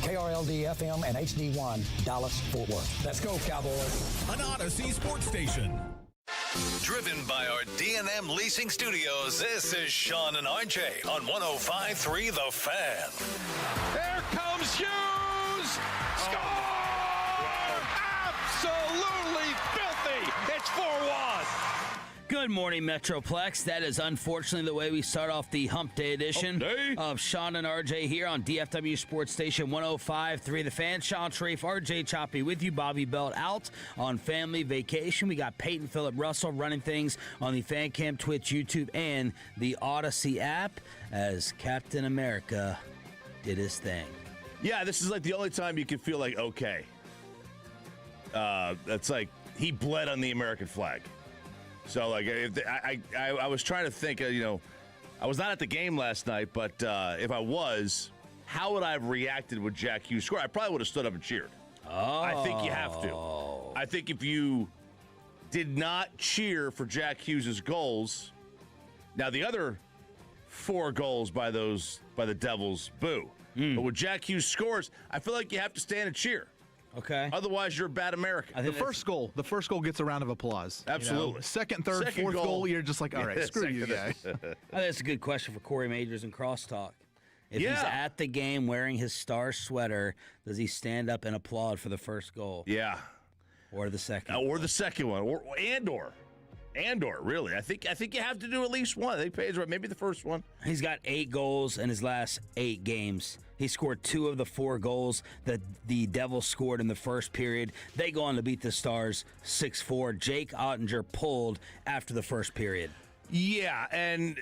KRLD-FM and HD1, Dallas, Fort Worth. Let's go, Cowboys. An Odyssey sports station. Driven by our D&M Leasing Studios, this is Sean and RJ on 105.3 The Fan. There comes Hughes! Score! Absolutely filthy! It's 4-1. Good morning, Metroplex. That is unfortunately the way we start off the Hump Day edition of Sean and RJ here on DFW Sports Station 105.3 The Fan. Sean Sharif, RJ Choppy with you. Bobby Belt out on family vacation. We got Peyton Phillip Russell running things on the Fan Cam, Twitch, YouTube, and the Odyssey app as Captain America did his thing. Yeah, this is like the only time you can feel like, okay. That's like he bled on the American flag. So, like, I was trying to think, I was not at the game last night, but if I was, how would I have reacted with Jack Hughes score? I probably would have stood up and cheered. Oh. I think you have to. I think if you did not cheer for Jack Hughes' goals, now the other 4 goals by the Devils, boo. But with Jack Hughes scores, I feel like you have to stand and cheer. Okay. Otherwise, you're a bad American. The first goal gets a round of applause. Absolutely. Second, third, fourth goal, you're just like, all right, screw you guys. I think that's a good question for Corey Majors and Crosstalk. If he's at the game wearing his Star sweater, does he stand up and applaud for the first goal? Yeah. Or the second? Or the second one. Or really. I think you have to do at least one. I think Page, maybe the first one. He's got 8 goals in his last 8 games. He scored 2 of the 4 goals that the Devils scored in the first period. They go on to beat the Stars 6-4. Jake Ottinger pulled after the first period. Yeah, and,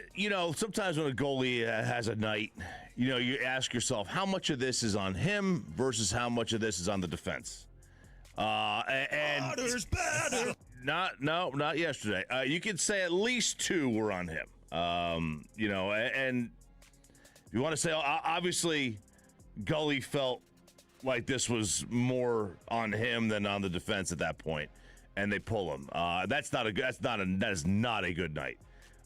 sometimes when a goalie has a night, you ask yourself, how much of this is on him versus how much of this is on the defense? Otter's better. Not yesterday. You could say at least 2 were on him. And you want to say, obviously, Gully felt like this was more on him than on the defense at that point, and they pull him. That is not a good night.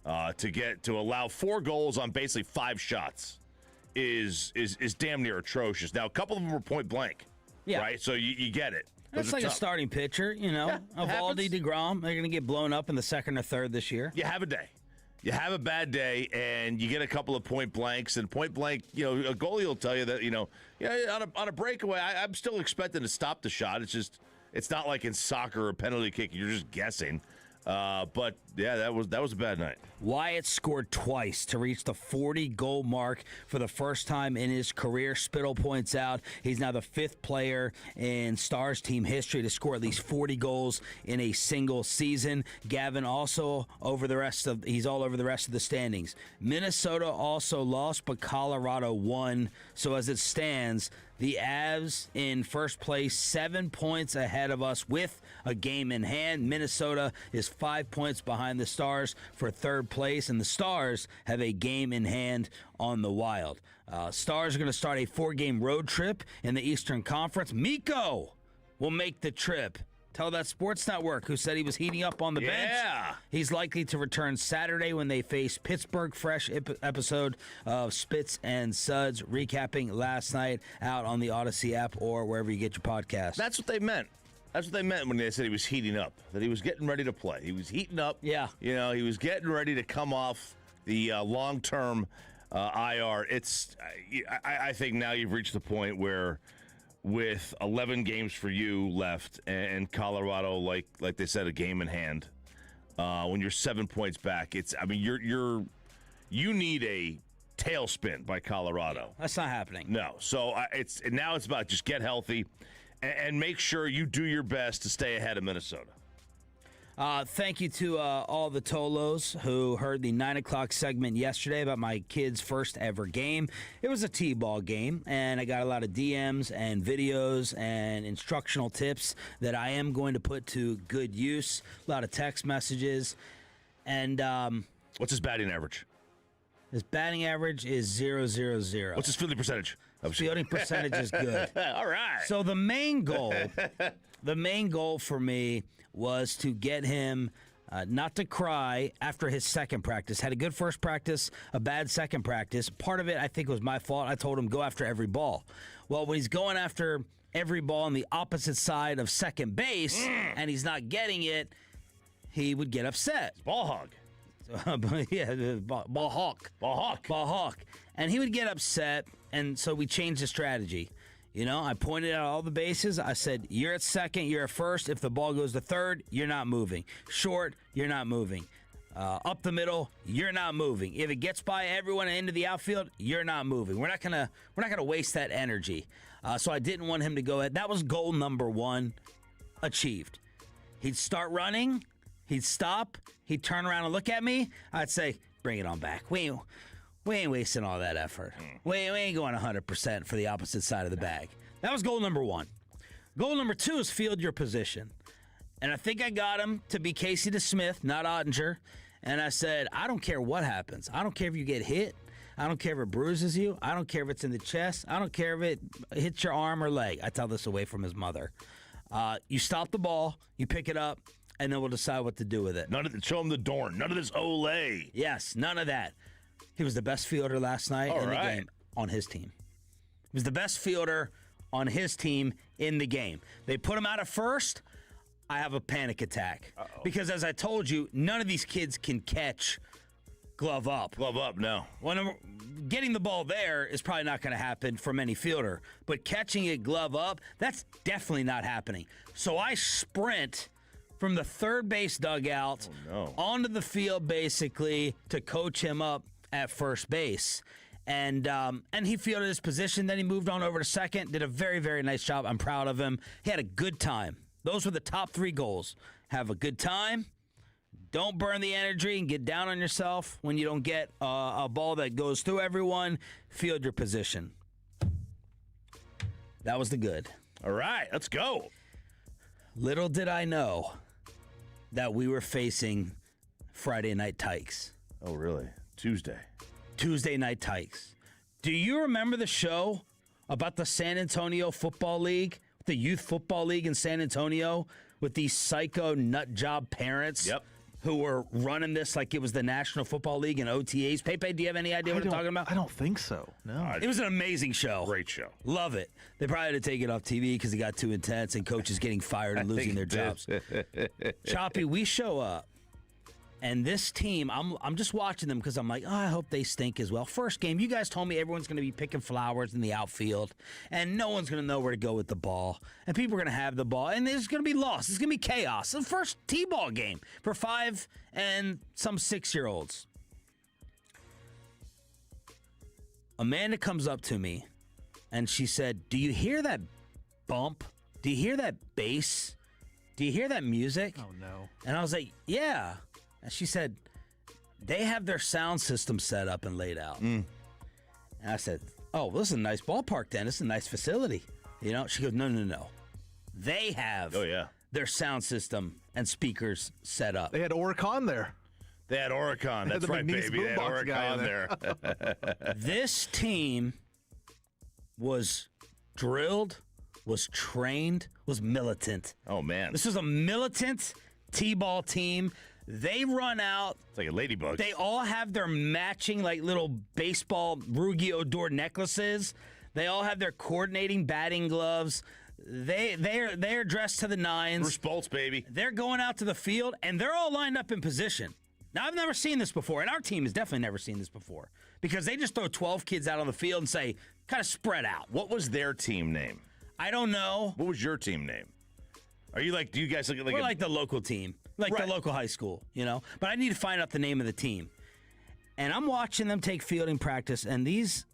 To allow 4 goals on basically 5 shots is damn near atrocious. Now, a couple of them were point blank, right? So you get it. That's like a starting pitcher, Evaldi, DeGrom. They're going to get blown up in the second or third this year. You have a day. You have a bad day, and you get a couple of point blanks. And point blank, a goalie will tell you that, on a breakaway, I'm still expecting to stop the shot. It's not like in soccer or penalty kick. You're just guessing. But yeah, that was a bad night. Wyatt scored twice to reach the 40-goal mark for the first time in his career. Spittle points out he's now the 5th player in Stars team history to score at least 40 goals in a single season. Gavin also he's all over the rest of the standings. Minnesota also lost, but Colorado won. So as it stands, the Avs in first place, 7 points ahead of us with a game in hand. Minnesota is 5 points behind the Stars for third place, and the Stars have a game in hand on the Wild. Stars are going to start a 4-game road trip in the Eastern Conference. Mikko will make the trip. Tell that Sports Network, who said he was heating up on the bench. He's likely to return Saturday when they face Pittsburgh. Fresh episode of Spits and Suds recapping last night out on the Odyssey app or wherever you get your podcast. That's what they meant. That's what they meant when they said he was heating up, that he was getting ready to play. He was heating up. Yeah. He was getting ready to come off the long-term IR. I think now you've reached the point where with 11 games for you left and Colorado, like they said, a game in hand, when you're 7 points back, you need a tailspin by Colorado. That's not happening. No. So it's about just get healthy and make sure you do your best to stay ahead of Minnesota. Thank you to all the Tolos who heard the 9 o'clock segment yesterday about my kid's first ever game. It was a T-ball game, and I got a lot of DMs and videos and instructional tips that I am going to put to good use. A lot of text messages. And what's his batting average? His batting average is 0.00. What's his fielding percentage? Fielding percentage is good. All right. So the main goal for me was to get him not to cry after his second practice. Had a good first practice, a bad second practice. Part of it, I think, was my fault. I told him go after every ball. Well, when he's going after every ball on the opposite side of second base and he's not getting it, he would get upset. Ball hog. Ball hawk. And he would get upset, and so we changed the strategy. I pointed out all the bases. I said, you're at second, you're at first. If the ball goes to third, you're not moving. Short, you're not moving. Up the middle, you're not moving. If it gets by everyone into the outfield, you're not moving. We're not gonna waste that energy. So I didn't want him to go ahead. That was goal number 1 achieved. He'd start running, he'd stop, he'd turn around and look at me. I'd say, bring it on back. We ain't wasting all that effort. We ain't going 100% for the opposite side of the bag. That was goal number 1. Goal number 2 is field your position. And I think I got him to be Casey DeSmith, not Ottinger. And I said, I don't care what happens. I don't care if you get hit. I don't care if it bruises you. I don't care if it's in the chest. I don't care if it hits your arm or leg. I tell this away from his mother. You stop the ball, you pick it up, and then we'll decide what to do with it. Show him the Dorn. None of this Olay. Yes, none of that. He was the best fielder last night in the game on his team. He was the best fielder on his team in the game. They put him out at first. I have a panic attack. Because as I told you, none of these kids can catch glove up. Glove up, no. Getting the ball there is probably not going to happen from any fielder, but catching it glove up, that's definitely not happening. So I sprint from the third base dugout onto the field basically to coach him up at first base. And he fielded his position. Then he moved on over to second, did a very, very nice job. I'm proud of him. He had a good time. Those were the top 3 goals. Have a good time. Don't burn the energy and get down on yourself when you don't get a ball that goes through everyone. Field your position. That was the good. All right, let's go. Little did I know that we were facing Friday Night Tykes. Oh, really? Tuesday Night Tykes. Do you remember the show about the San Antonio Football League, the Youth Football League in San Antonio, with these psycho nut job parents? Yep. Who were running this like it was the National Football League and OTAs. Pepe, do you have any idea what I'm talking about? I don't think so. No. It was an amazing show. Great show. Love it. They probably had to take it off TV because it got too intense and coaches getting fired and losing their jobs. Choppy, we show up, and this team, I'm just watching them because I'm like, oh, I hope they stink as well. First game, you guys told me everyone's going to be picking flowers in the outfield, and no one's going to know where to go with the ball, and people are going to have the ball, and there's going to be loss. It's going to be chaos. The first T-ball game for 5 and some 6-year-olds. Amanda comes up to me, and she said, do you hear that bump? Do you hear that bass? Do you hear that music? Oh, no. And I was like, yeah. And she said, they have their sound system set up and laid out. And I said, oh, well, this is a nice ballpark then. This is a nice facility. You know, she goes, no. They have their sound system and speakers set up. They had Oricon there. They had Oricon. That's right, baby. They had Oricon there. This team was drilled, was trained, was militant. Oh, man. This was a militant T-ball team. They run out. It's like a ladybug. They all have their matching, like, little baseball Rougeot-D'Or necklaces. They all have their coordinating batting gloves. They're dressed to the nines. Bruce Bolts, baby. They're going out to the field, and they're all lined up in position. Now, I've never seen this before, and our team has definitely never seen this before because they just throw 12 kids out on the field and say, kind of spread out. What was their team name? I don't know. What was your team name? Are you like, do you guys look like We're like the local team, like the local high school, you know? But I need to find out the name of the team. And I'm watching them take fielding practice, and these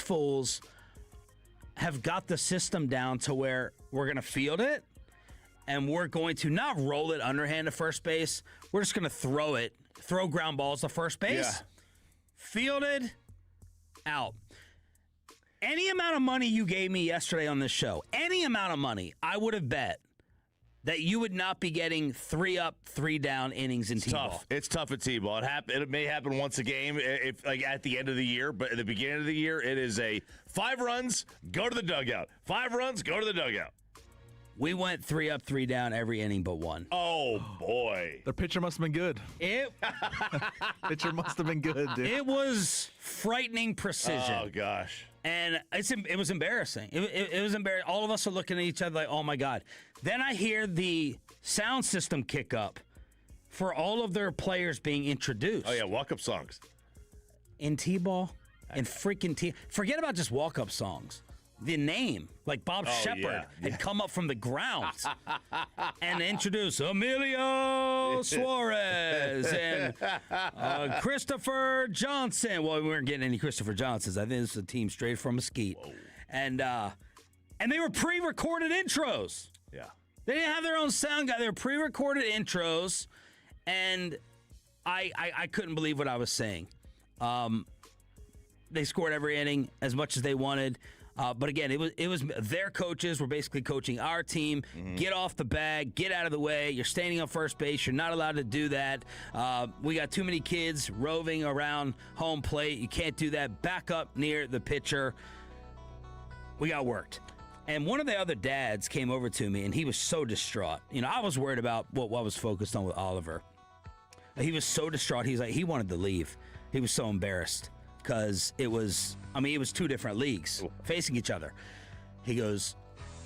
fools have got the system down to where we're going to field it, and we're going to not roll it underhand to first base. We're just going to throw ground balls to first base. Yeah. Fielded, out. Any amount of money you gave me yesterday on this show, any amount of money, I would have bet that you would not be getting 3 up, 3 down innings in T-ball. It's tough at T-ball. It may happen once a game, if like at the end of the year, but at the beginning of the year, it is a 5 runs, go to the dugout. 5 runs, go to the dugout. We went 3 up, 3 down every inning but one. Oh, boy. Their pitcher must have been good. Pitcher must have been good, dude. It was frightening precision. Oh, gosh. And it was embarrassing. It was embarrassing. All of us are looking at each other like, oh, my God. Then I hear the sound system kick up for all of their players being introduced. Oh, yeah, walk-up songs. In T-ball, in freaking T. Forget about just walk-up songs. The name, like Bob Shepard, had come up from the ground and introduced Emilio Suarez and Christopher Johnson. Well, we weren't getting any Christopher Johnsons. I think this is a team straight from Mesquite. Whoa. And they were pre-recorded intros. Yeah. They didn't have their own sound guy. They were pre-recorded intros, and I couldn't believe what I was saying. They scored every inning as much as they wanted. But again, it was their coaches were basically coaching our team. Mm-hmm. Get off the bag, get out of the way. You're standing on first base. You're not allowed to do that. We got too many kids roving around home plate. You can't do that. Back up near the pitcher. We got worked. And one of the other dads came over to me, and he was so distraught. You know, I was worried about what I was focused on with Oliver. He was so distraught. He's like, he wanted to leave. He was so embarrassed. Because it was 2 different leagues facing each other. He goes,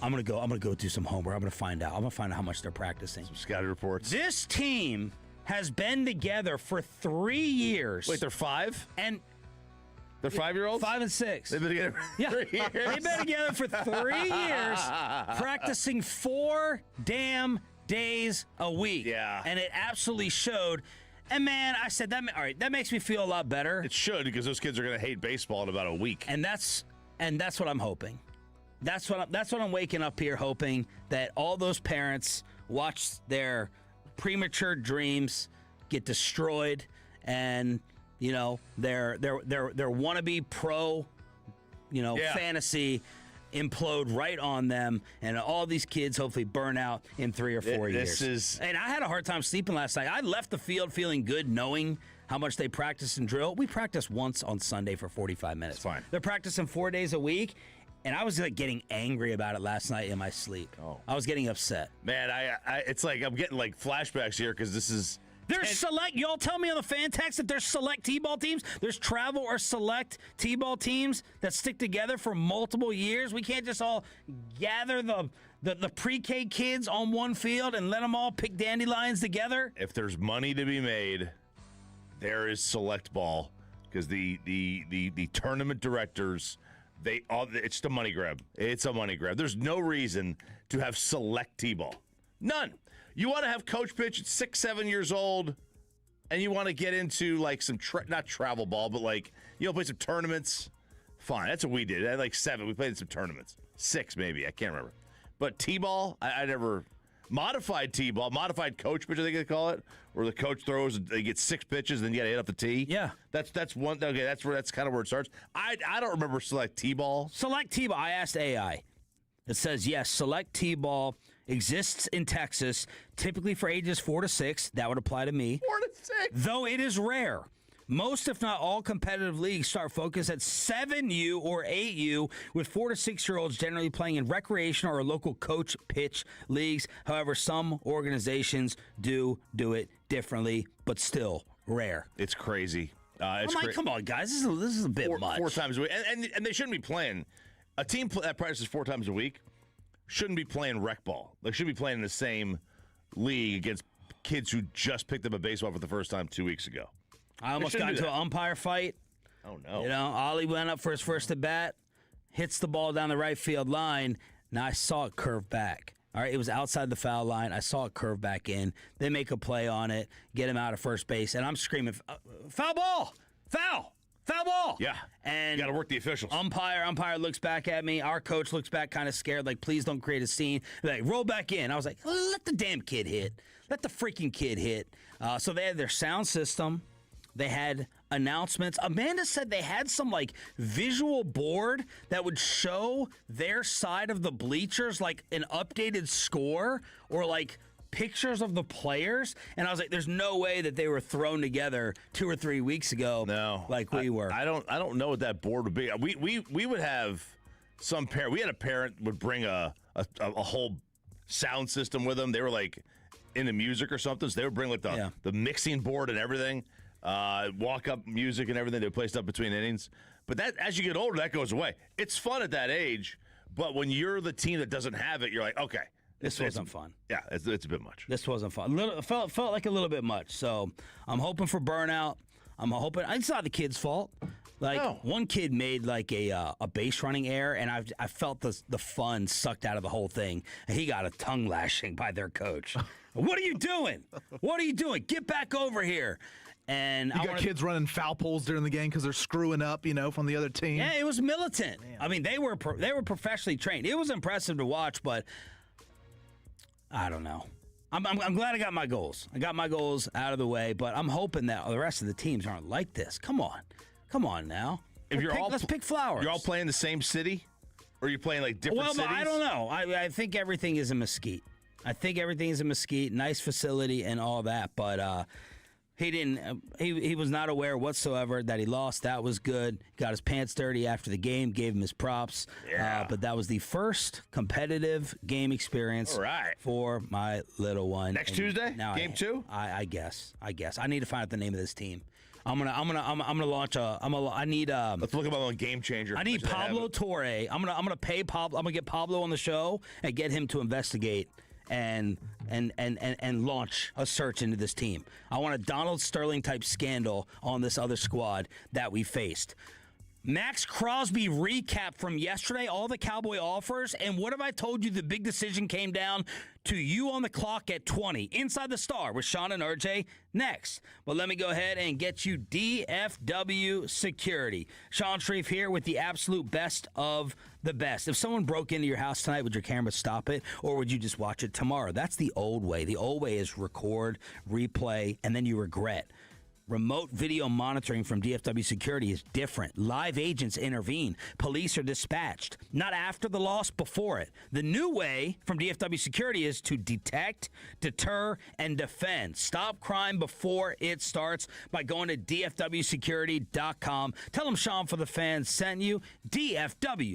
I'm gonna go do some homework. I'm gonna find out how much they're practicing. Some scouting reports. This team has been together for 3 years. Wait, they're 5? And they're 5-year-olds? 5 and 6. They've been together for 3 years? They've been together for 3 years, practicing 4 damn days a week. Yeah. And it absolutely showed. And, man, I said, all right, that makes me feel a lot better. It should, because those kids are going to hate baseball in about a week. And that's what I'm hoping. That's what I'm waking up here hoping, that all those parents watch their premature dreams get destroyed, and their wannabe pro, fantasy implode right on them, and all these kids hopefully burn out in 3 or 4 years. And I had a hard time sleeping last night. I left the field feeling good, knowing how much they practice and drill. We practice once on Sunday for 45 minutes. That's fine. They're practicing 4 days a week. And I was getting angry about it last night in my sleep. Oh. I was getting upset. Man, it's like I'm getting flashbacks here, because this is. There's select. Y'all tell me on the fan text that there's select T-ball teams. There's travel or select T-ball teams that stick together for multiple years. We can't just all gather the pre-K kids on one field and let them all pick dandelions together. If there's money to be made, there is select ball, because the tournament directors. It's the money grab. It's a money grab. There's no reason to have select T-ball. None. You want to have coach pitch at 6, 7 years old, and you want to get into some not travel ball, but play some tournaments. Fine. That's what we did. At 7, we played some tournaments. 6 maybe. I can't remember. But T-ball, I never. Modified T-ball, modified coach pitch, I think they call it, where the coach throws, they get 6 pitches, then you got to hit up the tee. Yeah, that's one. Okay, that's kind of where it starts. I don't remember select T-ball. Select T-ball. I asked AI. It says yes. Select T-ball exists in Texas, typically for ages 4 to 6. That would apply to me. 4 to 6. Though it is rare. Most, if not all, competitive leagues start focus at 7U or 8U, with 4 to 6-year-olds generally playing in recreational or local coach pitch leagues. However, some organizations do it differently, but still rare. It's crazy. Come on, guys, this is a bit much. 4 times a week, and they shouldn't be playing. A team that practices 4 times a week shouldn't be playing rec ball. They should be playing in the same league against kids who just picked up a baseball for the first time 2 weeks ago. I almost got into an umpire fight. Oh, no. Ollie went up for his first at bat, hits the ball down the right field line. Now I saw it curve back. All right, it was outside the foul line. I saw it curve back in. They make a play on it, get him out of first base, and I'm screaming, foul ball! Foul ball! Yeah, and you got to work the officials. Umpire looks back at me. Our coach looks back kind of scared, like, please don't create a scene. Roll back in. I was like, let the damn kid hit. Let the freaking kid hit. So they had their sound system. They had announcements. Amanda said they had some visual board that would show their side of the bleachers, like an updated score or pictures of the players. And I was like, there's no way that they were thrown together 2 or 3 weeks ago. No, we were. I don't know what that board would be. We would have some parent. We had a parent would bring a whole sound system with them. They were into music or something, so they would bring the mixing board and everything. Walk-up music and everything they placed up between innings. But that, as you get older, that goes away. It's fun at that age, but when you're the team that doesn't have it, you're like, okay. This wasn't fun. Yeah, it's a bit much. This wasn't fun. Felt like a little bit much. So I'm hoping for burnout. I'm hoping it's not the kid's fault. One kid made a base running error, and I felt the fun sucked out of the whole thing. And he got a tongue lashing by their coach. What are you doing? What are you doing? Get back over here. And you got kids running foul poles during the game because they're screwing up, from the other team. Yeah, it was militant. Man. I mean, they were professionally trained. It was impressive to watch, but I don't know. I'm glad I got my goals. I got my goals out of the way, but I'm hoping that the rest of the teams aren't like this. Come on now. Let's pick flowers. You're all playing the same city, or are you playing different cities? I don't know. I think everything is in Mesquite. Nice facility and all that, but. He didn't. He was not aware whatsoever that he lost. That was good. Got his pants dirty after the game. Gave him his props. Yeah. But that was the first competitive game experience for my little one. Next Tuesday, game 2. I guess. I need to find out the name of this team. I'm gonna launch a. I need. Let's look about a game changer. I need Pablo Torre. I'm gonna pay Pablo. I'm gonna get Pablo on the show and get him to investigate and launch a search into this team. I want a Donald Sterling type scandal on this other squad that we faced. Max Crosby recap from yesterday, all the Cowboy offers, and what have I told you? The big decision came down to you on the clock at 20. Inside the Star with Sean and RJ next. But let me go ahead and get you DFW Security. Sean Sharif here with the absolute best of the best. If someone broke into your house tonight, would your camera stop it, or would you just watch it tomorrow? That's the old way. The old way is record, replay, and then you regret. Remote video monitoring from DFW Security is different. Live agents intervene. Police are dispatched. Not after the loss, before it. The new way from DFW Security is to detect, deter, and defend. Stop crime before it starts by going to DFWsecurity.com. Tell them Sean for the Fans sent you. DFW.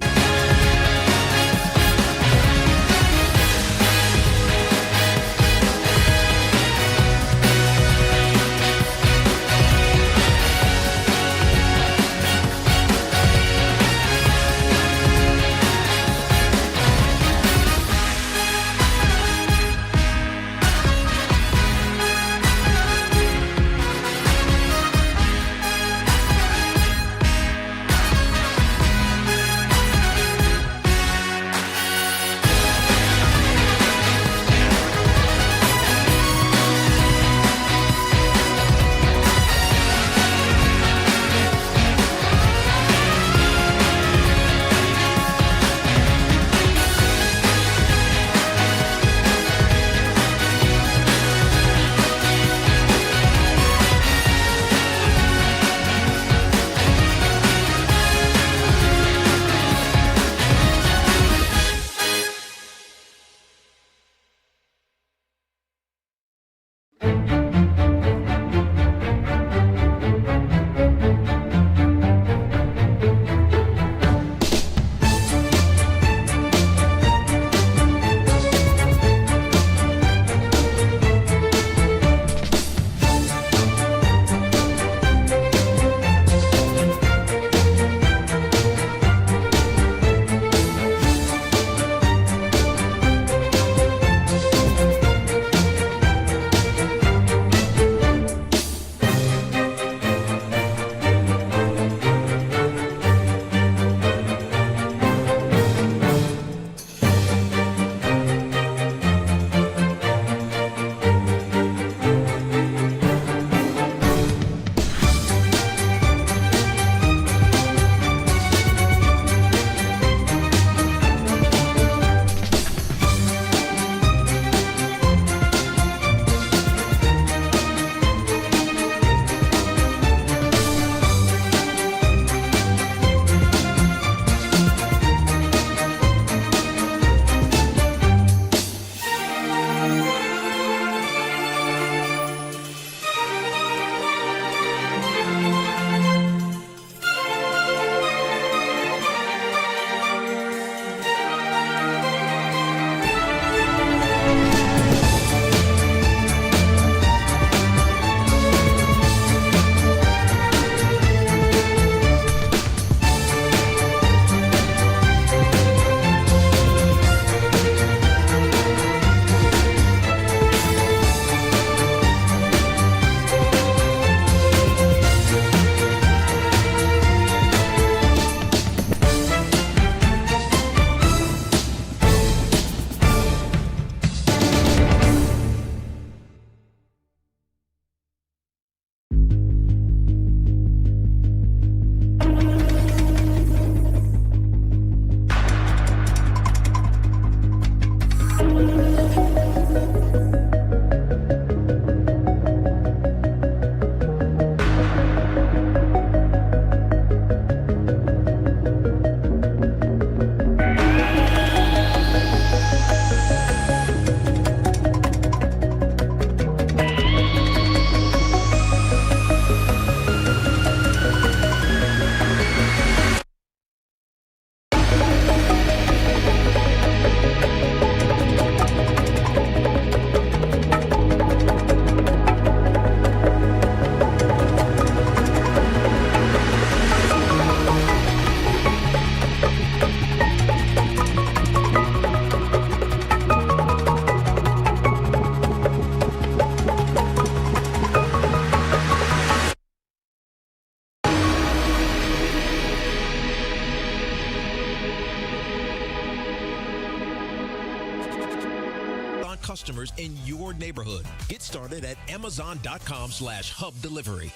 customers in your neighborhood. Get started at Amazon.com/hub delivery.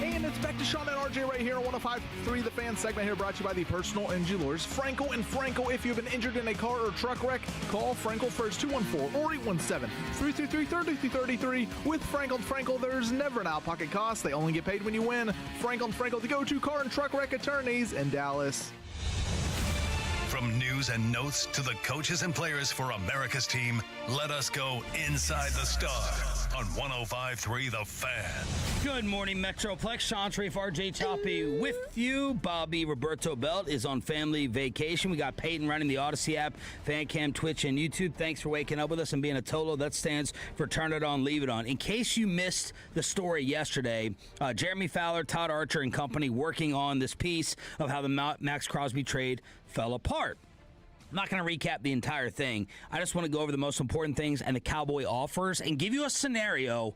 And it's back to Sean and RJ right here on 105.3 The Fan segment here, brought to you by the Personal Injury Lawyers, Frankel and Frankel. If you've been injured in a car or truck wreck, call Frankel first, 214 or 817-333-3333. With Frankel and Frankel, there's never an out-of-pocket cost. They only get paid when you win. Frankel and Frankel, the go-to car and truck wreck attorneys in Dallas. From news and notes to the coaches and players for America's team, let us go inside the Star on 105.3 The Fan. Good morning, Metroplex. Sean Sharif, RJ Choppy with you. Bobby Roberto Belt is on family vacation. We got Peyton running the Odyssey app, FanCam, Twitch, and YouTube. Thanks for waking up with us and being a Tolo. That stands for Turn It On, Leave It On. In case you missed the story yesterday, Jeremy Fowler, Todd Archer, and company working on this piece of how the Max Crosby trade fell apart. I'm not going to recap the entire thing. I just want to go over the most important things and the Cowboy offers and give you a scenario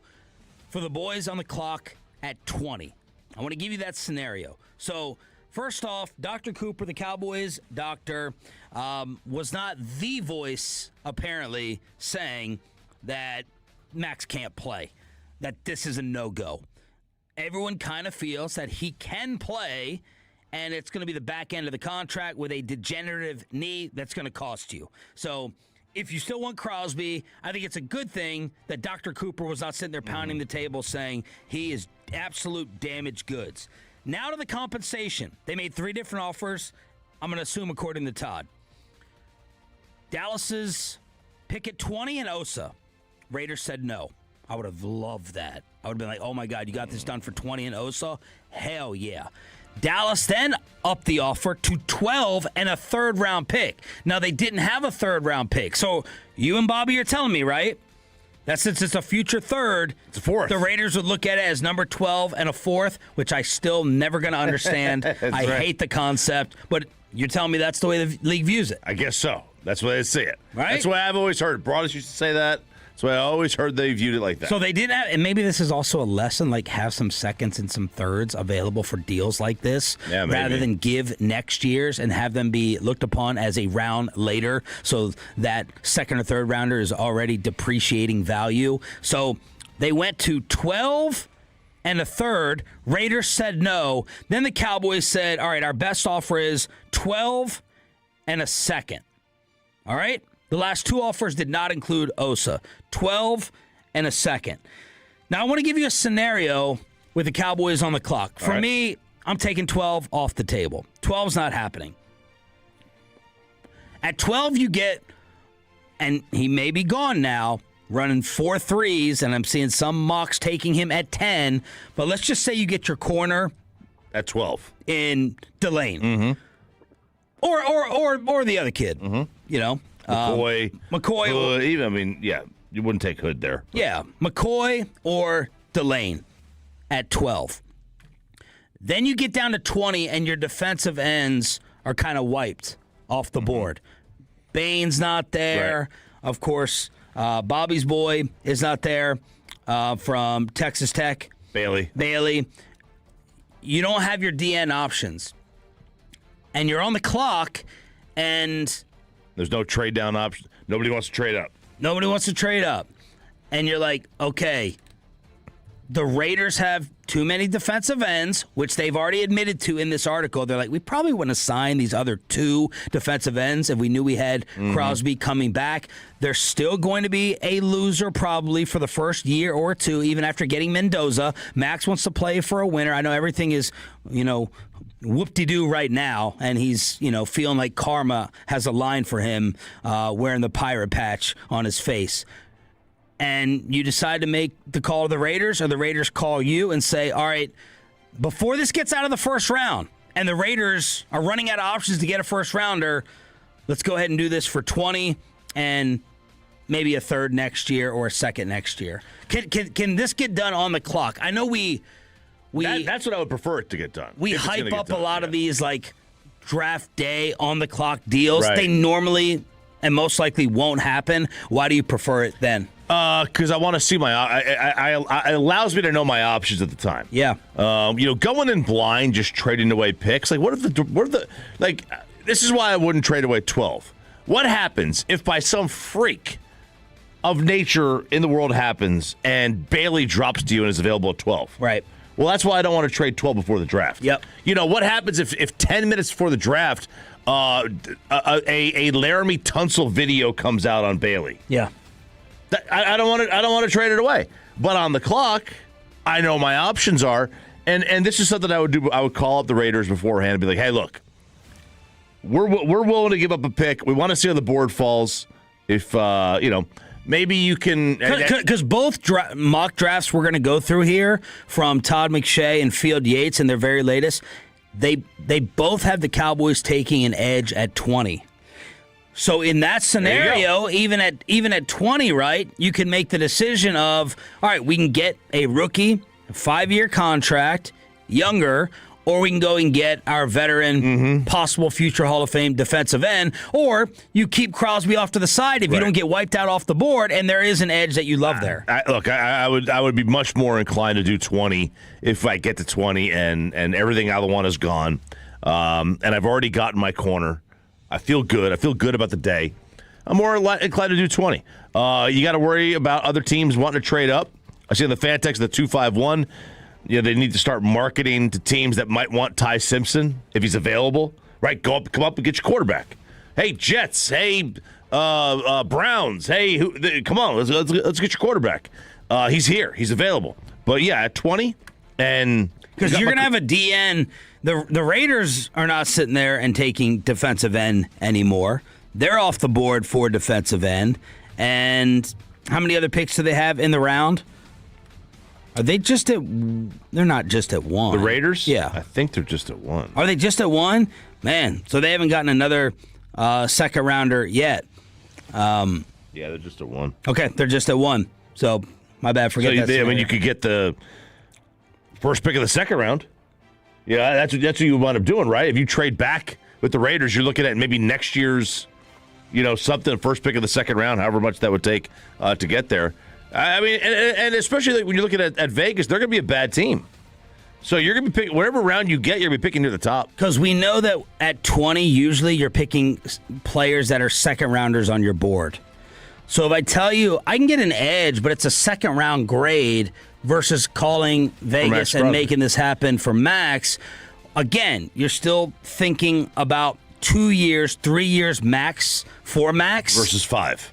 for the boys on the clock at 20. I want to give you that scenario. So, first off, Dr. Cooper, the Cowboys doctor, was not the voice, apparently, saying that Max can't play, that this is a no-go. Everyone kind of feels that he can play, and it's going to be the back end of the contract with a degenerative knee that's going to cost you. So if you still want Crosby, I think it's a good thing that Dr. Cooper was not sitting there pounding the table saying he is absolute damaged goods. Now to the compensation. They made 3 different offers, I'm going to assume according to Todd. Dallas's pick at 20 and Osa. Raiders said no. I would have loved that. I would have been like, oh my God, you got this done for 20 and Osa? Hell yeah. Dallas then upped the offer to 12 and a third-round pick. Now, they didn't have a third-round pick. So you and Bobby are telling me, right, that since it's a future third, it's a fourth. The Raiders would look at it as number 12 and a fourth, which I still never going to understand. I hate the concept, but you're telling me that's the way the league views it. I guess so. That's the way they see it. Right? That's why I've always heard. Broadus used to say that. That's why I always heard they viewed it like that. So they did have, and maybe this is also a lesson, like have some seconds and some thirds available for deals like this, rather than give next year's and have them be looked upon as a round later, so that second or third rounder is already depreciating value. So they went to 12 and a third. Raiders said no. Then the Cowboys said, all right, our best offer is 12 and a second. All right? The last 2 offers did not include Osa. 12 and a second. Now, I want to give you a scenario with the Cowboys on the clock. For me, I'm taking 12 off the table. 12's not happening. At 12, you get, and he may be gone now, running 4 threes, and I'm seeing some mocks taking him at 10, but let's just say you get your corner at 12 in Delane. Mm-hmm. Or the other kid, you know. McCoy. Hood, even, I mean, yeah, you wouldn't take Hood there. But. Yeah, McCoy or Delane at 12. Then you get down to 20, and your defensive ends are kind of wiped off the board. Bain's not there. Right. Of course, Bobby's boy is not there from Texas Tech. Bailey. You don't have your DN options. And you're on the clock, and there's no trade down option. Nobody wants to trade up. And you're like, okay, the Raiders have too many defensive ends, which they've already admitted to in this article. They're like, we probably wouldn't assign these other 2 defensive ends if we knew we had Crosby coming back. There's still going to be a loser probably for the first year or 2, even after getting Mendoza. Max wants to play for a winner. I know everything is, whoop-de-doo right now, and he's, feeling like karma has a line for him wearing the pirate patch on his face. And you decide to make the call to the Raiders, or the Raiders call you and say, all right, before this gets out of the first round, and the Raiders are running out of options to get a first rounder, let's go ahead and do this for 20 and maybe a third next year or a second next year. Can this get done on the clock? I know that's what I would prefer it to get done. We hype up a lot of these like draft day on the clock deals. Right. They normally and most likely won't happen. Why do you prefer it then? Because I want to see it allows me to know my options at the time. Yeah. Going in blind, just trading away picks. Like, this is why I wouldn't trade away 12. What happens if by some freak of nature in the world happens and Bailey drops to you and is available at 12. Right. Well, that's why I don't want to trade 12 before the draft. Yep. You know, what happens if 10 minutes before the draft, a Laramie Tunsil video comes out on Bailey? Yeah. I don't want to trade it away. But on the clock, I know my options are, and this is something I would do. I would call up the Raiders beforehand and be like, hey, look, we're willing to give up a pick. We want to see how the board falls. If, maybe you can. Because both mock drafts we're going to go through here from Todd McShay and Field Yates in their very latest, they both have the Cowboys taking an edge at 20. So in that scenario, even at 20, right, you can make the decision of, all right, we can get a rookie, a 5-year contract, younger, or we can go and get our veteran, possible future Hall of Fame defensive end, or you keep Crosby off to the side if you don't get wiped out off the board, and there is an edge that you love there. I would be much more inclined to do 20 if I get to 20 and everything I want is gone, and I've already gotten my corner. I feel good. I feel good about the day. I'm more inclined to do 20. You got to worry about other teams wanting to trade up. I see on the fan text, the 251, they need to start marketing to teams that might want Ty Simpson if he's available. Right? Come up and get your quarterback. Hey, Jets. Hey, Browns. Hey, come on. Let's get your quarterback. He's here. He's available. But yeah, at 20, and because you're going to have a DN. The Raiders are not sitting there and taking defensive end anymore. They're off the board for defensive end. And how many other picks do they have in the round? Are they just at? They're not just at 1. The Raiders? Yeah. I think they're just at 1. Are they just at 1? Man, so they haven't gotten another second rounder yet. Yeah, they're just at 1. Okay, they're just at 1. So my bad. Forget that. You could get the first pick of the second round. Yeah, that's what you wind up doing, right? If you trade back with the Raiders, you're looking at maybe next year's, something, first pick of the second round, however much that would take to get there. I mean, and especially when you're looking at Vegas, they're going to be a bad team. So you're going to be picking, whatever round you get, you're going to be picking near the top. Because we know that at 20, usually you're picking players that are second rounders on your board. So if I tell you, I can get an edge, but it's a second round grade versus calling Vegas and making this happen for Max, again, you're still thinking about 2 years, 3 years max for Max. Versus 5.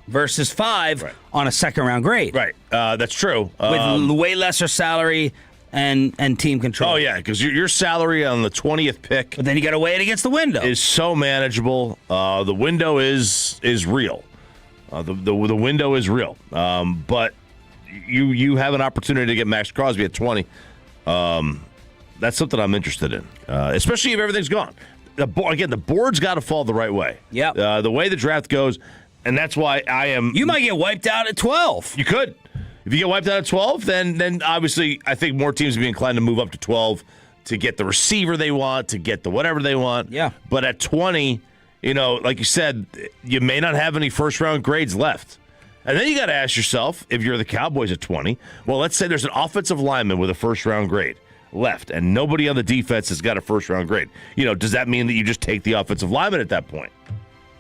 Right. On a second round grade. Right. That's true. With way lesser salary and team control. Oh, yeah, because your salary on the 20th pick. But then you got to weigh it against the window. Is so manageable. The window is real. The window is real. But you have an opportunity to get Max Crosby at 20. That's something I'm interested in, especially if everything's gone. The board's got to fall the right way. Yeah. The way the draft goes, and that's why I am. You might get wiped out at 12. You could. If you get wiped out at 12, then obviously I think more teams would be inclined to move up to 12 to get the receiver they want, to get the whatever they want. Yeah. But at 20, like you said, you may not have any first-round grades left. And then you got to ask yourself, if you're the Cowboys at 20, well, let's say there's an offensive lineman with a first-round grade left, and nobody on the defense has got a first-round grade. Does that mean that you just take the offensive lineman at that point?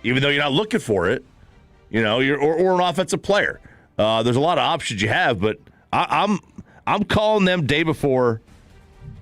Even though you're not looking for it, or an offensive player. There's a lot of options you have, but I'm calling them day before.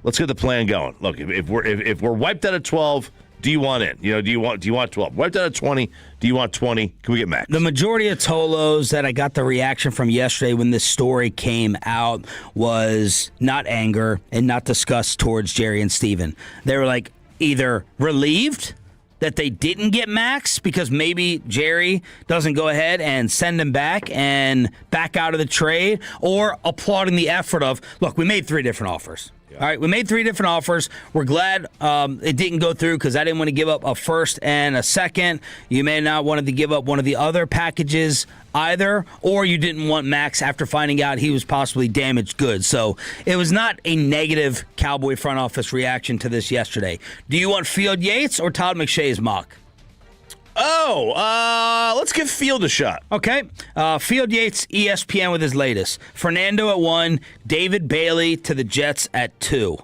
Let's get the plan going. Look, if we're wiped out at 12, do you want in? Do you want 12? Wiped out at 20, do you want 20? Can we get Max? The majority of Tolos that I got the reaction from yesterday when this story came out was not anger and not disgust towards Jerry and Steven. They were like either relieved that they didn't get Max because maybe Jerry doesn't go ahead and send him back and back out of the trade, or applauding the effort of, look, we made 3 different offers. All right, we made 3 different offers. We're glad it didn't go through because I didn't want to give up a first and a second. You may not want to give up one of the other packages either, or you didn't want Max after finding out he was possibly damaged goods. So it was not a negative Cowboy front office reaction to this yesterday. Do you want Field Yates or Todd McShay's mock? Let's give Field a shot. Okay. Field Yates, ESPN with his latest. Fernando at 1, David Bailey to the Jets at 2.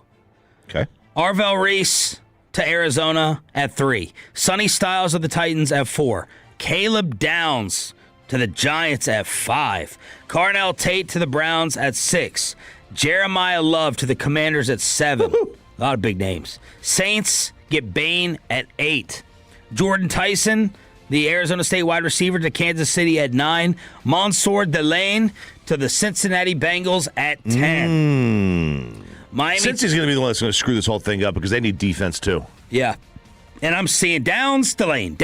Okay. Arvell Reese to Arizona at 3. Sonny Styles of the Titans at 4. Caleb Downs to the Giants at 5. Carnell Tate to the Browns at 6. Jeremiah Love to the Commanders at 7. A lot of big names. Saints get Bain at 8. Jordan Tyson, the Arizona State wide receiver, to Kansas City at 9. Mansour Delane to the Cincinnati Bengals at 10. Miami. Cincy's going to be the one that's going to screw this whole thing up because they need defense too. Yeah. And I'm seeing Downs, Delane.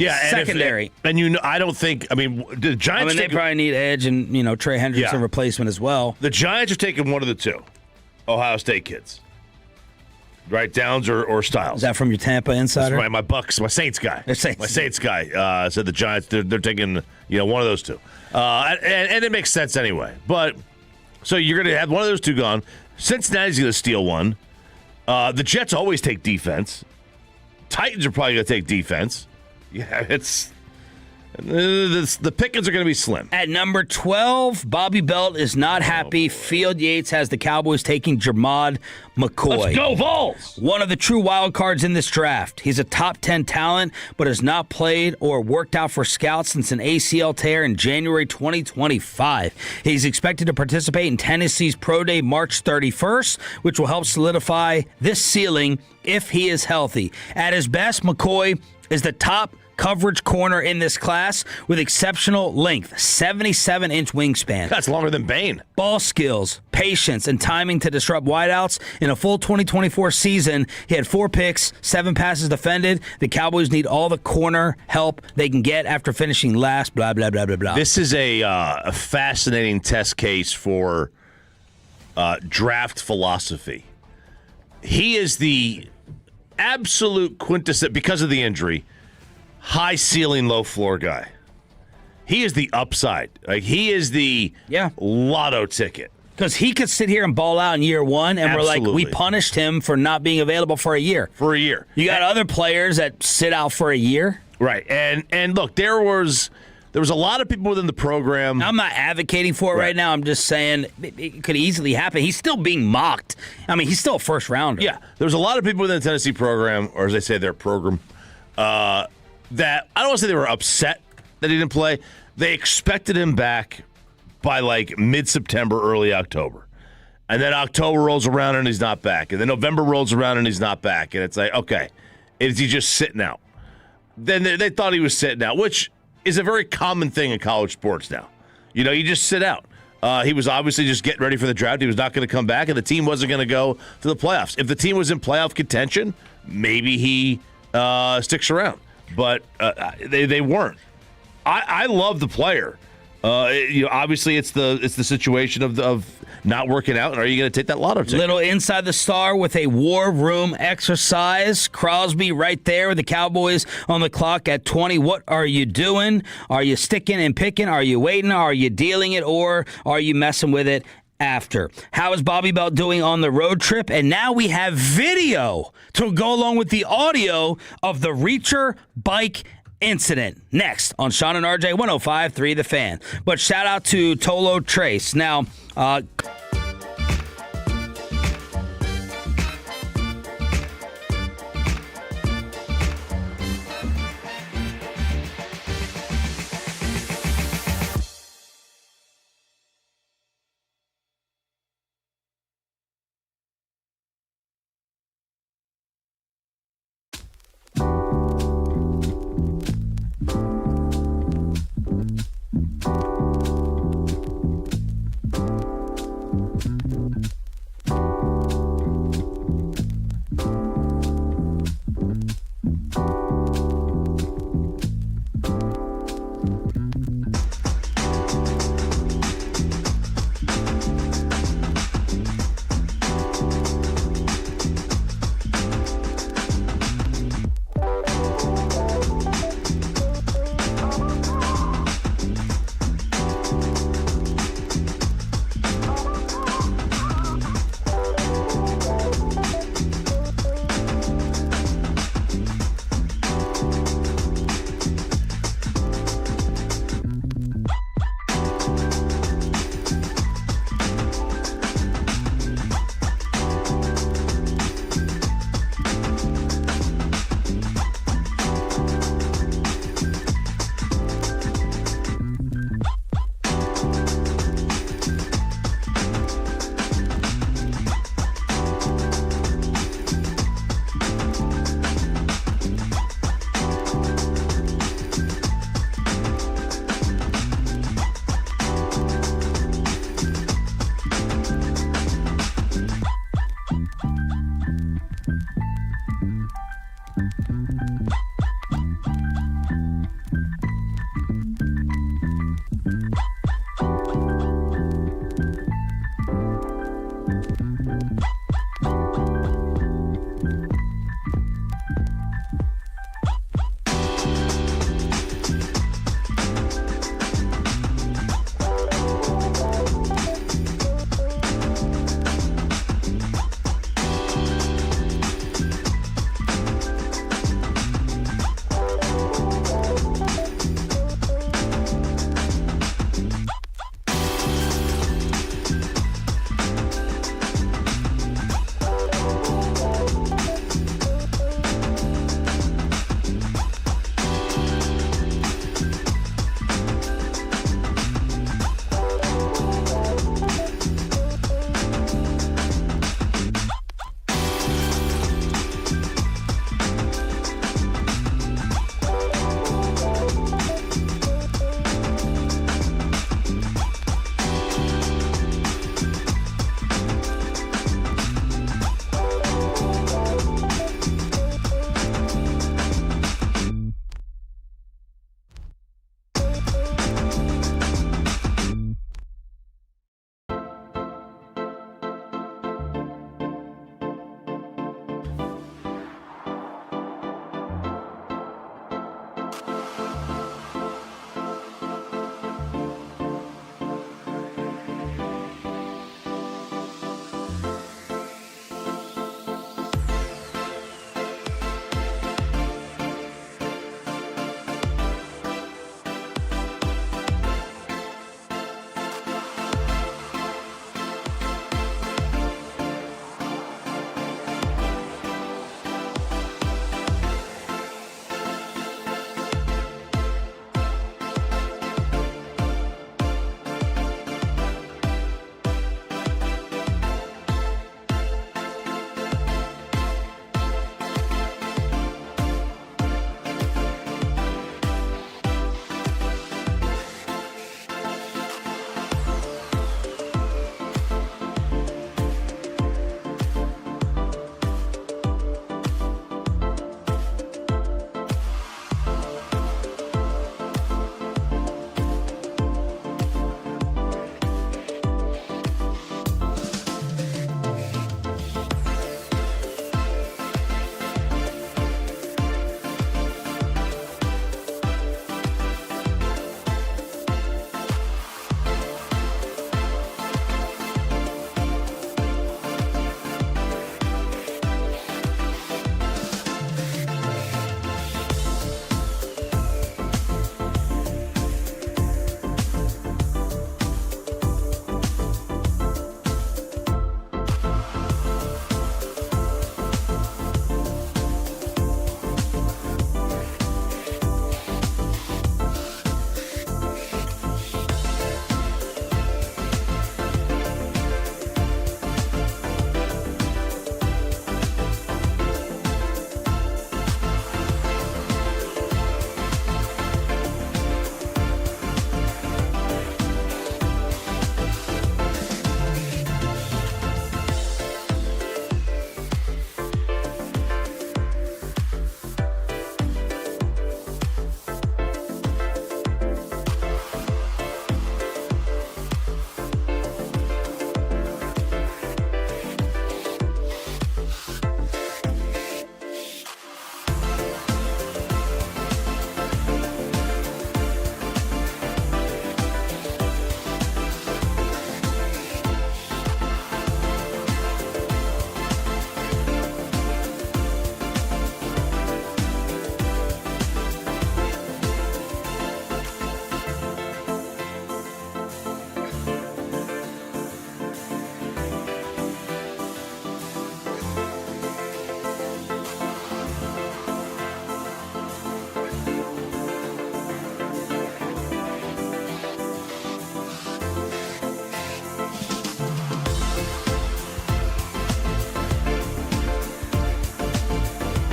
Yeah, secondary. I don't think, the Giants. They probably need edge and, Trey Hendrickson replacement as well. The Giants are taking one of the two Ohio State kids. Right, Downs or Styles. Is that from your Tampa insider? That's right, my Saints guy. My Saints guy said the Giants, they're taking, one of those two. And it makes sense anyway. But, so you're going to have one of those two gone. Cincinnati's going to steal one. The Jets always take defense. Titans are probably going to take defense. Yeah, the pickings are going to be slim. At number 12, Bobby Belt is not happy. Field Yates has the Cowboys taking Jermod McCoy. Let's go, Vols! One of the true wild cards in this draft. He's a top 10 talent, but has not played or worked out for scouts since an ACL tear in January 2025. He's expected to participate in Tennessee's Pro Day March 31st, which will help solidify this ceiling if he is healthy. At his best, McCoy is the top coverage corner in this class with exceptional length, 77-inch wingspan. That's longer than Bain. Ball skills, patience, and timing to disrupt wideouts. In a full 2024 season, he had 4 picks, 7 passes defended. The Cowboys need all the corner help they can get after finishing last, blah, blah, blah, blah, blah. This is a fascinating test case for draft philosophy. He is the absolute quintessence, because of the injury, high ceiling, low floor guy. He is the upside. Like, he is the lotto ticket. Because he could sit here and ball out in year one, and Absolutely. we're like, we punished him for not being available for a year. You got other players that sit out for a year. Right. And look, there was a lot of people within the program. I'm not advocating for it right now. I'm just saying it could easily happen. He's still being mocked. He's still a first rounder. Yeah. There's a lot of people within the Tennessee program, or as they say, their program, that I don't want to say they were upset that he didn't play. They expected him back by like mid-September, early October. And then October rolls around and he's not back. And then November rolls around and he's not back. And it's like, okay, is he just sitting out? Then they thought he was sitting out, which is a very common thing in college sports now. You just sit out. He was obviously just getting ready for the draft. He was not going to come back, and the team wasn't going to go to the playoffs. If the team was in playoff contention, maybe he sticks around. But they weren't. I love the player. Obviously it's the situation of not working out. And are you going to take that lotto ticket? Little inside the star with a war room exercise. Crosby right there with the Cowboys on the clock at 20. What are you doing? Are you sticking and picking? Are you waiting? Are you dealing it? Or are you messing with it after? How is Bobby Belt doing on the road trip? And now we have video to go along with the audio of the Reacher bike incident. Next on Sean and RJ 105.3 The Fan. But shout out to Tolo Trace. Now,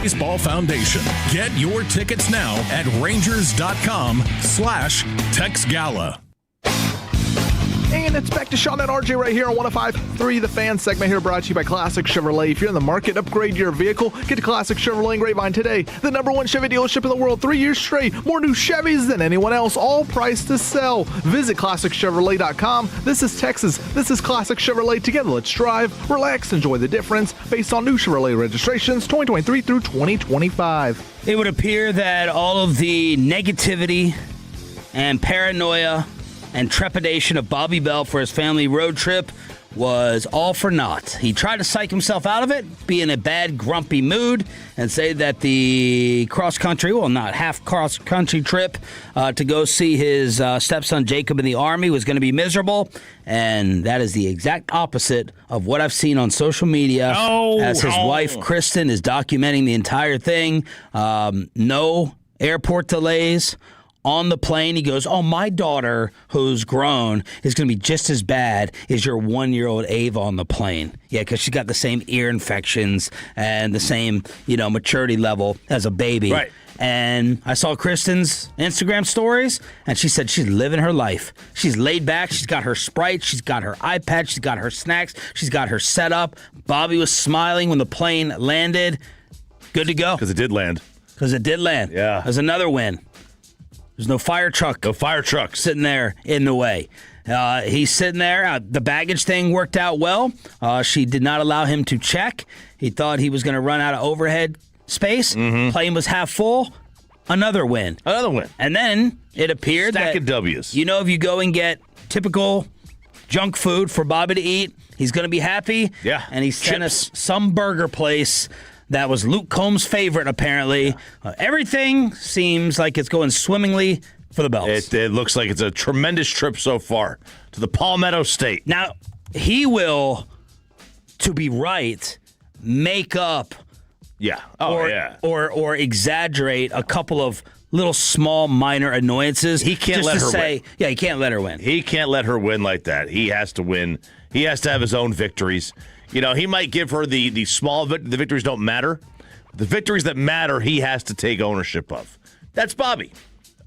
Baseball Foundation. Get your tickets now at Rangers.com/TexGala. And it's back to Sean and RJ right here on 105.3 The Fan segment here, brought to you by Classic Chevrolet. If you're in the market, upgrade your vehicle. Get to Classic Chevrolet in Grapevine today. The #1 Chevy dealership in the world, 3 years straight. More new Chevys than anyone else, all priced to sell. Visit ClassicChevrolet.com. This is Texas. This is Classic Chevrolet. Together, let's drive, relax, enjoy the difference based on new Chevrolet registrations 2023 through 2025. It would appear that all of the negativity and paranoia and trepidation of Bobby Bell for his family road trip was all for naught. He tried to psych himself out of it, be in a bad, grumpy mood, and say that the cross-country, well, not half cross-country trip to go see his stepson Jacob in the Army was going to be miserable. And that is the exact opposite of what I've seen on social media as his wife, Kristen, is documenting the entire thing. No airport delays. On the plane, he goes, my daughter, who's grown, is going to be just as bad as your 1-year-old Ava on the plane. Yeah, because she's got the same ear infections and the same, maturity level as a baby. Right. And I saw Kristen's Instagram stories, and she said she's living her life. She's laid back. She's got her Sprite. She's got her iPad. She's got her snacks. She's got her setup. Bobby was smiling when the plane landed. Good to go. Because it did land. Yeah. There's another win. There's no fire truck. Sitting there in the way. He's sitting there. The baggage thing worked out well. She did not allow him to check. He thought he was going to run out of overhead space. Mm-hmm. Plane was half full. Another win. And then it appeared Stack of W's. If you go and get typical junk food for Bobby to eat, he's going to be happy. Yeah. And he sent us some burger place that was Luke Combs' favorite, apparently. Yeah. Everything seems like it's going swimmingly for the Bells. It looks like it's a tremendous trip so far to the Palmetto State. Now, he will, to be right, make up or exaggerate a couple of little small minor annoyances. He can't let her win. Yeah, he can't let her win. He can't let her win like that. He has to win. He has to have his own victories. He might give her the small the victories don't matter. The victories that matter, he has to take ownership of. That's Bobby.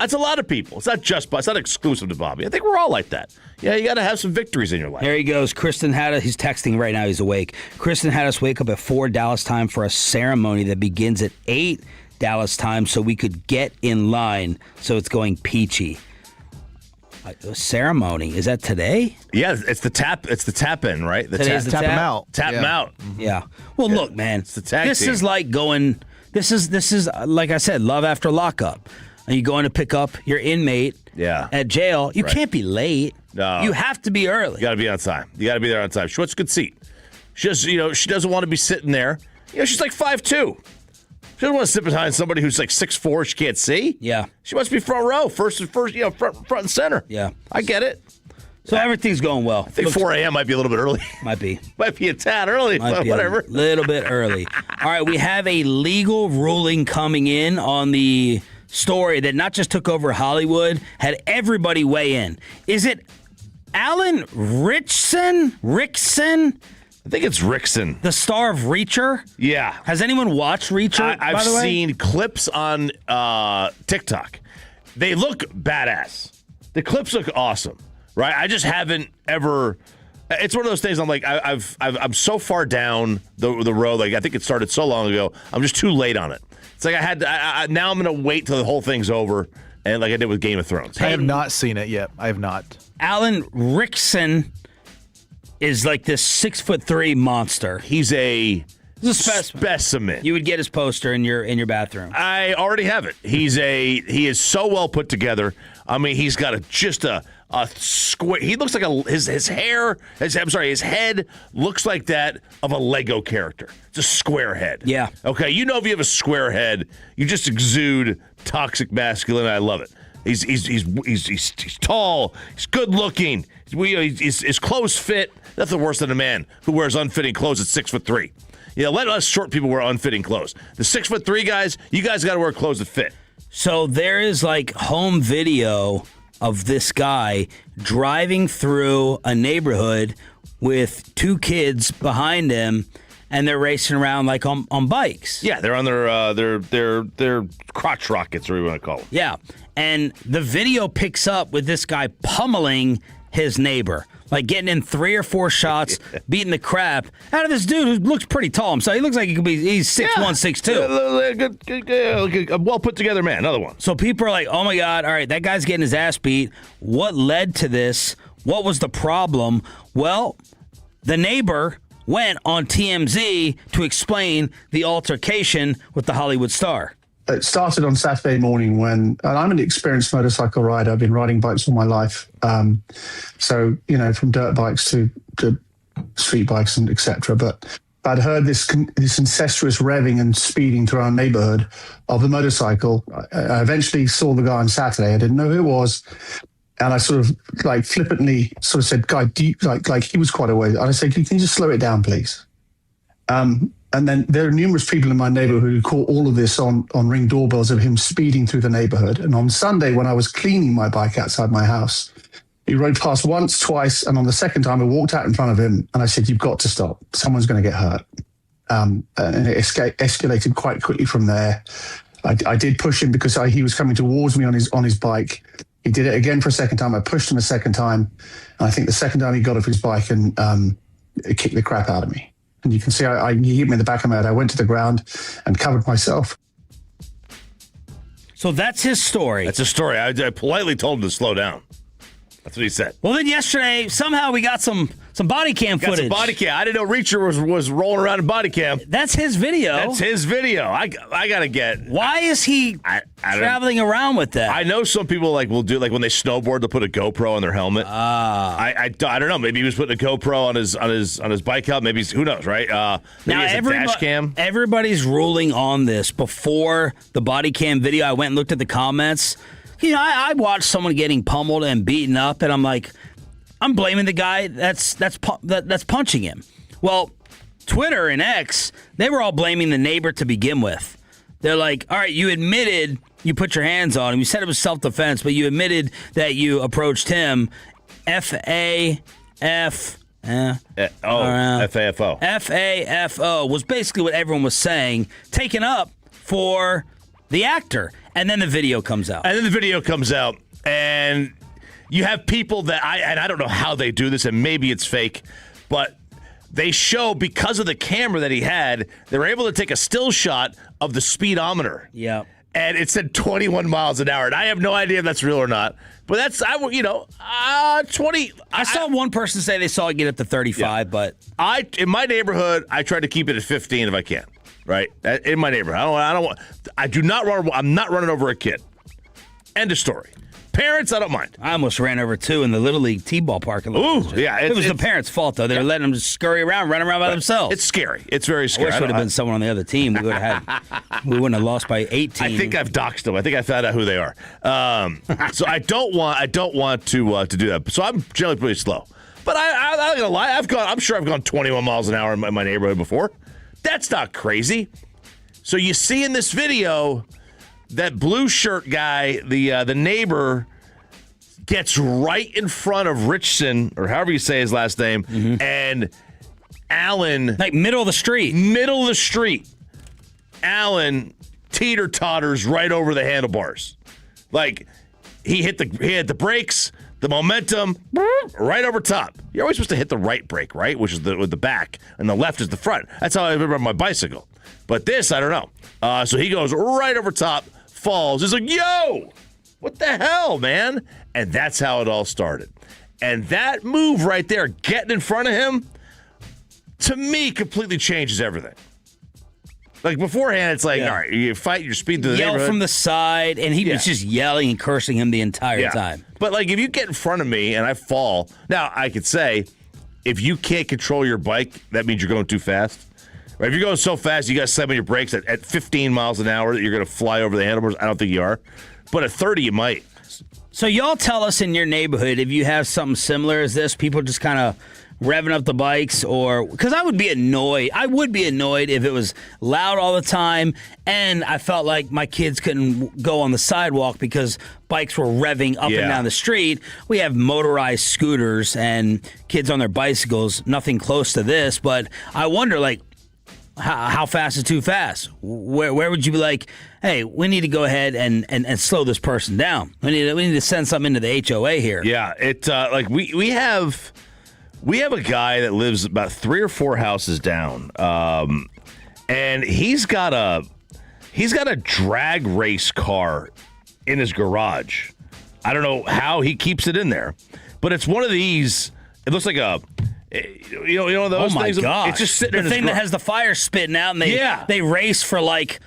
That's a lot of people. It's not just Bobby. It's not exclusive to Bobby. I think we're all like that. Yeah, you got to have some victories in your life. There he goes. Kristen had us. He's texting right now. He's awake. Kristen had us wake up at 4 Dallas time for a ceremony that begins at 8 Dallas time so we could get in line. So it's going peachy. Ceremony, is that today? Yeah, it's the tap in, right? Today's the tap him out. Tap him out. Yeah. Well, look, man. It's the tag this team. is like going. This is like I said, love after lockup. And you're going to pick up your inmate at jail. You can't be late. No. You have to be early. You got to be on time. You got to be there on time. She wants a good seat. She just, she doesn't want to be sitting there. She's like 5'2". She doesn't want to sit behind somebody who's like 6'4". She can't see. Yeah. She wants to be front row, first, front and center. Yeah. I get it. So everything's going well. I think 4 a.m. might be a little bit early. Might be. Might be a tad early, but whatever. A little bit early. All right, we have a legal ruling coming in on the story that not just took over Hollywood, had everybody weigh in. Is it Alan Rickson? I think it's Rickson. The star of Reacher? Yeah. Has anyone watched Reacher, I've seen clips on TikTok. They look badass. The clips look awesome, right? I just haven't ever... It's one of those things I'm like, I'm so far down the road. Like, I think it started so long ago. I'm just too late on it. It's like now I'm going to wait till the whole thing's over, and like I did with Game of Thrones. I have not seen it yet. I have not. Alan Rickson is like this 6'3" monster. He's a specimen. You would get his poster in your bathroom. I already have it. He is so well put together. I mean, he's got just a square. He looks like his head looks like that of a Lego character. It's a square head. Yeah. Okay. If you have a square head, you just exude toxic masculinity. I love it. He's tall. He's good looking. His clothes fit. Nothing worse than a man who wears unfitting clothes at 6'3". Let us short people wear unfitting clothes. The 6'3" guys, you guys got to wear clothes that fit. So there is like home video of this guy driving through a neighborhood with two kids behind him, and they're racing around like on bikes. Yeah, they're on their crotch rockets, or what you want to call them. Yeah, and the video picks up with this guy pummeling his neighbor, like getting in 3 or 4 shots, beating the crap out of this dude who looks pretty tall himself. He looks like he's 6'1", 6'2". A well put together man. Another one. So people are like, oh my God, all right, that guy's getting his ass beat. What led to this? What was the problem? Well, the neighbor went on TMZ to explain the altercation with the Hollywood star. It started on Saturday morning and I'm an experienced motorcycle rider. I've been riding bikes all my life. So, from dirt bikes to street bikes and etc. But I'd heard this incestuous revving and speeding through our neighborhood of the motorcycle. I eventually saw the guy on Saturday. I didn't know who it was. And I sort of like flippantly sort of said, "Guy, do you, like he was quite away." And I said, "Can you just slow it down, please?" And then there are numerous people in my neighborhood who caught all of this on Ring doorbells of him speeding through the neighborhood. And on Sunday, when I was cleaning my bike outside my house, he rode past once, twice, and on the second time, I walked out in front of him and I said, "You've got to stop. Someone's going to get hurt." And it escalated quite quickly from there. I did push him because he was coming towards me on his bike. He did it again for a second time. I pushed him a second time. And I think the second time he got off his bike and it kicked the crap out of me. And you can see he hit me in the back of my head. I went to the ground and covered myself. So that's his story. That's his story. I politely told him to slow down. That's what he said. Well, then yesterday, somehow we got some body cam footage. Some body cam. I didn't know Reacher was rolling around in body cam. That's his video. That's his video. I got to get. Why is he traveling around with that? I know some people will do when they snowboard, they'll put a GoPro on their helmet. I don't know. Maybe he was putting a GoPro on his bike helmet. Maybe who knows, right? Maybe it's a dash cam. Everybody's ruling on this. Before the body cam video, I went and looked at the comments. I watched someone getting pummeled and beaten up, and I'm like, I'm blaming the guy that's punching him. Well, Twitter and X, they were all blaming the neighbor to begin with. They're like, all right, you admitted you put your hands on him. You said it was self-defense, but you admitted that you approached him. FAFO was basically what everyone was saying, taken up for the actor. And then the video comes out. And you have people that I don't know how they do this, and maybe it's fake, but they show, because of the camera that he had, they were able to take a still shot of the speedometer. Yeah. And it said 21 miles an hour, and I have no idea if that's real or not. But that's 20. I saw one person say they saw it get up to 35, but in my neighborhood, I try to keep it at 15 if I can. Right, in my neighborhood, I'm not running over a kid. End of story. Parents, I don't mind. I almost ran over 2 in the Little League T-ball parking lot. Ooh, yeah. It was the parents' fault, though. They were letting them just scurry around, run around by themselves. It's scary. It's very scary. I wish it would have been someone on the other team. We wouldn't have lost by 18. I think I've doxed them. I think I found out who they are. So I don't want to do that. So I'm generally pretty slow. But I'm not gonna lie. I'm sure I've gone 21 miles an hour in my neighborhood before. That's not crazy. So you see in this video that blue shirt guy, the neighbor, gets right in front of Richson, or however you say his last name, and Allen, like middle of the street. Allen teeter-totters right over the handlebars. Like he hit the brakes, the momentum, right over top. You're always supposed to hit the right brake, right? Which is with the back, and the left is the front. That's how I remember my bicycle. But this, I don't know. So he goes right over top, falls. He's like, yo, what the hell, man? And that's how it all started. And that move right there, getting in front of him, to me, completely changes everything. Like beforehand, it's like, all right, you fight, you're speeding through the neighborhood. Yell from the side, and he was just yelling and cursing him the entire time. But like, if you get in front of me and I fall, now I could say, if you can't control your bike, that means you're going too fast. Right? If you're going so fast, you got to slam on your brakes at 15 miles an hour that you're going to fly over the handlebars. I don't think you are. But at 30, you might. So y'all tell us in your neighborhood if you have something similar as this, people just kind of revving up the bikes, or because I would be annoyed. I would be annoyed if it was loud all the time and I felt like my kids couldn't go on the sidewalk because bikes were revving up and down the street. We have motorized scooters and kids on their bicycles, nothing close to this, but I wonder, like, how fast is too fast? Where would you be like, hey, we need to go ahead and slow this person down. We need to send something into the HOA here. Yeah, like we have a guy that lives about 3 or 4 houses down, and he's got a drag race car in his garage. I don't know how he keeps it in there, but it's one of these. It looks like a. You know those things. Oh my gosh! It's just sitting in the thing that has the fire spitting out, and they race for like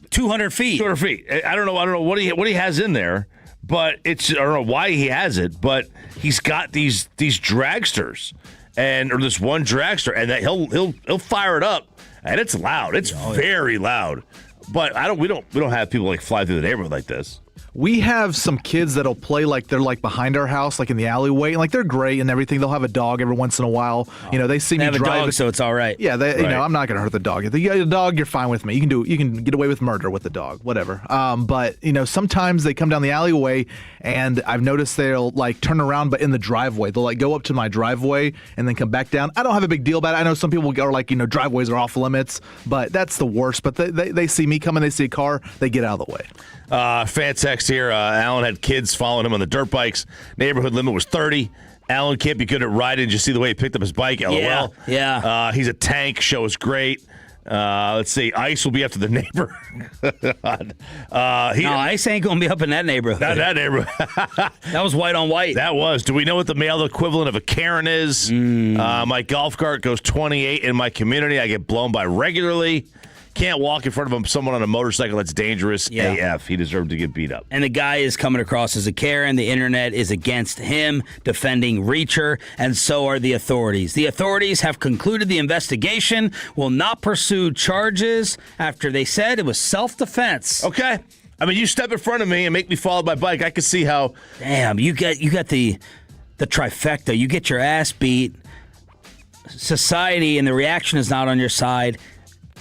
200 feet. 200 feet. I don't know what he has in there, but I don't know why he has it, but he's got these dragsters, or this one dragster, and that he'll fire it up, and it's loud. It's very loud. But we don't have people like fly through the neighborhood like this. We have some kids that'll play like they're like behind our house, like in the alleyway, and like they're great and everything. They'll have a dog every once in a while. They see me have drive. A dog, so it's all right. Yeah, I'm not gonna hurt the dog. If you got a dog, you're fine with me. You can get away with murder with the dog, whatever. But sometimes they come down the alleyway, and I've noticed they'll like turn around, but in the driveway, they'll like go up to my driveway and then come back down. I don't have a big deal about it. I know some people are like, driveways are off limits, but that's the worst. But they see me coming, they see a car, they get out of the way. Fan text here. Alan had kids following him on the dirt bikes. Neighborhood limit was 30. Alan can't be good at riding. Did you see the way he picked up his bike? LOL. Yeah. He's a tank. Show is great. Let's see. Ice will be after the neighbor. No, Ice ain't going to be up in that neighborhood. Not that neighborhood. That was white on white. That was. Do we know what the male equivalent of a Karen is? My golf cart goes 28 in my community. I get blown by regularly. Can't walk in front of someone on a motorcycle. That's dangerous AF. He deserved to get beat up. And the guy is coming across as a Karen. The internet is against him, defending Reacher, and so are the authorities. The authorities have concluded the investigation, will not pursue charges after they said it was self-defense. Okay. I mean, you step in front of me and make me fall off my bike. I can see how. Damn, you got the trifecta. You get your ass beat. Society and the reaction is not on your side.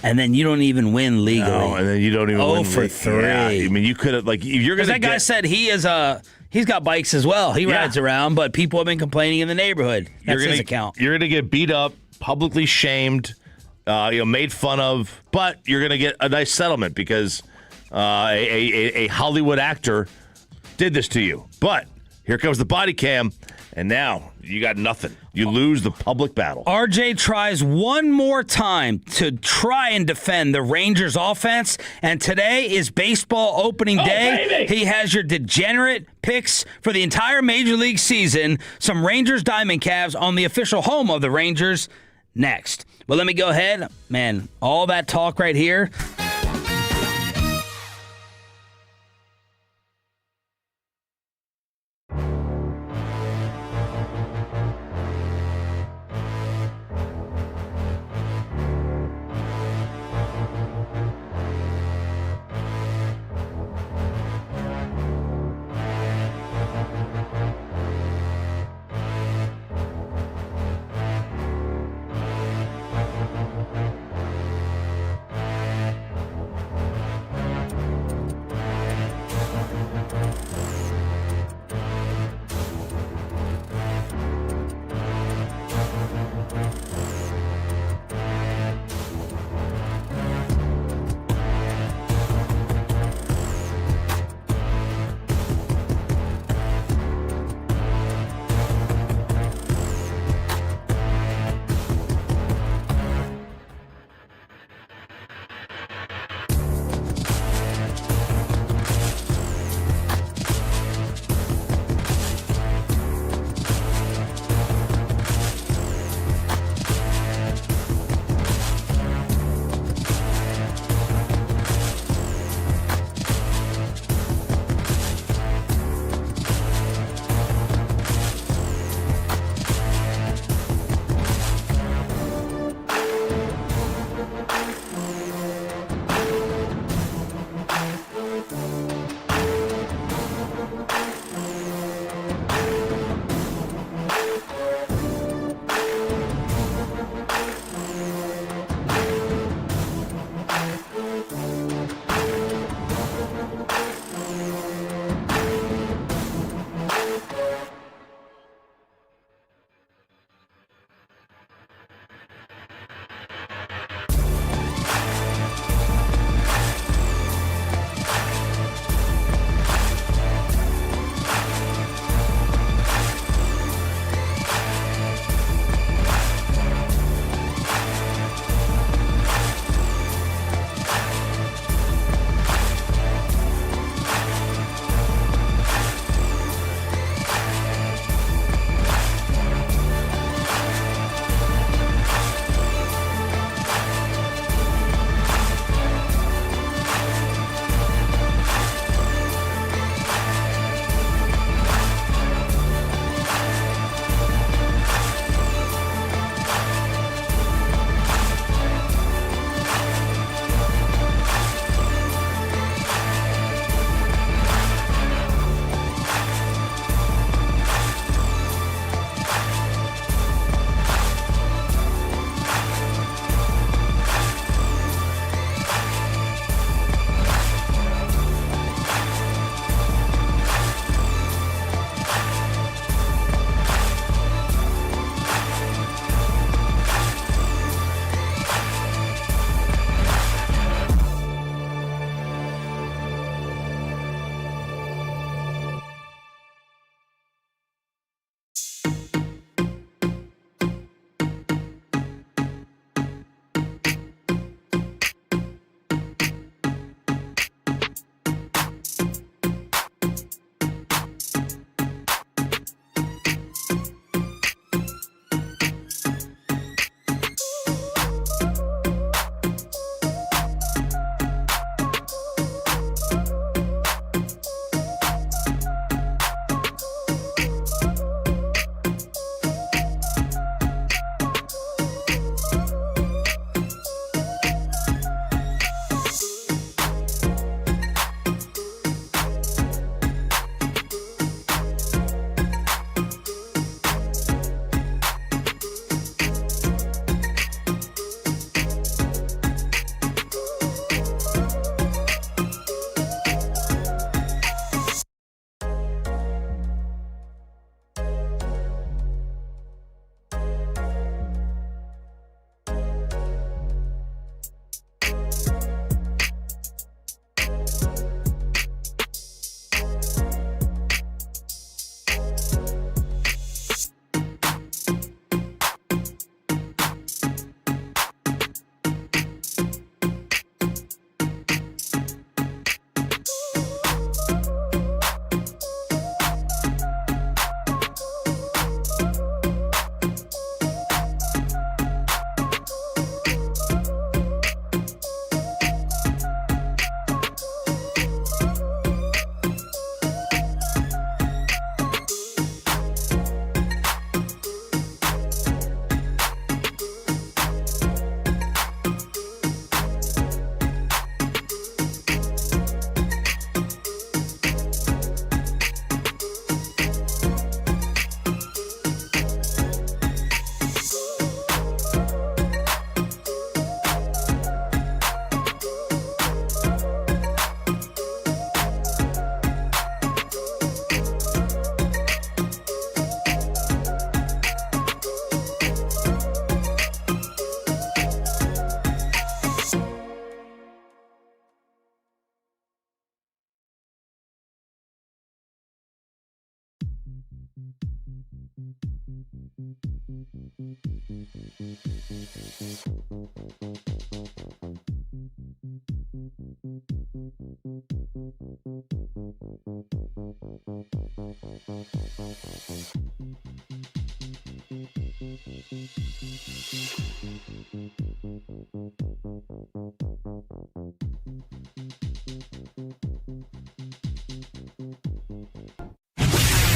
And then you don't even win legally. No, and then you don't even win. 0 for 3. Yeah, I mean, you could have, like, if you're going to that guy said he's got bikes as well. He rides around, but people have been complaining in the neighborhood. That's his account. You're going to get beat up, publicly shamed, made fun of, but you're going to get a nice settlement because a Hollywood actor did this to you. But here comes the body cam, and now you got nothing. You lose the public battle. RJ tries one more time to try and defend the Rangers offense, and today is baseball opening day. Baby! He has your degenerate picks for the entire Major League season. Some Rangers Diamond Cavs on the official home of the Rangers next. Well, let me go ahead. Man, all that talk right here.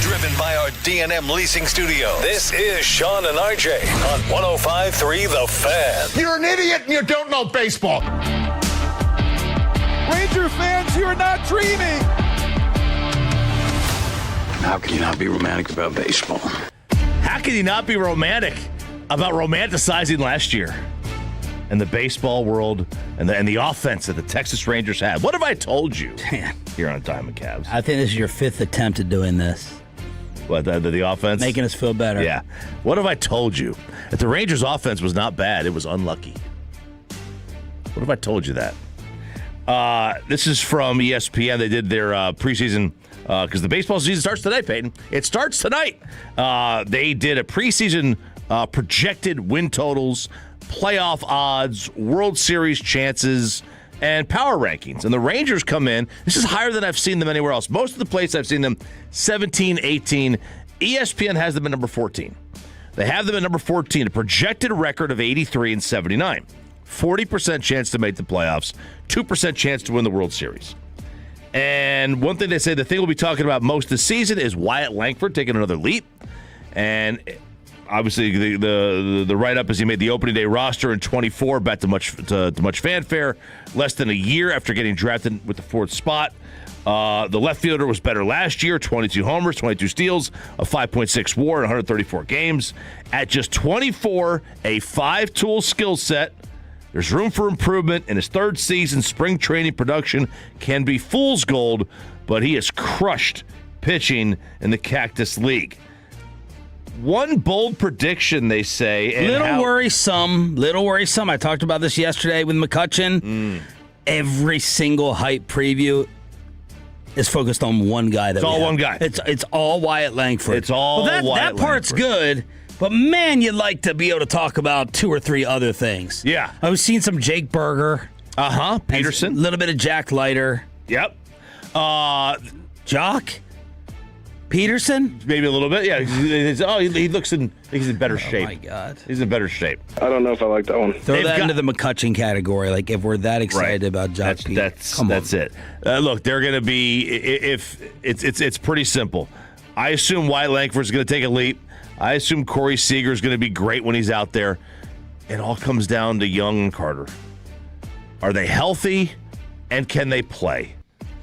Driven by our D&M Leasing Studio, this is Sean and RJ on 105.3 The Fan. You're an idiot and you don't know baseball. Ranger fans, you're not dreaming. How can you not be romantic about baseball? How can you not be romantic about romanticizing last year and the baseball world and the offense that the Texas Rangers had? What have I told you here on Diamond Cavs? I think this is your 5th attempt at doing this. What, the offense? Making us feel better. Yeah. What have I told you? That the Rangers' offense was not bad. It was unlucky. What have I told you that? This is from ESPN. They did their preseason, because the baseball season starts today, Peyton. It starts tonight. They did a preseason projected win totals, playoff odds, World Series chances, and power rankings. And the Rangers come in. This is higher than I've seen them anywhere else. Most of the places I've seen them, 17, 18. ESPN has them at number 14. They have them at number 14, a projected record of 83 and 79. 40% chance to make the playoffs, 2% chance to win the World Series. And one thing they say, the thing we'll be talking about most this season is Wyatt Langford taking another leap. And obviously, the write-up is he made the opening day roster in 24, back to much fanfare, less than a year after getting drafted with the 4th spot. The left fielder was better last year, 22 homers, 22 steals, a 5.6 WAR in 134 games. At just 24, a 5-tool skill set. There's room for improvement. In his 3rd season, spring training production can be fool's gold, but he has crushed pitching in the Cactus League. One bold prediction, they say. Little worrisome. I talked about this yesterday with McCutchen. Every single hype preview is focused on one guy. It's all one guy. It's all Wyatt Langford. It's all Wyatt that part's Langford. good, but man, you'd like to be able to talk about 2 or 3 other things. Yeah. I was seeing some Jake Berger. Peterson. A little bit of Jack Leiter. Yep. Jock? Peterson? Maybe a little bit. Yeah. He looks he's in better shape. Oh, my God. He's in better shape. I don't know if I like that one. Throw that into the McCutchen category. Like, if we're that excited about Jock Peterson. That's it. Look, they're going to be, if it's pretty simple. I assume Wyatt Langford's going to take a leap. I assume Corey Seager's going to be great when he's out there. It all comes down to Young and Carter. Are they healthy, and can they play?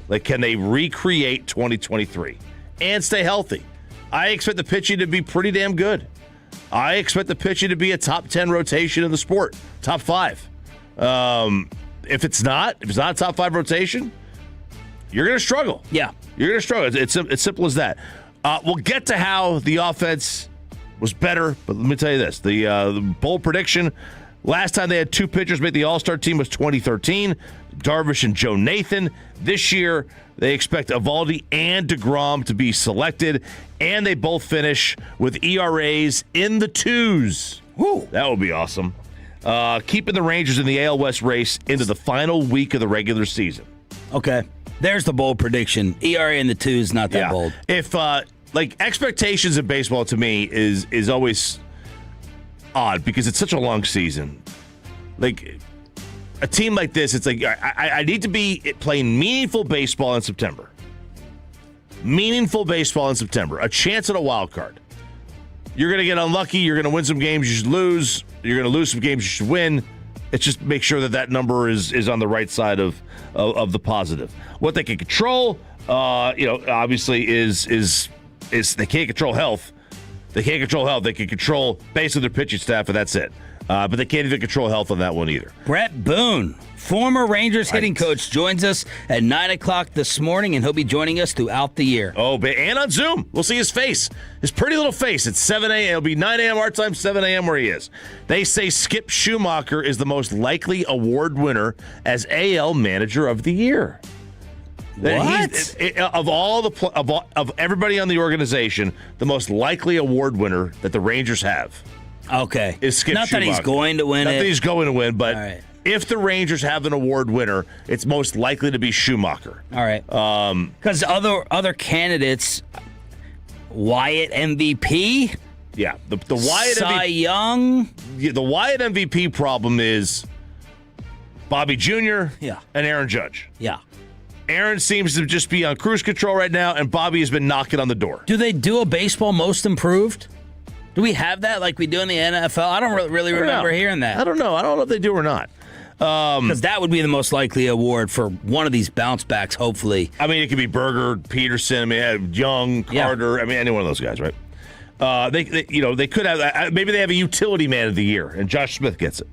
Like, can they recreate 2023 and stay healthy? I expect the pitching to be pretty damn good. I expect the pitching to be a top 10 rotation in the sport, top 5. If it's not a top 5 rotation, you're going to struggle. Yeah. You're going to struggle. It's simple as that. We'll get to how the offense was better, but let me tell you this. The bold prediction, last time they had 2 pitchers make the All-Star team was 2013, Darvish and Joe Nathan. This year, they expect Eovaldi and DeGrom to be selected, and they both finish with ERAs in the 2s. Woo, that would be awesome. Keeping the Rangers in the AL West race into the final week of the regular season. Okay. There's the bold prediction. ERA in the 2s, not that bold. If expectations in baseball to me is always odd because it's such a long season. Like a team like this, it's like I need to be playing meaningful baseball in September. Meaningful baseball in September. A chance at a wild card. You're going to get unlucky. You're going to win some games you should lose. You're going to lose some games you should win. It's just make sure that number is on the right side of the positive. What they can control, obviously is they can't control health. They can't control health. They can control basically their pitching staff, and that's it. But they can't even control health on that one either. Brett Boone, former Rangers hitting coach, joins us at 9 o'clock this morning, and he'll be joining us throughout the year. Oh, and on Zoom. We'll see his face. His pretty little face. It's 7 a.m. It'll be 9 a.m. our time, 7 a.m. where he is. They say Skip Schumacher is the most likely award winner as AL Manager of the Year. Of all of everybody on the organization, the most likely award winner that the Rangers have. Okay. Is Skip Not Schumacher. that he's going to win Not it. that he's going to win, but right. If the Rangers have an award winner, it's most likely to be Schumacher. All right. Because other candidates, Wyatt MVP. Yeah, the Wyatt Cy MVP, Young. Yeah, the Wyatt MVP problem is Bobby Jr. Yeah. and Aaron Judge. Yeah. Aaron seems to just be on cruise control right now, and Bobby has been knocking on the door. Do they do a baseball most improved? Do we have that like we do in the NFL? I don't really remember hearing that. I don't know. I don't know if they do or not. Because that would be the most likely award for one of these bounce backs, hopefully. I mean, it could be Berger, Peterson, Young, Carter. Yeah. I mean, any one of those guys, right? They could have. Maybe they have a utility man of the year, and Josh Smith gets it.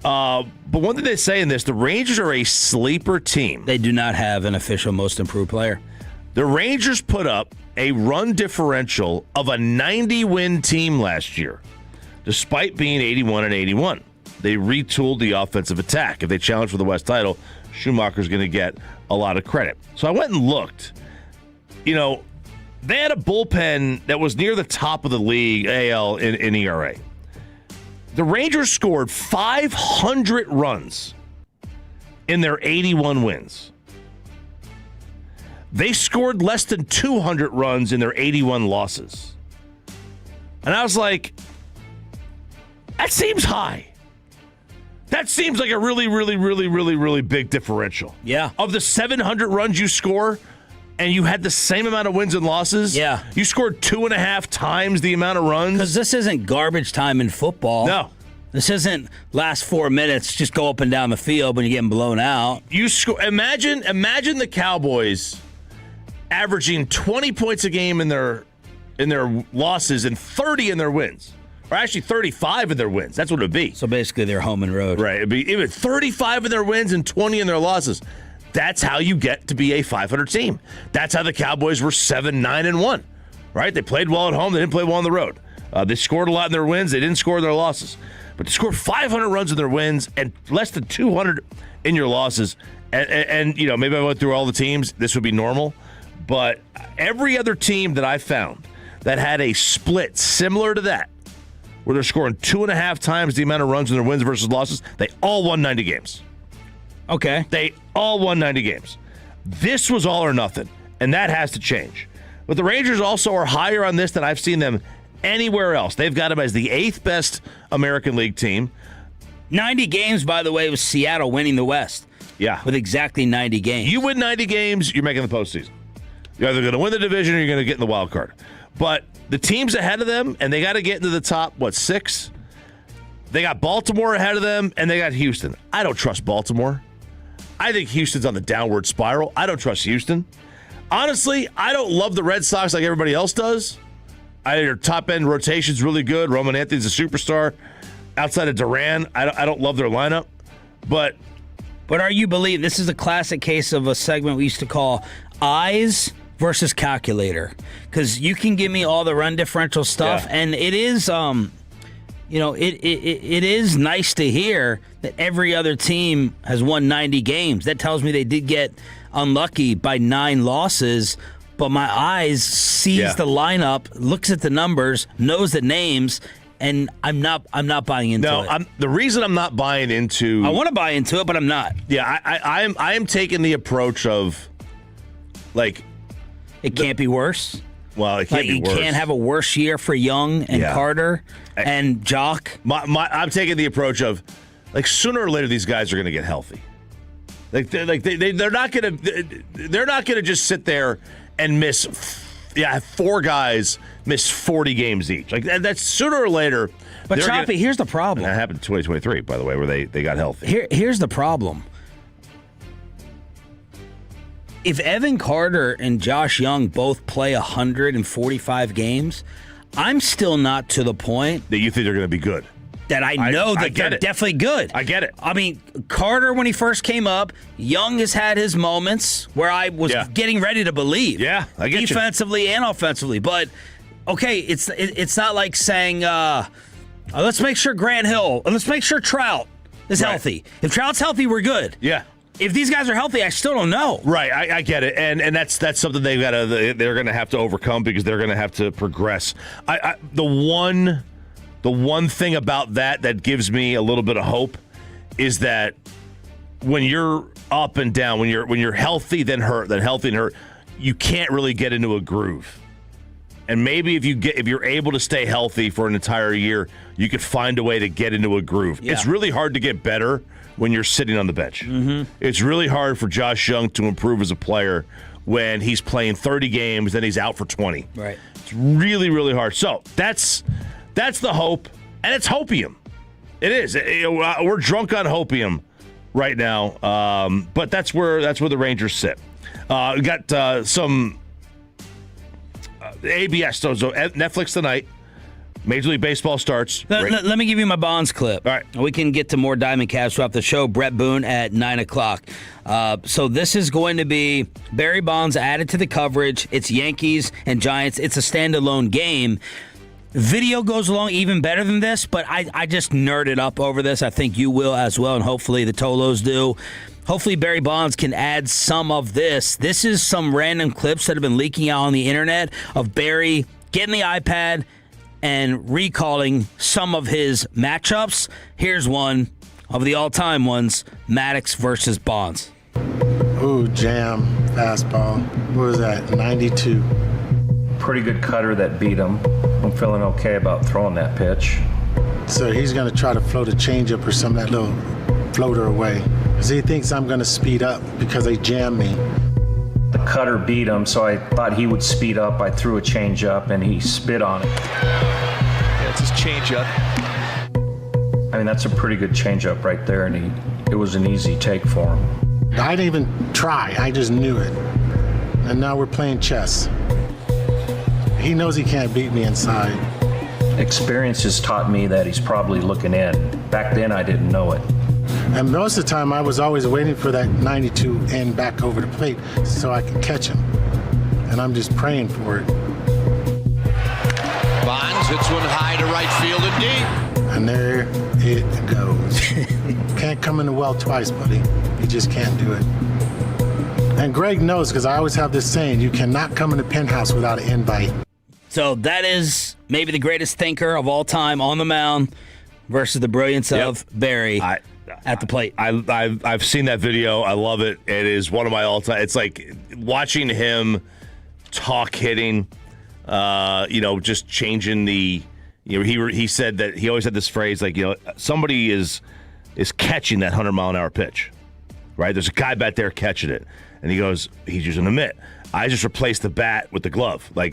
But one thing they say in this, the Rangers are a sleeper team. They do not have an official most improved player. The Rangers put up a run differential of a 90-win team last year, despite being 81-81. They retooled the offensive attack. If they challenge for the West title, Schumacher's going to get a lot of credit. So I went and looked. They had a bullpen that was near the top of the league, AL, in ERA. The Rangers scored 500 runs in their 81 wins. They scored less than 200 runs in their 81 losses. And I was like, that seems high. That seems like a really, really, really, really, really big differential. Yeah. Of the 700 runs you score, and you had the same amount of wins and losses. Yeah. You scored 2.5 times the amount of runs. Because this isn't garbage time in football. No. This isn't last 4 minutes, just go up and down the field when you're getting blown out. You score. Imagine the Cowboys averaging 20 points a game in their losses and 30 in their wins. Or actually 35 in their wins. That's what it would be. So basically they're home and road. Right. It'd be even 35 in their wins and 20 in their losses. That's how you get to be a 500 team. That's how the Cowboys were 7-9-1. Right? They played well at home. They didn't play well on the road. They scored a lot in their wins. They didn't score in their losses. But to score 500 runs in their wins and less than 200 in your losses, and maybe I went through all the teams. This would be normal. But every other team that I found that had a split similar to that, where they're scoring 2.5 times the amount of runs in their wins versus losses, they all won 90 games. Okay. They all won 90 games. This was all or nothing, and that has to change. But the Rangers also are higher on this than I've seen them anywhere else. They've got them as the 8th best American League team. 90 games, by the way, was Seattle winning the West. Yeah. With exactly 90 games. You win 90 games, you're making the postseason. You're either going to win the division or you're going to get in the wild card. But the teams ahead of them, and they got to get into the top, 6? They got Baltimore ahead of them, and they got Houston. I don't trust Baltimore. I think Houston's on the downward spiral. I don't trust Houston. Honestly, I don't love the Red Sox like everybody else does. Their top-end rotation's really good. Roman Anthony's a superstar. Outside of Duran, I don't love their lineup. But are you believe this is a classic case of a segment we used to call eyes versus calculator? Because you can give me all the run differential stuff, and it is, it is nice to hear that every other team has won 90 games. That tells me they did get unlucky by 9 losses. But my eyes sees the lineup, looks at the numbers, knows the names, and I'm not buying into it. No, the reason I'm not buying into. I want to buy into it, but I'm not. Yeah, I am taking the approach of, like, it can't be worse. Well, it can't be worse. You can't have a worse year for Young and Carter and Jock. I'm taking the approach of, like, sooner or later these guys are going to get healthy. They're not going to just sit there and miss. 4 guys miss 40 games each. Like that's sooner or later. But Choppy, here's the problem. That happened in 2023, by the way, where they got healthy. Here's the problem. If Evan Carter and Josh Young both play 145 games, I'm still not to the point that you think they're going to be good. That I know that they're definitely good. I get it. I mean, Carter, when he first came up, Young has had his moments where I was getting ready to believe. Yeah, I get defensively and offensively. But, okay, it's not like saying, let's make sure Grant Hill, let's make sure Trout is healthy. If Trout's healthy, we're good. Yeah. if these guys are healthy, I still don't know. Right, I get it, and that's something they're going to have to overcome because they're going to have to progress. The one thing about that gives me a little bit of hope is that when you're up and down, when you're healthy then hurt, then healthy and hurt, you can't really get into a groove. And maybe if you're able to stay healthy for an entire year, you could find a way to get into a groove. Yeah. It's really hard to get better when you're sitting on the bench. Mm-hmm. It's really hard for Josh Young to improve as a player when he's playing 30 games, then he's out for 20. Right. It's really, really hard. So that's the hope, and it's hopium. It is. We're drunk on hopium right now, but that's where the Rangers sit. We got some ABS, so Netflix tonight. Major League Baseball starts. Let me give you my Bonds clip. All right. We can get to more Diamondcast throughout the show. Brett Boone at 9 o'clock. So this is going to be Barry Bonds added to the coverage. It's Yankees and Giants. It's a standalone game. Video goes along even better than this, but I just nerded up over this. I think you will as well, and hopefully the Tolos do. Hopefully Barry Bonds can add some of this. This is some random clips that have been leaking out on the internet of Barry getting the iPad and recalling some of his matchups. Here's one of the all-time ones, Maddox versus Bonds. Ooh, jam, fastball. What was that, 92? Pretty good cutter that beat him. I'm feeling okay about throwing that pitch. So he's going to try to float a changeup or some of that little floater away. Because he thinks I'm going to speed up because they jammed me. The cutter beat him, so I thought he would speed up. I threw a changeup, and he spit on it. Yeah, it's his changeup. I mean, that's a pretty good changeup right there, and it was an easy take for him. I didn't even try. I just knew it. And now we're playing chess. He knows he can't beat me inside. Experience has taught me that he's probably looking in. Back then, I didn't know it. And most of the time, I was always waiting for that 92 end back over the plate so I could catch him. And I'm just praying for it. Bonds hits one high to right field and deep. And there it goes. Can't come in the well twice, buddy. You just can't do it. And Greg knows, because I always have this saying, you cannot come in the penthouse without an invite. So that is maybe the greatest thinker of all time on the mound versus the brilliance of Barry at the plate. I've seen that video. I love it. It is one of my all-time. It's like watching him talk hitting, just changing the, he said that he always had this phrase like, somebody is catching that 100-mile-an-hour pitch, right? There's a guy back there catching it. And he goes, he's using a mitt. I just replaced the bat with the glove, or a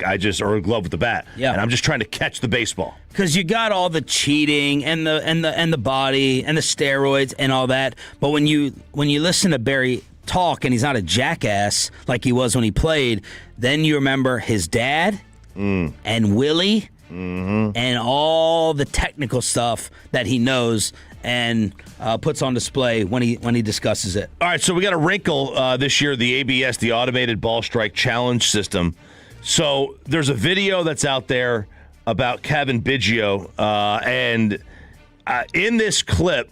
glove with the bat. Yeah. And I'm just trying to catch the baseball. Because you got all the cheating and the body and the steroids and all that, but when you listen to Barry talk and he's not a jackass like he was when he played, then you remember his dad and Willie and all the technical stuff that he knows and puts on display when he discusses it. All right, so we got a wrinkle this year, the ABS, the Automated Ball Strike Challenge System. So there's a video that's out there about Kevin Biggio, and in this clip,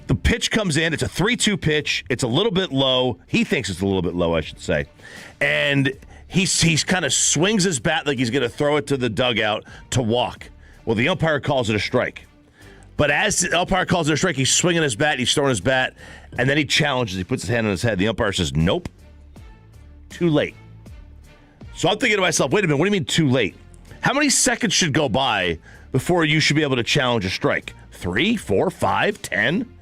the pitch comes in. It's a 3-2 pitch. It's a little bit low. He thinks it's a little bit low, I should say. And he's kind of swings his bat like he's going to throw it to the dugout to walk. Well, the umpire calls it a strike. But as the umpire calls it a strike, he's swinging his bat, he's throwing his bat, and then he challenges. He puts his hand on his head. The umpire says, nope, too late. So I'm thinking to myself, wait a minute, what do you mean too late? How many seconds should go by before you should be able to challenge a strike? 3, 4, 5, 10?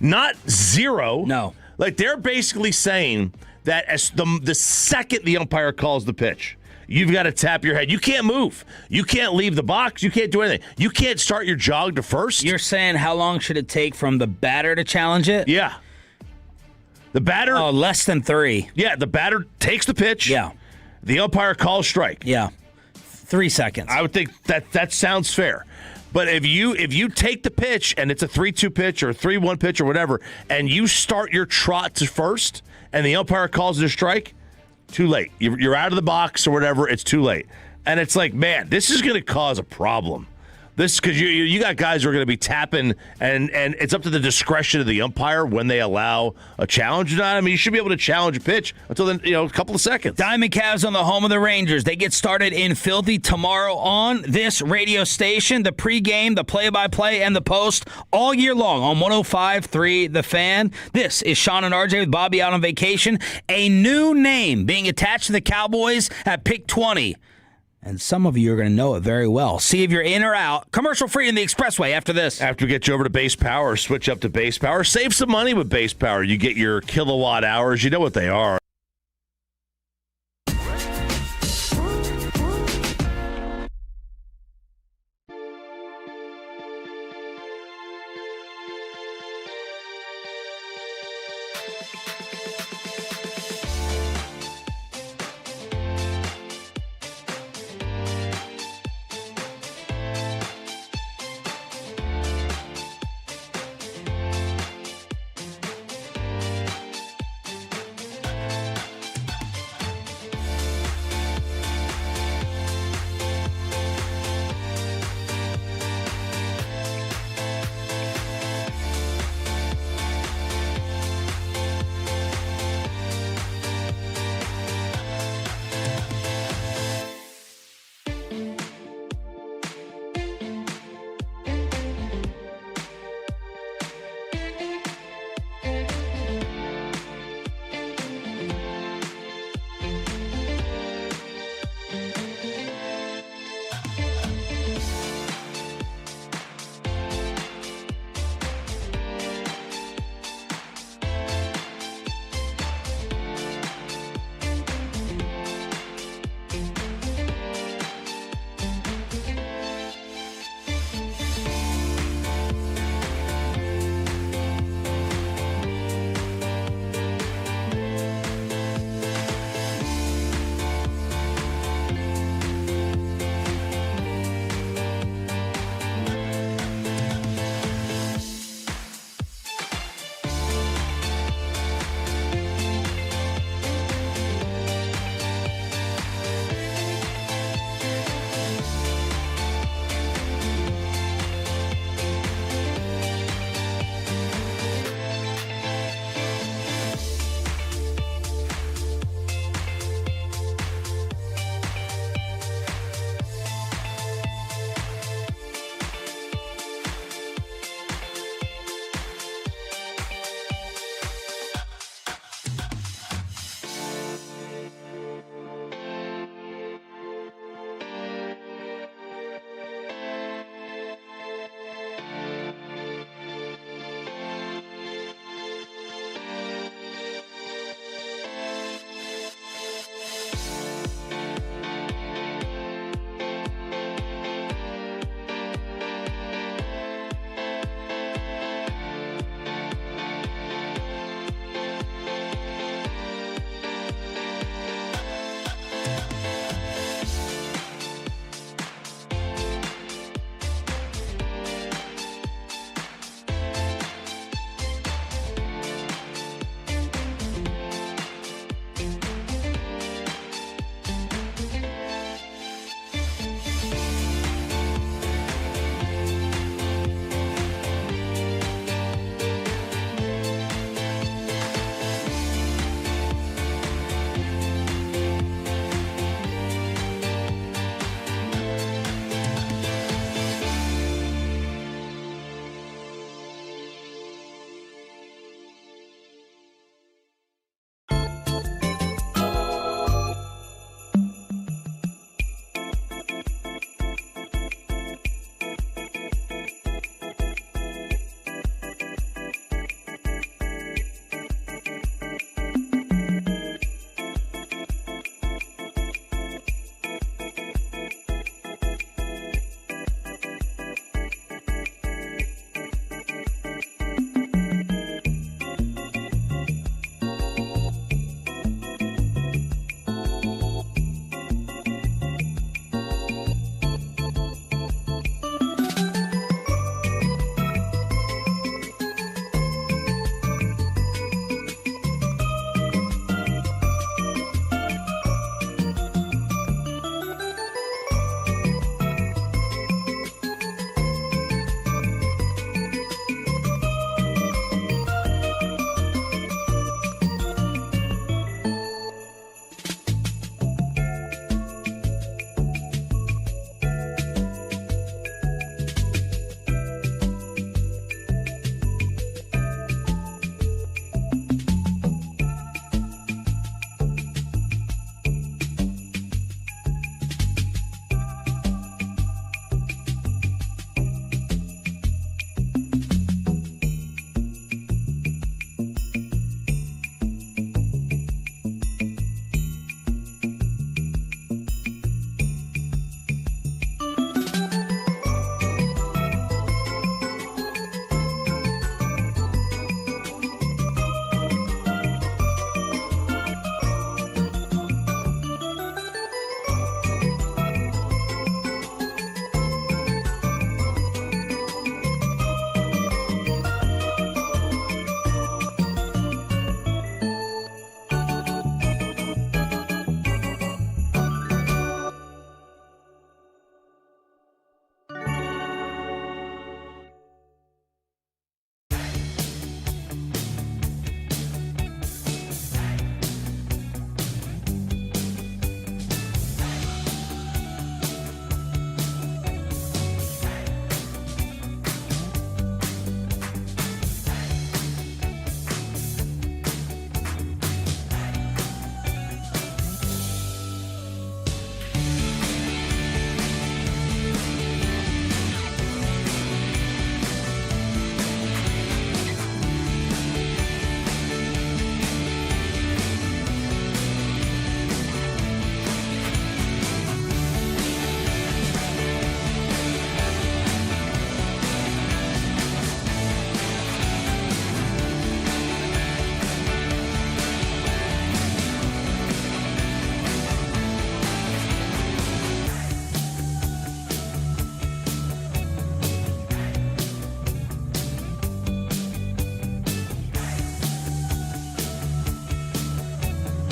Not 0. No. Like they're basically saying that as the second the umpire calls the pitch, you've got to tap your head. You can't move. You can't leave the box. You can't do anything. You can't start your jog to first. You're saying how long should it take from the batter to challenge it? Yeah. The batter... Oh, less than 3. Yeah, the batter takes the pitch. Yeah. The umpire calls strike. Yeah. 3 seconds. I would think that sounds fair. But if you take the pitch and it's a 3-2 pitch or a 3-1 pitch or whatever, and you start your trot to first and the umpire calls it a strike, too late. You're out of the box or whatever. It's too late. And it's like, man, this is going to cause a problem. This because you got guys who are going to be tapping, and it's up to the discretion of the umpire when they allow a challenge or not. I mean, you should be able to challenge a pitch until then, a couple of seconds. Diamond Cavs on the home of the Rangers. They get started in Filthy tomorrow on this radio station. The pregame, the play-by-play, and the post all year long on 105.3 The Fan. This is Sean and RJ with Bobby out on vacation. A new name being attached to the Cowboys at pick 20. And some of you are going to know it very well. See if you're in or out. Commercial free in the Expressway after this. After we get you over to Base Power, switch up to Base Power. Save some money with Base Power. You get your kilowatt hours. You know what they are.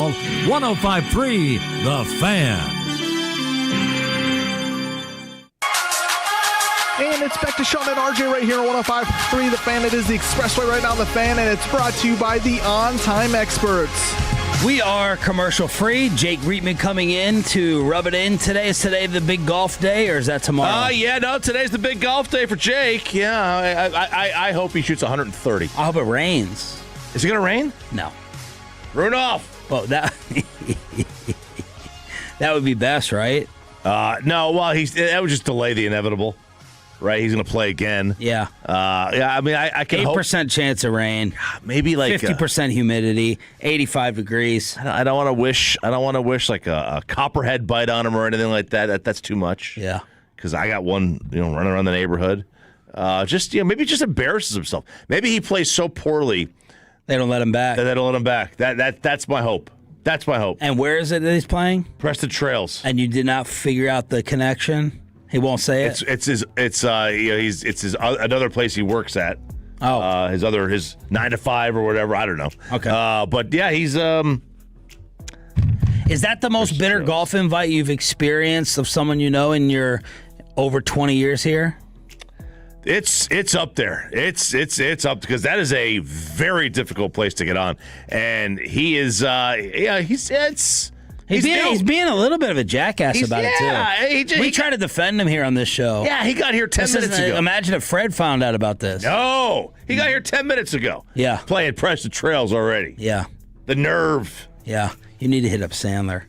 105.3 The Fan. And it's back to Sean and RJ right here on 105.3 The Fan. It is the Expressway right now on The Fan, and it's brought to you by the On Time Experts. We are commercial free. Jake Reitman coming in to rub it in today. Is today the big golf day, or is that tomorrow? Today's the big golf day for Jake. Yeah, I hope he shoots 130. I hope it rains. Is it going to rain? No. Rudolph. Well, that would be best, right? No, well, that would just delay the inevitable. Right, he's going to play again. Yeah. I mean, I can 8% chance of rain. Maybe like 50% humidity, 85 degrees. I don't want to wish. Like a copperhead bite on him or anything like that. That's too much. Yeah. Because I got one, running around the neighborhood. Maybe just embarrasses himself. Maybe he plays so poorly they don't let him back. They don't let him back. That's my hope. That's my hope. And where is it that he's playing? Preston Trails. And you did not figure out the connection? He won't say it. It's his another place he works at. Oh, his 9 to 5 or whatever. I don't know. Okay, but yeah, he's. Is that the most bitter golf invite you've experienced of someone you know in your over 20 years here? It's up there. It's up because that is a very difficult place to get on, and he is. He's being a little bit of a jackass about it, too. We try to defend him here on this show. Yeah, he got here 10 minutes ago. Imagine if Fred found out about this. No, he got here 10 minutes ago. Yeah. Playing Preston Trails already. Yeah. The nerve. Yeah, you need to hit up Sandler.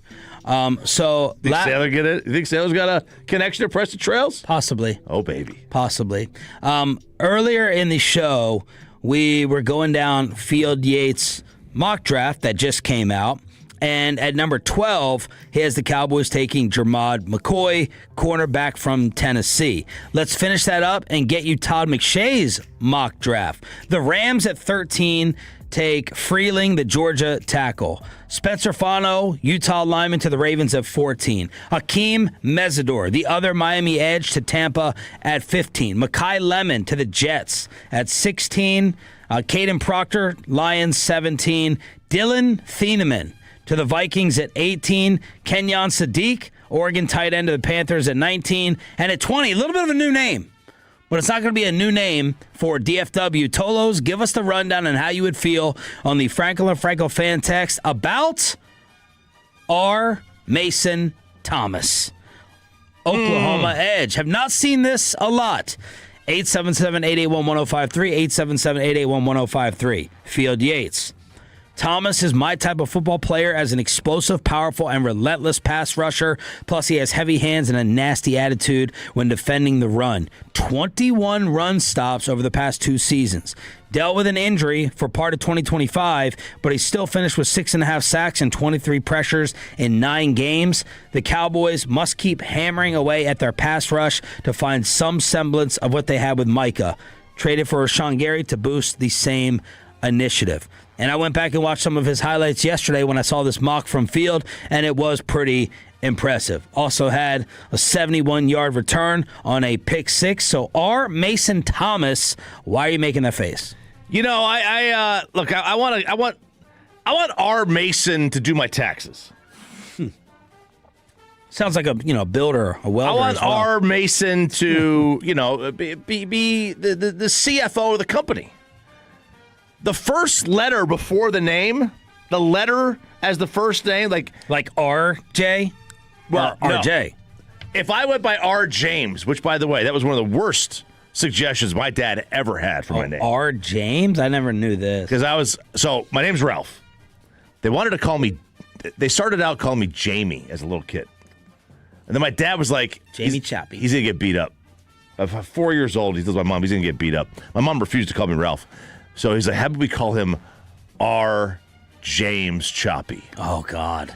Sandler get it? You think Sandler's got a connection to Preston Trails? Possibly. Oh, baby. Possibly. Earlier in the show, we were going down Field Yates' mock draft that just came out. And at number 12, he has the Cowboys taking Jermod McCoy, cornerback from Tennessee. Let's finish that up and get you Todd McShay's mock draft. The Rams at 13 take Freeling, the Georgia tackle. Spencer Fano, Utah lineman, to the Ravens at 14. Hakeem Mesidor, the other Miami edge, to Tampa at 15. Mekhi Lemon to the Jets at 16. Caden Proctor, Lions, 17. Dylan Thieneman to the Vikings at 18. Kenyon Sadiq, Oregon tight end to the Panthers at 19. And at 20, a little bit of a new name. But it's not going to be a new name for DFW. Tolos, give us the rundown on how you would feel on the Frankel and Frankel fan text about R. Mason Thomas. Oklahoma Edge. Have not seen this a lot. 877-881-1053, 877-881-1053. Field Yates. Thomas is my type of football player as an explosive, powerful, and relentless pass rusher. Plus, he has heavy hands and a nasty attitude when defending the run. 21 run stops over the past 2 seasons. Dealt with an injury for part of 2025, but he still finished with 6.5 sacks and 23 pressures in 9 games. The Cowboys must keep hammering away at their pass rush to find some semblance of what they had with Micah. Traded for Rashawn Gary to boost the same initiative. And I went back and watched some of his highlights yesterday when I saw this mock from Field, and it was pretty impressive. Also had a 71-yard return on a pick 6. So R. Mason Thomas, why are you making that face? I want R. Mason to do my taxes. Sounds like a builder, a welder. I want as well. R. Mason to be the CFO of the company. The first letter before the name, the letter as the first name, like RJ? Well, RJ. No. If I went by R. James, which, by the way, that was one of the worst suggestions my dad ever had for my name. R. James? I never knew this. Because my name's Ralph. They started out calling me Jamie as a little kid. And then my dad was like, Jamie Chappie. He's going to get beat up. At 4 years old, he tells my mom he's going to get beat up. My mom refused to call me Ralph. So he's like, how about we call him R. James Choppy? Oh, God.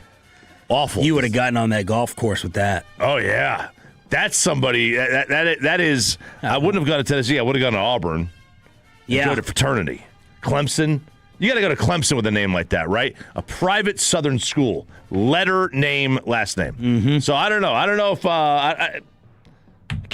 Awful. You would have gotten on that golf course with that. Oh, yeah. That's somebody, that is, I wouldn't have gone to Tennessee. I would have gone to Auburn. Yeah. Go to fraternity. Clemson. You got to go to Clemson with a name like that, right? A private Southern school. Letter, name, last name. Mm-hmm. So I don't know. I don't know if, I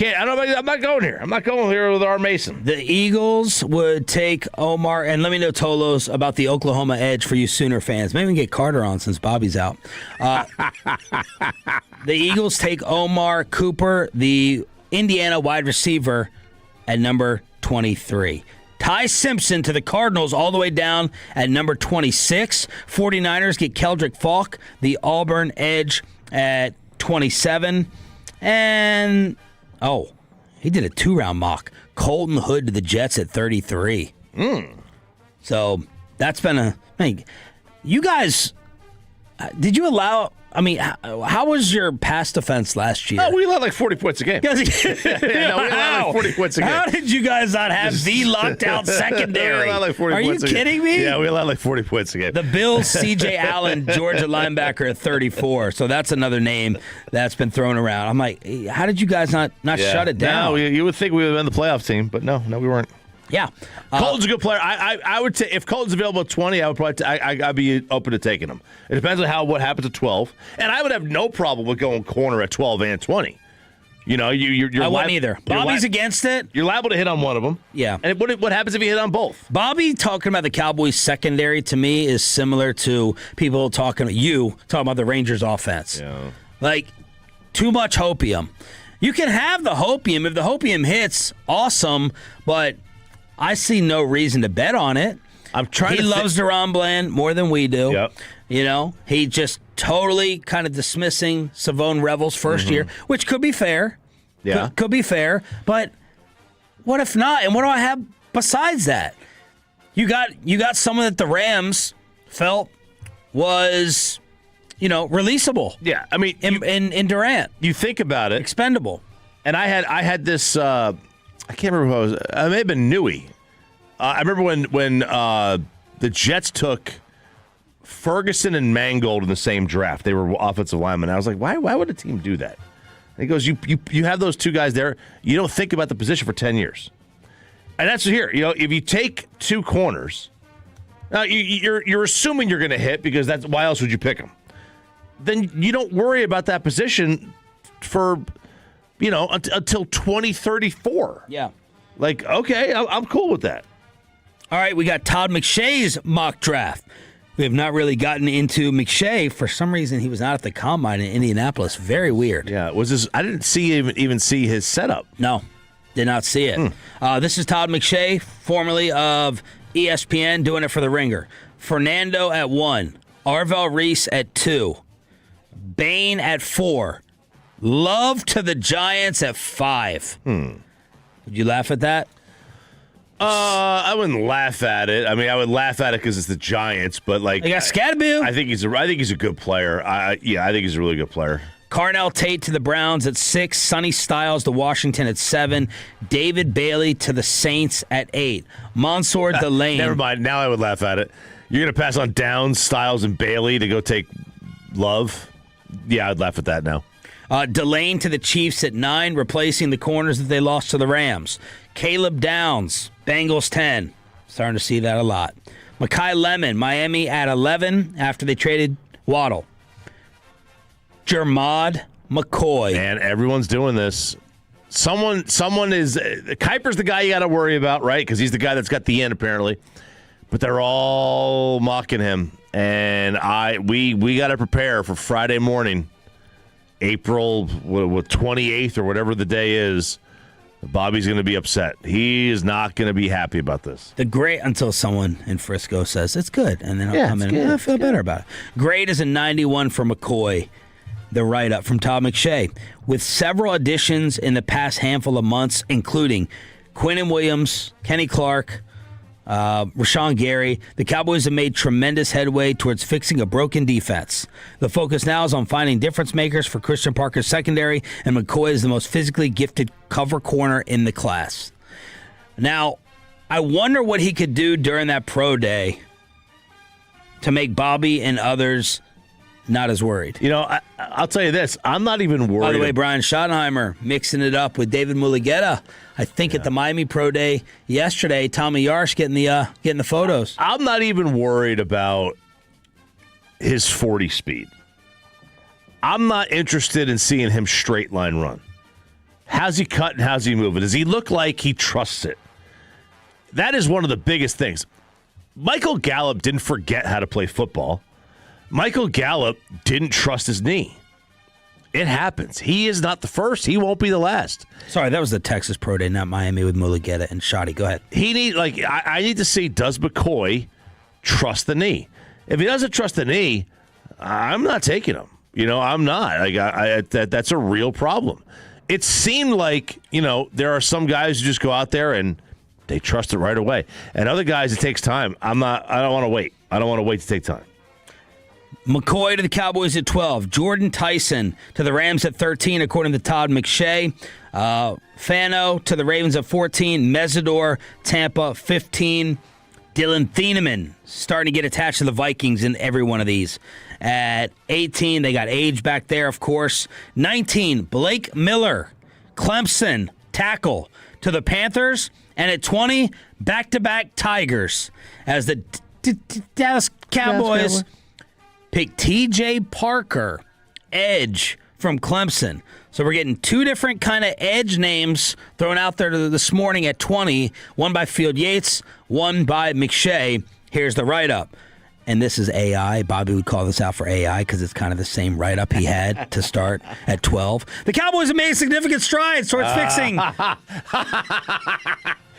can't. I'm not going here. I'm not going here with our Mason. The Eagles would take Omar, and let me know, Tolos, about the Oklahoma edge for you Sooner fans. Maybe we can get Carter on since Bobby's out. The Eagles take Omar Cooper, the Indiana wide receiver, at number 23. Ty Simpson to the Cardinals all the way down at number 26. 49ers get Keldrick Falk, the Auburn edge, at 27. And, he did a 2-round mock. Colton Hood to the Jets at 33. So that's been you guys, did you allow... how was your pass defense last year? Oh, we allowed like 40 points a game. We allowed like 40 points a game. How did you guys not have the locked-out secondary? We allowed like 40 Are you points a game. kidding me? Yeah, we allowed like 40 points a game. The Bills, C.J. Allen, Georgia linebacker at 34. So that's another name that's been thrown around. I'm like, how did you guys not shut it down? No, you would think we would have been the playoff team, but no, we weren't. Yeah. Colton's a good player. I would if Colton's available at 20, I would probably I'd be open to taking him. It depends on what happens at 12, and I would have no problem with going corner at 12 and 20. You know, you're I wouldn't either. Bobby's against it. You're liable to hit on one of them. Yeah. And what happens if you hit on both? Bobby talking about the Cowboys secondary to me is similar to people talking about the Rangers offense. Yeah. Like, too much hopium. You can have the hopium. If the hopium hits, awesome, but I see no reason to bet on it. He loves Deron Bland more than we do. Yep. You know, he just totally kind of dismissing Savone Revel's first year, which could be fair. Yeah. Could be fair. But what if not? And what do I have besides that? You got someone that the Rams felt was, releasable. Yeah. I mean, in Durant. You think about it. Expendable. And I had this, I can't remember who I was. I may have been Newey. I remember when the Jets took Ferguson and Mangold in the same draft. They were offensive linemen. I was like, why would a team do that? And he goes, you have those two guys there. You don't think about the position for 10 years. And that's here. If you take two corners, now you're assuming you're going to hit because that's why else would you pick them? Then you don't worry about that position for until 2034. Yeah. Like, okay, I'm cool with that. All right, we got Todd McShay's mock draft. We have not really gotten into McShay. For some reason, he was not at the Combine in Indianapolis. Very weird. Yeah, I didn't even see his setup. No, did not see it. This is Todd McShay, formerly of ESPN, doing it for the Ringer. Fernando at 1. Arvell Reese at 2. Bain at 4. Love to the Giants at 5. Would you laugh at that? I wouldn't laugh at it. I mean, I would laugh at it because it's the Giants, but like, they got Scadaboo. I think he's a good player. I think he's a really good player. Carnell Tate to the Browns at 6. Sonny Styles to Washington at 7. David Bailey to the Saints at 8. Mansour Delane. Never mind. Now I would laugh at it. You're going to pass on Downs, Styles, and Bailey to go take Love? Yeah, I'd laugh at that now. Delane to the Chiefs at 9, replacing the corners that they lost to the Rams. Caleb Downs, Bengals 10. Starting to see that a lot. Mekhi Lemon, Miami at 11 after they traded Waddle. Jermod McCoy. And everyone's doing this. Someone is Kuiper's the guy you got to worry about, right? Because he's the guy that's got the end apparently. But they're all mocking him, and we got to prepare for Friday morning, April 28th or whatever the day is. Bobby's going to be upset. He is not going to be happy about this. The grade, until someone in Frisco says it's good, and then I'll come in and I feel better about it. Grade is a 91 for McCoy. The write-up from Todd McShay. With several additions in the past handful of months, including Quinnen Williams, Kenny Clark, Rashawn Gary, the Cowboys have made tremendous headway towards fixing a broken defense. The focus now is on finding difference makers for Christian Parker's secondary, and McCoy is the most physically gifted cover corner in the class. Now, I wonder what he could do during that pro day to make Bobby and others not as worried. I'll tell you this. I'm not even worried. By the way, Brian Schottenheimer mixing it up with David Mulugheta. I think at the Miami Pro Day yesterday, Tommy Yarsh getting the photos. I'm not even worried about his 40 speed. I'm not interested in seeing him straight line run. How's he cut and how's he moving? Does he look like he trusts it? That is one of the biggest things. Michael Gallup didn't forget how to play football. Michael Gallup didn't trust his knee. It happens. He is not the first. He won't be the last. Sorry, that was the Texas Pro Day, not Miami with Mulugeta and Shoddy. Go ahead. I need to see, does McCoy trust the knee? If he doesn't trust the knee, I'm not taking him. I'm not. That's a real problem. It seemed like, there are some guys who just go out there and they trust it right away. And other guys, it takes time. I don't want to wait. I don't want to wait to take time. McCoy to the Cowboys at 12. Jordan Tyson to the Rams at 13, according to Todd McShay. Fano to the Ravens at 14. Mesidor, Tampa, 15. Dylan Thieneman starting to get attached to the Vikings in every one of these. At 18, they got age back there, of course. 19, Blake Miller, Clemson, tackle to the Panthers. And at 20, back-to-back Tigers as the Dallas Cowboys pick T.J. Parker, edge from Clemson. So we're getting two different kind of edge names thrown out there this morning at 20, one by Field Yates, one by McShay. Here's the write-up. And this is AI. Bobby would call this out for AI because it's kind of the same write-up he had to start at 12. The Cowboys have made significant strides towards fixing.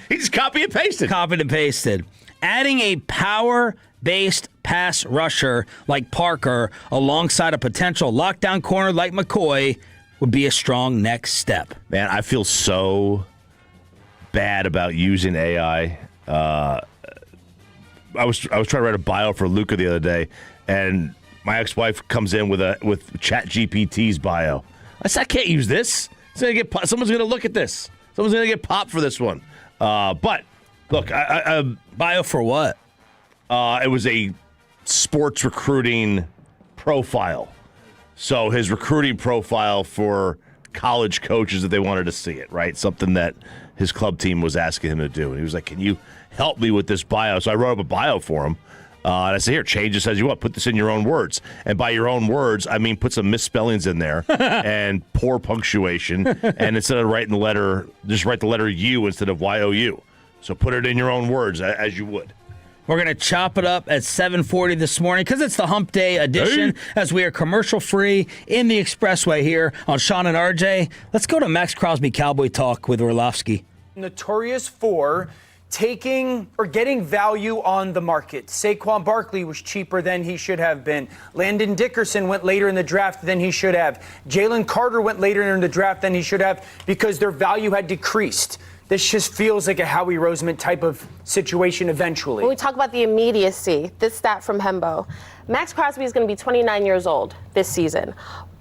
He just copied and pasted. Copied and pasted. Adding a power-based pass rusher like Parker alongside a potential lockdown corner like McCoy would be a strong next step. Man, I feel so bad about using AI. I was trying to write a bio for Luca the other day, and my ex-wife comes in with ChatGPT's bio. I said, I can't use this. Someone's going to look at this. Someone's going to get popped for this one. But look, bio for what? It was a sports recruiting profile. So his recruiting profile for college coaches that they wanted to see it, right? Something that his club team was asking him to do. And he was like, can you help me with this bio? So I wrote up a bio for him. And I said, here, change this as you want. Put this in your own words. And by your own words, I mean put some misspellings in there and poor punctuation. And instead of writing the letter, just write the letter U instead of Y-O-U. So put it in your own words as you would. We're going to chop it up at 7:40 this morning because it's the Hump Day edition as we are commercial-free in the Expressway here on Sean and RJ. Let's go to Max Crosby Cowboy Talk with Orlovsky. Notorious for taking or getting value on the market. Saquon Barkley was cheaper than he should have been. Landon Dickerson went later in the draft than he should have. Jalen Carter went later in the draft than he should have because their value had decreased. This just feels like a Howie Roseman type of situation eventually. When we talk about the immediacy, this stat from Hembo, Max Crosby is going to be 29 years old this season.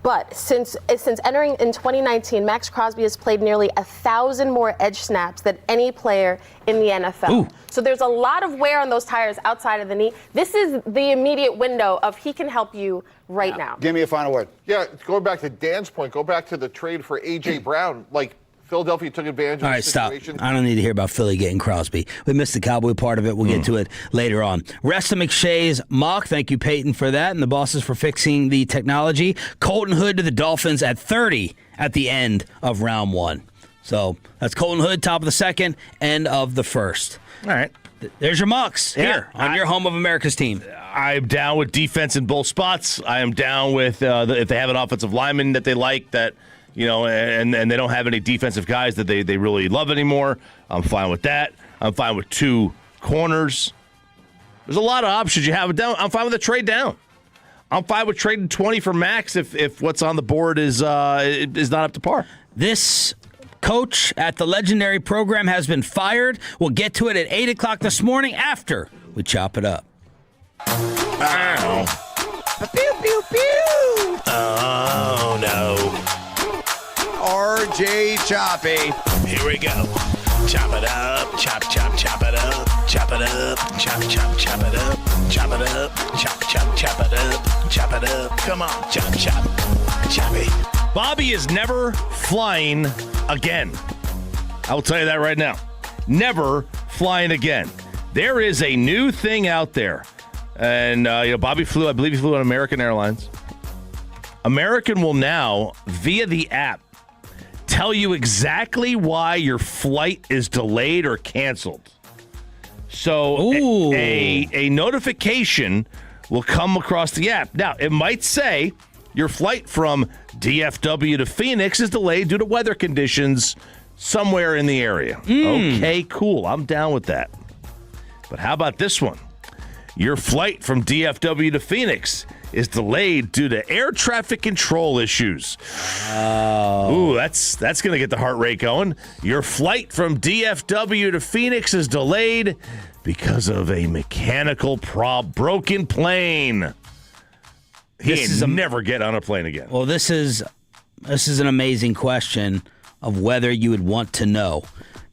But since entering in 2019, Max Crosby has played nearly 1,000 more edge snaps than any player in the NFL. Ooh. So there's a lot of wear on those tires outside of the knee. This is the immediate window of he can help you right now. Give me a final word. Yeah, going back to Dan's point, go back to the trade for A.J. Brown. Like, Philadelphia took advantage of the situation. Stop. I don't need to hear about Philly getting Crosby. We missed the Cowboy part of it. We'll get to it later on. Rest of McShay's mock. Thank you, Peyton, for that, and the bosses for fixing the technology. Colton Hood to the Dolphins at 30 at the end of round one. So that's Colton Hood, top of the second, end of the first. All right. There's your mocks here on your home of America's team. I'm down with defense in both spots. I am down with if they have an offensive lineman that they like that, and they don't have any defensive guys that they really love anymore. I'm fine with that. I'm fine with two corners. There's a lot of options you have down. I'm fine with a trade down. I'm fine with trading 20 for Max if what's on the board is not up to par. This coach at the legendary program has been fired. We'll get to it at 8 o'clock this morning after we chop it up. Ow. Pew, pew, pew. Oh, no. RJ Choppy. Here we go. Chop it up, chop, chop, chop it up, chop it up, chop, chop, chop it up, chop it up, chop, chop, chop it up, chop it up. Come on, chop, chop, choppy. Bobby is never flying again. I will tell you that right now. Never flying again. There is a new thing out there. And, Bobby flew, I believe he flew on American Airlines. American will now, via the app, tell you exactly why your flight is delayed or canceled. So a notification will come across the app. Now, it might say your flight from DFW to Phoenix is delayed due to weather conditions somewhere in the area. Okay, cool. I'm down with that. But how about this one? Your flight from DFW to Phoenix is delayed due to air traffic control issues. Ooh, that's going to get the heart rate going. Your flight from DFW to Phoenix is delayed because of a mechanical broken plane. Never get on a plane again. Well, this is an amazing question of whether you would want to know.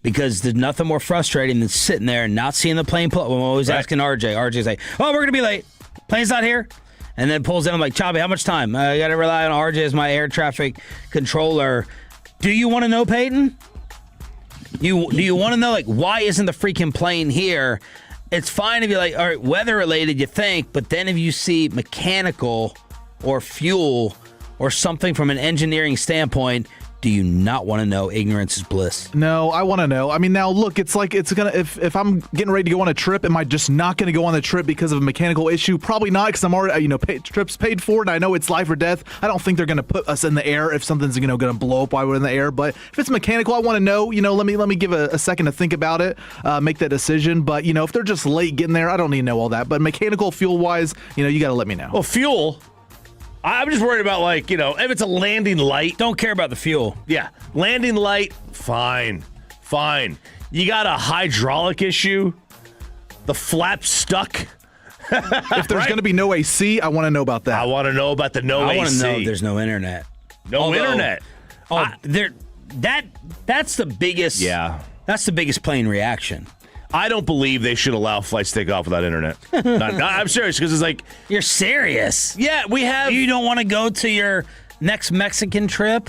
Because there's nothing more frustrating than sitting there and not seeing the plane pull. I'm always asking RJ. RJ's like, oh, we're going to be late. Plane's not here. And then pulls in. I'm like, Choppy, how much time? I got to rely on RJ as my air traffic controller. Do you want to know, Peyton? Do you want to know, like, why isn't the freaking plane here? It's fine if you're like, all right, weather-related, you think. But then if you see mechanical or fuel or something from an engineering standpoint, do you not want to know? Ignorance is bliss. No, I want to know. I mean, now look, it's like if I'm getting ready to go on a trip, am I just not going to go on the trip because of a mechanical issue? Probably not, because I'm already trip's paid for, and I know it's life or death. I don't think they're going to put us in the air if something's going to blow up while we're in the air. But if it's mechanical, I want to know. Let me give a second to think about it, make that decision. But if they're just late getting there, I don't need to know all that. But mechanical, fuel wise, you got to let me know. Well, fuel. I'm just worried about, if it's a landing light. Don't care about the fuel. Yeah. Landing light, fine. You got a hydraulic issue? The flap's stuck? If there's going to be no AC, I want to know about that. I want to know about the AC. I want to know there's no internet. Internet. That's the biggest. Yeah. That's the biggest plane reaction. I don't believe they should allow flights to take off without internet. I'm serious, because it's like... You're serious? Yeah, we have... You don't want to go to your next Mexican trip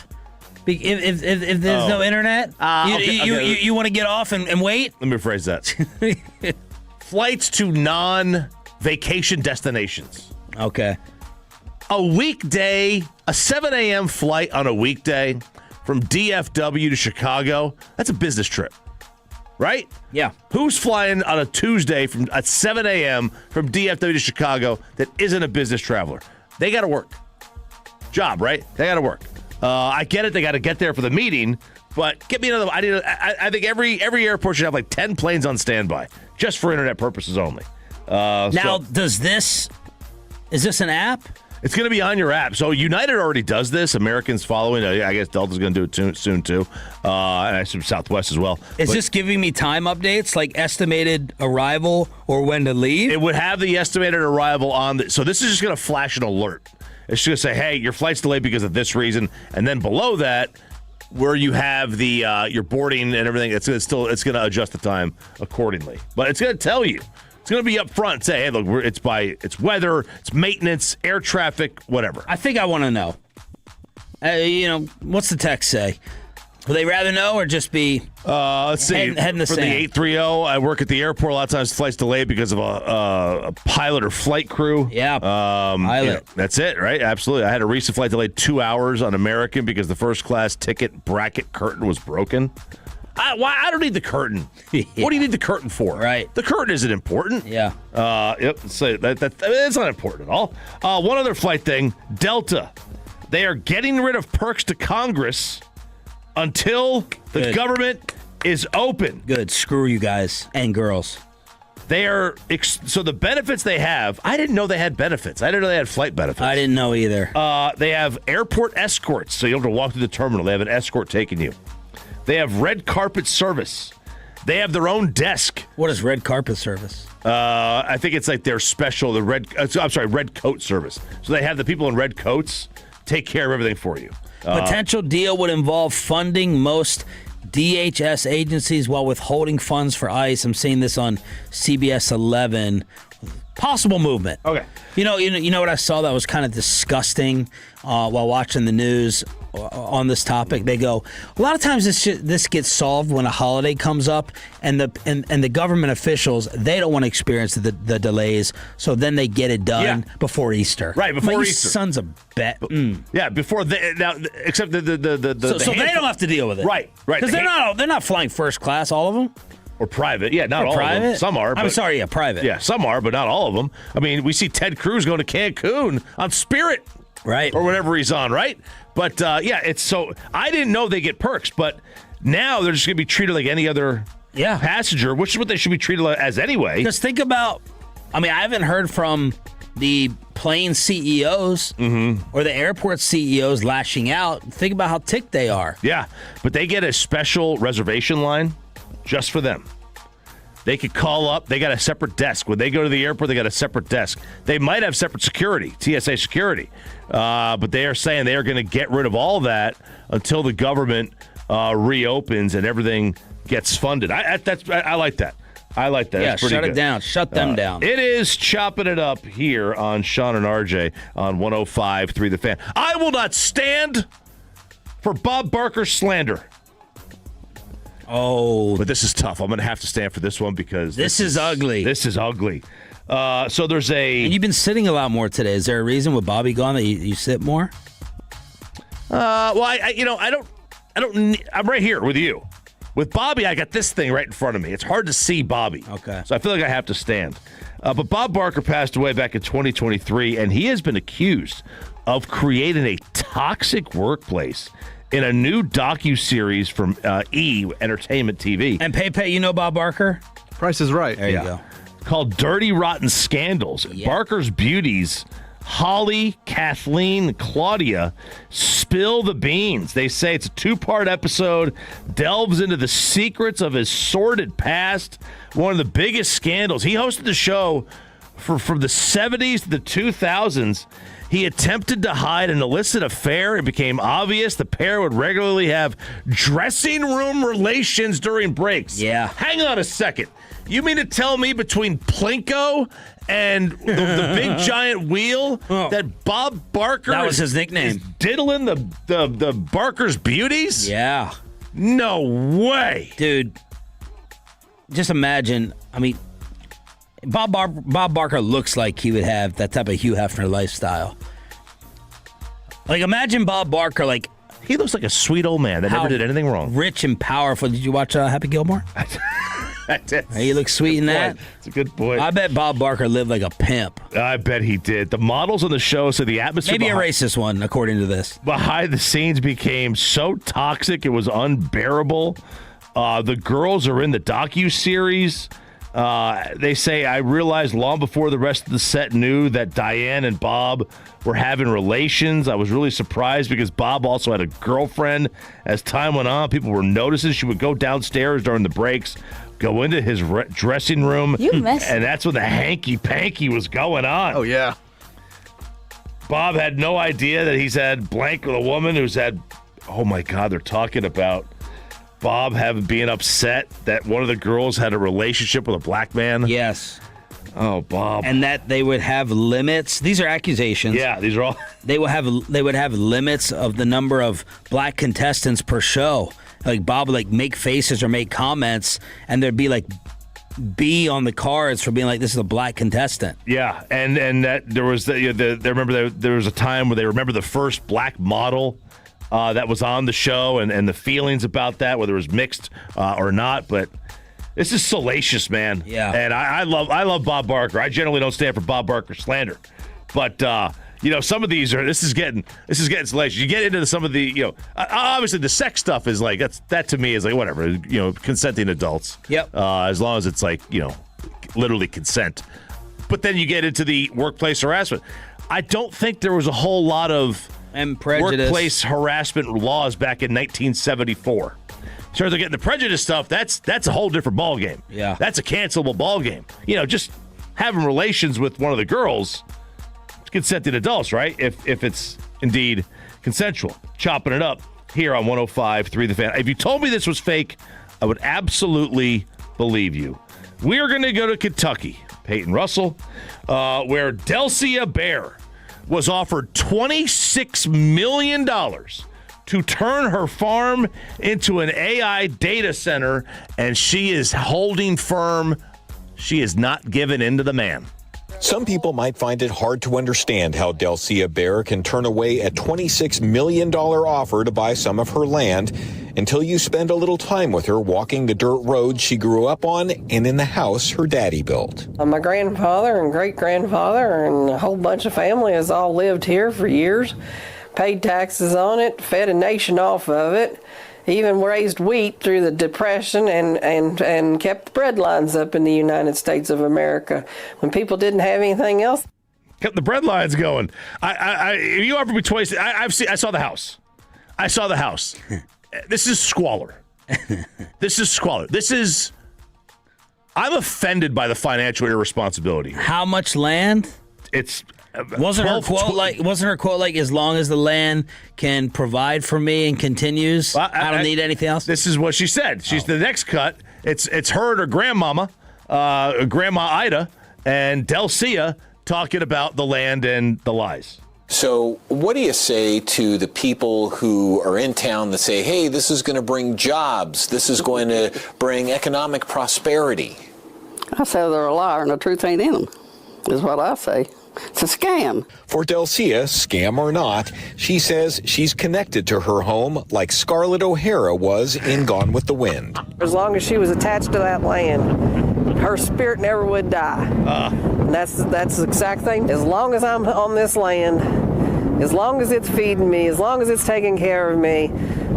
if there's no internet? You want to get off and wait? Let me rephrase that. Flights to non-vacation destinations. Okay. A 7 a.m. flight on a weekday from DFW to Chicago, that's a business trip. Right? Yeah. Who's flying on a Tuesday at 7 a.m. from DFW to Chicago that isn't a business traveler? They got to work. Job, right? They got to work. I get it. They got to get there for the meeting, but get me another. I think every airport should have like 10 planes on standby just for internet purposes only. Is this an app? It's going to be on your app. So United already does this. Americans following. I guess Delta's going to do it soon too. And I assume Southwest as well. Is this giving me time updates, like estimated arrival or when to leave? It would have the estimated arrival on so this is just going to flash an alert. It's just going to say, hey, your flight's delayed because of this reason. And then below that, where you have the your boarding and everything, it's going to adjust the time accordingly. But it's going to tell you. It's going to be up front. Say, hey, look, it's weather, it's maintenance, air traffic, whatever. I think I want to know. What's the text say? Would they rather know or just be let's see. Head in the For sand? the 830, I work at the airport. A lot of times flight's delayed because of a pilot or flight crew. Yeah, pilot. That's it, right? Absolutely. I had a recent flight delayed 2 hours on American because the first class ticket bracket curtain was broken. I don't need the curtain. Yeah. What do you need the curtain for? Right. The curtain isn't important. Yeah. Yep. So it's not important at all. One other flight thing. Delta. They are getting rid of perks to Congress until the government is open. Good. Screw you guys and girls. They are so the benefits they have. I didn't know they had benefits. I didn't know they had flight benefits. I didn't know either. They have airport escorts, so you don't have to walk through the terminal. They have an escort taking you. They have red carpet service. They have their own desk. What is red carpet service? I think it's like their special, red coat service. So they have the people in red coats take care of everything for you. Potential deal would involve funding most DHS agencies while withholding funds for ICE. I'm seeing this on CBS 11. Possible movement. Okay. You know what I saw that was kind of disgusting while watching the news? on this topic. They go, a lot of times this gets solved when a holiday comes up, and the government officials, they don't want to experience the delays, so then they get it done before Easter. Right, before Easter. Easter. Sons of bet. Yeah, before except the so they don't have to deal with it. Right. Because they're not flying first class, all of them. Or private. Yeah, not or all private? of them. Some are. I'm sorry, private. Yeah, some are, but not all of them. I mean, we see Ted Cruz going to Cancun on Spirit. Right. Or whatever he's on, right? But, it's so... I didn't know they get perks, but now they're just going to be treated like any other passenger, which is what they should be treated as anyway. Because think about... I mean, I haven't heard from the plane CEOs or the airport CEOs lashing out. Think about how ticked they are. Yeah, but they get a special reservation line just for them. They could call up. They got a separate desk. When they go to the airport, they got a separate desk. They might have separate security, TSA security. But they are saying they are going to get rid of all that until the government reopens and everything gets funded. I like that. I like that. Yeah, That's pretty shut good. it down. Shut them down. It is chopping it up here on Sean and RJ on 105.3 The Fan. I will not stand for Bob Barker's slander. Oh. But this is tough. I'm going to have to stand for this one because this is ugly. This is ugly. So there's And you've been sitting a lot more today. Is there a reason with Bobby gone that you sit more? Well, I'm right here with you. With Bobby, I got this thing right in front of me. It's hard to see Bobby. Okay. So I feel like I have to stand. But Bob Barker passed away back in 2023, and he has been accused of creating a toxic workplace in a new docuseries from E! Entertainment TV. And Pepe, you know Bob Barker? Price is Right. There you go. Called Dirty Rotten Scandals. Barker's beauties, Holly, Kathleen, Claudia, spill the beans. They say it's a 2-part episode, delves into the secrets of his sordid past, one of the biggest scandals. He hosted the show from the 70s to the 2000s. He attempted to hide an illicit affair. It became obvious the pair would regularly have dressing room relations during breaks. Yeah. Hang on a second. You mean to tell me between Plinko and the big giant wheel that Bob Barker That was his nickname. is diddling the Barker's beauties? Yeah. No way. Dude, just imagine, I mean, Bob Barker looks like he would have that type of Hugh Hefner lifestyle. Like, imagine Bob Barker, like... He looks like a sweet old man that never did anything wrong. Rich and powerful. Did you watch Happy Gilmore? I did. He looks sweet in that. It's a good point. I bet Bob Barker lived like a pimp. I bet he did. The models on the show said the atmosphere... Maybe a racist one, according to this. Behind the scenes became so toxic, it was unbearable. The girls are in the docuseries. They say, I realized long before the rest of the set knew that Diane and Bob were having relations. I was really surprised because Bob also had a girlfriend. As time went on, people were noticing she would go downstairs during the breaks, go into his dressing room, and that's when the hanky-panky was going on. Oh, yeah. Bob had no idea that he's had blank with a woman who's had, oh my God, they're talking about Bob being upset that one of the girls had a relationship with a black man. Yes. Oh, Bob. And that they would have limits. These are accusations. Yeah, these are all. They would have limits of the number of black contestants per show. Like Bob would like make faces or make comments, and there'd be like B on the cards for being like, this is a black contestant. Yeah, and that there was there was a time where they remember the first black model that was on the show and the feelings about that, whether it was mixed or not, but. This is salacious, man. Yeah. And I love Bob Barker. I generally don't stand for Bob Barker slander. But some of these this is getting salacious. You get into some of the, obviously the sex stuff is like that to me is like whatever, consenting adults. Yep. As long as it's like, literally consent. But then you get into the workplace harassment. I don't think there was a whole lot of workplace harassment laws back in 1974. In terms of getting the prejudice stuff, that's a whole different ballgame. Yeah. That's a cancelable ballgame. Just having relations with one of the girls, it's consenting adults, right? If it's indeed consensual. Chopping it up here on 105.3 The Fan. If you told me this was fake, I would absolutely believe you. We are going to go to Kentucky, Peyton Russell, where Delcia Bear was offered $26 million to turn her farm into an AI data center, and she is holding firm. She is not giving in to the man. Some people might find it hard to understand how Delcia Bear can turn away a $26 million offer to buy some of her land until you spend a little time with her walking the dirt road she grew up on and in the house her daddy built. My grandfather and great-grandfather and a whole bunch of family has all lived here for years, paid taxes on it, fed a nation off of it, even raised wheat through the Depression and kept the bread lines up in the United States of America when people didn't have anything else. Kept the bread lines going. If you offered me twice, I saw the house. I saw the house. This is squalor. I'm offended by the financial irresponsibility. How much land? Wasn't her quote like as long as the land can provide for me and continues, I don't need anything else? This is what she said. She's the next cut. It's her and her grandmama, Grandma Ida, and Delcia talking about the land and the lies. So what do you say to the people who are in town that say, hey, this is going to bring jobs, this is going to bring economic prosperity? I say they're a liar and the truth ain't in them, is what I say. It's a scam. For Delcia, scam or not, she says she's connected to her home like Scarlett O'Hara was in Gone with the Wind. As long as she was attached to that land, her spirit never would die. And that's the exact thing. As long as I'm on this land, as long as it's feeding me, as long as it's taking care of me,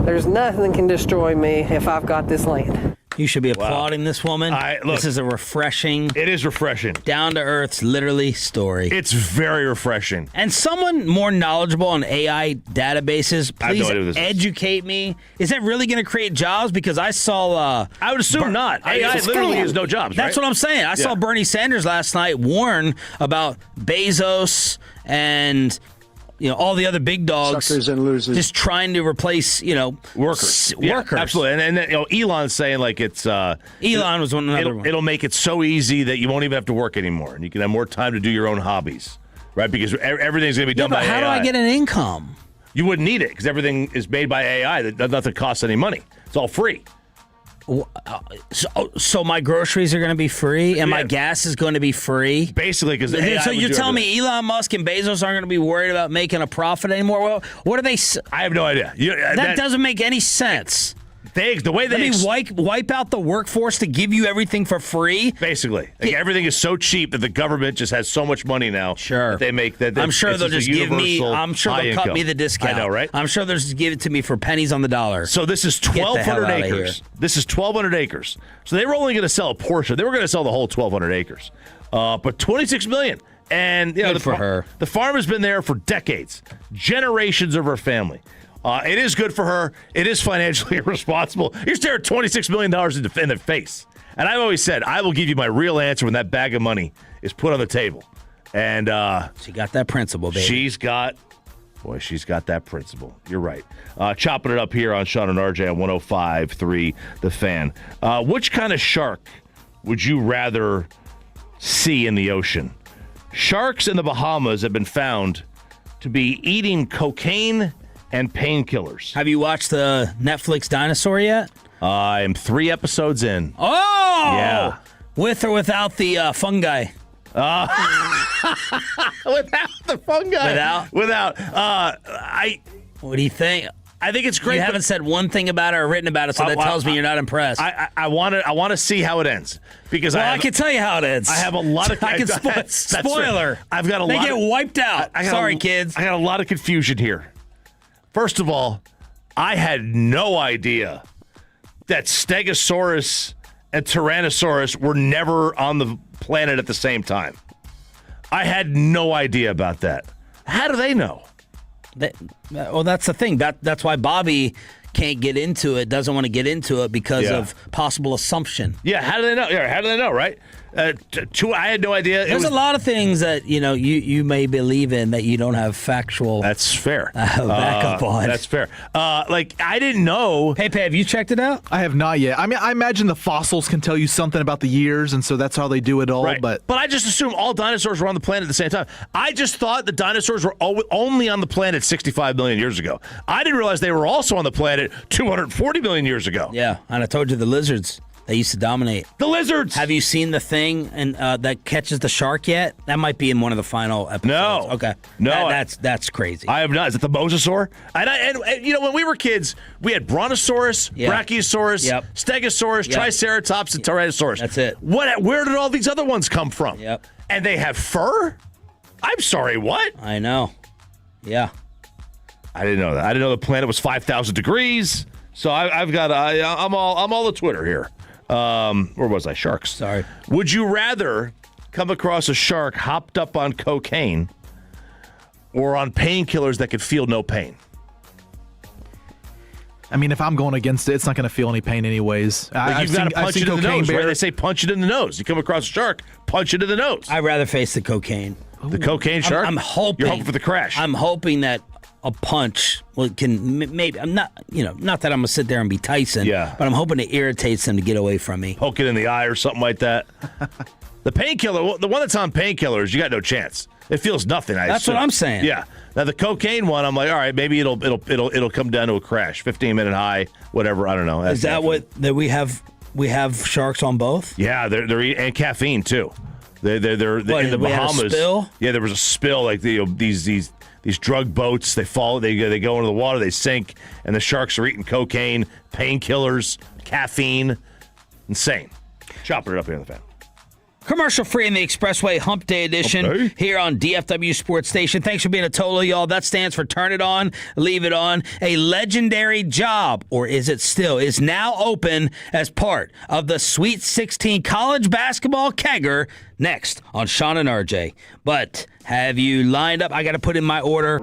there's nothing that can destroy me if I've got this land. You should be applauding this woman. This is a refreshing. It is refreshing. Down to earth, literally story. It's very refreshing. And someone more knowledgeable on AI databases, please educate me. Is that really going to create jobs? Because I saw. I would assume not. AI literally has no jobs. That's what I'm saying. I saw Bernie Sanders last night warn about Bezos and all the other big dogs, suckers and losers, just trying to replace, workers. Workers. Absolutely. And Elon's saying like it's Elon was another one. It'll make it so easy that you won't even have to work anymore, and you can have more time to do your own hobbies, right? Because everything's going to be done by AI. How do I get an income? You wouldn't need it because everything is made by AI. That nothing costs any money. It's all free. So my groceries are going to be free, and my gas is going to be free. Basically, because so you're telling me Elon Musk and Bezos aren't going to be worried about making a profit anymore? Well, what are they? I have no idea. That doesn't make any sense. The way they wipe out the workforce to give you everything for free. Basically, everything is so cheap that the government just has so much money now. Sure, that they make that. I'm sure they'll just give me. I'm sure they'll cut me the discount. I know, right? I'm sure they'll just give it to me for pennies on the dollar. So this is 1,200 acres. This is 1,200 acres. So they were only going to sell a portion. They were going to sell the whole 1,200 acres, but 26 million. And good for her. The farm has been there for decades, generations of her family. It is good for her. It is financially irresponsible. You're staring $26 million in the face. And I've always said, I will give you my real answer when that bag of money is put on the table. And she got that principle, baby. She's got that principle. You're right. Chopping it up here on Sean and RJ on 105.3 The Fan. Which kind of shark would you rather see in the ocean? Sharks in the Bahamas have been found to be eating cocaine and painkillers. Have you watched the Netflix Dinosaur yet? I'm 3 episodes in. Oh! Yeah. With or without the fungi? Without the fungi. Without. What do you think? I think it's great. You haven't said one thing about it or written about it, so that tells me you're not impressed. I want to see how it ends because I can tell you how it ends. I have a lot of. Spoiler. I've got a lot. They get of, wiped out. Sorry, kids. I got a lot of confusion here. First of all, I had no idea that Stegosaurus and Tyrannosaurus were never on the planet at the same time. I had no idea about that. How do they know? Well, that's the thing. That's why Bobby can't get into it, doesn't want to get into it because of possible assumption. Yeah, how do they know? Yeah, how do they know, right? I had no idea. There's a lot of things that you may believe in that you don't have factual. That's fair. Backup on. That's fair. Like I didn't know. Hey, have you checked it out? I have not yet. I mean, I imagine the fossils can tell you something about the years, and so that's how they do it all. Right. But I just assumed all dinosaurs were on the planet at the same time. I just thought the dinosaurs were only on the planet 65 million years ago. I didn't realize they were also on the planet 240 million years ago. Yeah, and I told you the lizards. They used to dominate. The lizards! Have you seen the thing that catches the shark yet? That might be in one of the final episodes. No. Okay. No. That's crazy. I have not. Is it the mosasaur? And when we were kids, we had brontosaurus, brachiosaurus, stegosaurus, triceratops, and tyrannosaurus. That's it. Where did all these other ones come from? Yep. And they have fur? I'm sorry, what? I know. Yeah. I didn't know that. I didn't know the planet was 5,000 degrees. So I'm all the Twitter here. Or was I? Sharks. Sorry. Would you rather come across a shark hopped up on cocaine or on painkillers that could feel no pain? I mean, if I'm going against it, it's not going to feel any pain anyways. You've got to punch it in the nose, right? They say punch it in the nose. You come across a shark, punch it in the nose. I'd rather face the cocaine. The cocaine shark? I'm hoping. You're hoping for the crash. I'm hoping that a punch can maybe. I'm not. Not that I'm gonna sit there and be Tyson. Yeah. But I'm hoping it irritates them to get away from me. Poke it in the eye or something like that. The painkiller, the one that's on painkillers, you got no chance. It feels nothing. That's what I'm saying. Yeah. Now the cocaine one, I'm like, all right, maybe it'll come down to a crash, 15-minute high, whatever. I don't know. Is that what that we have? We have sharks on both. Yeah, they're eating, and caffeine too. They're in the we Bahamas. Had a spill? Yeah, there was a spill. Like these drug boats, they fall, they go into the water, they sink, and the sharks are eating cocaine, painkillers, caffeine. Insane. Chopping it up here in the fan. Commercial free in the Expressway Hump Day edition here on DFW Sports Station. Thanks for being a total, y'all. That stands for Turn It On, Leave It On. A legendary job, or is it still, is now open as part of the Sweet 16 college basketball kegger next on Sean and RJ. But have you lined up? I got to put in my order.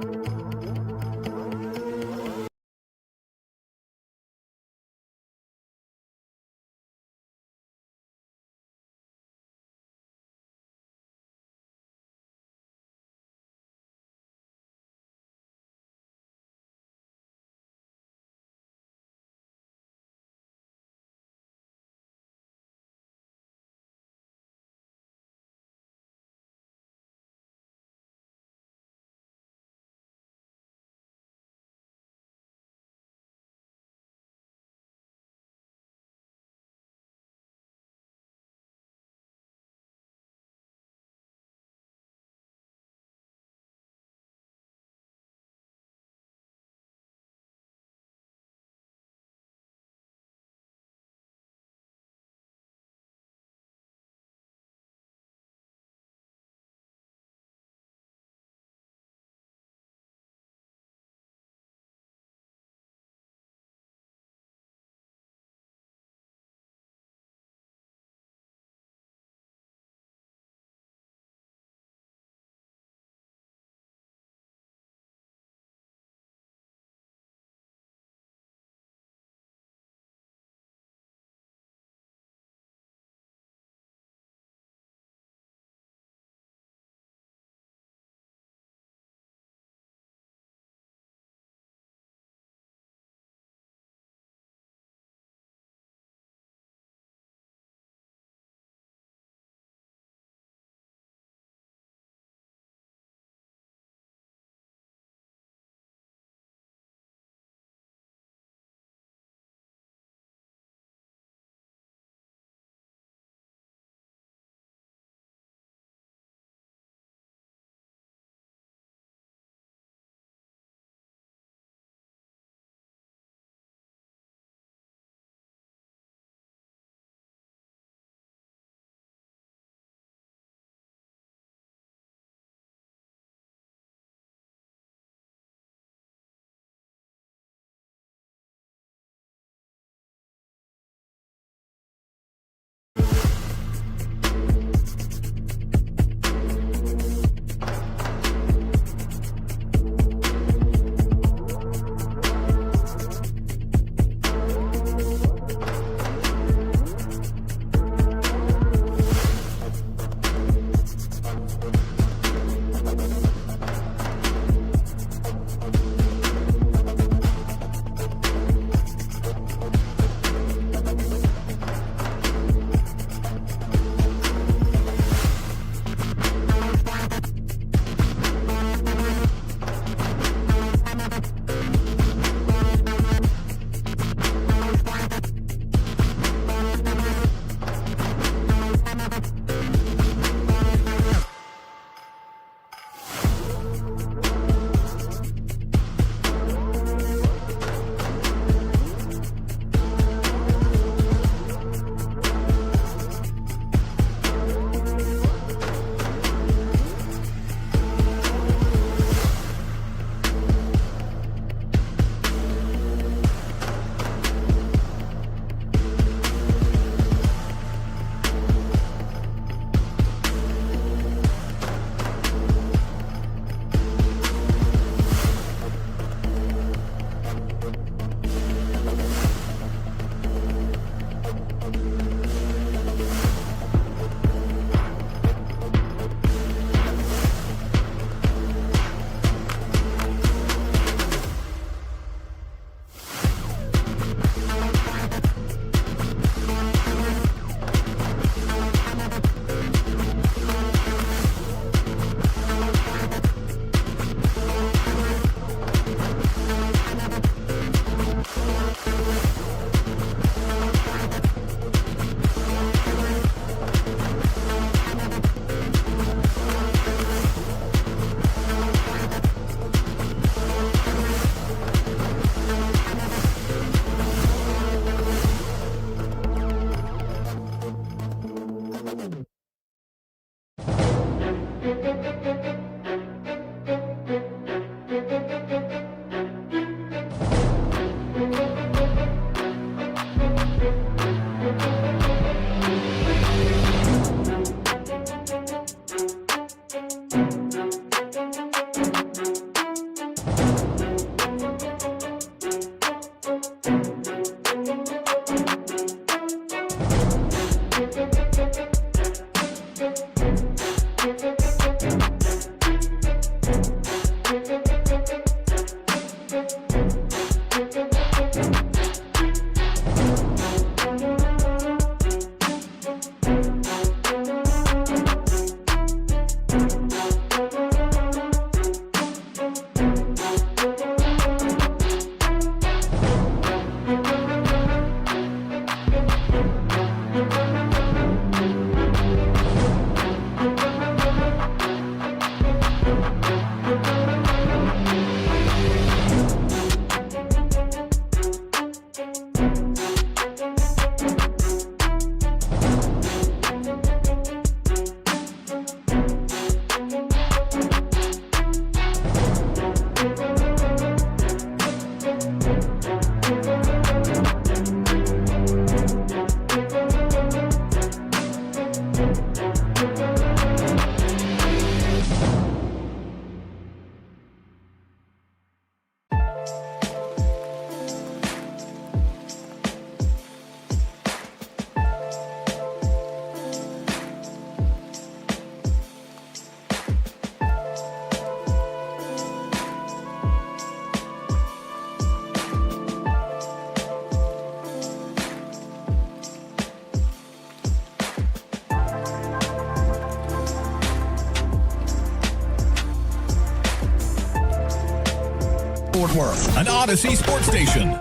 Fort Worth, an Odyssey sports station.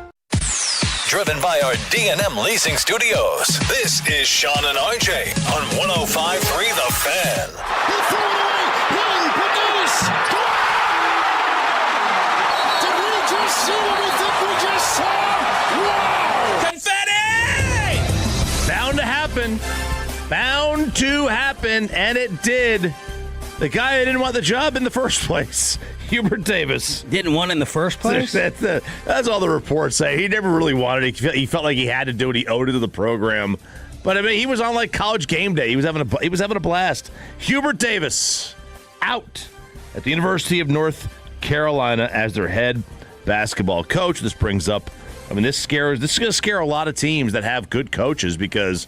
Driven by our D&M Leasing Studios, this is Sean and RJ on 105.3 The Fan. He threw it away. One, Produce. Did we just see what we think we just saw? Wow! Confetti! Bound to happen. Bound to happen, and it did. The guy who didn't want the job in the first place, Hubert Davis. Didn't want in the first place? That's all the reports say. He never really wanted it. He felt like he had to do it. He owed it to the program. But, I mean, he was on, like, college game day. He was having a blast. Hubert Davis out at the University of North Carolina as their head basketball coach. This brings up, I mean, this is going to scare a lot of teams that have good coaches because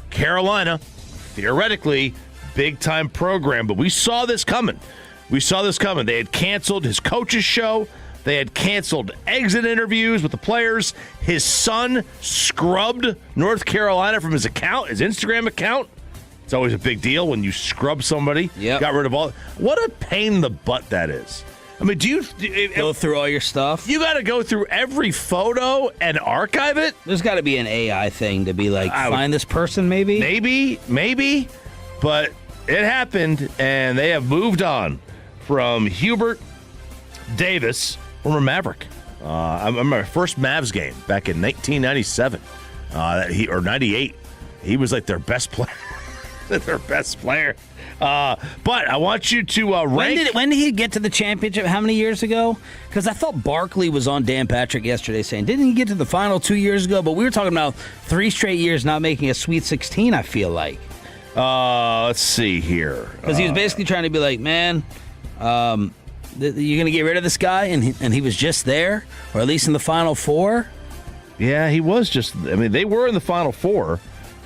Carolina, theoretically, big-time program, but we saw this coming. They had canceled his coach's show. They had canceled exit interviews with the players. His son scrubbed North Carolina from his account, his Instagram account. It's always a big deal when you scrub somebody. Yep. Got rid of all. What a pain in the butt that is. I mean, do you go through all your stuff? You got to go through every photo and archive it? There's got to be an AI thing to be like, find this person maybe? Maybe. But it happened, and they have moved on from Hubert Davis, former Maverick. I remember my first Mavs game back in 1997, or 98. He was like their best player. But I want you to rank. When did he get to the championship? How many years ago? Because I thought Barkley was on Dan Patrick yesterday saying, didn't he get to the final 2 years ago? But we were talking about 3 straight years not making a Sweet 16, I feel like. Let's see here. Because he was basically trying to be like, man, you're going to get rid of this guy? And he was just there? Or at least in the Final Four? Yeah, he was just, I mean, they were in the Final Four.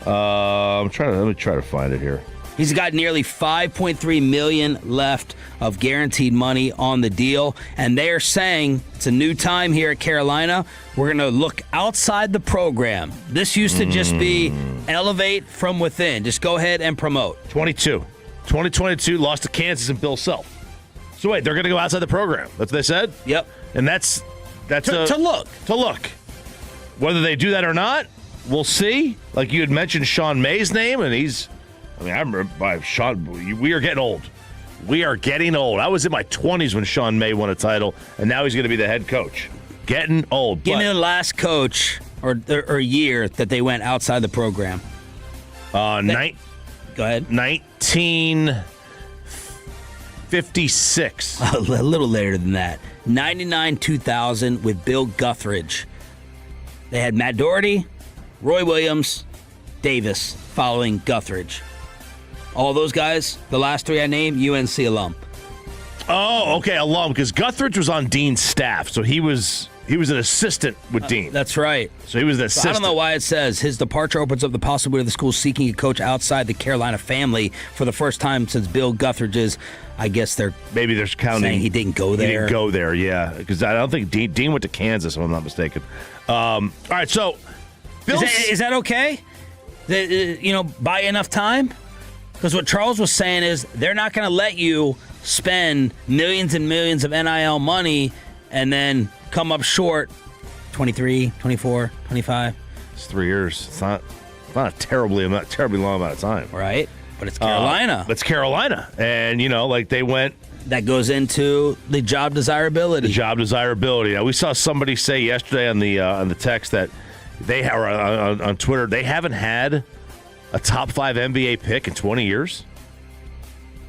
Let me try to find it here. He's got nearly $5.3 million left of guaranteed money on the deal, and they are saying it's a new time here at Carolina. We're going to look outside the program. This used to just be elevate from within. Just go ahead and promote. 2022, lost to Kansas and Bill Self. So wait, they're going to go outside the program. That's what they said? Yep. And that's to look. To look. Whether they do that or not, we'll see. Like you had mentioned Sean May's name, and I remember by Sean, we are getting old. We are getting old. I was in my 20s when Sean May won a title, and now he's going to be the head coach. Getting old. Give me the last coach or year that they went outside the program. Go ahead. 1956. A little later than that. 99-2000 with Bill Guthridge. They had Matt Doherty, Roy Williams, Davis following Guthridge. All those guys, the last 3 I named, UNC alum. Oh, okay, alum, because Guthridge was on Dean's staff, so he was an assistant with Dean. That's right. So he was an assistant. I don't know why it says his departure opens up the possibility of the school seeking a coach outside the Carolina family for the first time since Bill Guthridge's. I guess they're counting. Saying he didn't go there. He didn't go there, yeah, because I don't think Dean went to Kansas, if I'm not mistaken. All right, so is that okay? Buy enough time? Because what Charles was saying is they're not going to let you spend millions and millions of NIL money and then come up short 23, 24, 25. It's 3 years. It's not a terribly long amount of time. Right. But it's Carolina. It's Carolina. And, they went. That goes into the job desirability. Now, we saw somebody say yesterday on the text that they are on Twitter, they haven't had a top 5 NBA pick in 20 years.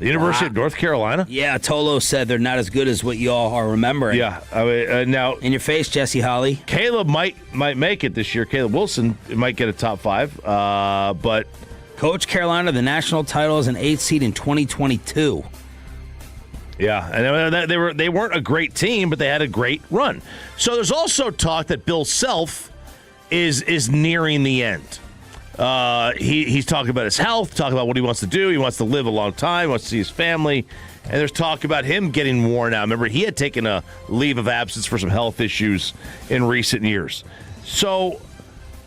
The University of North Carolina? Yeah, Tolo said they're not as good as what you all are remembering. Yeah, I mean, now in your face, Jesse Holly. Caleb might make it this year. Caleb Wilson might get a top 5, but Coach Carolina, the national title as an 8th seed in 2022. Yeah, and they weren't a great team, but they had a great run. So there's also talk that Bill Self is nearing the end. He's talking about his health, talking about what he wants to do. He wants to live a long time, wants to see his family. And there's talk about him getting worn out. Remember, he had taken a leave of absence for some health issues in recent years. So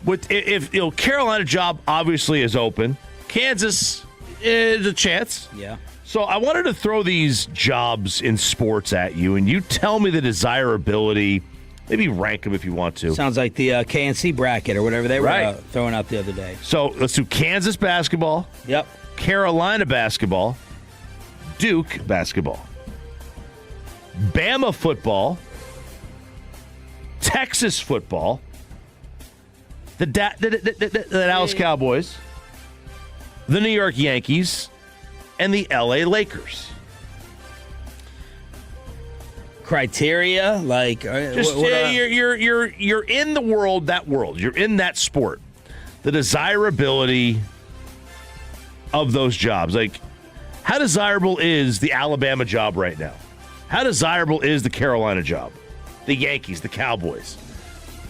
if Carolina job obviously is open, Kansas is a chance. Yeah. So I wanted to throw these jobs in sports at you, and you tell me the desirability. Maybe rank them if you want to. Sounds like the KNC bracket or whatever they were throwing out the other day. So let's do Kansas basketball. Yep. Carolina basketball. Duke basketball. Bama football. Texas football. The Dallas Cowboys. The New York Yankees. And the LA Lakers. Criteria, like just you're in the world. You're in that sport. The desirability of those jobs, like how desirable is the Alabama job right now? How desirable is the Carolina job? The Yankees, the Cowboys.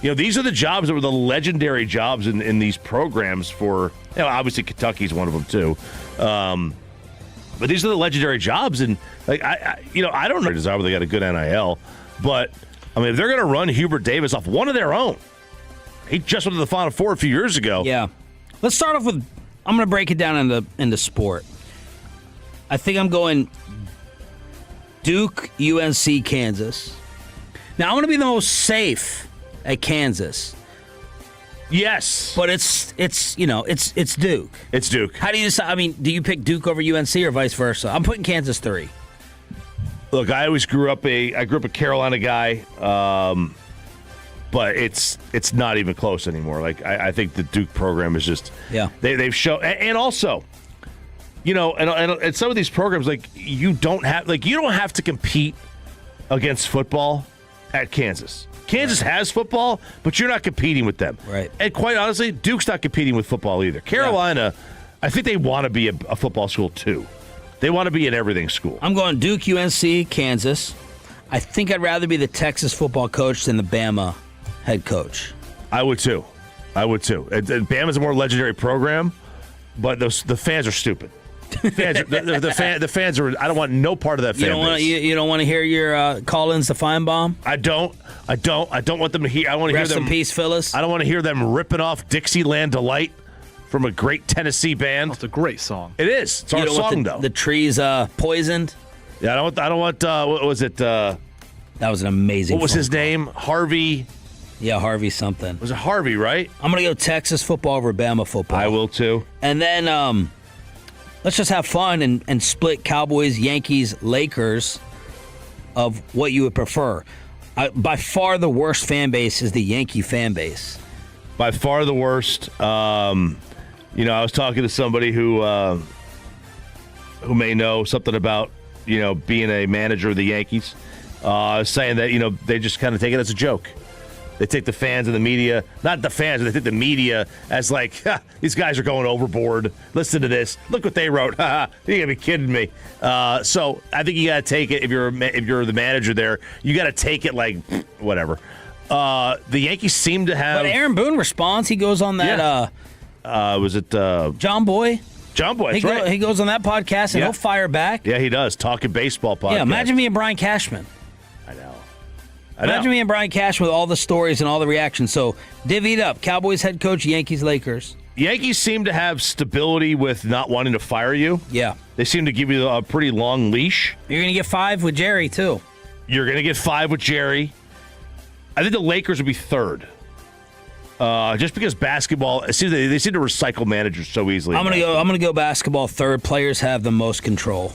These are the jobs that were the legendary jobs in these programs for. Obviously Kentucky's one of them too. But these are the legendary jobs, and like I don't know desirable. They got a good NIL, but I mean, if they're going to run Hubert Davis off one of their own, he just went to the Final Four a few years ago. Yeah, let's start off with. I'm going to break it down into sport. I think I'm going Duke, UNC, Kansas. Now I'm going to be the most safe at Kansas. Yes, but it's Duke. It's Duke. How do you decide? I mean, do you pick Duke over UNC or vice versa? I'm putting Kansas 3. Look, I always grew up a Carolina guy, but it's not even close anymore. Like I think the Duke program is just they've shown, and also, and some of these programs like you don't have to compete against football at Kansas. Kansas has football, but you're not competing with them. Right. And quite honestly, Duke's not competing with football either. Carolina, I think they want to be a football school too. They want to be an everything school. I'm going Duke, UNC, Kansas. I think I'd rather be the Texas football coach than the Bama head coach. I would too. Bama's a more legendary program, but the fans are stupid. The fans are. I don't want no part of that fan base. You don't want to hear your call-ins to Feinbaum? I don't want them to hear. I want to hear them. Rest in peace, Phyllis. I don't want to hear them ripping off Dixieland Delight from a great Tennessee band. It's a great song. It is. It's our song, though. The trees poisoned. Yeah, I don't want. What was it? That was an amazing. What was his name? Harvey. Yeah, Harvey something. Was it Harvey? Right. I'm gonna go Texas football over Bama football. I will too. And then let's just have fun and split Cowboys, Yankees, Lakers of what you would prefer. By far the worst fan base is the Yankee fan base. By far the worst. I was talking to somebody who may know something about, being a manager of the Yankees, saying that, they just kind of take it as a joke. They take the fans and the media, not the fans, but they take the media as like, these guys are going overboard. Listen to this. Look what they wrote. You gotta be kidding me. So I think you gotta take it if you're the manager there. You gotta take it like whatever. The Yankees seem to have. But Aaron Boone responds. He goes on that. Was it John Boy? John Boy. That's right. He goes on that podcast and he'll fire back. Yeah, he does. Talking baseball podcast. Yeah, imagine me and Brian Cashman. I know. Imagine me and Brian Cashman with all the stories and all the reactions. So, divvy it up. Cowboys head coach, Yankees, Lakers. Yankees seem to have stability with not wanting to fire you. Yeah. They seem to give you a pretty long leash. You're going to get 5 with Jerry, too. You're going to get 5 with Jerry. I think the Lakers would be third. Just because basketball, they seem to recycle managers so easily. I'm gonna go basketball third. Players have the most control.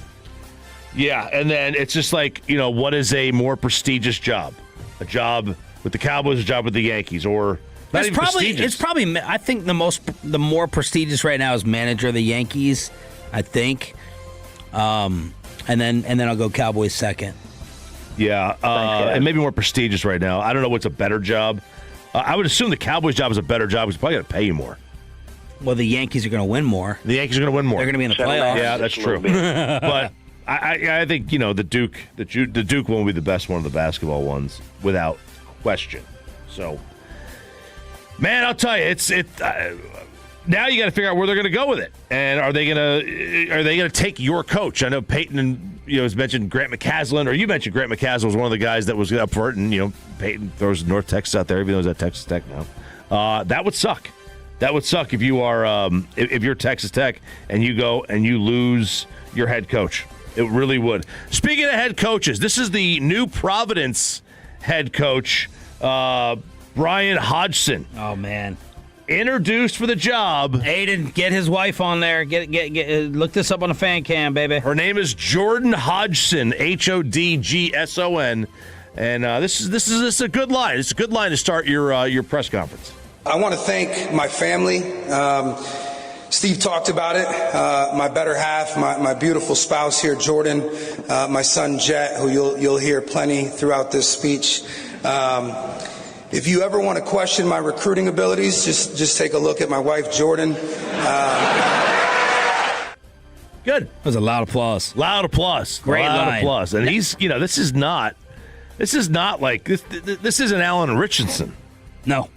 Yeah, and then it's just like, what is a more prestigious job? A job with the Cowboys, a job with the Yankees, or not even prestigious? It's probably. I think the more prestigious right now is manager of the Yankees. I think, and then I'll go Cowboys second. Yeah, and maybe more prestigious right now. I don't know what's a better job. I would assume the Cowboys job is a better job because it's probably going to pay you more. Well, the Yankees are going to win more. The Yankees are going to win more. They're going to be in the playoffs. Yeah, that's true. But I think the Duke won't be the best one of the basketball ones without question. So, man, I'll tell you, now you got to figure out where they're going to go with it, and are they going to take your coach? I know Peyton has mentioned Grant McCasland, or you mentioned Grant McCasland was one of the guys that was up for it, and Peyton throws North Texas out there, even though he's at Texas Tech now. That would suck. That would suck if you are if you're Texas Tech and you go and you lose your head coach. It really would. Speaking of head coaches, this is the new Providence head coach, Brian Hodgson. Oh man. Introduced for the job. Aiden, get his wife on there. Get look this up on the fan cam, baby. Her name is Jordan Hodgson, Hodgson, and this is a good line. It's a good line to start your press conference. I want to thank my family. Steve talked about it. My better half, my beautiful spouse here, Jordan, my son Jet, who you'll hear plenty throughout this speech. If you ever want to question my recruiting abilities, just take a look at my wife, Jordan. Good. That was a loud applause. Loud applause. Great loud line. applause. And he's, this is not like this isn't Alan Richardson. No.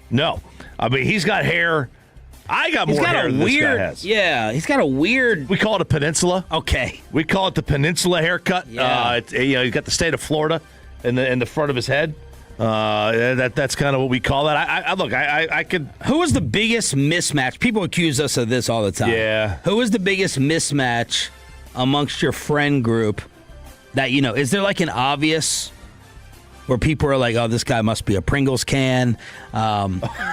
I mean, he's got hair. I got more hair than this guy has. Yeah, he's got a weird. We call it a peninsula. Okay. We call it the peninsula haircut. Yeah. He's got the state of Florida in the front of his head. That's kind of what we call that. I could. Who was the biggest mismatch? People accuse us of this all the time. Yeah. Who was the biggest mismatch amongst your friend group that is there like an obvious where people are like, oh, this guy must be a Pringles can.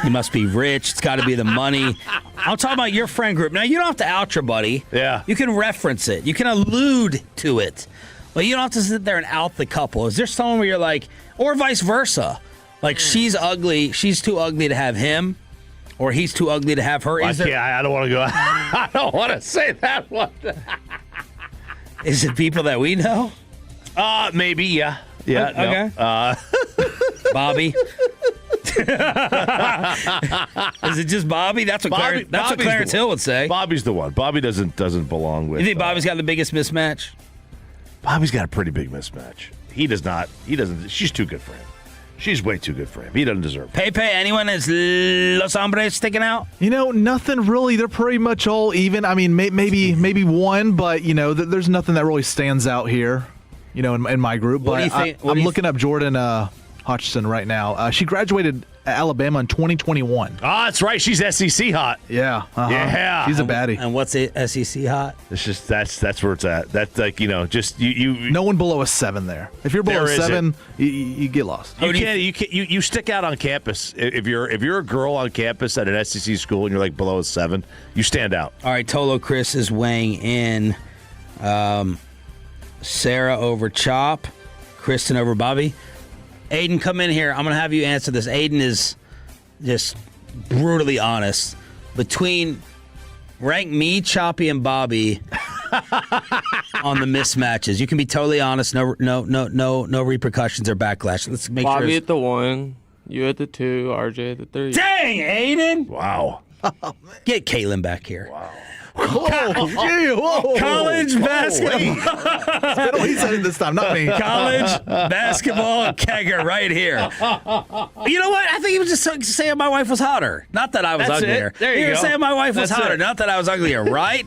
He must be rich. It's got to be the money. I'm talking about your friend group. Now, you don't have to out your buddy. Yeah. You can reference it. You can allude to it. But you don't have to sit there and out the couple. Is there someone where you're like, or vice versa? Like, she's ugly. She's too ugly to have him. Or he's too ugly to have her. I don't want to go. I don't want to say that one. Is it people that we know? Maybe, yeah. Yeah. Okay. Bobby. Is it just Bobby? That's what Clarence Hill would say. Bobby's the one. Bobby doesn't belong with. You think Bobby's got the biggest mismatch? Bobby's got a pretty big mismatch. He does not. He doesn't. She's too good for him. She's way too good for him. He doesn't deserve it. Pepe, anyone is Los Hombres sticking out? Nothing really. They're pretty much all even. I mean, maybe one, but there's nothing that really stands out here. In my group. What But do you think? I'm looking up Jordan Hodgson right now. She graduated at Alabama in 2021. That's right. She's SEC hot. Yeah. Yeah. She's a baddie. And what's SEC hot? It's just that's where it's at. That's like just you. No one below a 7 there. If you're below a 7, you get lost. You stick out on campus. If you're a girl on campus at an SEC school and you're like below a 7, you stand out. All right, Tolo Chris is weighing in. Sarah over Chop, Kristen over Bobby. Aiden, come in here. I'm going to have you answer this. Aiden is just brutally honest. Rank me, Choppy, and Bobby on the mismatches. You can be totally honest. No repercussions or backlash. Let's make Bobby sure. at the 1, you at the 2, RJ at the 3. Dang, Aiden! Wow. Get Caitlin back here. Wow. Whoa. College basketball. He said it this time, not me. College basketball kegger right here. You know what? I think he was just saying my wife was hotter. Not that I was uglier. There you He go. was saying my wife was That's hotter. it. Not that I was uglier, right?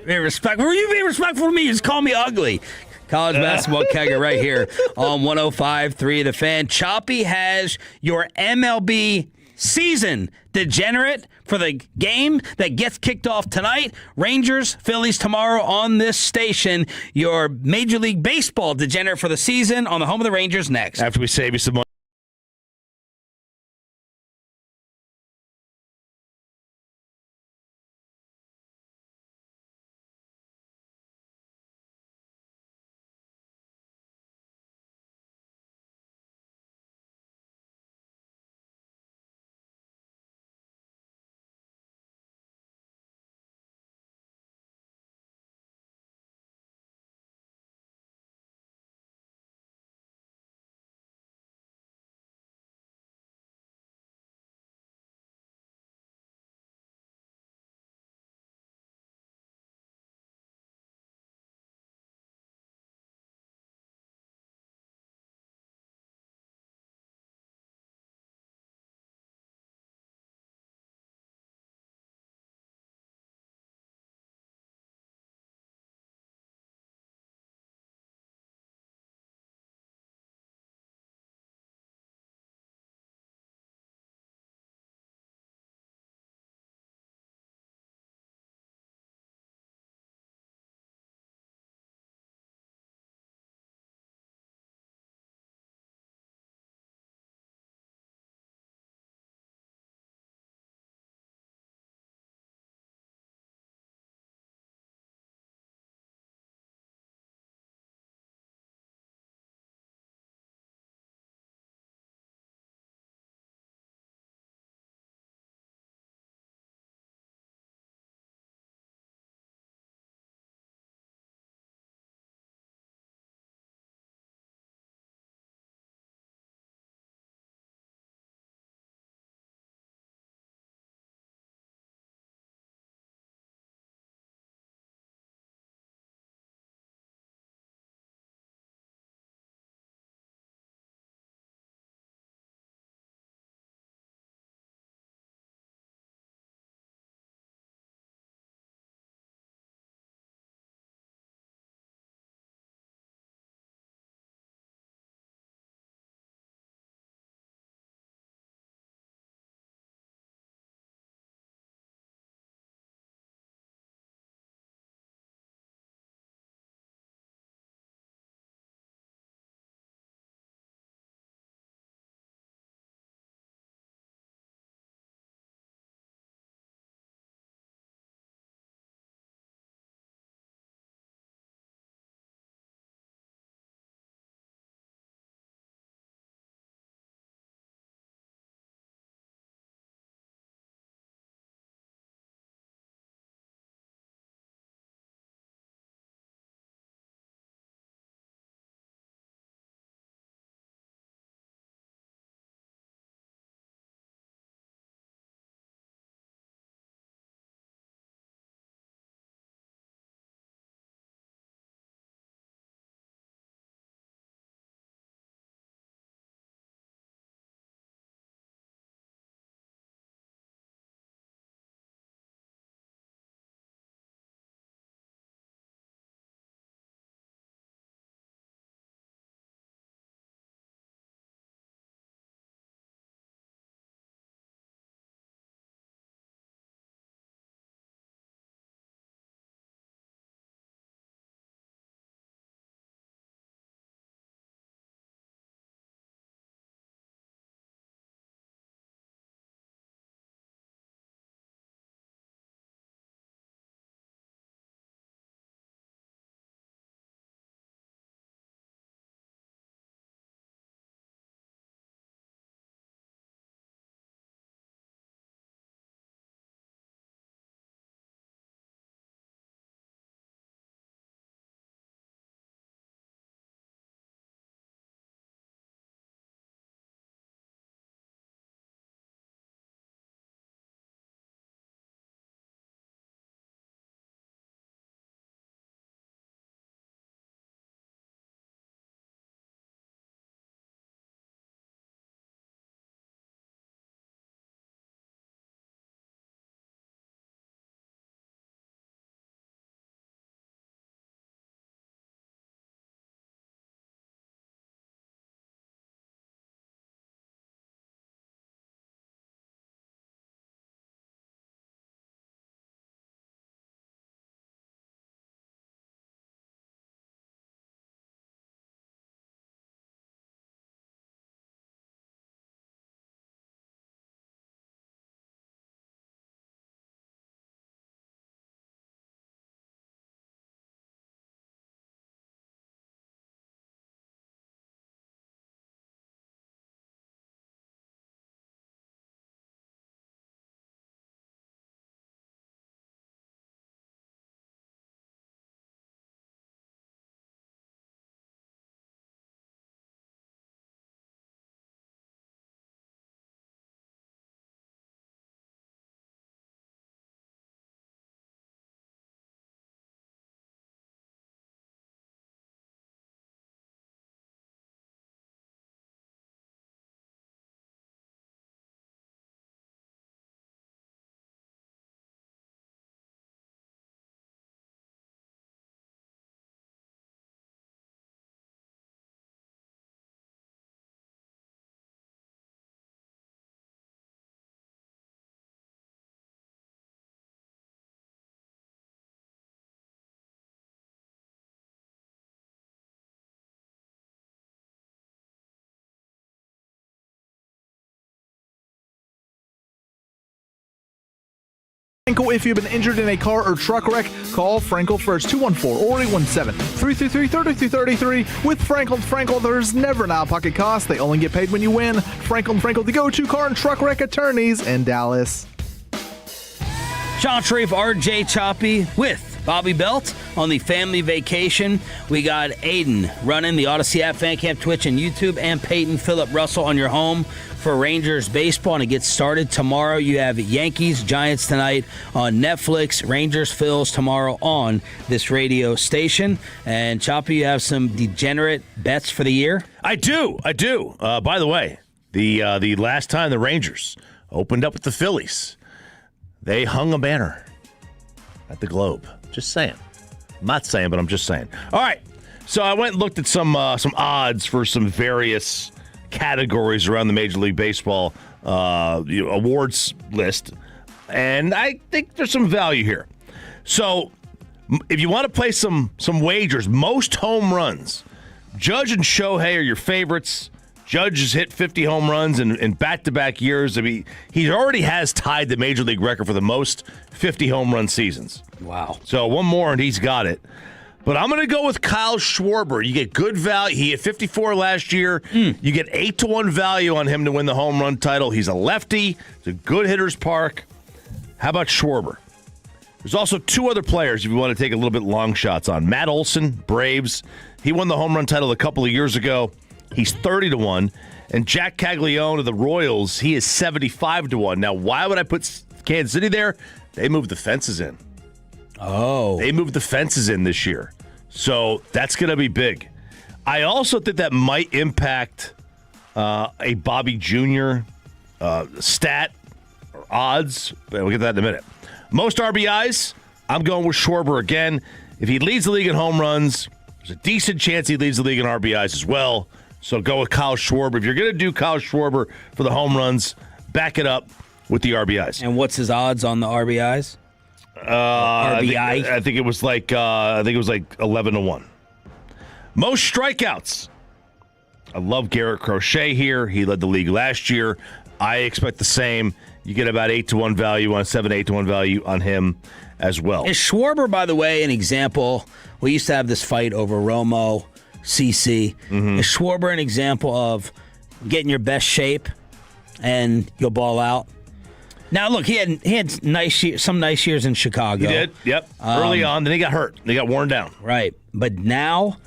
Be respectful. Were you being respectful to me? You just call me ugly. College basketball kegger right here on 105.3 The Fan. Choppy has your MLB season degenerate for the game that gets kicked off tonight. Rangers, Phillies tomorrow on this station. Your Major League Baseball degenerate for the season on the home of the Rangers next. After we save you some money. Frankel, if you've been injured in a car or truck wreck, call Frankel first, 214-317-3333. With Frankel, there's never an out-of-pocket cost. They only get paid when you win. Frankel, the go-to car and truck wreck attorneys in Dallas. Sean Sharif, RJ Choppy with Bobby Belt on the family vacation. We got Aiden running the Odyssey app, Fan Camp, Twitch, and YouTube, and Peyton Phillip Russell on your home for Rangers baseball. And it gets started tomorrow. You have Yankees, Giants tonight on Netflix, Rangers, Phils tomorrow on this radio station. And Choppy, you have some degenerate bets for the year? I do. By the way, the last time the Rangers opened up with the Phillies, they hung a banner at the Globe. Just saying. I'm not saying, but I'm just saying. All right. So I went and looked at some odds for some various categories around the Major League Baseball awards list, and I think there's some value here. So if you want to play some wagers, most home runs, Judge and Shohei are your favorites. Judge has hit 50 home runs in back-to-back years. I mean, he already has tied the Major League record for the most 50 home run seasons. Wow. So one more and he's got it. But I'm going to go with Kyle Schwarber. You get good value. He hit 54 last year. You get 8-1 value on him to win the home run title. He's a lefty. It's a good hitter's park. How about Schwarber? There's also two other players if you want to take a little bit long shots on. Matt Olson, Braves. He won the home run title a couple of years ago. He's 30-1. And Jack Caglione of the Royals, he is 75-1. Now, why would I put Kansas City there? They moved the fences in. Oh. They moved the fences in this year. So that's going to be big. I also think that might impact a Bobby Jr. Stat or odds. We'll get that in a minute. Most RBIs, I'm going with Schwarber again. If he leads the league in home runs, there's a decent chance he leads the league in RBIs as well. So go with Kyle Schwarber. If you're going to do Kyle Schwarber for the home runs, back it up with the RBIs. And what's his odds on the RBIs? RBI? I think it was like 11-1. Most strikeouts. I love Garrett Crochet here. He led the league last year. I expect the same. You get about 8-1 value on 7-8-1 value on him as well. Is Schwarber, by the way, an example? We used to have this fight over Romo, CC. Is Schwarber an example of getting your best shape and you'll ball out? Now, look, he had some nice years in Chicago. He did, yep. Early on, then he got hurt. They got worn down. Right. But now,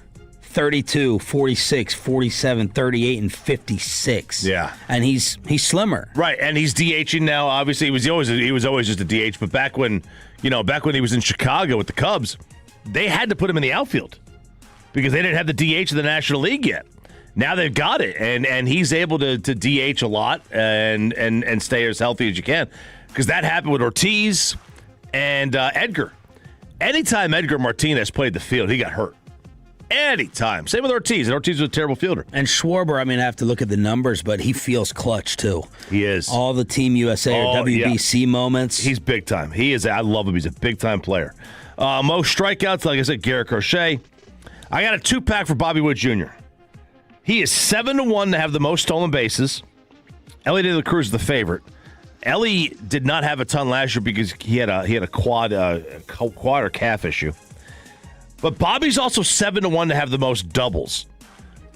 32, 46, 47, 38, and 56. Yeah. And he's slimmer. Right, and he's DHing now. Obviously, he was always just a DH, but back when he was in Chicago with the Cubs, they had to put him in the outfield because they didn't have the DH of the National League yet. Now they've got it, and he's able to DH a lot and stay as healthy as you can because that happened with Ortiz and Edgar. Anytime Edgar Martinez played the field, he got hurt. Anytime. Same with Ortiz. And Ortiz was a terrible fielder. And Schwarber, I have to look at the numbers, but he feels clutch, too. He is. All the Team USA or WBC moments. He's big time. He is. I love him. He's a big-time player. Most strikeouts, like I said, Garrett Crochet. I got a 2-pack for Bobby Witt Jr. He is 7-1 to have the most stolen bases. Ellie De La Cruz is the favorite. Ellie did not have a ton last year because he had a quad or calf issue. But Bobby's also 7-1 to have the most doubles.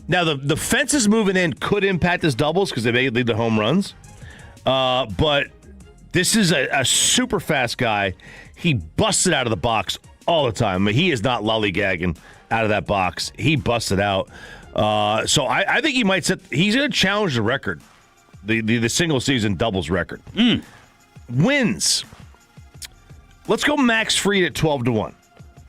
Now the fences moving in could impact his doubles because they may lead to home runs. But this is a super fast guy. He busts it out of the box all the time. He is not lollygagging out of that box. He busts it out. So I think he might he's going to challenge the record, the single season doubles record. Wins. Let's go Max Fried at 12-1.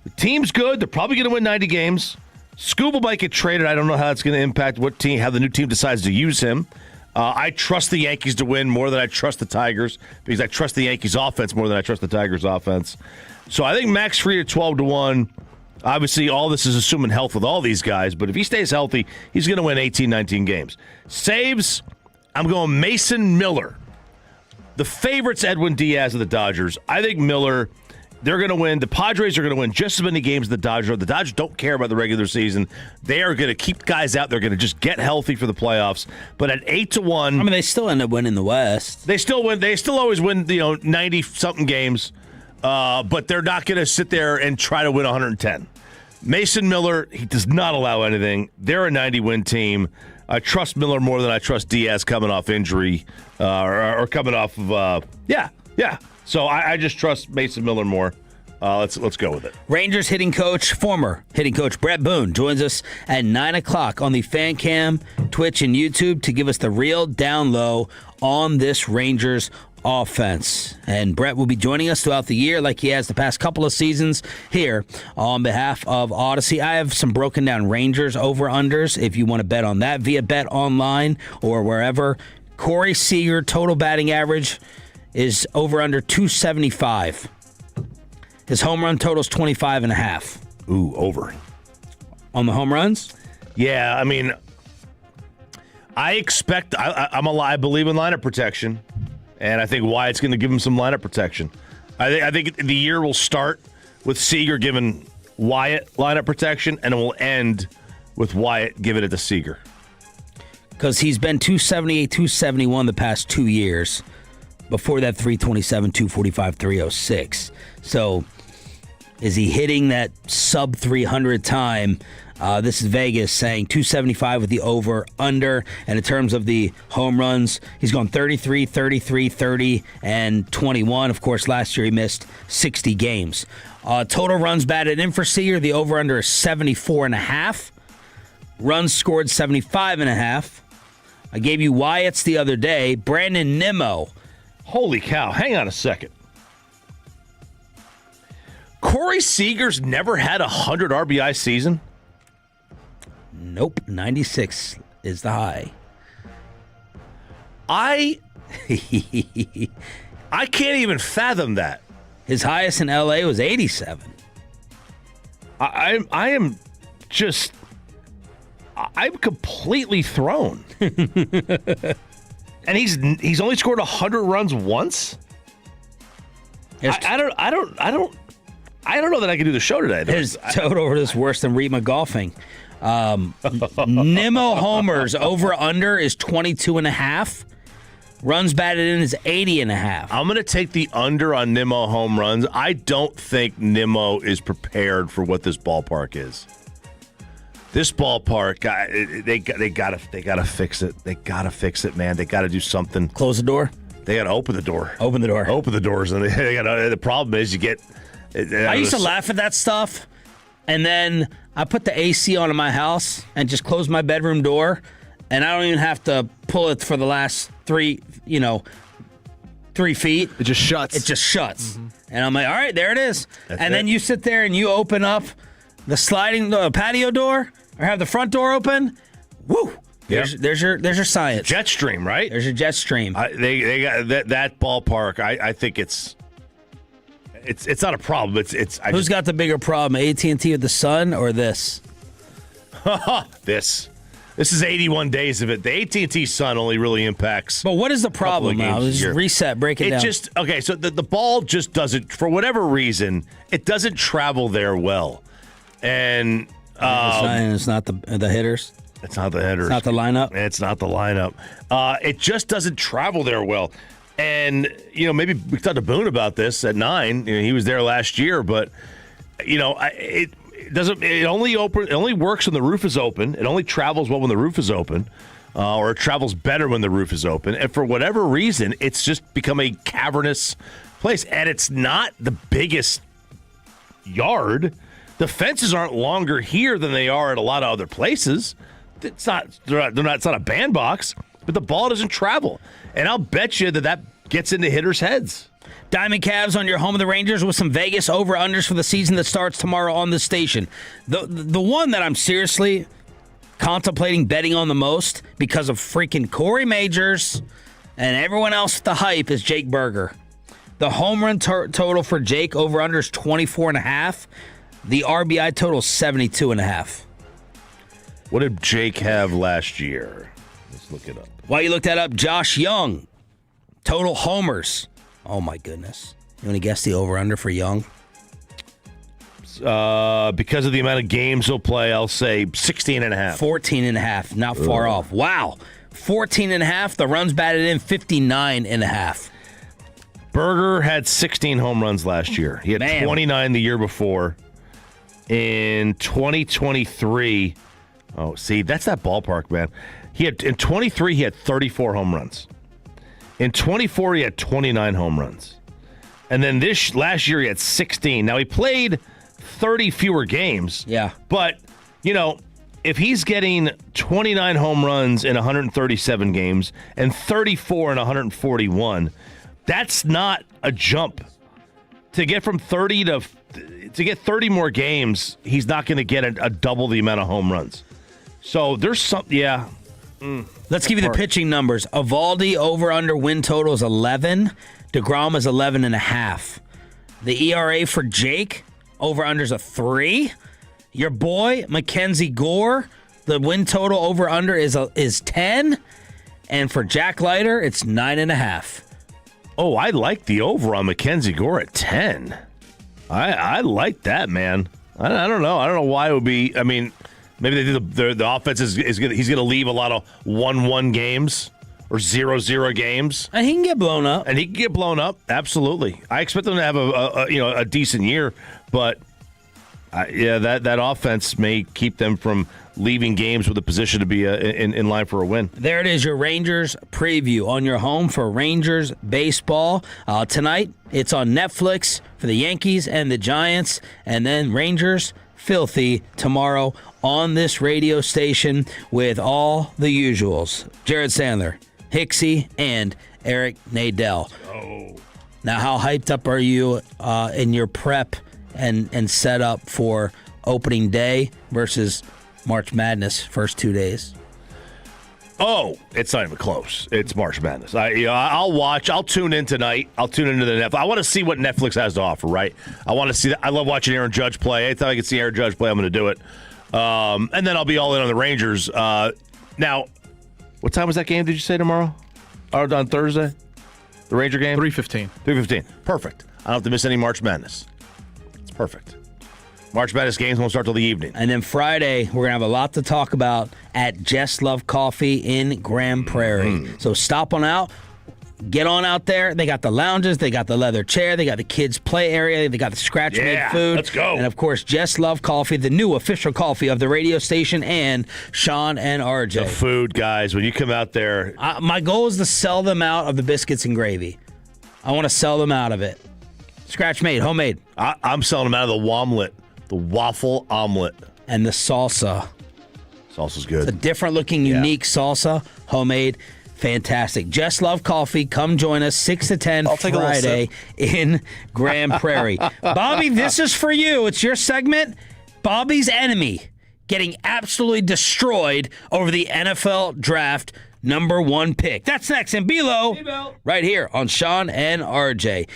The team's good. They're probably going to win 90 games. Scuba might get traded. I don't know how that's going to impact how the new team decides to use him. I trust the Yankees to win more than I trust the Tigers because I trust the Yankees offense more than I trust the Tigers offense. So I think Max Fried at 12-1. Obviously, all this is assuming health with all these guys, but if he stays healthy, he's going to win 18, 19 games. Saves, I'm going Mason Miller. The favorite's Edwin Diaz of the Dodgers. I think Miller, they're going to win. The Padres are going to win just as many games as the Dodgers are. The Dodgers don't care about the regular season. They are going to keep guys out. They're going to just get healthy for the playoffs. But at 8-1, they still end up winning the West. They still win. They still always win, 90-something games. but they're not going to sit there and try to win 110. Mason Miller, he does not allow anything. They're a 90-win team. I trust Miller more than I trust Diaz coming off injury or coming off of yeah. So I just trust Mason Miller more. Let's go with it. Rangers former hitting coach Brett Boone joins us at 9 o'clock on the Fan Cam, Twitch, and YouTube to give us the real down low on this Rangers offense. And Brett will be joining us throughout the year like he has the past couple of seasons here on behalf of Odyssey. I have some broken down Rangers over-unders if you want to bet on that via Bet Online or wherever. Corey Seager, total batting average is over under 275. His home run total is 25.5. Ooh, over. On the home runs? Yeah, I mean, I believe in lineup protection, and I think Wyatt's going to give him some lineup protection. I think the year will start with Seager giving Wyatt lineup protection, and it will end with Wyatt giving it to Seager. Because he's been 278, 271 the past 2 years. Before that, 327, 245, 306. So, is he hitting that sub 300 time? This is Vegas saying 275 with the over-under. And in terms of the home runs, he's gone 33, 33, 30, and 21. Of course, last year he missed 60 games. Total runs batted in for Seager, the over-under is 74.5. Runs scored 75.5. I gave you Wyatt's the other day. Brandon Nimmo. Holy cow, hang on a second. Corey Seager's never had a 100 RBI season? Nope, 96 is the high. I can't even fathom that. His highest in LA was 87. I'm completely thrown. And he's only scored 100 runs once? I don't know that I can do the show today. His total is worse than Rima golfing. Nimmo homers over under is 22.5. Runs batted in is 80.5. I'm going to take the under on Nimmo home runs. I don't think Nimmo is prepared for what this ballpark is. This ballpark, they gotta fix it. They gotta fix it, man. They gotta do something. Close the door. They gotta open the door. Open the door. Open the doors. And the problem is you get. I used to laugh at that stuff, and then I put the AC on in my house and just close my bedroom door, and I don't even have to pull it for the last 3 feet. It just shuts. It just shuts, and I'm like, all right, there it is. Then you sit there and you open up the patio door. Or have the front door open. Woo! There's your science. Jet stream, right? There's your jet stream. They got that ballpark. I think it's not a problem. Who's got the bigger problem? AT&T with the sun or this? This is 81 days of it. The AT&T sun only really impacts. But what is the problem now? Just reset, break it down. Okay. So the ball just doesn't, for whatever reason, it doesn't travel there well, and. It's not the hitters. It's not the hitters. It's not the lineup. It's not the lineup. It just doesn't travel there well. And maybe we talked to Boone about this at 9. He was there last year, but it doesn't. It only works when the roof is open. It only travels well when the roof is open, or it travels better when the roof is open. And for whatever reason, it's just become a cavernous place. And it's not the biggest yard. The fences aren't longer here than they are at a lot of other places. It's not a bandbox, but the ball doesn't travel. And I'll bet you that gets into hitters' heads. Diamond Cavs on your home of the Rangers with some Vegas over-unders for the season that starts tomorrow on the station. The one that I'm seriously contemplating betting on the most because of freaking Corey Majors and everyone else with the hype is Jake Berger. The home run total for Jake over-under is 24.5. The RBI total is 72.5. What did Jake have last year? Let's look it up. While you look that up, Josh Young, total homers. Oh, my goodness. You want to guess the over-under for Young? Because of the amount of games he'll play, I'll say 16.5. 14.5. Not far off. Wow. 14.5. The runs batted in 59.5. Berger had 16 home runs last year. He had 29 the year before. In 2023, that's that ballpark, man. In 23 he had 34 home runs. In 24 he had 29 home runs. And then last year he had 16. Now he played 30 fewer games. Yeah. But, if he's getting 29 home runs in 137 games and 34 in 141, that's not a jump. To get from 30 to get 30 more games, he's not going to get a double the amount of home runs. So there's something, yeah. Let's give you the pitching numbers. Evaldi over-under win total is 11. DeGrom is 11.5. The ERA for Jake, over-under is a 3. Your boy, Mackenzie Gore, the win total over-under is 10. And for Jack Leiter, it's 9.5. Oh, I like the over on Mackenzie Gore at 10. I like that, man. I don't know. I don't know why it would be. I mean, maybe they did the offense he's going to leave a lot of 1-1 games or 0-0 games. And he can get blown up. Absolutely. I expect them to have a decent year, but that offense may keep them from leaving games with a position to be in line for a win. There it is, your Rangers preview on your home for Rangers baseball. Tonight, it's on Netflix for the Yankees and the Giants, and then Rangers filthy tomorrow on this radio station with all the usuals. Jared Sandler, Hicksy, and Eric Nadell. Oh. Now, how hyped up are you in your prep and set up for opening day versus March Madness first 2 days? Oh, it's not even close. It's March Madness. I'll watch. I'll tune in tonight. I'll tune into the Netflix. I want to see what Netflix has to offer, right? I want to see that. I love watching Aaron Judge play. Anytime I can see Aaron Judge play, I'm going to do it. And then I'll be all in on the Rangers. Now, what time was that game, did you say, tomorrow? Or on Thursday? The Ranger game? 3:15. 3:15. Perfect. I don't have to miss any March Madness. It's perfect. March Madness games won't start till the evening. And then Friday, we're going to have a lot to talk about at Just Love Coffee in Grand Prairie. So stop on out. Get on out there. They got the lounges. They got the leather chair. They got the kids' play area. They got the scratch-made food. Let's go. And, of course, Just Love Coffee, the new official coffee of the radio station, and Sean and RJ. The food, guys, when you come out there. My goal is to sell them out of the biscuits and gravy. I want to sell them out of it. Scratch-made, homemade. I'm selling them out of the womlet. The waffle omelet. And the salsa. Salsa's good. It's a different looking, unique salsa. Homemade. Fantastic. Just Love Coffee. Come join us 6 to 10 Friday in Grand Prairie. Bobby, this is for you. It's your segment. Bobby's enemy getting absolutely destroyed over the NFL draft #1 pick. That's next in Below. Right here on Sean and RJ.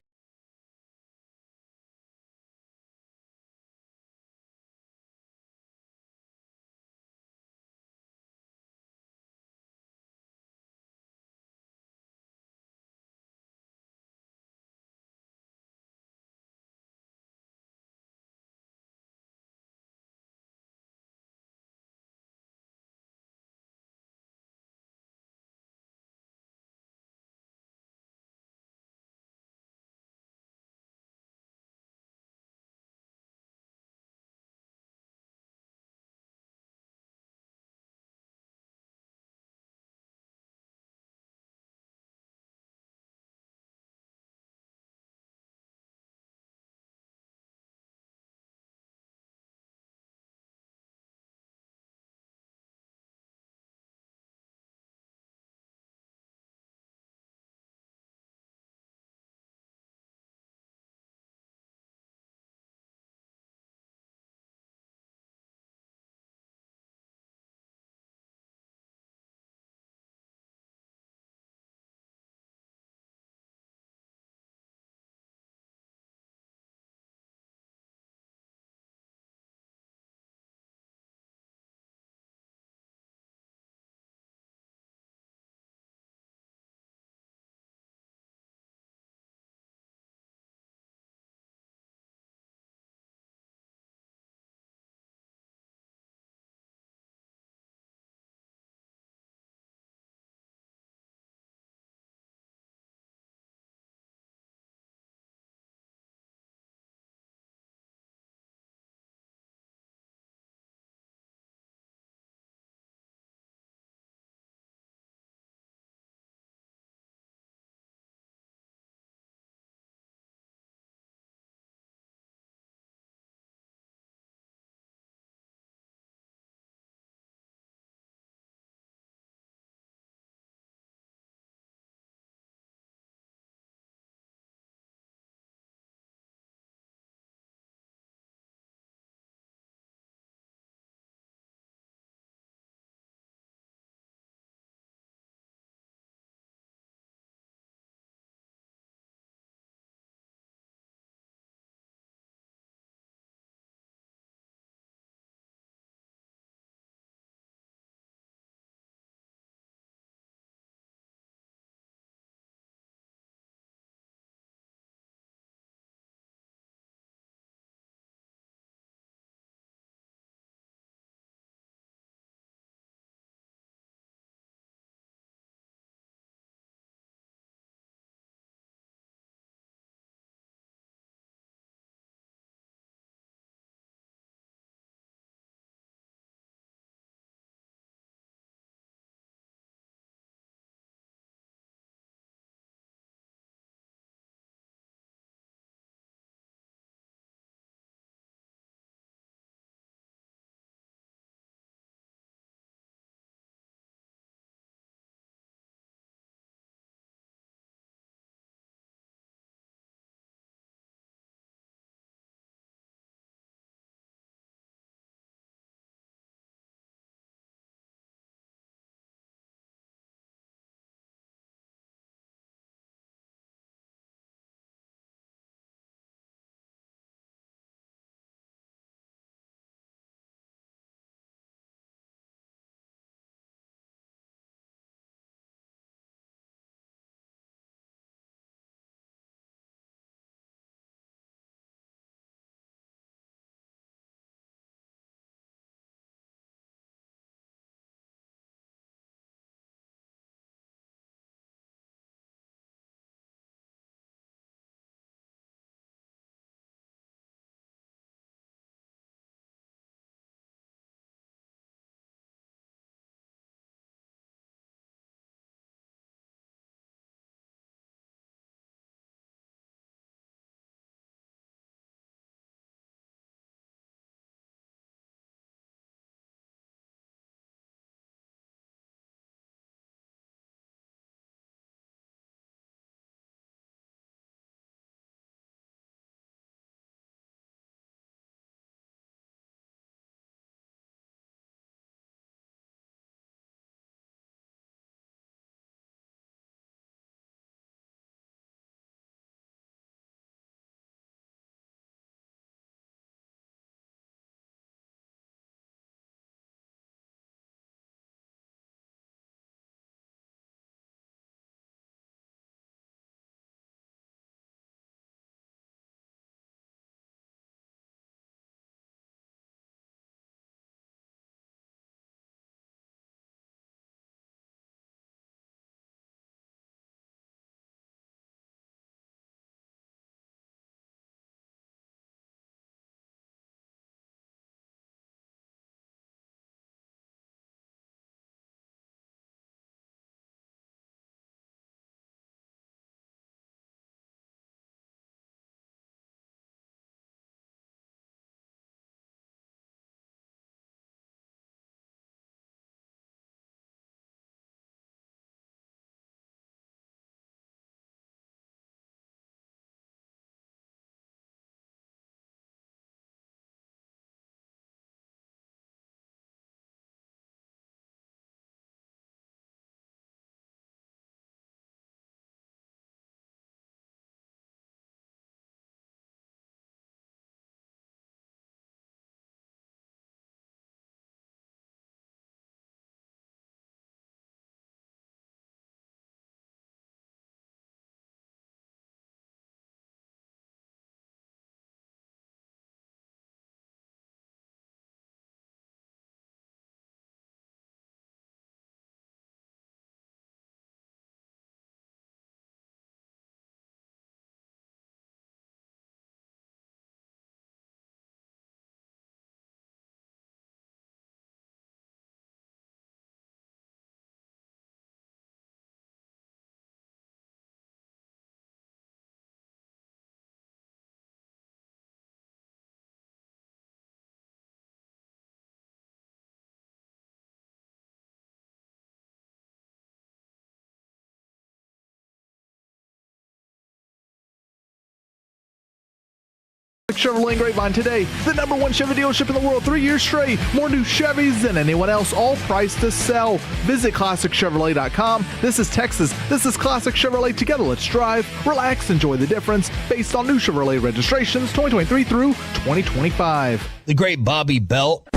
Chevrolet Grapevine today. The #1 Chevy dealership in the world 3 years straight. More new Chevys than anyone else, all priced to sell. Visit ClassicChevrolet.com. This is Texas. This is Classic Chevrolet. Together, let's drive, relax, enjoy the difference based on new Chevrolet registrations 2023 through 2025. The great Bobby Belt.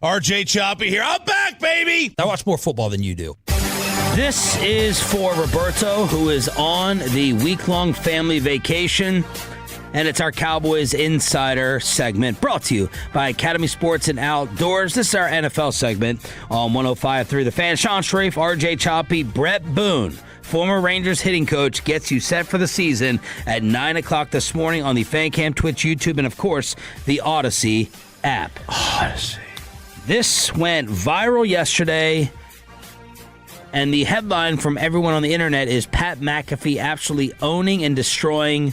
RJ Choppy here. I'm back, baby. I watch more football than you do. This is for Roberto, who is on the week-long family vacation, and it's our Cowboys Insider segment brought to you by Academy Sports and Outdoors. This is our NFL segment on 105.3 The Fan. Sean Sharif, RJ Choppy, Brett Boone, former Rangers hitting coach, gets you set for the season at 9 o'clock this morning on the FanCam, Twitch, YouTube, and, of course, the Odyssey app. Odyssey. This went viral yesterday. And the headline from everyone on the internet is Pat McAfee absolutely owning and destroying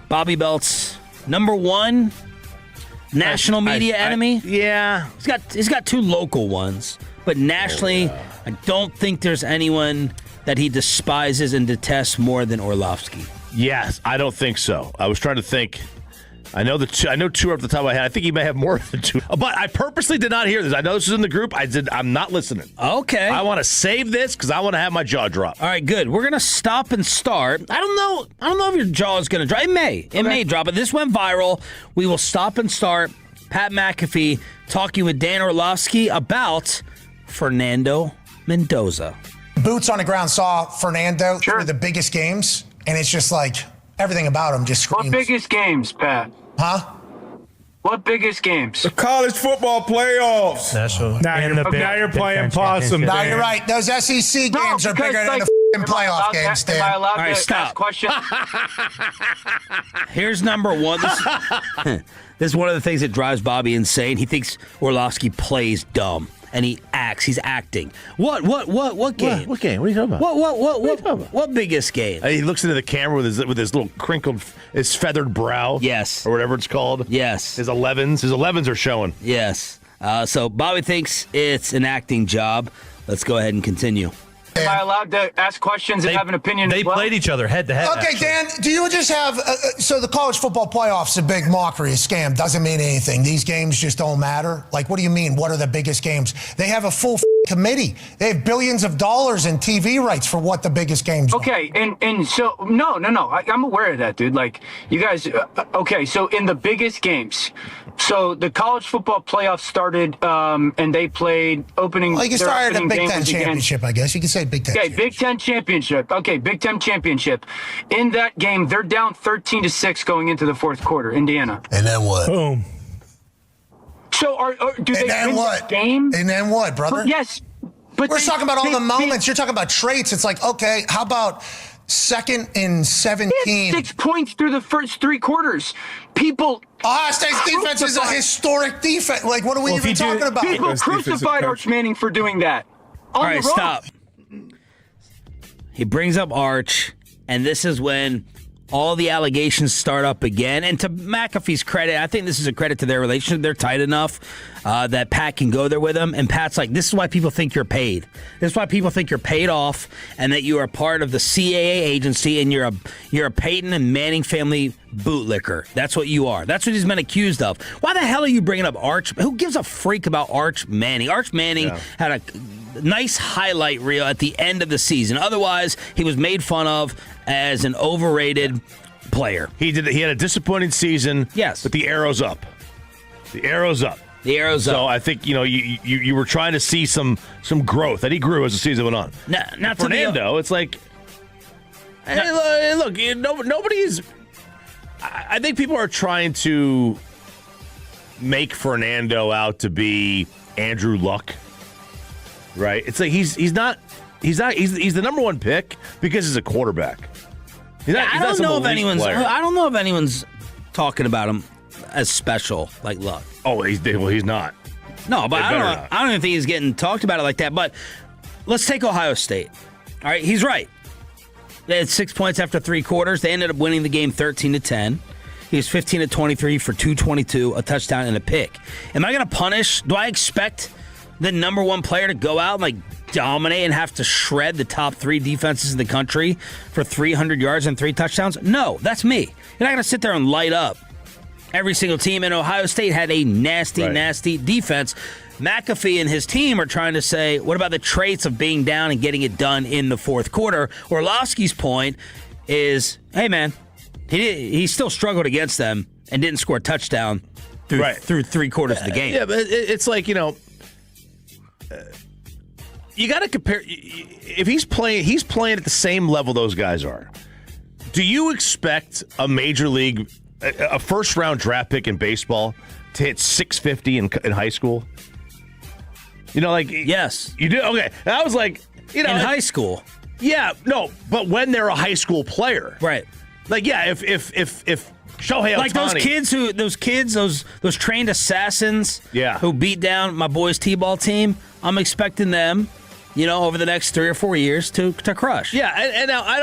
Bobby Belt's #1 national media enemy. Yeah. He's got 2 local ones, but nationally, I don't think there's anyone that he despises and detests more than Orlovsky. Yes, I don't think so. I was trying to think. I know 2 off the top of my head. I think he may have more than 2. But I purposely did not hear this. I know this is in the group. I'm not listening. Okay. I want to save this because I want to have my jaw drop. All right, good. We're gonna stop and start. I don't know if your jaw is gonna drop. It may drop. But this went viral. We will stop and start. Pat McAfee talking with Dan Orlovsky about Fernando Mendoza. Boots on the ground saw Fernando through the biggest games, and it's just like everything about him just screams. What biggest games, Pat? Huh? What biggest games? The college football playoffs. Now you're playing possum. No, you're right. Those SEC games are bigger than the playoff games, Dan. Am I allowed to stop. ask questions? Here's #1. This is one of the things that drives Bobby insane. He thinks Orlovsky plays dumb. And he acts. He's acting. What game? What game? What are you talking about? What biggest game? He looks into the camera with his little crinkled, his feathered brow. Yes. Or whatever it's called. Yes. His 11s. His 11s are showing. Yes. So Bobby thinks it's an acting job. Let's go ahead and continue. Am I allowed to ask questions and have an opinion as well? They played each other head to head. Okay, Dan, do you just have so the college football playoffs a big mockery, a scam, doesn't mean anything. These games just don't matter. Like, what do you mean? What are the biggest games? They have a full committee. They have billions of dollars in TV rights for what the biggest games are. Okay, and so no, I'm aware of that, dude. Like, you guys, okay, so in the biggest games, so the college football playoffs started, and they played opening. Well, you can start at the Big Ten championship, I guess. You can say Big Ten. Okay, Big Ten championship. Okay, Big Ten championship. In that game, they're down 13-6 going into the fourth quarter. Indiana. And then what? Boom. So do they win the game? And then what, brother? But yes. But we're talking about all the moments. You're talking about traits. It's like, okay, how about 2nd and 17? 6 points through the first 3 quarters. People. Ohio State's defense is a historic defense. Like, what are we even talking about? People crucified Arch Manning for doing that. All right, stop. He brings up Arch, and this is when all the allegations start up again. And to McAfee's credit, I think this is a credit to their relationship. They're tight enough that Pat can go there with him. And Pat's like, this is why people think you're paid. This is why people think you're paid off and that you are part of the CAA agency and you're a Peyton and Manning family bootlicker. That's what you are. That's what he's been accused of. Why the hell are you bringing up Arch? Who gives a freak about Arch Manning? Arch Manning had a nice highlight reel at the end of the season. Otherwise, he was made fun of as an overrated player. He had a disappointing season. Yes. But the arrow's up. The arrow's up. So I think, you were trying to see some growth, and he grew as the season went on. Now Fernando, it's like, hey, look, nobody's. I think people are trying to make Fernando out to be Andrew Luck, right? It's like he's the #1 pick because he's a quarterback. I don't know if anyone's talking about him as special like Luck. Oh, he's not. No, but I don't even think he's getting talked about it like that. But let's take Ohio State. All right, he's right. They had 6 points after 3 quarters. They ended up winning the game 13-10. He was 15-23 for 222, a touchdown, and a pick. Am I going to punish? Do I expect the #1 player to go out and dominate and have to shred the top 3 defenses in the country for 300 yards and 3 touchdowns? No, that's me. You're not going to sit there and light up Every single team in Ohio State had a nasty defense. McAfee and his team are trying to say, what about the traits of being down and getting it done in the fourth quarter? Orlovsky's point is, hey, man, he still struggled against them and didn't score a touchdown through 3 quarters of the game. Yeah, but it's like, you know, you got to compare. If he's playing at the same level those guys are. Do you expect a major league, a first-round draft pick in baseball to hit 650 in high school? You know, like, yes, you do. Okay, and I was like, you know, in high school, yeah, no, but when they're a high school player, right? Like, yeah, if Shohei Ohtani, like those kids, those trained assassins, who beat down my boys' T-ball team, I'm expecting them, you know, over the next 3 or 4 years to crush. Yeah, and now I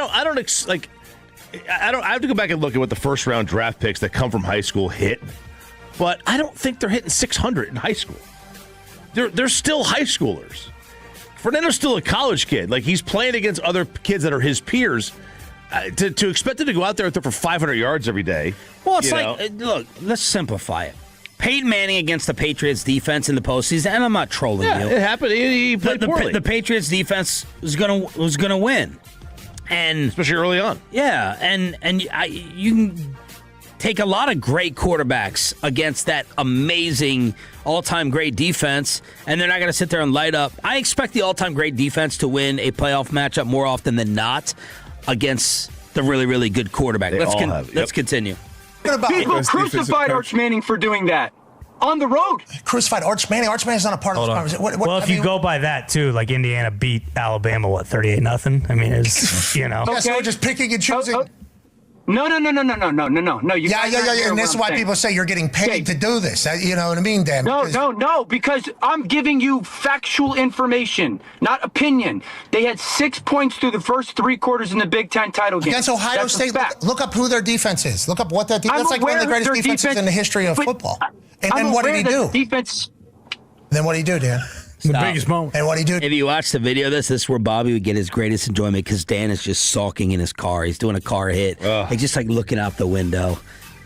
have to go back and look at what the first round draft picks that come from high school hit, but I don't think they're hitting 600 in high school. They're still high schoolers. Fernando's still a college kid. Like, he's playing against other kids that are his peers. To expect him to go out there and throw for 500 yards every day. Well, it's like, look, let's simplify it. Peyton Manning against the Patriots defense in the postseason, and I'm not trolling you. It happened. He played poorly. The Patriots defense was gonna win, and especially early on. Yeah, and you can take a lot of great quarterbacks against that amazing all-time great defense, and they're not going to sit there and light up. I expect the all-time great defense to win a playoff matchup more often than not against the really, really good quarterback. Let's continue. People crucified Arch Manning for doing that on the road. Crucified Arch Manning. Arch Manning's not a part of this conversation. Well, if you go by that too, like Indiana beat Alabama, 38-0. I mean, it's, you know. Yeah, so we're just picking and choosing. No. You yeah. And this is why people say you're getting paid to do this. You know what I mean, Dan? No, because I'm giving you factual information, not opinion. They had 6 points through the first 3 quarters in the Big Ten title game. Against Ohio State, look up who their defense is. Look up what that defense is. That's like one of the greatest defenses in the history of football. And then what did he do? Then what did he do, Dan? The biggest moment. And what he do? If you watch the video of this is where Bobby would get his greatest enjoyment because Dan is just sulking in his car. He's doing a car hit. He's just like looking out the window.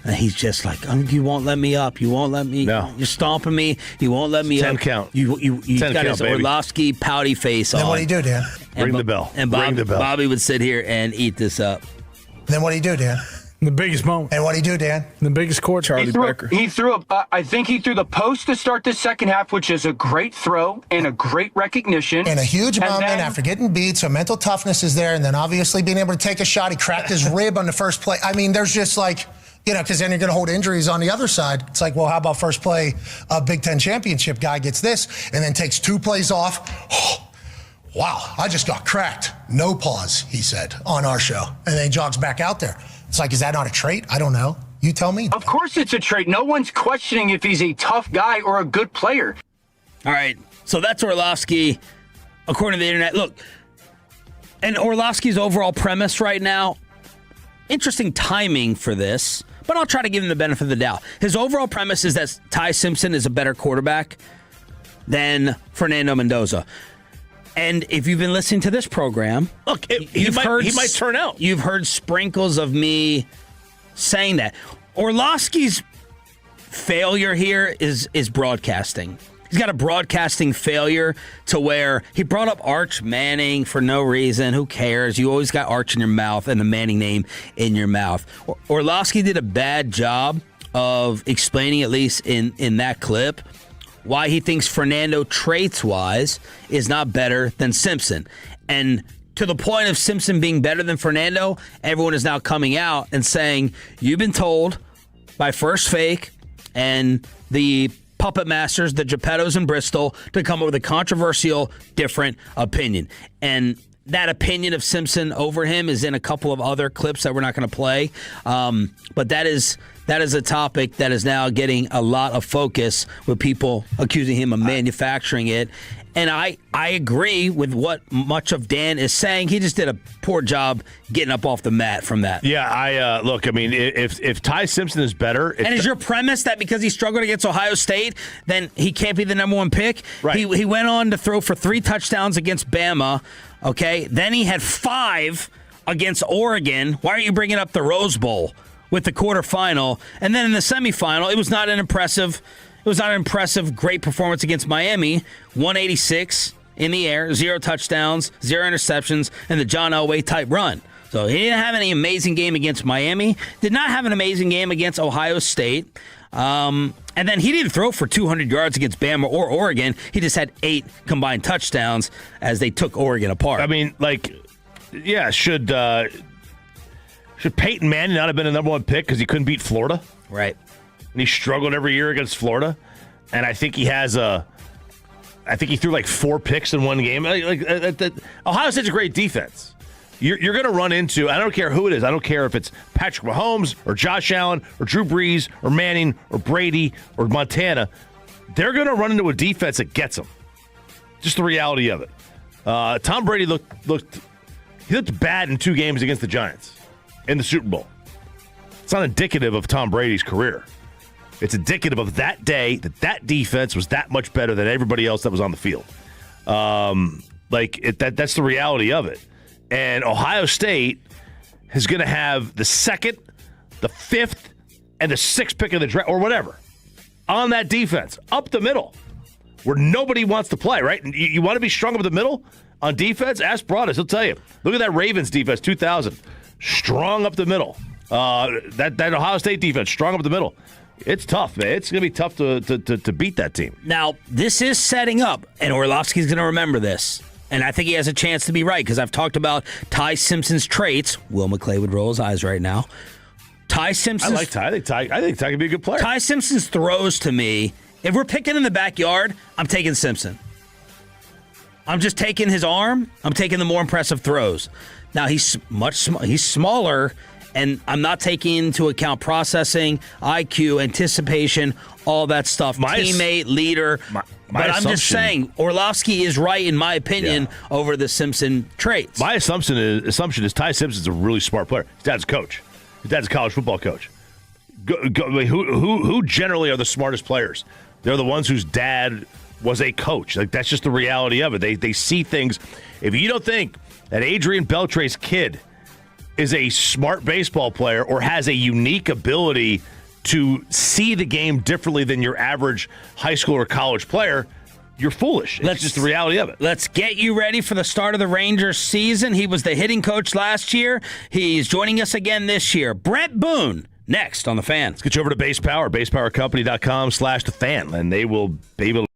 And he's just like, you won't let me up. You won't let me. No. You're stomping me. You won't let me 10 up. count. You 10 got count, his baby. Orlovsky pouty face on. Then what do you do, Dan? Ring the bell. And Ring the bell. Bobby would sit here and eat this up. Then what do you do, Dan? The biggest moment. And what do you do, Dan? The biggest court. Charlie Becker. I think he threw the post to start the second half, which is a great throw and a great recognition. And a huge moment after getting beat, so mental toughness is there, and then obviously being able to take a shot. He cracked his rib on the first play. I mean, there's just like, you know, because then you're going to hold injuries on the other side. It's like, well, how about first play, a Big Ten championship guy gets this, and then takes 2 plays off. Wow, I just got cracked. No pause, he said on our show. And then he jogs back out there. It's like, is that not a trait? I don't know. You tell me. Of course it's a trait. No one's questioning if he's a tough guy or a good player. All right, so that's Orlovsky, according to the internet. Look, and Orlovsky's overall premise right now, interesting timing for this, but I'll try to give him the benefit of the doubt. His overall premise is that Ty Simpson is a better quarterback than Fernando Mendoza. And if you've been listening to this program, look, he might turn out. You've heard sprinkles of me saying that. Orlovsky's failure here is broadcasting. He's got a broadcasting failure to where he brought up Arch Manning for no reason. Who cares? You always got Arch in your mouth and the Manning name in your mouth. Orlovsky did a bad job of explaining, at least in that clip, why he thinks Fernando traits-wise is not better than Simpson. And to the point of Simpson being better than Fernando, everyone is now coming out and saying, you've been told by First Fake and the puppet masters, the Geppettos in Bristol, to come up with a controversial, different opinion. And that opinion of Simpson over him is in a couple of other clips that we're not going to play. But that is a topic that is now getting a lot of focus with people accusing him of manufacturing it. And I agree with what much of Dan is saying. He just did a poor job getting up off the mat from that. Yeah, look, I mean, if Ty Simpson is better... And is your premise that because he struggled against Ohio State, then he can't be the number one pick? Right. He went on to throw for 3 touchdowns against Bama, okay? Then he had 5 against Oregon. Why aren't you bringing up the Rose Bowl? with the quarterfinal, and then in the semifinal, it was not an impressive great performance against Miami. 186 in the air, 0 touchdowns, 0 interceptions, and the John Elway type run. So he didn't have any amazing game against Miami. Did not have an amazing game against Ohio State. And then he didn't throw for 200 yards against Bama or Oregon. He just had 8 combined touchdowns as they took Oregon apart. I mean, should Peyton Manning not have been a number 1 pick because he couldn't beat Florida? Right. And he struggled every year against Florida. And I think he threw like 4 picks in one game. Ohio State's a great defense. You're going to run into, I don't care who it is. I don't care if it's Patrick Mahomes or Josh Allen or Drew Brees or Manning or Brady or Montana. They're going to run into a defense that gets them. Just the reality of it. Tom Brady looked bad in 2 games against the Giants in the Super Bowl. It's not indicative of Tom Brady's career. It's indicative of that day that defense was that much better than everybody else that was on the field. That's the reality of it. And Ohio State is going to have the 2nd, the 5th, and the 6th pick of the draft, or whatever, on that defense, up the middle, where nobody wants to play, right? And you want to be strong up the middle on defense? Ask Broadus, he'll tell you. Look at that Ravens defense, 2000. Strong up the middle. That Ohio State defense, strong up the middle. It's tough, man. It's going to be tough to beat that team. Now, this is setting up, and Orlovsky's going to remember this. And I think he has a chance to be right because I've talked about Ty Simpson's traits. Will McClay would roll his eyes right now. Ty Simpson. I like Ty. I think Ty could be a good player. Ty Simpson's throws to me, if we're picking in the backyard, I'm taking Simpson. I'm just taking his arm. I'm taking the more impressive throws. Now, he's smaller, and I'm not taking into account processing, IQ, anticipation, all that stuff. Teammate, leader. But I'm just saying, Orlovsky is right, in my opinion, over the Simpson traits. My assumption is Ty Simpson's a really smart player. His dad's a coach. His dad's a college football coach. Who generally are the smartest players? They're the ones whose dad was a coach. That's just the reality of it. They see things. If you don't think that Adrian Beltre's kid is a smart baseball player or has a unique ability to see the game differently than your average high school or college player, you're foolish. It's just the reality of it. Let's get you ready for the start of the Rangers season. He was the hitting coach last year. He's joining us again this year. Brett Boone, next on The Fan. Let's get you over to Base Power, basepowercompany.com/thefan, and they will be able to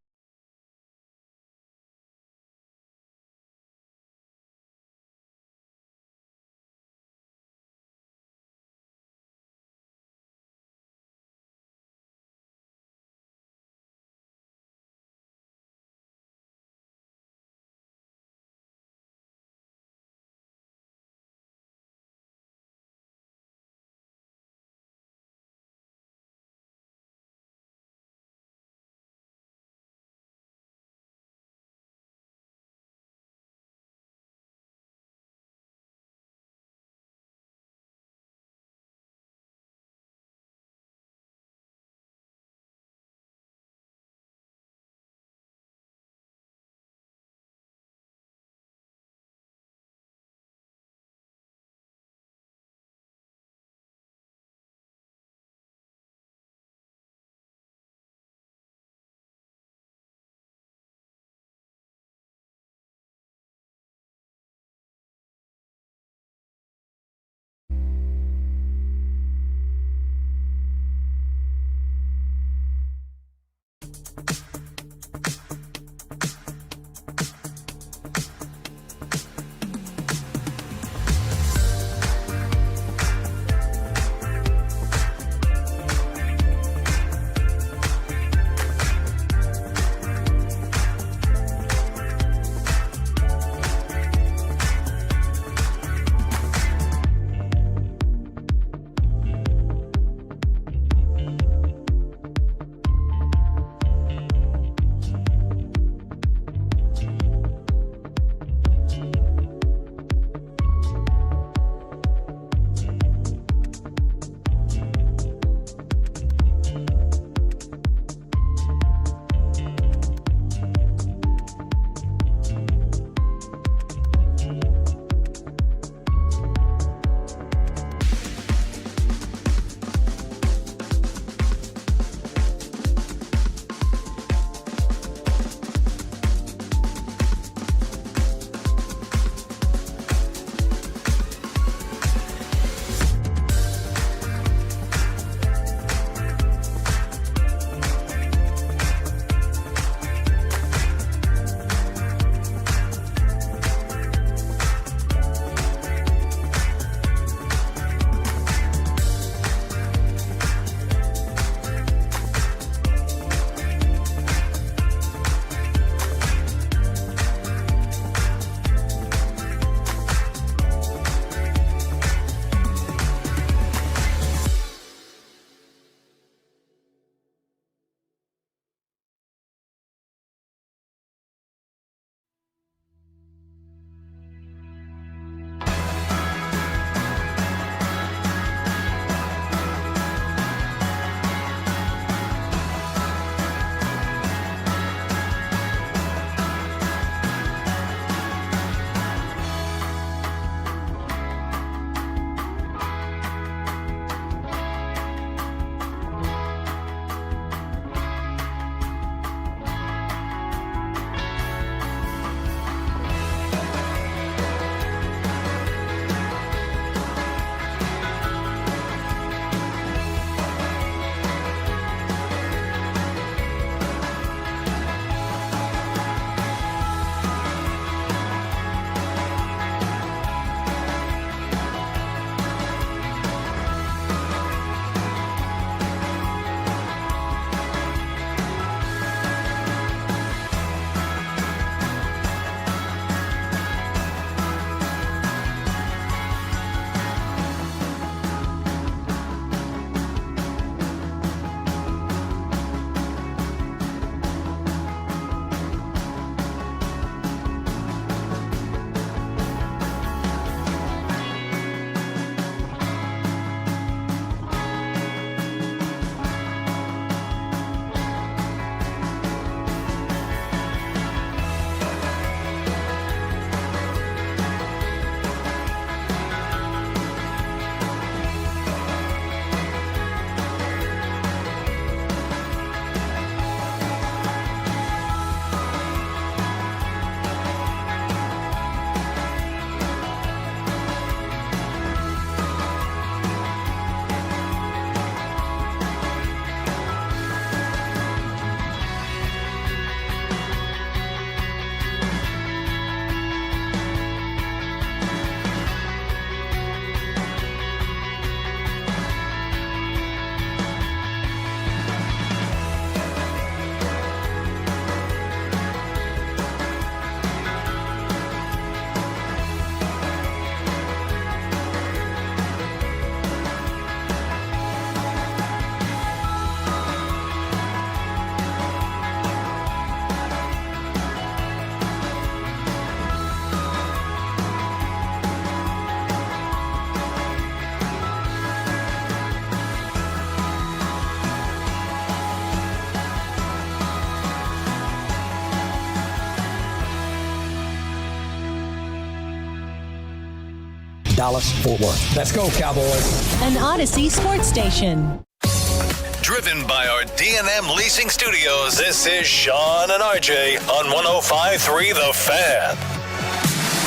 Dallas-Fort Worth. Let's go, Cowboys. An Odyssey sports station. Driven by our D&M Leasing Studios, this is Sean and RJ on 105.3 The Fan.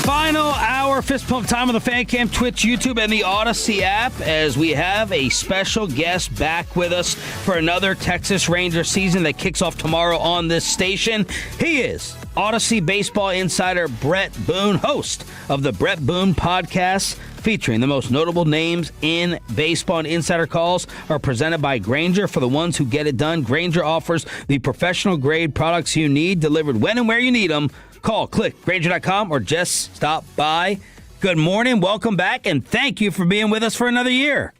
Final hour fist pump time on the Fan Cam, Twitch, YouTube, and the Odyssey app as we have a special guest back with us for another Texas Ranger season that kicks off tomorrow on this station. He is Odyssey baseball insider Brett Boone, host of the Brett Boone podcast, featuring the most notable names in baseball, and insider calls are presented by Grainger. For the ones who get it done, Grainger offers the professional grade products you need delivered when and where you need them. Call, click, Grainger.com, or just stop by. Good morning, welcome back, and thank you for being with us for another year.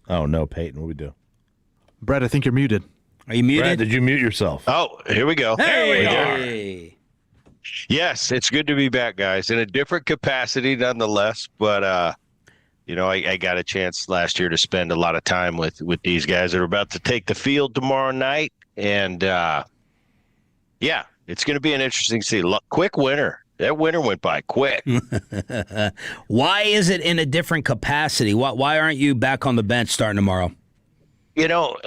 Oh, no, Peyton, what we do? Brett, I think you're muted. Are you muted? Brad, did you mute yourself? Oh, here we go. Hey! Yes, it's good to be back, guys, in a different capacity nonetheless. But, I got a chance last year to spend a lot of time with these guys that are about to take the field tomorrow night. And, it's going to be an interesting season. Quick winter. That winter went by quick. Why is it in a different capacity? Why aren't you back on the bench starting tomorrow? At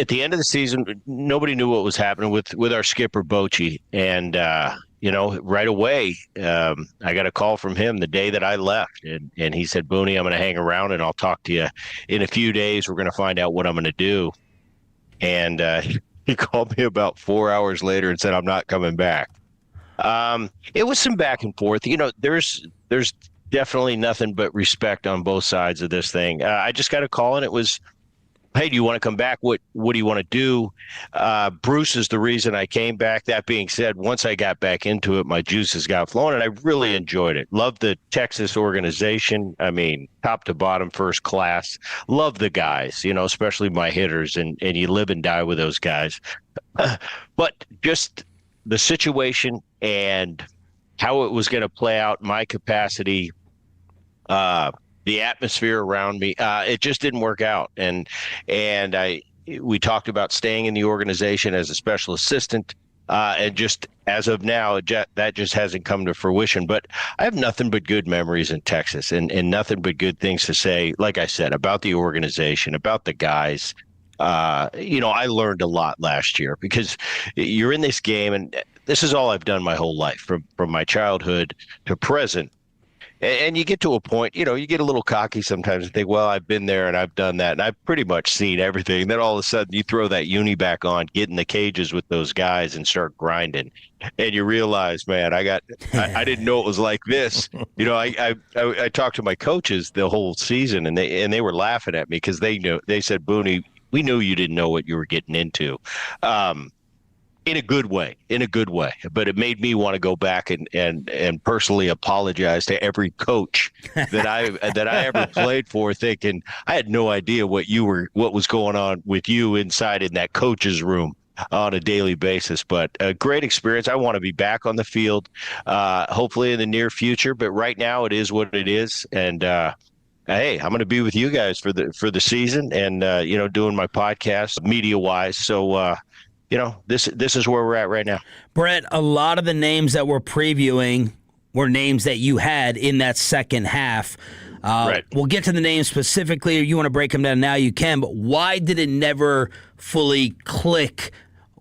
the end of the season, nobody knew what was happening with our skipper, Bochy. And, right away, I got a call from him the day that I left. And he said, Booney, I'm going to hang around and I'll talk to you in a few days. We're going to find out what I'm going to do. And he called me about 4 hours later and said, I'm not coming back. It was some back and forth. There's definitely nothing but respect on both sides of this thing. I just got a call and it was, hey, do you want to come back? What do you want to do? Bruce is the reason I came back. That being said, once I got back into it, my juices got flowing, and I really enjoyed it. Love the Texas organization. I mean, top to bottom, first class. Love the guys, especially my hitters, and you live and die with those guys. But just the situation and how it was going to play out, my capacity, the atmosphere around me, it just didn't work out. And we talked about staying in the organization as a special assistant. And just as of now, that just hasn't come to fruition. But I have nothing but good memories in Texas and nothing but good things to say, like I said, about the organization, about the guys. I learned a lot last year because you're in this game, and this is all I've done my whole life, from my childhood to present. And you get to a point, you get a little cocky sometimes and think, well, I've been there and I've done that and I've pretty much seen everything. And then all of a sudden you throw that uni back on, get in the cages with those guys and start grinding. And you realize, man, I didn't know it was like this. I talked to my coaches the whole season and they were laughing at me because they said, Booney, we knew you didn't know what you were getting into. In a good way, but it made me want to go back and personally apologize to every coach that I ever played for, thinking I had no idea what was going on with you inside in that coach's room on a daily basis. But a great experience. I want to be back on the field, hopefully in the near future. But right now, it is what it is, and hey, I'm going to be with you guys for the season, and doing my podcast media wise. So. This is where we're at right now. Brett, a lot of the names that we're previewing were names that you had in that second half. Right. We'll get to the names specifically. If you want to break them down now, you can. But why did it never fully click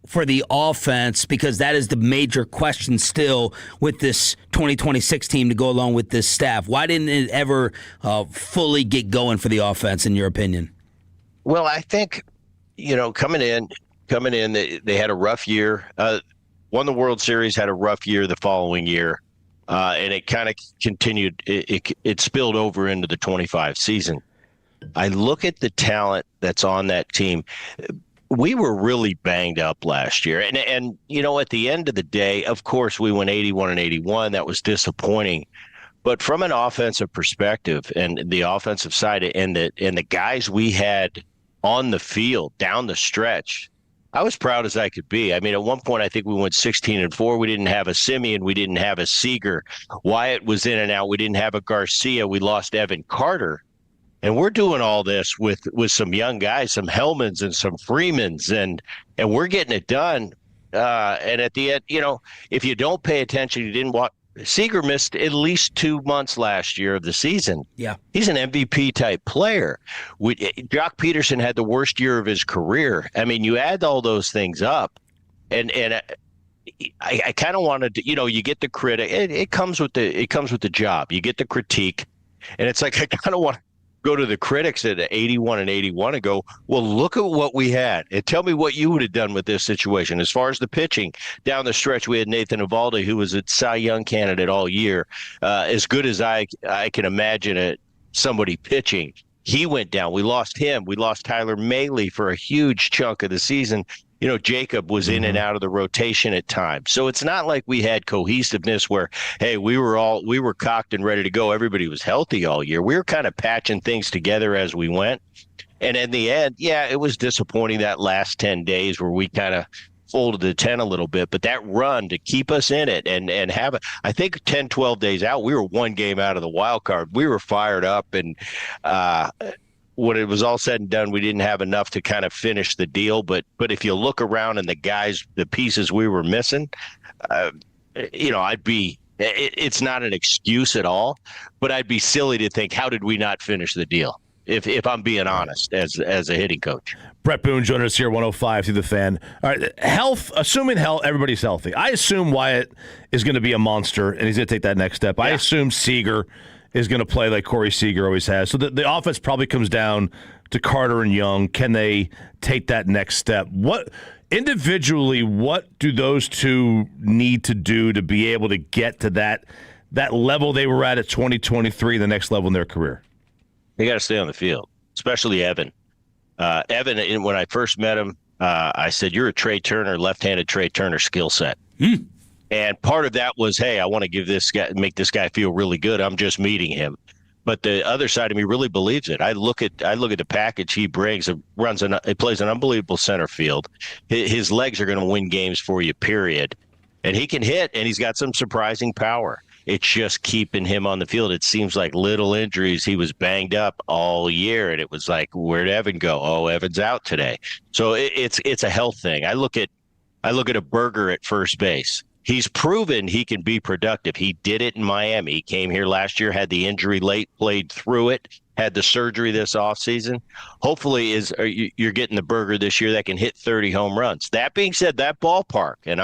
for the offense? Because that is the major question still with this 2026 team to go along with this staff. Why didn't it ever fully get going for the offense, in your opinion? Well, I think, coming in, they had a rough year, won the World Series, had a rough year the following year, and it kind of continued. It spilled over into the 25 season. I look at the talent that's on that team. We were really banged up last year. And at the end of the day, of course, we went 81-81. That was disappointing. But from an offensive perspective and the offensive side and the guys we had on the field down the stretch, I was proud as I could be. I mean, at one point, I think we went 16-4. We didn't have a Simeon. We didn't have a Seager. Wyatt was in and out. We didn't have a Garcia. We lost Evan Carter. And we're doing all this with some young guys, some Hellmans and some Freemans, and we're getting it done. And at the end, if you don't pay attention, you didn't Seager missed at least 2 months last year of the season. Yeah. He's an MVP type player. Jock Peterson had the worst year of his career. I mean, you add all those things up, and I kind of wanted to, you get the critic. It comes with the job. You get the critique, and it's like I kind of want to go to the critics at 81 and 81 and go, well, look at what we had, and tell me what you would have done with this situation. As far as the pitching down the stretch, we had Nathan Eovaldi, who was a Cy Young candidate all year, as good as I can imagine somebody pitching. He went down. We lost him. We lost Tyler Mahle for a huge chunk of the season. Jacob was in and out of the rotation at times. So it's not like we had cohesiveness where, hey, we were cocked and ready to go. Everybody was healthy all year. We were kind of patching things together as we went. And in the end, yeah, it was disappointing that last 10 days where we kind of folded the tent a little bit. But that run to keep us in it and have it, I think 10, 12 days out, we were one game out of the wild card. We were fired up, and when it was all said and done, we didn't have enough to kind of finish the deal. But if you look around and the pieces we were missing, it's not an excuse at all, but I'd be silly to think, how did we not finish the deal? If I'm being honest, as a hitting coach. Brett Boone joining us here, 105 through the Fan. All right, assuming everybody's healthy. I assume Wyatt is going to be a monster, and he's going to take that next step. Yeah. I assume Seager is going to play like Corey Seager always has. So the offense probably comes down to Carter and Young. Can they take that next step? What do those two need to do to be able to get to that level they were at 2023, the next level in their career? They got to stay on the field, especially Evan. Evan, when I first met him, I said, you're a Trey Turner, left-handed Trey Turner skill set. And part of that was, hey, I want to make this guy feel really good. I'm just meeting him. But the other side of me really believes it. I look at the package he brings. He plays an unbelievable center field. His legs are going to win games for you, period. And he can hit, and he's got some surprising power. It's just keeping him on the field. It seems like little injuries. He was banged up all year, and it was like, where'd Evan go? Oh, Evan's out today. So it's a health thing. I look at a Berger at first base. He's proven he can be productive. He did it in Miami. He came here last year, had the injury late, played through it, had the surgery this offseason. Hopefully you're getting the Berger this year that can hit 30 home runs. That being said, that ballpark, and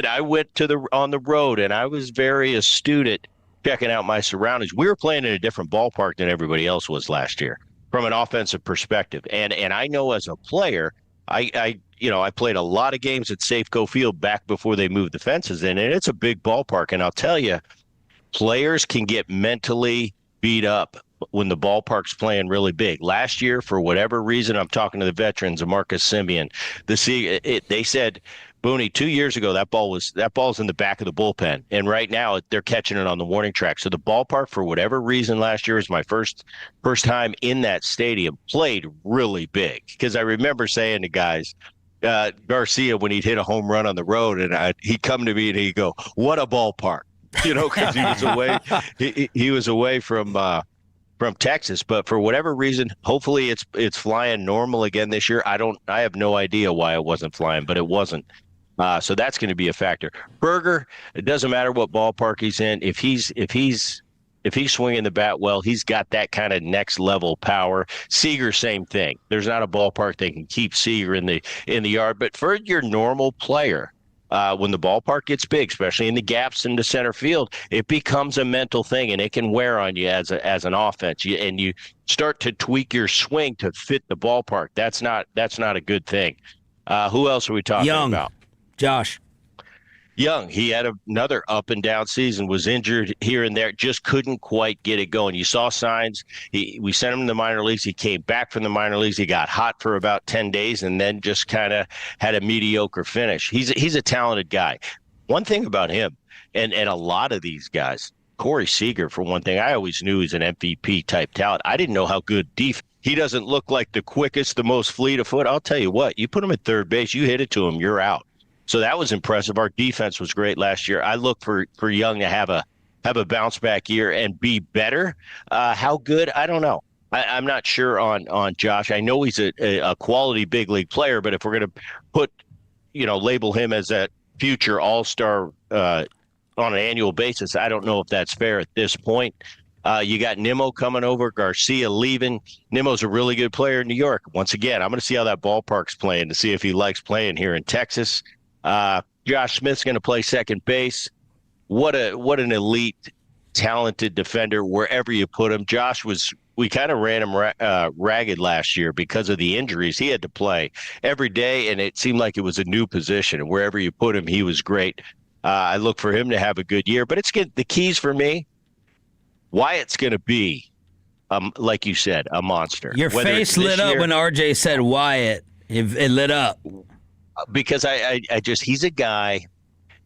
I went on the road, and I was very astute at checking out my surroundings. We were playing in a different ballpark than everybody else was last year from an offensive perspective. And I know as a player, I played a lot of games at Safeco Field back before they moved the fences in, and it's a big ballpark. And I'll tell you, players can get mentally beat up when the ballpark's playing really big. Last year, for whatever reason, I'm talking to the veterans, Marcus Semien. They said, Booney, 2 years ago, that ball's in the back of the bullpen, and right now they're catching it on the warning track. So the ballpark, for whatever reason, last year was my first time in that stadium, played really big. Because I remember saying to guys, Garcia, when he'd hit a home run on the road, and he'd come to me and he'd go, "What a ballpark!" Because he was away. He was away from Texas, but for whatever reason, hopefully it's flying normal again this year. I have no idea why it wasn't flying, but it wasn't. So that's going to be a factor. Berger, it doesn't matter what ballpark he's in. If he's swinging the bat well, he's got that kind of next level power. Seager, same thing. There's not a ballpark that can keep Seager in the yard, but for your normal player, when the ballpark gets big, especially in the gaps in the center field, it becomes a mental thing, and it can wear on you as an offense. And you start to tweak your swing to fit the ballpark. That's not a good thing. Who else are we talking about? Josh Young. He had another up and down season. Was injured here and there. Just couldn't quite get it going. You saw signs. We sent him to the minor leagues. He came back from the minor leagues. He got hot for about 10 days and then just kind of had a mediocre finish. He's a talented guy. One thing about him, and a lot of these guys, Corey Seager, for one thing, I always knew he's an MVP type talent. I didn't know how good he doesn't look like the quickest, the most fleet of foot. I'll tell you what, you put him at third base, you hit it to him, you're out. So that was impressive. Our defense was great last year. I look for Young to have a bounce back year and be better. How good? I don't know. I'm not sure on Josh. I know he's a quality big league player, but if we're going to put label him as a future all-star on an annual basis. I don't know if that's fair at this point. You got Nimmo coming over, Garcia leaving. Nimmo's a really good player in New York. Once again, I'm going to see how that ballpark's playing to see if he likes playing here in Texas. Josh Smith's going to play second base. What an elite, talented defender wherever you put him. We kind of ran him ragged last year because of the injuries. He had to play every day, and it seemed like it was a new position. And wherever you put him, he was great. I look for him to have a good year. But the keys for me, Wyatt's going to be, like you said, a monster. Your face lit up when RJ said Wyatt. It lit up. Because he's a guy,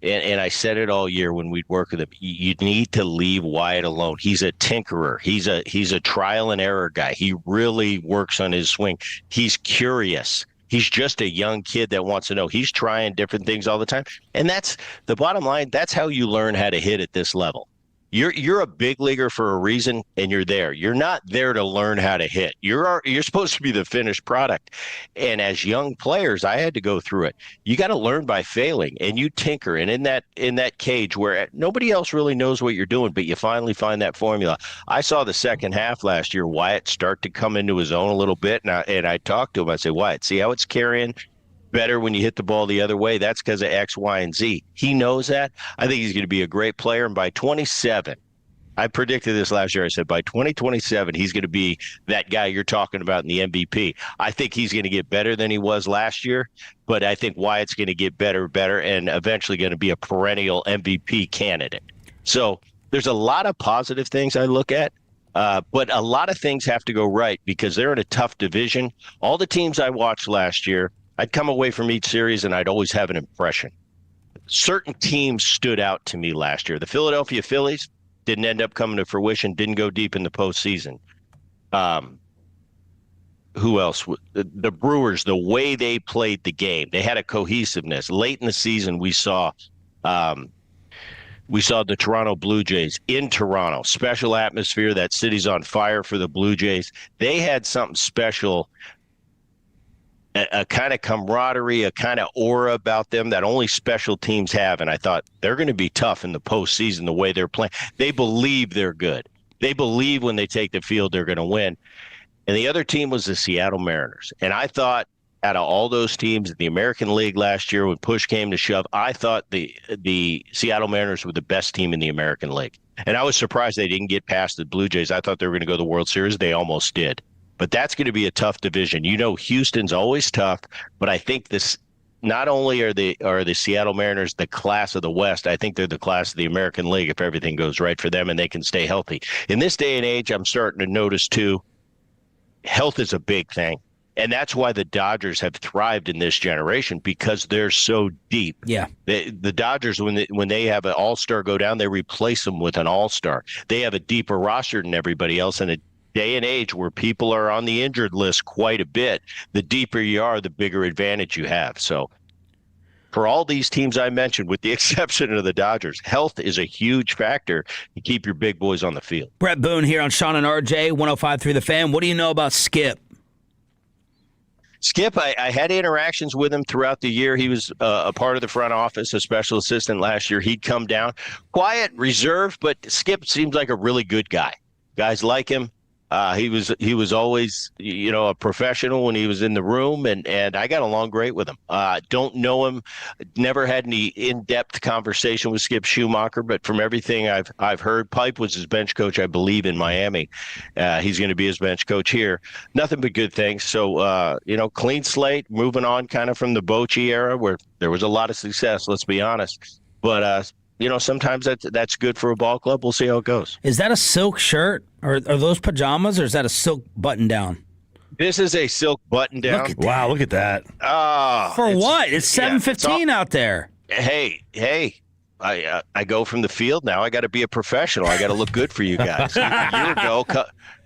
and I said it all year when we'd work with him, you need to leave Wyatt alone. He's a tinkerer. He's a trial and error guy. He really works on his swing. He's curious. He's just a young kid that wants to know. He's trying different things all the time. And that's the bottom line. That's how you learn how to hit at this level. You're a big leaguer for a reason, and you're there. You're not there to learn how to hit. You're supposed to be the finished product. And as young players, I had to go through it. You got to learn by failing, and you tinker. And in that cage where nobody else really knows what you're doing, but you finally find that formula. I saw the second half last year, Wyatt start to come into his own a little bit, and I talked to him. I said, Wyatt, see how it's carrying better when you hit the ball the other way? That's because of X, Y, and Z. He knows that. I think he's going to be a great player. And by 27, I predicted this last year. I said by 2027, he's going to be that guy you're talking about in the MVP. I think he's going to get better than he was last year, but I think Wyatt's going to get better, and eventually going to be a perennial MVP candidate. So there's a lot of positive things I look at. But a lot of things have to go right because they're in a tough division. All the teams I watched last year, I'd come away from each series and I'd always have an impression. Certain teams stood out to me last year. The Philadelphia Phillies didn't end up coming to fruition, didn't go deep in the postseason. Who else? The Brewers, the way they played the game, they had a cohesiveness. Late in the season, we saw the Toronto Blue Jays in Toronto. Special atmosphere. That city's on fire for the Blue Jays. They had something special. A kind of camaraderie, a kind of aura about them that only special teams have. And I thought they're going to be tough in the postseason the way they're playing. They believe they're good. They believe when they take the field they're going to win. And the other team was the Seattle Mariners. And I thought out of all those teams in the American League last year when push came to shove, I thought the Seattle Mariners were the best team in the American League. And I was surprised they didn't get past the Blue Jays. I thought they were going to go to the World Series. They almost did. But that's going to be a tough division. Houston's always tough, but I think this not only are the Seattle Mariners the class of the West, I think they're the class of the American League if everything goes right for them and they can stay healthy. In this day and age, I'm starting to notice too, health is a big thing. And that's why the Dodgers have thrived in this generation because they're so deep. Yeah. The Dodgers, when they have an all-star go down, they replace them with an all-star. They have a deeper roster than everybody else, and day and age where people are on the injured list quite a bit, the deeper you are, the bigger advantage you have. So for all these teams I mentioned, with the exception of the Dodgers, health is a huge factor to keep your big boys on the field. Brett Boone here on Sean and RJ, 105.3 The Fan. What do you know about Skip? Skip, I had interactions with him throughout the year. He was a part of the front office, a special assistant last year. He'd come down, quiet, reserved, but Skip seems like a really good guy. Guys like him. He was always, a professional when he was in the room, and I got along great with him. Don't know him, never had any in-depth conversation with Skip Schumacher, but from everything I've heard, Pipe was his bench coach, I believe, in Miami. He's going to be his bench coach here. Nothing but good things. So, clean slate, moving on kind of from the Bochy era where there was a lot of success, let's be honest. But, sometimes that's good for a ball club. We'll see how it goes. Is that a silk shirt? Or are those pajamas, or is that a silk button-down? This is a silk button-down. Wow, look at that. For what? It's 7:15 out there. Hey, I go from the field now. I got to be a professional. I got to look good for you guys. A year ago,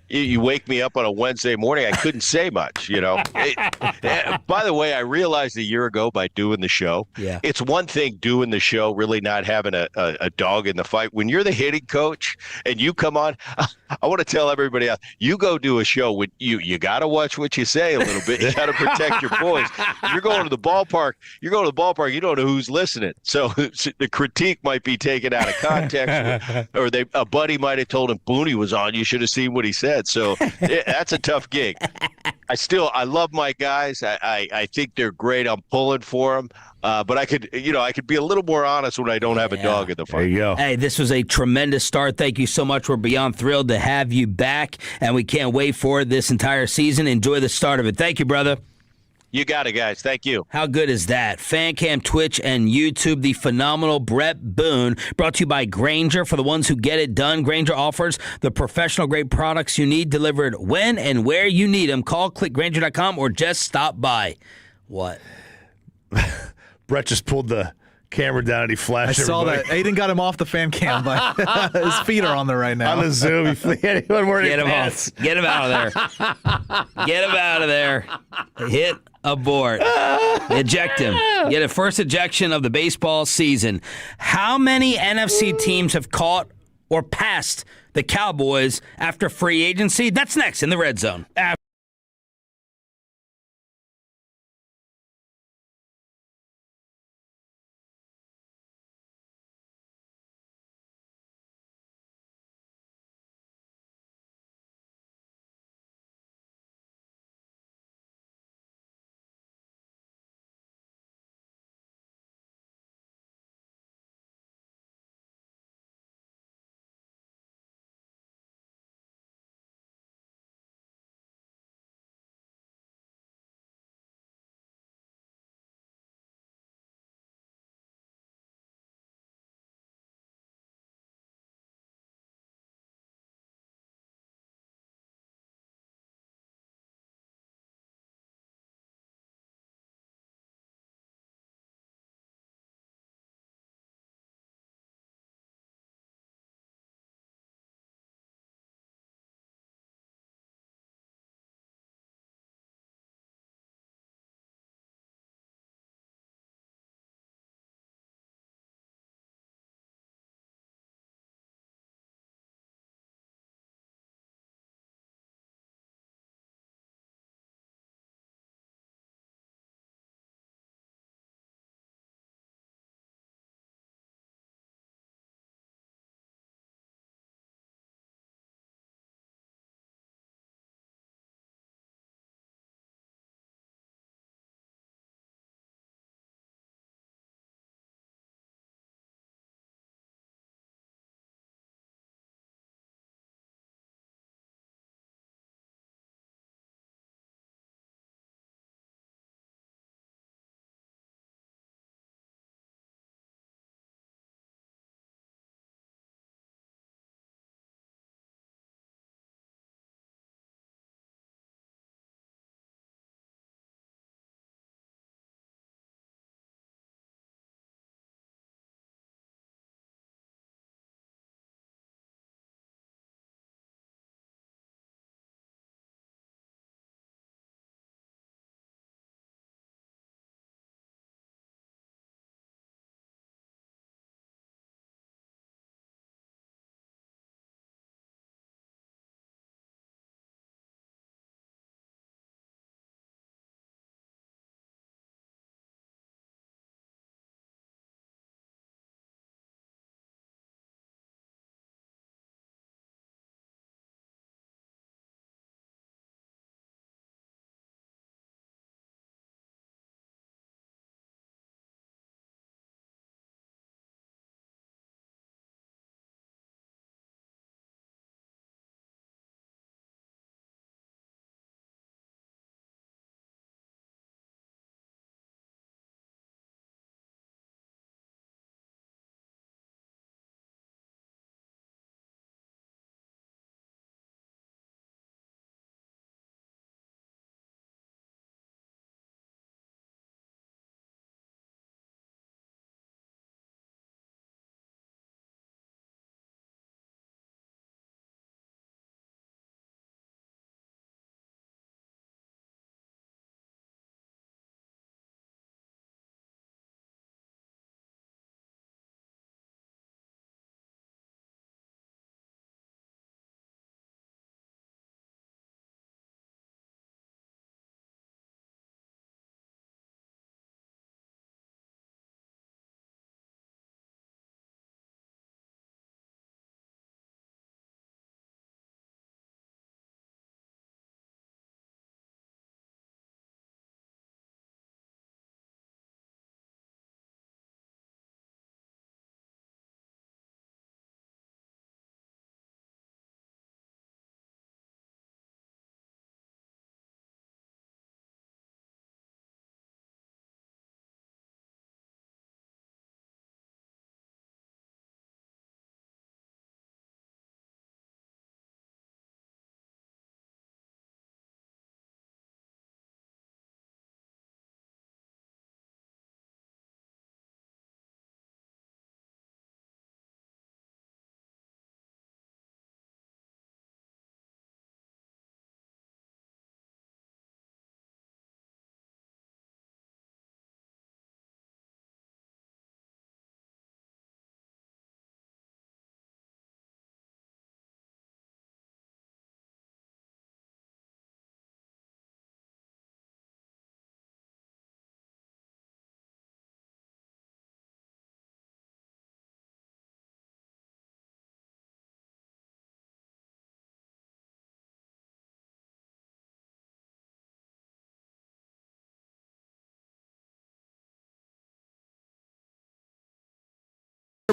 You wake me up on a Wednesday morning, I couldn't say much, By the way, I realized a year ago by doing the show, it's one thing doing the show, really not having a dog in the fight. When you're the hitting coach and you come on, I want to tell everybody else, you go do a show with you got to watch what you say a little bit. You got to protect your boys. You're going to the ballpark. You don't know who's listening. So the critique might be taken out of context or a buddy might have told him Booney was on. You should have seen what he said. So that's a tough gig. I love my guys. I think they're great. I'm pulling for them. But I could be a little more honest when I don't have a dog in the fight. There you go. Hey, this was a tremendous start. Thank you so much. We're beyond thrilled to have you back, and we can't wait for this entire season. Enjoy the start of it. Thank you, brother. You got it, guys. Thank you. How good is that? FanCam, Twitch, and YouTube, the phenomenal Brett Boone, brought to you by Grainger. For the ones who get it done, Grainger offers the professional-grade products you need delivered when and where you need them. Call, click Grainger.com, or just stop by. What? Brett just pulled the camera down and he flashed. I saw that. Aiden got him off the fan cam, but his feet are on there right now. On the Zoom, Get him off. Get him out of there. Get him out of there. Hit abort. Eject him. Get a first ejection of the baseball season. How many NFC teams have caught or passed the Cowboys after free agency? That's next in the Red Zone.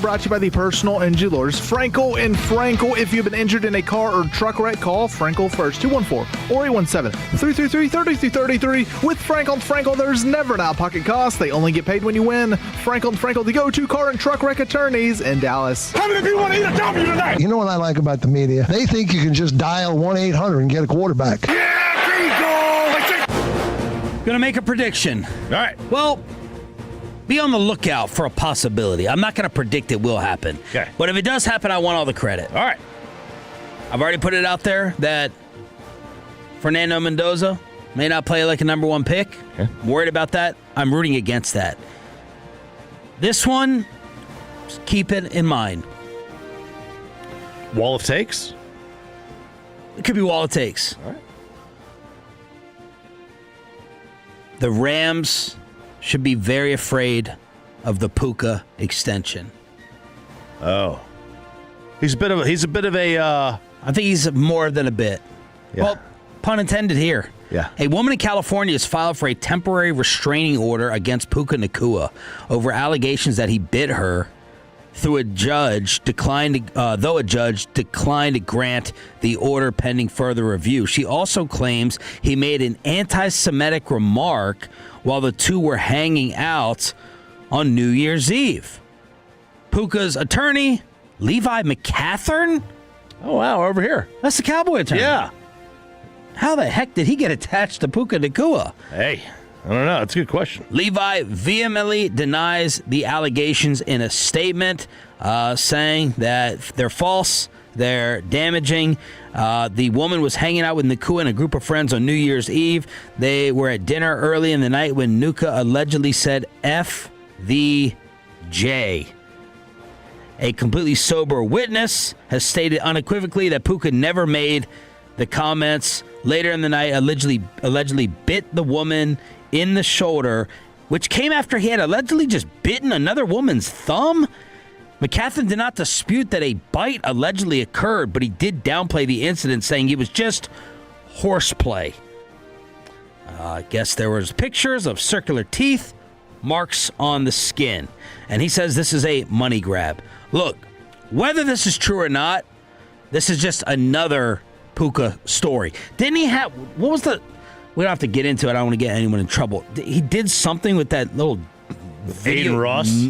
Brought to you by the Personal Injury Lawyers, Frankel and Frankel. If you've been injured in a car or truck wreck, call Frankel first, 214-817-333-3333. With Frankel and Frankel, there's never an out-of-pocket cost. They only get paid when you win. Frankel and Frankel, the go-to car and truck wreck attorneys in Dallas. How many people want to eat a W tonight? You know what I like about the media? They think you can just dial 1-800 and get a quarterback. Yeah, there you go. Gonna make a prediction. All right. Well, be on the lookout for a possibility. I'm not going to predict it will happen. Okay. But if it does happen, I want all the credit. All right. I've already put it out there that Fernando Mendoza may not play like a number one pick. Okay. I'm worried about that. I'm rooting against that. This one, just keep it in mind. Wall of takes? It could be wall of takes. All right. The Rams should be very afraid of the Puka extension. Oh, he's a bit of a. I think he's more than a bit. Yeah. Well, pun intended here. Yeah. A woman in California has filed for a temporary restraining order against Puka Nacua over allegations that he bit her. Though a judge declined to grant the order pending further review. She also claims he made an anti-Semitic remark while the two were hanging out on New Year's Eve. Puka's attorney, Levi McCathern? Oh, wow, over here. That's the Cowboy attorney. Yeah. How the heck did he get attached to Puka Nacua? Hey, I don't know. That's a good question. Levi vehemently denies the allegations in a statement, saying that they're false, they're damaging. The woman was hanging out with Nacua and a group of friends on New Year's Eve. They were at dinner early in the night when Nacua allegedly said, F the J. A completely sober witness has stated unequivocally that Puka never made the comments. Later in the night, allegedly bit the woman in the shoulder, which came after he had allegedly just bitten another woman's thumb. McCathern did not dispute that a bite allegedly occurred, but he did downplay the incident, saying it was just horseplay. I guess there was pictures of circular teeth, marks on the skin, and he says this is a money grab. Look, whether this is true or not, this is just another Puka story. Didn't he have, what was the, we don't have to get into it, I don't want to get anyone in trouble. He did something with that little video. Aiden Ross?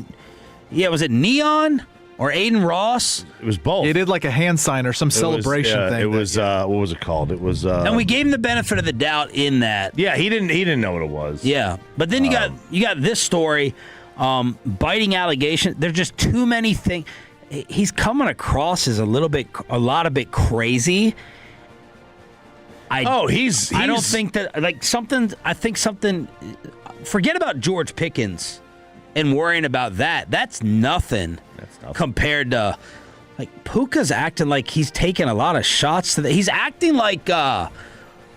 Yeah, was it Neon or Aiden Ross? It was both. He did like a hand sign or some celebration thing. It was, what was it called? It was... and we gave him the benefit of the doubt in that. Yeah, he didn't know what it was. Yeah, but then you got this story, biting allegation. There's just too many things. He's coming across as a lot of bit crazy. I don't think that, like, something, I think something, forget about George Pickens and worrying about that. That's nothing compared to, like, Puka's acting like he's taking a lot of shots to he's acting like,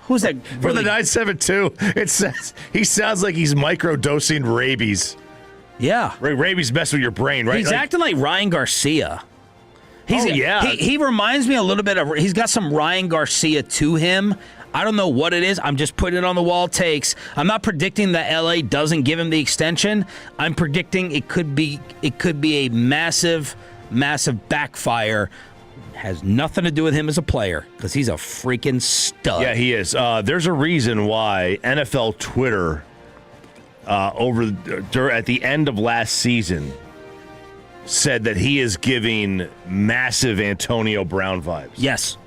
who's that? For the 972, it says he sounds like he's microdosing rabies. Yeah. Rabies mess with your brain, right? He's acting like Ryan Garcia. He reminds me a little bit of, he's got some Ryan Garcia to him. I don't know what it is. I'm just putting it on the wall takes. I'm not predicting that LA doesn't give him the extension. I'm predicting it could be a massive, massive backfire. Has nothing to do with him as a player because he's a freaking stud. Yeah, he is. There's a reason why NFL Twitter at the end of last season said that he is giving massive Antonio Brown vibes. Yes.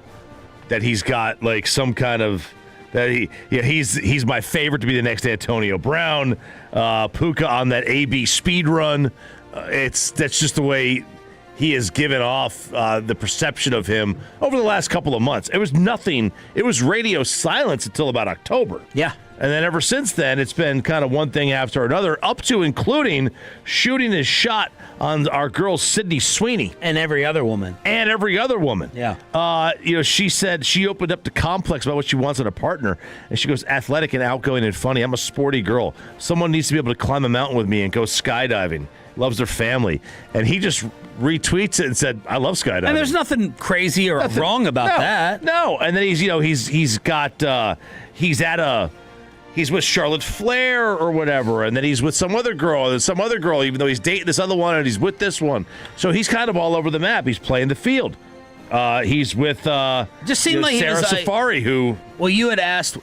That he's got like some kind of he's my favorite to be the next Antonio Brown. Puka on that AB speed run. That's just the way he has given off the perception of him over the last couple of months. It was nothing. It was radio silence until about October. Yeah. And then ever since then, it's been kind of one thing after another, up to including shooting his shot on our girl Sydney Sweeney. And every other woman. Yeah. She said she opened up the complex about what she wants in a partner. And she goes, athletic and outgoing and funny. I'm a sporty girl. Someone needs to be able to climb a mountain with me and go skydiving. Loves her family. And he just retweets it and said, I love skydiving. And there's nothing crazy or wrong about that. No. And then he's at he's with Charlotte Flair or whatever, and then he's with some other girl, and some other girl, even though he's dating this other one, and he's with this one. So he's kind of all over the map. He's playing the field. He's with just seemed like Sarah Safari, who... Well, you had asked,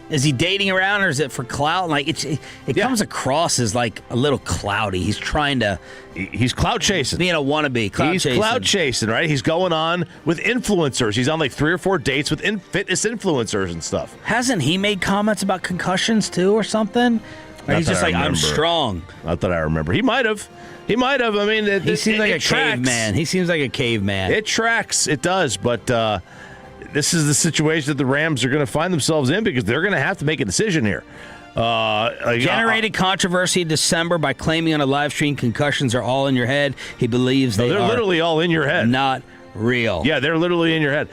is he dating around or is it for clout? Like it comes across as like a little cloudy. He's trying to... He's clout chasing. Being a wannabe. He's clout chasing, right? He's going on with influencers. He's on like 3 or 4 dates with fitness influencers and stuff. Hasn't he made comments about concussions too or something? Or he's just like, I'm strong. Not that I remember. He might have. I mean, he seems like a caveman. He seems like a caveman. It tracks. It does. But this is the situation that the Rams are going to find themselves in because they're going to have to make a decision here. Generated controversy in December by claiming on a live stream concussions are all in your head. He believes they're literally all in your head. Not real. Yeah, they're literally in your head.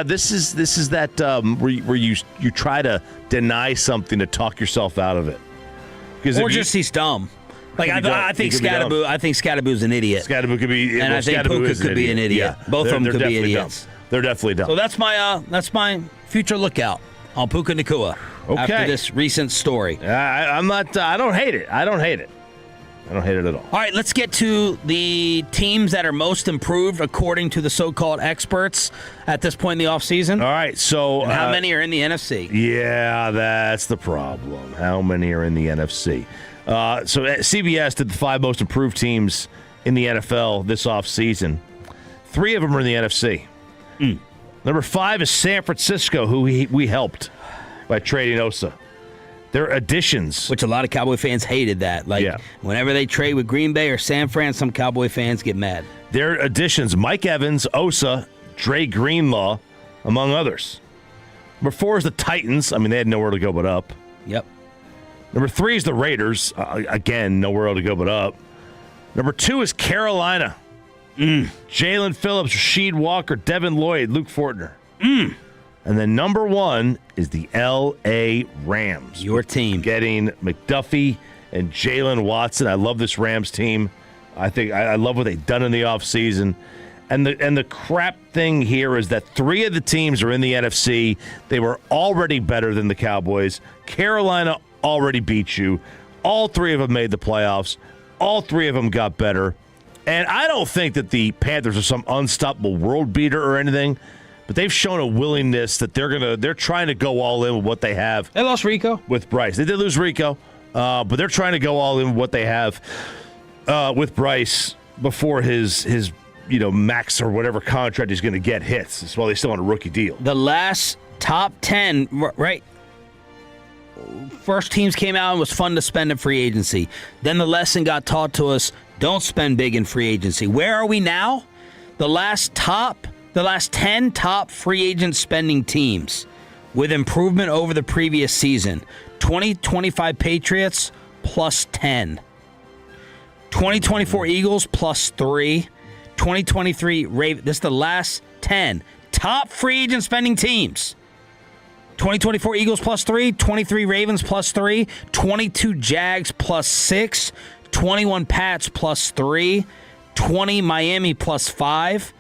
This is that where you try to deny something to talk yourself out of it. Or just he's dumb. Like I think Scadaboo's an idiot. Scadaboo could be, and I think Puka could be an idiot. Yeah. Both of them could be idiots. Dumb. They're definitely dumb. So that's my future lookout on Puka Nacua. Okay. After this recent story. I'm not. I don't hate it. I don't hate it at all. All right, let's get to the teams that are most improved according to the so-called experts at this point in the offseason. All right, so... And how many are in the NFC? Yeah, that's the problem. How many are in the NFC? So CBS did the 5 most improved teams in the NFL this offseason. 3 of them are in the NFC. Number 5 is San Francisco, who we helped by trading Osa. Their additions. Which a lot of Cowboy fans hated that. Whenever they trade with Green Bay or San Fran, some Cowboy fans get mad. Their additions, Mike Evans, Osa, Dre Greenlaw, among others. Number 4 is the Titans. I mean, they had nowhere to go but up. Yep. Number 3 is the Raiders. Again, nowhere to go but up. Number 2 is Carolina. Jalen Phillips, Rasheed Walker, Devin Lloyd, Luke Fortner. And then number 1 is the L.A. Rams. Your team. Getting McDuffie and Jalen Watson. I love this Rams team. I think I love what they've done in the offseason. And the crap thing here is that 3 of the teams are in the NFC. They were already better than the Cowboys. Carolina already beat you. All 3 of them made the playoffs. All 3 of them got better. And I don't think that the Panthers are some unstoppable world beater or anything. But they've shown a willingness that they're trying to go all in with what they have. They lost Rico with Bryce. They did lose Rico, but they're trying to go all in with what they have with Bryce before his max or whatever contract he's going to get hits. That's why they're still on a rookie deal. The last top 10, right? First teams came out and was fun to spend in free agency. Then the lesson got taught to us: don't spend big in free agency. Where are we now? The last 10 top free agent spending teams with improvement over the previous season. 2025 Patriots plus 10. 2024 Eagles plus 3. 2023 Ravens. This is the last 10 top free agent spending teams. 2024 Eagles plus 3. 23 Ravens plus 3. 22 Jags plus 6. 21 Pats plus 3. 20 Miami plus 5.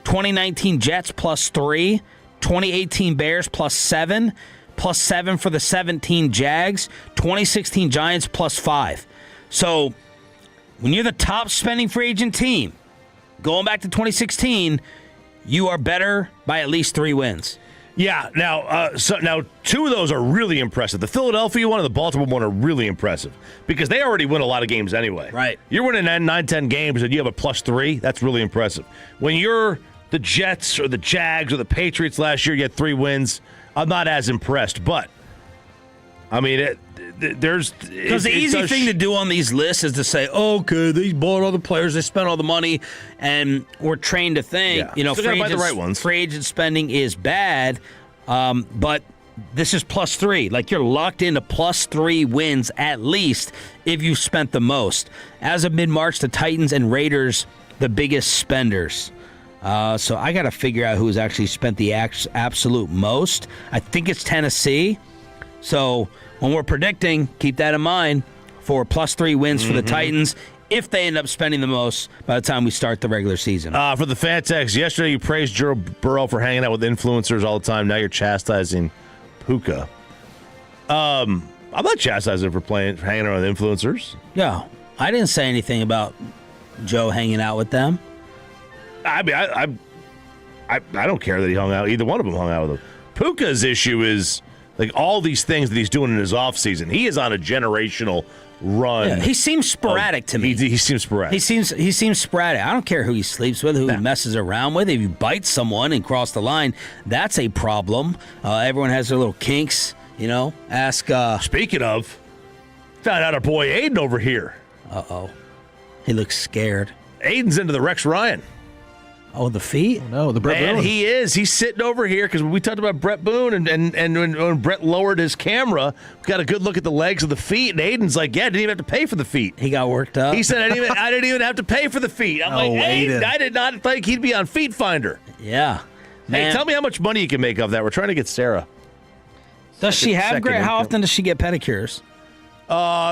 2019 Jets plus 3, 2018 Bears plus 7 for the 17 Jags, 2016 Giants plus 5. So when you're the top spending free agent team, going back to 2016, you are better by at least 3 wins. Yeah, now 2 of those are really impressive. The Philadelphia one and the Baltimore one are really impressive because they already win a lot of games anyway. Right. You're winning 9-10 games and you have a plus 3, that's really impressive. When you're the Jets or the Jags or the Patriots last year, you had 3 wins. I'm not as impressed, but I mean, because the easy thing to do on these lists is to say, okay, they bought all the players, they spent all the money, and we're trained to think, free agent spending is bad, but this is plus 3. Like, you're locked into plus 3 wins at least if you spent the most. As of mid-March, the Titans and Raiders, the biggest spenders. So I got to figure out who's actually spent the absolute most. I think it's Tennessee. So when we're predicting, keep that in mind for plus 3 wins for the Titans if they end up spending the most by the time we start the regular season. For the Fantex, yesterday you praised Joe Burrow for hanging out with influencers all the time. Now you're chastising Puka I'm not chastising her for hanging around with influencers. No, I didn't say anything about Joe hanging out with them. I mean, I don't care that he hung out. Either one of them hung out with him. Puka's issue is like all these things that he's doing in his offseason. He is on a generational run. Yeah, he seems sporadic to me. He seems sporadic. He seems sporadic. I don't care who he sleeps with, who he messes around with. If you bite someone and cross the line, that's a problem. Everyone has their little kinks, Ask. Speaking of, found out our boy Aiden over here. Uh-oh. He looks scared. Aiden's into the Rex Ryan. Oh, the feet? Oh, no, the Brett Boone. He is. He's sitting over here because we talked about Brett Boone, and when Brett lowered his camera, we got a good look at the legs of the feet, and Aiden's like, yeah, didn't even have to pay for the feet. He got worked up. He said, I didn't even have to pay for the feet. I'm like, Aiden, I did not think he'd be on Feet Finder. Yeah. Man. Hey, tell me how much money you can make off that. We're trying to get Sarah. Does she have great? How often does she get pedicures?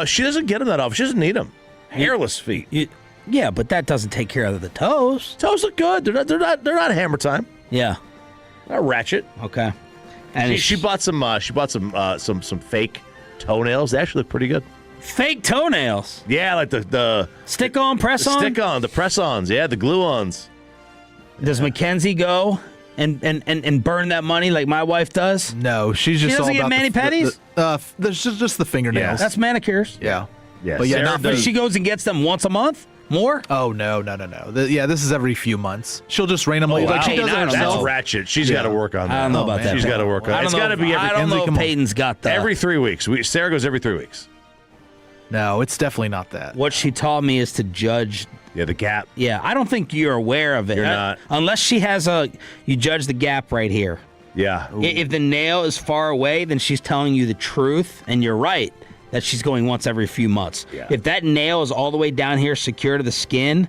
She doesn't get them that often. She doesn't need them. Hairless feet. Yeah, but that doesn't take care of the toes. Toes look good. They're not hammer time. Yeah, not ratchet. Okay. And she bought some fake toenails. They actually look pretty good. Fake toenails. Yeah, like the stick on, press on. Stick on, the press ons. Yeah, the glue ons. Does Mackenzie go and burn that money like my wife does? No, she doesn't get mani-pedis? There's just the fingernails. Yeah. That's manicures. Yeah. Yeah, but but she goes and gets them once a month? More? Oh, no. This is every few months. She'll just randomly. She does it herself. That's ratchet. She's got to work on that. I don't know about that. She's got to work on it. It's got to be every. I don't know if Peyton's got that. Every 3 weeks. Sarah goes every 3 weeks. No, it's definitely not that. What she taught me is to judge. Yeah, the gap. Yeah, I don't think you're aware of it. You're not. Unless she has you judge the gap right here. Yeah. If the nail is far away, then she's telling you the truth, and you're right that she's going once every few months. Yeah. If that nail is all the way down here, secure to the skin,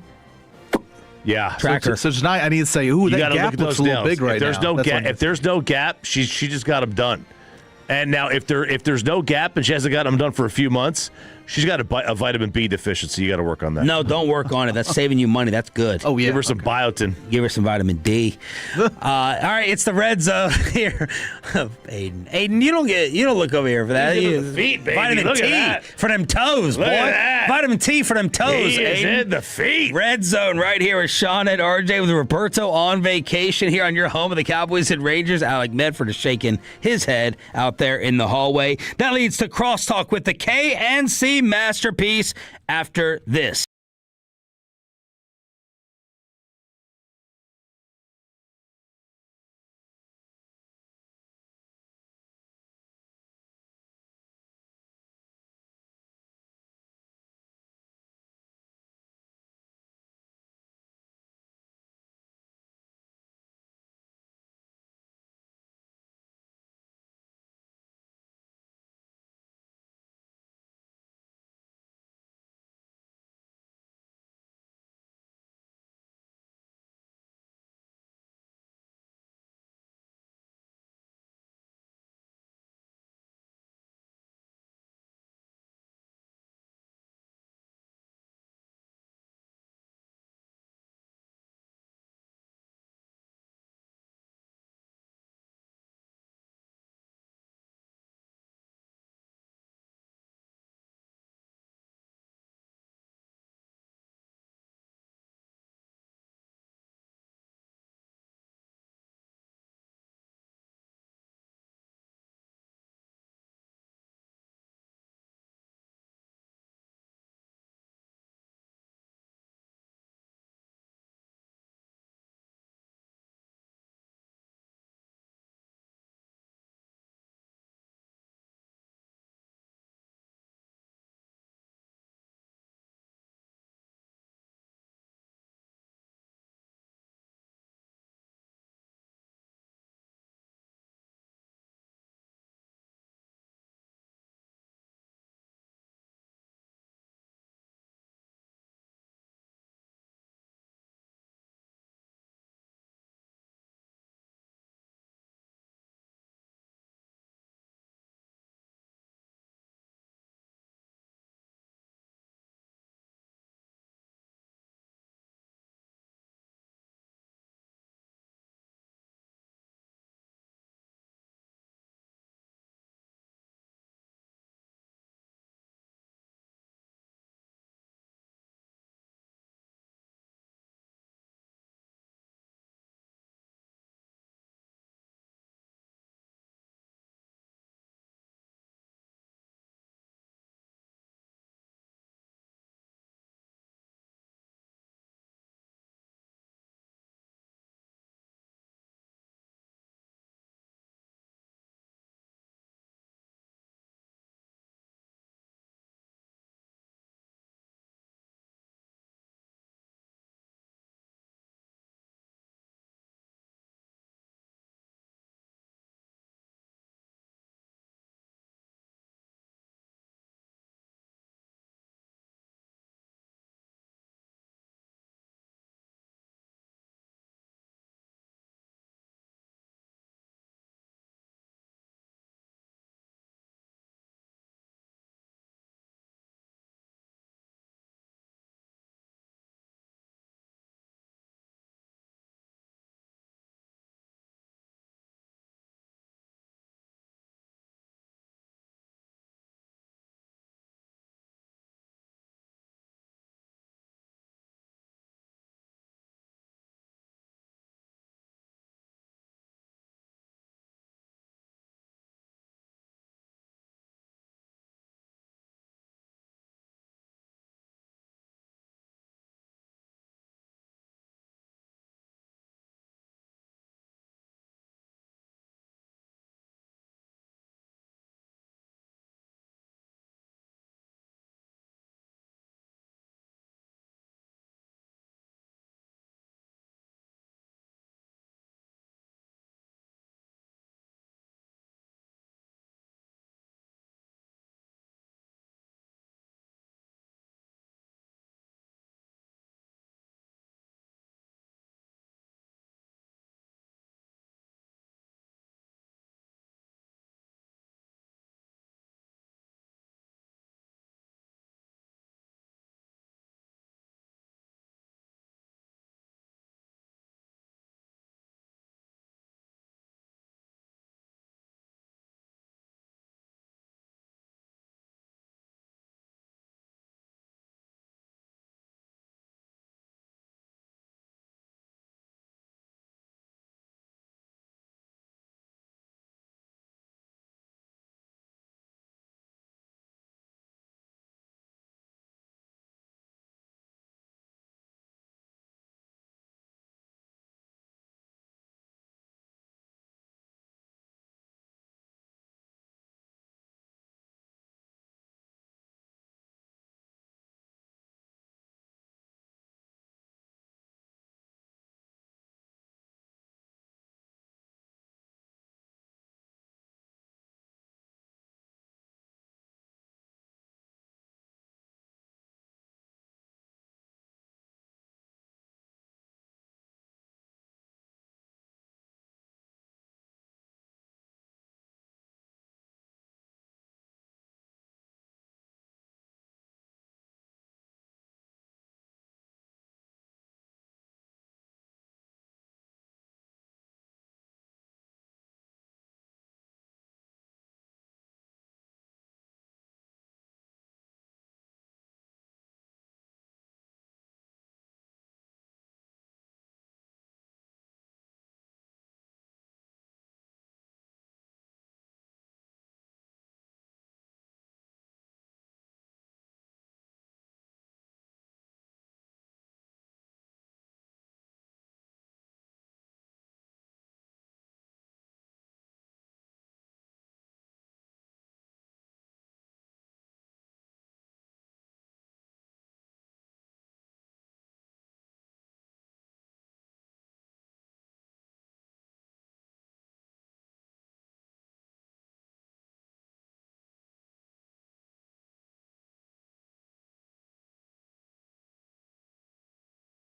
tracker. So tonight I need to say, ooh, that gap looks a little big right now. If there's no gap, she just got them done. And now if there's no gap and she hasn't got them done for a few months, she's got a vitamin B deficiency. You got to work on that. No, don't work on it. That's saving you money. That's good. Oh, yeah. Give her some biotin. Give her some vitamin D. All right, it's the red zone here. Aiden, you don't look over here for that. The feet, baby. Vitamin Look T at that. for them toes, Look boy. at that. Vitamin T for them toes. He is Aiden. in the feet. Red zone right here with Sean and RJ with Roberto on vacation here on your home of the Cowboys and Rangers. Alec Medford is shaking his head out there in the hallway. That leads to crosstalk with the KNC Masterpiece after this.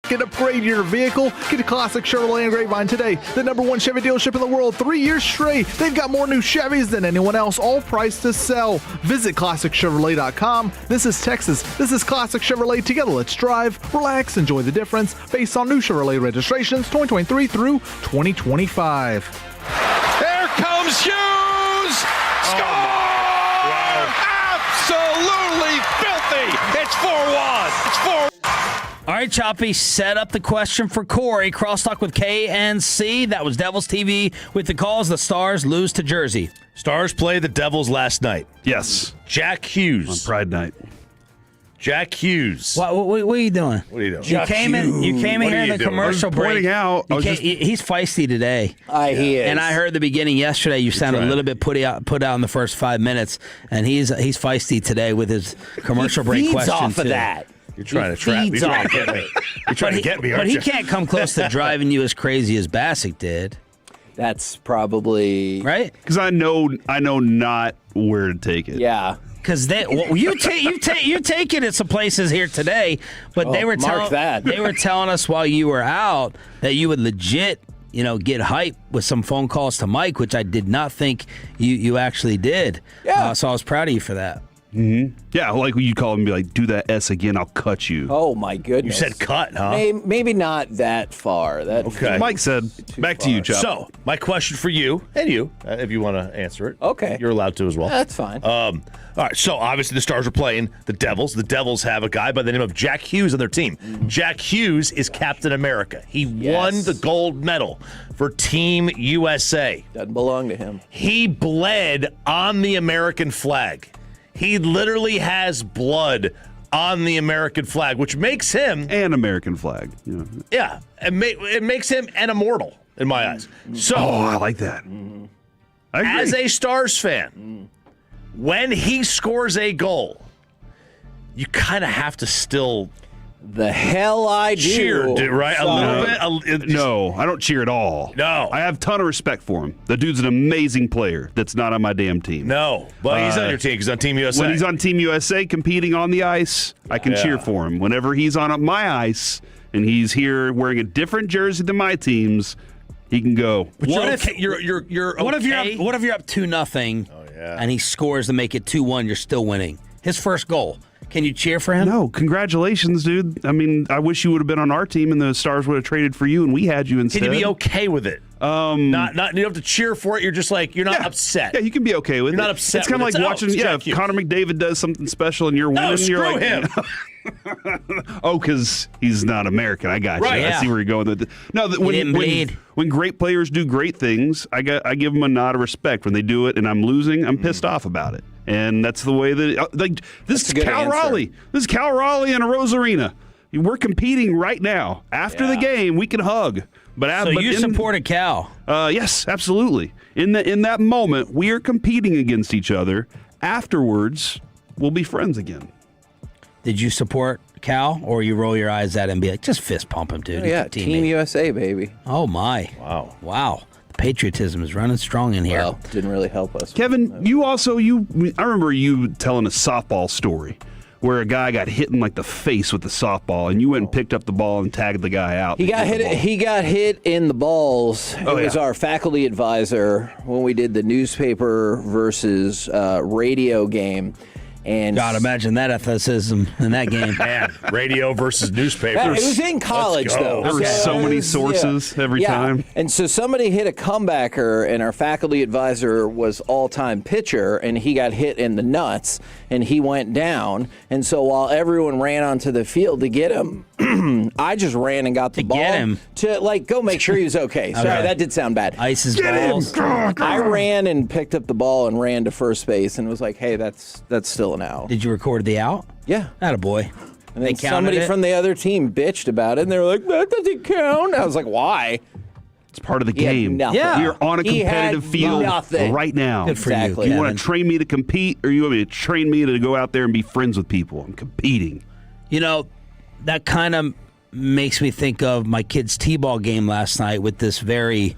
Get upgrade your vehicle. Get a classic Chevrolet in Grapevine today. The #1 Chevy dealership in the world 3 years straight. They've got more new Chevys than anyone else, all priced to sell. Visit ClassicChevrolet.com. This is Texas. This is Classic Chevrolet. Together, let's drive, relax, enjoy the difference based on new Chevrolet registrations 2023 through 2025. Here comes Hughes! Score! Absolutely filthy! It's 4-1. It's 4-1. All right, Choppy, set up the question for Corey. Crosstalk with K and C. That was Devils TV with the calls. The Stars lose to Jersey. Stars played the Devils last night. Yes. Jack Hughes. On Pride Night. Jack Hughes. What are you doing? What are you doing? You came in here in the commercial break. He's feisty today. He is. And I heard the beginning yesterday. You sounded a little bit put out in the first 5 minutes, and he's feisty today with his commercial break question off of too. that. You're trying to trap me. You're trying to get me. You're trying to get me, aren't But he you? can't come close to driving you as crazy as Bassick did. That's probably right. Because I know not where to take it. Yeah. Because you taking it some places here today, but they were telling us while you were out that you would legit, get hype with some phone calls to Mike, which I did not think you actually did. Yeah. So I was proud of you for that. Mm-hmm. Yeah, like when you call him and be like, do that S again, I'll cut you. Oh, my goodness. You said cut, huh? Maybe not that far. Okay. Mike said, back to you, Chop. So, my question for you, and you, if you want to answer it. Okay. You're allowed to as well. That's fine. All right, so obviously the Stars are playing the Devils. The Devils have a guy by the name of Jack Hughes on their team. Jack Hughes is Captain America. He won the gold medal for Team USA. Doesn't belong to him. He bled on the American flag. He literally has blood on the American flag, which makes him an American flag. Yeah, it makes him an immortal in my eyes. So, I like that. I agree. As a Stars fan, when he scores a goal, you kind of have to still. The hell I do. Cheer, right? A little bit. No, I don't cheer at all. No. I have a ton of respect for him. The dude's an amazing player that's not on my damn team. No, but he's on your team. He's on Team USA. When he's on Team USA competing on the ice, I can cheer for him. Whenever he's on my ice and he's here wearing a different jersey than my team's, he can go. But you're okay. What if you're up 2-0? Oh, yeah. And he scores to make it 2-1? You're still winning. His first goal. Can you cheer for him? No, congratulations, dude. I mean, I wish you would have been on our team and the Stars would have traded for you and we had you instead. Can you be okay with it? Not you don't have to cheer for it. You're just like, you're not upset. Yeah, you can be okay with it. You're not upset. It's kind of like watching, if Connor McDavid does something special and you're winning. Screw you're like, him. Because he's not American. I got you. Right, I see where you're going with it. No, when great players do great things, I give them a nod of respect. When they do it and I'm losing, I'm pissed off about it. And that's the way that this is Cal Raleigh. This is Cal Raleigh in a Rose Arena. We're competing right now. After the game, we can hug. But you supported Cal? Yes, absolutely. In that moment, we are competing against each other. Afterwards, we'll be friends again. Did you support Cal, or you roll your eyes at him and be like, just fist pump him, dude? Oh, yeah, Team USA, baby. Oh, my. Wow. The patriotism is running strong in here. Well, didn't really help us. Kevin, I remember you telling a softball story where a guy got hit in like the face with the softball, and you went and picked up the ball and tagged the guy out. He got hit in the balls. It was our faculty advisor when we did the newspaper versus radio game. And God, imagine that athleticism in that game. Man, radio versus newspaper. It was in college, though. There were so many sources every time. And so somebody hit a comebacker, and our faculty advisor was all-time pitcher, and he got hit in the nuts, and he went down. And so while everyone ran onto the field to get him, I just ran and got the ball get him. to go make sure he was okay. Sorry, that did sound bad. Ice his balls. I ran and picked up the ball and ran to first base and was like, hey, that's still an out. Did you record the out? Yeah. Attaboy. And then somebody from the other team bitched about it, and they were like, that doesn't count. I was like, why? It's part of the game. Yeah. You're on a competitive field right now. Good for you, You want to train me to compete, or you want me to train me to go out there and be friends with people? I'm competing. That kind of makes me think of my kid's t-ball game last night with this very,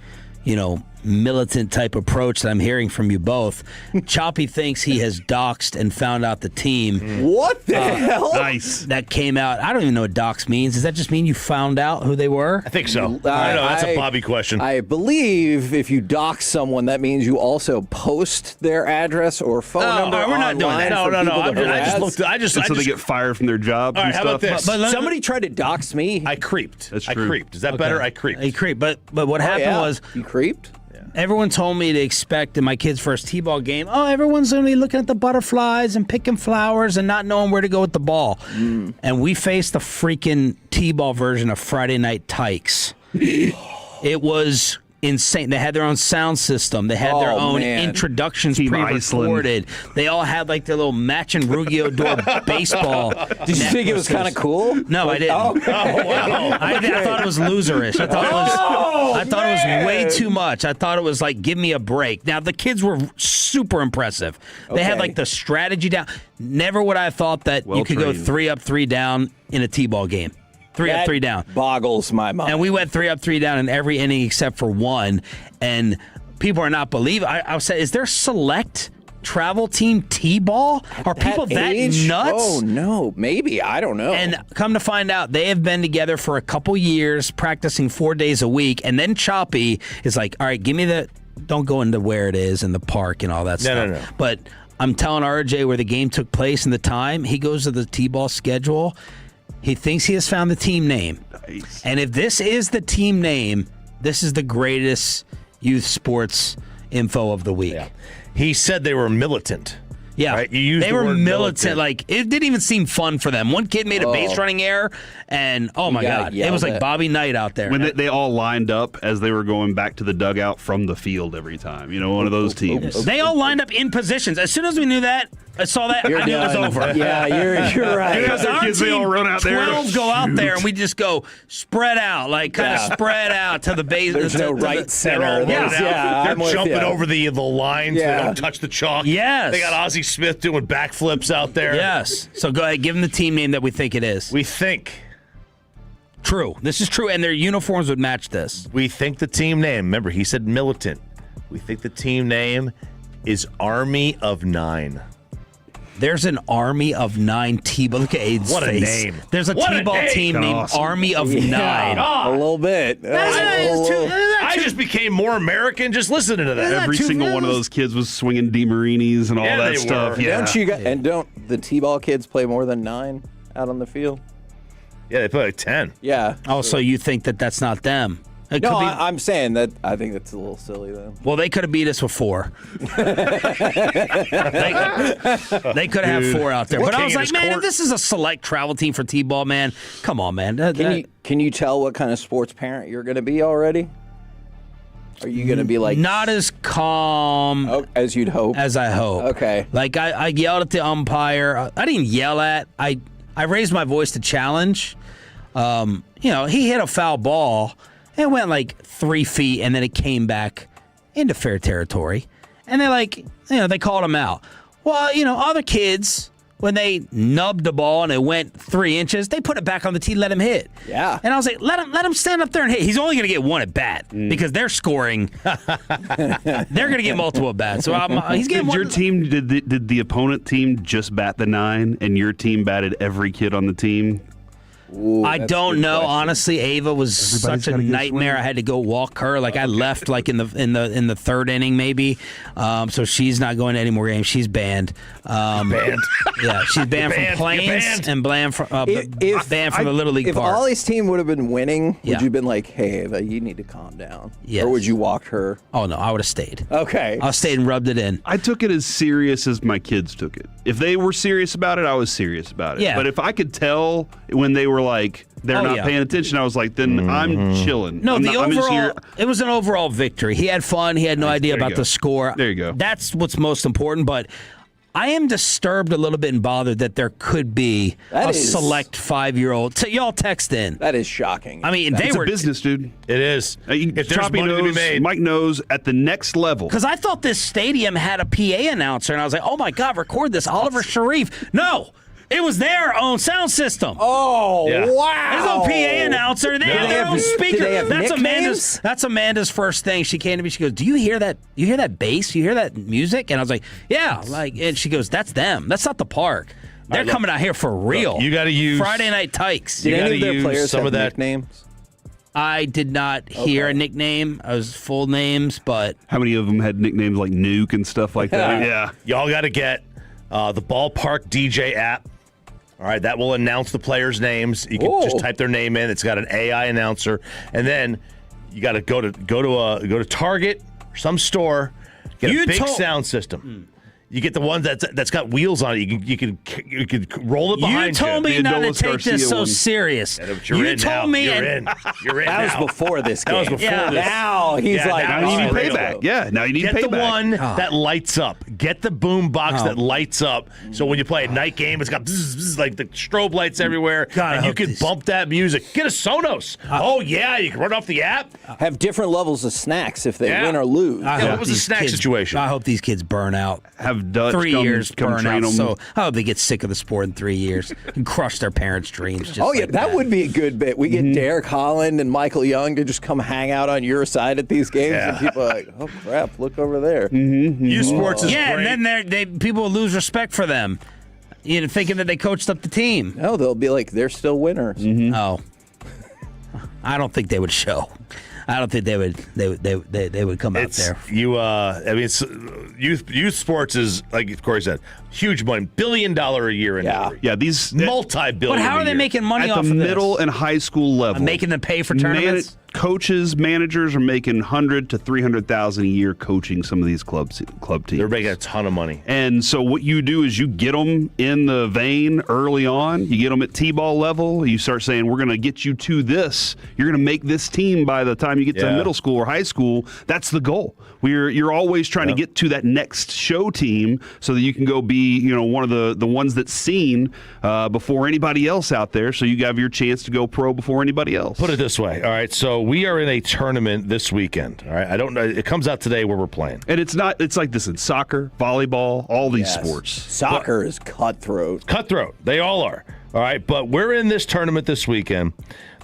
militant type approach that I'm hearing from you both. Choppy thinks he has doxed and found out the team. What the hell? Nice. That came out. I don't even know what dox means. Does that just mean you found out who they were? I think so. I don't know. That's a Bobby question. I believe if you dox someone, that means you also post their address or phone number. We're not doing that. No. I just so they get fired from their jobs. All right, and how stuff. about this? But somebody tried to dox me. I creeped. That's I true. creeped. Is that better? I creeped. He creeped. But what happened was you creeped. everyone told me to expect in my kid's first T-ball game, everyone's going to be looking at the butterflies and picking flowers and not knowing where to go with the ball. And we faced the freaking T-ball version of Friday Night Tykes. It was insane. They had their own sound system. They had their own introductions Team pre-recorded. They all had like their little matching Yu-Gi-Oh! Door baseball. Did you think it was kind of cool? No, I didn't. Oh, wow. I thought it was loserish. I thought it was way too much. I thought it was like, give me a break. Now, the kids were super impressive. They had like the strategy down. Never would I have thought that you could go 3 up, 3 down in a T-ball game. 3 up, 3 down. Boggles my mind. And we went 3 up, 3 down in every inning except for one. And people are not believing. I was saying, is there select travel team T-ball? Are people that nuts? Oh, no. Maybe. I don't know. And come to find out, they have been together for a couple years, practicing 4 days a week. And then Choppy is like, all right, give me the, don't go into where it is in the park and all that stuff. No. But I'm telling RJ where the game took place and the time. He goes to the T-ball schedule. He thinks he has found the team name. Nice. And if this is the team name, this is the greatest youth sports info of the week. Yeah. He said they were militant. Yeah, right? You used they the were word militant. Like, it didn't even seem fun for them. One kid made a base running error, and oh my God, it was like Bobby Knight out there. When they all lined up as they were going back to the dugout from the field every time. You know, one of those teams. They all lined up in positions. As soon as we knew that, I saw that, I knew it was over. Yeah, you're right. Because our kids, they all run out there. 12 go out there, and we just go spread out, like kind of spread out to the base. There's no right center. They're jumping over the lines. They don't touch the chalk. Yes. They got Ozzie Smith doing backflips out there. Yes. So go ahead, give them the team name that we think it is. We think. True. This is true, and their uniforms would match this. We think the team name, remember, he said militant. We think the team name is Army of 9. There's an Army of 9 T-ball. Look at Aiden's What a face. name. There's a T-ball team named Awesome. Army of 9. A little bit. I just became more American just listening to that. Every single one of those kids was swinging DeMarinis and all Yeah, that they stuff. were. Yeah. Don't the T-ball kids play more than 9 out on the field? Yeah, they play like 10. Yeah. Oh, so you think that that's not them? It No, could be, I'm saying that I think that's a little silly then. well, they could have beat us with 4. They could have 4 out there. But I was like, man, if this is a select travel team for T-ball, man, come on, man. Can you tell what kind of sports parent you're going to be already? Are you going to be like not as calm as you'd hope? As I hope. Okay. Like I yelled at the umpire. I didn't yell at. I raised my voice to challenge. He hit a foul ball. It went like 3 feet, and then it came back into fair territory. And they called him out. Well, other kids, when they nubbed the ball and it went 3 inches, they put it back on the tee, let him hit. Yeah. And I was like, let him stand up there and hit. He's only going to get 1 at bat because they're scoring. They're going to get multiple at bats. So he's getting Did your team, did the opponent team just bat the 9, and your team batted every kid on the team? Ooh, I don't know. Honestly, Ava was such a nightmare. I had to go walk her. I left in the 3rd inning maybe. So she's not going to any more games. She's banned. Banned. Yeah, she's banned from Plains and banned from the Little League If Park. Ollie's team would have been winning, would Yeah. you have been like, hey, Ava, you need to calm down? Yes. Or would you walk her? Oh no, I would have stayed. Okay. I stayed and rubbed it in. I took it as serious as my kids took it. If they were serious about it, I was serious about it. Yeah. But if I could tell when they were like, they're not paying attention, I was like, then I'm chilling. No, I'm just here. it was an overall victory. He had fun. He had no idea There you about go. the score. There you go. That's what's most important. But I am disturbed a little bit and bothered that there could be select 5-year-old. Y'all text in. That is shocking. I mean, It's a business, dude. It is. If there's Choppy money to be knows, made. Mike knows at the next level. Because I thought this stadium had a PA announcer, and I was like, oh, my God, record this. Oliver Sharif. No. It was their own sound system. Oh, wow. There's no PA announcer. They have their own speaker. Do they have That's Amanda's first thing. She came to me. She goes, "Do you hear that? You hear that bass? You hear that music?" And I was like, "Yeah." And she goes, "That's them. That's not the park. They're coming out here for real. You got to use Friday Night Tykes." Did any of their players have nicknames? I did not hear a nickname. I was full names, but how many of them had nicknames like Nuke and stuff like that? Yeah. Y'all got to get the Ballpark DJ app. All right, that will announce the players' names. You can just type their name in. It's got an AI announcer, and then you got to go to Target or some store, get a big sound system. You get the one that's got wheels on it. You can roll it behind you. You told me not to take this so serious. You're in. You're in. That was before this game. That was before this. Now he's like, now you need payback. Yeah, now you need payback. Get the one that lights up. Get the boom box that lights up. So when you play a night game, it's got bzz, bzz, like the strobe lights everywhere, and you can bump that music. Get a Sonos. You can run off the app. Have different levels of snacks if they win or lose. What was the snack situation? I hope these kids burn out. Have Dutch 3 years come burn train out. them. So I hope they get sick of the sport in 3 years and crush their parents' dreams. That would be a good bit. We get Derek Holland and Michael Young to just come hang out on your side at these games, and people are like, "Oh crap, look over there." U Sports is great. And then people will lose respect for them, thinking that they coached up the team. No, they'll be like, they're still winners. Oh, I don't think they would show. I don't think they would come out there. It's youth sports is, like Corey said, huge money, $1 billion a year industry. Yeah, these multi-billion. But how are they making money at off the of middle this? and high school level? Making them pay for tournaments. Coaches, managers are making $100,000 to $300,000 a year coaching some of these club teams. They're making a ton of money. And so what you do is you get them in the vein early on. You get them at T-ball level. You start saying, "We're going to get you to this. You're going to make this team by the time you get to middle school or high school." That's the goal. You're always trying to get to that next show team so that you can go be one of the ones that's seen before anybody else out there. So you have your chance to go pro before anybody else. Put it this way. All right, so we are in a tournament this weekend. All right, I don't know. It comes out today where we're playing, and it's like this in soccer, volleyball, all these sports. Soccer is cutthroat. Cutthroat. They all are. All right, but we're in this tournament this weekend.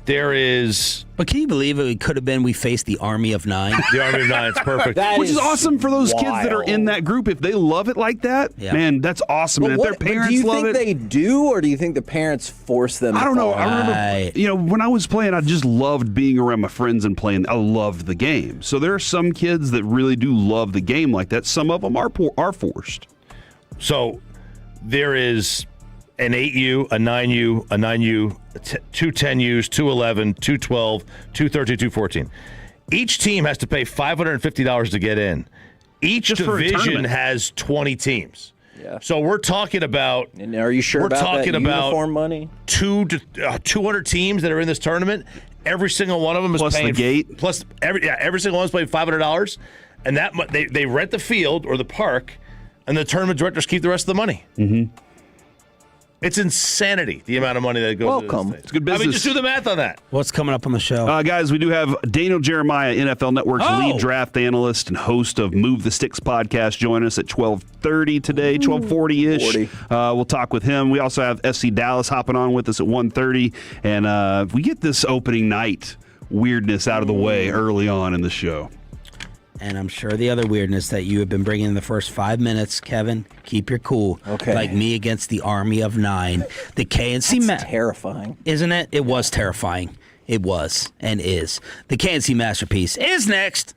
There is. But can you believe it could have been we faced the Army of Nine? The Army of Nine, it's perfect. Which is awesome for those kids that are in that group. If they love it like that, man, that's awesome. And if their parents love it. Do you think they do, or do you think the parents force them? I don't know. I remember, when I was playing, I just loved being around my friends and playing. I loved the game. So there are some kids that really do love the game like that. Some of them are forced. So there is an 8U, a 9U, a 9U, two 10Us, two 11, two 12, two 13, two 14. Each team has to pay $550 to get in. Each division has 20 teams. Yeah. So we're talking about. And are you sure about that uniform money? 200 teams that are in this tournament. Every single one of them is plus paying the gate. Plus every single one's paying $500, and that they rent the field or the park, and the tournament directors keep the rest of the money. Mm-hmm. It's insanity, the amount of money that goes into this thing. It's good business. Just do the math on that. What's coming up on the show? Guys, we do have Daniel Jeremiah, NFL Network's lead draft analyst and host of Move the Sticks podcast, join us at 12:30 today, 12:40-ish. We'll talk with him. We also have FC Dallas hopping on with us at 1:30. And we get this opening night weirdness out of the way early on in the show. And I'm sure the other weirdness that you have been bringing in the first 5 minutes, Kevin, keep your cool. Okay. Like me against the Army of Nine. The KNC That's terrifying. Isn't it? It was terrifying. It was and is. The KNC Masterpiece is next.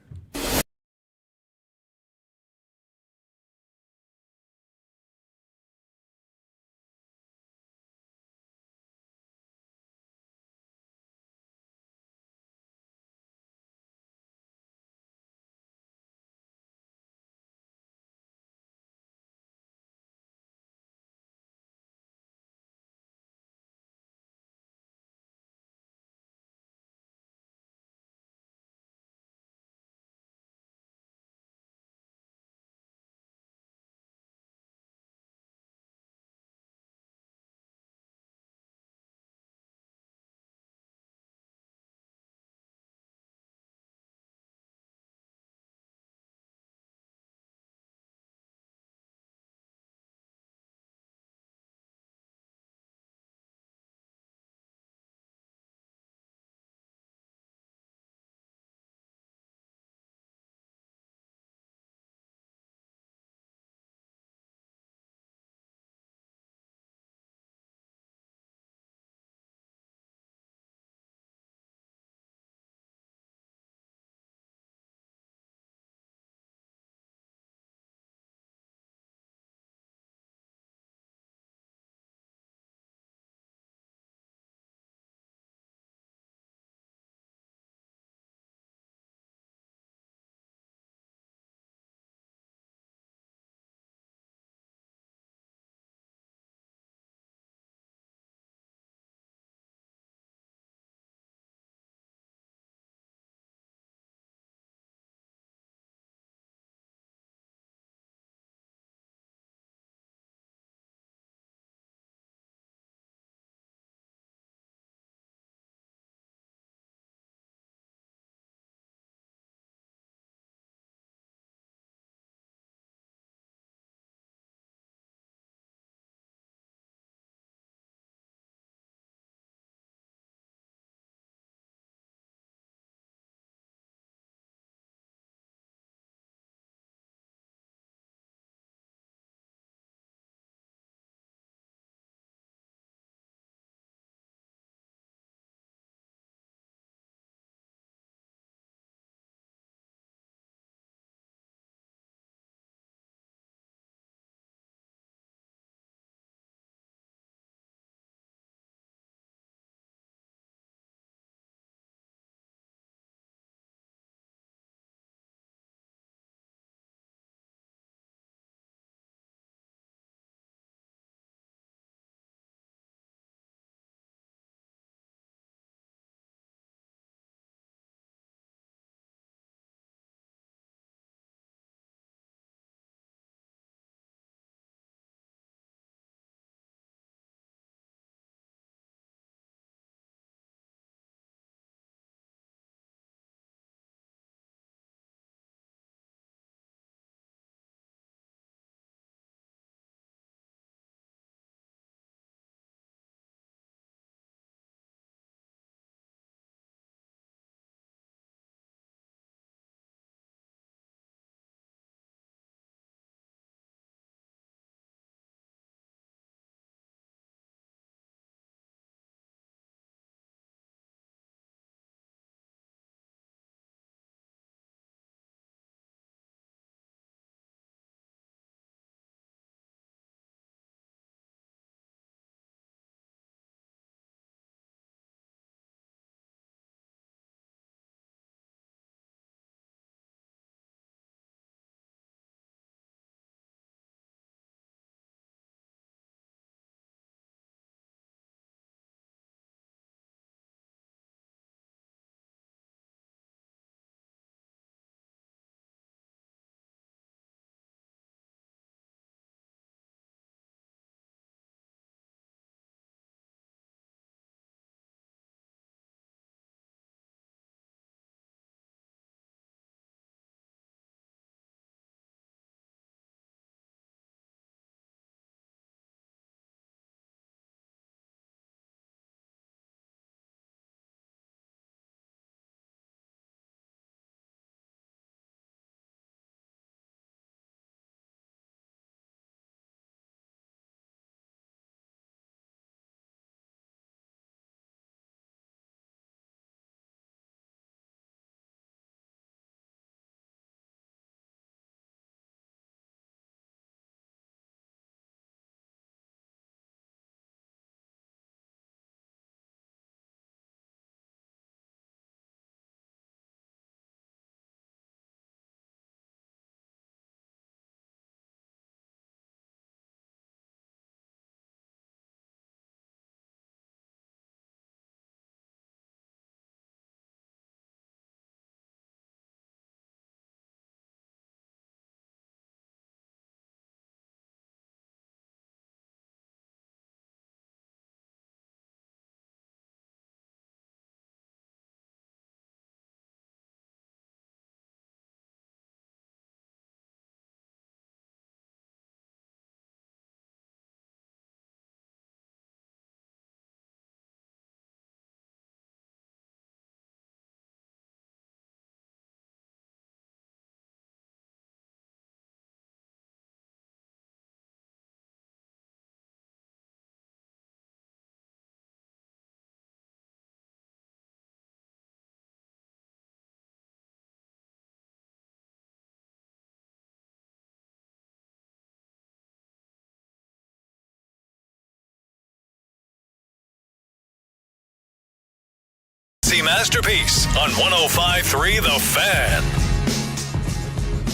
Cagey Masterpiece on 105.3 The Fan.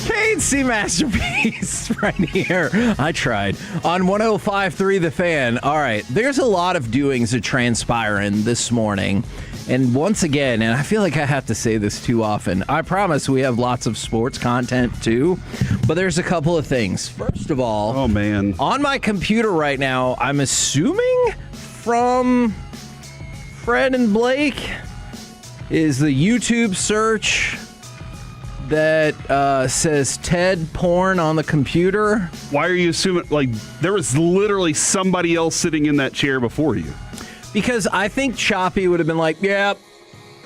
Cagey Masterpiece right here. I tried. On 105.3 The Fan. All right, there's a lot of doings that transpiring this morning. And once again, and I feel like I have to say this too often, I promise we have lots of sports content too, but there's a couple of things. First of all, oh man, on my computer right now, I'm assuming from Fred and Blake is the YouTube search that says Ted porn on the computer. Why are you assuming? Like, there was literally somebody else sitting in that chair before you. Because I think Choppy would have been like, yeah,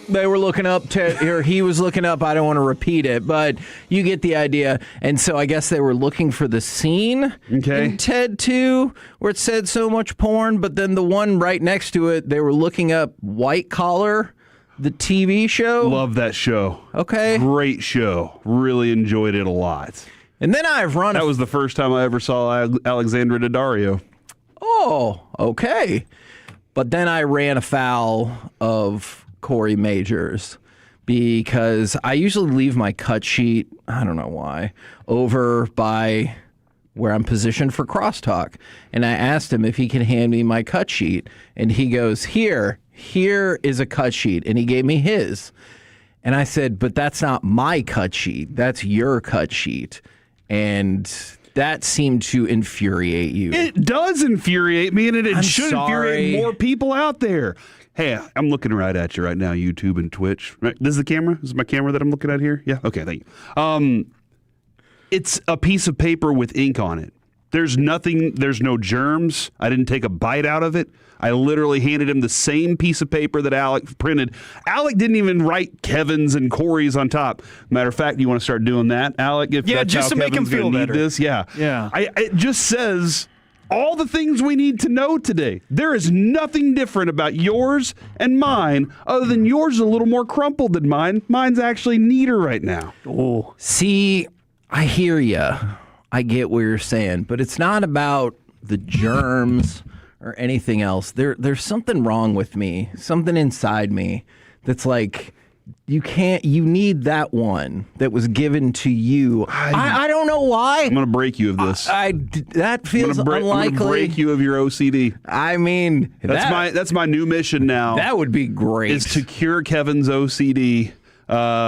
they were looking up, or he was looking up. I don't want to repeat it, but you get the idea. And so I guess they were looking for the scene in Ted 2 where it said so much porn, but then the one right next to it, they were looking up White Collar, the TV show. Love that show. Okay. Great show. Really enjoyed it a lot. And then I've run That was the first time I ever saw Alexandra Daddario. Oh, okay. But then I ran afoul of Corey Majors because I usually leave my cut sheet, I don't know why, over by where I'm positioned for crosstalk. And I asked him if he can hand me my cut sheet. And he goes, here is a cut sheet. And he gave me his. And I said, but that's not my cut sheet. That's your cut sheet. And that seemed to infuriate you. It does infuriate me, and it should infuriate more people out there. Hey, I'm looking right at you right now, YouTube and Twitch. Right? This is the camera? This is my camera that I'm looking at here? Yeah? Okay, thank you. It's a piece of paper with ink on it. There's nothing, there's no germs. I didn't take a bite out of it. I literally handed him the same piece of paper that Alec printed. Alec didn't even write Kevin's and Corey's on top. Matter of fact, you want to start doing that, Alec? If that's just how to make him Kevin's feel gonna better. Need this? Yeah. It just says all the things we need to know today. There is nothing different about yours and mine other than yours is a little more crumpled than mine. Mine's actually neater right now. Oh, see, I hear you. I get what you're saying, but it's not about the germs or anything else. There's something wrong with me, something inside me that's like, you need that one that was given to you. I don't know why. I'm going to break you of this. That feels unlikely. I'm going to break you of your OCD. I mean, that's my new mission now. That would be great. Is to cure Kevin's OCD.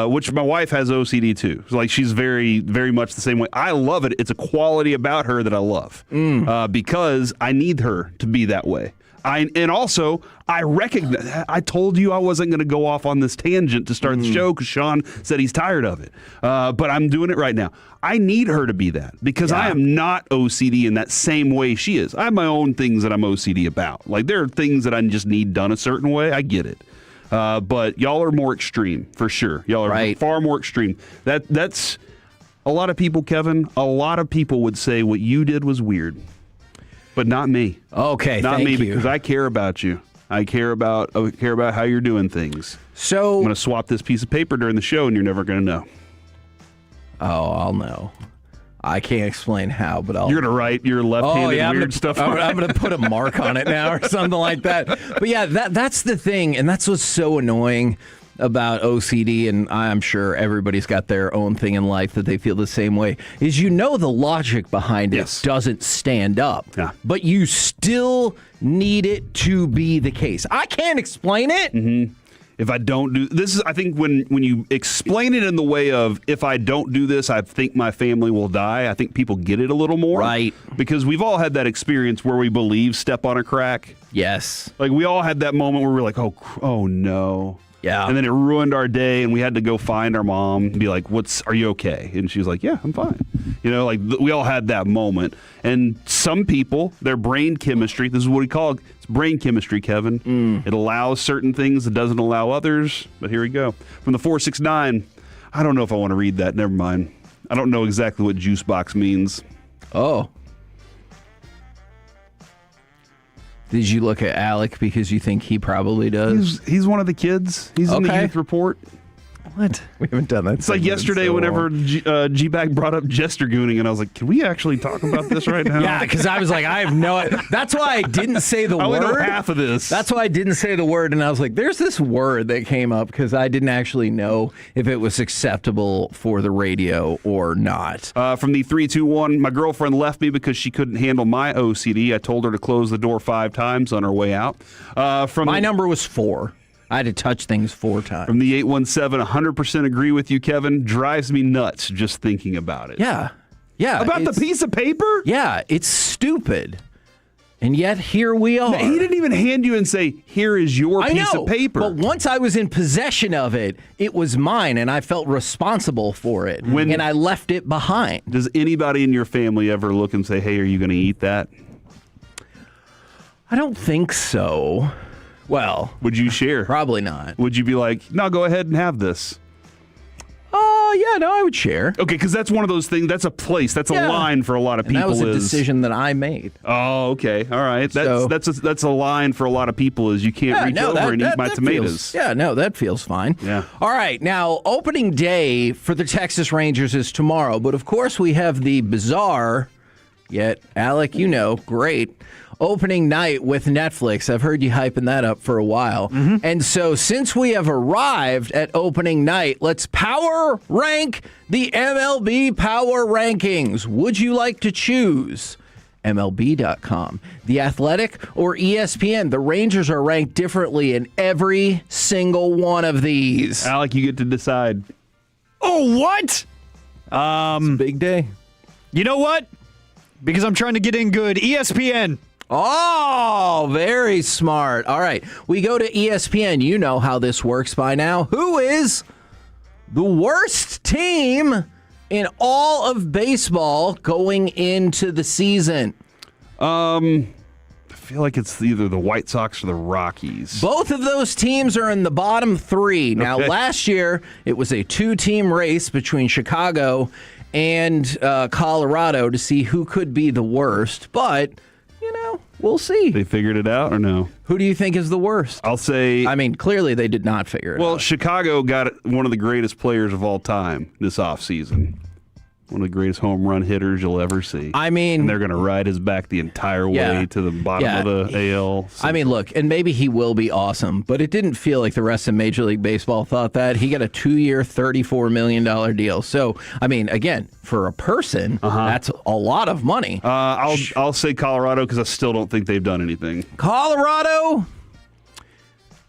Which my wife has OCD too. Like, she's very, very much the same way. I love it. It's a quality about her that I love because I need her to be that way. And also, I recognize, I told you I wasn't going to go off on this tangent to start the show because Sean said he's tired of it. But I'm doing it right now. I need her to be that because I am not OCD in that same way she is. I have my own things that I'm OCD about. Like, there are things that I just need done a certain way. I get it. But y'all are more extreme, for sure. Y'all are far more extreme. That's a lot of people, Kevin. A lot of people would say what you did was weird, but not me. Okay, not thank me you. Because I care about you. I care about how you're doing things. So I'm going to swap this piece of paper during the show, and you're never going to know. Oh, I'll know. I can't explain how, but You're going to write your left-handed weird stuff on it. I'm going to put a mark on it now or something like that. But yeah, that's the thing, and that's what's so annoying about OCD, and I'm sure everybody's got their own thing in life that they feel the same way, is the logic behind it doesn't stand up, but you still need it to be the case. I can't explain it. Mm-hmm. If I don't do this, I think when you explain it in the way of, if I don't do this, I think my family will die, I think people get it a little more. Right. Because we've all had that experience where we believe step on a crack. Yes. Like, we all had that moment where we're like, oh no. Yeah. And then it ruined our day, and we had to go find our mom and be like, are you okay? And she was like, yeah, I'm fine. Like, we all had that moment. And some people, their brain chemistry, this is what we call it, it's brain chemistry, Kevin. It allows certain things, it doesn't allow others. But here we go. From the 469, I don't know if I want to read that. Never mind. I don't know exactly what juice box means. Oh. Did you look at Alec because you think he probably does? He's one of the kids. He's in the youth report. What? We haven't done that. It's like yesterday whenever G-Bag brought up jester gooning, and I was like, can we actually talk about this right now? Yeah, because I was like, I have no. That's why I didn't say the I word. only know half of this. That's why I didn't say the word, and I was like, there's this word that came up because I didn't actually know if it was acceptable for the radio or not. From the 321, my girlfriend left me because she couldn't handle my OCD. I told her to close the door 5 times on her way out. My number was 4. I had to touch things 4 times. From the 817, 100% agree with you, Kevin. Drives me nuts just thinking about it. Yeah. Yeah. About the piece of paper? Yeah, it's stupid. And yet here we are. He didn't even hand you and say, here is your piece of paper. But once I was in possession of it, it was mine, and I felt responsible for it. And I left it behind. Does anybody in your family ever look and say, hey, are you going to eat that? I don't think so. Well, would you share? Probably not. Would you be like, no, go ahead and have this? Yeah, no, I would share. Okay, because that's one of those things. That's a place. That's a line for a lot of people. That was a decision that I made. Oh, okay, all right. That's a line for a lot of people. Is you can't reach over and eat my tomatoes. That feels fine. Yeah. All right, now opening day for the Texas Rangers is tomorrow, but of course we have the bizarre, yet Alec, great opening night with Netflix. I've heard you hyping that up for a while. Mm-hmm. And so since we have arrived at opening night, let's power rank the MLB power rankings. Would you like to choose MLB.com, The Athletic, or ESPN? The Rangers are ranked differently in every single one of these. Alec, you get to decide. Oh, what? It's a big day. You know what? Because I'm trying to get in good. ESPN. Oh, very smart. All right, we go to ESPN. You know how this works by now. Who is the worst team in all of baseball going into the season? I feel like it's either the White Sox or the Rockies. Both of those teams are in the bottom 3. Now, last year, it was a 2-team race between Chicago and Colorado to see who could be the worst, but we'll see. They figured it out or no? Who do you think is the worst? I'll say... I mean, clearly they did not figure it out. Well, Chicago got one of the greatest players of all time this offseason. One of the greatest home run hitters you'll ever see. I mean... And they're going to ride his back the entire way to the bottom of the AL. I mean, look, and maybe he will be awesome, but it didn't feel like the rest of Major League Baseball thought that. He got a 2-year, $34 million deal. So, I mean, again, for a person, that's a lot of money. I'll say Colorado because I still don't think they've done anything. Colorado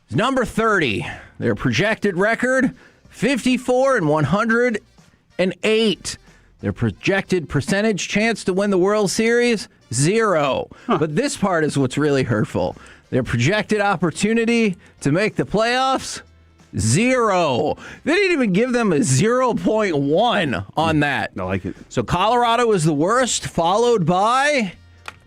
is number 30. Their projected record, 54-108. Their projected percentage chance to win the World Series, 0. But this part is what's really hurtful. Their projected opportunity to make the playoffs, 0. They didn't even give them a 0.1 on that. I like it. So Colorado is the worst, followed by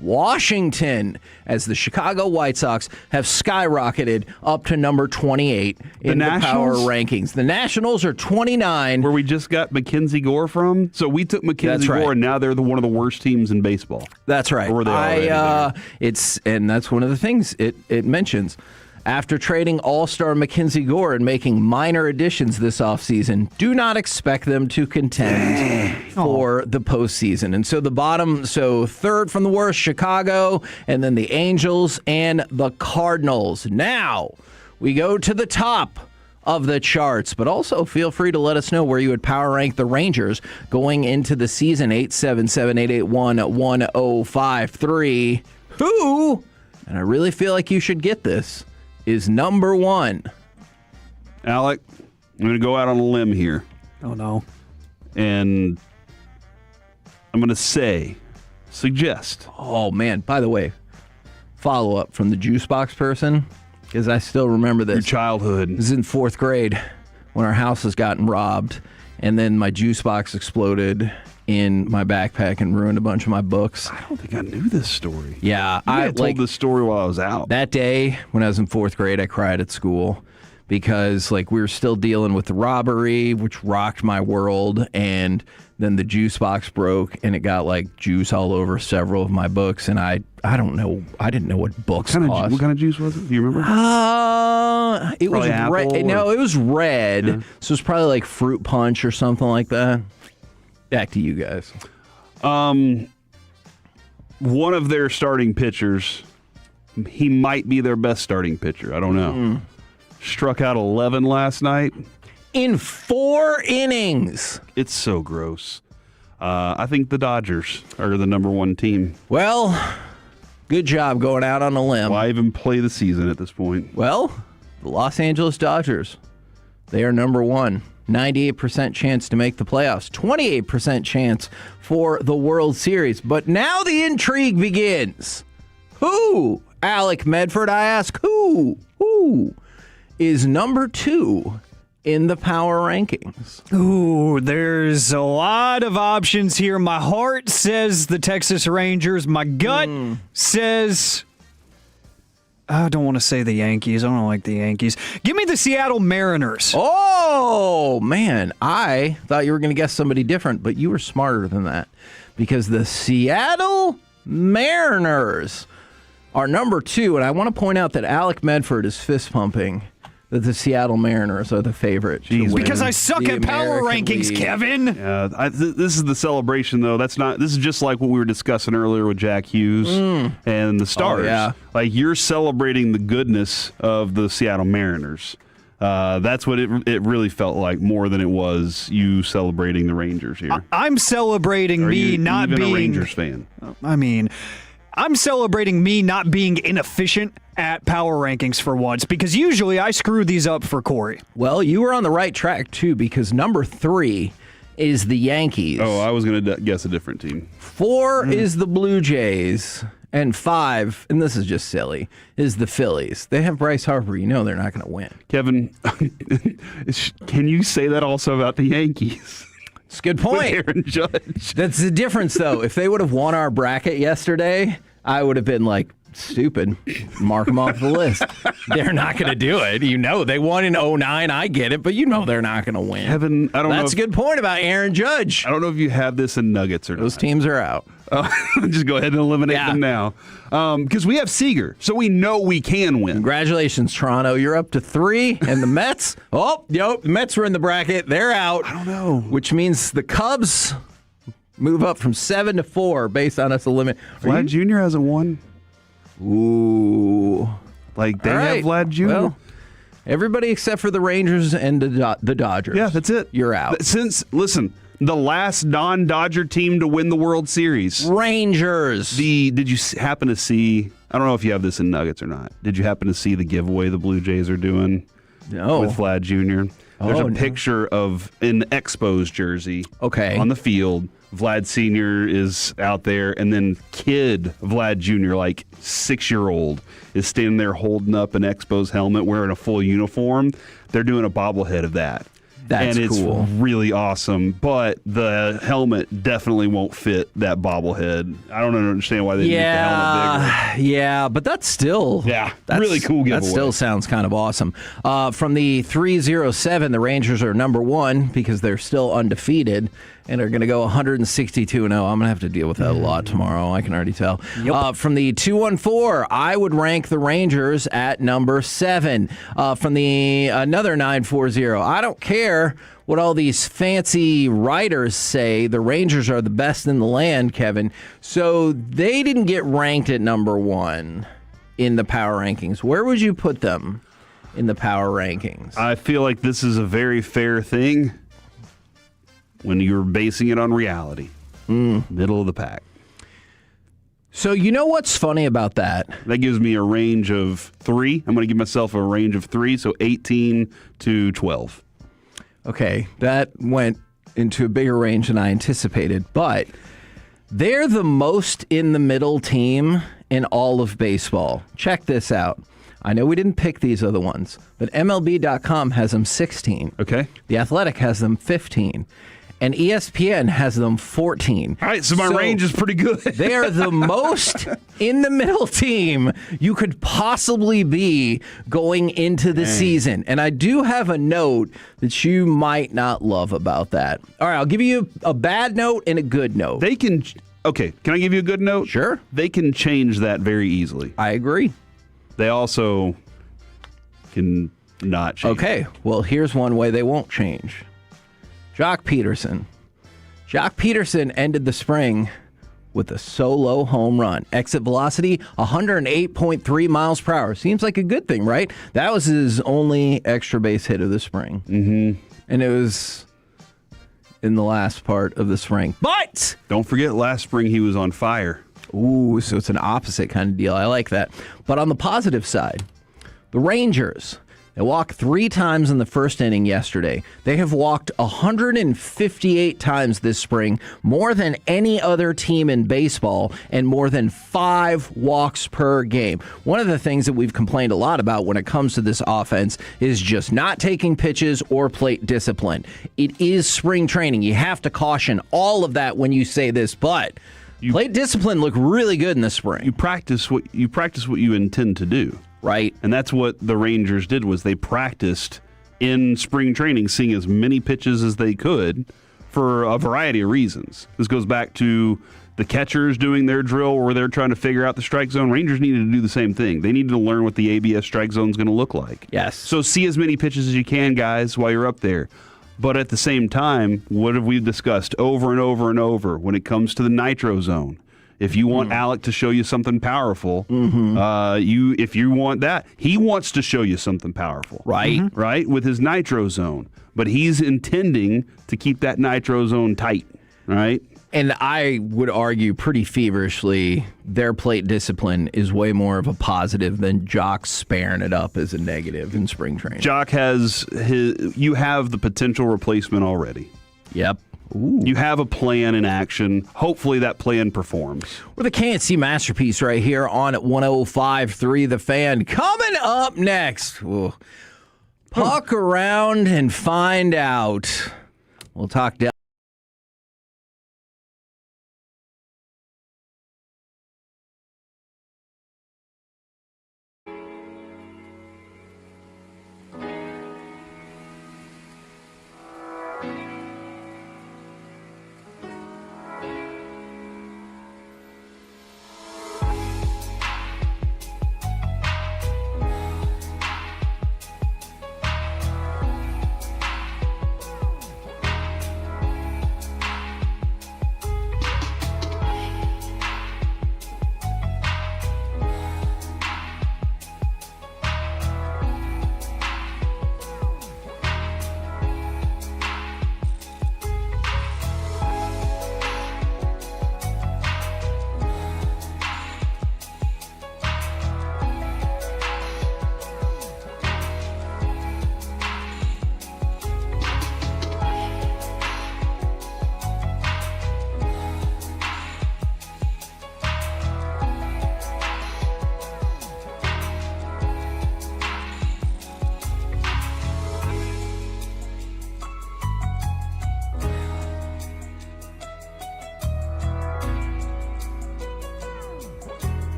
Washington, as the Chicago White Sox have skyrocketed up to number 28 in the power rankings. The Nationals are 29. Where we just got Mackenzie Gore from. So we took Mackenzie Gore, and now they're one of the worst teams in baseball. That's right. Or they and that's one of the things it mentions. After trading all-star Mackenzie Gore and making minor additions this offseason, do not expect them to contend for the postseason. And so third from the worst, Chicago, and then the Angels and the Cardinals. Now, we go to the top of the charts, but also feel free to let us know where you would power rank the Rangers going into the season. 877-881-1053. Who, and I really feel like you should get this, is number 1. Alec, I'm going to go out on a limb here. Oh, no. And I'm going to suggest. Oh, man. By the way, follow-up from the juice box person, because I still remember this. Your childhood. This is in 4th grade when our house has gotten robbed, and then my juice box exploded in my backpack and ruined a bunch of my books. I don't think I knew this story. Yeah. I told this story while I was out. That day when I was in 4th grade, I cried at school because like we were still dealing with the robbery, which rocked my world, and then the juice box broke and it got like juice all over several of my books, and I don't know, I didn't know what books cost. What kind of juice was it? Do you remember? It was red. No, it was red. Yeah. So it's probably like fruit punch or something like that. Back to you guys. One of their starting pitchers, he might be their best starting pitcher. I don't know. Struck out 11 last night. In 4 innings. It's so gross. I think the Dodgers are the number 1 team. Well, good job going out on a limb. Why even play the season at this point? Well, the Los Angeles Dodgers, they are number 1. 98% chance to make the playoffs. 28% chance for the World Series. But now the intrigue begins. Who, Alec Medford, I ask, who is number 2 in the power rankings? Ooh, there's a lot of options here. My heart says the Texas Rangers. My gut says, I don't want to say the Yankees. I don't like the Yankees. Give me the Seattle Mariners. Oh, man. I thought you were going to guess somebody different, but you were smarter than that, because the Seattle Mariners are number 2, and I want to point out that Alec Medford is fist pumping that the Seattle Mariners are the favorite. Because I suck at power rankings, Kevin. This is the celebration, though. This is just like what we were discussing earlier with Jack Hughes and the Stars. Oh, yeah. Like, you're celebrating the goodness of the Seattle Mariners. That's what it really felt like, more than it was you celebrating the Rangers here. I'm celebrating not being a Rangers fan. I mean, I'm celebrating me not being inefficient at power rankings for once, because usually I screw these up for Corey. Well, you were on the right track, too, because number 3 is the Yankees. Oh, I was going to guess a different team. 4 is the Blue Jays, and 5, and this is just silly, is the Phillies. They have Bryce Harper. You know they're not going to win. Kevin, can you say that also about the Yankees? It's a good point. With Aaron Judge. That's the difference, though. If they would have won our bracket yesterday, I would have been like, stupid. Mark them off the list. They're not going to do it. You know, they won in 2009. I get it, but you know they're not going to win. Kevin, I don't know. That's a good point about Aaron Judge. I don't know if you have this in Nuggets or not. Those teams are out. Just go ahead and eliminate them now. Because we have Seager, so we know we can win. Congratulations, Toronto. You're up to 3. And the Mets? The Mets were in the bracket. They're out. I don't know. Which means the Cubs move up from 7 to 4 based on us eliminating. Vlad Jr. hasn't won. Ooh. Like, they have Vlad Jr.? Well, everybody except for the Rangers and the Dodgers. Yeah, that's it. You're out. Listen, the last non-Dodger team to win the World Series. Rangers. Did you happen to see, I don't know if you have this in Nuggets or not, did you happen to see the giveaway the Blue Jays are doing? No. With Vlad Jr.? There's a picture of an Expos jersey on the field. Vlad Sr. is out there, and then kid Vlad Jr., like 6-year-old, is standing there holding up an Expos helmet, wearing a full uniform. They're doing a bobblehead of that. That's and cool. It's really awesome, but the helmet definitely won't fit that bobblehead. I don't understand why they didn't make the helmet bigger. Yeah, but that's still really cool giveaway. That still sounds kind of awesome. From the 307, the Rangers are number 1 because they're still undefeated and are going to go 162-0. I'm going to have to deal with that a lot tomorrow. I can already tell. Yep. From the 214, I would rank the Rangers at number 7. From the another 940, I don't care what all these fancy writers say. The Rangers are the best in the land, Kevin. So they didn't get ranked at number 1 in the power rankings. Where would you put them in the power rankings? I feel like this is a very fair thing when you're basing it on reality. Middle of the pack. So you know what's funny about that? That gives me a range of 3. I'm going to give myself a range of 3, so 18 to 12. Okay, that went into a bigger range than I anticipated, but they're the most in the middle team in all of baseball. Check this out. I know we didn't pick these other ones, but MLB.com has them 16. Okay. The Athletic has them 15. and ESPN has them 14. All right, so my range is pretty good. They are the most in the middle team you could possibly be going into the season. And I do have a note that you might not love about that. All right, I'll give you a bad note and a good note. Okay, can I give you a good note? Sure. They can change that very easily. I agree. They also can not change. Okay, well, here's one way they won't change. Jock Peterson. Jock Peterson ended the spring with a solo home run. Exit velocity, 108.3 miles per hour. Seems like a good thing, right? That was his only extra base hit of the spring. Mm-hmm. And it was in the last part of the spring. But don't forget, last spring he was on fire. Ooh, so it's an opposite kind of deal. I like that. But on the positive side, the Rangers, they walked 3 times in the first inning yesterday. They have walked 158 times this spring, more than any other team in baseball, and more than 5 walks per game. One of the things that we've complained a lot about when it comes to this offense is just not taking pitches or plate discipline. It is spring training. You have to caution all of that when you say this, but plate discipline looked really good in the spring. You practice what you intend to do. Right. And that's what the Rangers did, was they practiced in spring training, seeing as many pitches as they could for a variety of reasons. This goes back to the catchers doing their drill where they're trying to figure out the strike zone. Rangers needed to do the same thing. They needed to learn what the ABS strike zone is going to look like. Yes. So see as many pitches as you can, guys, while you're up there. But at the same time, what have we discussed over and over and over when it comes to the nitro zone? If you want Alec to show you something powerful, if you want that, he wants to show you something powerful. Right. Right? With his nitro zone. But he's intending to keep that nitro zone tight. Right? And I would argue pretty feverishly their plate discipline is way more of a positive than Jock sparing it up as a negative in spring training. Jock has you have the potential replacement already. Yep. Ooh. You have a plan in action. Hopefully that plan performs. With a KNC masterpiece right here on 105.3 The Fan. Coming up next, we'll puck around and find out. We'll talk down.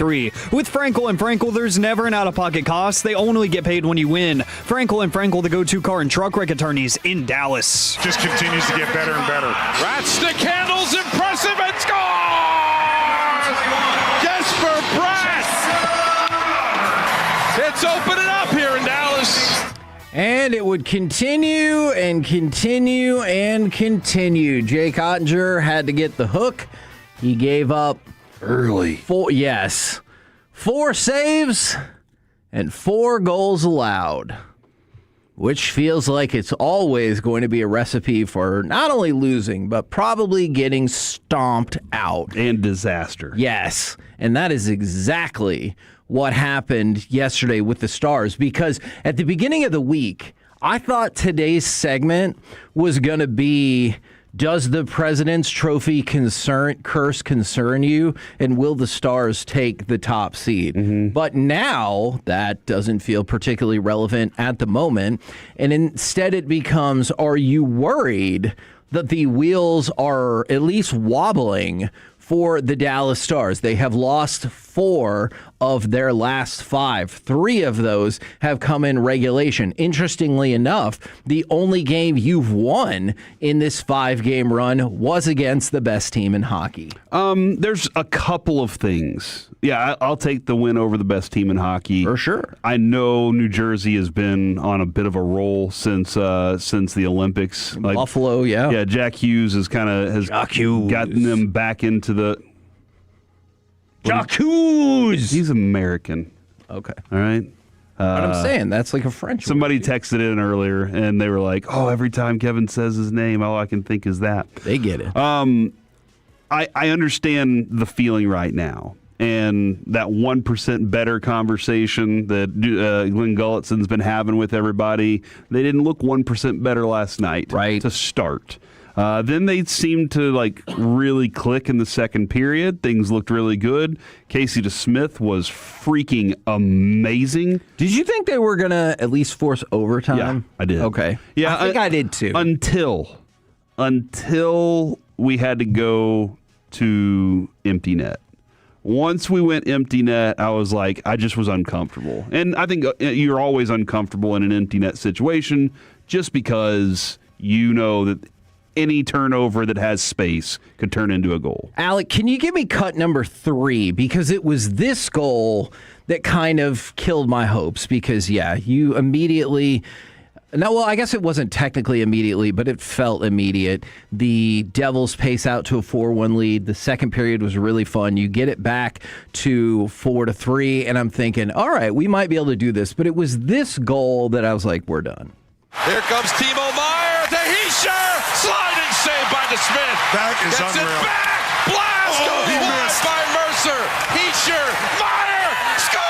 2023. With Frankel and Frankel, there's never an out-of-pocket cost. They only get paid when you win. Frankel and Frankel, the go-to car and truck wreck attorneys in Dallas. Just continues to get better and better. Rat stick handles, impressive, and scores! Jesper Bratt! It's opening up here in Dallas. And it would continue and continue and continue. Jake Ottinger had to get the hook. He gave up early. 4 saves and 4 goals allowed, which feels like it's always going to be a recipe for not only losing, but probably getting stomped out. And disaster. Yes, and that is exactly what happened yesterday with the Stars, because at the beginning of the week, I thought today's segment was going to be, does the President's Trophy curse concern you, and will the Stars take the top seed? But now that doesn't feel particularly relevant at the moment, and instead it becomes, are you worried that the wheels are at least wobbling for the Dallas Stars? They have lost 4 of their last 5. 3 of those have come in regulation. Interestingly enough, the only game you've won in this 5-game run was against the best team in hockey. There's a couple of things. Yeah, I'll take the win over the best team in hockey. For sure. I know New Jersey has been on a bit of a roll since the Olympics. Like, Buffalo, yeah. Yeah, Jack Hughes has gotten them back into the... Jack Hughes! He's American. Okay. All right? But I'm saying, that's like a French Somebody word. texted in earlier, and they were like, oh, every time Kevin says his name, all I can think is that. They get it. I understand the feeling right now. And that 1% better conversation that Glenn Gullitson's been having with everybody, they didn't look 1% better last night to start. Then they seemed to really click in the second period. Things looked really good. Casey DeSmith was freaking amazing. Did you think they were going to at least force overtime? Yeah, I did. Okay. Yeah, I think I did too. Until we had to go to empty net. Once we went empty net, I was like, I just was uncomfortable. And I think you're always uncomfortable in an empty net situation just because you know that any turnover that has space could turn into a goal. Alec, can you give me cut number 3? Because it was this goal that kind of killed my hopes. Because, yeah, you immediately... No, well, I guess it wasn't technically immediately, but it felt immediate. The Devils pace out to a 4-1 lead. The second period was really fun. You get it back to 4-3, and I'm thinking, all right, we might be able to do this. But it was this goal that I was like, we're done. Here comes Timo Meier to Heischer. Sliding save by DeSmith. That is Gets unreal. it back. Blast goes wide by Mercer. Heischer. Meier. Score!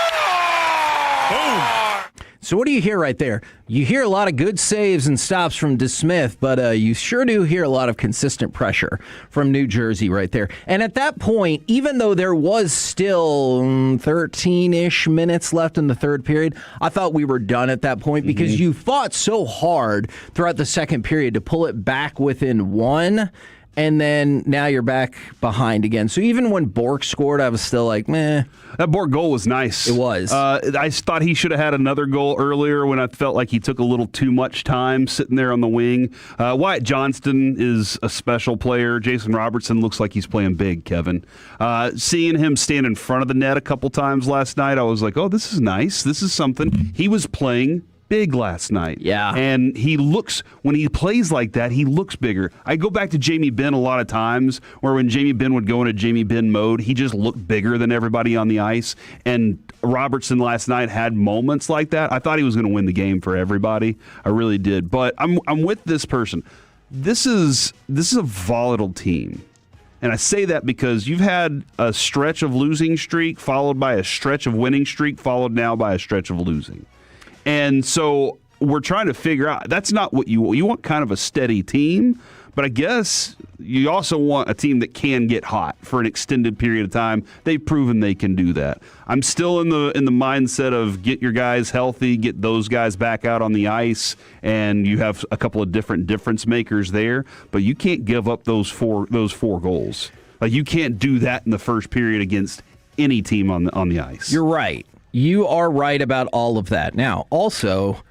Boom. So what do you hear right there? You hear a lot of good saves and stops from DeSmith, but you sure do hear a lot of consistent pressure from New Jersey right there. And at that point, even though there was still 13-ish minutes left in the third period, I thought we were done at that point because you fought so hard throughout the second period to pull it back within 1. And then now you're back behind again. So even when Bork scored, I was still like, meh. That Bork goal was nice. It was. I thought he should have had another goal earlier when I felt like he took a little too much time sitting there on the wing. Wyatt Johnston is a special player. Jason Robertson looks like he's playing big, Kevin. Seeing him stand in front of the net a couple times last night, I was like, oh, this is nice. This is something. He was playing big last night. Yeah. And he looks, when he plays like that, he looks bigger. I go back to Jamie Benn a lot of times, where when Jamie Benn would go into Jamie Benn mode, he just looked bigger than everybody on the ice. And Robertson last night had moments like that. I thought he was going to win the game for everybody. I really did. But I'm with this person. This is a volatile team. And I say that because you've had a stretch of losing streak followed by a stretch of winning streak followed now by a stretch of losing. And so we're trying to figure out, that's not what you want. You want kind of a steady team, but I guess you also want a team that can get hot for an extended period of time. They've proven they can do that. I'm still in the mindset of get your guys healthy, get those guys back out on the ice, and you have a couple of different difference makers there, but you can't give up those four goals. Like, you can't do that in the first period against any team on the ice. You're right. You are right about all of that. Now, also,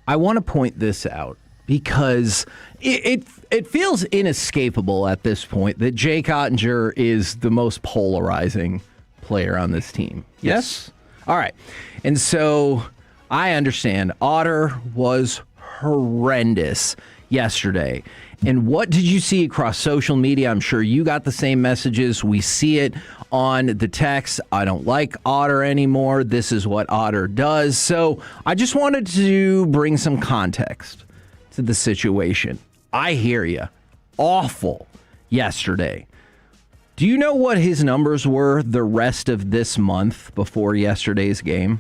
I want to point this out because it feels inescapable at this point that Jake Ottinger is the most polarizing player on this team. Yes? All right. And so I understand Otter was horrendous yesterday. And what did you see across social media? I'm sure you got the same messages. We see it on the text. I don't like Otter anymore. This is what Otter does. So I just wanted to bring some context to the situation. I hear you. Awful yesterday. Do you know what his numbers were the rest of this month before yesterday's game?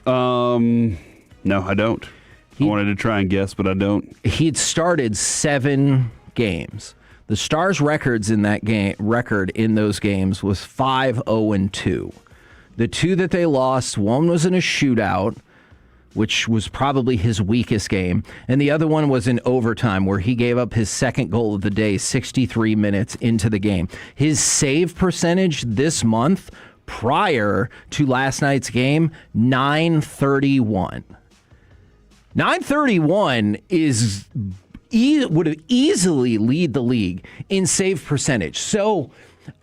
No, I don't. I wanted to try and guess, but I don't. He'd started 7 games. The Stars' record in those games was 5-0-2. The 2 that they lost, one was in a shootout, which was probably his weakest game, and the other one was in overtime, where he gave up his second goal of the day 63 minutes into the game. His save percentage this month, prior to last night's game, .931. 931 would easily lead the league in save percentage. So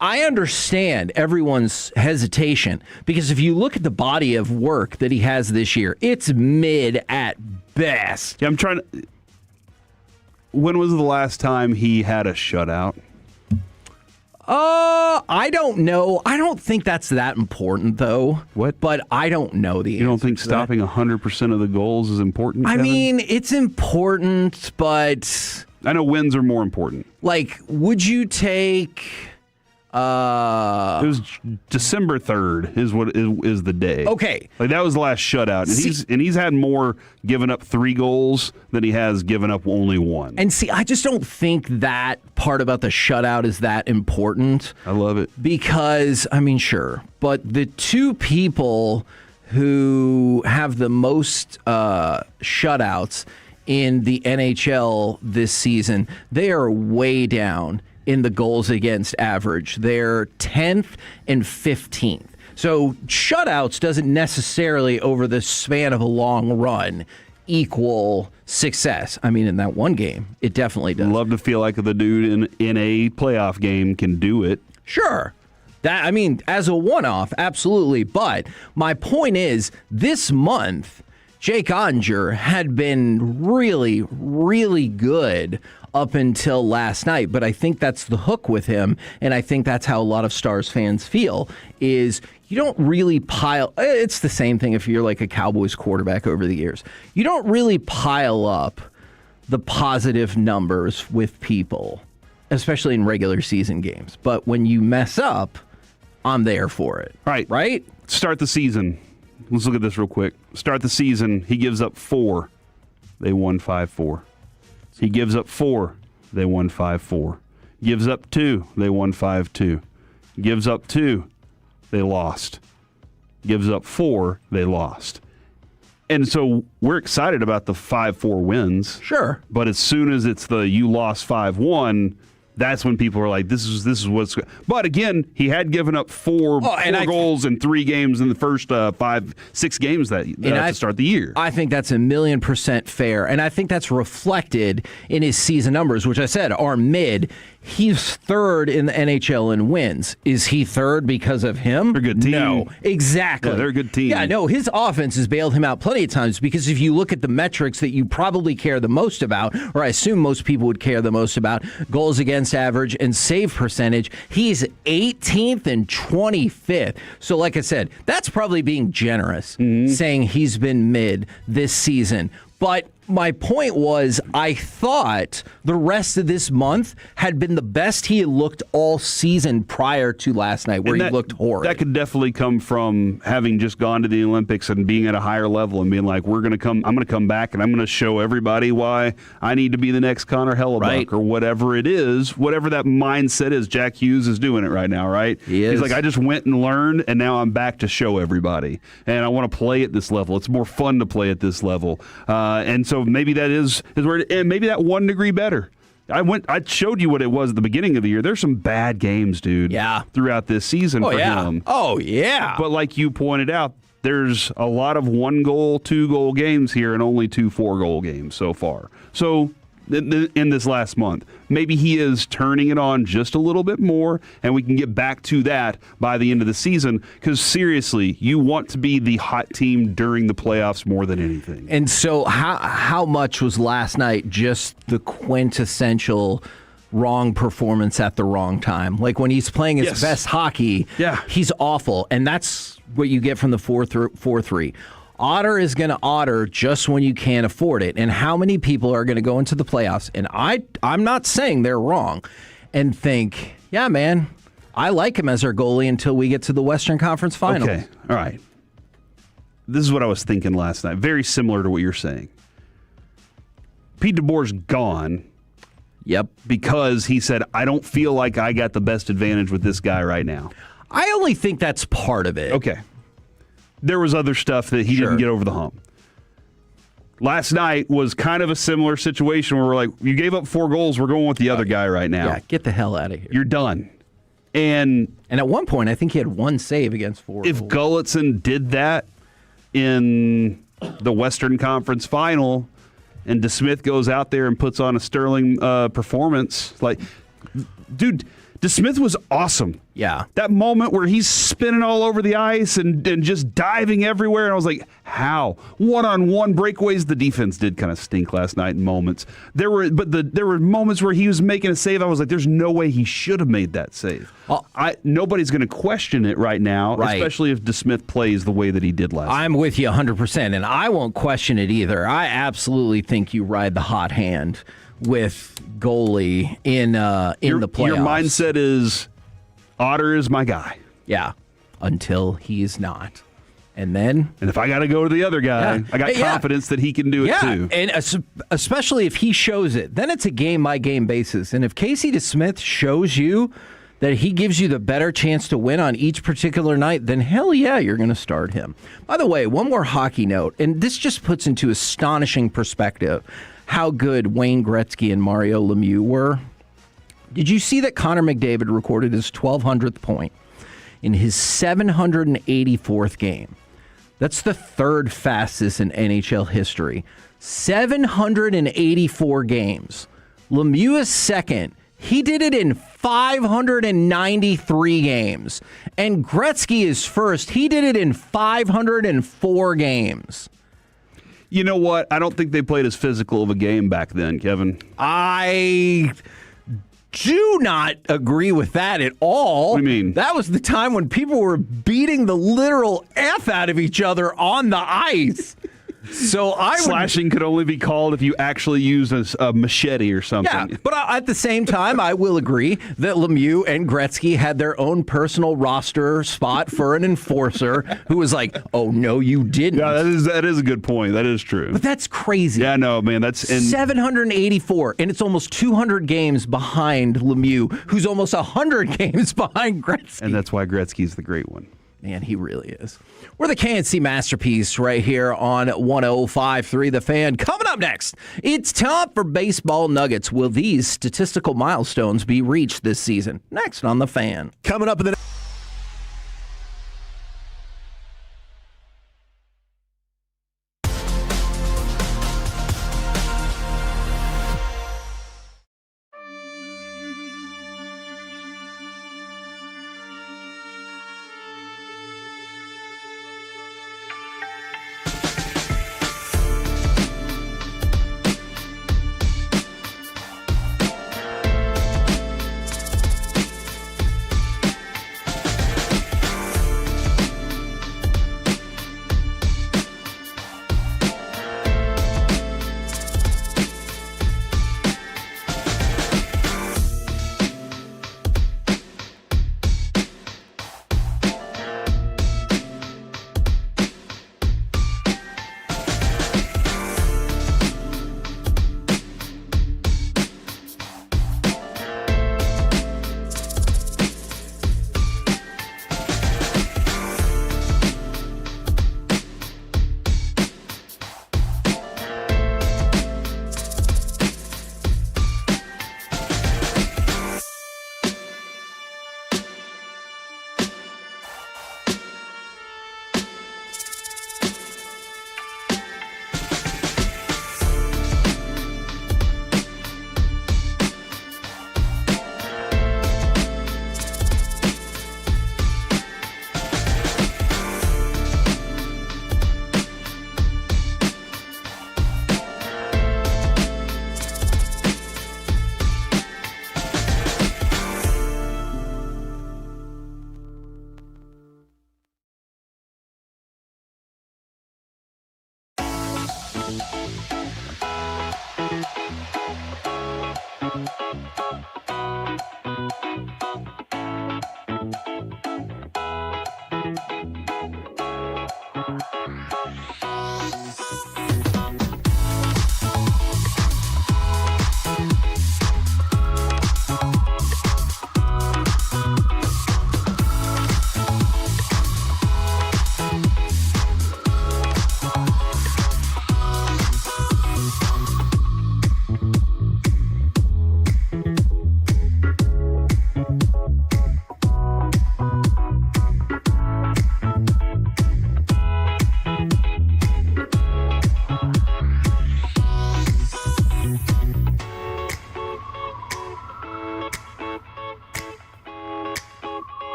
I understand everyone's hesitation because if you look at the body of work that he has this year, it's mid at best. Yeah, I'm trying to. When was the last time he had a shutout? I don't know. I don't think that's that important, though. What? But I don't know the answer. You don't think stopping 100% of the goals is important, I Kevin? mean, it's important, but I know wins are more important. Like, would you take... it was December 3rd is the day. Okay. Like that was the last shutout. And he's had more given up 3 goals than he has given up only 1. And see, I just don't think that part about the shutout is that important. I love it. Because, I mean, sure. But the 2 people who have the most shutouts in the NHL this season, they are way down in the goals against average. They're 10th and 15th. So shutouts doesn't necessarily, over the span of a long run, equal success. I mean, in that one game, it definitely does. Love to feel like the dude in a playoff game can do it. Sure. That, I mean, as a one-off, absolutely. But my point is, this month, Jake Ottinger had been really, really good up until last night, but I think that's the hook with him, and I think that's how a lot of Stars fans feel, is you don't really pile... It's the same thing if you're like a Cowboys quarterback over the years. You don't really pile up the positive numbers with people, especially in regular season games. But when you mess up, I'm there for it. All right. Right? Start the season. Let's look at this real quick. Start the season. He gives up 4. They won 5-4. He gives up 4. They won 5-4. Gives up 2. They won 5-2. Gives up 2. They lost. Gives up 4. They lost. And so we're excited about the 5-4 wins. Sure. But as soon as it's the you lost 5-1, that's when people are like, this is what's... But again, he had given up 4 goals in 3 games in the first 5-6 games to start the year. I think that's 1,000,000% fair, and I think that's reflected in his season numbers, which I said are mid. He's 3rd in the NHL in wins. Is he 3rd because of him? They're a good team. No, exactly. Yeah, they're a good team. Yeah, no, his offense has bailed him out plenty of times because if you look at the metrics that you probably care the most about, or I assume most people would care the most about, goals against average and save percentage, he's 18th and 25th. So like I said, that's probably being generous, saying he's been mid this season. But my point was, I thought the rest of this month had been the best he had looked all season prior to last night, where he looked horrid. That could definitely come from having just gone to the Olympics and being at a higher level and being like, I'm going to come back and I'm going to show everybody why I need to be the next Connor Hellebuck or whatever it is, whatever that mindset is. Jack Hughes is doing it right now, right? He is. He's like, I just went and learned and now I'm back to show everybody. And I want to play at this level. It's more fun to play at this level. And so maybe that is where, and maybe that 1 degree better. I showed you what it was at the beginning of the year. There's some bad games, dude. Yeah. Throughout this season for him. Oh, yeah. But like you pointed out, there's a lot of 1-goal, 2-goal games here and only 2 4-goal games so far. So in this last month, maybe he is turning it on just a little bit more, and we can get back to that by the end of the season. Because seriously, you want to be the hot team during the playoffs more than anything. And so how much was last night just the quintessential wrong performance at the wrong time? Like when he's playing his best hockey, he's awful. And that's what you get from the 4-3. Otter is going to otter just when you can't afford it. And how many people are going to go into the playoffs? And I'm not saying they're wrong and think, yeah, man, I like him as our goalie until we get to the Western Conference Finals. Okay, all right. This is what I was thinking last night. Very similar to what you're saying. Pete DeBoer's gone. Yep. Because he said, I don't feel like I got the best advantage with this guy right now. I only think that's part of it. Okay. There was other stuff that he didn't get over the hump. Last night was kind of a similar situation where we're like, you gave up 4 goals, we're going with the other guy right now. Yeah, get the hell out of here. You're done. And at one point, I think he had 1 save against 4 If goals. Gulletson did that in the Western Conference Final and DeSmith goes out there and puts on a sterling performance, like, dude, DeSmith was awesome. Yeah. That moment where he's spinning all over the ice and just diving everywhere. And I was like, how? One-on-one breakaways. The defense did kind of stink last night in moments. There were moments where he was making a save. I was like, there's no way he should have made that save. Nobody's going to question it right now, especially if DeSmith plays the way that he did last night. I'm with you 100%, and I won't question it either. I absolutely think you ride the hot hand with goalie in the playoffs. Your mindset is Otter is my guy. Yeah, until he's not. And if I got to go to the other guy, I got confidence that he can do it too. And especially if he shows it, then it's a game-by-game basis. And if Casey DeSmith shows you that he gives you the better chance to win on each particular night, then hell yeah, you're going to start him. By the way, one more hockey note, and this just puts into astonishing perspective how good Wayne Gretzky and Mario Lemieux were. Did you see that Connor McDavid recorded his 1,200th point in his 784th game? That's the 3rd fastest in NHL history. 784 games. Lemieux is 2nd. He did it in 593 games. And Gretzky is 1st. He did it in 504 games. You know what? I don't think they played as physical of a game back then, Kevin. I do not agree with that at all. What do you mean? That was the time when people were beating the literal F out of each other on the ice. So slashing could only be called if you actually use a machete or something. Yeah, but at the same time, I will agree that Lemieux and Gretzky had their own personal roster spot for an enforcer who was like, "Oh no, you didn't." Yeah, that is a good point. That is true. But that's crazy. Yeah, no, man, that's 784, and it's almost 200 games behind Lemieux, who's almost 100 games behind Gretzky. And that's why Gretzky's the great one. Man, he really is. We're the KNC Masterpiece right here on 105.3 The Fan. Coming up next, it's time for baseball nuggets. Will these statistical milestones be reached this season? Next on The Fan. Coming up in the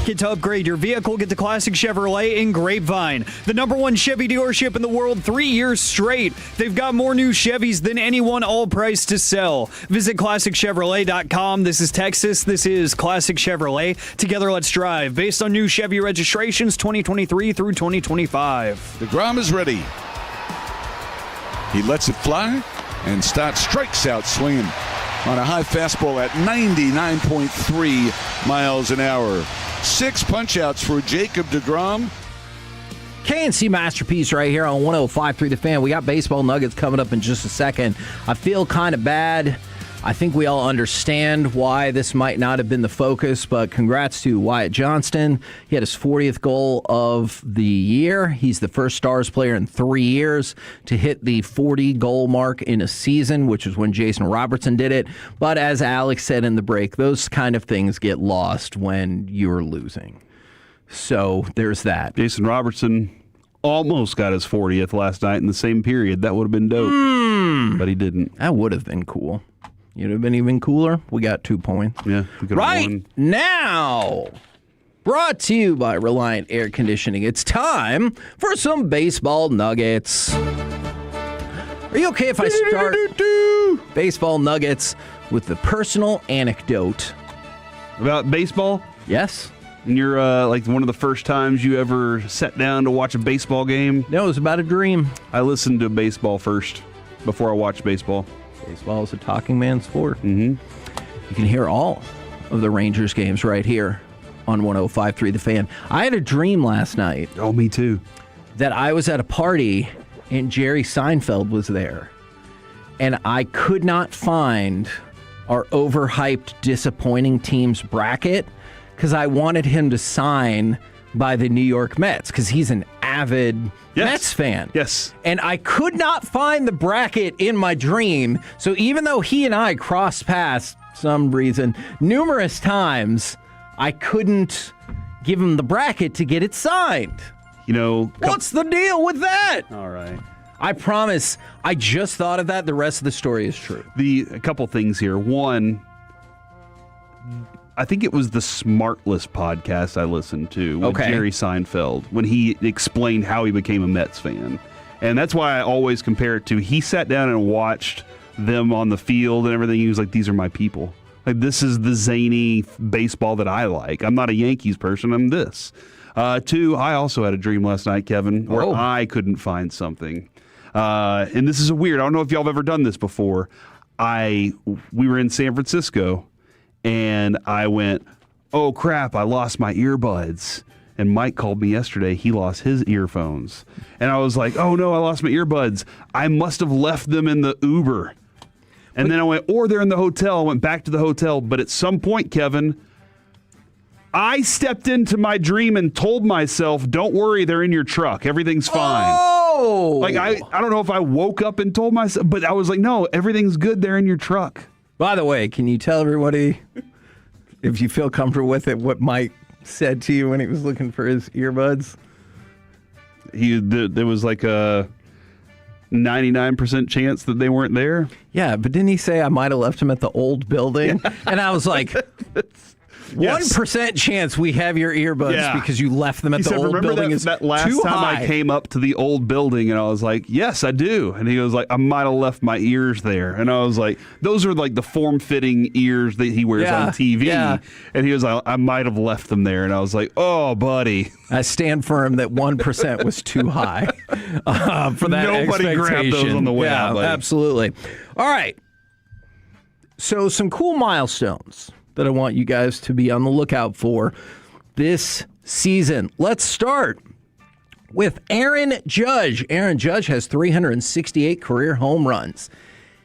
Get to upgrade your vehicle. Get to Classic Chevrolet in Grapevine, the #1 Chevy dealership in the world 3 years straight. They've got more new Chevys than anyone, all priced to sell. Visit ClassicChevrolet.com. This is Texas. This is Classic Chevrolet. Together, let's drive. Based on new Chevy registrations 2023 through 2025. DeGrom is ready. He lets it fly and strikes out swinging on a high fastball at 99.3 miles an hour. 6 punch-outs for Jacob DeGrom. KNC Masterpiece right here on 105.3 The Fan. We got baseball nuggets coming up in just a second. I feel kind of bad. I think we all understand why this might not have been the focus, but congrats to Wyatt Johnston. He had his 40th goal of the year. He's the first Stars player in 3 years to hit the 40-goal mark in a season, which is when Jason Robertson did it. But as Alex said in the break, those kind of things get lost when you're losing. So there's that. Jason Robertson almost got his 40th last night in the same period. That would have been dope, but he didn't. That would have been cool. You'd have been even cooler. We got 2 points. Yeah. We could have right won. now, brought to you by Reliant Air Conditioning. It's time for some baseball nuggets. Are you okay if I start baseball nuggets with the personal anecdote? About baseball? Yes. And you're like one of the first times you ever sat down to watch a baseball game? No, it was about a dream. I listened to baseball first before I watched baseball. Baseball is a talking man's sport. Mm-hmm. You can hear all of the Rangers games right here on 105.3 The Fan. I had a dream last night. Oh, me too. That I was at a party and Jerry Seinfeld was there. And I could not find our overhyped, disappointing team's bracket because I wanted him to sign by the New York Mets because he's an avid Mets fan. Yes. And I could not find the bracket in my dream. So even though he and I crossed paths some reason numerous times, I couldn't give him the bracket to get it signed. You know, what's the deal with that? All right. I promise I just thought of that. The rest of the story is true. A couple things here. One, I think it was the Smartless podcast I listened to with Jerry Seinfeld when he explained how he became a Mets fan. And that's why I always compare it to, he sat down and watched them on the field and everything. He was like, these are my people. Like, this is the zany baseball that I like. I'm not a Yankees person. I'm this. 2, I also had a dream last night, Kevin, where I couldn't find something. And this is weird. I don't know if y'all have ever done this before. We were in San Francisco. And I went, oh, crap, I lost my earbuds. And Mike called me yesterday. He lost his earphones. And I was like, oh, no, I lost my earbuds. I must have left them in the Uber. And then I went, or they're in the hotel. I went back to the hotel. But at some point, Kevin, I stepped into my dream and told myself, don't worry, they're in your truck. Everything's fine. Oh! Like, I don't know if I woke up and told myself, but I was like, no, everything's good. They're in your truck. By the way, can you tell everybody, if you feel comfortable with it, what Mike said to you when he was looking for his earbuds? There was like a 99% chance that they weren't there. Yeah, but didn't he say I might have left him at the old building? Yeah. And I was like, 1% chance we have your earbuds because you left them at the old building is that last too time high. I came up to the old building and I was like, yes, I do. And he was like, I might have left my ears there. And I was like, those are like the form-fitting ears that he wears on TV. Yeah. And he was like, I might have left them there. And I was like, oh, buddy. I stand firm that 1% was too high for that Nobody grabbed those on the way out. Yeah, absolutely. All right. So some cool milestones that I want you guys to be on the lookout for this season. Let's start with Aaron Judge. Aaron Judge has 368 career home runs.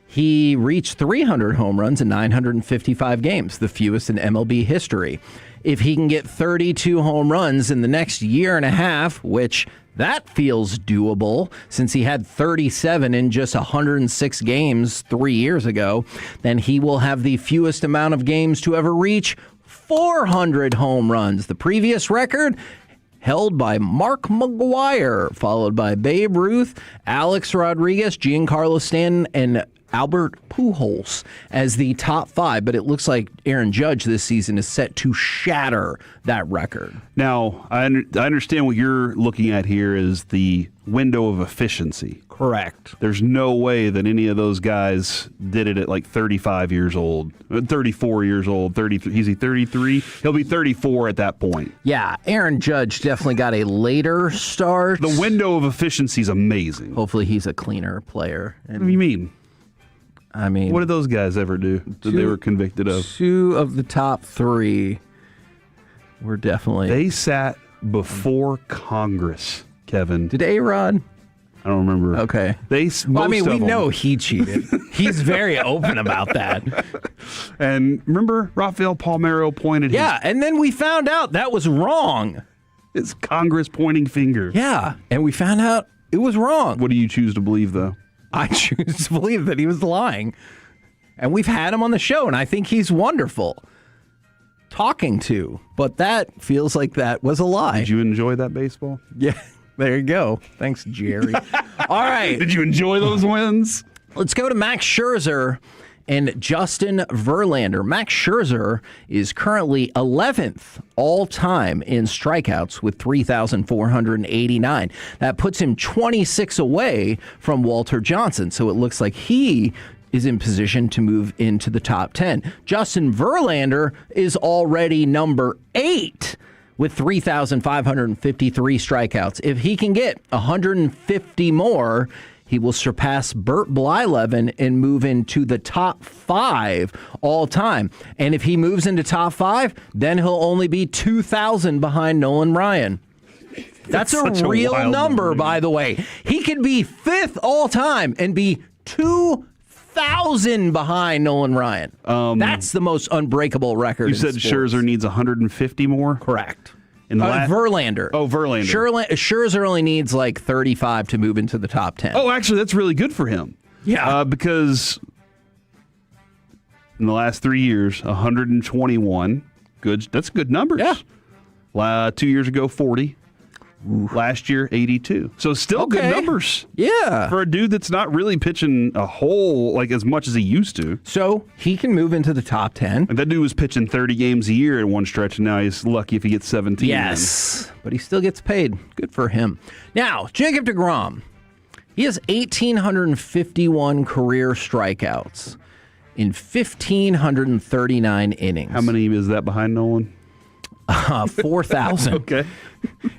He reached 300 home runs in 955 games, the fewest in MLB history. If he can get 32 home runs in the next year and a half, which that feels doable since he had 37 in just 106 games 3 years ago, then he will have the fewest amount of games to ever reach 400 home runs. The previous record held by Mark McGwire, followed by Babe Ruth, Alex Rodriguez, Giancarlo Stanton, and Albert Pujols as the top 5, but it looks like Aaron Judge this season is set to shatter that record. Now, I understand what you're looking at here is the window of efficiency. Correct. There's no way that any of those guys did it at like 35 years old, 34 years old, 33. Is he 33? He'll be 34 at that point. Yeah, Aaron Judge definitely got a later start. The window of efficiency is amazing. Hopefully he's a cleaner player. What do you mean? I mean, what did those guys ever do that they were convicted of? 2 of the top 3 were definitely. They sat before Congress, Kevin. Did A-Rod? I don't remember. Okay. We know he cheated. He's very open about that. And remember, Rafael Palmeiro pointed. Yeah, and then we found out that was wrong. It's Congress pointing finger. Yeah, and we found out it was wrong. What do you choose to believe, though? I choose to believe that he was lying. And we've had him on the show, and I think he's wonderful talking to. But that feels like that was a lie. Did you enjoy that baseball? Yeah, there you go. Thanks, Jerry. All right. Did you enjoy those wins? Let's go to Max Scherzer and Justin Verlander. Max Scherzer is currently 11th all-time in strikeouts with 3,489. That puts him 26 away from Walter Johnson. So it looks like he is in position to move into the top 10. Justin Verlander is already number 8 with 3,553 strikeouts. If he can get 150 more, he will surpass Burt Blyleven and move into the top 5 all time. And if he moves into top 5, then he'll only be 2,000 behind Nolan Ryan. That's a real number, by the way. He could be 5th all time and be 2,000 behind Nolan Ryan. That's the most unbreakable record. You said Scherzer needs 150 more? Correct. Verlander. Oh, Verlander. Scherzer only needs like 35 to move into the top 10. Oh, actually, that's really good for him. Yeah. Because in the last 3 years, 121. That's good numbers. Yeah. 2 years ago, 40. Ooh. Last year, 82. So still good numbers. Yeah. For a dude that's not really pitching a whole, like as much as he used to. So he can move into the top 10. And that dude was pitching 30 games a year at one stretch, and now he's lucky if he gets 17. Yes. But he still gets paid. Good for him. Now, Jacob deGrom. He has 1,851 career strikeouts in 1,539 innings. How many is that behind Nolan? 4,000. Okay.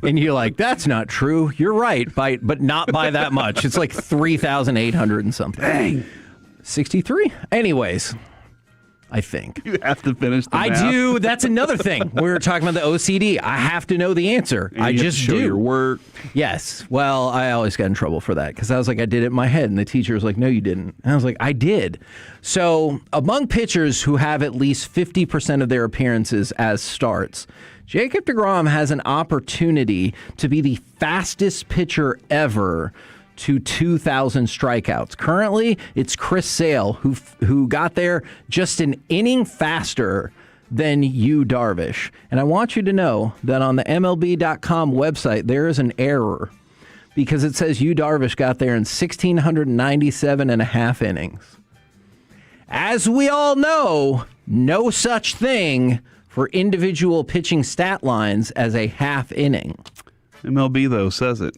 And you're like, that's not true. You're right, but not by that much. It's like 3,800 and something. Dang. 63? Anyways, I think. You have to finish the math. I do. That's another thing. We were talking about the OCD. I have to know the answer. And I just show do. your work. Yes. Well, I always got in trouble for that because I was like, I did it in my head. And the teacher was like, no, you didn't. And I was like, I did. So among pitchers who have at least 50% of their appearances as starts, Jacob deGrom has an opportunity to be the fastest pitcher ever to 2,000 strikeouts. Currently, it's Chris Sale who got there just an inning faster than Yu Darvish. And I want you to know that on the MLB.com website, there is an error because it says Yu Darvish got there in 1,697 and a half innings. As we all know, no such thing for individual pitching stat lines as a half inning. MLB, though, says it.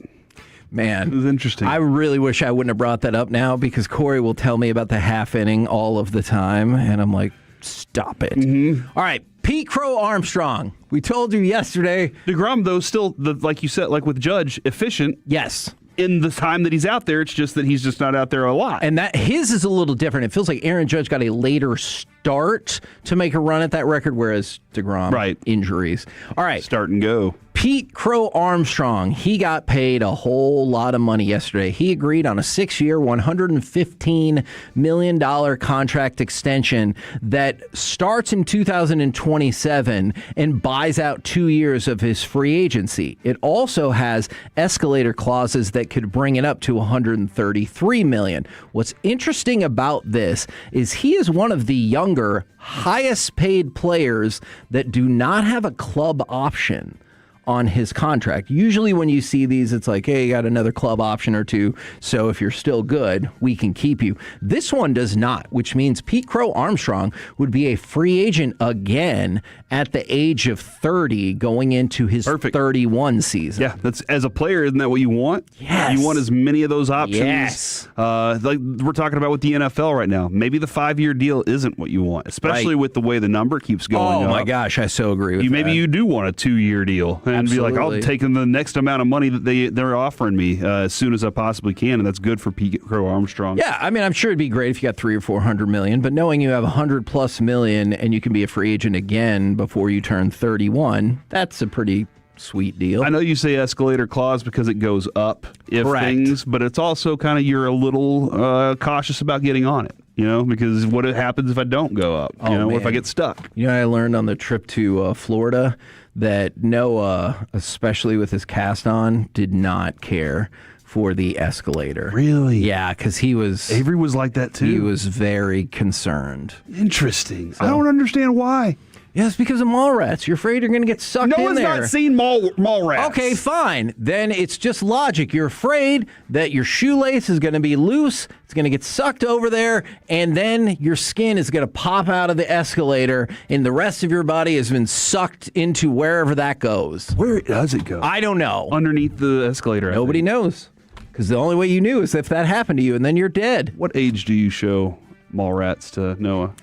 Man, it was interesting. I really wish I wouldn't have brought that up now because Corey will tell me about the half inning all of the time, and I'm like, stop it. Mm-hmm. All right, Pete Crow Armstrong. We told you yesterday. deGrom, though, still, like you said, like with Judge, efficient. Yes. In the time that he's out there, it's just that he's just not out there a lot. And that his is a little different. It feels like Aaron Judge got a later start to make a run at that record, whereas deGrom, injuries. All right. Start and go. Pete Crow Armstrong, he got paid a whole lot of money yesterday. He agreed on a 6-year, $115 million contract extension that starts in 2027 and buys out 2 years of his free agency. It also has escalator clauses that could bring it up to $133 million. What's interesting about this is he is one of the younger, highest paid players that do not have a club option on his contract. Usually when you see these, it's like, hey, you got another club option or two, so if you're still good, we can keep you. This one does not, which means Pete Crow Armstrong would be a free agent again at the age of 30 going into his 31 season. Yeah, that's as a player, isn't that what you want? Yes. You want as many of those options. Yes. Like we're talking about with the NFL right now. Maybe the 5-year deal isn't what you want, especially with the way the number keeps going up. Oh my gosh, I so agree with Maybe you do want a 2-year deal and be like, I'll take the next amount of money that they're offering me as soon as I possibly can, and that's good for Pete Crow Armstrong. Yeah, I mean, I'm sure it'd be great if you got $300 or $400 million, but knowing you have $100+ million and you can be a free agent again before you turn 31, that's a pretty sweet deal. I know you say escalator clause because it goes up if things, but it's also kind of you're a little cautious about getting on it. Because what happens if I don't go up? What if I get stuck? I learned on the trip to Florida that Noah, especially with his cast on, did not care for the escalator. Really? Yeah, because Avery was like that too. He was very concerned. Interesting. I don't understand why. Yeah, it's because of mall rats. You're afraid you're going to get sucked in there. No one's not seen mall rats. Okay, fine. Then it's just logic. You're afraid that your shoelace is going to be loose. It's going to get sucked over there, and then your skin is going to pop out of the escalator, and the rest of your body has been sucked into wherever that goes. Where does it go? I don't know. Underneath the escalator. Nobody knows. Because the only way you knew is if that happened to you, and then you're dead. What age do you show mall rats to Noah?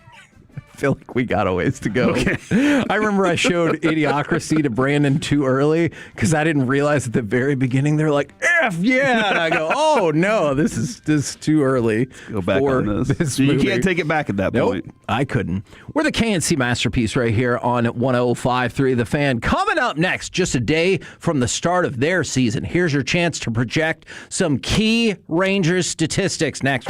I feel like we got a ways to go. Okay. I remember I showed Idiocracy to Brandon too early because I didn't realize at the very beginning they're like, F yeah! And I go, oh no, this is too early. Go back on this. You can't take it back at that point. I couldn't. We're the KNC Masterpiece right here on 105.3 The Fan. Coming up next, just a day from the start of their season. Here's your chance to project some key Rangers statistics next.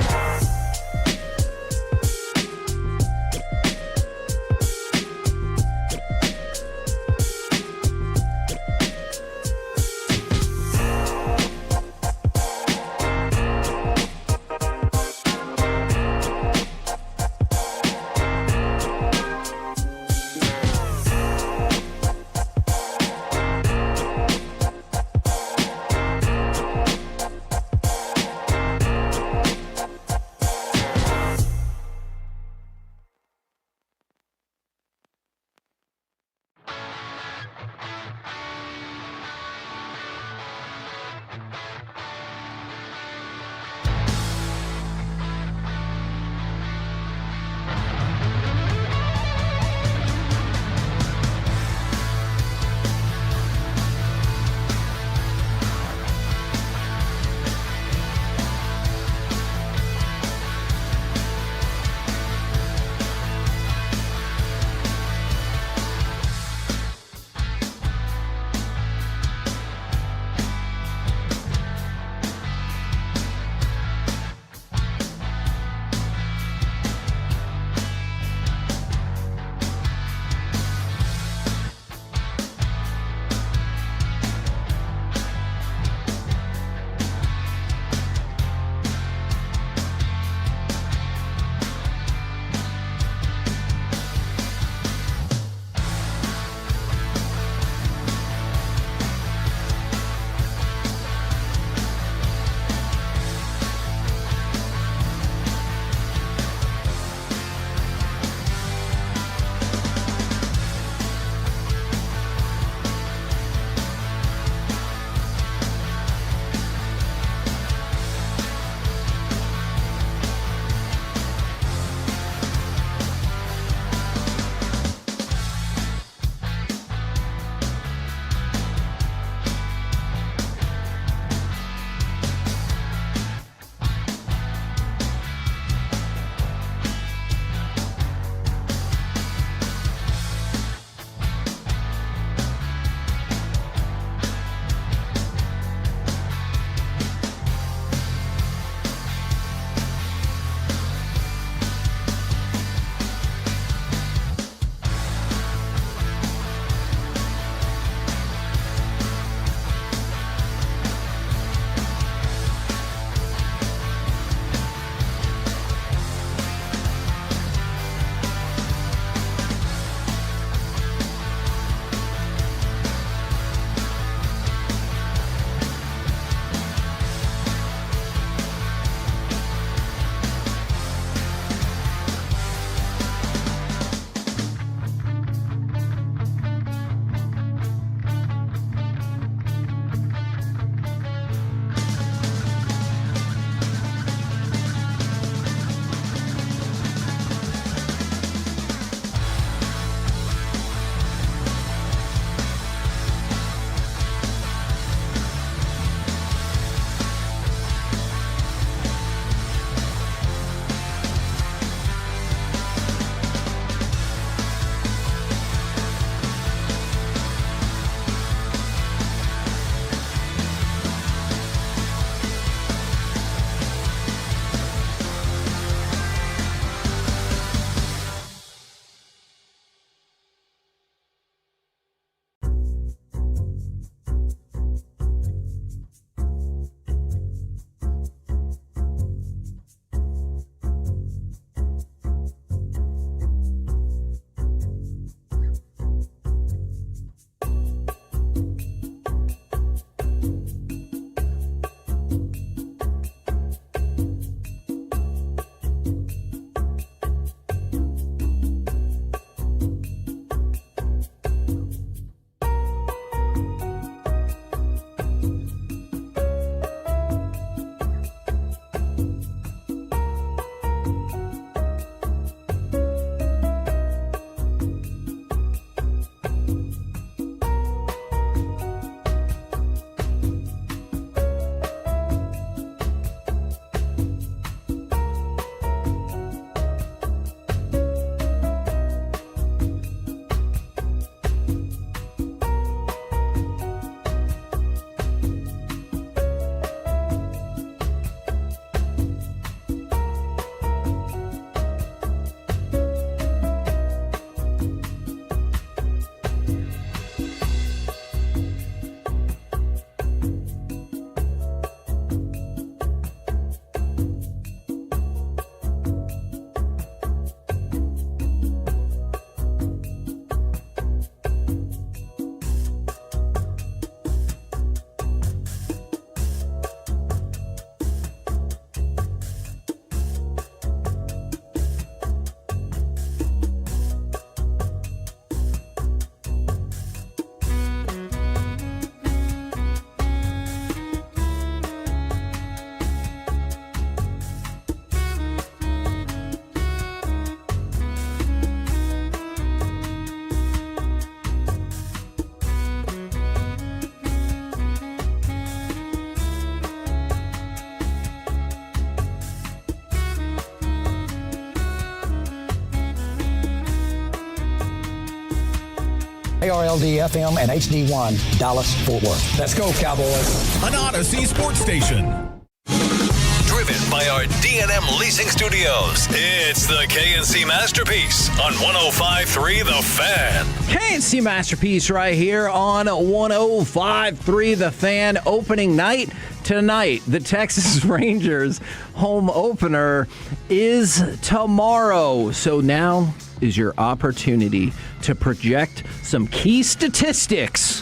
KRLD-FM and HD1, Dallas-Fort Worth. Let's go, Cowboys. An Odyssey sports station. Driven by our D&M Leasing Studios, it's the KNC Masterpiece on 105.3 The Fan. KNC Masterpiece right here on 105.3 The Fan. Opening night tonight. The Texas Rangers home opener is tomorrow. So now is your opportunity to project some key statistics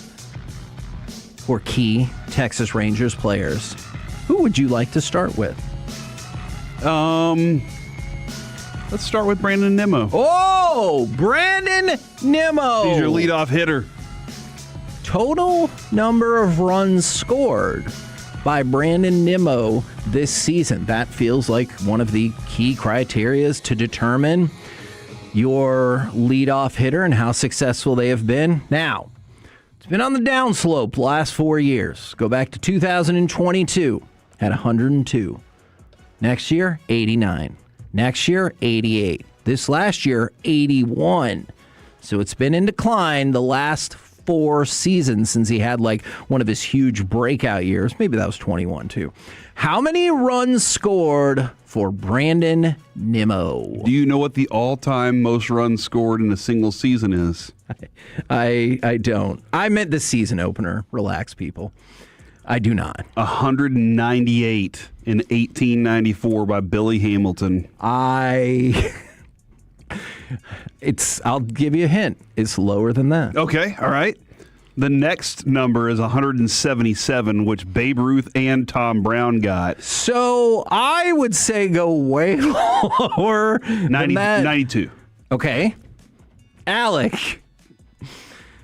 for key Texas Rangers players. Who would you like to start with? Let's start with Brandon Nimmo. Oh, Brandon Nimmo. He's your leadoff hitter. Total number of runs scored by Brandon Nimmo this season. That feels like one of the key criterias to determine your leadoff hitter and how successful they have been. Now, it's been on the downslope the last 4 years. Go back to 2022, had 102. Next year, 89. Next year, 88. This last year, 81. So it's been in decline the last 4 seasons since he had like one of his huge breakout years. Maybe that was 21 too. How many runs scored for Brandon Nimmo? Do you know what the all-time most runs scored in a single season is? I don't. I meant the season opener. Relax, people. I do not. 198 in 1894 by Billy Hamilton. I'll give you a hint. It's lower than that. Okay, all right. The next number is 177, which Babe Ruth and Tom Brown got. So I would say go way lower than that. 92. Okay. Alec.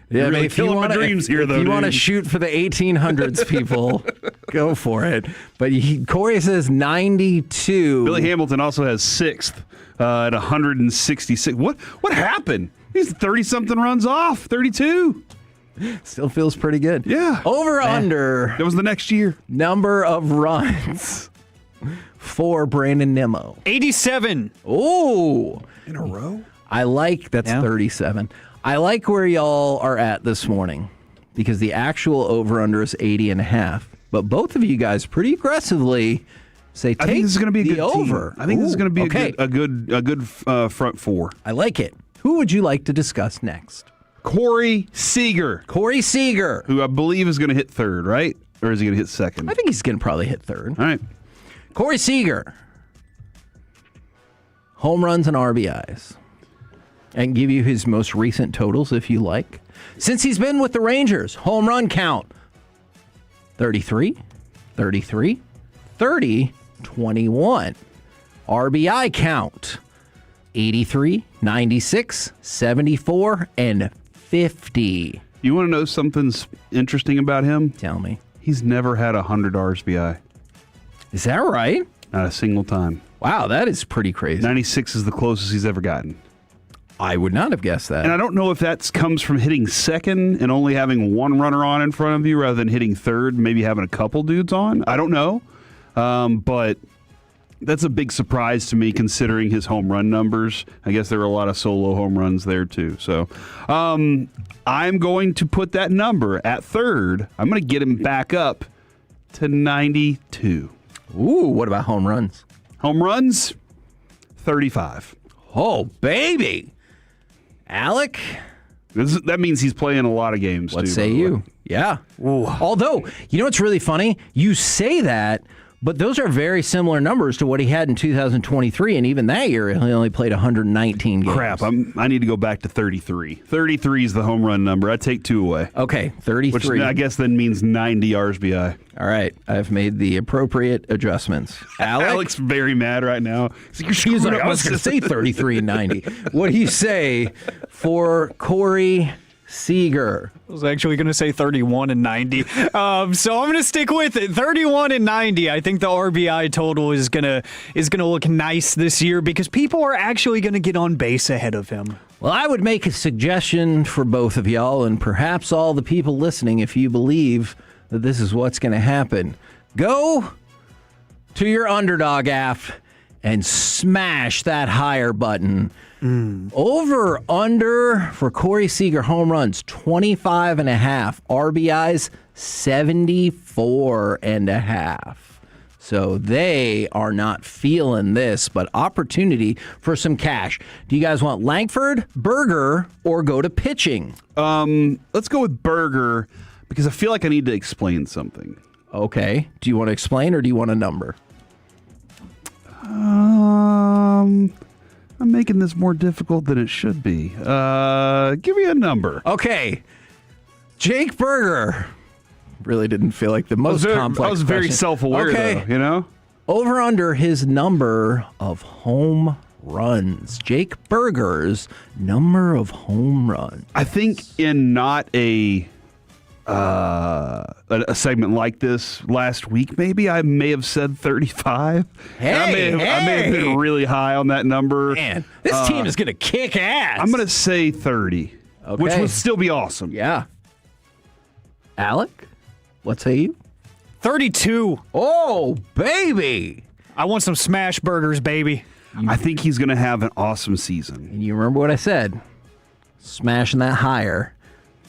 You're really killing my dreams here, though, If you want to dude. shoot for the 1800s, people, go for it. But Corey says 92. Billy Hamilton also has 6th at 166. What happened? He's 30-something runs off. 32. Still feels pretty good. Yeah. Over under. That was the next year. Number of runs for Brandon Nimmo. 87. Ooh. In a row? I like, that's 37. I like where y'all are at this morning because the actual over-under is 80.5. But both of you guys pretty aggressively say, I think this is going to be a good over. team. I think this is going to be okay. a good front four. I like it. Who would you like to discuss next? Corey Seager. Corey Seager. Who I believe is going to hit third, right? Or is he going to hit second? I think he's going to probably hit third. All right. Corey Seager. Home runs and RBIs. I can give you his most recent totals if you like. Since he's been with the Rangers, home run count 33, 33, 30, 21. RBI count 83, 96, 74, and 50. You want to know something's interesting about him? Tell me. He's never had 100 RBI. Is that right? Not a single time. Wow, that is pretty crazy. 96 is the closest he's ever gotten. I would not have guessed that. And I don't know if that comes from hitting second and only having one runner on in front of you rather than hitting third, maybe having a couple dudes on. I don't know. But that's a big surprise to me considering his home run numbers. I guess there were a lot of solo home runs there too. So I'm going to put that number at third. I'm going to get him back up to 92. Ooh, what about home runs? Home runs, 35. Oh, baby. Alec? That means he's playing a lot of games, What too. say you? Yeah. Ooh. Although, you know what's really funny? You say that, but those are very similar numbers to what he had in 2023, and even that year, he only played 119 games. Crap, I need to go back to 33. 33 is the home run number. I take 2 away. Okay, 33. Which I guess then means 90 RBI. All right, I've made the appropriate adjustments. Alec's very mad right now. He's like, I was going to say 33 and 90. What do you say for Corey Seager? I was actually going to say 31 and 90. So I'm going to stick with it. 31 and 90. I think the RBI total is going to look nice this year because people are actually going to get on base ahead of him. Well, I would make a suggestion for both of y'all and perhaps all the people listening if you believe that this is what's going to happen. Go to your Underdog app and smash that higher button. Over under for Corey Seager home runs 25.5, RBIs 74.5. So they are not feeling this, but opportunity for some cash. Do you guys want Langford, Berger, or go to pitching? Let's go with Berger because I feel like I need to explain something. Okay. Do you want to explain or do you want a number? I'm making this more difficult than it should be. Give me a number. Okay. Jake Berger. Really didn't feel like the most complex. I was very question. self-aware, though, you know? Over under his number of home runs. Jake Berger's number of home runs. I think in not a segment like this last week, maybe I may have said 35. I may have been really high on that number. Man, this team is going to kick ass. I'm going to say 30, which would still be awesome. Yeah. Alec, what say you? 32. Oh, baby. I want some smash burgers, baby. I think he's going to have an awesome season. And you remember what I said? Smashing that higher.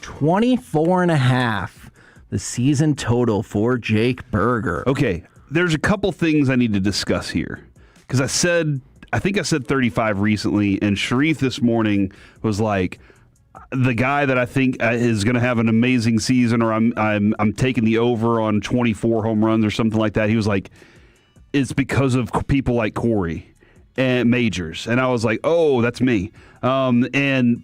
24.5, the season total for Jake Berger. Okay, there's a couple things I need to discuss here. Because I think I said 35 recently, and Sharif this morning was like, the guy that I think is going to have an amazing season, or I'm taking the over on 24 home runs or something like that. He was like, it's because of people like Corey and Majors. And I was like, oh, that's me. And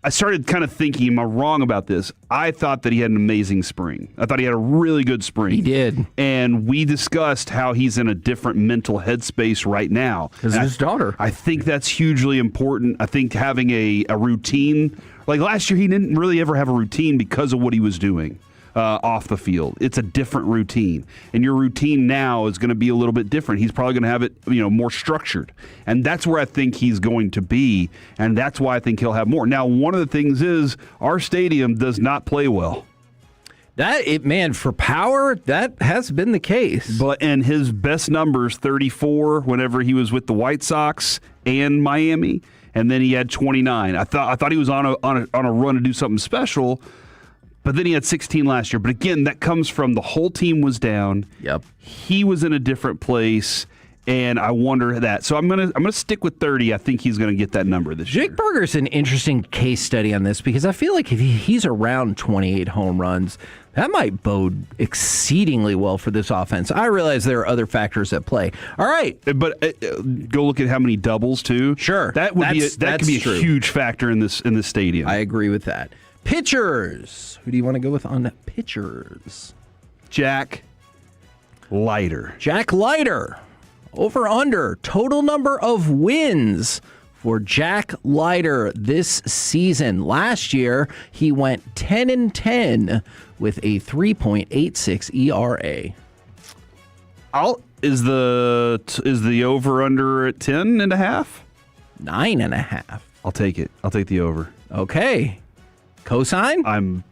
I started kind of thinking, am I wrong about this? I thought that he had an amazing spring. I thought he had a really good spring. He did. And we discussed how he's in a different mental headspace right now. Because of his daughter. I think that's hugely important. I think having a routine, like last year, he didn't really ever have a routine because of what he was doing off the field. It's a different routine. And your routine now is going to be a little bit different. He's probably going to have it, more structured. And that's where I think he's going to be. And that's why I think he'll have more. Now, one of the things is our stadium does not play well. For power, that has been the case. And his best numbers, 34, whenever he was with the White Sox and Miami, and then he had 29. I thought he was on a run to do something special. But then he had 16 last year. But again, that comes from the whole team was down. Yep. He was in a different place, and I wonder that. So I'm gonna stick with 30. I think he's gonna get that number this year. Jake Berger's an interesting case study on this because I feel like if he's around 28 home runs, that might bode exceedingly well for this offense. I realize there are other factors at play. All right, but go look at how many doubles too. Sure, that could be a huge factor in this stadium. I agree with that. Pitchers. Who do you want to go with on pitchers? Jack Leiter. Jack Leiter. Over under. Total number of wins for Jack Leiter this season. Last year, he went 10-10 with a 3.86 ERA. Is the over under at 10.5? 9.5. I'll take it. I'll take the over. Okay. Cosign?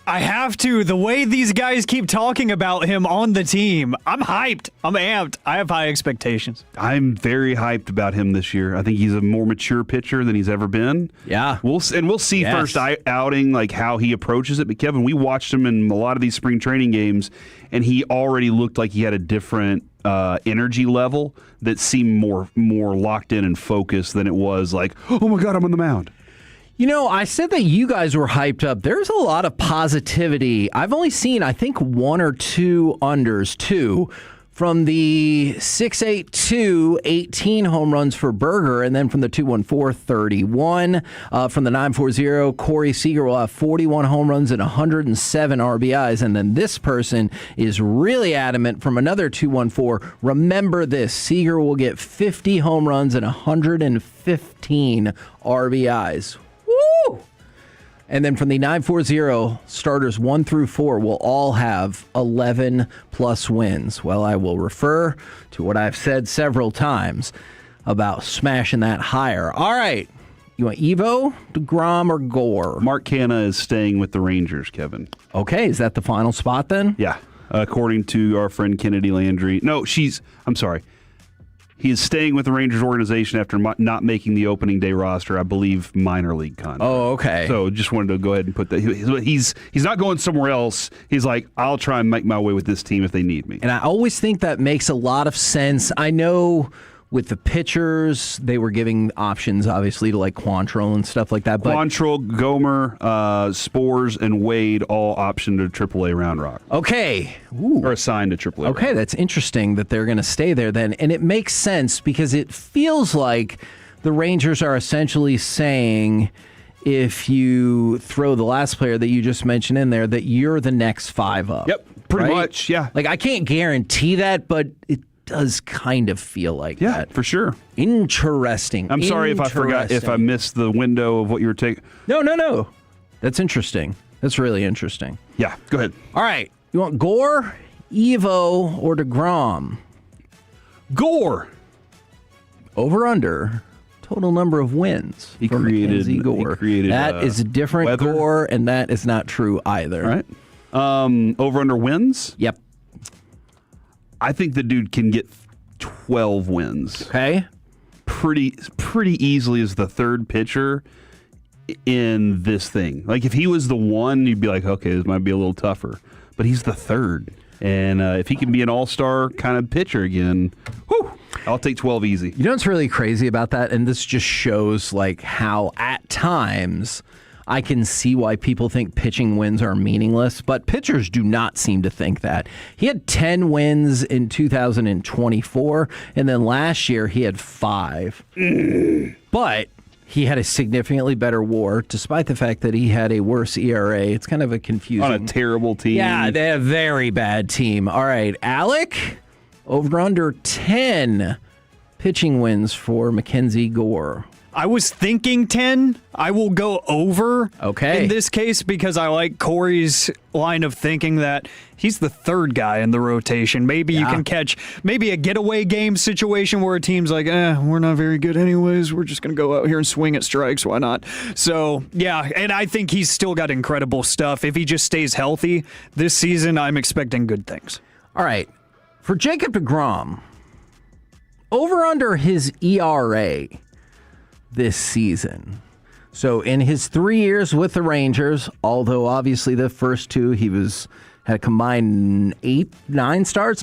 I have to. The way these guys keep talking about him on the team, I'm hyped. I'm amped. I have high expectations. I'm very hyped about him this year. I think he's a more mature pitcher than he's ever been. Yeah. We'll see first outing, like how he approaches it. But Kevin, we watched him in a lot of these spring training games, and he already looked like he had a different energy level that seemed more locked in and focused than it was like, oh my God, I'm on the mound. I said that you guys were hyped up. There's a lot of positivity. I've only seen, I think, one or two unders, too. From the 6.82, 18 home runs for Berger, and then from the 2.14, 31. From the 9.40, Corey Seager will have 41 home runs and 107 RBIs. And then this person is really adamant from another 2.14. Remember this, Seager will get 50 home runs and 115 RBIs. Woo! And then from the 9.40, starters 1 through 4 will all have 11 plus wins. Well, I will refer to what I've said several times about smashing that higher. All right. You want Evo, DeGrom, or Gore? Mark Canha is staying with the Rangers, Kevin. Okay. Is that the final spot then? Yeah. According to our friend Kennedy Landry. No, I'm sorry. He is staying with the Rangers organization after not making the opening day roster, I believe, minor league contract. Oh, okay. So just wanted to go ahead and put that. He's not going somewhere else. He's like, I'll try and make my way with this team if they need me. And I always think that makes a lot of sense. I know with the pitchers, they were giving options, obviously, to like Quantrill and stuff like that. But Quantrill, Gomer, Spores, and Wade all optioned to AAA Round Rock. Okay. Or assigned to AAA. Okay, that's interesting that they're going to stay there then. And it makes sense because it feels like the Rangers are essentially saying, if you throw the last player that you just mentioned in there, that you're the next 5 up. Yep, pretty right? much, yeah. Like, I can't guarantee that, but it does kind of feel like that. Yeah, for sure. Interesting. I'm sorry if I forgot, if I missed the window of what you were taking. No. That's interesting. That's really interesting. Yeah, go ahead. All right. You want Gore, Evo, or DeGrom? Gore. Over under total number of wins. He created Gore. He that is a different weather. Gore, and that is not true either. All right. Over under wins? Yep. I think the dude can get 12 wins. Okay. Pretty easily as the third pitcher in this thing. Like, if he was the one, you'd be like, okay, this might be a little tougher. But he's the third. And if he can be an all-star kind of pitcher again, whew, I'll take 12 easy. You know what's really crazy about that? And this just shows like how at times I can see why people think pitching wins are meaningless, but pitchers do not seem to think that. He had 10 wins in 2024, and then last year he had 5. But he had a significantly better WAR, despite the fact that he had a worse ERA. It's kind of a confusing... On a terrible team. Yeah, they had a very bad team. All right, Alec, over under 10 pitching wins for Mackenzie Gore. I was thinking 10. I will go over in this case because I like Corey's line of thinking that he's the third guy in the rotation. Maybe you can catch maybe a getaway game situation where a team's like, we're not very good anyways. We're just going to go out here and swing at strikes. Why not? So, yeah, and I think he's still got incredible stuff. If he just stays healthy this season, I'm expecting good things. All right. For Jacob deGrom, over under his ERA this season. So in his 3 years with the Rangers, although obviously the first 2 he had a combined 9 starts.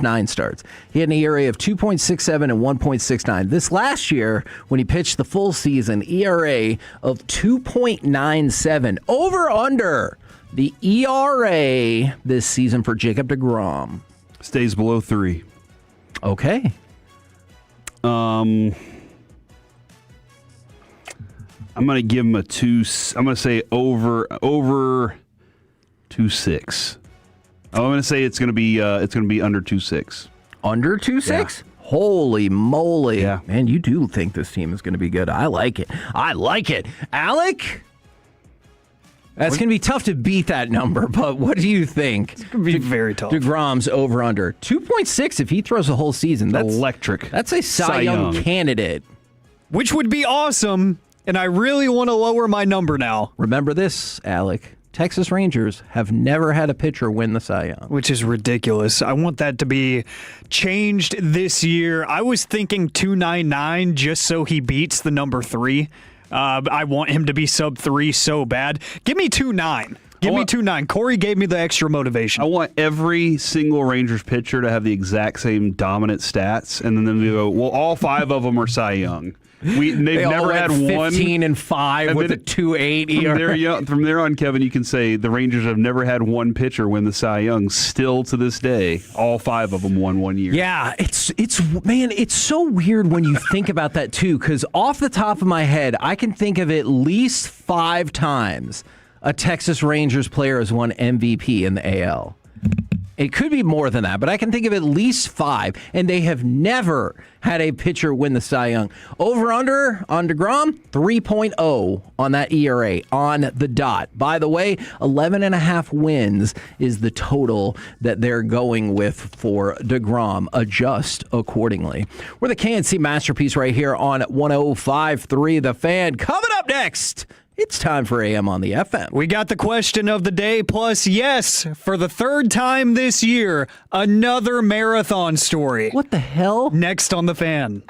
He had an ERA of 2.67 and 1.69. This last year, when he pitched the full season, ERA of 2.97. Over under the ERA this season for Jacob deGrom. Stays below 3. Okay. I'm going to give him a 2. I'm going to say over 2.6. I'm going to say it's going to be under 2.6. Under 2.6? Yeah. Holy moly. Yeah. Man, you do think this team is going to be good. I like it. Alec? That's going to be tough to beat that number, but what do you think? It's going to be very tough. deGrom's over under 2.6 if he throws a whole season. That's electric. That's a Cy Young candidate. Which would be awesome, and I really want to lower my number now. Remember this, Alec. Texas Rangers have never had a pitcher win the Cy Young. Which is ridiculous. I want that to be changed this year. I was thinking 299 just so he beats the number 3. I want him to be sub 3 so bad. Give me 2.9. Give me 2.9. Corey gave me the extra motivation. I want every single Rangers pitcher to have the exact same dominant stats, and then they go, well, all 5 of them are Cy Young. They've never had 15 and 5 with a 2.8 ERA. From there on, Kevin, you can say the Rangers have never had one pitcher win the Cy Young. Still to this day, all 5 of them won 1 year. Yeah, it's so weird when you think about that too. Because off the top of my head, I can think of at least 5 times a Texas Rangers player has won MVP in the AL. It could be more than that, but I can think of at least 5, and they have never had a pitcher win the Cy Young. Over under on deGrom, 3.0 on that ERA on the dot. By the way, 11.5 wins is the total that they're going with for deGrom. Adjust accordingly. We're the KNC Masterpiece right here on 105.3 The Fan. Coming up next, It's time for AM on the FM. We got the question of the day, plus, yes, for the third time this year, another marathon story. What the hell? Next on The Fan.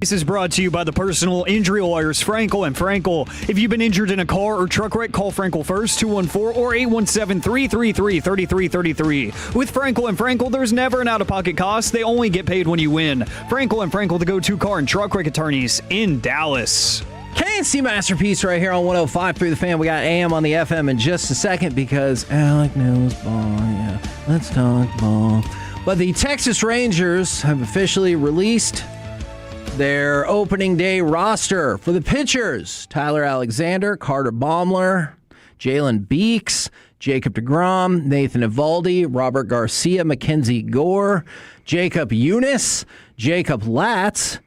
This is brought to you by the personal injury lawyers, Frankel and Frankel. If you've been injured in a car or truck wreck, call Frankel first, 214 or 817-333-3333. With Frankel and Frankel, there's never an out-of-pocket cost. They only get paid when you win. Frankel and Frankel, the go-to car and truck wreck attorneys in Dallas. KNC Masterpiece right here on 105 through the fan. We got AM on the FM in just a second because Alec knows ball. Yeah, let's talk ball. But the Texas Rangers have officially released their opening day roster for the pitchers. Tyler Alexander, Carter Baumler, Jalen Beeks, Jacob deGrom, Nathan Eovaldi, Robert Garcia, Mackenzie Gore, Jacob Eunice, Jacob Latz,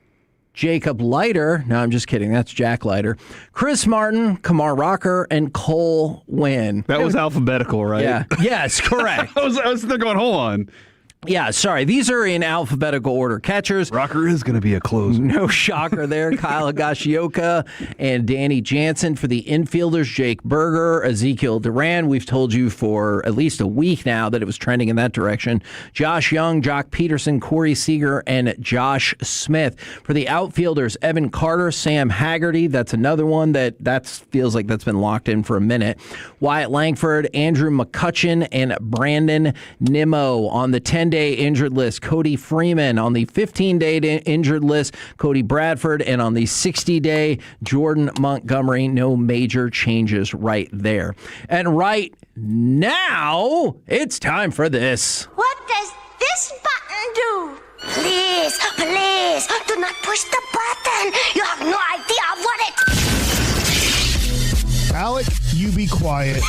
Jacob Leiter. No, I'm just kidding. That's Jack Leiter. Chris Martin, Kamar Rocker, and Cole Winn. That was alphabetical, right? Yeah. Yes, correct. I was there going, hold on. Yeah, sorry. These are in alphabetical order. Catchers. Rocker is going to be a closer. No shocker there. Kyle Higashioka and Danny Jansen. For the infielders, Jake Berger, Ezekiel Duran. We've told you for at least a week now that it was trending in that direction. Josh Young, Jock Peterson, Corey Seager, and Josh Smith. For the outfielders, Evan Carter, Sam Haggerty. That's another one that feels like that's been locked in for a minute. Wyatt Langford, Andrew McCutcheon, and Brandon Nimmo. On the 10-day injured list, Cody Freeman. On the 15-day injured list, Cody Bradford. And on the 60-day, Jordan Montgomery. No major changes right there. And right now, it's time for this. What does this button do? Please, please, do not push the button. You have no idea what it... Alec, you be quiet.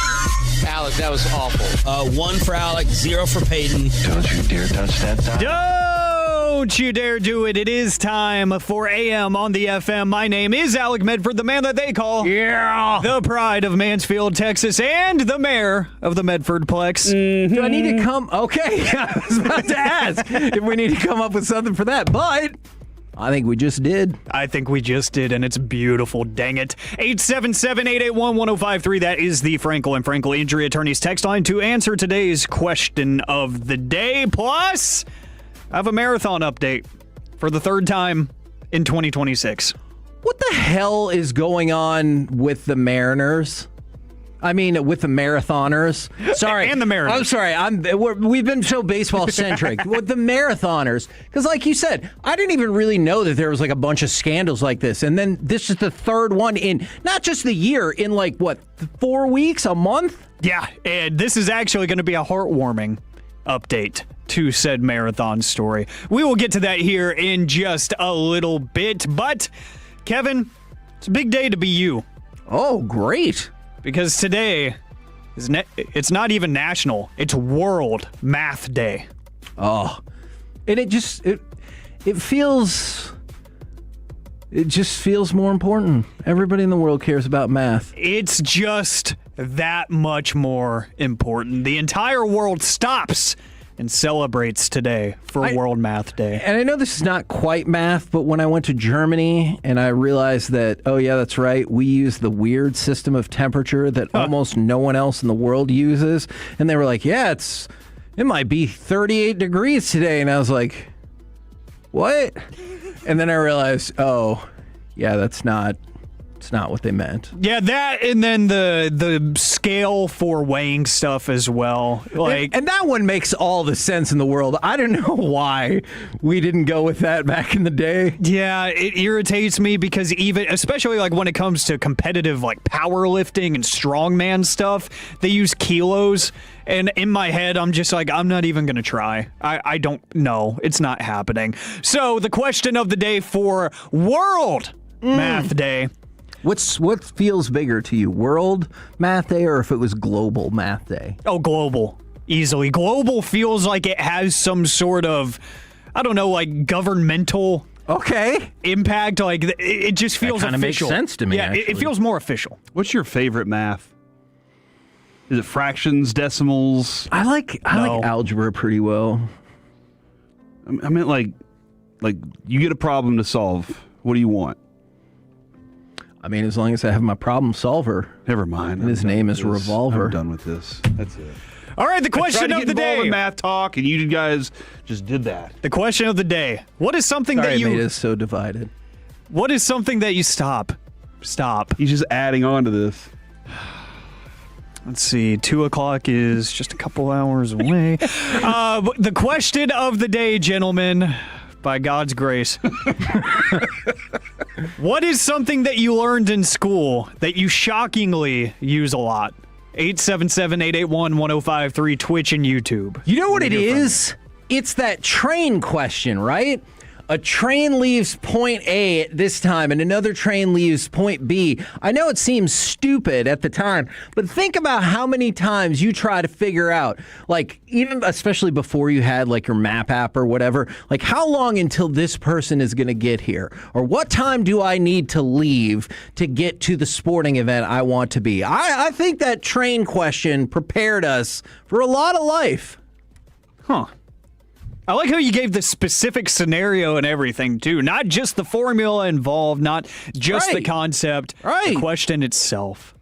Alec, that was awful. 1 for Alec, 0 for Peyton. Don't you dare touch that dial. Don't you dare do it. It is time for AM on the FM. My name is Alec Medford, the man that they call the pride of Mansfield, Texas, and the mayor of the Medfordplex. Do I need to come? Okay, I was about to ask if we need to come up with something for that, but I think we just did. I think we just did, and it's beautiful. Dang it. 877-881-1053. That is the Frankel and Frankel Injury Attorneys text line to answer today's question of the day. Plus, I have a marathon update for the third time in 2026. What the hell is going on with the Mariners? I mean, with the marathoners. Sorry. And the Mariners. I'm sorry. We've been so baseball-centric. With the marathoners. Because like you said, I didn't even really know that there was like a bunch of scandals like this. And then this is the third one in not just the year, in like, 4 weeks, a month? Yeah, and this is actually going to be a heartwarming update to said marathon story. We will get to that here in just a little bit. But, Kevin, it's a big day to be you. Oh, great. Because today, it's not even national. It's World Math Day. Oh. And it just feels more important. Everybody in the world cares about math. It's just that much more important. The entire world stops and celebrates today for World Math Day. And I know this is not quite math, but when I went to Germany and I realized that, oh yeah, that's right, we use the weird system of temperature that almost no one else in the world uses. And they were like, yeah, it might be 38 degrees today. And I was like, what? And then I realized, oh, yeah, that's not what they meant. Yeah, that, and then the scale for weighing stuff as well. And that one makes all the sense in the world. I don't know why we didn't go with that back in the day. Yeah, it irritates me because especially like when it comes to competitive like powerlifting and strongman stuff, they use kilos. And in my head, I'm just like, I'm not even going to try. I don't know. It's not happening. So the question of the day for World Math Day. What feels bigger to you, World Math Day or if it was Global Math Day? Oh, global. Easily. Global feels like it has some sort of, I don't know, like governmental impact. Like it just feels that official. Makes sense to me. Yeah, it feels more official. What's your favorite math? Is it fractions, decimals? I like algebra pretty well. I meant like you get a problem to solve. What do you want? I mean, as long as I have my problem solver. Never mind. And his name is Revolver. I'm done with this. That's it. All right, the question of the day. In math talk, and you guys just did that. The question of the day. What is something Sorry, that you made us so divided? What is something that you stop? He's just adding on to this. Let's see. 2 o'clock is just a couple hours away. The question of the day, gentlemen, by God's grace. What is something that you learned in school that you shockingly use a lot? 877-881-1053, Twitch and YouTube. You know what it is? It's that train question, right? A train leaves point A at this time and another train leaves point B. I know it seems stupid at the time, but think about how many times you try to figure out, like, even especially before you had like your map app or whatever, like how long until this person is going to get here? Or what time do I need to leave to get to the sporting event I want to be? I think that train question prepared us for a lot of life. Huh. I like how you gave the specific scenario and everything, too. Not just the formula involved, not just the concept, the question itself.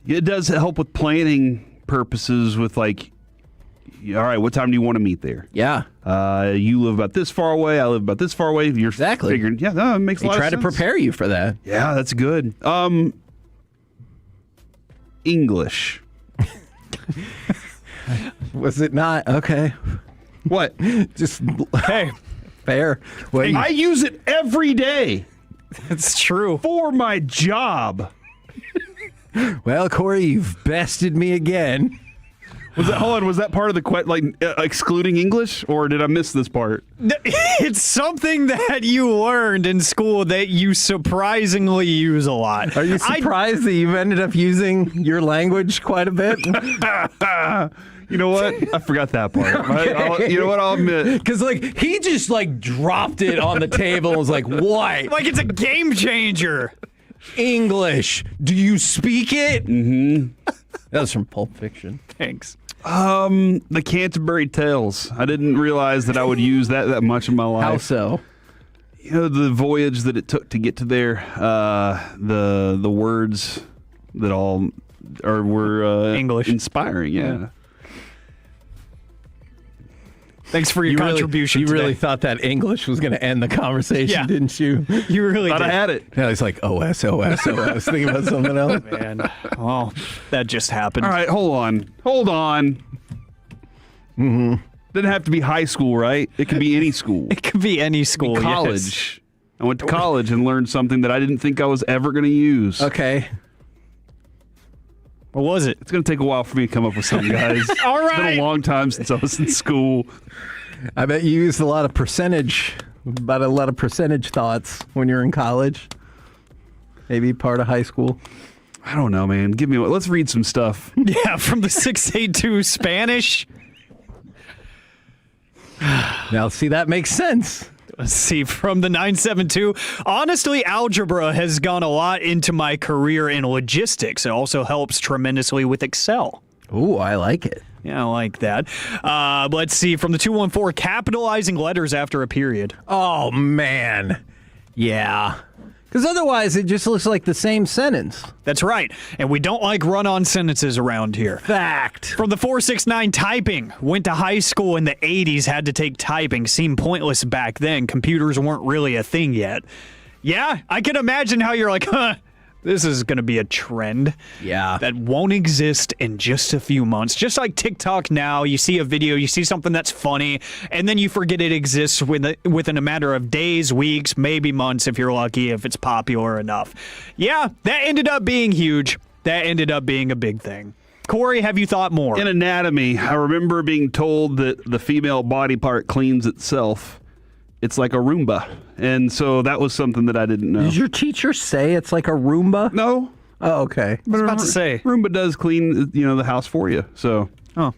It does help with planning purposes with, like, all right, what time do you want to meet there? Yeah. You live about this far away. I live about this far away. You're figuring, yeah, no, it makes a lot of sense. They try to prepare you for that. Yeah, that's good. English. Was it not? Okay. What? Just hey, fair. Hey, I use it every day. It's true. For my job. Well, Corey, you've bested me again. Was that part of the question, excluding English, or did I miss this part? It's something that you learned in school that you surprisingly use a lot. Are you surprised that you've ended up using your language quite a bit? You know what? I forgot that part. Okay. You know what? I'll admit. Because, he just, dropped it on the table and was like, what? Like it's a game changer. English. Do you speak it? Mm-hmm. That was from Pulp Fiction. Thanks. The Canterbury Tales. I didn't realize that I would use that much in my life. How so? You know, the voyage that it took to get to there. The words that all were English inspiring. Yeah. Thanks for your contribution. You today. really thought that English was going to end the conversation, didn't you? You really thought did. I had it. Yeah, it's like OS. Thinking about something else. Man, well, that just happened. All right, hold on. Mm-hmm. Doesn't have to be high school, right? It could be any school. It could be any school. College. Yes. I went to college and learned something that I didn't think I was ever going to use. Okay. What was it? It's going to take a while for me to come up with something, guys. All right. It's been a long time since I was in school. I bet you used a lot of percentage thoughts when you're in college. Maybe part of high school. I don't know, man. Let's read some stuff. Yeah, from the 682 Spanish. Now, see, that makes sense. Let's see, from the 972. Honestly, algebra has gone a lot into my career in logistics. It also helps tremendously with Excel. Ooh, I like it. Yeah, I like that. Let's see, from the 214, capitalizing letters after a period. Oh, man. Yeah. Because otherwise, it just looks like the same sentence. That's right. And we don't like run-on sentences around here. Fact. From the 469, typing. Went to high school in the 80s, had to take typing. Seemed pointless back then. Computers weren't really a thing yet. Yeah, I can imagine how you're like, this is going to be a trend. Yeah. That won't exist in just a few months. Just like TikTok now, you see a video, you see something that's funny, and then you forget it exists within a matter of days, weeks, maybe months if you're lucky, if it's popular enough. Yeah, that ended up being huge. That ended up being a big thing. Corey, have you thought more? In anatomy, I remember being told that the female body part cleans itself. It's like a Roomba. And so that was something that I didn't know. Did your teacher say it's like a Roomba? No. Oh, okay. I was about to say. Roomba does clean, the house for you. So. Oh.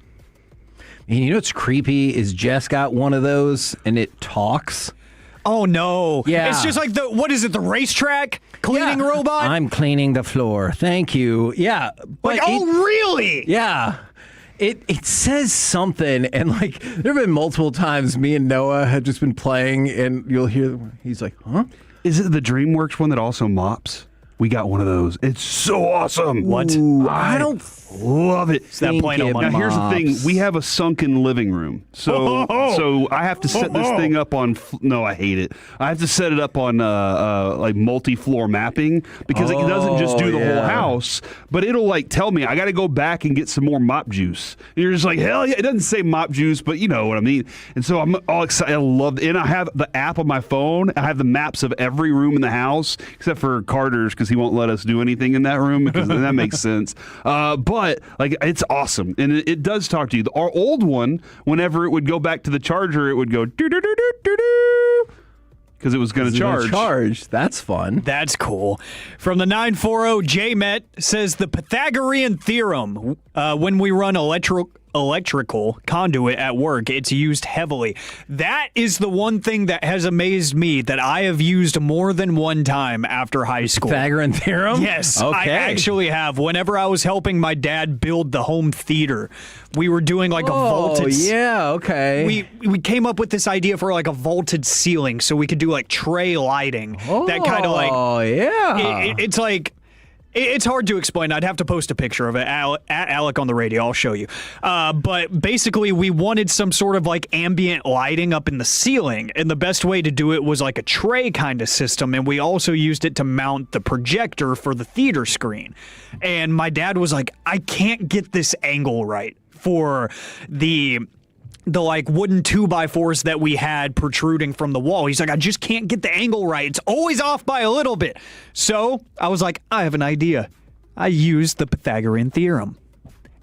And you know what's creepy is Jess got one of those and it talks. Oh, no. Yeah. It's just like the racetrack cleaning robot? I'm cleaning the floor. Thank you. Yeah. But really? Yeah. It says something, and there have been multiple times me and Noah have just been playing, and you'll hear he's like, huh? Is it the DreamWorks one that also mops? We got one of those. It's so awesome. What? Ooh, I don't love it. Is that plain old Now, here's the thing. mops? We have a sunken living room. So I have to set this thing up on no, I hate it. I have to set it up on like multi-floor mapping because it doesn't just do the whole house, but it'll like tell me I got to go back and get some more mop juice. And you're just like, hell yeah. It doesn't say mop juice, but you know what I mean. And so I'm all excited. I love it. And I have the app on my phone. I have the maps of every room in the house except for Carter's because he won't let us do anything in that room because then that makes sense. But like it's awesome, and it does talk to you. Our old one, whenever it would go back to the charger, it would go do do do do do do because it was going to charge. That's fun. That's cool. From the 940, J-Met says the Pythagorean theorem. When we run electrical conduit at work, it's used heavily. That is the one thing that has amazed me that I have used more than one time after high school. Pythagorean theorem? Yes, Okay. I actually have. Whenever I was helping my dad build the home theater, we were doing like a vaulted. Oh, yeah, okay. We came up with this idea for like a vaulted ceiling, so we could do like tray lighting. That kind of like. Oh, yeah. It's like. It's hard to explain. I'd have to post a picture of it at Alec on the radio. I'll show you. But basically, we wanted some sort of like ambient lighting up in the ceiling. And the best way to do it was like a tray kind of system. And we also used it to mount the projector for the theater screen. And my dad was like, I can't get this angle right for the like wooden 2x4s that we had protruding from the wall. He's like, I just can't get the angle right. It's always off by a little bit. So I was like, I have an idea. I used the Pythagorean theorem.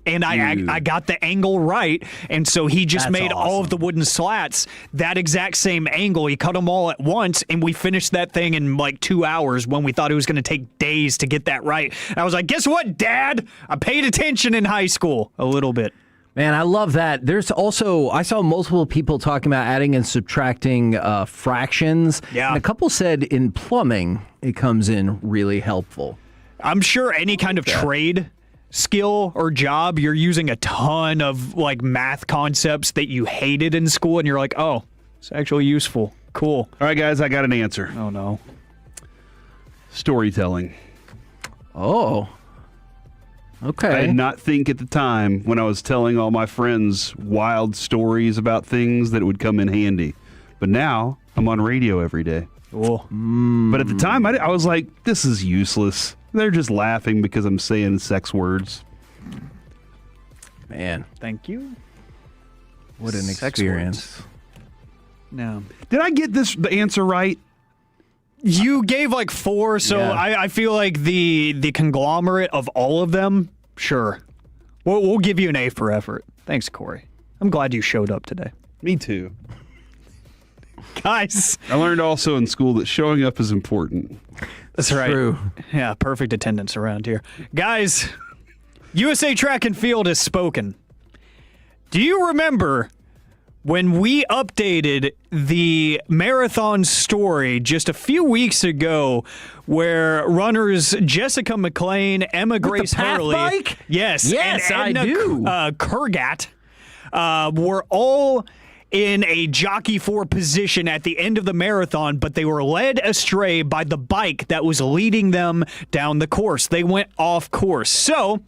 And I got the angle right. And so he just made all of the wooden slats that exact same angle. He cut them all at once, and we finished that thing in like 2 hours when we thought it was going to take days to get that right. And I was like, guess what, Dad? I paid attention in high school a little bit. Man, I love that. There's also, I saw multiple people talking about adding and subtracting fractions. Yeah. And a couple said in plumbing, it comes in really helpful. I'm sure any kind of trade skill or job, you're using a ton of like math concepts that you hated in school, and you're like, oh, it's actually useful. Cool. All right, guys, I got an answer. Oh, no. Storytelling. Oh. Okay. I did not think at the time when I was telling all my friends wild stories about things that it would come in handy. But now I'm on radio every day. Cool. But at the time, I was like, this is useless. They're just laughing because I'm saying sex words. Man. Thank you. What an Sex experience. No. Did I get the answer right? You gave like 4, so Yeah. I feel like the conglomerate of all of them, sure. We'll give you an A for effort. Thanks, Corey. I'm glad you showed up today. Me too. Guys. I learned also in school that showing up is important. That's right. True. Yeah, perfect attendance around here. Guys, USA Track and Field has spoken. Do you remember when we updated the marathon story just a few weeks ago where runners Jessica McLean, Emma Grace Hurley, bike? yes, Yes, and Edna I do. Kurgat were all in a jockey for position at the end of the marathon, but they were led astray by the bike that was leading them down the course. They went off course. So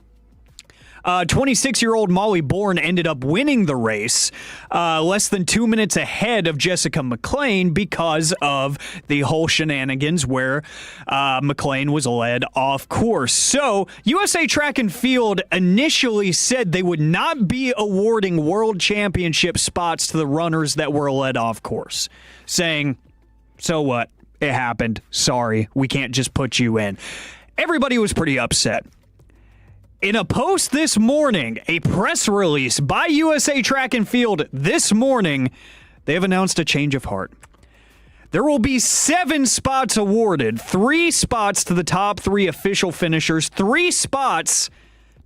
26-year-old Molly Bourne ended up winning the race less than 2 minutes ahead of Jessica McLean because of the whole shenanigans where McLean was led off course. So USA Track and Field initially said they would not be awarding world championship spots to the runners that were led off course, saying, so what? It happened. Sorry, we can't just put you in. Everybody was pretty upset. In a post this morning, a press release by USA Track and Field this morning, they have announced a change of heart. There will be 7 spots awarded, 3 spots to the top 3 official finishers, 3 spots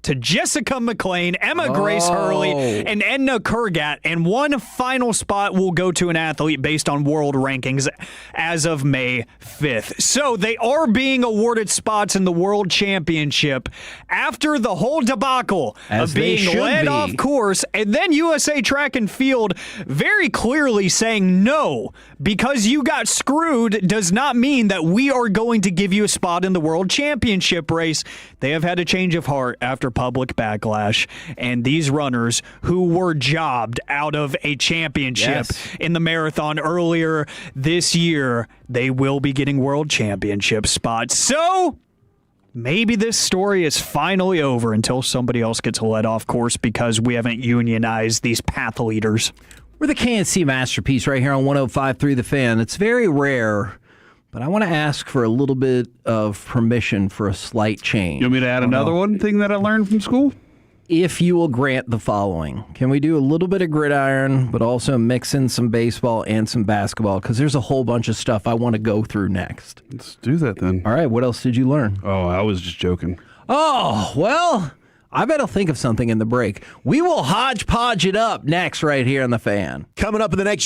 to Jessica McLean, Emma Grace Hurley, and Edna Kurgat, and one final spot will go to an athlete based on world rankings as of May 5th. So they are being awarded spots in the World Championship after the whole debacle of being led off course, and then USA Track and Field very clearly saying no, because you got screwed does not mean that we are going to give you a spot in the World Championship race. They have had a change of heart after public backlash, and these runners who were jobbed out of a championship in the marathon earlier this year, they will be getting World Championship spots. So maybe this story is finally over until somebody else gets let off course because we haven't unionized these path leaders. We're the KNC Masterpiece right here on 105.3 The Fan. It's very rare, but I want to ask for a little bit of permission for a slight change. You want me to add another one thing that I learned from school? If you will grant the following. Can we do a little bit of gridiron, but also mix in some baseball and some basketball? Because there's a whole bunch of stuff I want to go through next. Let's do that then. All right, what else did you learn? Oh, I was just joking. Oh, well, I bet I'll think of something in the break. We will hodgepodge it up next right here on The Fan. Coming up in the next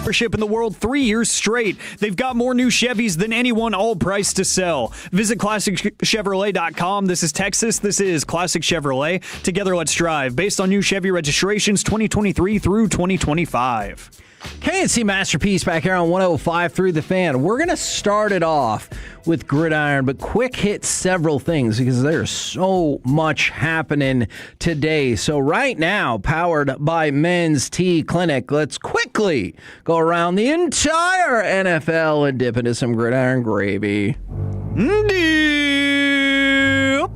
dealership in the world 3 years straight. They've got more new Chevys than anyone, all priced to sell. Visit ClassicChevrolet.com. This is Texas. This is Classic Chevrolet. Together, let's drive. Based on new Chevy registrations 2023 through 2025. KNC Masterpiece back here on 105.3 The Fan. We're going to start it off with Gridiron, but quick hit several things because there's so much happening today. So right now, powered by Men's Tea Clinic, let's quickly go around the entire NFL and dip into some Gridiron gravy.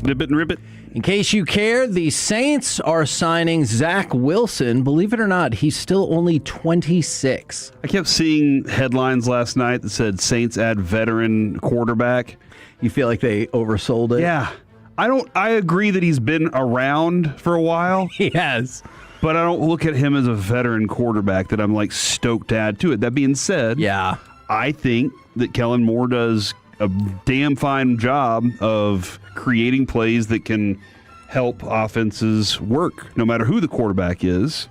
Dip it and rip it. In case you cared, the Saints are signing Zach Wilson. Believe it or not, he's still only 26. I kept seeing headlines last night that said Saints add veteran quarterback. You feel like they oversold it? Yeah. I agree that he's been around for a while. He has. But I don't look at him as a veteran quarterback that I'm like stoked to add to it. That being said, yeah, I think that Kellen Moore does a damn fine job of creating plays that can help offenses work, no matter who the quarterback is.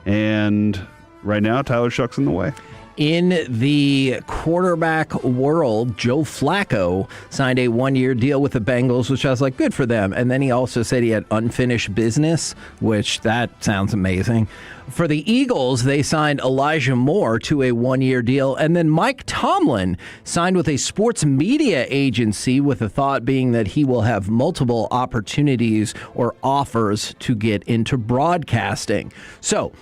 And right now, Tyler Shuck's in the way. In the quarterback world, Joe Flacco signed a one-year deal with the Bengals, which I was like, good for them. And then he also said he had unfinished business, which that sounds amazing. For the Eagles, they signed Elijah Moore to a one-year deal. And then Mike Tomlin signed with a sports media agency, with the thought being that he will have multiple opportunities or offers to get into broadcasting. So,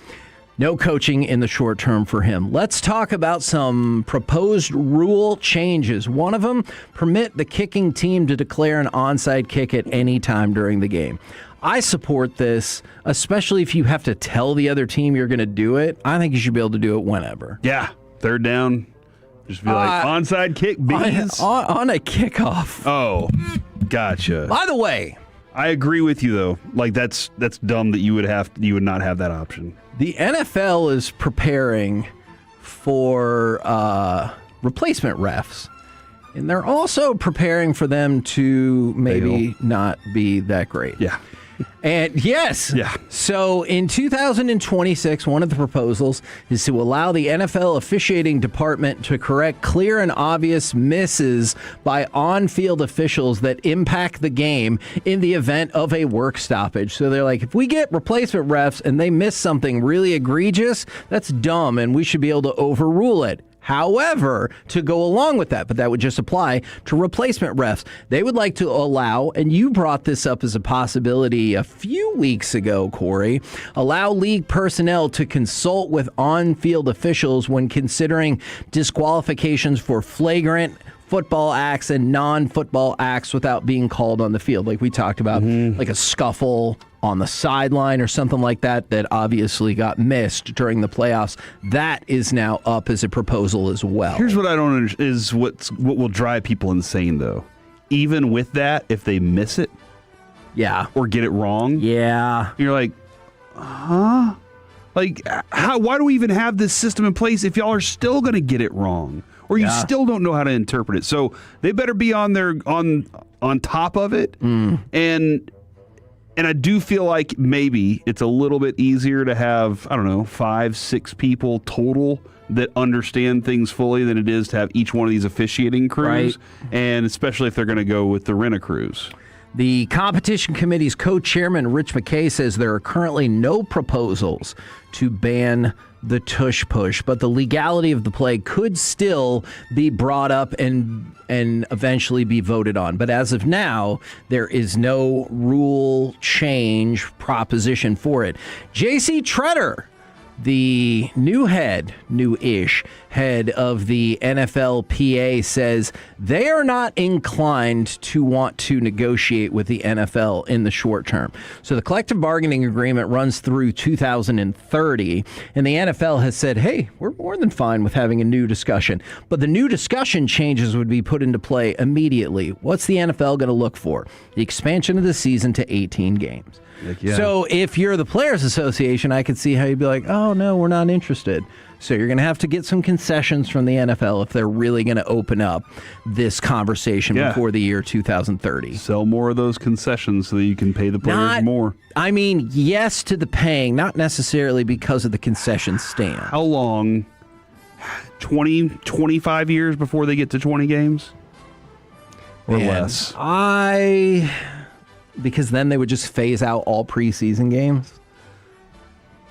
no coaching in the short term for him. Let's talk about some proposed rule changes. One of them, permit the kicking team to declare an onside kick at any time during the game. I support this, especially if you have to tell the other team you're going to do it. I think you should be able to do it whenever. Yeah, third down. Just be like, onside kick, bees. On a kickoff. Oh, gotcha. By the way, I agree with you, though. Like, that's dumb that you would not have that option. The NFL is preparing for replacement refs, and they're also preparing for them to maybe not be that great. Yeah. And yes. Yeah. So in 2026, one of the proposals is to allow the NFL officiating department to correct clear and obvious misses by on-field officials that impact the game in the event of a work stoppage. So they're like, if we get replacement refs and they miss something really egregious, that's dumb and we should be able to overrule it. However, to go along with that, but that would just apply to replacement refs, they would like to allow, and you brought this up as a possibility a few weeks ago, Corey, allow league personnel to consult with on-field officials when considering disqualifications for flagrant football acts and non-football acts without being called on the field. Like we talked about, like a scuffle on the sideline or something like that obviously got missed during the playoffs. That is now up as a proposal as well. Here's what I don't understand is what will drive people insane, though. Even with that, if they miss it, yeah, or get it wrong, yeah, you're like, huh? Like, why do we even have this system in place if y'all are still going to get it wrong? Or you still don't know how to interpret it. So they better be on top of it. And I do feel like maybe it's a little bit easier to have, 5-6 people total that understand things fully than it is to have each one of these officiating crews. Right. And especially if they're going to go with the rent-a-crews. The competition committee's co-chairman, Rich McKay, says there are currently no proposals to ban the tush push, but the legality of the play could still be brought up and eventually be voted on. But as of now, there is no rule change proposition for it. J.C. Tretter, the new-ish head of the NFLPA, says they are not inclined to want to negotiate with the NFL in the short term. So the collective bargaining agreement runs through 2030, and the NFL has said, hey, we're more than fine with having a new discussion. But the new discussion changes would be put into play immediately. What's the NFL going to look for? The expansion of the season to 18 games. Yeah. So if you're the Players Association, I could see how you'd be like, oh, no, we're not interested. So you're going to have to get some concessions from the NFL if they're really going to open up this conversation before the year 2030. Sell more of those concessions so that you can pay the players more. I mean, yes to the paying, not necessarily because of the concession stand. How long 20, 25 years before they get to 20 games? Or less? Because then they would just phase out all preseason games.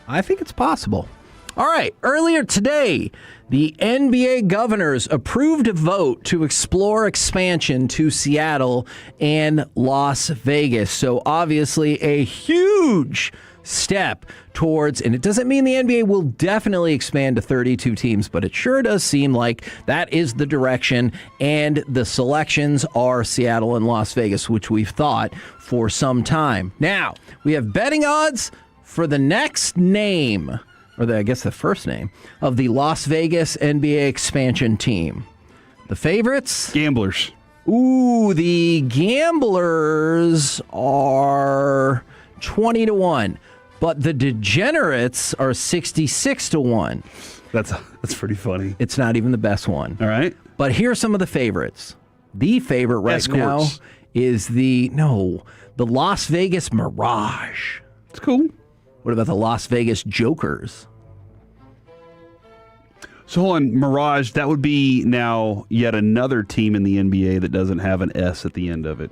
I think it's possible. All right, earlier today, the NBA governors approved a vote to explore expansion to Seattle and Las Vegas. So obviously a huge step towards, and it doesn't mean the NBA will definitely expand to 32 teams, but it sure does seem like that is the direction, and the selections are Seattle and Las Vegas, which we've thought for some time. Now, we have betting odds for the next name, or I guess the first name, of the Las Vegas NBA expansion team. The favorites? Gamblers. Ooh, the Gamblers are 20-1, but the Degenerates are 66-1. That's pretty funny. It's not even the best one. All right. But here's some of the favorites. The favorite right now is the Las Vegas Mirage. It's cool. What about the Las Vegas Jokers? So hold on, Mirage, that would be now yet another team in the NBA that doesn't have an S at the end of it.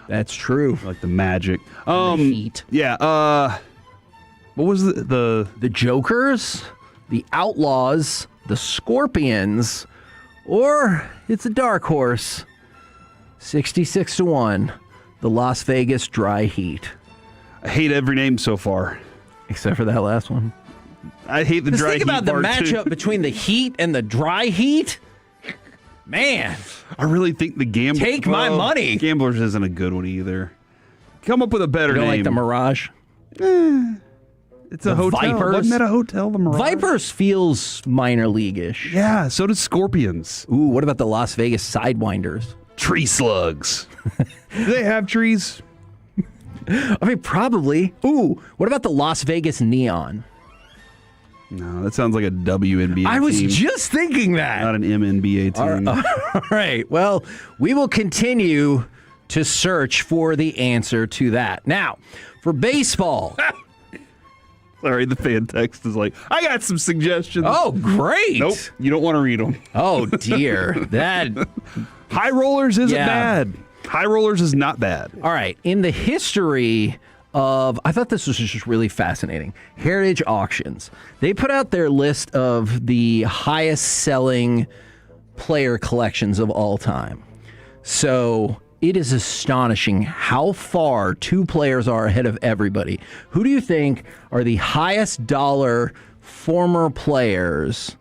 That's true. Like the Magic. The Heat. Yeah. What was the Jokers, the Outlaws, the Scorpions, or it's a dark horse, 66-1, the Las Vegas Dry Heat. I hate every name so far. Except for that last one. I hate the Dry Heat. Think about the part matchup too. between the Heat and the Dry Heat. Man. I really think the Gamblers... Take my money. Gamblers isn't a good one either. Come up with a better You don't name. like the Mirage? It's a hotel. Vipers? Wasn't that a hotel, the Mirage? Vipers feels minor league-ish. Yeah, so does Scorpions. Ooh, what about the Las Vegas Sidewinders? Tree slugs. Do they have trees? I mean, probably. Ooh, what about the Las Vegas Neon? No, that sounds like a WNBA team. I was just thinking that. Not an MNBA team. All right. Well, we will continue to search for the answer to that. Now, for baseball. Sorry, the fan text is like, I got some suggestions. Oh, great. Nope, you don't want to read them. Oh, dear. That High Rollers isn't bad. High Rollers is not bad. All right. In the history of, I thought this was just really fascinating, Heritage Auctions, they put out their list of the highest selling player collections of all time. So it is astonishing how far two players are ahead of everybody. Who do you think are the highest dollar former players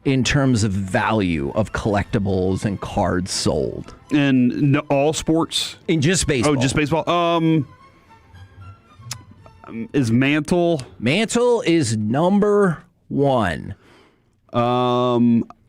in terms of value of collectibles and cards sold? In all sports? In just baseball. Oh, just baseball. Is Mantle? Mantle is number one. I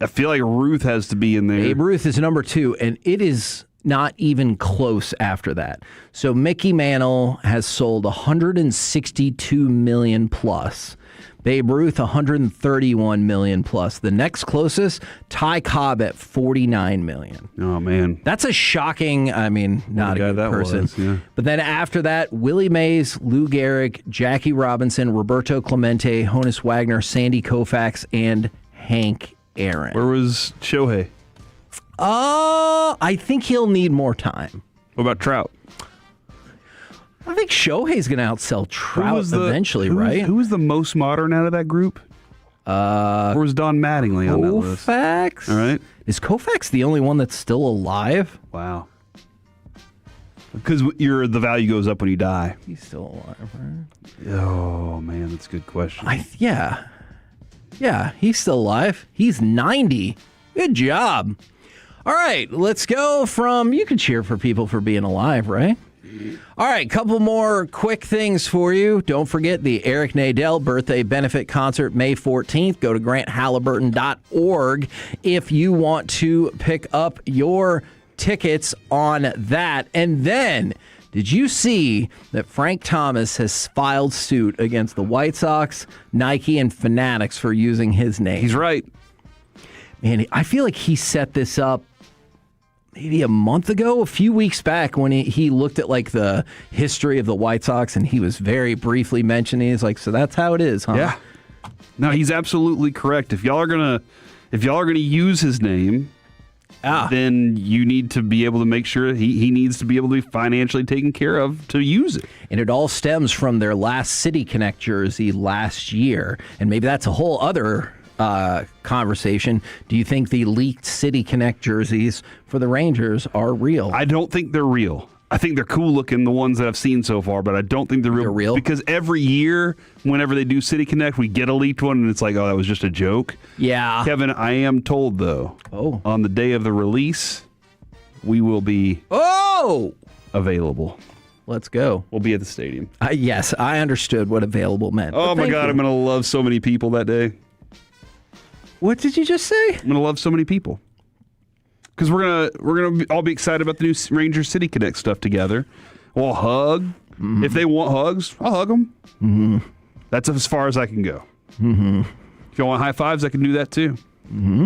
feel like Ruth has to be in there. Babe Ruth is number two, and it is not even close after that. So Mickey Mantle has sold 162 million plus. Babe Ruth, 131 million plus. The next closest, Ty Cobb at 49 million. Oh, man. That's a shocking, I mean, not a good that person. Was, yeah. But then after that, Willie Mays, Lou Gehrig, Jackie Robinson, Roberto Clemente, Honus Wagner, Sandy Koufax, and Hank Aaron. Where was Shohei? I think he'll need more time. What about Trout? I think Shohei's going to outsell Trout eventually, right? Who was the most modern out of that group? Or was Don Mattingly on that list? Koufax? All right. Is Koufax the only one that's still alive? Wow. Because the value goes up when you die. He's still alive, right? Oh, man, that's a good question. Yeah, he's still alive. He's 90. Good job. All right, let's go from, you can cheer for people for being alive, right? All right, couple more quick things for you. Don't forget the Eric Nadel birthday benefit concert May 14th. Go to granthalliburton.org if you want to pick up your tickets on that. And then, did you see that Frank Thomas has filed suit against the White Sox, Nike, and Fanatics for using his name? He's right. Man, I feel like he set this up maybe a month ago, a few weeks back, when he looked at like the history of the White Sox, and he was very briefly mentioning, he's like, so that's how it is, huh? Yeah. No, he's absolutely correct. If If y'all are going to use his name, then you need to be able to make sure he needs to be able to be financially taken care of to use it. And it all stems from their last City Connect jersey last year. And maybe that's a whole other conversation. Do you think the leaked City Connect jerseys for the Rangers are real? I don't think they're real. I think they're cool looking, the ones that I've seen so far, but I don't think they're real. Because every year, whenever they do City Connect, we get a leaked one, and it's like, oh, that was just a joke. Yeah. Kevin, I am told, though, on the day of the release, we will be available. Let's go. We'll be at the stadium. Yes, I understood what available meant. Oh, my God, I'm going to love so many people that day. What did you just say? I'm going to love so many people. Because we're gonna all be excited about the new Ranger City Connect stuff together. We'll hug. Mm-hmm. If they want hugs, I'll hug them. Mm-hmm. That's as far as I can go. Mm-hmm. If you want high fives, I can do that too. Mm-hmm.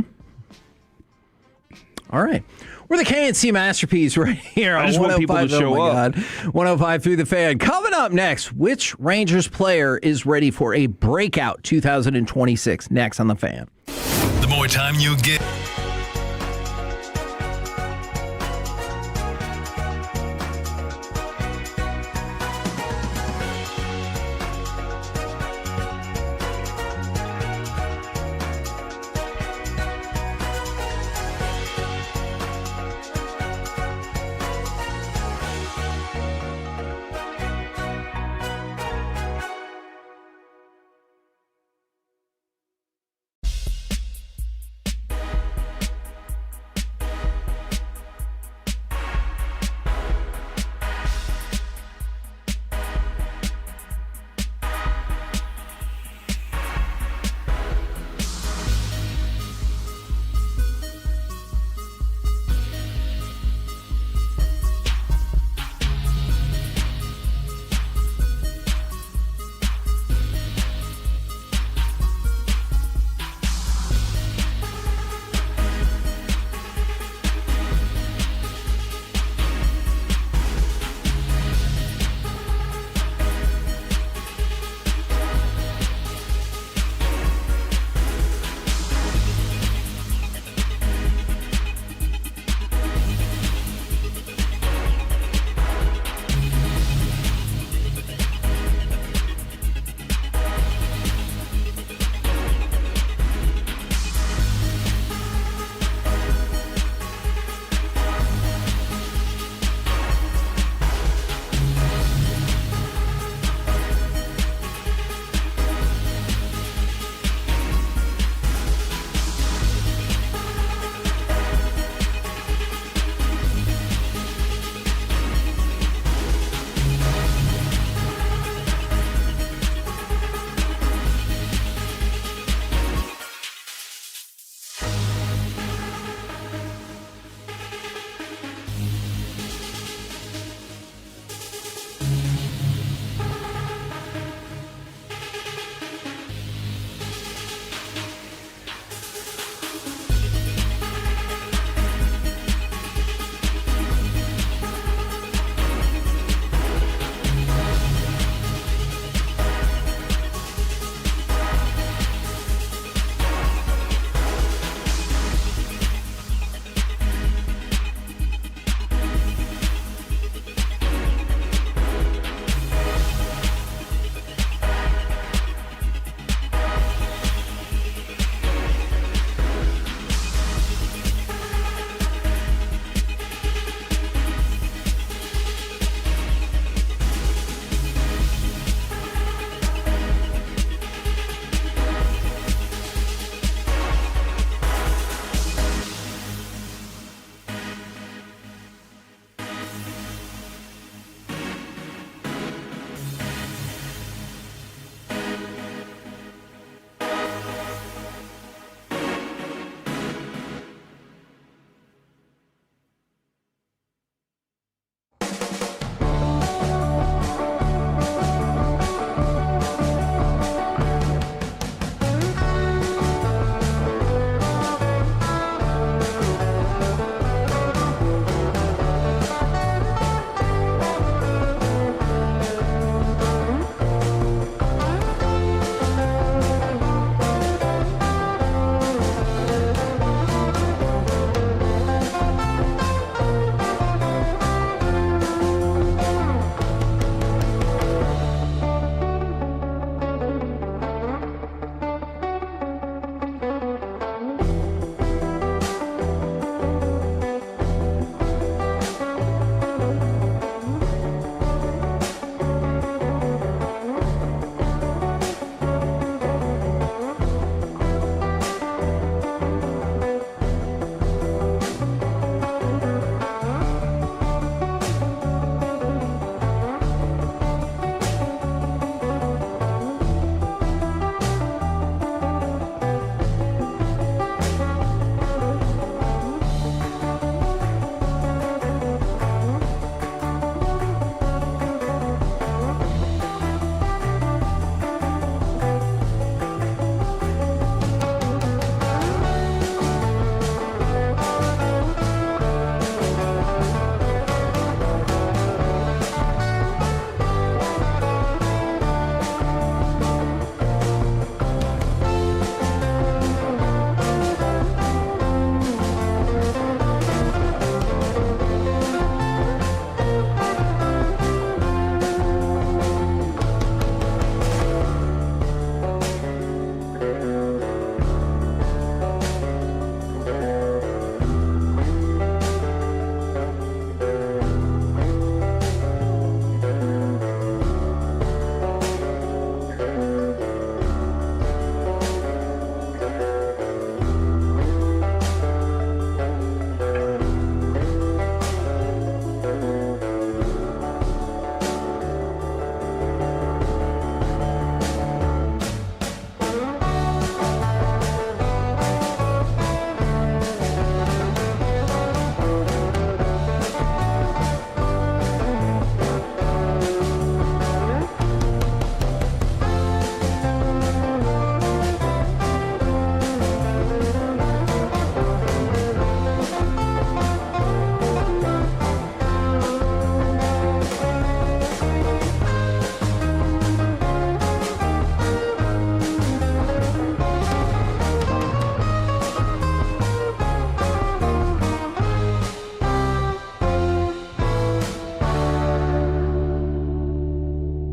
All right. We're the KNC Masterpiece right here on 105. I just want people to show up. 105 through the fan. Coming up next, which Rangers player is ready for a breakout 2026? Next on the Fan. The more time you get.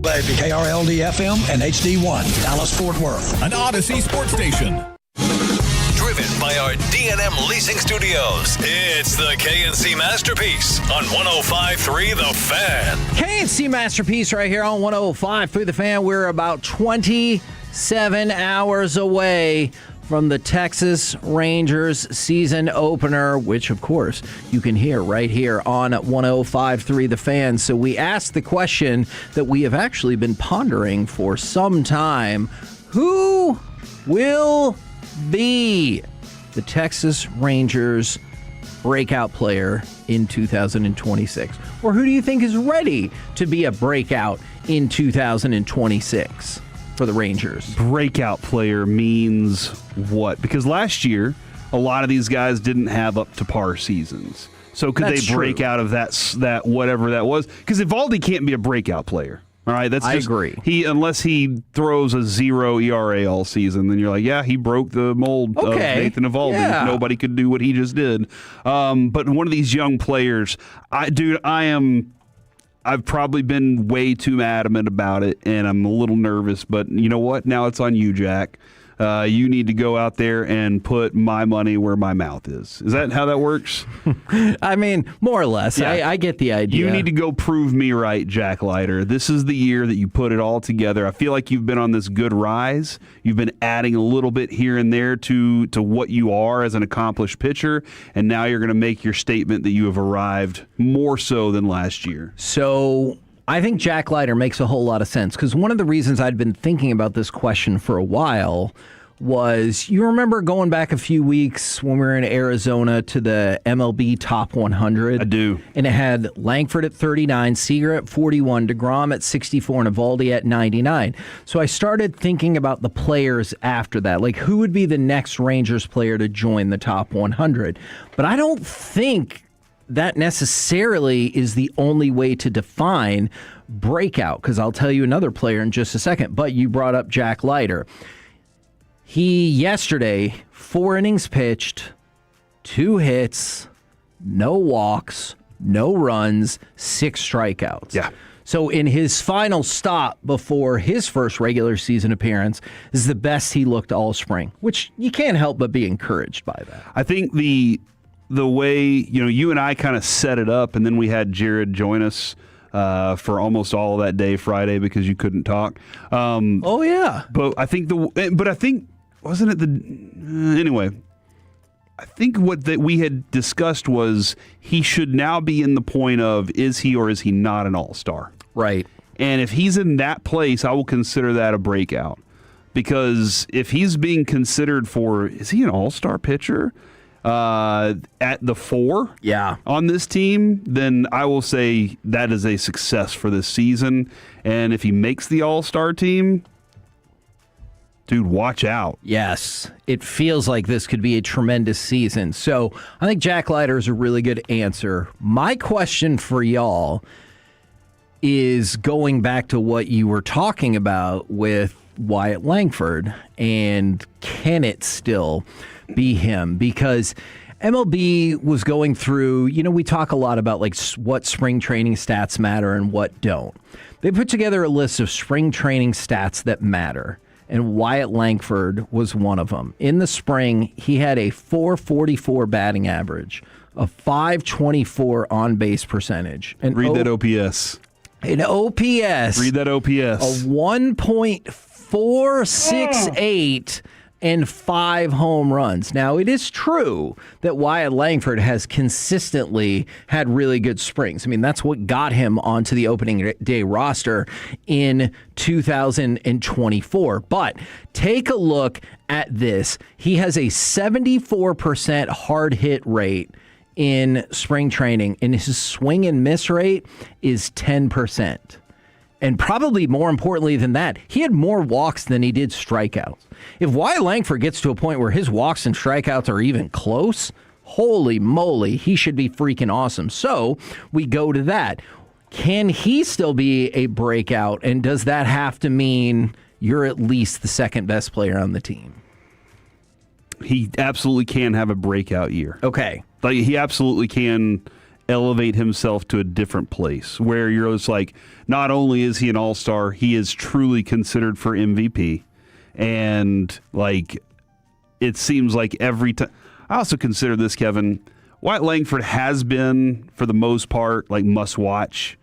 baby. KRLD-FM and HD1, Dallas-Fort Worth. An Odyssey sports station. Driven by our D&M Leasing Studios, it's the KNC Masterpiece on 105.3 The Fan. KNC Masterpiece right here on 105.3 The Fan. We're about 27 hours away from the Texas Rangers season opener, which, of course, you can hear right here on 105.3 The Fan. So we asked the question that we have actually been pondering for some time. Who will be the Texas Rangers breakout player in 2026? Or who do you think is ready to be a breakout in 2026 for the Rangers? Breakout player means what? Because last year, a lot of these guys didn't have up to par seasons. So could That's they break true. out of that whatever that was? Because Evaldi can't be a breakout player. All right, I agree. Unless he throws a 0 ERA all season, then you're like, yeah, he broke the mold of Nathan Evaldi. Yeah. Nobody could do what he just did. But one of these young players, I've probably been way too adamant about it, and I'm a little nervous. But you know what? Now it's on you, Jack. You need to go out there and put my money where my mouth is. Is that how that works? I mean, more or less. Yeah. I get the idea. You need to go prove me right, Jack Leiter. This is the year that you put it all together. I feel like you've been on this good rise. You've been adding a little bit here and there to what you are as an accomplished pitcher, and now you're going to make your statement that you have arrived more so than last year. So I think Jack Leiter makes a whole lot of sense, because one of the reasons I'd been thinking about this question for a while was, you remember going back a few weeks when we were in Arizona to the MLB Top 100? I do. And it had Langford at 39, Seager at 41, DeGrom at 64, and Evaldi at 99. So I started thinking about the players after that, like who would be the next Rangers player to join the Top 100. But I don't think that necessarily is the only way to define breakout, because I'll tell you another player in just a second. But you brought up Jack Leiter. He, yesterday, 4 innings pitched, 2 hits, no walks, no runs, 6 strikeouts. Yeah. So in his final stop before his first regular season appearance is the best he looked all spring, which you can't help but be encouraged by that. I think the way, you and I kind of set it up, and then we had Jared join us for almost all of that day Friday because you couldn't talk. Oh yeah. But I think wasn't it anyway? I think what we had discussed was he should now be in the point of, is he or is he not an all-star? Right. And if he's in that place, I will consider that a breakout, because if he's being considered for, is he an all-star pitcher? At the 4 on this team, then I will say that is a success for this season. And if he makes the all-star team, dude, watch out. Yes, it feels like this could be a tremendous season. So I think Jack Leiter is a really good answer. My question for y'all is going back to what you were talking about with Wyatt Langford, and can it still be him? Because MLB was going through, we talk a lot about like what spring training stats matter and what don't. They put together a list of spring training stats that matter, and Wyatt Langford was one of them. In the spring, he had a .444 batting average, a .524 on-base percentage. And read that OPS. An OPS. Read that OPS. A 1.468 and 5 home runs. Now, it is true that Wyatt Langford has consistently had really good springs. I mean, that's what got him onto the opening day roster in 2024. But take a look at this. He has a 74% hard hit rate in spring training, and his swing and miss rate is 10%. And probably more importantly than that, he had more walks than he did strikeouts. If Wyatt Langford gets to a point where his walks and strikeouts are even close, holy moly, he should be freaking awesome. So we go to that. Can he still be a breakout? And does that have to mean you're at least the second best player on the team? He absolutely can have a breakout year. Okay. Like, he absolutely can. elevate himself to a different place where you're just like, not only is he an all-star, he is truly considered for MVP. And like, it seems like every time. I also consider this, Kevin. Wyatt Langford has been, for the most part, like must watch,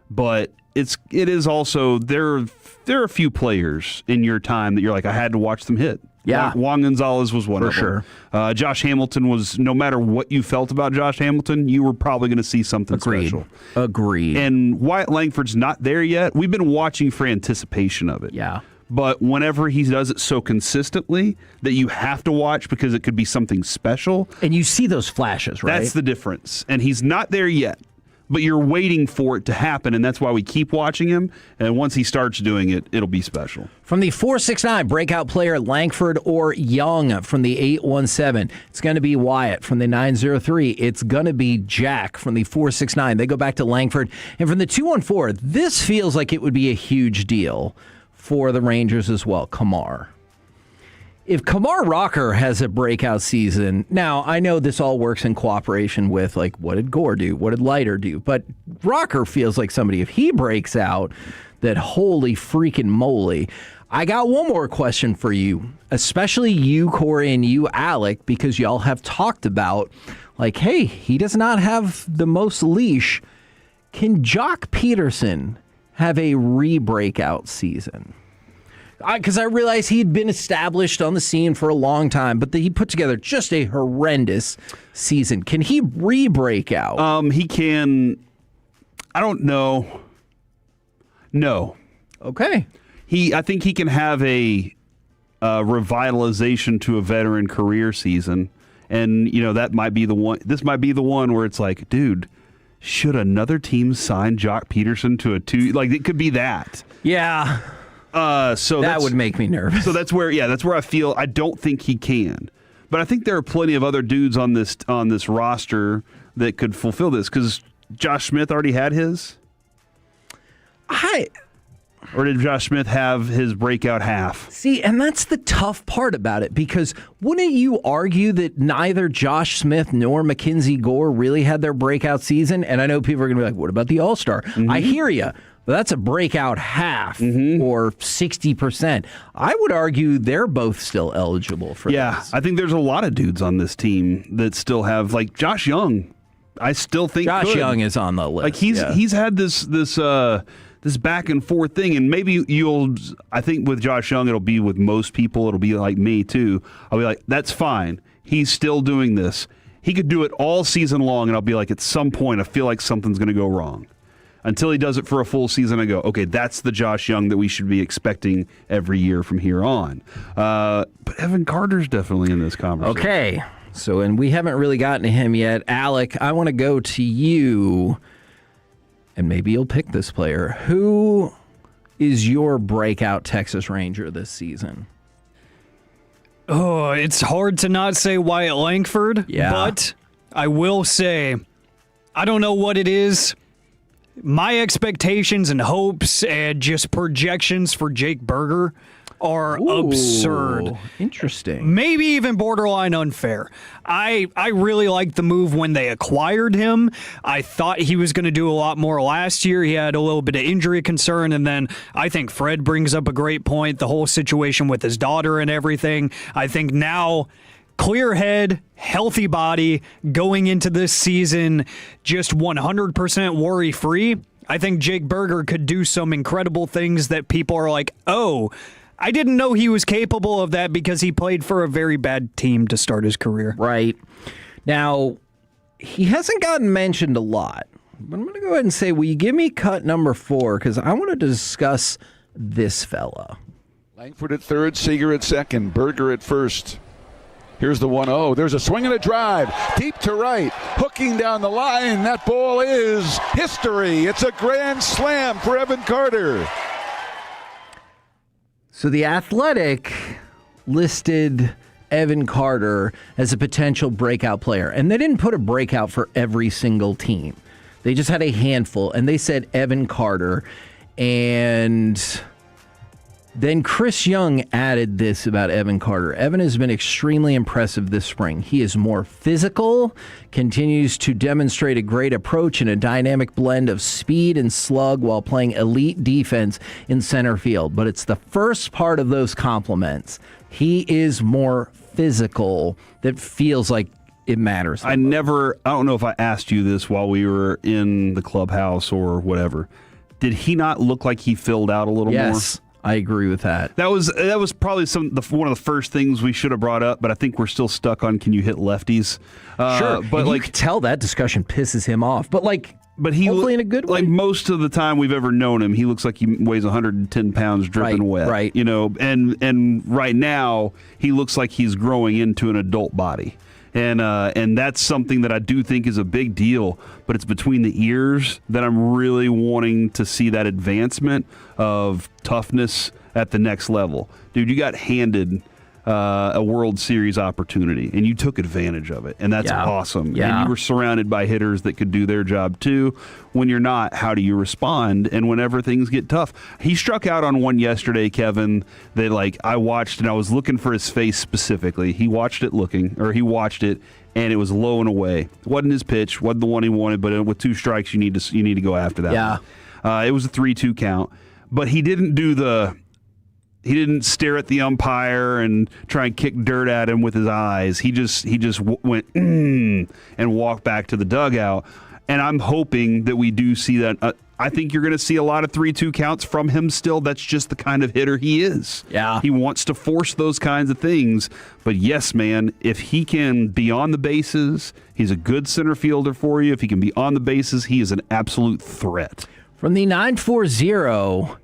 but it is also there are a few players in your time that you're like, I had to watch them hit. Yeah. Juan Gonzalez was one For of them. sure. Josh Hamilton was, no matter what you felt about Josh Hamilton, you were probably going to see something special. Agreed. And Wyatt Langford's not there yet. We've been watching for anticipation of it. Yeah. But whenever he does it so consistently that you have to watch because it could be something special. And you see those flashes, right? That's the difference. And he's not there yet. But you're waiting for it to happen, and that's why we keep watching him. And once he starts doing it, it'll be special. From the 469, breakout player Langford or Young. From the 817, it's going to be Wyatt. From the 903, it's going to be Jack. From the 469, they go back to Langford. And from the 214, this feels like it would be a huge deal for the Rangers as well, Kamar. If Kamar Rocker has a breakout season, now I know this all works in cooperation with, like, what did Gore do? What did Leiter do? But Rocker feels like somebody, if he breaks out, that holy freaking moly. I got one more question for you, especially you, Corey, and you, Alec, because y'all have talked about, like, hey, he does not have the most leash. Can Jock Peterson have a re-breakout season? Because I realized he'd been established on the scene for a long time, but he put together just a horrendous season. Can he re-break out? He can. I don't know. No. Okay. I think he can have a revitalization to a veteran career season, and that might be the one. This might be the one where it's like, dude, should another team sign Jock Peterson to a 2? Like, it could be that. Yeah. So that would make me nervous. So that's where I feel I don't think he can, but I think there are plenty of other dudes on this roster that could fulfill this because Josh Smith already had his. Or did Josh Smith have his breakout half? See, and that's the tough part about it because wouldn't you argue that neither Josh Smith nor Mackenzie Gore really had their breakout season? And I know people are going to be like, what about the All-Star? Mm-hmm. I hear you. But that's a breakout half or 60%. I would argue they're both still eligible for this. I think there's a lot of dudes on this team that still have, like Josh Young. I still think Josh Young is on the list. Like he's had this back and forth thing, and maybe I think with Josh Young, it'll be with most people. It'll be like me too. I'll be like, that's fine. He's still doing this. He could do it all season long, and I'll be like, at some point, I feel like something's going to go wrong. Until he does it for a full season, I go, okay, that's the Josh Young that we should be expecting every year from here on. But Evan Carter's definitely in this conversation. Okay, and we haven't really gotten to him yet. Alec, I want to go to you, and maybe you'll pick this player. Who is your breakout Texas Ranger this season? Oh, it's hard to not say Wyatt Langford, but I will say, I don't know what it is. My expectations and hopes and just projections for Jake Berger are absurd. Interesting. Maybe even borderline unfair. I really liked the move when they acquired him. I thought he was going to do a lot more last year. He had a little bit of injury concern, and then I think Fred brings up a great point, the whole situation with his daughter and everything. I think now, clear head, healthy body, going into this season just 100% worry-free. I think Jake Berger could do some incredible things that people are like, oh, I didn't know he was capable of that because he played for a very bad team to start his career. Right. Now, he hasn't gotten mentioned a lot, but I'm going to go ahead and say, will you give me cut number 4? Because I want to discuss this fella. Langford at third, Seager at second, Berger at first. Here's the 1-0. There's a swing and a drive. Deep to right. Hooking down the line. That ball is history. It's a grand slam for Evan Carter. So The Athletic listed Evan Carter as a potential breakout player. And they didn't put a breakout for every single team. They just had a handful. And they said Evan Carter. And Then Chris Young added this about Evan Carter. Evan has been extremely impressive this spring. He is more physical, continues to demonstrate a great approach and a dynamic blend of speed and slug while playing elite defense in center field. But it's the first part of those compliments. He is more physical that feels like it matters. I don't know if I asked you this while we were in the clubhouse or whatever. Did he not look like he filled out a little more? Yes. I agree with that. That was probably one of the first things we should have brought up, but I think we're still stuck on can you hit lefties? Sure, but and you can tell that discussion pisses him off. But he hopefully in a good way. Like most of the time we've ever known him, he looks like he weighs 110 pounds dripping wet. Right. And right now he looks like he's growing into an adult body. And that's something that I do think is a big deal, but it's between the ears that I'm really wanting to see that advancement of toughness at the next level. Dude, you got handed a World Series opportunity, and you took advantage of it, and that's awesome. Yeah. And you were surrounded by hitters that could do their job too. When you're not, how do you respond? And whenever things get tough, he struck out on one yesterday, Kevin, that I watched, and I was looking for his face specifically. He watched it, and it was low and away. It wasn't his pitch, wasn't the one he wanted, but with 2 strikes, you need to go after that. Yeah, it was a 3-2 count, but he didn't do He didn't stare at the umpire and try and kick dirt at him with his eyes. He just went and walked back to the dugout. And I'm hoping that we do see that. I think you're going to see a lot of 3-2 counts from him still. That's just the kind of hitter he is. Yeah. He wants to force those kinds of things. But yes, man, if he can be on the bases, he's a good center fielder for you. If he can be on the bases, he is an absolute threat. From the 940,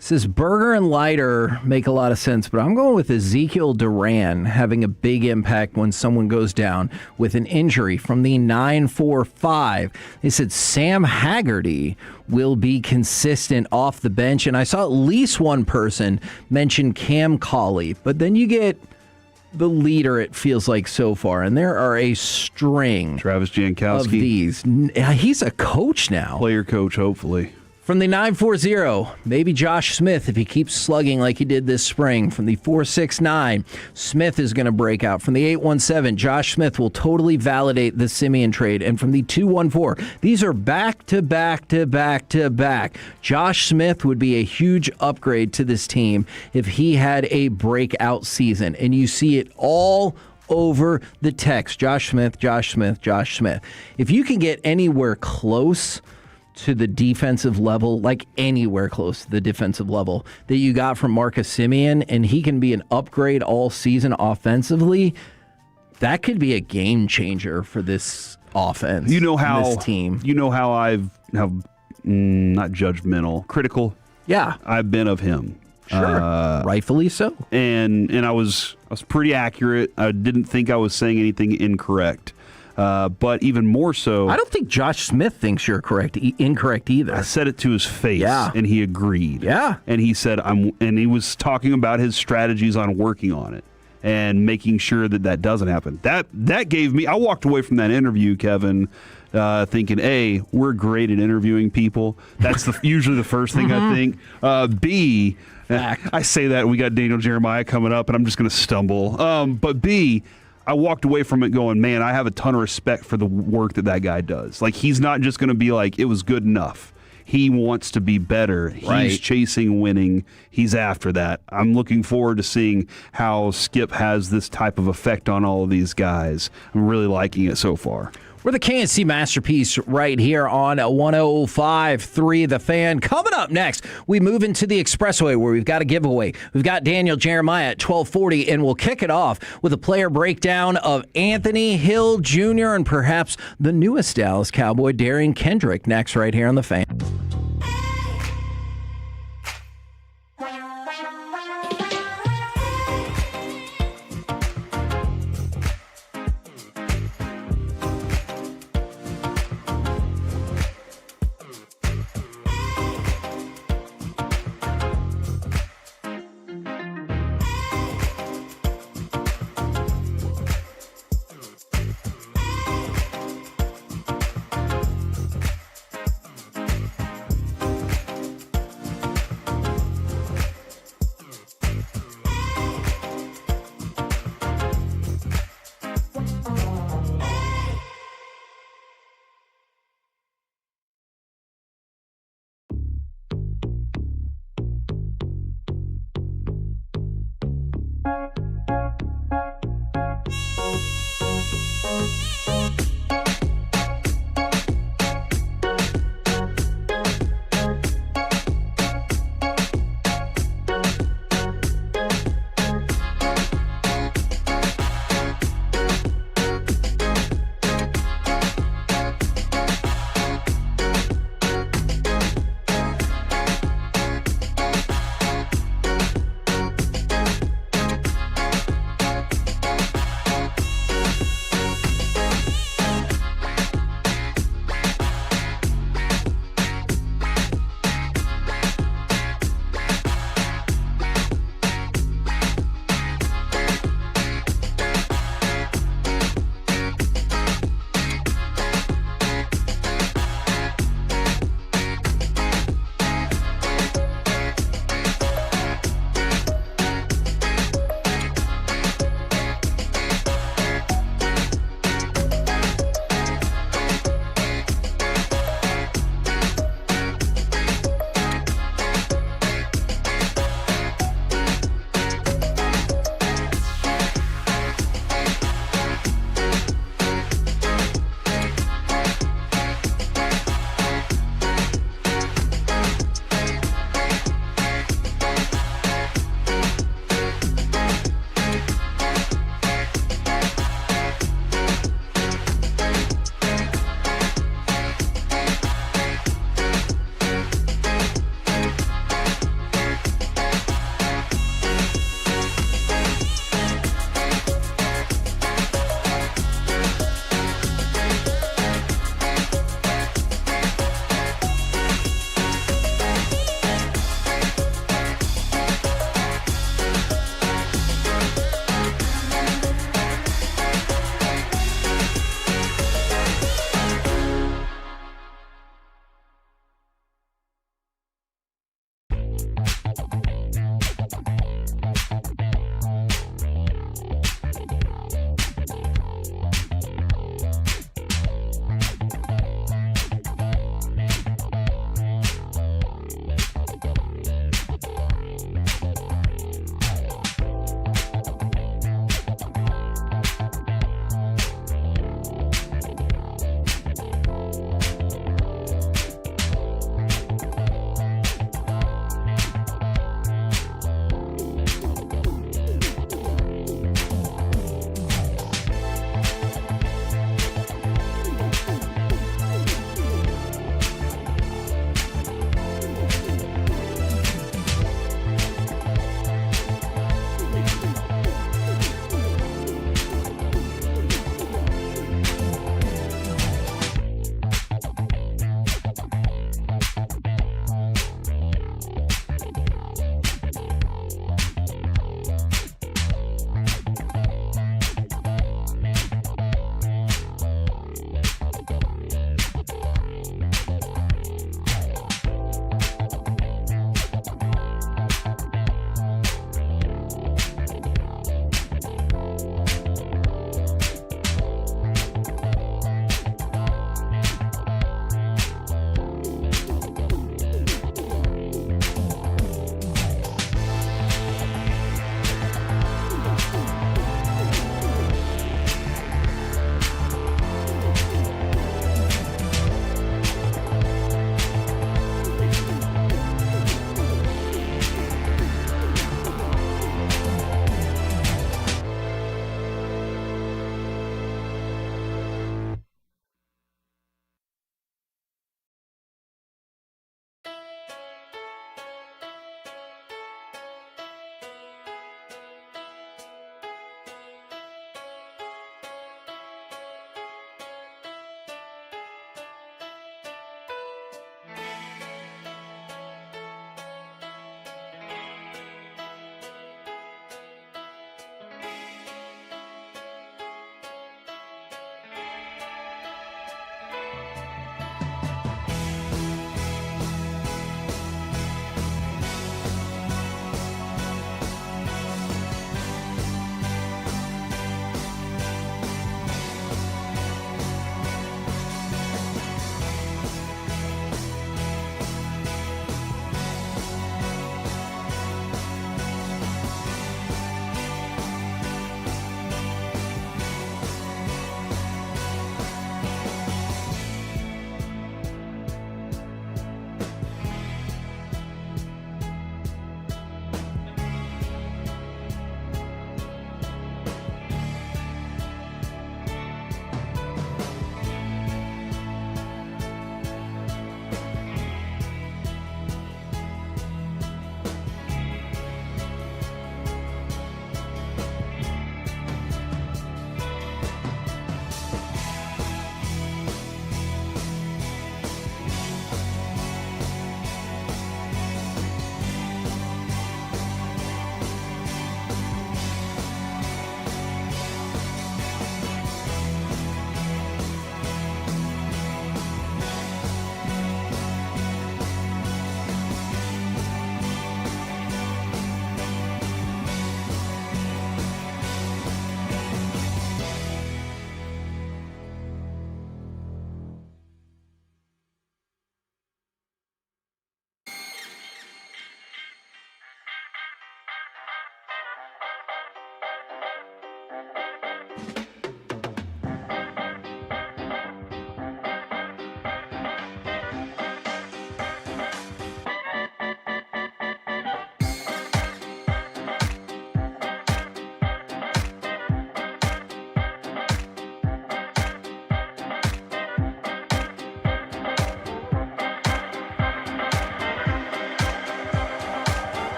says Berger and Leiter make a lot of sense, but I'm going with Ezekiel Duran having a big impact when someone goes down with an injury. From the 945, they said Sam Haggerty will be consistent off the bench, and I saw at least one person mention Cam Cauley, but then you get the leader, it feels like, so far, and there are a string Travis Jankowski of these. He's a coach now. Player coach, hopefully. From the 940, maybe Josh Smith if he keeps slugging like he did this spring. From the 469, Smith is going to break out. From the 817, Josh Smith will totally validate the Simeon trade. And from the 214, these are back to back to back to back. Josh Smith would be a huge upgrade to this team if he had a breakout season. And you see it all over the text. Josh Smith, Josh Smith, Josh Smith. If you can get anywhere close to the defensive level, like anywhere close to the defensive level that you got from Marcus Simeon, and he can be an upgrade all season offensively, that could be a game changer for this offense. You know how this team. You know how not judgmental, critical. Yeah, I've been of him. Sure, rightfully so. And I was pretty accurate. I didn't think I was saying anything incorrect. But even more so, I don't think Josh Smith thinks you're incorrect either. I said it to his face, yeah, and he agreed. Yeah, and he said and he was talking about his strategies on working on it and making sure that doesn't happen. That gave me. I walked away from that interview, Kevin, thinking, A, we're great at interviewing people. That's usually the first thing I think. B, I say that we got Daniel Jeremiah coming up, and I'm just going to stumble. But B, I walked away from it going, man, I have a ton of respect for the work that guy does. Like, he's not just going to be like, it was good enough. He wants to be better. He's chasing winning. He's after that. I'm looking forward to seeing how Skip has this type of effect on all of these guys. I'm really liking it so far. We're the KNC Masterpiece right here on 105.3 The Fan. Coming up next, we move into the Expressway where we've got a giveaway. We've got Daniel Jeremiah at 1240, and we'll kick it off with a player breakdown of Anthony Hill Jr. and perhaps the newest Dallas Cowboy, Darian Kendrick, next right here on The Fan.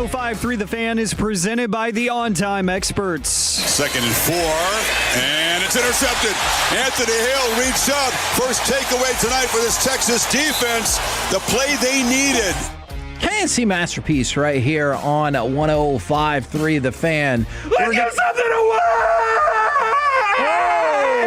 105.3 The Fan is presented by the On-Time Experts. 2nd and 4, and it's intercepted. Anthony Hill reached up. First takeaway tonight for this Texas defense. The play they needed. KNC Masterpiece right here on 105.3 The Fan. Let's give something away!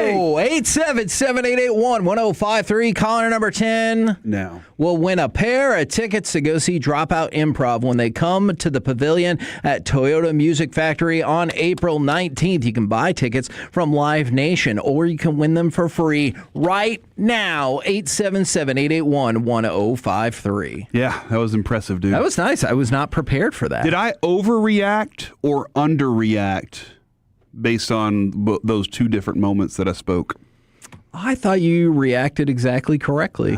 877-881-1053. Caller number 10 now will win a pair of tickets to go see Dropout Improv when they come to the Pavilion at Toyota Music Factory on April 19th. You can buy tickets from Live Nation, or you can win them for free right now. 877-881-1053. Yeah, that was impressive, dude. That was nice. I was not prepared for that. Did I overreact or underreact based on those two different moments that I spoke? I thought you reacted exactly correctly.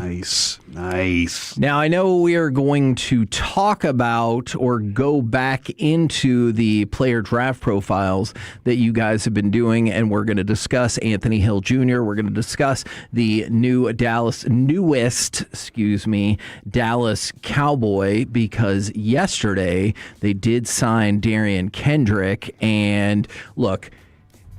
Nice. Now, I know we are going to talk about or go back into the player draft profiles that you guys have been doing, and we're going to discuss Anthony Hill Jr. We're going to discuss the newest Dallas Cowboy, because yesterday they did sign Darian Kendrick, and look,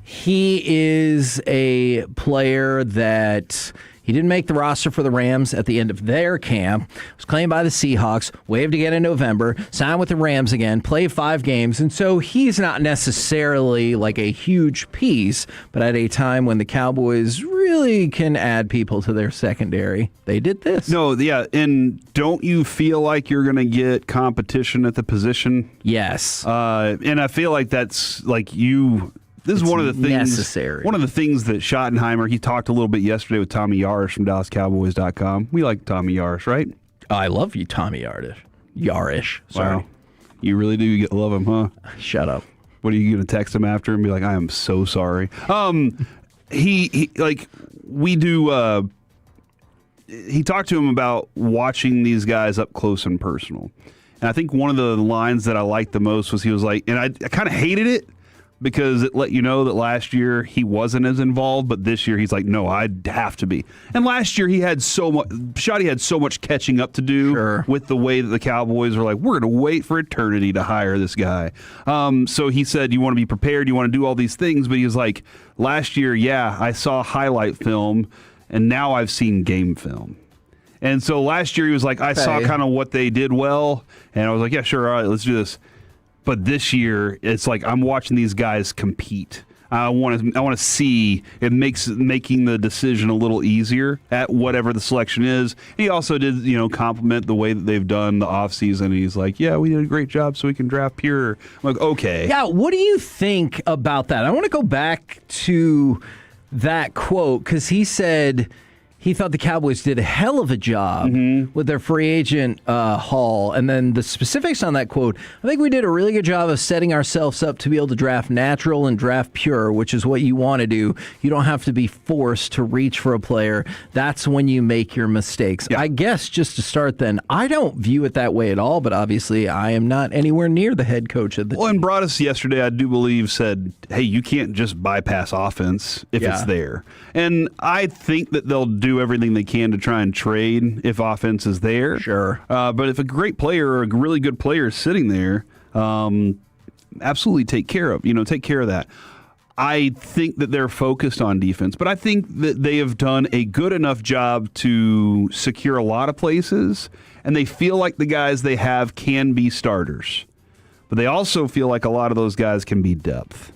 he is a player that he didn't make the roster for the Rams at the end of their camp. Was claimed by the Seahawks, waived again in November, signed with the Rams again, played 5 games, and so he's not necessarily like a huge piece, but at a time when the Cowboys really can add people to their secondary, they did this. No, yeah, and don't you feel like you're going to get competition at the position? Yes. And I feel like that's like you... This is one of the things necessary. One of the things that Schottenheimer, he talked a little bit yesterday with Tommy Yarish from DallasCowboys.com. We like Tommy Yarish, right? I love you, Tommy Yarish. Sorry. Wow. You really do love him, huh? Shut up. What are you going to text him after and be like, I am so sorry? He we do, he talked to him about watching these guys up close and personal. And I think one of the lines that I liked the most was he was like, and I kind of hated it, because it let you know that last year he wasn't as involved, but this year he's like, no, I'd have to be. And last year he had so much catching up to do with the way that the Cowboys were like, we're going to wait for eternity to hire this guy. So he said, you want to be prepared, you want to do all these things, but he was like, last year, yeah, I saw highlight film, and now I've seen game film. And so last year he was like, I saw kind of what they did well, and I was like, yeah, sure, all right, let's do this. But this year, it's like I'm watching these guys compete. I want to see it making the decision a little easier at whatever the selection is. He also did, compliment the way that they've done the offseason. He's like, yeah, we did a great job so we can draft pure. I'm like, okay. Yeah, what do you think about that? I want to go back to that quote, because he said he thought the Cowboys did a hell of a job with their free agent haul. And then the specifics on that quote, I think we did a really good job of setting ourselves up to be able to draft natural and draft pure, which is what you want to do. You don't have to be forced to reach for a player. That's when you make your mistakes. Yeah. I guess just to start then, I don't view it that way at all, but obviously I am not anywhere near the head coach of the team. And Broadus yesterday, I do believe, said, hey, you can't just bypass offense if it's there. And I think that they'll do everything they can to try and trade if offense is there. Sure. But if a great player or a really good player is sitting there, absolutely take care of that. I think that they're focused on defense, but I think that they have done a good enough job to secure a lot of places, and they feel like the guys they have can be starters. But they also feel like a lot of those guys can be depth.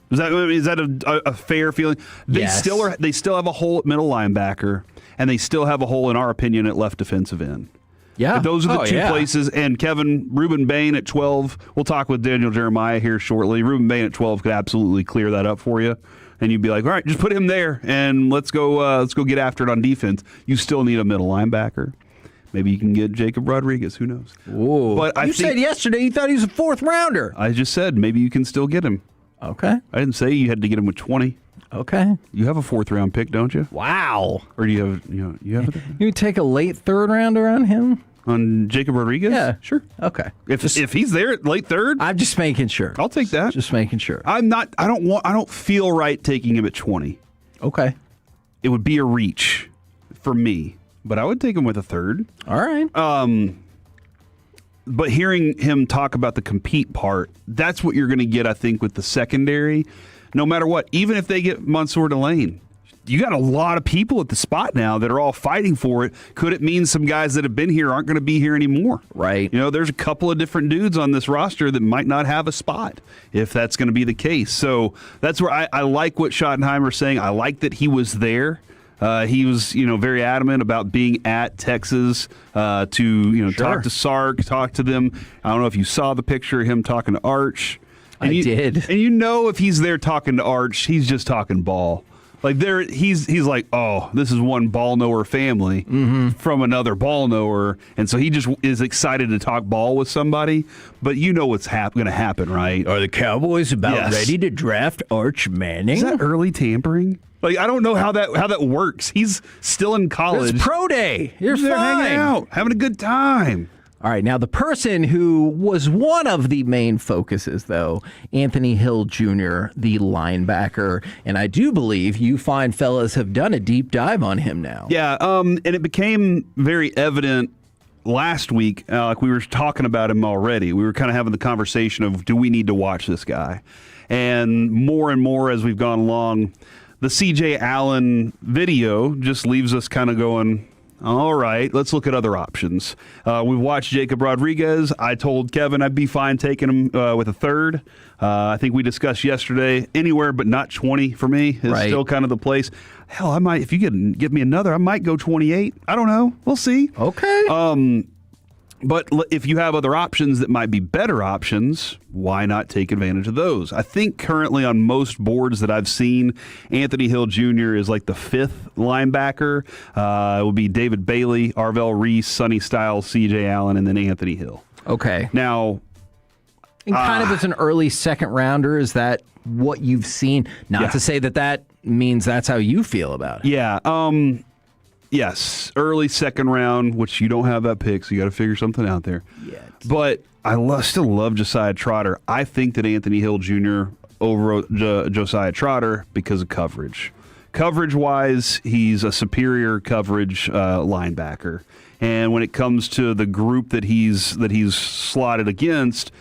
Is that a fair feeling? They still have a hole at middle linebacker, and they still have a hole, in our opinion, at left defensive end. Yeah, those are the two places. And Ruben Bain at 12. We'll talk with Daniel Jeremiah here shortly. Ruben Bain at 12 could absolutely clear that up for you, and you'd be like, all right, just put him there, and let's go get after it on defense. You still need a middle linebacker. Maybe you can get Jacob Rodriguez. Who knows? Ooh. But you said yesterday you thought he was a 4th rounder. I just said maybe you can still get him. Okay. I didn't say you had to get him with 20. Okay. You have a 4th round pick, don't you? Wow. Or do you have it? You take a late 3rd rounder on him? On Jacob Rodriguez? Yeah. Sure. Okay. If he's there at late 3rd, I'm just making sure. I'll take that. Just making sure. I don't feel right taking him at 20. Okay. It would be a reach for me, but I would take him with a 3rd. All right. But hearing him talk about the compete part, that's what you're going to get, I think, with the secondary. No matter what, even if they get Mansour Delane, you got a lot of people at the spot now that are all fighting for it. Could it mean some guys that have been here aren't going to be here anymore? Right. There's a couple of different dudes on this roster that might not have a spot if that's going to be the case. So that's where I like what Schottenheimer's saying. I like that he was there. He was, very adamant about being at Texas to, talk to Sark, talk to them. I don't know if you saw the picture of him talking to Arch. I did. And if he's there talking to Arch, he's just talking ball. Like he's like, oh, this is one ball knower family from another ball knower, and so he just is excited to talk ball with somebody. But what's going to happen, right? Are the Cowboys about ready to draft Arch Manning? Is that early tampering? Like, I don't know how that works. He's still in college. It's pro day. You're They're fine. hanging out, having a good time. All right, now the person who was one of the main focuses, though, Anthony Hill Jr., the linebacker, and I do believe you fine fellas have done a deep dive on him now. Yeah, and it became very evident last week, like we were talking about him already. We were kind of having the conversation of, do we need to watch this guy? And more as we've gone along, the C.J. Allen video just leaves us kind of going, all right, let's look at other options. We've watched Jacob Rodriguez. I told Kevin I'd be fine taking him with a third. I think we discussed yesterday, anywhere but not 20 for me is still kind of the place. Hell, I might, if you can get me another, I might go 28. I don't know. We'll see. Okay. But if you have other options that might be better options, why not take advantage of those? I think currently on most boards that I've seen, Anthony Hill Jr. is like the fifth linebacker. It would be David Bailey, Arvell Reese, Sonny Styles, C.J. Allen, and then Anthony Hill. Okay. Now, and kind of as an early second rounder, is that what you've seen? Not to say that means that's how you feel about it. Yeah. Yes, early second round, which you don't have that pick, so you got to figure something out there. Yet. But I still love Josiah Trotter. I think that Anthony Hill Jr. over Josiah Trotter because of coverage. Coverage-wise, he's a superior coverage linebacker. And when it comes to the group that he's slotted against,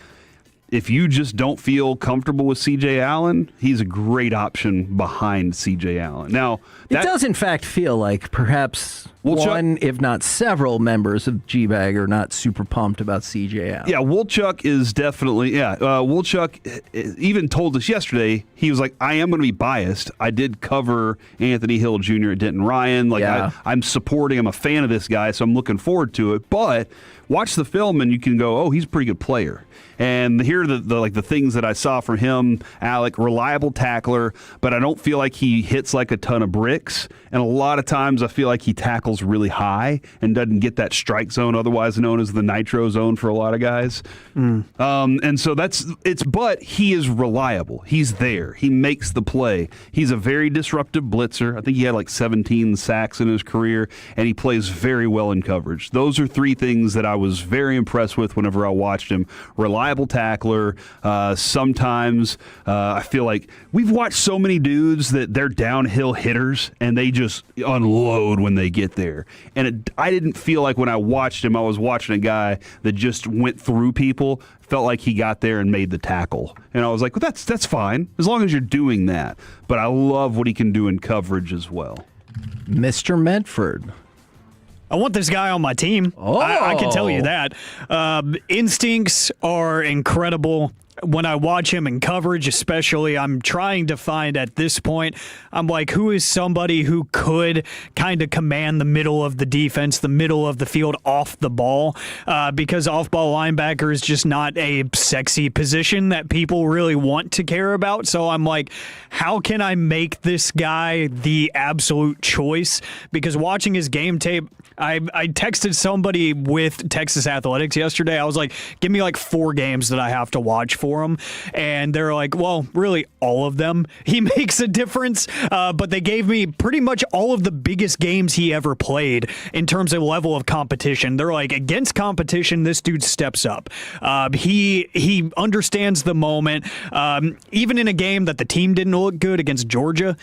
if you just don't feel comfortable with C.J. Allen, he's a great option behind C.J. Allen. Now, it does in fact feel like perhaps one, if not several, members of G-Bag are not super pumped about C.J. Allen. Yeah, Wolchuk is definitely, Wolchuk even told us yesterday, he was like, I am going to be biased. I did cover Anthony Hill Jr. at Denton Ryan. I'm supporting, I'm a fan of this guy, so I'm looking forward to it. But watch the film and you can go, oh, he's a pretty good player. And here are the things that I saw from him. Alec, reliable tackler, but I don't feel like he hits like a ton of bricks. And a lot of times I feel like he tackles really high and doesn't get that strike zone, otherwise known as the nitro zone for a lot of guys. And so but he is reliable. He's there. He makes the play. He's a very disruptive blitzer. I think he had like 17 sacks in his career, and he plays very well in coverage. Those are three things that I was very impressed with whenever I watched him. Reliable tackler. Sometimes I feel like we've watched so many dudes that they're downhill hitters and they just unload when they get there. And I didn't feel like when I watched him, I was watching a guy that just went through people. Felt like he got there and made the tackle. And I was like, well, that's fine as long as you're doing that. But I love what he can do in coverage as well. Mr. Medford. I want this guy on my team. Oh. I can tell you that. Instincts are incredible. When I watch him in coverage, especially, I'm trying to find at this point, I'm like, who is somebody who could kind of command the middle of the defense, the middle of the field off the ball? Because off-ball linebacker is just not a sexy position that people really want to care about. So I'm like, how can I make this guy the absolute choice? Because watching his game tape, I texted somebody with Texas Athletics yesterday. I was like, give me like 4 games that I have to watch for him. And they're like, well, really all of them. He makes a difference. But they gave me pretty much all of the biggest games he ever played in terms of level of competition. They're like, against competition, this dude steps up. He understands the moment. Even in a game that the team didn't look good against Georgia,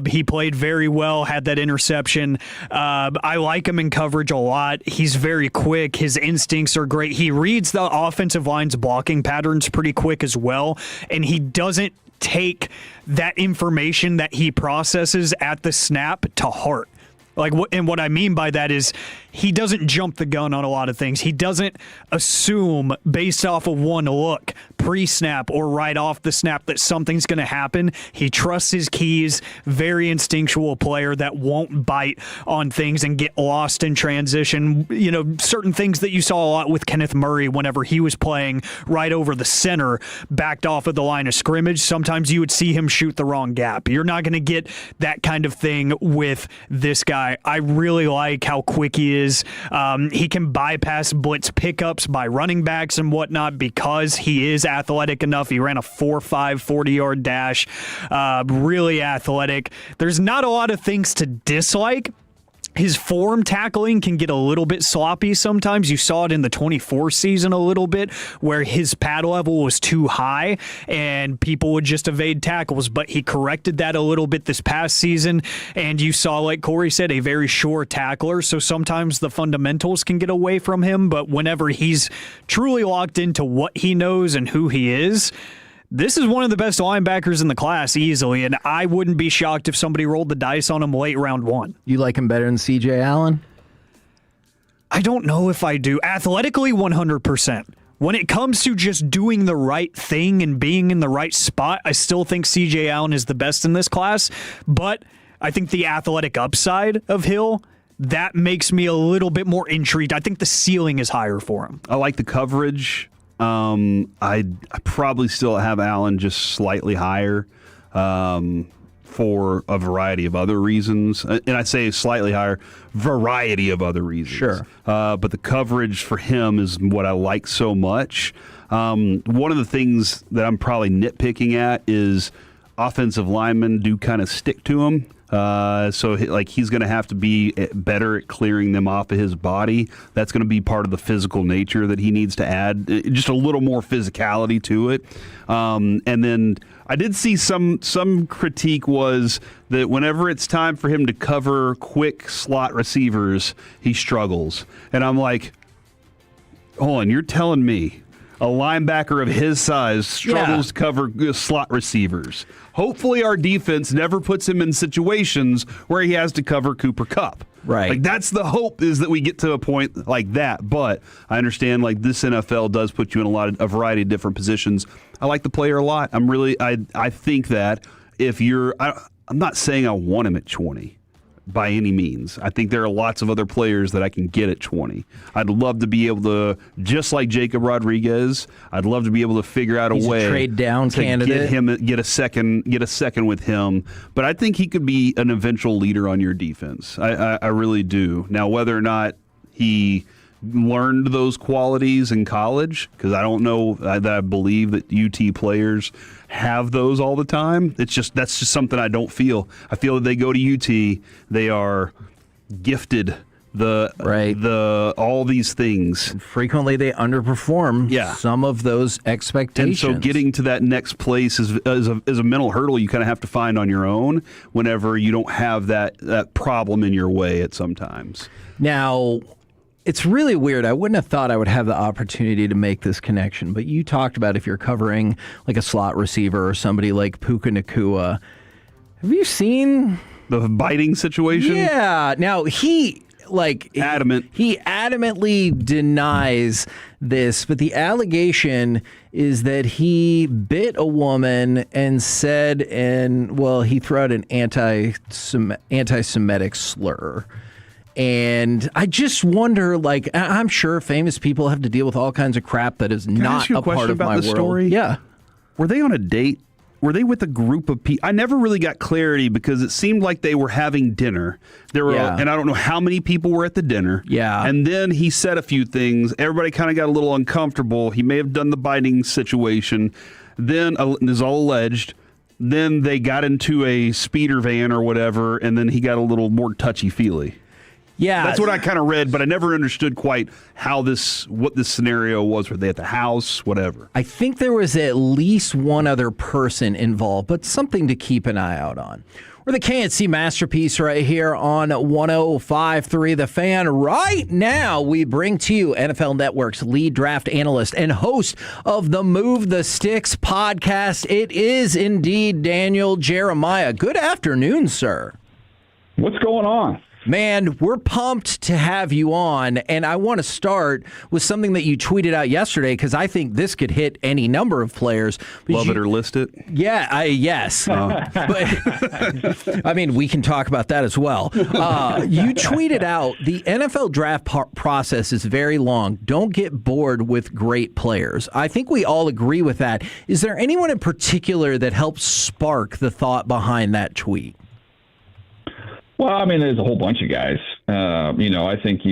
he played very well, had that interception. I like him him in coverage a lot. He's very quick. His instincts are great. He reads the offensive line's blocking patterns pretty quick as well, and he doesn't take that information that he processes at the snap to heart. And what I mean by that is he doesn't jump the gun on a lot of things. He doesn't assume based off of one look, pre-snap or right off the snap, that something's going to happen. He trusts his keys. Very instinctual player that won't bite on things and get lost in transition. You know, certain things that you saw a lot with Kenneth Murray whenever he was playing right over the center, backed off of the line of scrimmage. Sometimes you would see him shoot the wrong gap. You're not going to get that kind of thing with this guy. I really like how quick he is. He can bypass blitz pickups by running backs and whatnot because he is athletic enough. He ran a 4.5 40-yard dash. Really athletic. There's not a lot of things to dislike. His form tackling can get a little bit sloppy sometimes. You saw it in the 24 season a little bit where his pad level was too high and people would just evade tackles, but he corrected that a little bit this past season, and you saw, like Corey said, a very sure tackler, so sometimes the fundamentals can get away from him, but whenever he's truly locked into what he knows and who he is, this is one of the best linebackers in the class easily, and I wouldn't be shocked if somebody rolled the dice on him late round one. You like him better than C.J. Allen? I don't know if I do. Athletically, 100%. When it comes to just doing the right thing and being in the right spot, I still think C.J. Allen is the best in this class, but I think the athletic upside of Hill, that makes me a little bit more intrigued. I think the ceiling is higher for him. I like the coverage. I probably still have Allen just slightly higher for a variety of other reasons. And I say slightly higher, variety of other reasons. Sure. But the coverage for him is what I like so much. One of the things that I'm probably nitpicking at is offensive linemen do kind of stick to him. So he's going to have to be better at clearing them off of his body. That's going to be part of the physical nature that he needs to add, just a little more physicality to it. And then I did see some critique was that whenever it's time for him to cover quick slot receivers, he struggles. And I'm like, hold on, you're telling me a linebacker of his size struggles to cover slot receivers. Hopefully our defense never puts him in situations where he has to cover Cooper Kupp. Right. Like, that's the hope, is that we get to a point like that. But I understand, like, this NFL does put you in a variety of different positions. I like the player a lot. I think that if I'm not saying I want him at 20. By any means. I think there are lots of other players that I can get at 20. I'd love to be able to, just like Jacob Rodriguez, I'd love to be able to figure out a way trade down to candidate. get a second with him. But I think he could be an eventual leader on your defense. I really do. Now, whether or not he learned those qualities in college, because I don't know that I believe that UT players have those all the time. That's just something I don't feel. I feel that they go to UT, they are gifted all these things. Frequently they underperform some of those expectations. And so getting to that next place is a mental hurdle you kind of have to find on your own whenever you don't have that problem in your way at sometimes. Now, it's really weird. I wouldn't have thought I would have the opportunity to make this connection, but you talked about if you're covering like a slot receiver or somebody like Puka Nacua. Have you seen the biting situation? Yeah. Now he adamantly denies this, but the allegation is that he bit a woman and said, he threw out an anti-Semitic slur. And I just wonder, I'm sure famous people have to deal with all kinds of crap that is not a part of my world. Story? Yeah. Were they on a date? Were they with a group of people? I never really got clarity because it seemed like they were having dinner. And I don't know how many people were at the dinner. Yeah. And then he said a few things. Everybody kind of got a little uncomfortable. He may have done the biting situation. Then, this is all alleged, then they got into a speeder van or whatever, and then he got a little more touchy-feely. Yeah, that's what I kind of read, but I never understood quite what this scenario was. Were they at the house, whatever? I think there was at least one other person involved, but something to keep an eye out on. We're the KNC Masterpiece right here on 105.3 The Fan. Right now, we bring to you NFL Network's lead draft analyst and host of the Move the Sticks podcast. It is indeed Daniel Jeremiah. Good afternoon, sir. What's going on? Man, we're pumped to have you on, and I want to start with something that you tweeted out yesterday because I think this could hit any number of players. Love it or list it? Yeah, yes. But, I mean, we can talk about that as well. You tweeted out, the NFL draft process is very long. Don't get bored with great players. I think we all agree with that. Is there anyone in particular that helps spark the thought behind that tweet? Well, I mean, there's a whole bunch of guys. I think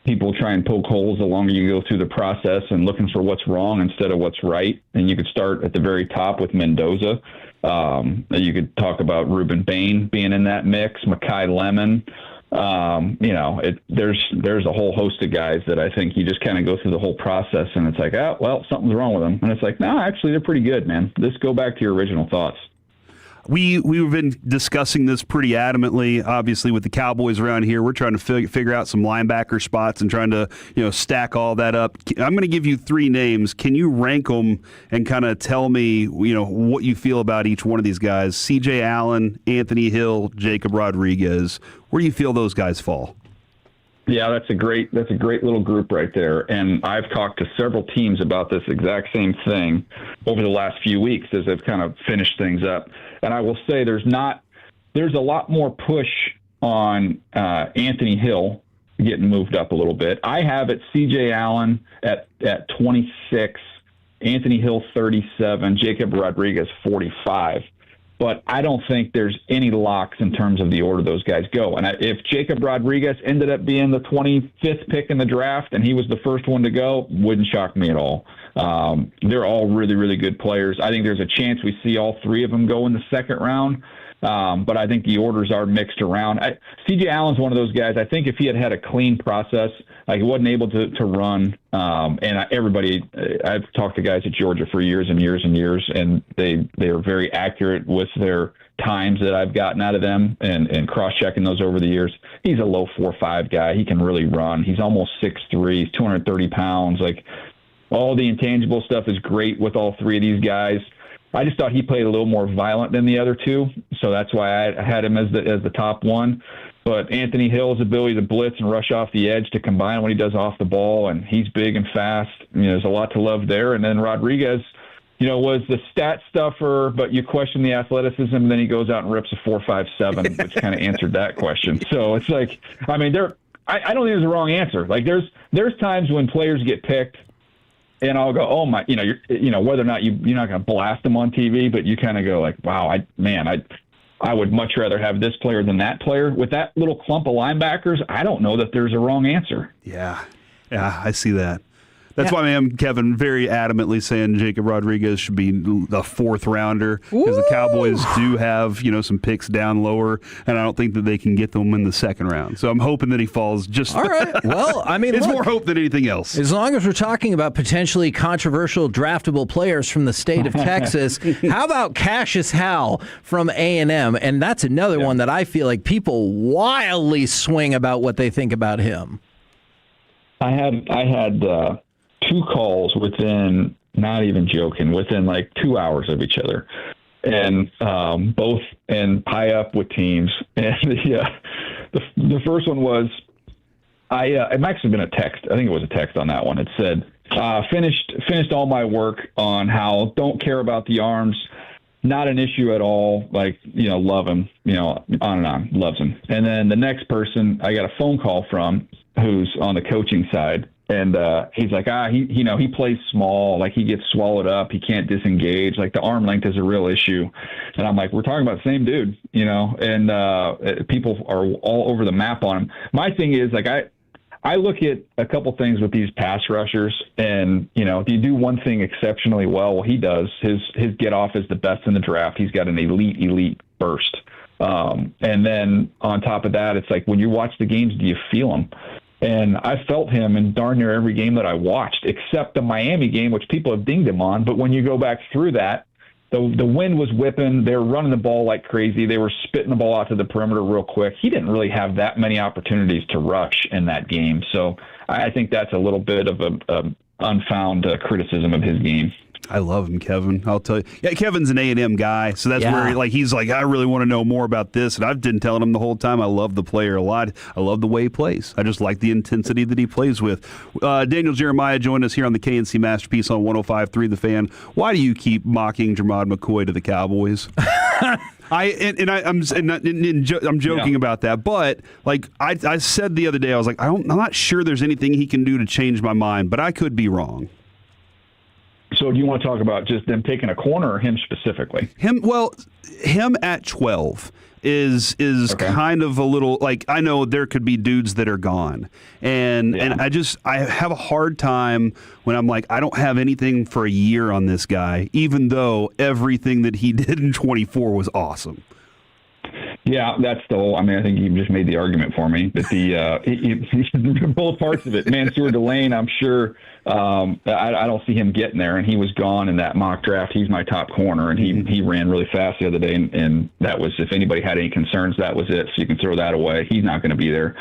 people try and poke holes the longer you go through the process and looking for what's wrong instead of what's right. And you could start at the very top with Mendoza. You could talk about Ruben Bain being in that mix, Mekhi Lemon. There's a whole host of guys that I think you just kind of go through the whole process and it's like, oh, well, something's wrong with them. And it's like, no, actually, they're pretty good, man. Just go back to your original thoughts. We've been discussing this pretty adamantly. Obviously, with the Cowboys around here, we're trying to figure out some linebacker spots and trying to stack all that up. I'm going to give you 3 names. Can you rank them and kind of tell me what you feel about each one of these guys? C.J. Allen, Anthony Hill, Jacob Rodriguez. Where do you feel those guys fall? Yeah, that's a great little group right there. And I've talked to several teams about this exact same thing over the last few weeks as I've kind of finished things up. And I will say there's a lot more push on Anthony Hill getting moved up a little bit. I have it C.J. Allen at 26, Anthony Hill 37, Jacob Rodriguez 45. But I don't think there's any locks in terms of the order those guys go. And if Jacob Rodriguez ended up being the 25th pick in the draft and he was the first one to go, wouldn't shock me at all. They're all really, really good players. I think there's a chance we see all 3 of them go in the second round. But I think the orders are mixed around. C.J. Allen's one of those guys. I think if he had a clean process, like he wasn't able to run, I've talked to guys at Georgia for years and years and years, and they are very accurate with their times that I've gotten out of them and cross-checking those over the years. He's a low 4.5 guy. He can really run. He's almost 6'3". He's 230 pounds. Like, all the intangible stuff is great with all 3 of these guys. I just thought he played a little more violent than the other 2, so that's why I had him as the top one. But Anthony Hill's ability to blitz and rush off the edge to combine what he does off the ball, and he's big and fast. There's a lot to love there. And then Rodriguez, was the stat stuffer, but you question the athleticism, and then he goes out and rips a 4.57, which kind of answered that question. So it's like, I mean, I don't think there's a wrong answer. Like there's times when players get picked, and I'll go, oh my, whether or not you're not going to blast them on TV, but you kind of go like, wow, I would much rather have this player than that player. With that little clump of linebackers, I don't know that there's a wrong answer. Yeah, I see that. That's why I am, Kevin, very adamantly saying Jacob Rodriguez should be the 4th rounder because the Cowboys do have, some picks down lower, and I don't think that they can get them in the 2nd round. So I'm hoping that he falls just. All right. Well, I mean, it's more hope than anything else. As long as we're talking about potentially controversial draftable players from the state of Texas, how about Cassius Howell from A&M? And that's another one that I feel like people wildly swing about what they think about him. I had 2 calls within, not even joking, within like 2 hours of each other, and both and high up with teams. And the first one was, it might have been a text. I think it was a text on that one. It said, finished all my work on how don't care about the arms, not an issue at all. Like, love him, on and on, loves him. And then the next person I got a phone call from who's on the coaching side. And he's like, he plays small, like he gets swallowed up, he can't disengage, like the arm length is a real issue. And I'm like, we're talking about the same dude, and people are all over the map on him. My thing is, like, I look at a couple things with these pass rushers, and if you do one thing exceptionally well, he does. His get off is the best in the draft. He's got an elite burst. And then on top of that, it's like when you watch the games, do you feel him? And I felt him in darn near every game that I watched, except the Miami game, which people have dinged him on. But when you go back through that, the wind was whipping. They were running the ball like crazy. They were spitting the ball out to the perimeter real quick. He didn't really have that many opportunities to rush in that game. So I think that's a little bit of a unfound criticism of his game. I love him, Kevin. I'll tell you. Yeah, Kevin's an A&M guy, so that's where he's like, I really want to know more about this. And I've been telling him the whole time I love the player a lot. I love the way he plays. I just like the intensity that he plays with. Daniel Jeremiah joined us here on the KNC Masterpiece on 105.3 The Fan. Why do you keep mocking Jermod McCoy to the Cowboys? I'm joking about that, but like I said the other day, I was like, I'm not sure there's anything he can do to change my mind, but I could be wrong. So do you want to talk about just them taking a corner or him specifically? Him at 12 is kind of a little like, I know there could be dudes that are gone. And I have a hard time when I'm like, I don't have anything for a year on this guy, even though everything that he did in 24 was awesome. Yeah, that's the whole. I mean, I think you just made the argument for me. But both parts of it. Mansour Delane, I'm sure. I don't see him getting there, and he was gone in that mock draft. He's my top corner, and he ran really fast the other day, and that was, if anybody had any concerns, that was it. So you can throw that away. He's not going to be there.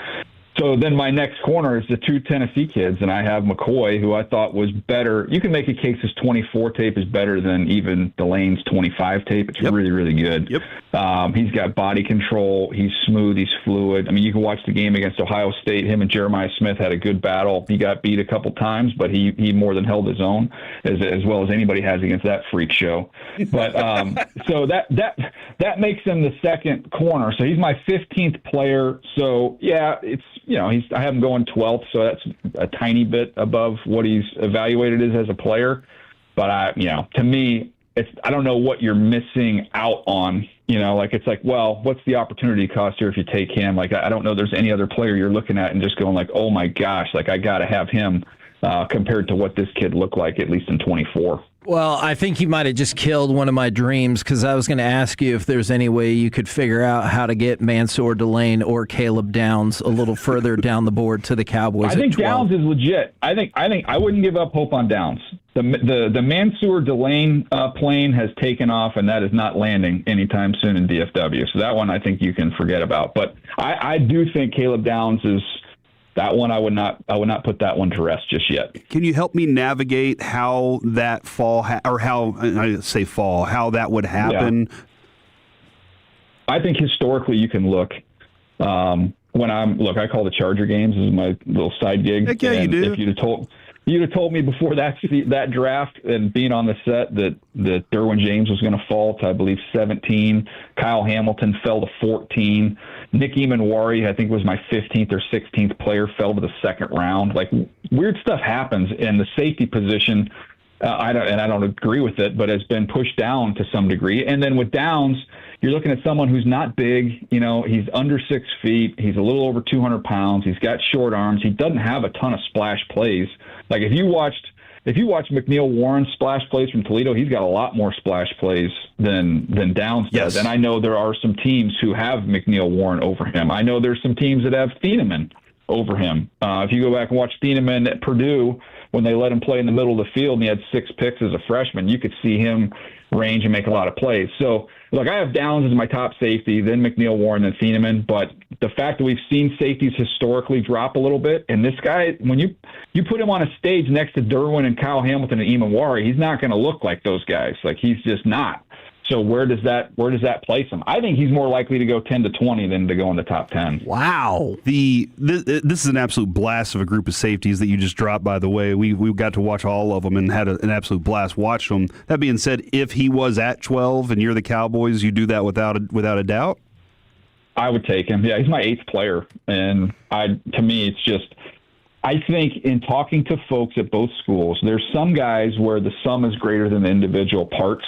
So then my next corner is the two Tennessee kids, and I have McCoy, who I thought was better. You can make a case his 24 tape is better than even Delane's 25 tape. It's really, really good. He's got body control. He's smooth. He's fluid. I mean, you can watch the game against Ohio State. Him and Jeremiah Smith had a good battle. He got beat a couple times, but he more than held his own, as well as anybody has against that freak show. But so that makes him the second corner. So he's my 15th player. So, yeah, it's, I have him going 12th, so that's a tiny bit above what he's evaluated as a player. But to me, I don't know what you're missing out on. It's like, well, what's the opportunity cost here if you take him? Like, I don't know. There's any other player you're looking at and just going like, oh my gosh, like I got to have him compared to what this kid looked like, at least in 24. Well, I think you might have just killed one of my dreams, because I was going to ask you if there's any way you could figure out how to get Mansour Delane or Caleb Downs a little further down the board to the Cowboys. I think Downs is legit. I think I wouldn't give up hope on Downs. The Mansour Delane plane has taken off, and that is not landing anytime soon in DFW. So that one I think you can forget about. But I do think Caleb Downs is. That one I would not put that one to rest just yet. Can you help me navigate how that fall how that would happen? Yeah. I think historically you can look. I call the Charger games. This is my little side gig. Heck yeah, you do. If you'd have told me before that draft and being on the set that Derwin James was going to fall to, I believe, 17. Kyle Hamilton fell to 14. Nick Emanwari, I think, was my 15th or 16th player, fell to the second round. Like, weird stuff happens in the safety position. I don't agree with it, but has been pushed down to some degree. And then with Downs, you're looking at someone who's not big. He's under 6 feet. He's a little over 200 pounds. He's got short arms. He doesn't have a ton of splash plays. Like, if you watch McNeil Warren's splash plays from Toledo, he's got a lot more splash plays than Downs does. And I know there are some teams who have McNeil Warren over him. I know there's some teams that have Thieneman over him. If you go back and watch Thieneman at Purdue, when they let him play in the middle of the field and he had 6 picks as a freshman, you could see him range and make a lot of plays. So, look, I have Downs as my top safety, then McNeil Warren, then Thieneman. But the fact that we've seen safeties historically drop a little bit, and this guy, when you put him on a stage next to Derwin and Kyle Hamilton and Emanwari, he's not going to look like those guys. Like, he's just not. So where does that place him? I think he's more likely to go 10 to 20 than to go in the top 10. Wow. This is an absolute blast of a group of safeties that you just dropped, by the way. We got to watch all of them and had an absolute blast watching them. That being said, if he was at 12 and you're the Cowboys, you do that without a doubt? I would take him. Yeah, he's my 8th player. And to me, it's just, I think in talking to folks at both schools, there's some guys where the sum is greater than the individual parts.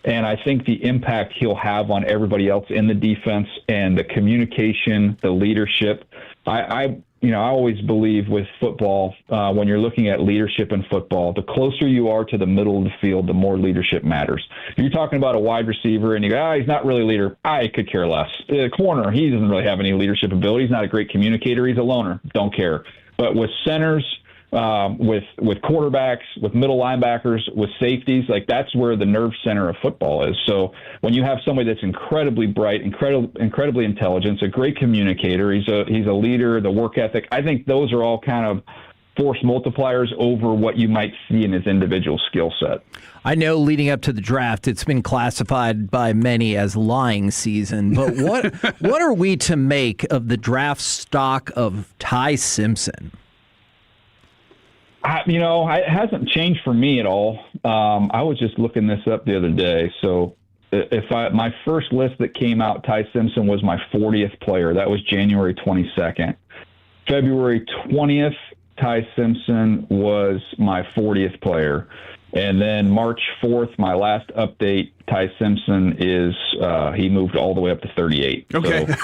And I think the impact he'll have on everybody else in the defense and the communication, the leadership. I always believe with football, when you're looking at leadership in football, the closer you are to the middle of the field, the more leadership matters. If you're talking about a wide receiver and you go, he's not really a leader, I could care less. Corner, he doesn't really have any leadership ability. He's not a great communicator. He's a loner. Don't care. But with centers, with quarterbacks, with middle linebackers, with safeties. Like, that's where the nerve center of football is. So when you have somebody that's incredibly bright, incredibly intelligent, a great communicator, he's a leader, the work ethic, I think those are all kind of force multipliers over what you might see in his individual skill set. I know leading up to the draft, it's been classified by many as lying season, but what are we to make of the draft stock of Ty Simpson? It hasn't changed for me at all. I was just looking this up the other day. So my first list that came out, Ty Simpson was my 40th player. That was January 22nd. February 20th, Ty Simpson was my 40th player. And then March 4th, my last update, Ty Simpson he moved all the way up to 38. Okay. So,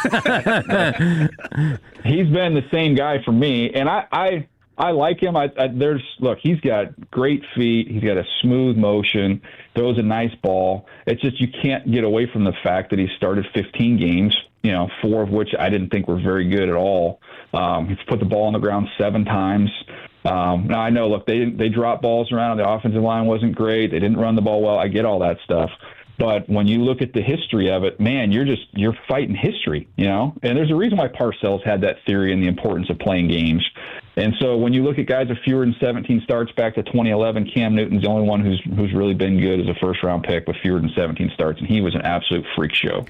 he's been the same guy for me. And I like him. Look, he's got great feet. He's got a smooth motion, throws a nice ball. It's just you can't get away from the fact that he started 15 games, 4 of which I didn't think were very good at all. He's put the ball on the ground 7 times. Now, I know, look, they dropped balls around. The offensive line wasn't great. They didn't run the ball well. I get all that stuff. But when you look at the history of it, man, you're fighting history, And there's a reason why Parcells had that theory and the importance of playing games. And so when you look at guys with fewer than 17 starts back to 2011, Cam Newton's the only one who's really been good as a first-round pick with fewer than 17 starts, and he was an absolute freak show.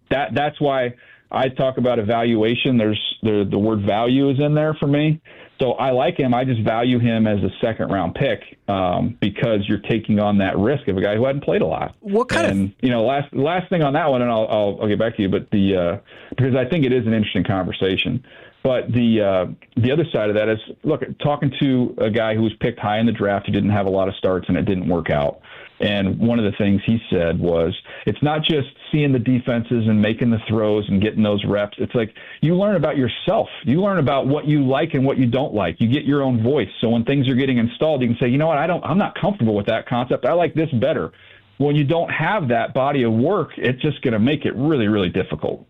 That's why I talk about evaluation. The word value is in there for me. So I like him. I just value him as a second-round pick because you're taking on that risk of a guy who hadn't played a lot. What kind of last thing on that one, and I'll get back to you. But because I think it is an interesting conversation. But the other side of that is, look, talking to a guy who was picked high in the draft who didn't have a lot of starts and it didn't work out. And one of the things he said was, it's not just seeing the defenses and making the throws and getting those reps. It's like you learn about yourself. You learn about what you like and what you don't like. You get your own voice. So when things are getting installed, you can say, you know what, I'm not comfortable with that concept. I like this better. When you don't have that body of work, it's just going to make it really, really difficult.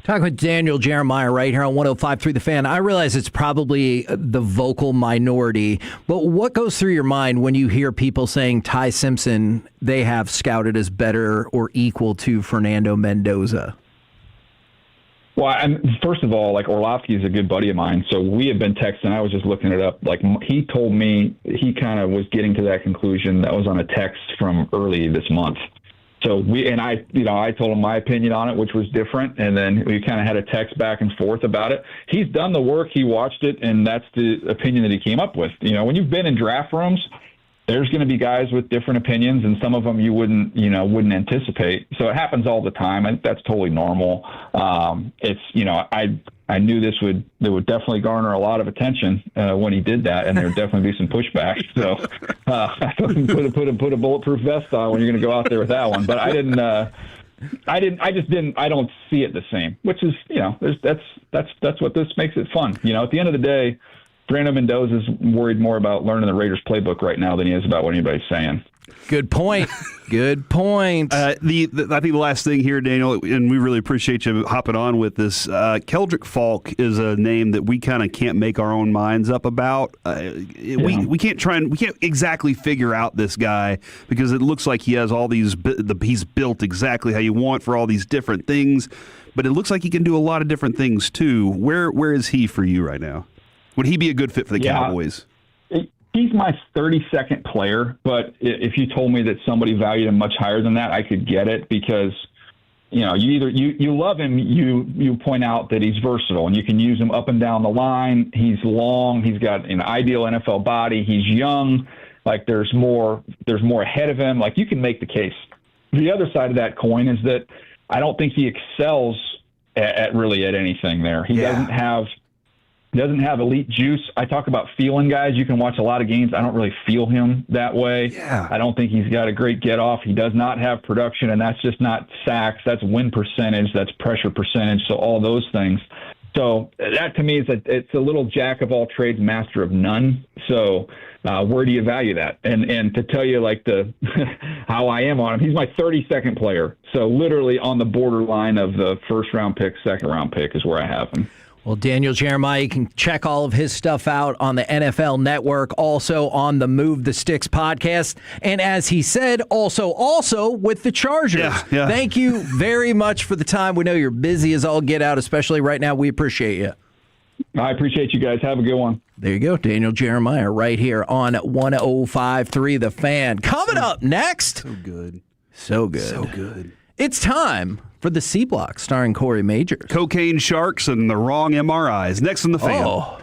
Talking with Daniel Jeremiah right here on 105.3 The Fan. I realize it's probably the vocal minority, but what goes through your mind when you hear people saying Ty Simpson they have scouted as better or equal to Fernando Mendoza? Well, first of all, Orlovsky is a good buddy of mine, so we have been texting. I was just looking it up. He told me he kind of was getting to that conclusion. That was on a text from early this month. So I told him my opinion on it, which was different, and then we kind of had a text back and forth about it. He's done the work, he watched it, and that's the opinion that he came up with. When you've been in draft rooms, there's going to be guys with different opinions, and some of them you wouldn't anticipate. So it happens all the time. I think that's totally normal. I knew this would definitely garner a lot of attention when he did that, and there would definitely be some pushback. So I put a bulletproof vest on when you're going to go out there with that one. But I don't see it the same, which is that's what this makes it fun. At the end of the day, Fernando Mendoza's worried more about learning the Raiders playbook right now than he is about what anybody's saying. Good point. Good point. I think the last thing here, Daniel, and we really appreciate you hopping on with this. Keldrick Falk is a name that we kind of can't make our own minds up about. We can't exactly figure out this guy because it looks like he has all these. He's built exactly how you want for all these different things, but it looks like he can do a lot of different things too. Where is he for you right now? Would he be a good fit for the Cowboys? He's my 32nd player, but if you told me that somebody valued him much higher than that, I could get it because, you love him, you point out that he's versatile and you can use him up and down the line. He's long, he's got an ideal NFL body, he's young, there's more ahead of him. You can make the case. The other side of that coin is that I don't think he excels at anything there. He doesn't have elite juice. I talk about feeling guys. You can watch a lot of games. I don't really feel him that way. Yeah. I don't think he's got a great get off. He does not have production, and that's just not sacks. That's win percentage. That's pressure percentage. So all those things. So that to me it's a little jack of all trades, master of none. So where do you value that? And to tell you how I am on him, he's my 32nd player. So literally on the borderline of the first round pick, second round pick is where I have him. Well, Daniel Jeremiah, you can check all of his stuff out on the NFL Network, also on the Move the Sticks podcast. And as he said, also with the Chargers. Yeah. Thank you very much for the time. We know you're busy as all get out, especially right now. We appreciate you. I appreciate you guys. Have a good one. There you go. Daniel Jeremiah right here on 105.3 The Fan. Coming up next. So good. It's time for the C Block, starring Corey Majors. Cocaine sharks and the wrong MRIs. Next on The Fan. Oh.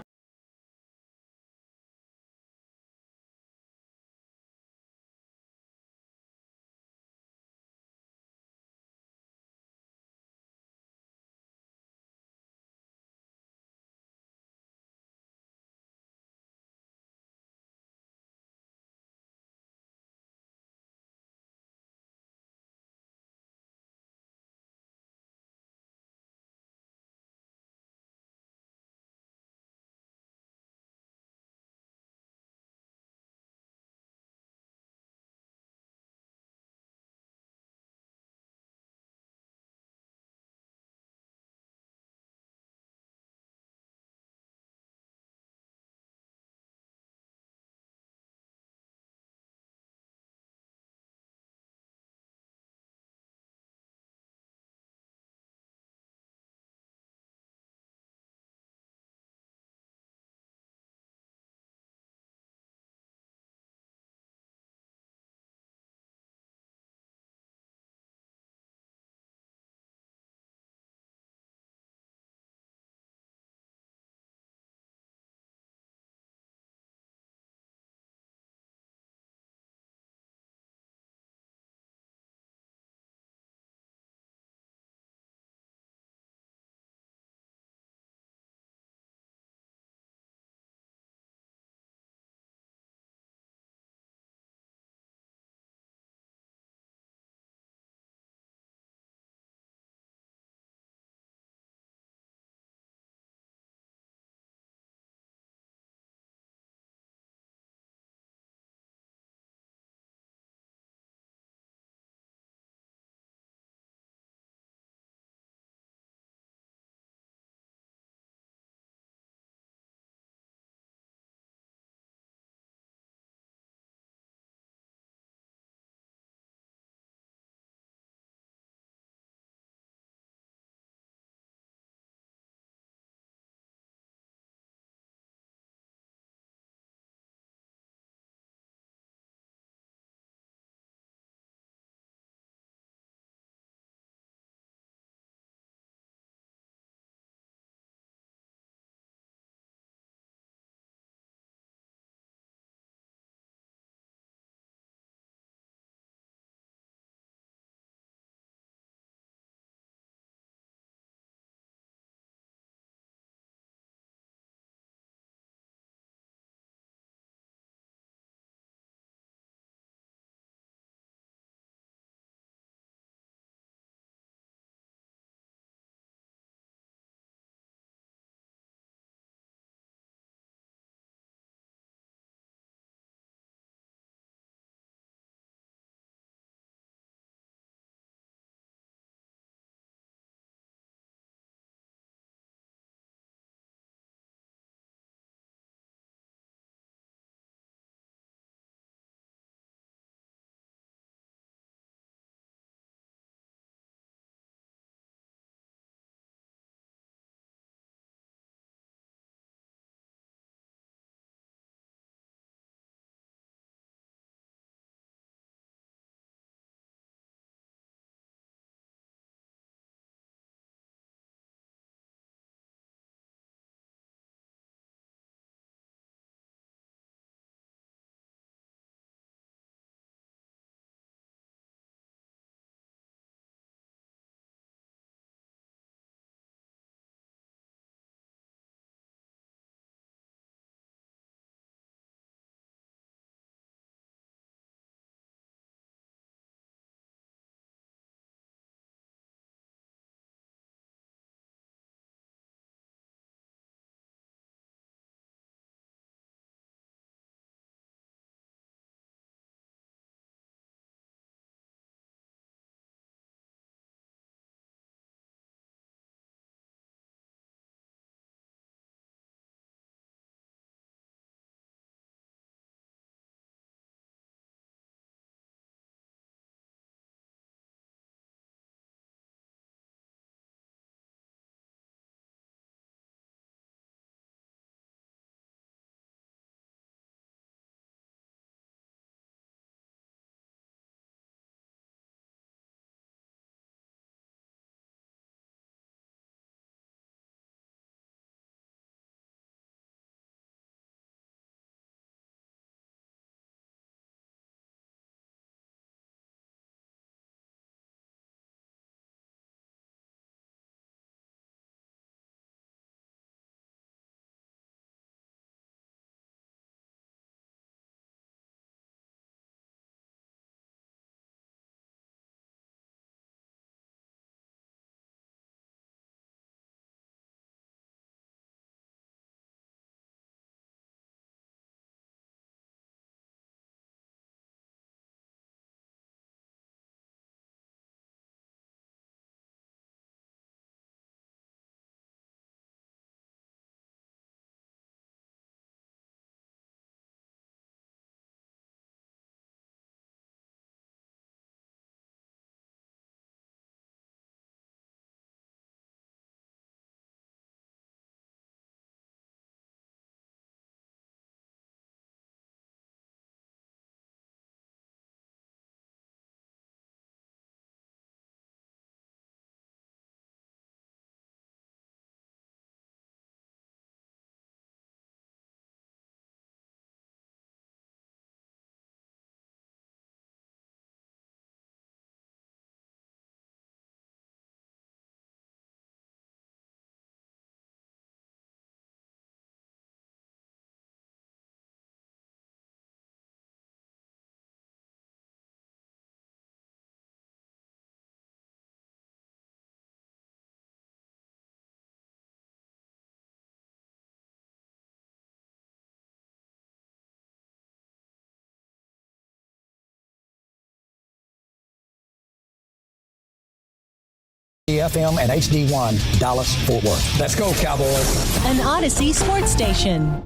FM and HD1 Dallas Fort Worth. Let's go, Cowboys. An Odyssey sports station.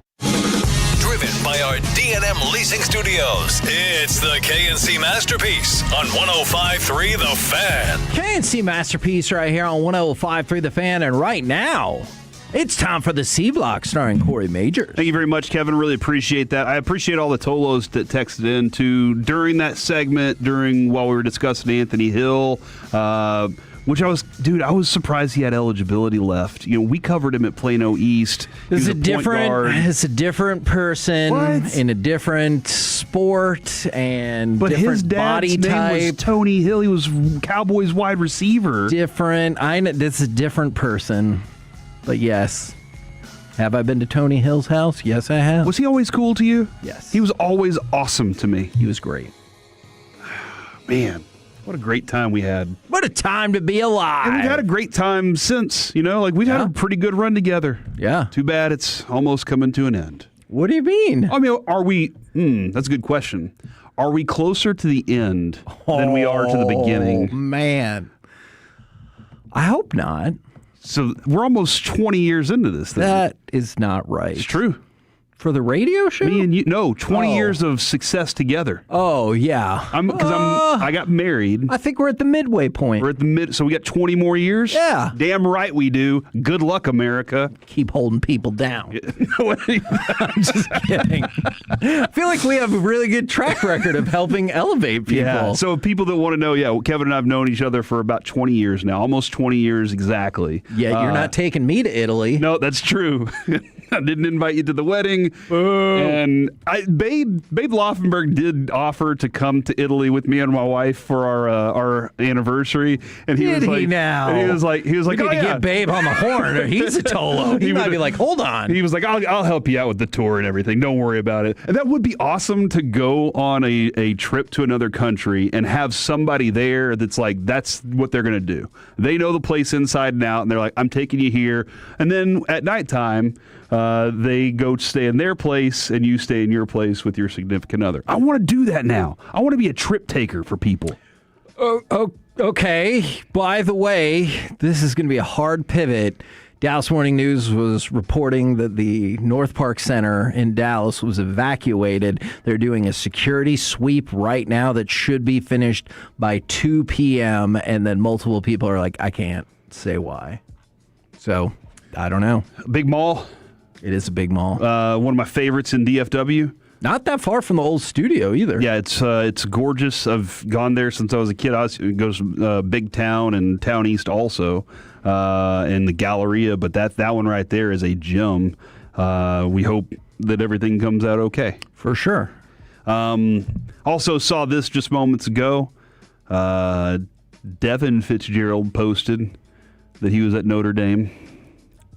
Driven by our D&M Leasing Studios, it's the KNC Masterpiece on 105.3 The Fan. KNC Masterpiece right here on 105.3 The Fan, and right now, it's time for the C Block starring Corey Majors. Thank you very much, Kevin. Really appreciate that. I appreciate all the Tolos that texted in during that segment, while we were discussing Anthony Hill, which I was surprised he had eligibility left. You know, we covered him at Plano East. It's a different person in a different sport and but different his dad's body type. name was Tony Hill. He was Cowboys wide receiver. Different. I know this is a different person. But yes. Have I been to Tony Hill's house? Yes, I have. Was he always cool to you? Yes. He was always awesome to me. He was great. Man, what a great time we had. What a time to be alive. And we've had a great time since, we've had a pretty good run together. Yeah. Too bad it's almost coming to an end. What do you mean? I mean, are we, that's a good question. Are we closer to the end than we are to the beginning? Oh, man. I hope not. So we're almost 20 years into this thing. That is not right. It's true. For the radio show? Me and you, no, 20 years of success together. Oh, yeah. I got married. I think we're at the midway point. We're at the so we got 20 more years? Yeah. Damn right we do. Good luck, America. Keep holding people down. I'm just kidding. I feel like we have a really good track record of helping elevate people. Yeah. So people that want to know, Kevin and I have known each other for about 20 years now, almost 20 years exactly. Yeah, you're not taking me to Italy. No, that's true. I didn't invite you to the wedding. And Babe Laufenberg did offer to come to Italy with me and my wife for our anniversary. And he was like, we need to get Babe on the horn. Or he's a Tolo. He might be like, hold on. He was like, I'll help you out with the tour and everything. Don't worry about it. And that would be awesome to go on a trip to another country and have somebody there that's like, that's what they're going to do. They know the place inside and out, and they're like, I'm taking you here. And then at nighttime, they go stay in their place and you stay in your place with your significant other. I want to do that now. I want to be a trip taker for people. Okay. By the way, this is going to be a hard pivot. Dallas Morning News was reporting that the North Park Center in Dallas was evacuated. They're doing a security sweep right now that should be finished by 2 p.m. And then multiple people are like, I can't say why. So, I don't know. Big mall. It is a big mall. One of my favorites in DFW. Not that far from the old studio either. Yeah, it's gorgeous. I've gone there since I was a kid. It goes Big Town and Town East also, and the Galleria. But that one right there is a gem. We hope that everything comes out okay. For sure. Also saw this just moments ago. Devin Fitzgerald posted that he was at Notre Dame.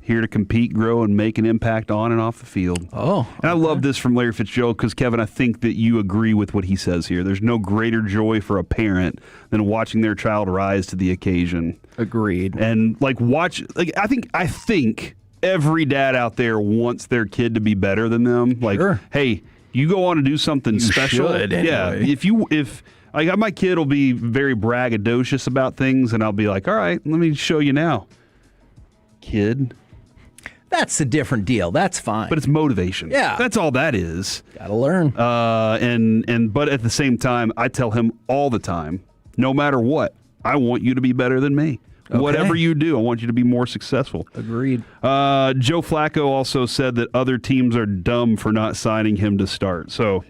Here to compete, grow, and make an impact on and off the field. Oh. And I love this from Larry Fitzgerald because, Kevin, I think that you agree with what he says here. There's no greater joy for a parent than watching their child rise to the occasion. Agreed. And, I think every dad out there wants their kid to be better than them. Like, sure. Hey, you go on to do something special. Should, anyway. Yeah. If my kid will be very braggadocious about things, and I'll be like, all right, let me show you now. Kid. That's a different deal. That's fine. But it's motivation. Yeah. That's all that is. Gotta learn. But at the same time, I tell him all the time, no matter what, I want you to be better than me. Okay. Whatever you do, I want you to be more successful. Agreed. Joe Flacco also said that other teams are dumb for not signing him to start. So,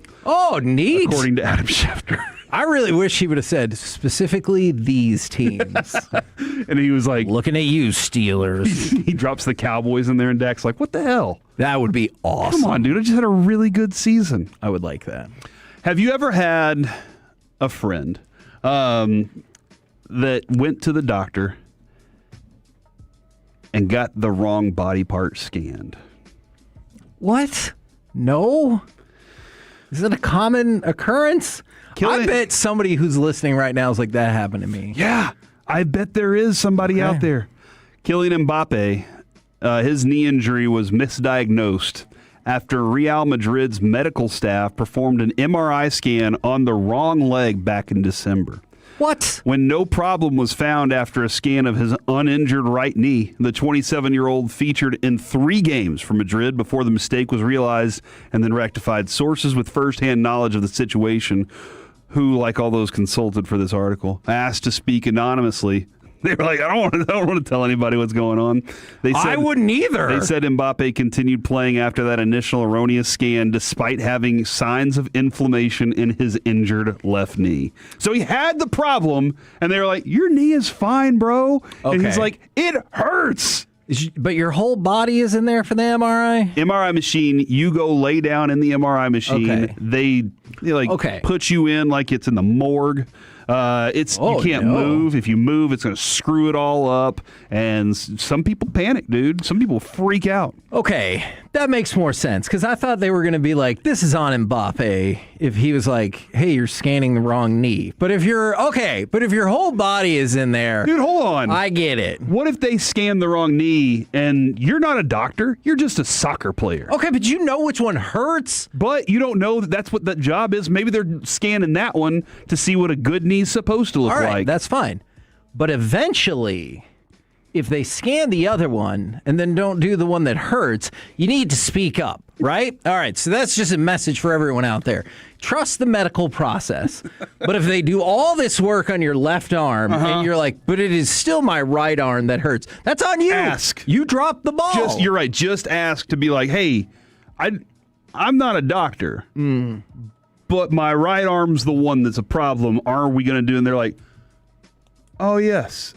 neat. According to Adam Schefter. I really wish he would have said specifically these teams. And he was like, looking at you, Steelers. He drops the Cowboys in there, and Dak's like, what the hell? That would be awesome. Come on, dude. I just had a really good season. I would like that. Have you ever had a friend that went to the doctor and got the wrong body part scanned? What? No? Is it a common occurrence? I bet somebody who's listening right now is like, that happened to me. Yeah, I bet there is somebody out there. Kylian Mbappe, his knee injury was misdiagnosed after Real Madrid's medical staff performed an MRI scan on the wrong leg back in December. What? When no problem was found after a scan of his uninjured right knee, the 27-year-old featured in 3 games for Madrid before the mistake was realized and then rectified. Sources with firsthand knowledge of the situation, who, like all those consulted for this article, asked to speak anonymously. They were like, I don't want to tell anybody what's going on. They said, I wouldn't either. They said Mbappe continued playing after that initial erroneous scan despite having signs of inflammation in his injured left knee. So he had the problem, and they were like, your knee is fine, bro. And he's like, it hurts. But your whole body is in there for the MRI? MRI machine, you go lay down in the MRI machine. Okay. They put you in like it's in the morgue. You can't move. If you move, it's going to screw it all up. And some people panic, dude. Some people freak out. Okay, that makes more sense because I thought they were going to be like, this is on Mbappe if he was like, hey, you're scanning the wrong knee. But if your whole body is in there. Dude, hold on. I get it. What if they scan the wrong knee and you're not a doctor? You're just a soccer player. Okay, but you know which one hurts. But you don't know that that's what that job is. Maybe they're scanning that one to see what a good knee's supposed to look All right, like. That's fine. But eventually, if they scan the other one and then don't do the one that hurts, you need to speak up, right? All right, so that's just a message for everyone out there. Trust the medical process. But if they do all this work on your left arm and you're like, but it is still my right arm that hurts, that's on you. Ask. You dropped the ball. You're right. Just ask to be like, hey, I'm not a doctor, but my right arm's the one that's a problem. Are we going to do? And they're like, oh, yes.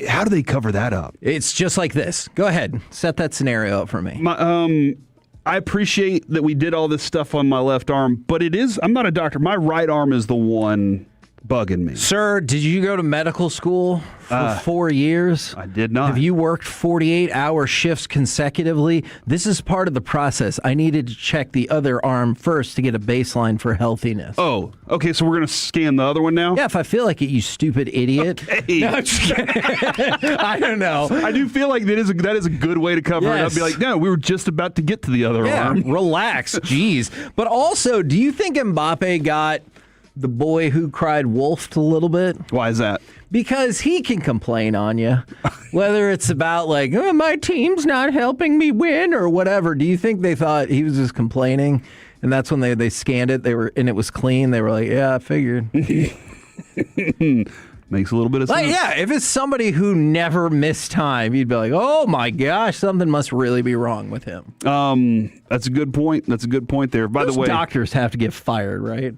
How do they cover that up? It's just like this. Go ahead. Set that scenario up for me. I appreciate that we did all this stuff on my left arm, but I'm not a doctor. My right arm is the one bugging me. Sir, did you go to medical school for 4 years? I did not. Have you worked 48-hour shifts consecutively? This is part of the process. I needed to check the other arm first to get a baseline for healthiness. Oh, okay, so we're going to scan the other one now? Yeah, if I feel like it, you stupid idiot. Okay. No, I'm just kidding. I don't know. I do feel like that is a good way to cover it. I'd be like, no, we were just about to get to the other arm. Relax, jeez. But also, do you think Mbappe got the boy who cried wolfed a little bit? Why is that? Because he can complain on you, whether it's about like, oh, my team's not helping me win or whatever. Do you think they thought he was just complaining, and that's when they scanned it? And it was clean. They were like, yeah, I figured. Makes a little bit of sense. Yeah, if it's somebody who never missed time, you'd be like, oh my gosh, something must really be wrong with him. That's a good point. That's a good point there. By the way, doctors have to get fired, right?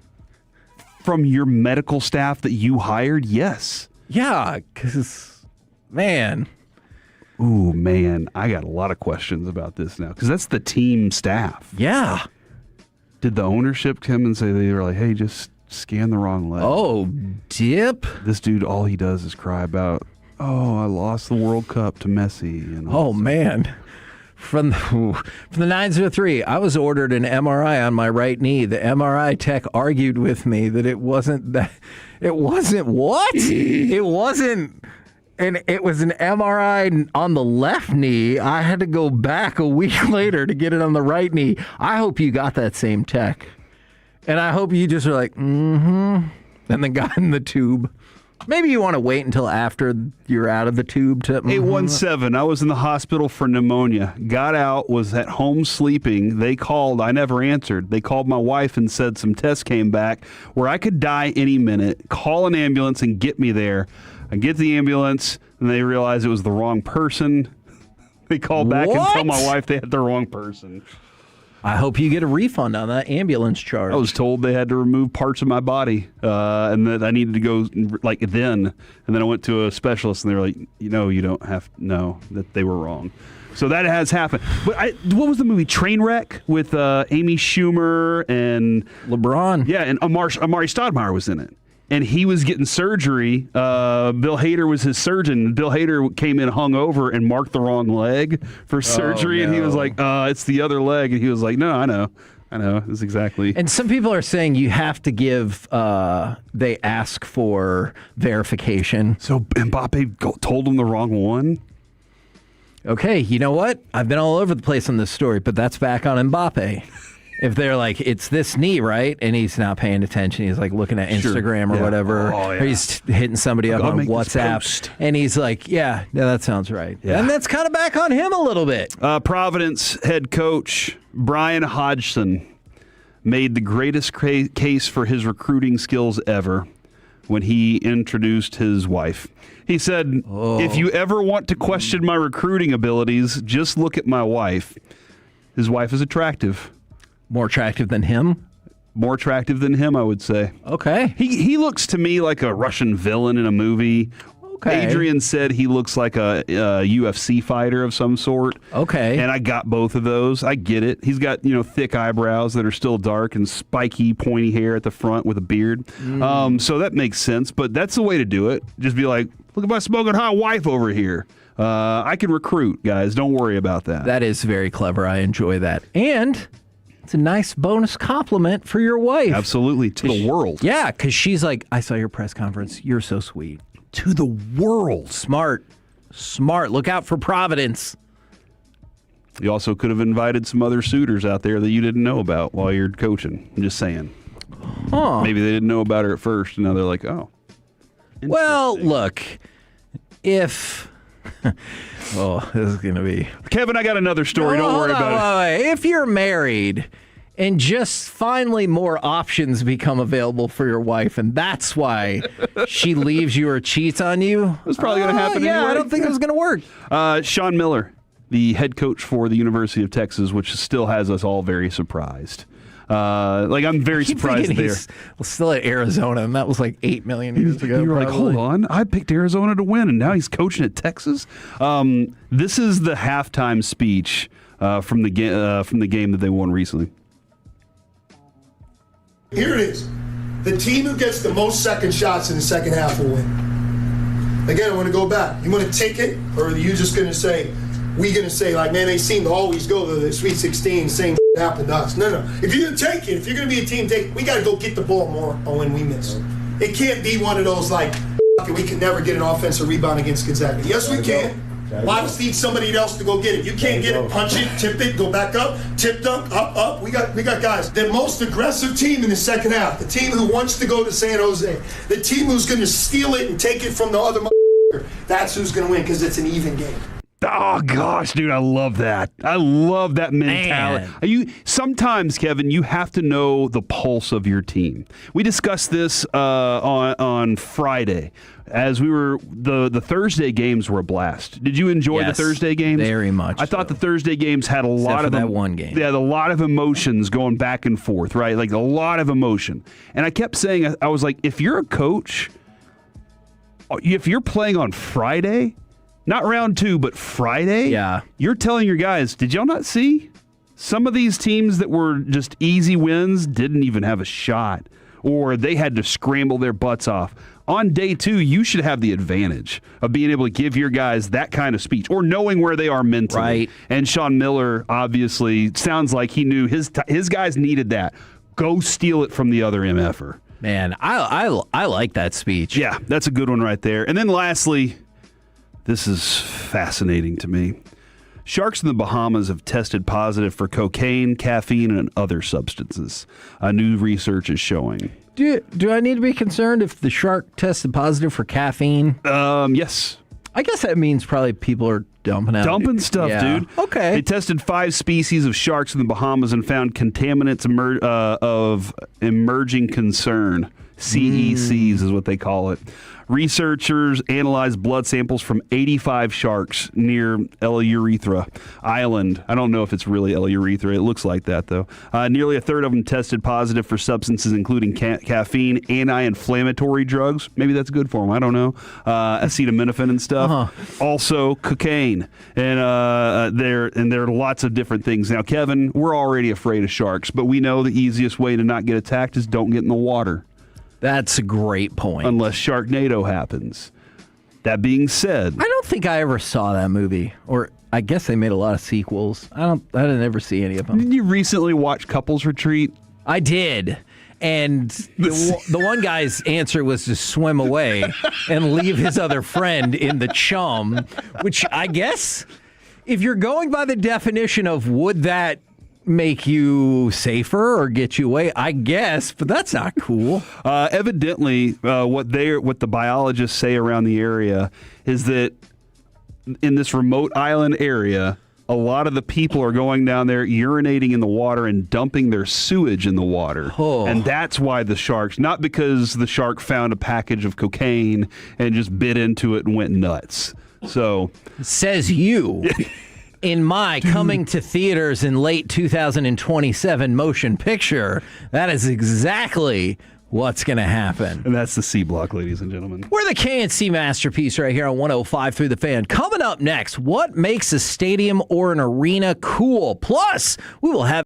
From your medical staff that you hired? Yes. Yeah, because, man. Ooh, man, I got a lot of questions about this now because that's the team staff. Yeah. Did the ownership come and say they were like, hey, just scan the wrong leg? Oh, dip. This dude, all he does is cry about, oh, I lost the World Cup to Messi. And oh, man. From the 903, I was ordered an MRI on my right knee. The MRI tech argued with me that it wasn't that. It wasn't what? It wasn't. And it was an MRI on the left knee. I had to go back a week later to get it on the right knee. I hope you got that same tech. And I hope you just were like, and then got in the tube. Maybe you want to wait until after you're out of the tube to... 817, I was in the hospital for pneumonia. Got out, was at home sleeping. They called. I never answered. They called my wife and said some tests came back where I could die any minute. Call an ambulance and get me there. I get the ambulance, and they realize it was the wrong person. They called back and told my wife they had the wrong person. I hope you get a refund on that ambulance charge. I was told they had to remove parts of my body and that I needed to go like then. And then I went to a specialist and they were like, you don't have to know that they were wrong. So that has happened. But what was the movie? Trainwreck with Amy Schumer and LeBron. Yeah, and Amari Stoudemire was in it. And he was getting surgery. Bill Hader was his surgeon. Bill Hader came in hungover and marked the wrong leg for surgery. And he was like, it's the other leg. And he was like, no, I know. It's exactly. And some people are saying you have to give, they ask for verification. So Mbappe told him the wrong one? Okay, you know what? I've been all over the place on this story, but that's back on Mbappe. If they're like, it's this knee, right? And he's not paying attention. He's like looking at Instagram or whatever. Oh, yeah. Or he's hitting somebody up on WhatsApp. And he's like, yeah, that sounds right. Yeah. And that's kind of back on him a little bit. Providence head coach Brian Hodgson made the greatest case for his recruiting skills ever when he introduced his wife. He said, if you ever want to question my recruiting abilities, just look at my wife. His wife is attractive. More attractive than him? More attractive than him, I would say. Okay. He looks to me like a Russian villain in a movie. Okay. Adrian said he looks like a UFC fighter of some sort. Okay. And I got both of those. I get it. He's got, thick eyebrows that are still dark and spiky, pointy hair at the front with a beard. So that makes sense. But that's the way to do it. Just be like, look at my smoking hot wife over here. I can recruit, guys. Don't worry about that. That is very clever. I enjoy that. And it's a nice bonus compliment for your wife. Absolutely. To the world. Yeah, because she's like, I saw your press conference. You're so sweet. To the world. Smart. Look out for Providence. You also could have invited some other suitors out there that you didn't know about while you're coaching. I'm just saying. Huh. Maybe they didn't know about her at first, and now they're like, oh. Well, look, if... this is going to be... Kevin, I got another story. Don't worry about it. If you're married and just finally more options become available for your wife, and that's why she leaves you or cheats on you... It's probably going to happen anyway. I don't think it was going to work. Sean Miller, the head coach for the University of Texas, which still has us all very surprised. I'm very surprised there. He's still at Arizona, and that was like 8 million years ago. You were like, hold on, I picked Arizona to win, and now he's coaching at Texas. This is the halftime speech from the game that they won recently. Here it is. The team who gets the most second shots in the second half will win. Again, I want to go back. You want to take it, or are you just going to say, like, man, they seem to always go to the Sweet 16, same happened to us. No. If you're going to take it, if you're going to be a team take, we got to go get the ball more when we miss. It can't be one of those, like, we can never get an offensive rebound against Gonzaga. Yes, we can. Why just need somebody else to go get it? You can't get it, punch it, tip it, go back up, tip dunk, up. We got guys. The most aggressive team in the second half, the team who wants to go to San Jose, the team who's going to steal it and take it from the other that's who's going to win because it's an even game. Oh, gosh, dude, I love that. I love that mentality. Sometimes, Kevin, you have to know the pulse of your team. We discussed this on Friday. As we were, the Thursday games were a blast. Did you enjoy the Thursday games? Very much. I thought the Thursday games had a lot of that one game. Yeah, a lot of emotions going back and forth, right? Like a lot of emotion. And I kept saying, I was like, if you're a coach, if you're playing on Friday, not round 2, but Friday, you're telling your guys, did y'all not see? Some of these teams that were just easy wins didn't even have a shot, or they had to scramble their butts off. On day 2, you should have the advantage of being able to give your guys that kind of speech or knowing where they are mentally. Right. And Sean Miller obviously sounds like he knew his guys needed that. Go steal it from the other MFer. Man, I like that speech. Yeah, that's a good one right there. And then lastly, this is fascinating to me. Sharks in the Bahamas have tested positive for cocaine, caffeine, and other substances. New research is showing. Do I need to be concerned if the shark tested positive for caffeine? Yes. I guess that means probably people are dumping stuff, dude. Okay. They tested 5 species of sharks in the Bahamas and found contaminants of emerging concern. CECs is what they call it. Researchers analyzed blood samples from 85 sharks near El Urethra Island. I don't know if it's really El Urethra. It looks like that, though. Nearly a third of them tested positive for substances including caffeine, anti-inflammatory drugs. Maybe that's good for them. I don't know. Acetaminophen and stuff. Also, cocaine. And there are lots of different things. Now, Kevin, we're already afraid of sharks, but we know the easiest way to not get attacked is don't get in the water. That's a great point. Unless Sharknado happens. That being said, I don't think I ever saw that movie, or I guess they made a lot of sequels. I didn't ever see any of them. Did you recently watch Couples Retreat? I did. And the one guy's answer was to swim away and leave his other friend in the chum, which I guess, if you're going by the definition of would that make you safer or get you away, I guess, but that's not cool. Evidently, what the biologists say around the area is that in this remote island area, a lot of the people are going down there, urinating in the water and dumping their sewage in the water. And that's why the sharks, not because the shark found a package of cocaine and just bit into it and went nuts. So, says you. In my coming to theaters in late 2027 motion picture, that is exactly what's going to happen. And that's the C block, ladies and gentlemen. We're the KNC masterpiece right here on 105 through the fan. Coming up next, what makes a stadium or an arena cool? Plus, we will have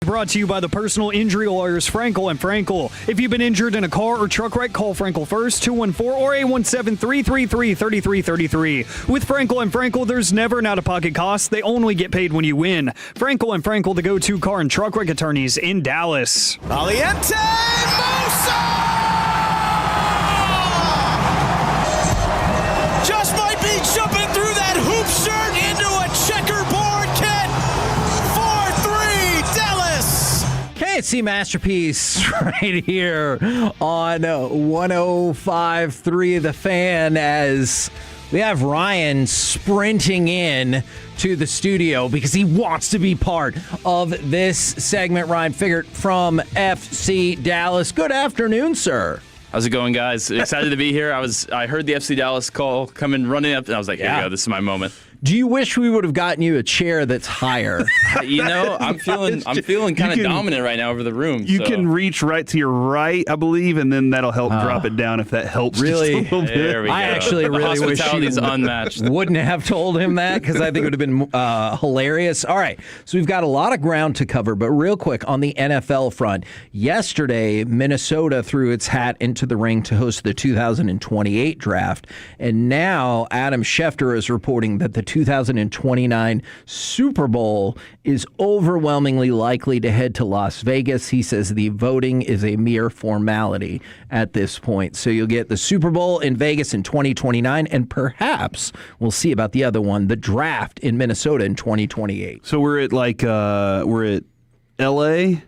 brought to you by the personal injury lawyers Frankel and Frankel. If you've been injured in a car or truck wreck, call Frankel first, 214 or 817-333-3333. With Frankel and Frankel, there's never an out-of-pocket cost. They only get paid when you win. Frankel and Frankel, the go-to car and truck wreck attorneys in Dallas. Aliente Musa! Just might be jumping through that hoop shirt into a checkerboard kit. 4-3 Dallas. KNC Masterpiece right here on 105.3 The Fan as we have Ryan sprinting in to the studio because he wants to be part of this segment. Ryan Figert from FC Dallas. Good afternoon, sir. How's it going, guys? Excited to be here. I heard the FC Dallas call coming running up, and I was like, here we go. This is my moment. Do you wish we would have gotten you a chair that's higher? I'm feeling kind of dominant right now over the room. You can reach right to your right, I believe, and then that'll help drop it down if that helps. Really? Just a little bit. There we go. I actually really wish you unmatched. Wouldn't have told him that because I think it would have been hilarious. All right, so we've got a lot of ground to cover, but real quick on the NFL front, yesterday Minnesota threw its hat into the ring to host the 2028 draft, and now Adam Schefter is reporting that the 2029 Super Bowl is overwhelmingly likely to head to Las Vegas. He says the voting is a mere formality at this point. So you'll get the Super Bowl in Vegas in 2029, and perhaps we'll see about the other one, the draft in Minnesota in 2028. So we're at L.A.,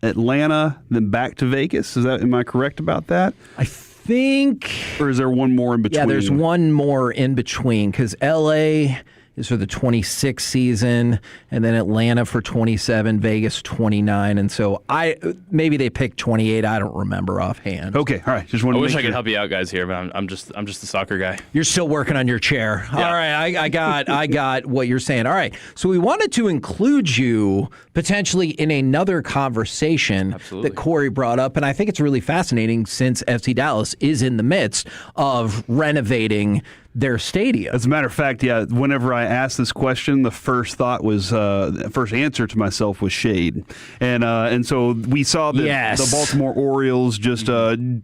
Atlanta, then back to Vegas. Am I correct about that? I think. Or is there one more in between? Yeah, there's one more in between because L.A. is for the 26th season, and then Atlanta for 27, Vegas 29, and so maybe they picked 28. I don't remember offhand. Okay, all right. Just want I to wish make I could sure. help you out, guys, here, but I'm just a soccer guy. You're still working on your chair. Yeah. All right, I got what you're saying. All right, so we wanted to include you potentially in another conversation that Corey brought up, and I think it's really fascinating since FC Dallas is in the midst of renovating their stadium. As a matter of fact, yeah, whenever I asked this question, the first thought was, the first answer to myself was shade. And so we saw that the Baltimore Orioles just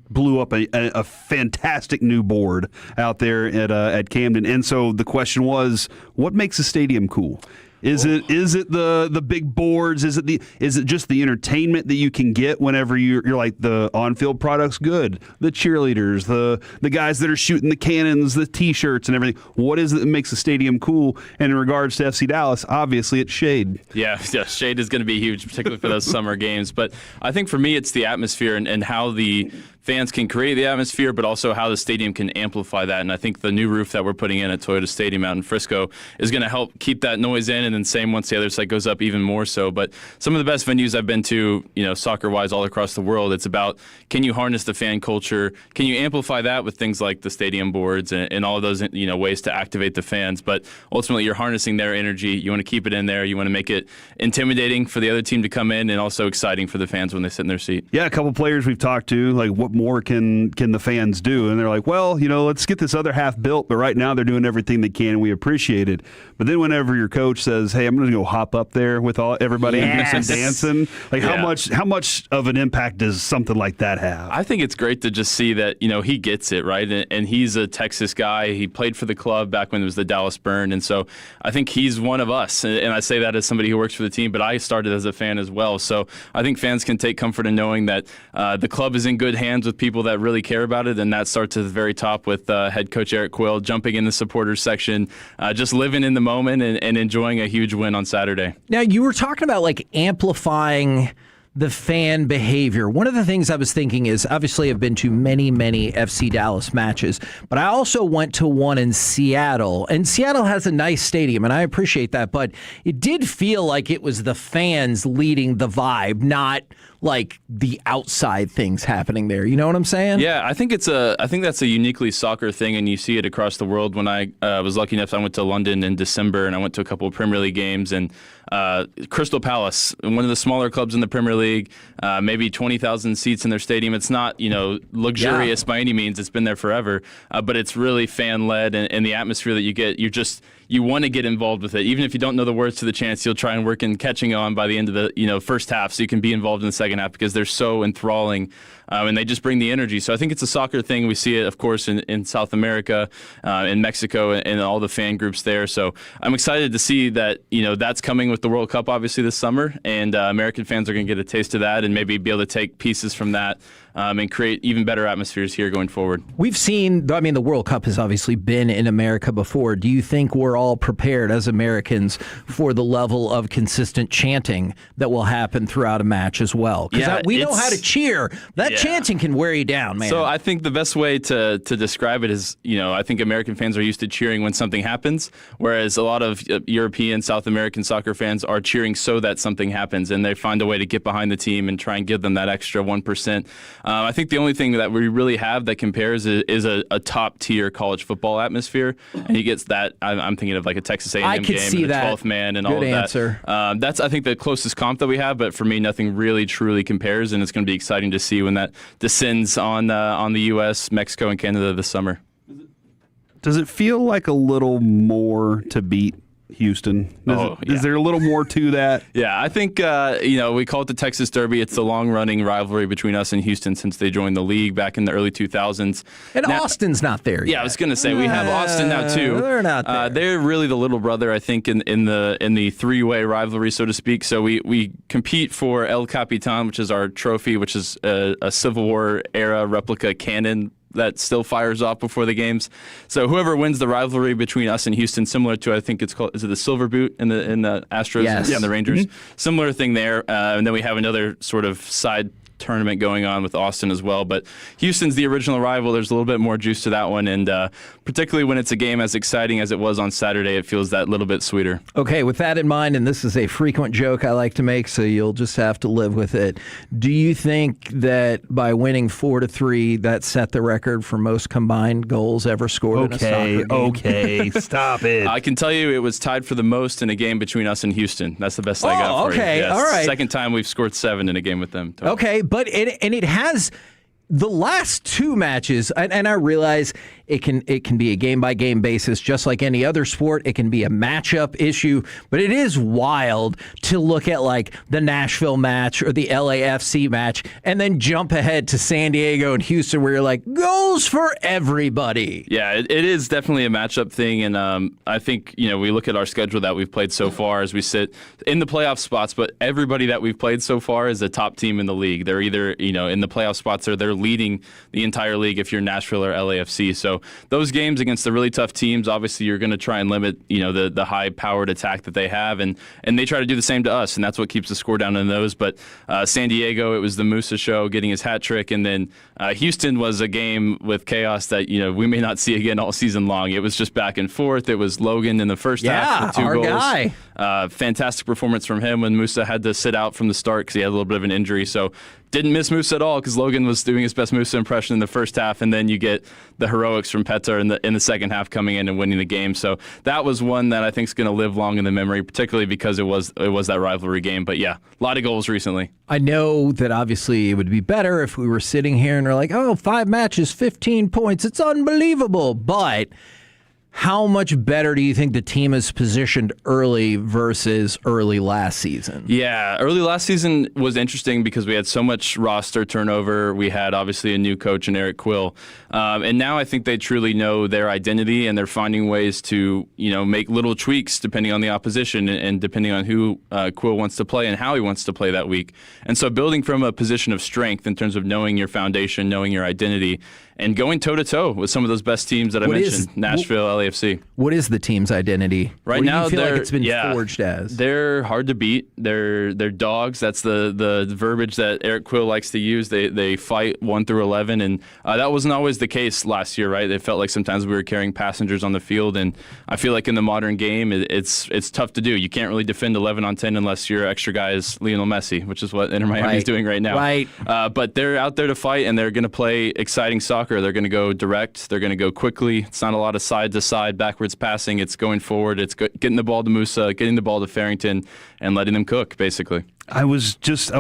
blew up a fantastic new board out there at Camden. And so the question was, what makes a stadium cool? Is it the big boards? Is it just the entertainment that you can get whenever you're like the on-field product's good? The cheerleaders, the guys that are shooting the cannons, the T-shirts and everything. What is it that makes the stadium cool? And in regards to FC Dallas, obviously it's shade. Yeah, shade is going to be huge, particularly for those summer games. But I think for me, it's the atmosphere and how the fans can create the atmosphere, but also how the stadium can amplify that. And I think the new roof that we're putting in at Toyota Stadium out in Frisco is going to help keep that noise in, and then same once the other side goes up even more so. But some of the best venues I've been to, soccer-wise all across the world, it's about, can you harness the fan culture? Can you amplify that with things like the stadium boards and all of those, ways to activate the fans? But ultimately, you're harnessing their energy. You want to keep it in there. You want to make it intimidating for the other team to come in and also exciting for the fans when they sit in their seat. Yeah, a couple players we've talked to, like, what more can the fans do? And they're like, well, let's get this other half built, but right now they're doing everything they can and we appreciate it. But then whenever your coach says, hey, I'm going to go hop up there with everybody and dancing, like how much of an impact does something like that have? I think it's great to just see that, he gets it, right? And he's a Texas guy. He played for the club back when it was the Dallas Burn. And so I think he's one of us. And I say that as somebody who works for the team, but I started as a fan as well. So I think fans can take comfort in knowing that the club is in good hands with people that really care about it, and that starts at the very top with head coach Eric Quill jumping in the supporters section, just living in the moment and enjoying a huge win on Saturday. Now, you were talking about amplifying the fan behavior. One of the things I was thinking is, obviously I've been to many, many FC Dallas matches, but I also went to one in Seattle, and Seattle has a nice stadium, and I appreciate that, but it did feel like it was the fans leading the vibe, not like the outside things happening there. You know what I'm saying? Yeah, I think that's a uniquely soccer thing, and you see it across the world. When I was lucky enough, I went to London in December, and I went to a couple of Premier League games, and Crystal Palace, one of the smaller clubs in the Premier League, maybe 20,000 seats in their stadium. It's not, luxurious by any means. It's been there forever, but it's really fan-led, and the atmosphere that you get, you want to get involved with it. Even if you don't know the words to the chants, you'll try and work in catching on by the end of the first half so you can be involved in the second half because they're so enthralling. And they just bring the energy. So I think it's a soccer thing. We see it, of course, in South America, in Mexico, and all the fan groups there. So I'm excited to see that that's coming with the World Cup, obviously, this summer. And American fans are going to get a taste of that and maybe be able to take pieces from that and create even better atmospheres here going forward. We've seen, the World Cup has obviously been in America before. Do you think we're all prepared as Americans for the level of consistent chanting that will happen throughout a match as well? Because we know how to cheer. Chanting can wear you down, man. So I think the best way to describe it is, I think American fans are used to cheering when something happens, whereas a lot of European, South American soccer fans are cheering so that something happens, and they find a way to get behind the team and try and give them that extra 1%. I think the only thing that we really have that compares is a top-tier college football atmosphere, and he gets that. I'm thinking of like a Texas A&M game and the 12th man and all of that. Answer. That's, I think, the closest comp that we have, but for me, nothing really truly compares, and it's going to be exciting to see when that descends on the U.S., Mexico, and Canada this summer. Does it feel like a little more to beat Houston? Is there a little more to that? Yeah, I think, we call it the Texas Derby. It's the long-running rivalry between us and Houston since they joined the league back in the early 2000s. And now, Austin's not there yet. Yeah, I was going to say, we have Austin now, too. They're not there. They're really the little brother, I think, in the three-way rivalry, so to speak. So we compete for El Capitan, which is our trophy, which is a Civil War-era replica cannon that still fires off before the games. So whoever wins the rivalry between us and Houston, similar to, I think it's called, is it the Silver Boot in the Astros and the Rangers? Mm-hmm. Similar thing there. And then we have another sort of side tournament going on with Austin as well. But Houston's the original rival. There's a little bit more juice to that one. And particularly when it's a game as exciting as it was on Saturday, it feels that little bit sweeter. Okay, with that in mind, and this is a frequent joke I like to make, so you'll just have to live with it. Do you think that by winning 4-3, that set the record for most combined goals ever scored in a soccer game? Okay, stop it. I can tell you it was tied for the most in a game between us and Houston. That's the best I got for you. Okay, yes. all right. Second time we've scored 7 in a game with them. Totally. Okay, but it has the last two matches, and I realize it can be a game-by-game basis, just like any other sport. It can be a matchup issue, but it is wild to look at like the Nashville match or the LAFC match and then jump ahead to San Diego and Houston where you're like, goals for everybody. Yeah, it is definitely a matchup thing, and I think, we look at our schedule that we've played so far as we sit in the playoff spots, but everybody that we've played so far is a top team in the league. They're either, in the playoff spots or they're leading the entire league if you're Nashville or LAFC. So those games against the really tough teams, obviously you're going to try and limit, the high-powered attack that they have, and they try to do the same to us, and that's what keeps the score down in those. But San Diego, it was the Musa show getting his hat trick, and then Houston was a game with chaos that, we may not see again all season long. It was just back and forth. It was Logan in the first half with 2 goals. Guy. Fantastic performance from him when Musa had to sit out from the start because he had a little bit of an injury. So didn't miss Musa at all because Logan was doing his best Musa impression in the first half, and then you get the heroics from Petar in the second half coming in and winning the game. So that was one that I think is going to live long in the memory, particularly because it was that rivalry game. But yeah, a lot of goals recently. I know that obviously it would be better if we were sitting here and we're like, 5 matches, 15 points. It's unbelievable. But how much better do you think the team is positioned early versus early last season? Yeah, early last season was interesting because we had so much roster turnover. We had obviously a new coach in Eric Quill. And now I think they truly know their identity, and they're finding ways to, make little tweaks depending on the opposition and depending on who Quill wants to play and how he wants to play that week. And so building from a position of strength in terms of knowing your foundation, knowing your identity, and going toe-to-toe with some of those best teams that I mentioned, Nashville, LAFC. What is the team's identity? Right what now, do you feel like it's been forged as? They're hard to beat. They're dogs. That's the verbiage that Eric Quill likes to use. They fight 1 through 11, and that wasn't always the case last year, right? It felt like sometimes we were carrying passengers on the field, and I feel like in the modern game, it's tough to do. You can't really defend 11 on 10 unless your extra guy is Lionel Messi, which is what Inter Miami is doing right now. Right. But they're out there to fight, and they're going to play exciting soccer. They're going to go direct. They're going to go quickly. It's not a lot of side-to-side, backwards passing. It's going forward. It's getting the ball to Musa, getting the ball to Farrington, and letting them cook, basically. I was just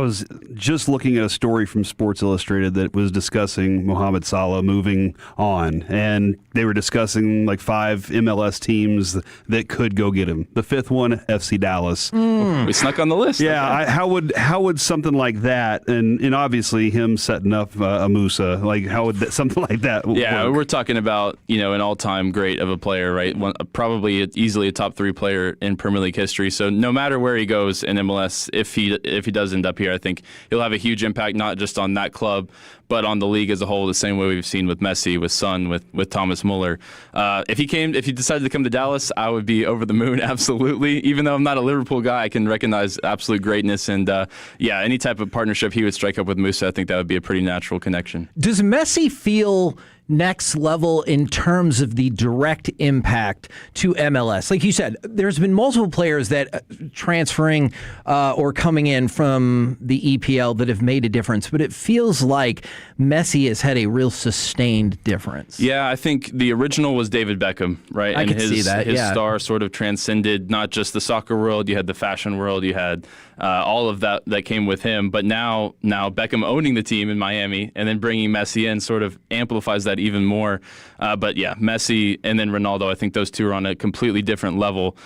looking at a story from Sports Illustrated that was discussing Mohamed Salah moving on, and they were discussing like 5 MLS teams that could go get him. The 5th one, FC Dallas. We snuck on the list. Yeah, Okay. how would something like that, and obviously him setting up Amusa, like how would something like that? Yeah, work? we're talking about an all-time great of a player, right? Probably easily a top 3 player in Premier League history. So no matter where he goes in MLS, if he does end up here, I think he'll have a huge impact not just on that club, but on the league as a whole. The same way we've seen with Messi, with Son, with Thomas Muller. If he decided to come to Dallas, I would be over the moon. Absolutely. Even though I'm not a Liverpool guy, I can recognize absolute greatness. And any type of partnership he would strike up with Musa, I think that would be a pretty natural connection. Does Messi feel next level in terms of the direct impact to MLS? Like you said, there's been multiple players that transferring or coming in from the EPL that have made a difference, but it feels like Messi has had a real sustained difference. Yeah, I think the original was David Beckham, right? I could see that, his yeah. star sort of transcended not just the soccer world, you had the fashion world, you had all of that came with him, but now Beckham owning the team in Miami and then bringing Messi in sort of amplifies that even more. But yeah, Messi and then Ronaldo, I think those two are on a completely different level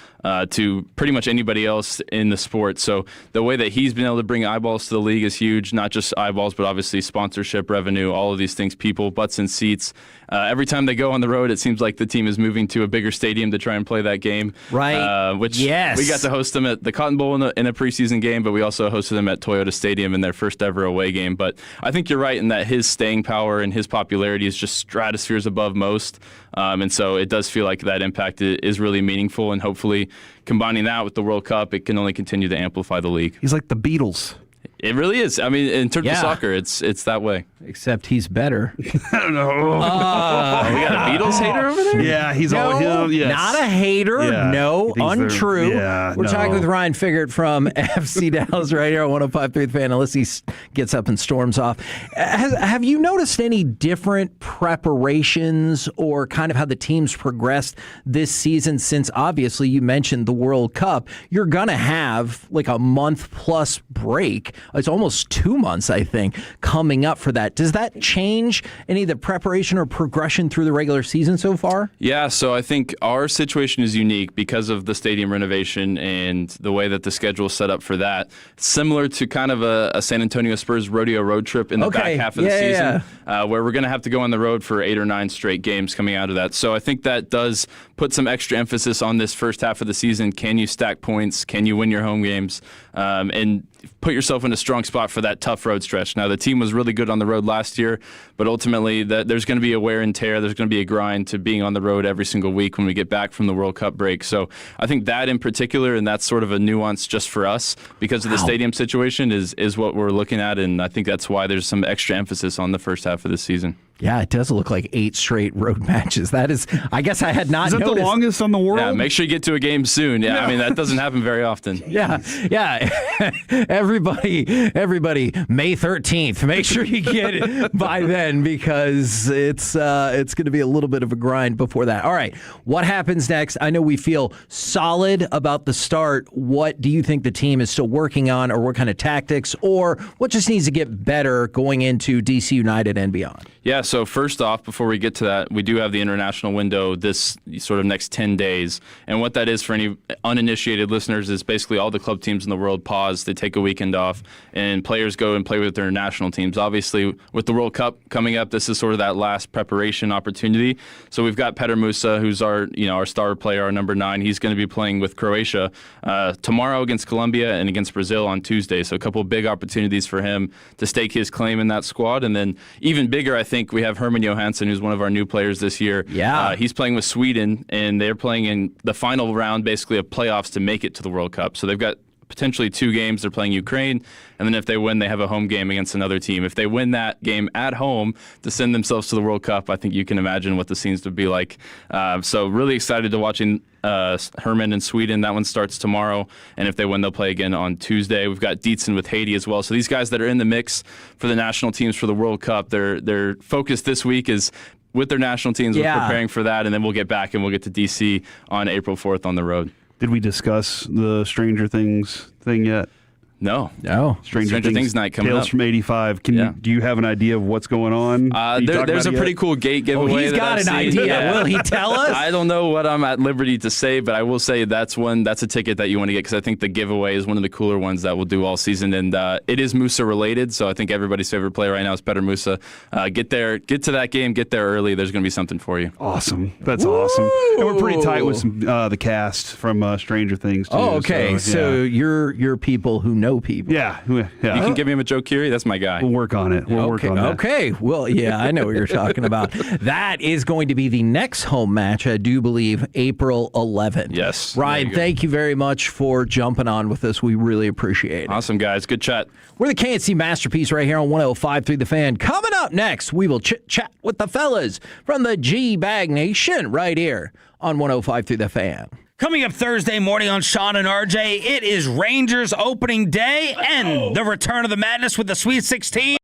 to pretty much anybody else in the sport. So the way that he's been able to bring eyeballs to the league is huge, not just eyeballs, but obviously sponsorship revenue, all of these things, people, butts in seats. Every time they go on the road, it seems like the team is moving to a bigger stadium to try and play that game. Right. Which yes. We got to host them at the Cotton Bowl in a preseason game, but we also hosted them at Toyota Stadium in their first ever away game. But I think you're right in that his staying power and his popularity is just stratospheres above most. And so it does feel like that impact is really meaningful, and hopefully combining that with the World Cup, it can only continue to amplify the league. He's like the Beatles. It really is. I mean, in terms of soccer, it's that way. Except he's better. I don't know. We got a Beatles hater over there? Yeah, he's all him. Yes. Not a hater. Yeah, no, untrue. We're talking with Ryan Figert from FC Dallas right here on 105.3 The Fan, unless he gets up and storms off. Have you noticed any different preparations or kind of how the team's progressed this season since obviously you mentioned the World Cup? You're going to have like a month plus break. It's almost 2 months, I think, coming up for that. Does that change any of the preparation or progression through the regular season so far? Yeah, so I think our situation is unique because of the stadium renovation and the way that the schedule is set up for that. Similar to kind of a San Antonio Spurs rodeo road trip in the back half of the season, where we're going to have to go on the road for 8 or 9 straight games coming out of that. So I think that does put some extra emphasis on this first half of the season. Can you stack points? Can you win your home games? And put yourself in a strong spot for that tough road stretch. Now, the team was really good on the road last year, but ultimately there's going to be a wear and tear. There's going to be a grind to being on the road every single week when we get back from the World Cup break. So I think that in particular, and that's sort of a nuance just for us because of the stadium situation, is what we're looking at, and I think that's why there's some extra emphasis on the first half of the season. Yeah, it does look like 8 straight road matches. That is, I guess I had not noticed. Is that the longest on the world? Yeah, make sure you get to a game soon. Yeah, I mean, that doesn't happen very often. Yeah. Everybody, May 13th. Make sure you get it by then because it's going to be a little bit of a grind before that. All right, what happens next? I know we feel solid about the start. What do you think the team is still working on, or what kind of tactics, or what just needs to get better going into DC United and beyond? Yeah, so first off, before we get to that, we do have the international window this sort of next 10 days. And what that is for any uninitiated listeners is basically all the club teams in the world pause. They take a weekend off, and players go and play with their national teams. Obviously, with the World Cup coming up, this is sort of that last preparation opportunity. So we've got Petar Musa, who's our star player, our number 9. He's going to be playing with Croatia tomorrow against Colombia and against Brazil on Tuesday. So a couple of big opportunities for him to stake his claim in that squad. And then even bigger, I think, we have Herman Johansson, who's one of our new players this year. Yeah. He's playing with Sweden, and they're playing in the final round, basically, of playoffs to make it to the World Cup. So they've got potentially 2 games. They're playing Ukraine, and then if they win, they have a home game against another team. If they win that game at home to send themselves to the World Cup, I think you can imagine what the scenes would be like. So really excited to watching Herman in Sweden. That one starts tomorrow, and if they win, they'll play again on Tuesday. We've got Dietzen with Haiti as well. So these guys that are in the mix for the national teams for the World Cup, their focus this week is with their national teams, we're preparing for that, and then we'll get back and we'll get to D.C. on April 4th on the road. Did we discuss the Stranger Things thing yet? No. Stranger Things night coming Tales up. from '85. Do you have an idea of what's going on? There's a pretty cool gate giveaway. He's got that an I've seen. idea. Will he tell us? I don't know what I'm at liberty to say, but I will say that's a ticket that you want to get because I think the giveaway is one of the cooler ones that we'll do all season, and it is Musa related. So I think everybody's favorite player right now is Petter Musa. Get to that game, get there early. There's going to be something for you. Awesome. That's awesome. And we're pretty tight with some the cast from Stranger Things too. Oh, okay. So you're people who know people. Yeah. You can give me a Joe Keery. That's my guy. We'll work on it. We'll work on that. Okay. Well, yeah, I know what you're talking about. That is going to be the next home match, I do believe, April 11th. Yes. Ryan, thank you very much for jumping on with us. We really appreciate it. Awesome, guys. Good chat. We're the KNC Masterpiece right here on 105.3 The Fan. Coming up next, we will chit-chat with the fellas from the G-Bag Nation right here on 105.3 The Fan. Coming up Thursday morning on Sean and RJ, it is Rangers opening day and the return of the madness with the Sweet 16.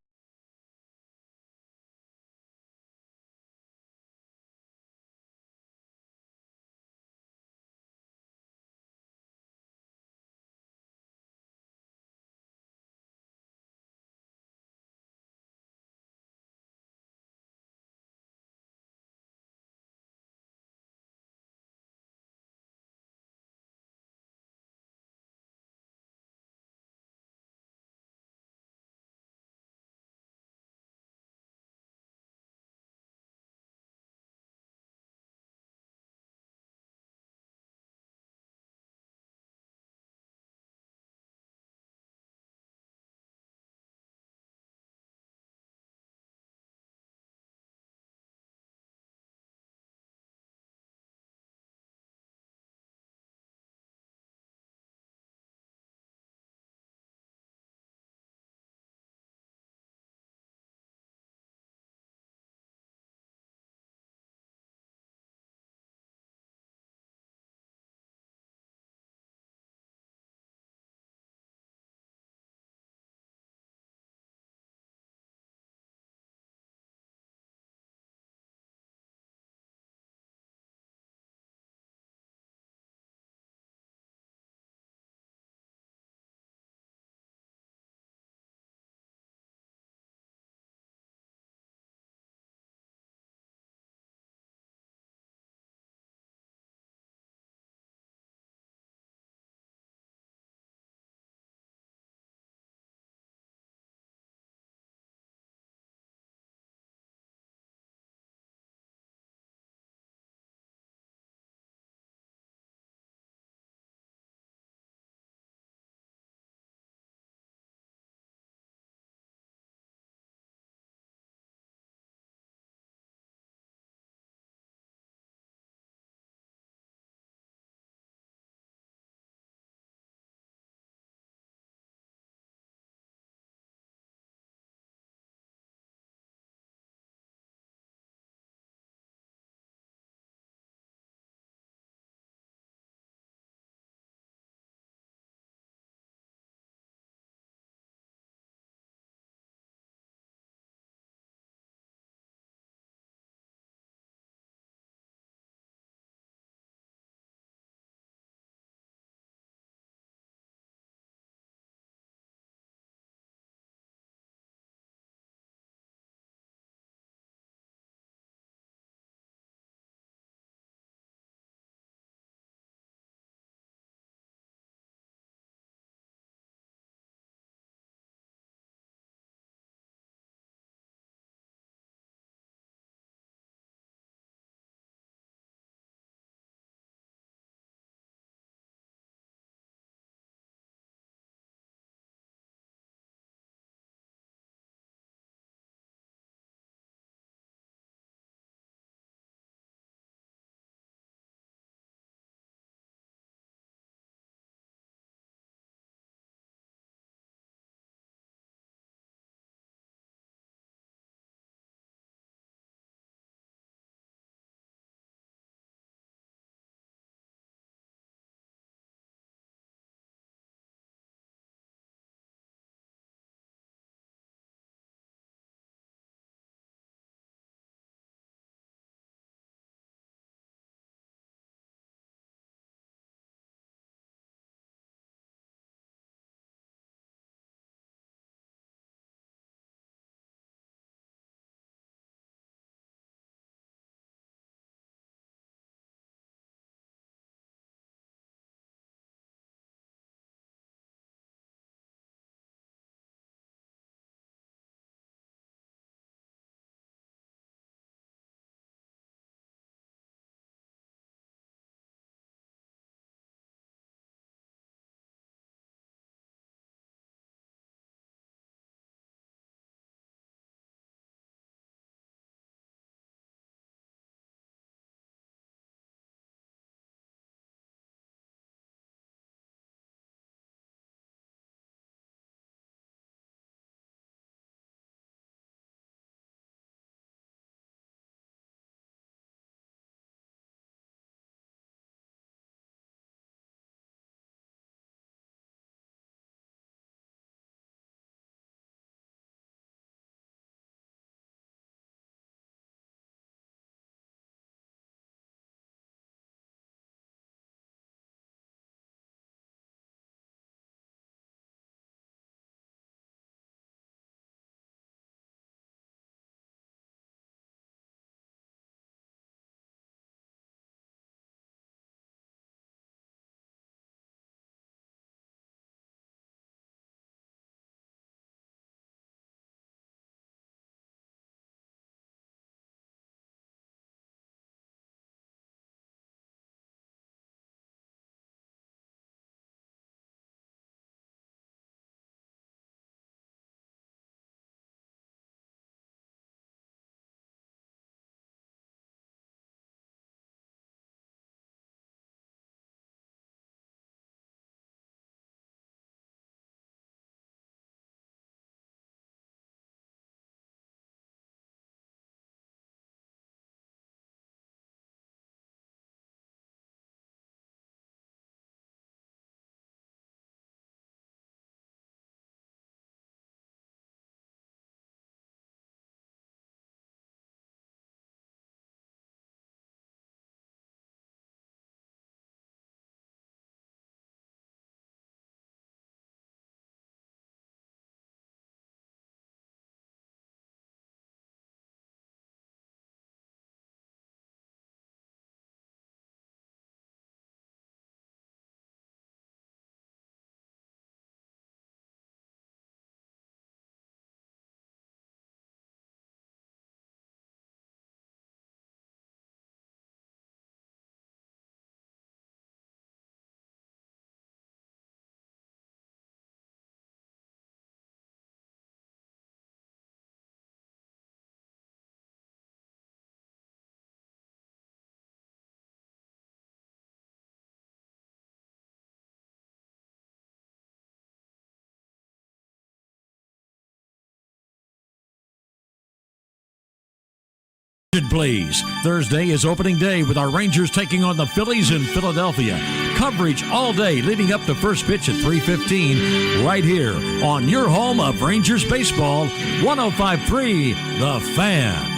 Please. Thursday is opening day with our Rangers taking on the Phillies in Philadelphia. Coverage all day leading up to first pitch at 3:15 right here on your home of Rangers baseball, 105.3 The Fan.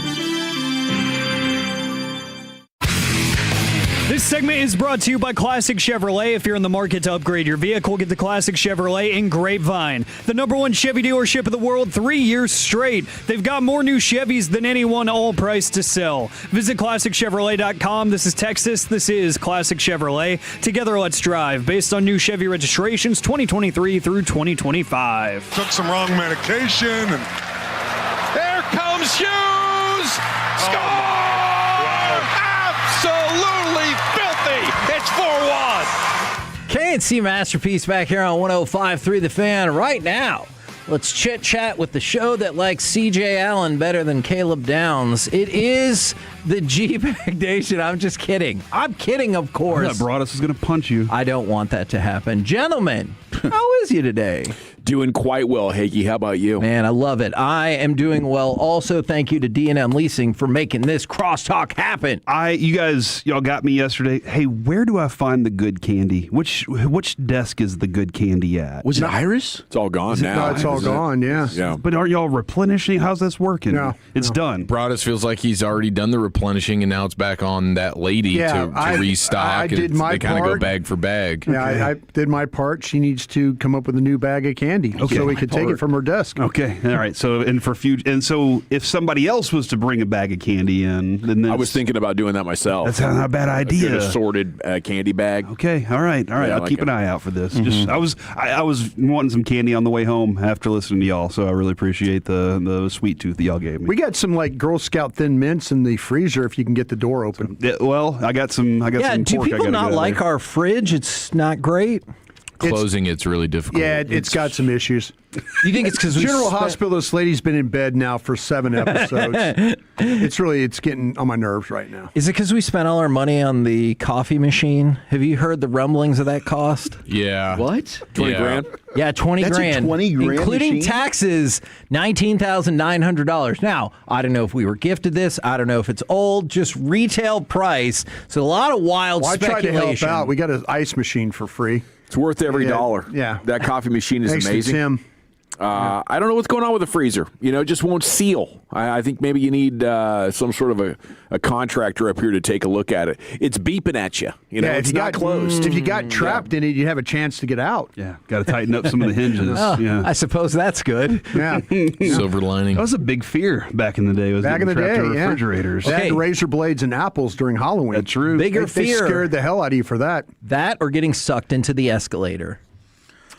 This segment is brought to you by Classic Chevrolet. If you're in the market to upgrade your vehicle, get the Classic Chevrolet in Grapevine. The #1 Chevy dealership of the world 3 years straight. They've got more new Chevys than anyone, all priced to sell. Visit ClassicChevrolet.com. This is Texas. This is Classic Chevrolet. Together, let's drive. Based on new Chevy registrations 2023 through 2025. Took some wrong medication and There comes Hughes! Score! Absolutely filthy! It's 4-1. KNC Masterpiece back here on 105.3 The Fan right now. Let's chit-chat with the show that likes C.J. Allen better than Caleb Downs. It is the G-Bag Nation. I'm just kidding. I'm kidding, of course. That Broadus is going to punch you. I don't want that to happen. Gentlemen, how is you today? Doing quite well, Hagee. How about you? Man, I love it. I am doing well. Also, thank you to D&M Leasing for making this crosstalk happen. Y'all got me yesterday. Hey, where do I find the good candy? Which desk is the good candy at? Was it Iris? It's all gone now. No, it's all gone, yeah. But are y'all replenishing? How's this working? No. It's done. Broadus feels like he's already done the replenishing, and now it's back on that lady to restock. I did my they kind of part. go bag for bag. Yeah, I did my part. She needs to come up with a new bag of candy so we could take it from her desk. Okay, all right. So so if somebody else was to bring a bag of candy in, then I was thinking about doing that myself. That's not a bad idea. A good assorted candy bag. Okay, all right. Yeah, I'll keep an eye out for this. Just I was wanting some candy on the way home after listening to y'all, so I really appreciate the sweet tooth that y'all gave me. We got some like Girl Scout Thin Mints in the freezer if you can get the door open. Yeah, well, I got some. Yeah, some do pork people not like our fridge? It's not great. Closing it's really difficult. Yeah, it's got some issues. You think it's because General Hospital? This lady's been in bed now for 7 episodes. It's getting on my nerves right now. Is it because we spent all our money on the coffee machine? Have you heard the rumblings of that cost? Yeah. What? 20 grand? Yeah, 20 That's grand. a 20 grand including machine? taxes, $19,900. Now, I don't know if we were gifted this. I don't know if it's old. Just retail price. So a lot of wild I tried to speculation. help out. We got an ice machine for free. It's worth every dollar. Yeah. That coffee machine is Thanks to amazing. Tim. I don't know what's going on with the freezer. It just won't seal. I think maybe you need some sort of a contractor up here to take a look at it. It's beeping at you. It's not closed. If you got trapped in it, you'd have a chance to get out. Yeah, got to tighten up some of the hinges. I suppose that's good. Yeah. Silver lining. That was a big fear back in the day. Was Back in the getting day, trapped in yeah. refrigerators. They had razor blades and apples during Halloween. That's true. Bigger They fear. scared the hell out of you for that. That or getting sucked into the escalator.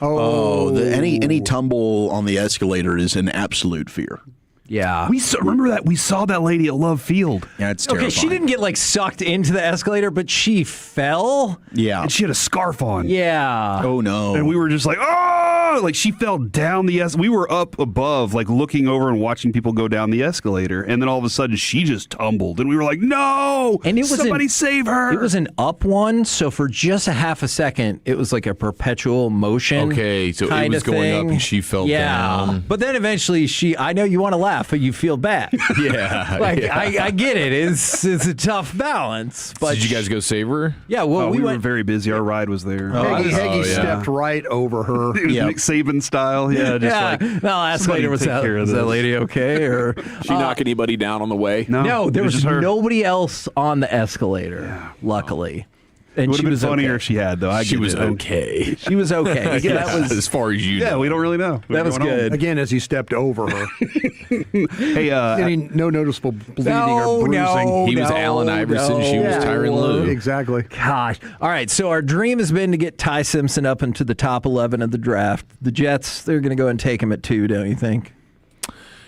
Any tumble on the escalator is an absolute fear. Yeah. Remember that? We saw that lady at Love Field. Yeah, it's Okay, terrifying. she didn't get sucked into the escalator, but she fell. Yeah. And she had a scarf on. Yeah. Oh, no. And we were just like, oh, like she fell down the we were up above, like looking over and watching people go down the escalator. And then all of a sudden she just tumbled. And we were like, no, and it was somebody save her. It was an up one. So for just a half a second, it was like a perpetual motion. Okay, so it kind was of going thing. up and she fell down. But then eventually I know you want to laugh, but you feel bad. Yeah. I get it. It's a tough balance. But Did you guys go save her? Yeah, well, we went were very busy. Our ride was there. Heggie stepped right over her. It was Nick Saban style. Yeah, just like no, escalator was that lady okay? Or she knock anybody down on the way? No, there was just her. nobody else on the escalator. Luckily. It And would she have been was funnier okay. if she had, though. She was okay. She was okay. Yeah, That was as far as you know. Yeah, we don't really know. That was good. Again, as he stepped over her. Hey, no noticeable bleeding or bruising. He was Allen Iverson. She was Tyronn Lue. Exactly. Gosh. All right, so our dream has been to get Ty Simpson up into the top 11 of the draft. The Jets, they're going to go and take him at 2, don't you think?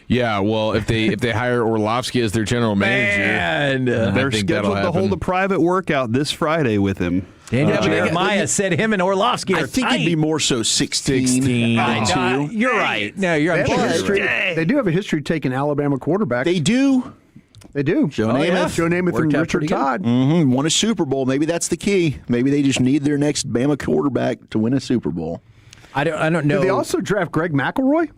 Yeah, well, if they hire Orlovsky as their general manager, And they're scheduled to hold a private workout this Friday with him. Daniel Jeremiah said him and Orlovsky are I think tight. it'd be more so 16 than 2. You're right. No, you're They right. have a history. They do have a history taking Alabama quarterbacks. They do. They do. Joe Namath. Joe Namath Worked and out Richard pretty good. Todd. Won a Super Bowl. Maybe that's the key. Maybe they just need their next Bama quarterback to win a Super Bowl. I don't know. Did they also draft Greg McElroy?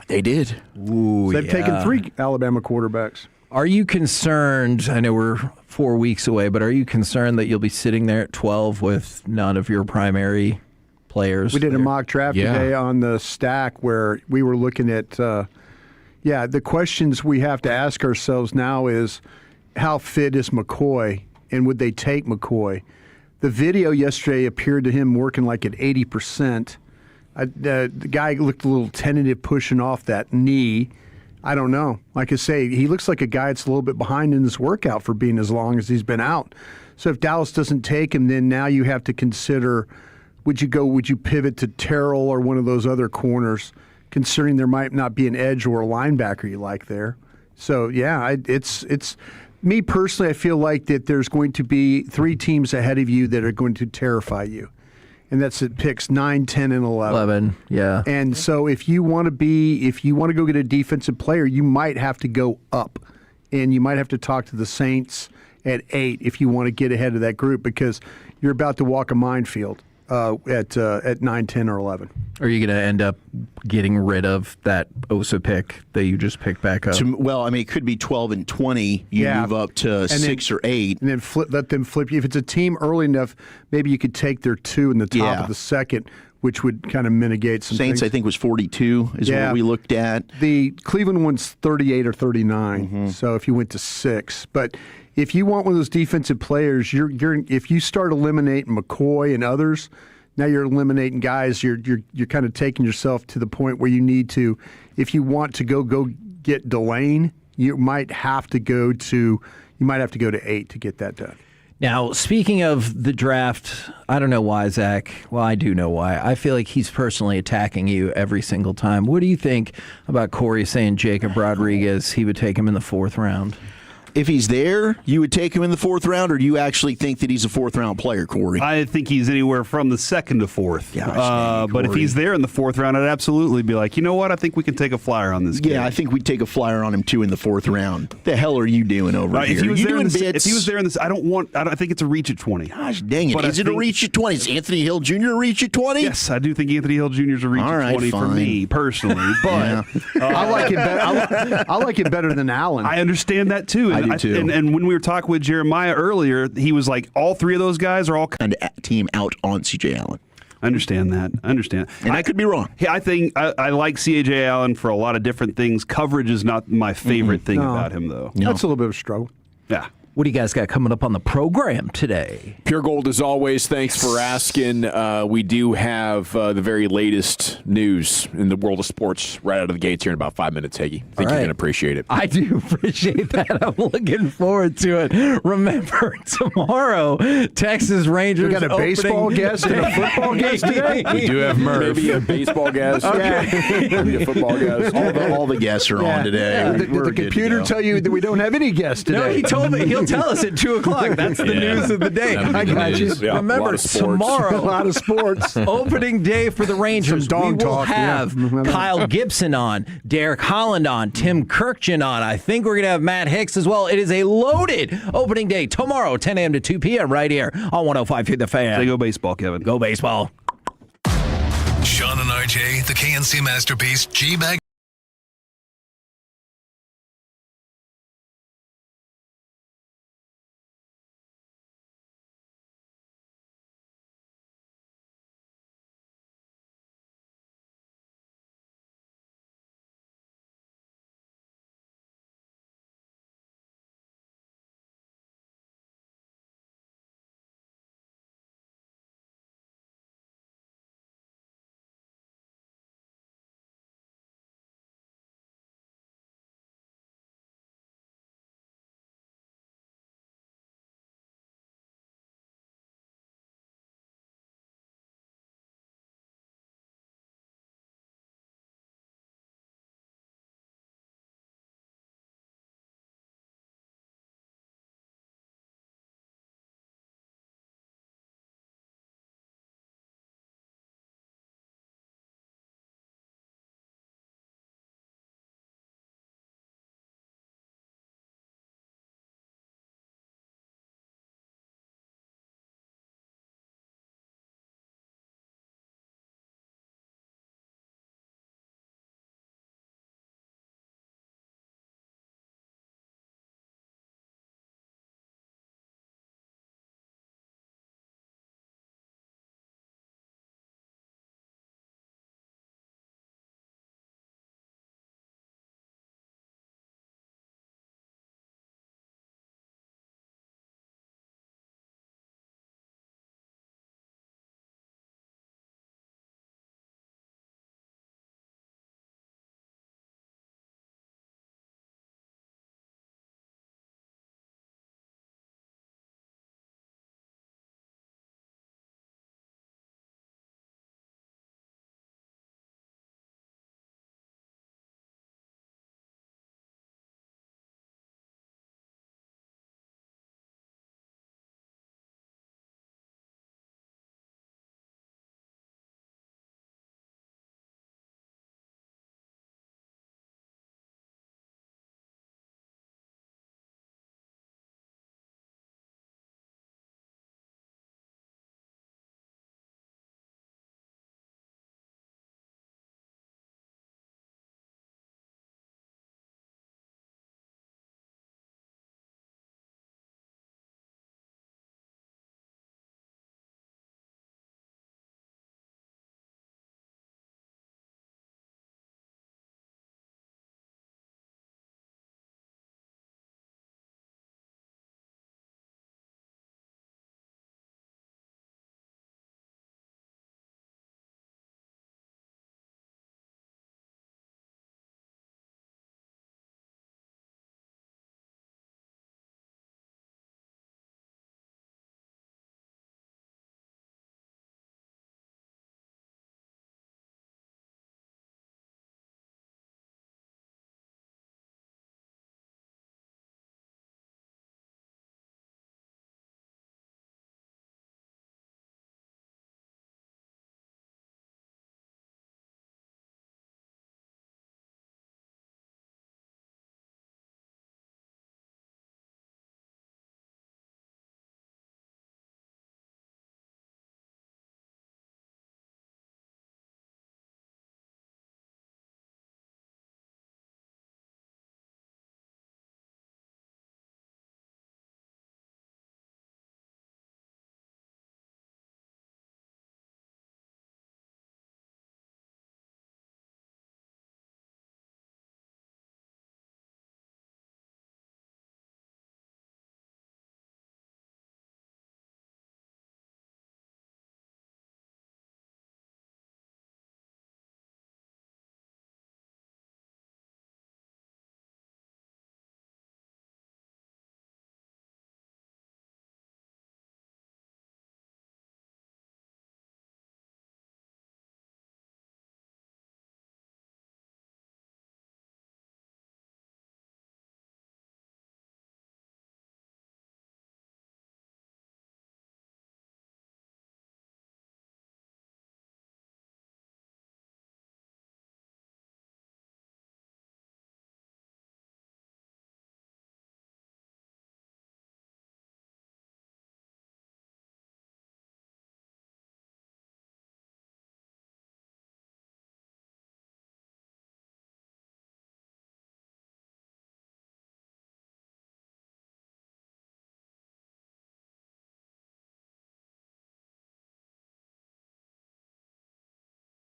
They did. Ooh, So they've taken 3 Alabama quarterbacks. Are you concerned? I know we're 4 weeks away, but are you concerned that you'll be sitting there at 12 with none of your primary players? We did a mock draft today on the stack where we were looking at, the questions we have to ask ourselves now is how fit is McCoy and would they take McCoy? The video yesterday appeared to him working like at 80%. The guy looked a little tentative pushing off that knee. I don't know. Like I say, he looks like a guy that's a little bit behind in this workout for being as long as he's been out. So if Dallas doesn't take him, then now you have to consider, would you pivot to Terrell or one of those other corners, considering there might not be an edge or a linebacker you like there. So, yeah, it's me personally, I feel like that there's going to be 3 teams ahead of you that are going to terrify you. And that's at picks 9, 10, and 11. Yeah. And so if you want to go get a defensive player, you might have to go up. And you might have to talk to the Saints at 8 if you want to get ahead of that group because you're about to walk a minefield at 9, 10, or 11. Are you going to end up getting rid of that Osa pick that you just picked back up? It could be 12 and 20. You move up to 6 or 8. And then let them flip you. If it's a team early enough, maybe you could take their 2 in the top of the second, which would kind of mitigate some Saints, things. I think, was 42 is what we looked at. The Cleveland one's 38 or 39, so if you went to 6. But if you want one of those defensive players, if you start eliminating McCoy and others, now you're eliminating guys. You're kind of taking yourself to the point where you need to, if you want to go get Delane, you might have to go to 8 to get that done. Now, speaking of the draft, I don't know why, Zach. Well, I do know why. I feel like he's personally attacking you every single time. What do you think about Corey saying Jacob Rodriguez, he would take him in the 4th round? If he's there, you would take him in the 4th round, or do you actually think that he's a 4th-round player, Corey? I think he's anywhere from the 2nd to 4th. Gosh, but if he's there in the 4th round, I'd absolutely be like, you know what? I think we can take a flyer on this kid. Yeah, I think we'd take a flyer on him, too, in the 4th round. The hell are you doing over here? If he was there in this, I think it's a reach at 20. Gosh, dang it. Is it a reach at 20? Is Anthony Hill Jr. a reach at 20? Yes, I do think Anthony Hill Jr. is a reach at 20 for me, personally. But I like it better. I like it better than Allen. I understand that, too. I do, too. And when we were talking with Jeremiah earlier, he was like, all 3 of those guys are all kind of team out on C.J. Allen. I understand that. And I could be wrong. Yeah, I think I like C.J. Allen for a lot of different things. Coverage is not my favorite thing about him, though. That's a little bit of a struggle. Yeah. What do you guys got coming up on the program today? Pure Gold, as always, thanks for asking. We do have the very latest news in the world of sports right out of the gates here in about 5 minutes, Hagee. I think you're going to appreciate it. I do appreciate that. I'm looking forward to it. Remember, tomorrow, Texas Rangers. We got a baseball guest and a football guest today? We do have Murph. Maybe a baseball guest. Maybe a football guest. All the guests are on today. Yeah. Did the computer tell you that we don't have any guests today? No, he told me. He'll tell us at 2 o'clock. That's the news of the day. I got you. Yeah, Remember, tomorrow, a lot of sports. opening day for the Rangers. Some dog we will talk, have yeah. Kyle Gibson on, Derek Holland on, Tim Kirkjian on. I think we're going to have Matt Hicks as well. It is a loaded opening day tomorrow, 10 a.m. to 2 p.m. right here on 105.3 The Fan. Say go baseball, Kevin. Go baseball. Sean and RJ, the KNC Masterpiece, G-Bag.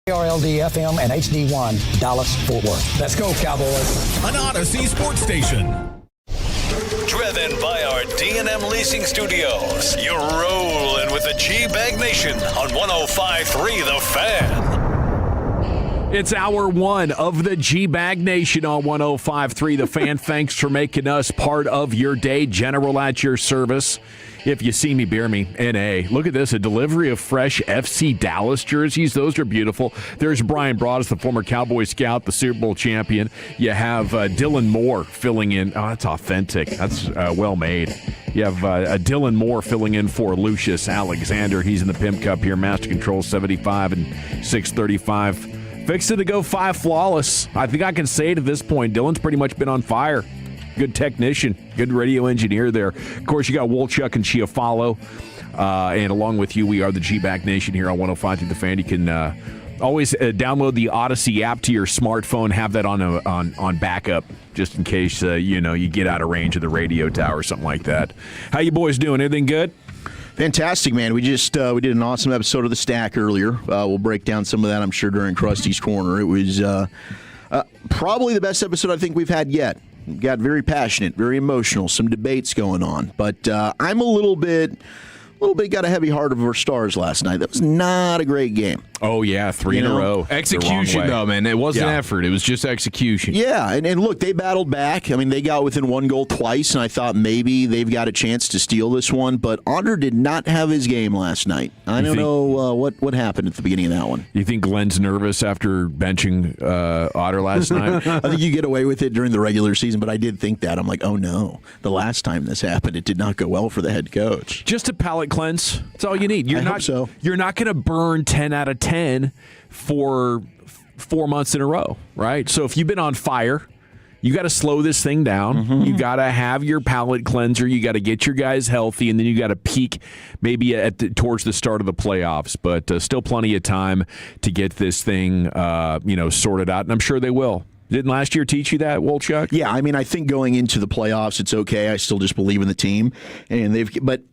krld-fm and HD1 Dallas-Fort Worth. Let's go, Cowboys. An Odyssey sports station. Driven by our D&M Leasing Studios. You're rolling with the G-Bag Nation on 105.3 The Fan. It's hour one of the G-Bag Nation on 105.3 The Fan. Thanks for making us part of your day. General at your service. If you see me, beer me. N.A. Look at this, a delivery of fresh FC Dallas jerseys. Those are beautiful. There's Brian Broaddus, the former Cowboy Scout, the Super Bowl champion. You have Dylan Moore filling in. Oh, that's authentic. That's well made. You have Dylan Moore filling in for Lucius Alexander. He's in the Pimp Cup here. Master Control 75 and 635. Fixing to go 5 flawless. I think I can say it at this point. Dylan's pretty much been on fire. Good technician, good radio engineer there. Of course, you got Wolchuk and Chiafalo. And along with you, we are the G-Bag Nation here on 105 The Fan. You can always download the Odyssey app to your smartphone. Have that on backup just in case you get out of range of the radio tower or something like that. How you boys doing? Everything good? Fantastic, man. We just we did an awesome episode of The Stack earlier. We'll break down some of that, I'm sure, during Krusty's Corner. It was probably the best episode I think we've had yet. Got very passionate, very emotional, some debates going on. But I'm a little bit got a heavy heart over Stars last night. That was not a great game. Oh, yeah, 3 in a row. Execution, though, man. It wasn't effort. It was just execution. Yeah, and look, they battled back. I mean, they got within 1 goal twice, and I thought maybe they've got a chance to steal this one. But Otter did not have his game last night. I don't know what happened at the beginning of that one. You think Glenn's nervous after benching Otter last night? I think you get away with it during the regular season, but I did think that. I'm like, oh, no. The last time this happened, it did not go well for the head coach. Just a palate cleanse. That's all you need. I hope so. You're not going to burn 10 out of 10 for 4 months in a row, right? So if you've been on fire, you got to slow this thing down. Mm-hmm. You got to have your palate cleanser. You got to get your guys healthy, and then you got to peak maybe towards the start of the playoffs. But still plenty of time to get this thing, sorted out, and I'm sure they will. Didn't last year teach you that, Wolchuk? Yeah, I mean, I think going into the playoffs, it's okay. I still just believe in the team, but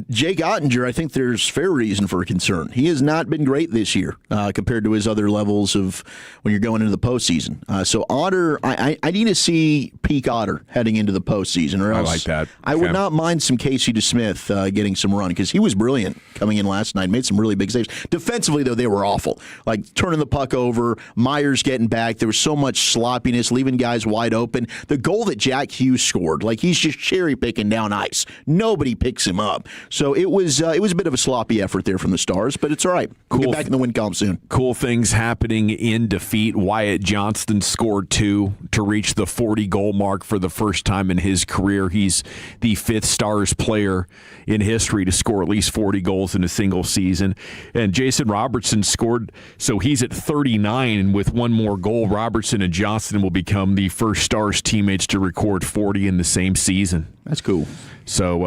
Jake Ottinger, I think there's fair reason for concern. He has not been great this year compared to his other levels of when you're going into the postseason. So Otter, I need to see peak Otter heading into the postseason. Or else I like that. I would not mind some Casey DeSmith getting some run because he was brilliant coming in last night. Made some really big saves. Defensively, though, they were awful. Like turning the puck over, Myers getting back. There was so much sloppiness, leaving guys wide open. The goal that Jack Hughes scored, like he's just cherry picking down ice. Nobody picks him up. So it was a bit of a sloppy effort there from the Stars, but it's all right. We'll get back in the win column soon. Cool things happening in defeat. Wyatt Johnston scored 2 to reach the 40-goal mark for the first time in his career. He's the 5th Stars player in history to score at least 40 goals in a single season. And Jason Robertson scored, so he's at 39, and with 1 more goal, Robertson and Johnston will become the first Stars teammates to record 40 in the same season. That's cool. So,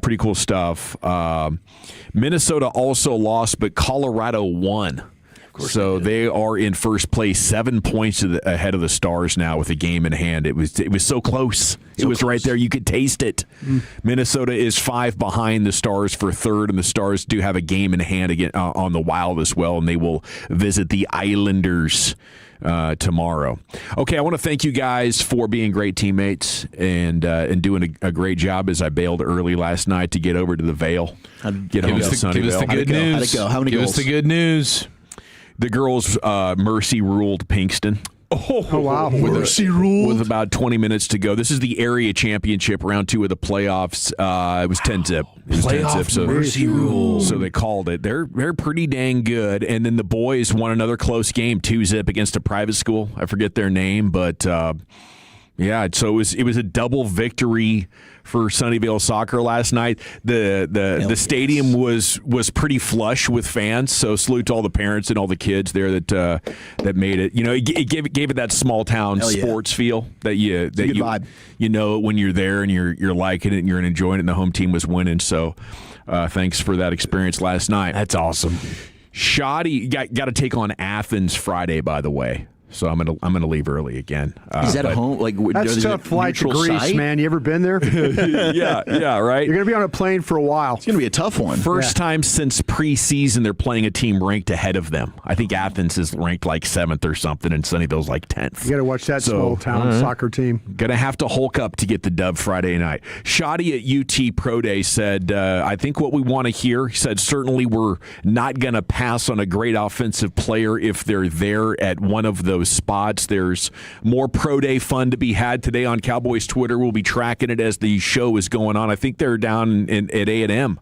pretty cool stuff. Minnesota also lost, but Colorado won. So they are in first place, 7 points ahead of the Stars now with a game in hand. It was so close. It was right there. You could taste it. Minnesota is 5 behind the Stars for third, and the Stars do have a game in hand again on the Wild as well, and they will visit the Islanders tomorrow. Okay, I want to thank you guys for being great teammates and doing a great job as I bailed early last night to get over to the Vale. Give us the good news. How'd it go? How many goals? goals? Give us the good news. The girls mercy ruled Pinkston. Oh wow! Mercy ruled with about 20 minutes to go. This is the area championship, round 2 of the playoffs. It was 10-zip. So mercy rule. So they called it. They're pretty dang good. And then the boys won another close game, 2-zip against a private school. I forget their name, but so it was a double victory for Sunnyvale soccer last night. The stadium was pretty flush with fans, so salute to all the parents and all the kids there that made it. It gave it that small town sports feel that vibe. You know it when you're there and you're liking it and you're enjoying it, and the home team was winning. So thanks for that experience last night. That's awesome. Shoddy got to take on Athens Friday, by the way. So I'm gonna leave early again. Is that a home? Like that's a tough flight to Greece, site? man. You ever been there? yeah, right. You're gonna be on a plane for a while. It's gonna be a tough one. First time since preseason they're playing a team ranked ahead of them. I think Athens is ranked like 7th or something, and Sunnyvale's like 10th. You got to watch that small town soccer team. Gonna have to hulk up to get the dub Friday night. Shoddy at UT Pro Day said, I think what we want to hear, he said, certainly we're not gonna pass on a great offensive player if they're there at one of those spots. There's more Pro Day fun to be had today on Cowboys Twitter. We'll be tracking it as the show is going on. I think they're down at A&M.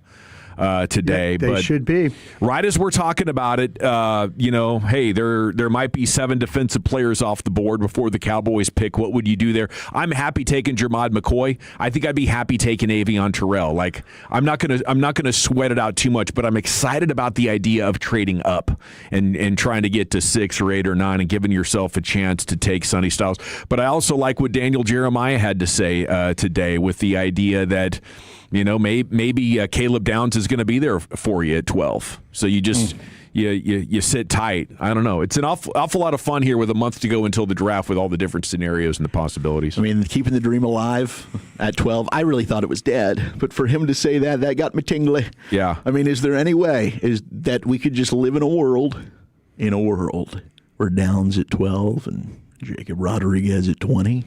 Today. Yeah, they should be. Right as we're talking about it, hey, there might be 7 defensive players off the board before the Cowboys pick. What would you do there? I'm happy taking Jermod McCoy. I think I'd be happy taking Avion Terrell. Like, I'm not gonna sweat it out too much, but I'm excited about the idea of trading up and trying to get to 6 or 8 or 9 and giving yourself a chance to take Sonny Styles. But I also like what Daniel Jeremiah had to say today with the idea that, maybe Caleb Downs is going to be there for you at 12. So you just you sit tight. I don't know. It's an awful lot of fun here with a month to go until the draft with all the different scenarios and the possibilities. I mean, keeping the dream alive at 12, I really thought it was dead. But for him to say that got me tingly. Yeah. I mean, is there any way is that we could just live in a world where Downs at 12 and Jacob Rodriguez at 20?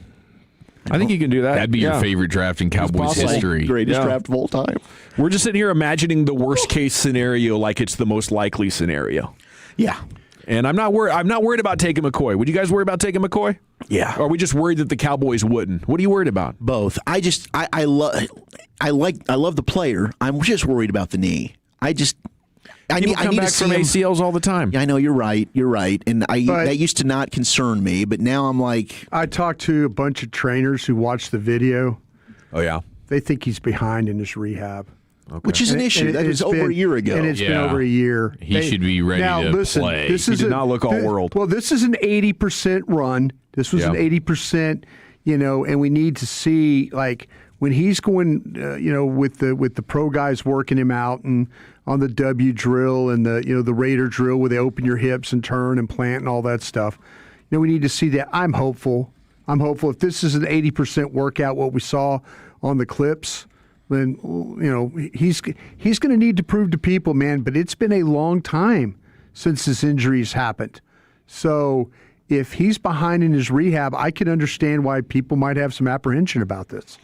I think you can do that. That'd be your favorite draft in Cowboys history. Greatest draft of all time. We're just sitting here imagining the worst case scenario like it's the most likely scenario. Yeah. And I'm not worried about taking McCoy. Would you guys worry about taking McCoy? Yeah. Or are we just worried that the Cowboys wouldn't? What are you worried about? Both. I love the player. I'm just worried about the knee. I need come back to see from him. ACLs all the time. Yeah, I know you're right, and that used to not concern me, but now I'm like. I talked to a bunch of trainers who watched the video. Oh yeah, they think he's behind in his rehab, which is an issue. That was over a year ago, and it's been over a year. He should be ready to play. He did not look all world. Well, this is an 80% run. This was an 80%, and we need to see like when he's going, with the pro guys working him out and on the W drill and the Raider drill where they open your hips and turn and plant and all that stuff. We need to see that. I'm hopeful. If this is an 80% workout, what we saw on the clips, then he's going to need to prove to people, man. But it's been a long time since this injury's happened. So if he's behind in his rehab, I can understand why people might have some apprehension about this.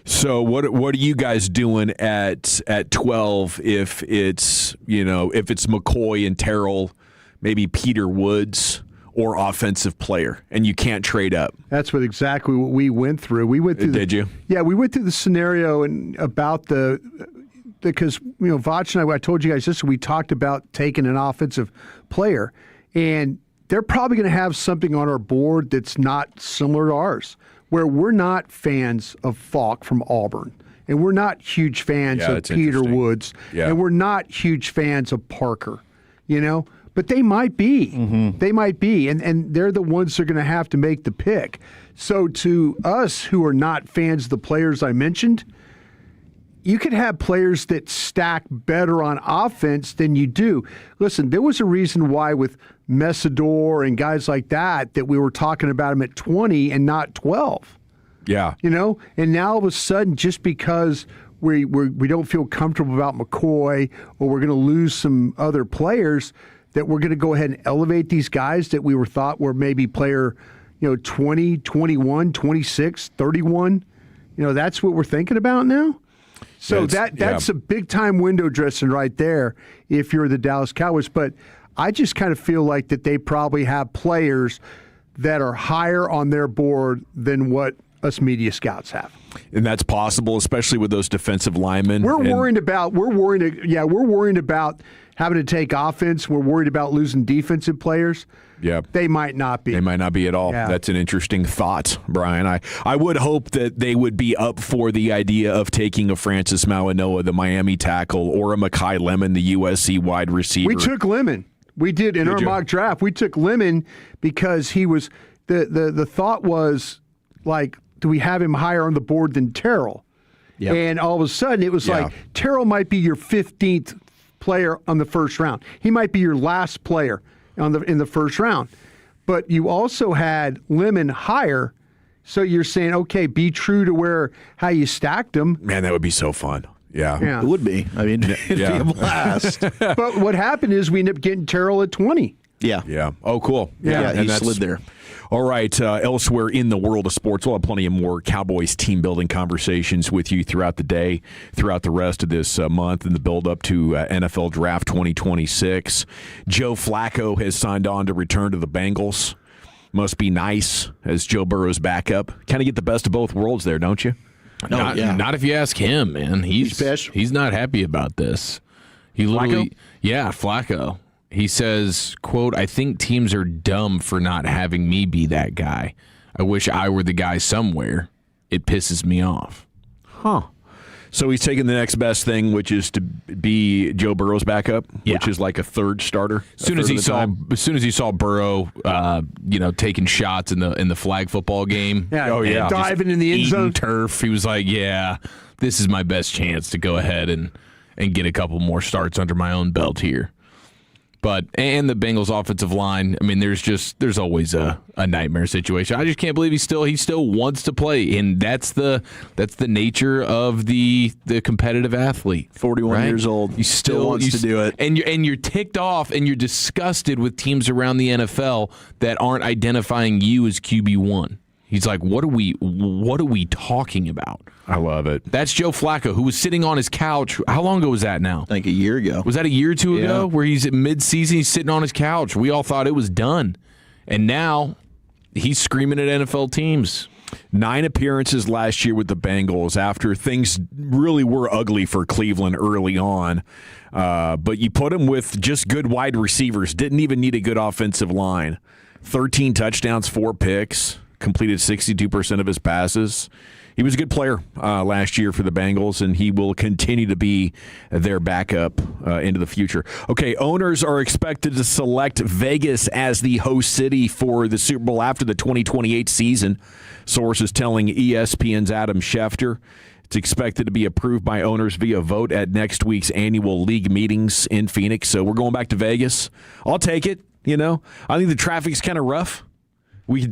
So what are you guys doing at 12 if it's McCoy and Terrell, maybe Peter Woods or offensive player, and you can't trade up? That's exactly what we went through. We went through. Did you? Yeah, we went through the scenario and about because Vach and I told you guys this. We talked about taking an offensive player, and they're probably going to have something on our board that's not similar to ours, where we're not fans of Falk from Auburn, and we're not huge fans of Peter Woods, and we're not huge fans of Parker, but they might be. Mm-hmm. They might be, and they're the ones that are going to have to make the pick. So to us who are not fans of the players I mentioned, you could have players that stack better on offense than you do. Listen, there was a reason why with Messidor and guys like that we were talking about them at 20 and not 12. Yeah. And now all of a sudden, just because we don't feel comfortable about McCoy or we're going to lose some other players, that we're going to go ahead and elevate these guys that we thought were maybe player 20, 21, 26, 31. That's what we're thinking about now. So that's a big-time window dressing right there if you're the Dallas Cowboys. But I just kind of feel like that they probably have players that are higher on their board than what us media scouts have. And that's possible, especially with those defensive linemen. We're worried about having to take offense. We're worried about losing defensive players. Yeah. They might not be. They might not be at all. Yeah. That's an interesting thought, Brian. I would hope that they would be up for the idea of taking a Francis Mauigoa, the Miami tackle, or a Mekhi Lemon, the USC wide receiver. We took Lemon. We did in our mock draft. We took Lemon because he was the thought was like, do we have him higher on the board than Terrell? Yep. And all of a sudden it was like Terrell might be your 15th player on the first round. He might be your last player in the first round. but you also had Lemon higher. So you're saying, okay, be true to how you stacked them. Man, that would be so fun. Yeah. It would be. I mean, it'd be a blast. But what happened is we ended up getting Terrell at 20. Yeah. Yeah. Oh, cool. Yeah, he slid there. All right. Elsewhere in the world of sports, we'll have plenty of more Cowboys team building conversations with you throughout the day, throughout the rest of this month, and the build up to NFL Draft 2026. Joe Flacco has signed on to return to the Bengals. Must be nice as Joe Burrow's backup. Kind of get the best of both worlds there, don't you? Not if you ask him, man. He's not happy about this. He literally, Flacco. He says, quote, "I think teams are dumb for not having me be that guy. I wish I were the guy somewhere. It pisses me off." Huh. So he's taking the next best thing, which is to be Joe Burrow's backup, which is like a third starter. As soon as he saw Burrow, taking shots in the flag football game, diving in the end zone, turf, he was like, "Yeah, this is my best chance to go ahead and get a couple more starts under my own belt here." But and the Bengals offensive line, I mean, there's always a nightmare situation. I just can't believe he still wants to play, and that's the nature of the competitive athlete. 41 years old, he still wants to do it, and you're ticked off and you're disgusted with teams around the NFL that aren't identifying you as QB1. He's like, what are we talking about? I love it. That's Joe Flacco, who was sitting on his couch. How long ago was that now? I think a year ago. Was that a year or two ago where he's at midseason, he's sitting on his couch? We all thought it was done. And now he's screaming at NFL teams. 9 appearances last year with the Bengals after things really were ugly for Cleveland early on. But you put him with just good wide receivers. Didn't even need a good offensive line. 13 touchdowns, 4 picks. Completed 62% of his passes. He was a good player last year for the Bengals, and he will continue to be their backup into the future. Okay, owners are expected to select Vegas as the host city for the Super Bowl after the 2028 season. Sources telling ESPN's Adam Schefter. It's expected to be approved by owners via vote at next week's annual league meetings in Phoenix. So we're going back to Vegas. I'll take it. I think the traffic's kind of rough. We could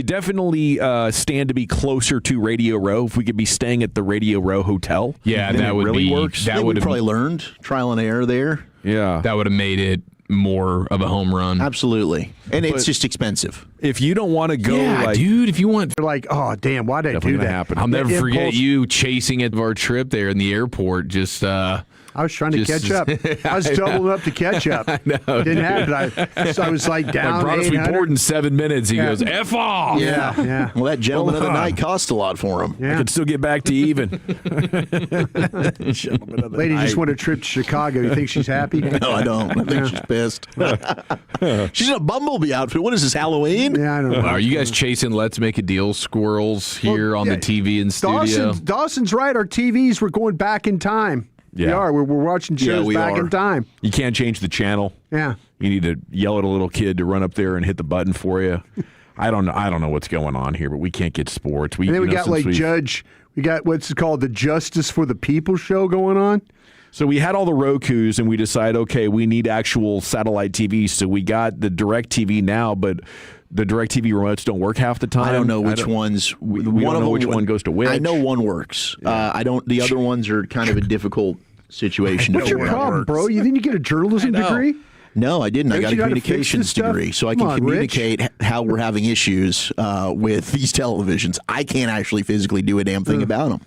definitely stand to be closer to Radio Row if we could be staying at the Radio Row Hotel. Yeah, that would really be works. That would have probably learned trial and error there. Yeah, that would have made it more of a home run. Absolutely, and it's just expensive. If you don't want to go, dude, if you want, you're like, oh damn, why did I do that? Happen. I'll never forget you chasing at our trip there in the airport. Just I was trying to catch up. I was doubling up to catch up. No, didn't happen. I was like down. Brought us report in 7 minutes. He goes, "F off." Yeah. Well, that gentleman of the night cost a lot for him. I could still get back to even. Lady just won a trip to Chicago. You think she's happy? No, I don't. I think she's pissed. She's in a Bumblebee outfit. What is this, Halloween? Yeah, I don't know. Are you guys chasing Let's Make a Deal squirrels here on the TV in studio? Dawson's right. Our TVs were going back in time. Yeah. We are. We're watching shows back in time. You can't change the channel. Yeah. You need to yell at a little kid to run up there and hit the button for you. I don't know what's going on here, but we can't get sports. And then we got we got what's called the Justice for the People show going on. So we had all the Rokus, and we decided, okay, we need actual satellite TV. So we got the DirecTV now, but the DirecTV remotes don't work half the time. I don't know which ones. We don't know which one goes to which. I know one works. I don't. The other ones are kind of a difficult situation. What's your problem, bro? You didn't get a journalism degree? No, I didn't. I got a communications degree, so I can communicate how we're having issues with these televisions. I can't actually physically do a damn thing about them.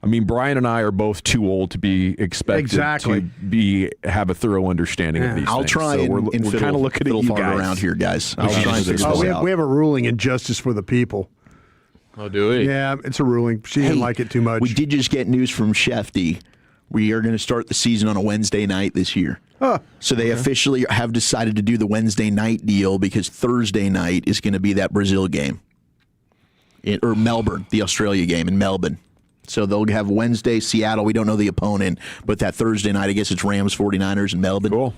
I mean, Brian and I are both too old to be expected to have a thorough understanding of these things. I'll try so and we're kind of looking at you guys around here, guys. I'll try and figure this out. We have a ruling in Justice for the People. Oh, do we? Yeah, it's a ruling. She didn't like it too much. We did just get news from Shefty. We are going to start the season on a Wednesday night this year. So they officially have decided to do the Wednesday night deal because Thursday night is going to be that Brazil game. Or Melbourne, the Australia game in Melbourne. So they'll have Wednesday, Seattle. We don't know the opponent, but that Thursday night, I guess it's Rams 49ers in Melbourne. Cool.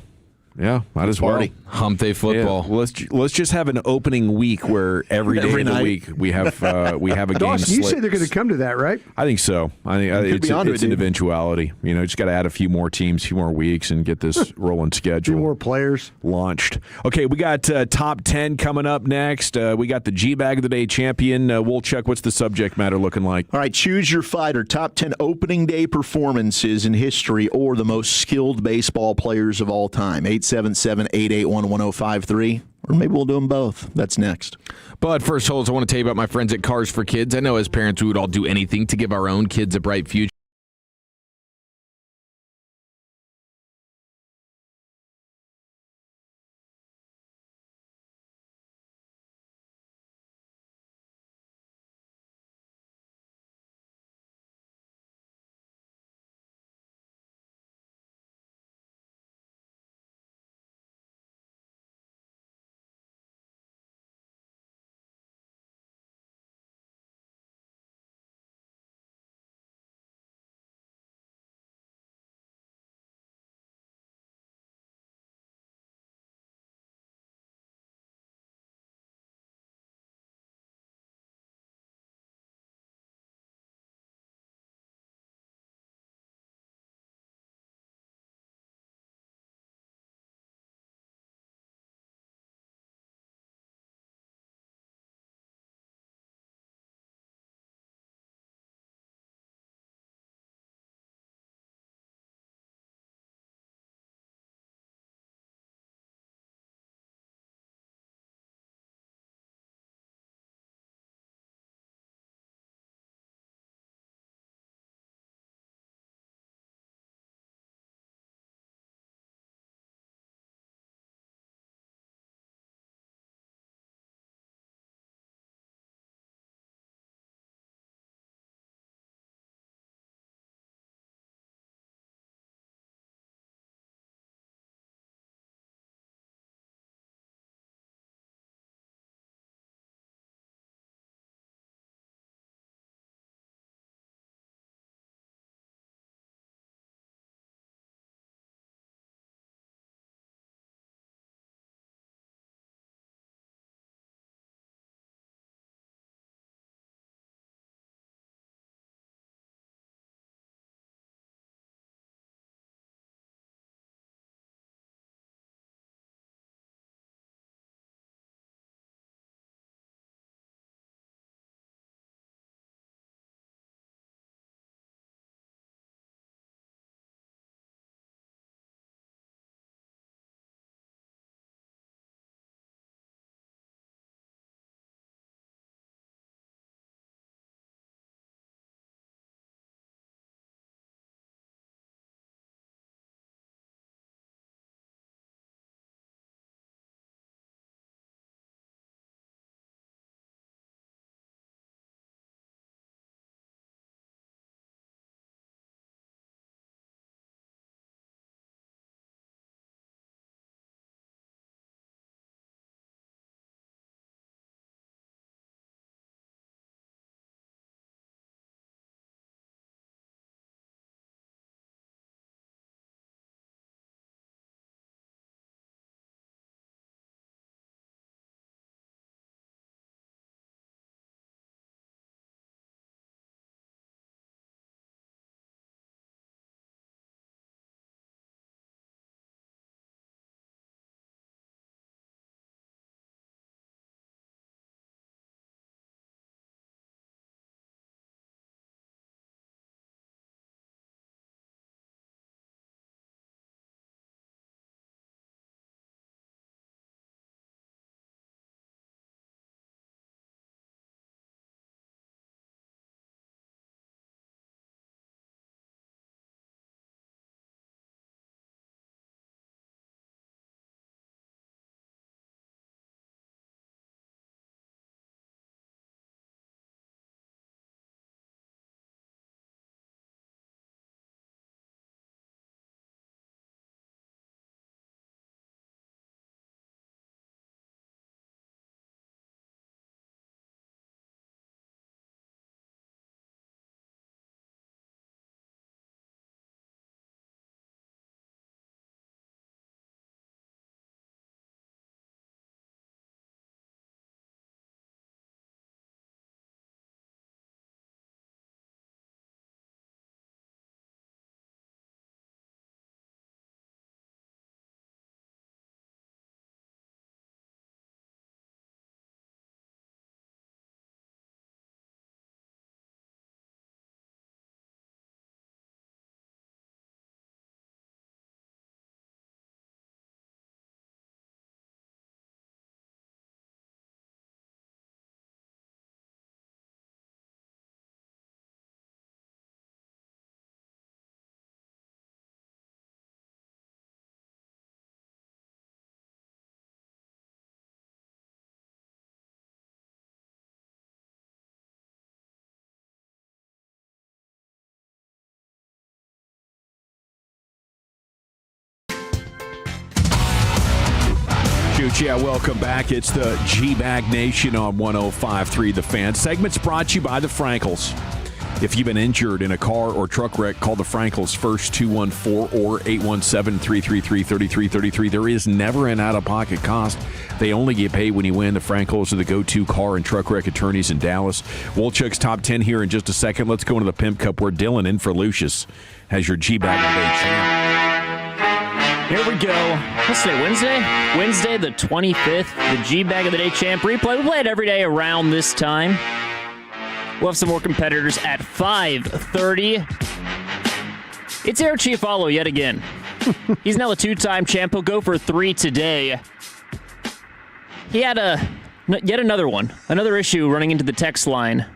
Yeah, might as well. Party. Hump day football. Yeah, let's just have an opening week where every day of the week we have a game. Dawson, you slate. said they're going to come to that, right? I think so. I think it's an eventuality. Just got to add a few more teams, a few more weeks, and get this rolling schedule. A few more players launched. Okay, we got top 10 coming up next. We got the G-Bag of the Day champion. Wolchuk, what's the subject matter looking like? All right, choose your fighter. Top 10 opening day performances in history or the most skilled baseball players of all time. 877-881-1053. Or maybe we'll do them both. That's next. But first, Holds, I want to tell you about my friends at Cars for Kids. I know as parents, we would all do anything to give our own kids a bright future. Kikuchi. Welcome back. It's the G-Bag Nation on 105.3 The Fan. Segment's brought to you by the Frankels. If you've been injured in a car or truck wreck, call the Frankels first, 214 or 817-333-3333. There is never an out-of-pocket cost. They only get paid when you win. The Frankels are the go-to car and truck wreck attorneys in Dallas. Wolchuk's Top 10 here in just a second. Let's go into the Pimp Cup where Dylan in for Lucius has your G-Bag of the Day champ. Here we go. What's today, Wednesday? Wednesday the 25th, the G-Bag of the Day champ replay. We play it every day around this time. We'll have some more competitors at 5:30. It's Air Chiafalo yet again. He's now a two-time champ. He'll go for 3 today. He had yet another one. Another issue running into the text line.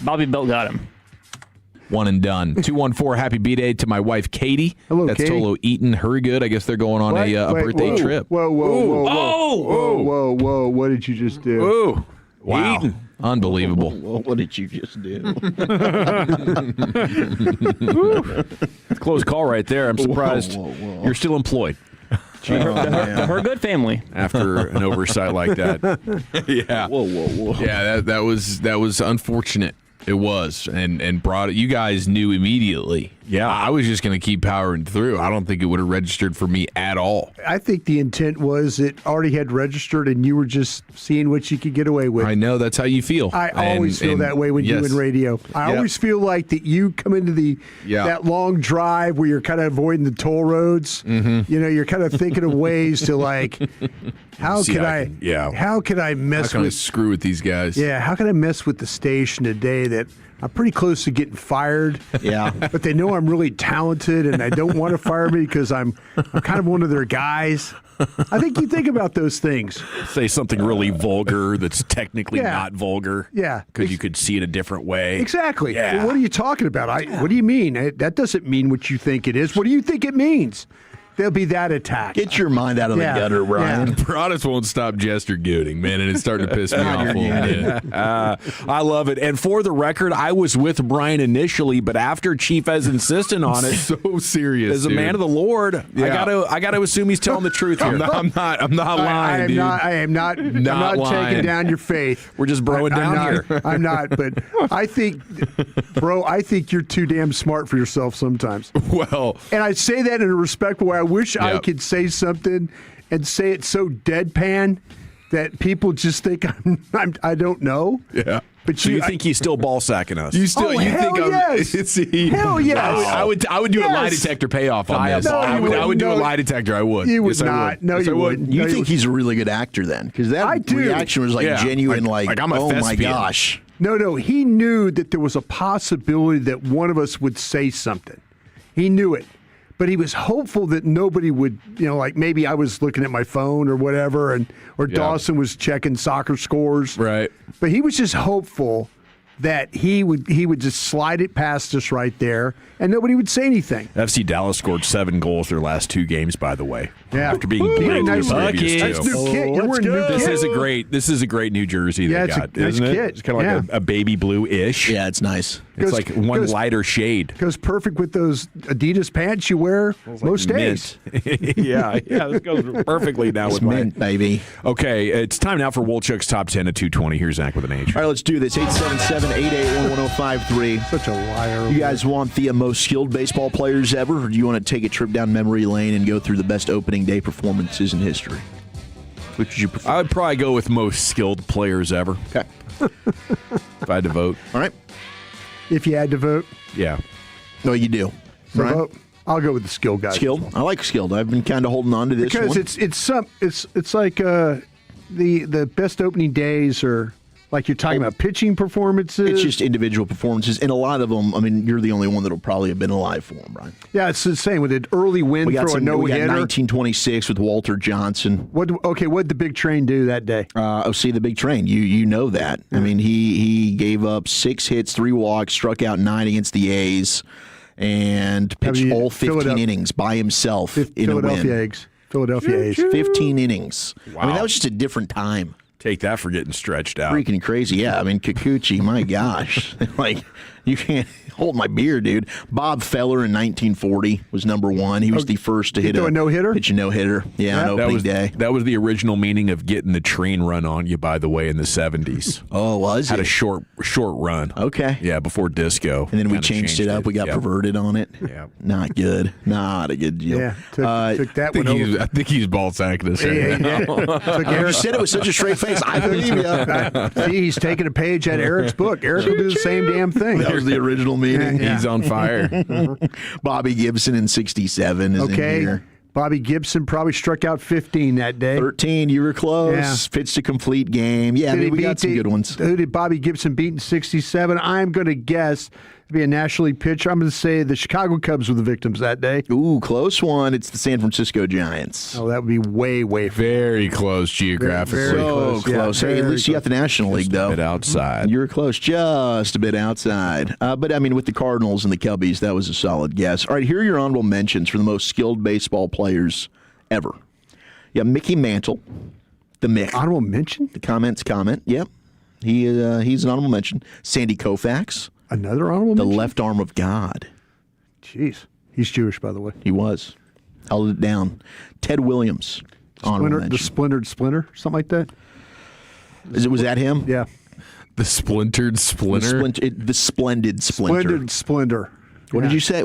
Bobby Belt got him. One and done. 214, happy B-Day to my wife, Katie. Hello, That's Katie. Tolo Eaton. Hurry good. I guess they're going on a birthday trip. Whoa. What did you just do? Ooh. Wow. Eaton. Unbelievable. What did you just do? Close call right there. I'm surprised you're still employed. The Hergood family. After an oversight like that. Yeah. Whoa. Yeah, that was unfortunate. It was, and brought it. You guys knew immediately. Yeah, I was just going to keep powering through. I don't think it would have registered for me at all. I think the intent was it already had registered, and you were just seeing what you could get away with. I know that's how you feel. I always feel that way when you in radio. I always feel like that you come into that long drive where you're kind of avoiding the toll roads. Mm-hmm. You know, you're kind of thinking of ways to like, how can I mess how can I with screw with these guys? Yeah, how can I mess with the station today that I'm pretty close to getting fired. Yeah. But they know I'm really talented and I don't want to fire me because I'm kind of one of their guys. I think you think about those things. Say something really vulgar that's technically not vulgar. Yeah. Because you could see it a different way. Exactly. Yeah. Well, what are you talking about? What do you mean? That doesn't mean what you think it is. What do you think it means? There'll be that attack. Get your mind out of the gutter, Brian. The Broadus won't stop Jester gooting, man, and it's starting to piss me off a little bit. I love it. And for the record, I was with Brian initially, but after Chief has insisted on it, so serious. As a man of the Lord, I got to assume he's telling the truth here. I'm not lying, dude. I am not taking down your faith. We're just broing down here. I'm not, but I think you're too damn smart for yourself sometimes. Well, and I say that in a respectful way. I wish I could say something and say it so deadpan that people just think I don't know. Yeah. But so you think he's still ball sacking us? You still you think yes. See, hell yes. I would do a lie detector payoff on this. No, I would do a lie detector. I would. You would yes, not. No, you wouldn't. You think he's a really good actor then? Because that reaction was like genuine. Like I'm a oh thespian. My gosh. No. He knew that there was a possibility that one of us would say something. He knew it. But he was hopeful that nobody would, like maybe I was looking at my phone or whatever, or Dawson was checking soccer scores. Right. But he was just hopeful that he would just slide it past us right there, and nobody would say anything. FC Dallas scored 7 goals their last 2 games, by the way. Yeah. After being blanked nice the previous That's 2. new kit. You're wearing new This kit. is a great New Jersey they it's got, a nice isn't it? kit. It's kind of like a baby blue-ish. Yeah, it's nice. It's like one lighter shade. Goes perfect with those Adidas pants you wear most days. yeah, this goes perfectly now It's with mint, mine. baby. Okay, it's time now for Wolchuk's Top 10 at 2:20. Here's Zach with an H. All right, let's do this. 877-881-1053. Such a liar. You guys want the most skilled baseball players ever, or do you want to take a trip down memory lane and go through the best opening day performances in history? Which would you prefer? I would probably go with most skilled players ever. Okay. If I had to vote. All right. If you had to vote. Yeah. No, you do. So Right? vote. I'll go with the skilled guys. Skilled? I like skilled. I've been kind of holding on to this because one. it's like the best opening days are like you're talking about pitching performances. It's just individual performances, and a lot of them. I mean, you're the only one that'll probably have been alive for them, right? Yeah, it's the same with an early win We got throw a no we got hitter. 1926 with Walter Johnson. What did the big train do that day? See the big train. You know that. I mean, he gave up 6 hits, 3 walks, struck out 9 against the A's, and pitched all 15 innings by himself in a win. Philadelphia A's. 15 innings. Wow. I mean, that was just a different time. Take that for getting stretched out. Freaking crazy. Yeah, I mean, Kikuchi, my gosh. Like, You can't hold my beer, dude. Bob Feller in 1940 was number one. He was the first to hit a no-hitter? Pitch a no-hitter. Yeah, on opening day. That was the original meaning of getting the train run on you, by the way, in the 70s. Oh, was Had it? a short run. Okay. Yeah, before disco. And then we Kinda changed it up. We got perverted on it. Yeah. Not good. Not a good deal. Yeah, took that one over. I think he's ball sacking us. You said it with such a straight face. I believe you. See, he's taking a page out of Eric's book. Eric will do the same damn thing. That was the original meaning. Yeah. He's on fire. Bobby Gibson in 67 is in here. Bobby Gibson probably struck out 15 that day. 13, you were close. Yeah. Pitched a complete game. Yeah, we got some good ones. Who did Bobby Gibson beat in 67? I'm going to guess to be a National League pitcher. I'm going to say the Chicago Cubs were the victims that day. Ooh, close one. It's the San Francisco Giants. Oh, that would be way very close geographically. Very close. Yeah, Hey, at least you got the National League, though. A bit outside. You were close, just a bit outside. But, I mean, with the Cardinals and the Cubbies, that was a solid guess. All right, here are your honorable mentions for the most skilled baseball players ever. Yeah, Mickey Mantle, the Mick. Honorable mention? The comment. Yep. He's an honorable mention. Sandy Koufax. Another honorable mention? The left arm of God. Jeez. He's Jewish, by the way. He was. Held it down. Ted Williams. The splintered splinter, something like that. Was that him? Yeah. The splintered splinter? The splendid splinter. Splendid splinter. What did you say? I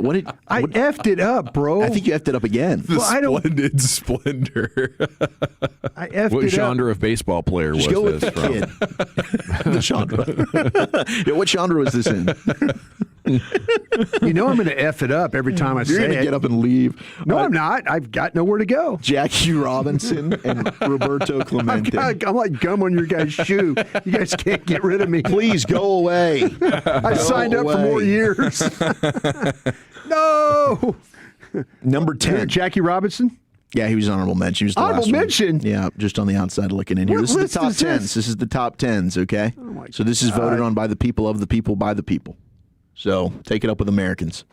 effed it up, bro. I think you effed it up again. The splendid splinter. I effed What it up. genre of baseball player Just was go with this the from? kid. The genre. Yeah, what genre was this in? You know I'm going to F it up every time I You're say going to it. get up and leave. No, I'm not. I've got nowhere to go. Jackie Robinson and Roberto Clemente. I'm like gum on your guys' shoe. You guys can't get rid of me. Please go away. I signed up for more years. No. Number 10. Jackie Robinson? Yeah, he was honorable mention. He was the Honorable last one. mention? Yeah, just on the outside looking in here. What This is list the top is this? 10s. This is the top 10s, okay? So this is voted on by the people, of the people, by the people. So take it up with Americans.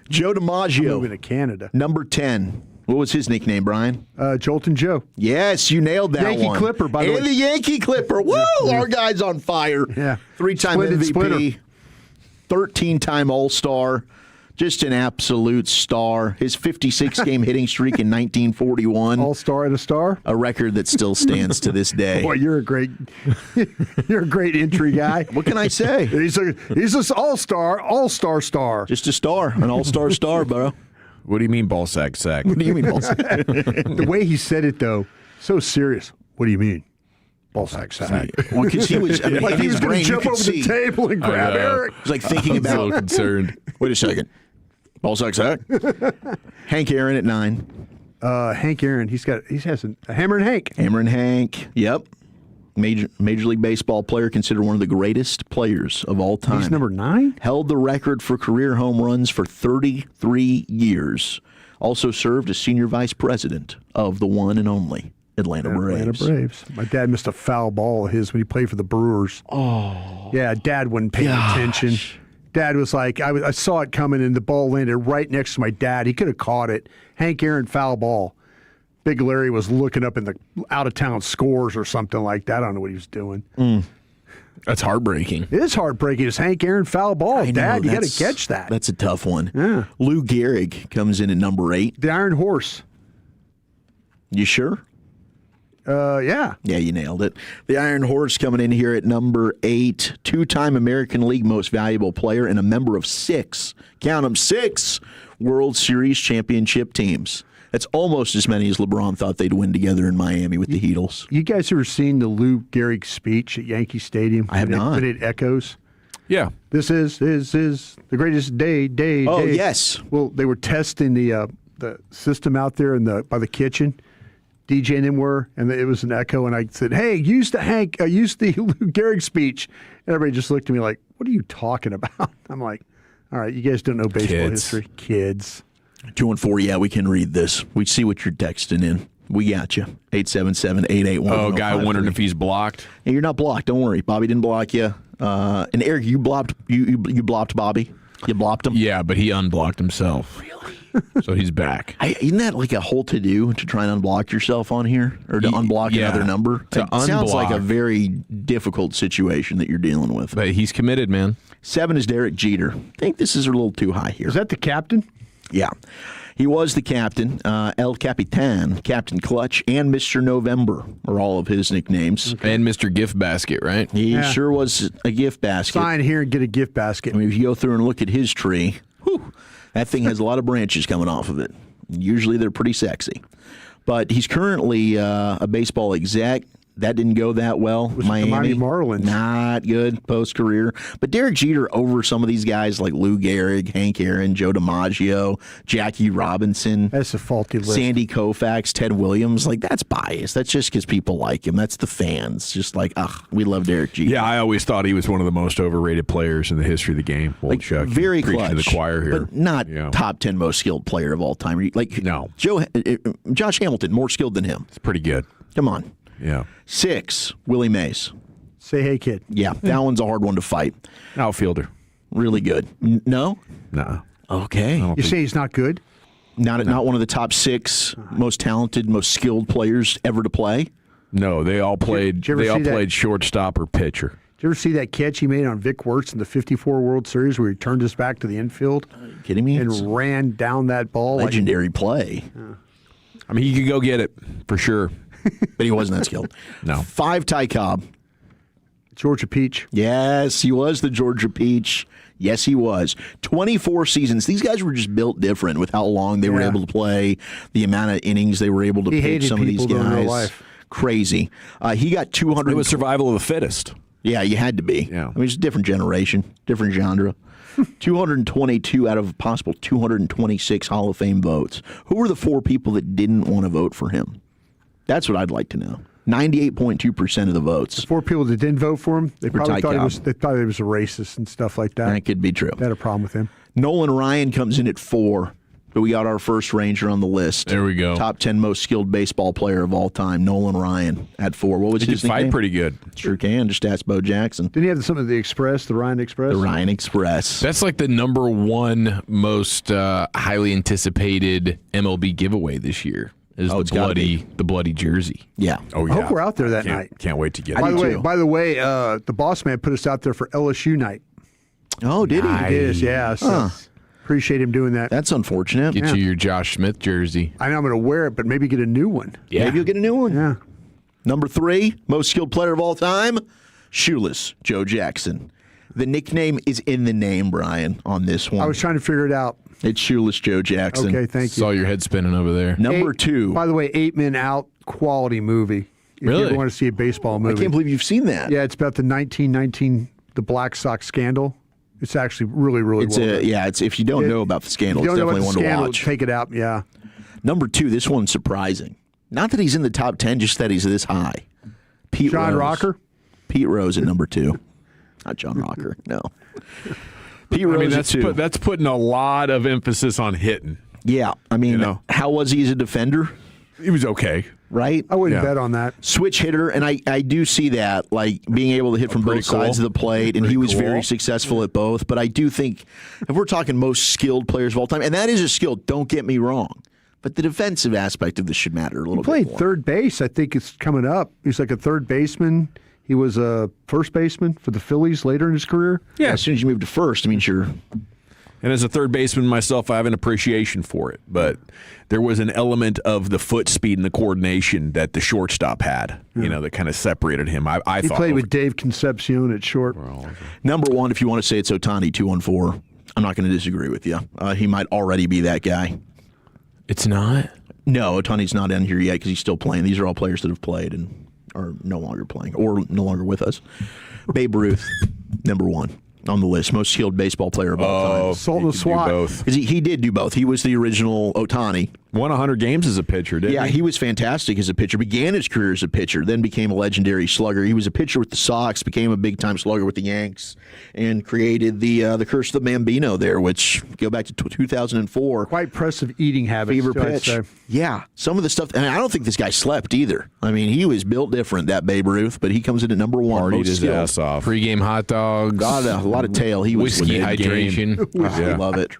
Joe DiMaggio. Moving to Canada. Number 10. What was his nickname, Brian? Jolton Joe. Yes, you nailed that Yankee one. Clipper, by the way. And the Yankee Clipper. Woo! Our guy's on fire. Yeah. 3-time Splendid MVP. splitter. 13-time All-Star. Just an absolute star. His 56-game hitting streak in 1941. All-star and a star? A record that still stands to this day. Boy, you're a great entry guy. What can I say? He's this all-star star. Just a star, an all-star star, bro. What do you mean ball sack? What do you mean ball sack? The way he said it, though, so serious. What do you mean? Ball sack. Well, because he was, I mean, like in he his was going brain, to you jump could over see. the table and grab Eric. He's like thinking I'm about. so concerned. Wait a second. Ball sack. Hank Aaron at 9. Hank Aaron. He has a Hammer and Hank. Hammer and Hank. Yep. Major League Baseball player, considered one of the greatest players of all time. He's number 9? Held the record for career home runs for 33 years. Also served as senior vice president of the one and only Atlanta Braves. My dad missed a foul ball of his when he played for the Brewers. Oh. Yeah, Dad wasn't paying attention. Dad was like, I saw it coming, and the ball landed right next to my dad. He could have caught it. Hank Aaron foul ball. Big Larry was looking up in the out-of-town scores or something like that. I don't know what he was doing. That's heartbreaking. It is heartbreaking. It's Hank Aaron foul ball. Dad, you got to catch that. That's a tough one. Yeah. Lou Gehrig comes in at number 8. The Iron Horse. You sure? Yeah. Yeah, you nailed it. The Iron Horse coming in here at number 8. 2-time American League Most Valuable Player and a member of 6, count them, 6 World Series championship teams. That's almost as many as LeBron thought they'd win together in Miami with the Heatles. You guys ever seen the Lou Gehrig speech at Yankee Stadium? I have not. When it echoes? Yeah. This is the greatest day. Oh, day. yes. Well, they were testing the system out there by the kitchen. DJ and them were, and it was an echo, and I said, hey, use the Lou Gehrig speech. And everybody just looked at me like, what are you talking about? I'm like, all right, you guys don't know baseball history. Kids. 214, yeah, we can read this. We see what you're texting in. We got you. 877-881. Oh, guy wondering if he's blocked. Hey, you're not blocked. Don't worry. Bobby didn't block you. And Eric, you blocked Bobby. You blocked him? Yeah, but he unblocked himself. Really? So he's back. Isn't that like a whole to-do to try and unblock yourself on here? Or to unblock another number? Sounds like a very difficult situation that you're dealing with. But he's committed, man. 7 is Derek Jeter. I think this is a little too high here. Is that the captain? Yeah. He was the captain, El Capitan, Captain Clutch, and Mr. November are all of his nicknames. Okay. And Mr. Gift Basket, right? He sure was a gift basket. Sign here and get a gift basket. I mean, if you go through and look at his tree, that thing has a lot of branches coming off of it. Usually they're pretty sexy. But he's currently a baseball exec. That didn't go that well. Miami Marlins. Not good post-career. But Derek Jeter over some of these guys like Lou Gehrig, Hank Aaron, Joe DiMaggio, Jackie Robinson. That's a faulty list. Sandy Koufax, Ted Williams. Like, that's biased. That's just because people like him. That's the fans. Just like, we love Derek Jeter. Yeah, I always thought he was one of the most overrated players in the history of the game. Like, Chuck, very preaching clutch. to the choir here. But not top 10 most skilled player of all time. Like, no. Josh Hamilton, more skilled than him. It's pretty good. Come on. Yeah. 6, Willie Mays. Say hey, kid. Yeah, that one's a hard one to fight. Outfielder. Really good. No? No. Okay. You say he's not good? Not one of the top 6 most talented, most skilled players ever to play? No, they all played. Did you ever see that? Played shortstop or pitcher. Did you ever see that catch he made on Vic Wertz in the '54 World Series where he turned his back to the infield? Are you kidding me? And ran down that ball. Legendary play. I mean, he could go get it for sure. But he wasn't that skilled. No. 5, Ty Cobb. Georgia Peach. Yes, he was the Georgia Peach. Yes, he was. 24 seasons. These guys were just built different with how long they were able to play, the amount of innings they were able to pitch. Some of these guys. Crazy. He got 200. It was survival of the fittest. Yeah, you had to be. Yeah. I mean, it's a different generation, different genre. 222 out of possible 226 Hall of Fame votes. Who were the 4 people that didn't want to vote for him? That's what I'd like to know. 98.2% of the votes. The 4 people that didn't vote for him, they probably thought he was a racist and stuff like that. That could be true. They had a problem with him. Nolan Ryan comes in at 4. But we got our first Ranger on the list. There we go. Top 10 most skilled baseball player of all time, Nolan Ryan at 4. What was his nickname? He can fight pretty good. Sure can. Just ask Bo Jackson. Didn't he have something the Express, the Ryan Express? The Ryan Express. That's like the number 1 most highly anticipated MLB giveaway this year. Is the bloody jersey. Yeah. Oh yeah. I hope we're out there that night. Can't wait to get it. By the way, the boss man put us out there for LSU night. Oh, did he? He did, yeah. So appreciate him doing that. That's unfortunate. Get you your Josh Smith jersey. I know I'm going to wear it, but maybe get a new one. Yeah. Maybe you'll get a new one. Yeah. Number 3, most skilled player of all time, Shoeless Joe Jackson. The nickname is in the name, Brian, on this one. I was trying to figure it out. It's Shoeless Joe Jackson. Okay, thank you. Saw your head spinning over there. Number 2. By the way, 8 Men Out, quality movie. If Really? you ever want to see a baseball movie. I can't believe you've seen that. Yeah, it's about the 1919, the Black Sox scandal. It's actually really, really well done. It's if you don't know about the scandal, If it's you don't know definitely about the one to scandal, watch. take it out, yeah. Number 2, this one's surprising. Not that he's in the top 10, just that he's this high. Pete John Rose. Rocker? Pete Rose at number 2. Not John Rocker, no. Pete Rose at 2. That's putting a lot of emphasis on hitting. Yeah, I mean, how was he as a defender? He was okay. Right? I wouldn't bet on that. Switch hitter, and I do see that, like being able to hit from both sides of the plate, and he was very successful at both. But I do think if we're talking most skilled players of all time, and that is a skill, don't get me wrong, but the defensive aspect of this should matter a little bit more. He played third base. I think it's coming up. He's like a third baseman. He was a first baseman for the Phillies later in his career. Yeah, as soon as you move to first, I mean, sure. And as a third baseman myself, I have an appreciation for it. But there was an element of the foot speed and the coordination that the shortstop had, that kind of separated him. I he thought played with Dave Concepcion at short. Number 1, if you want to say it's Ohtani, 214. I'm not going to disagree with you. He might already be that guy. It's not? No, Ohtani's not in here yet because he's still playing. These are all players that have played and are no longer playing or no longer with us. Babe Ruth, number 1 on the list, most skilled baseball player of all time. Salt and Swat. Because he did do both. He was the original Ohtani, Won 100 games as a pitcher, didn't Yeah, he was fantastic as a pitcher. Began his career as a pitcher, then became a legendary slugger. He was a pitcher with the Sox, became a big-time slugger with the Yanks, and created the Curse of the Bambino there, which go back to 2004. Quite impressive eating habits. Fever too, I'd pitch. say. Yeah, some of the stuff, and I don't think this guy slept either. I mean, he was built different, that Babe Ruth, but he comes in at number one. Partied most his skilled. ass off. Pre-game hot dogs. A lot of tail. He was whiskey winning. hydration. I love it.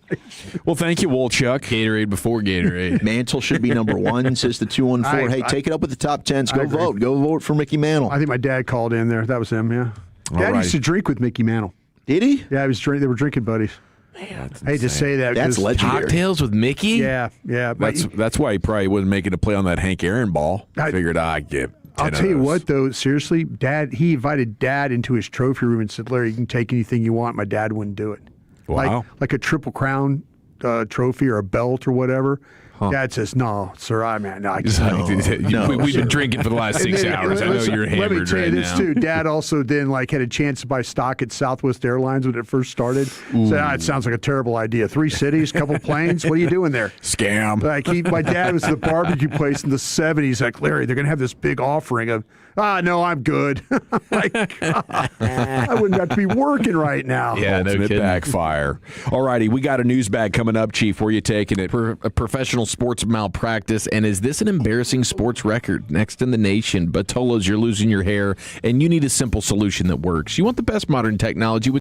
Well, thank you, Wolchuk. Gatorade before Gatorade. Mantle should be number one, says the 214. Hey, take it up with the top 10s. Go vote. Go vote for Mickey Mantle. I think my dad called in there. That was him, yeah. Dad used to drink with Mickey Mantle. Did he? Yeah, they were drinking buddies. Man, I hate to say that. That's legendary. Cocktails with Mickey? Yeah. That's why he probably wasn't making a play on that Hank Aaron ball. I figured I'd get 10 I'll tell you of those. what, though, seriously, he invited Dad into his trophy room and said, Larry, you can take anything you want. My dad wouldn't do it. Wow. Like a Triple Crown trophy or a belt or whatever. Dad says, no, sir, I can't. We've been drinking for the last 6 hours. I know you're hammered Let me tell you right this, now. too. Dad also then had a chance to buy stock at Southwest Airlines when it first started. Said, it sounds like a terrible idea. 3 cities, couple planes. What are you doing there? Scam. My dad was at the barbecue place in the 70s. Like, Larry, they're going to have this big offering of, no, I'm good. I wouldn't have to be working right now. Yeah, no Ultimate kidding. backfire. All righty, we got a news bag coming up, Chief. Where you taking it? A professional sports malpractice, and is this an embarrassing sports record? Next in the nation, Batolas, you're losing your hair, and you need a simple solution that works. You want the best modern technology with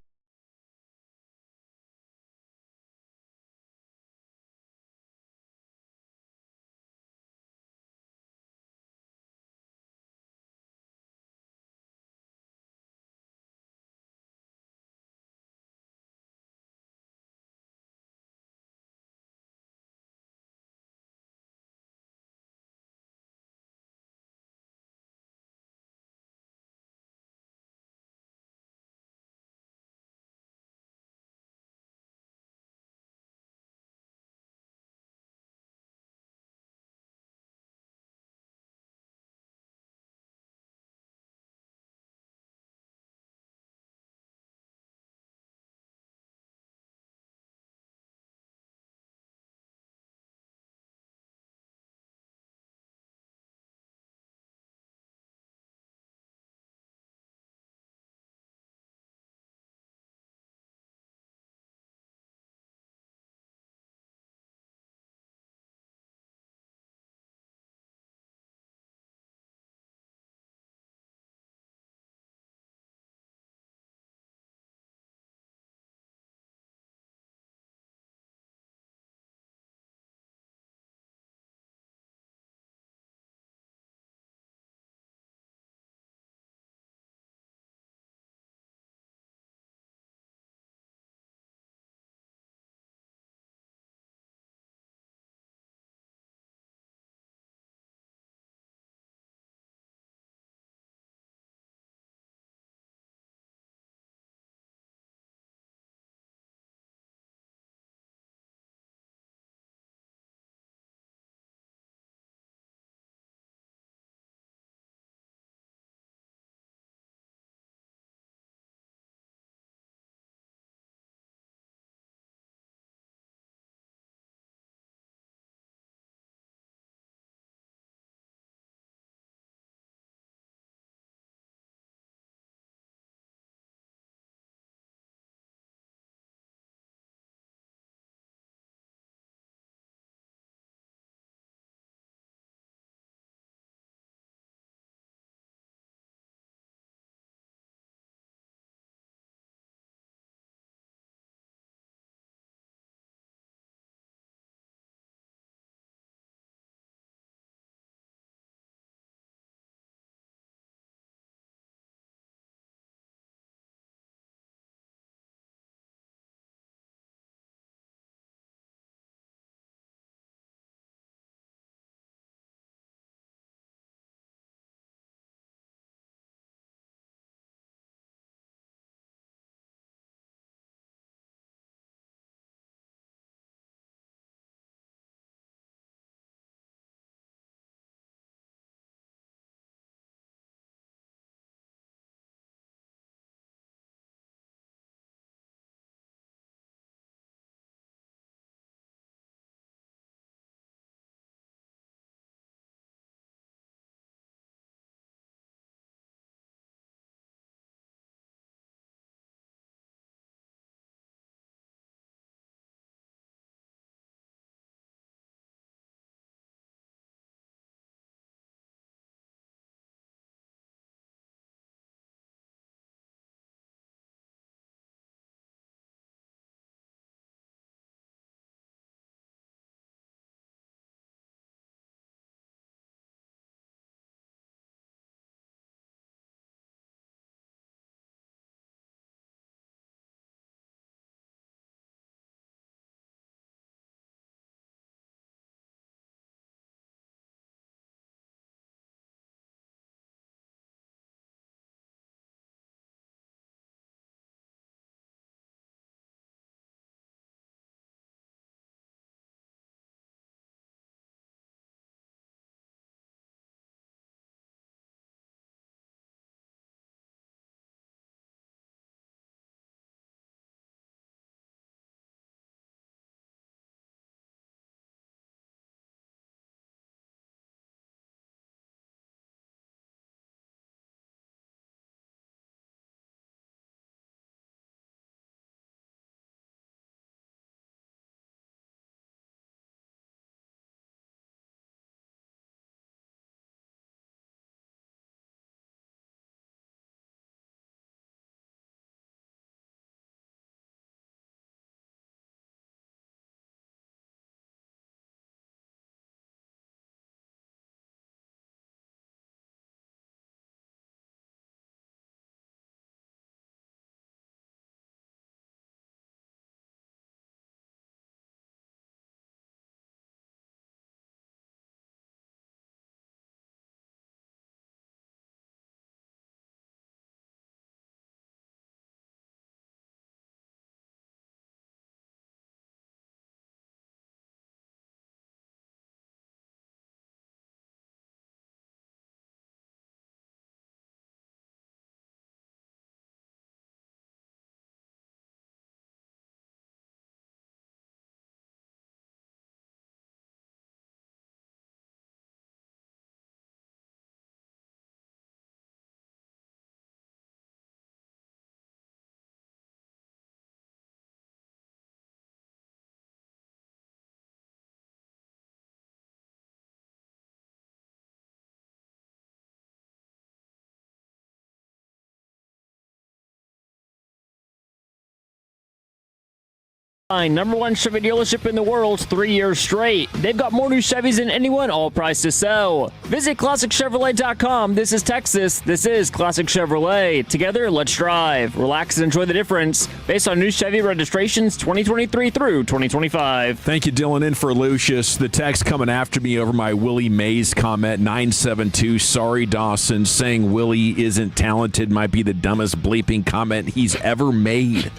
Number one Chevy dealership in the world 3 years straight. They've got more new Chevys than anyone, all priced to sell. Visit ClassicChevrolet.com. This is Texas. This is Classic Chevrolet. Together, let's drive. Relax and enjoy the difference. Based on new Chevy registrations 2023 through 2025. Thank you, Dylan, in for Lucius. The text coming after me over my Willie Mays comment, 972. Sorry, Dawson. Saying Willie isn't talented might be the dumbest bleeping comment he's ever made.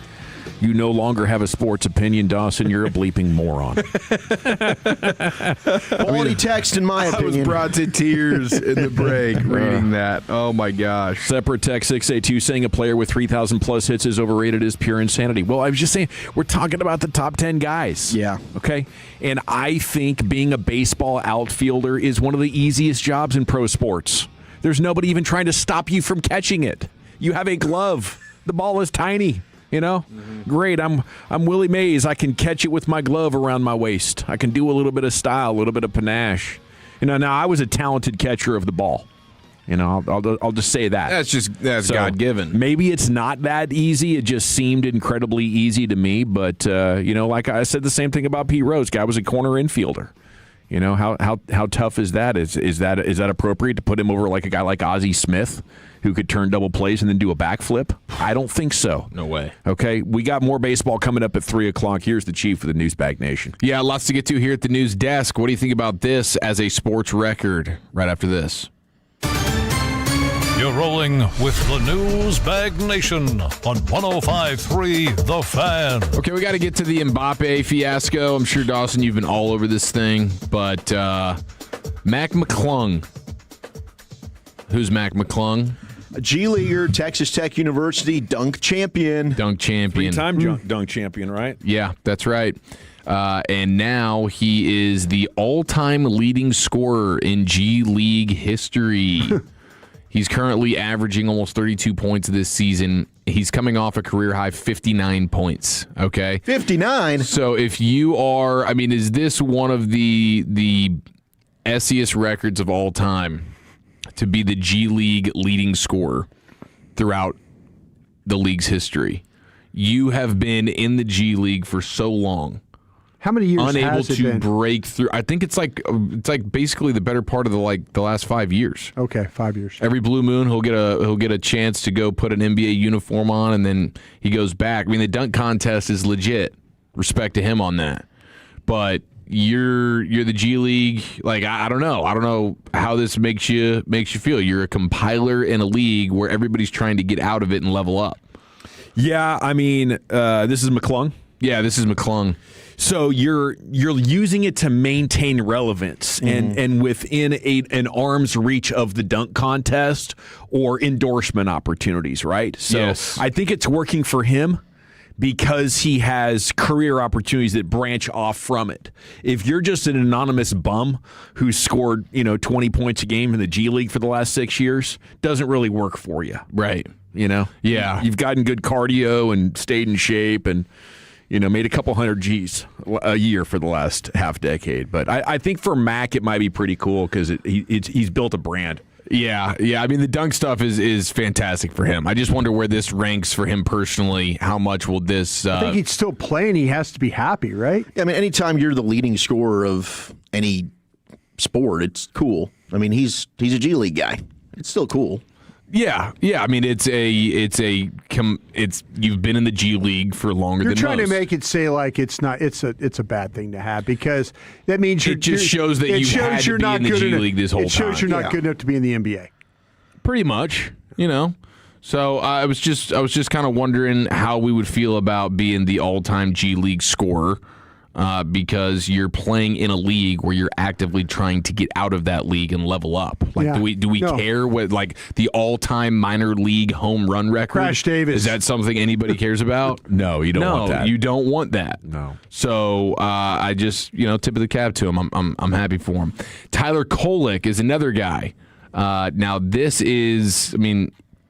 You no longer have a sports opinion, Dawson. You're a bleeping moron. Quality text, in my opinion. I was brought to tears in the break reading that. Oh, my gosh. Separate text 682 saying a player with 3,000-plus hits is overrated is pure insanity. Well, I was just saying, we're talking about the top 10 guys. Yeah. Okay? And I think being a baseball outfielder is one of the easiest jobs in pro sports. There's nobody even trying to stop you from catching it. You have a glove. The ball is tiny. You know, great. I'm Willie Mays. I can catch it with my glove around my waist. I can do a little bit of style, a little bit of panache. You know, now I was a talented catcher of the ball. You know, I'll just say that. That's God given. Maybe it's not that easy. It just seemed incredibly easy to me. But you know, like I said, the same thing about Pete Rose. Guy was a corner infielder. You know, how tough is that? Is that appropriate to put him over like a guy like Ozzie Smith, who could turn double plays and then do a backflip? I don't think so. No way. Okay, we got more baseball coming up at 3 o'clock. Here's the chief of the Newsbag Nation. Yeah, lots to get to here at the news desk. What do you think about this as a sports record right after this? You're rolling with the Newsbag Nation on 105.3 The Fan. Okay, we got to get to the Mbappe fiasco. I'm sure, Dawson, you've been all over this thing, but Mac McClung. Who's Mac McClung? A G Leaguer, Texas Tech University, dunk champion. Dunk champion. Three-time dunk champion, right? Yeah, that's right. And now he is the all-time leading scorer in G League history. He's currently averaging almost 32 points this season. He's coming off a career-high 59 points, okay? 59? So if you are, I mean, is this one of the SES records of all time to be the G League leading scorer throughout the league's history? You have been in the G League for so long. How many years unable has it to been? break through? I think it's like basically the better part of the last 5 years. Okay, 5 years. Every blue moon, he'll get a chance to go put an NBA uniform on, and then he goes back. I mean, the dunk contest is legit. Respect to him on that. But you're the G League. Like I don't know how this makes you feel. You're a compiler in a league where everybody's trying to get out of it and level up. Yeah, I mean, this is McClung. Yeah, this is McClung. So you're using it to maintain relevance and within an arm's reach of the dunk contest or endorsement opportunities, right? So yes. I think it's working for him because he has career opportunities that branch off from it. If you're just an anonymous bum who's scored 20 points a game in the G League for the last 6 years, doesn't really work for you, right? Yeah, you've gotten good cardio and stayed in shape and made a couple hundred G's a year for the last half decade. But I think for Mac, it might be pretty cool because he's built a brand. Yeah. I mean, the dunk stuff is fantastic for him. I just wonder where this ranks for him personally. How much will this? I think he's still playing. He has to be happy, right? I mean, anytime you're the leading scorer of any sport, it's cool. I mean, he's a G League guy. It's still cool. Yeah. I mean, it's you've been in the G League for longer than most. You're trying to make it say like it's not. It's a bad thing to have because that means it just shows that you had to be in the G League this whole time. It shows you're not good enough to be in the NBA. Pretty much, So I was just kind of wondering how we would feel about being the all-time G League scorer. Because you're playing in a league where you're actively trying to get out of that league and level up. Like, do we care what like the all-time minor league home run record? Crash Davis. Is that something anybody cares about? No, you don't want that. You don't want that. No. So I just tip of the cap to him. I'm happy for him. Tyler Kolek is another guy. Now this is,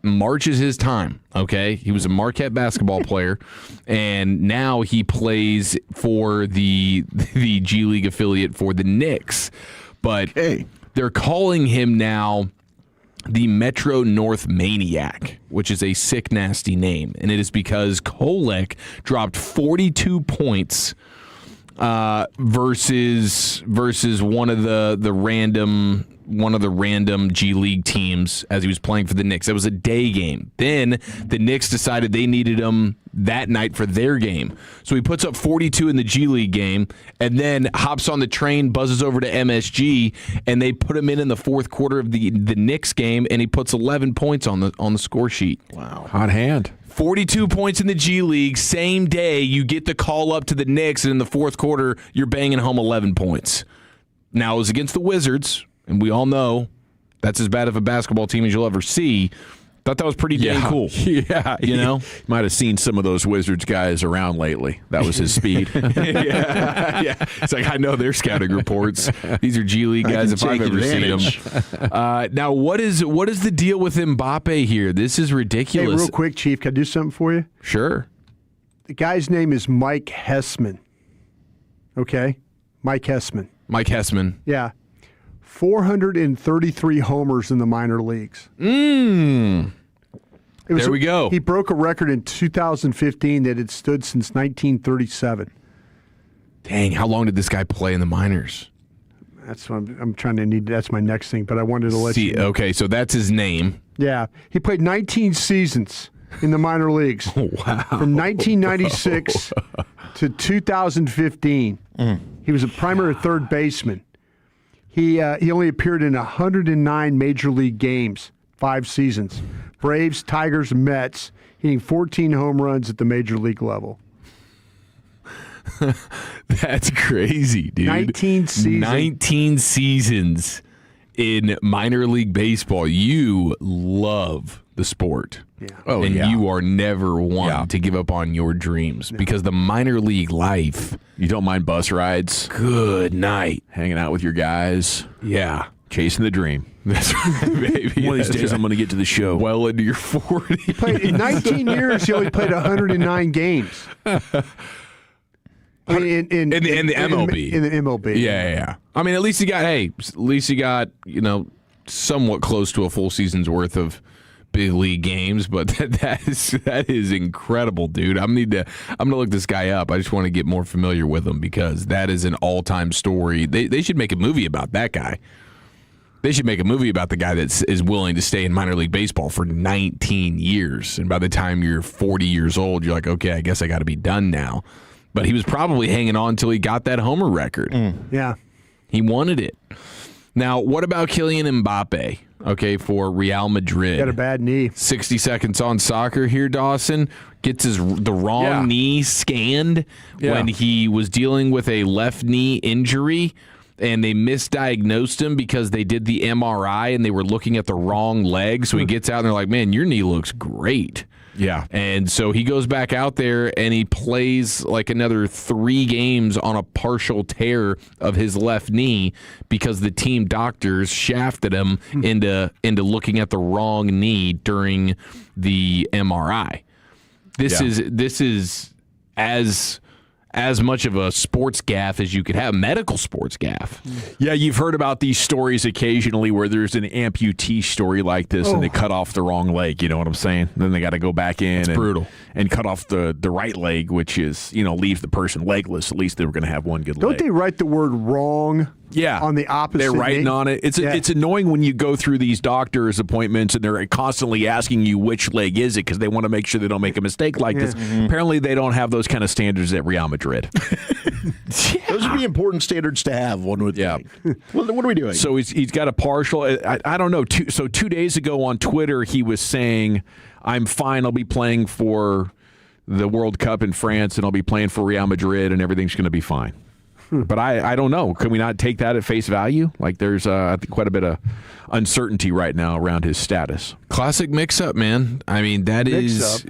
March is his time, okay? He was a Marquette basketball player, and now he plays for the G League affiliate for the Knicks. But they're calling him now the Metro North Maniac, which is a sick, nasty name. And it is because Kolek dropped 42 points versus one of the random G League teams as he was playing for the Knicks. That was a day game. Then the Knicks decided they needed him that night for their game. So he puts up 42 in the G League game and then hops on the train, buzzes over to MSG, and they put him in the fourth quarter of the Knicks game, and he puts 11 points on the score sheet. Wow. Hot hand. 42 points in the G League. Same day, you get the call up to the Knicks, and in the fourth quarter, you're banging home 11 points. Now, it was against the Wizards, and we all know that's as bad of a basketball team as you'll ever see. Thought that was pretty dang cool. Yeah. You know? Might have seen some of those Wizards guys around lately. That was his speed. yeah. It's like, I know their scouting reports. These are G League guys if I've ever seen them. Now, what is the deal with Mbappe here? This is ridiculous. Hey, real quick, Chief, can I do something for you? Sure. The guy's name is Mike Hessman. Okay? Mike Hessman. Mike Hessman. Yeah. 433 homers in the minor leagues. There we go. He broke a record in 2015 that had stood since 1937. Dang, how long did this guy play in the minors? That's what I'm trying to need. That's my next thing, but I wanted to let you know. Okay, so that's his name. Yeah. He played 19 seasons in the minor leagues. Wow. From 1996 to 2015. He was a primary third baseman. He only appeared in 109 major league games, 5 seasons. Braves, Tigers, Mets, hitting 14 home runs at the major league level. That's crazy, dude. 19 seasons. 19 seasons in minor league baseball. You love the sport. Yeah. Oh, and yeah. you are never one to give up on your dreams because the minor league life. You don't mind bus rides. Good night. Hanging out with your guys. Yeah. Chasing the dream. That's right, baby. One of these days I'm going to get to the show. Well into your 40s. He played, in 19 years, he only pleded 109 games. In the MLB. In the MLB. Yeah. I mean, at least he got, somewhat close to a full season's worth of big league games, but that is incredible, dude. I'm gonna look this guy up. I just want to get more familiar with him because that is an all-time story. They should make a movie about that guy. They should make a movie about the guy that is willing to stay in minor league baseball for 19 years, and by the time you're 40 years old, you're like, okay, I guess I got to be done now. But he was probably hanging on until he got that homer record. Yeah. He wanted it. Now, what about Kylian Mbappe? Okay, for Real Madrid. Got a bad knee. 60 seconds on soccer here, Dawson. Gets the wrong knee scanned when he was dealing with a left knee injury, and they misdiagnosed him because they did the MRI and they were looking at the wrong leg. So he gets out and they're like, man, your knee looks great. Yeah. And so he goes back out there and he plays like another 3 games on a partial tear of his left knee because the team doctors shafted him into looking at the wrong knee during the MRI. This is as much of a sports gaffe as you could have, medical sports gaffe. Yeah, you've heard about these stories occasionally where there's an amputee story like this and they cut off the wrong leg, you know what I'm saying? Then they got to go back in brutal. And cut off the right leg, which is, leaves the person legless. At least they were going to have one good leg. Don't they write the word wrong on the opposite They're writing knee? on it. It's annoying when you go through these doctor's appointments and they're constantly asking you which leg is it because they want to make sure they don't make a mistake like this. Apparently, they don't have those kind of standards at Real Madrid. Those would be important standards to have, one would think. What are we doing? So he's got a partial. I don't know. 2 days ago on Twitter, he was saying, I'm fine. I'll be playing for the World Cup in France and I'll be playing for Real Madrid and everything's going to be fine. But I don't know. Can we not take that at face value? Like there's I think quite a bit of uncertainty right now around his status. Classic mix-up, man. I mean, that is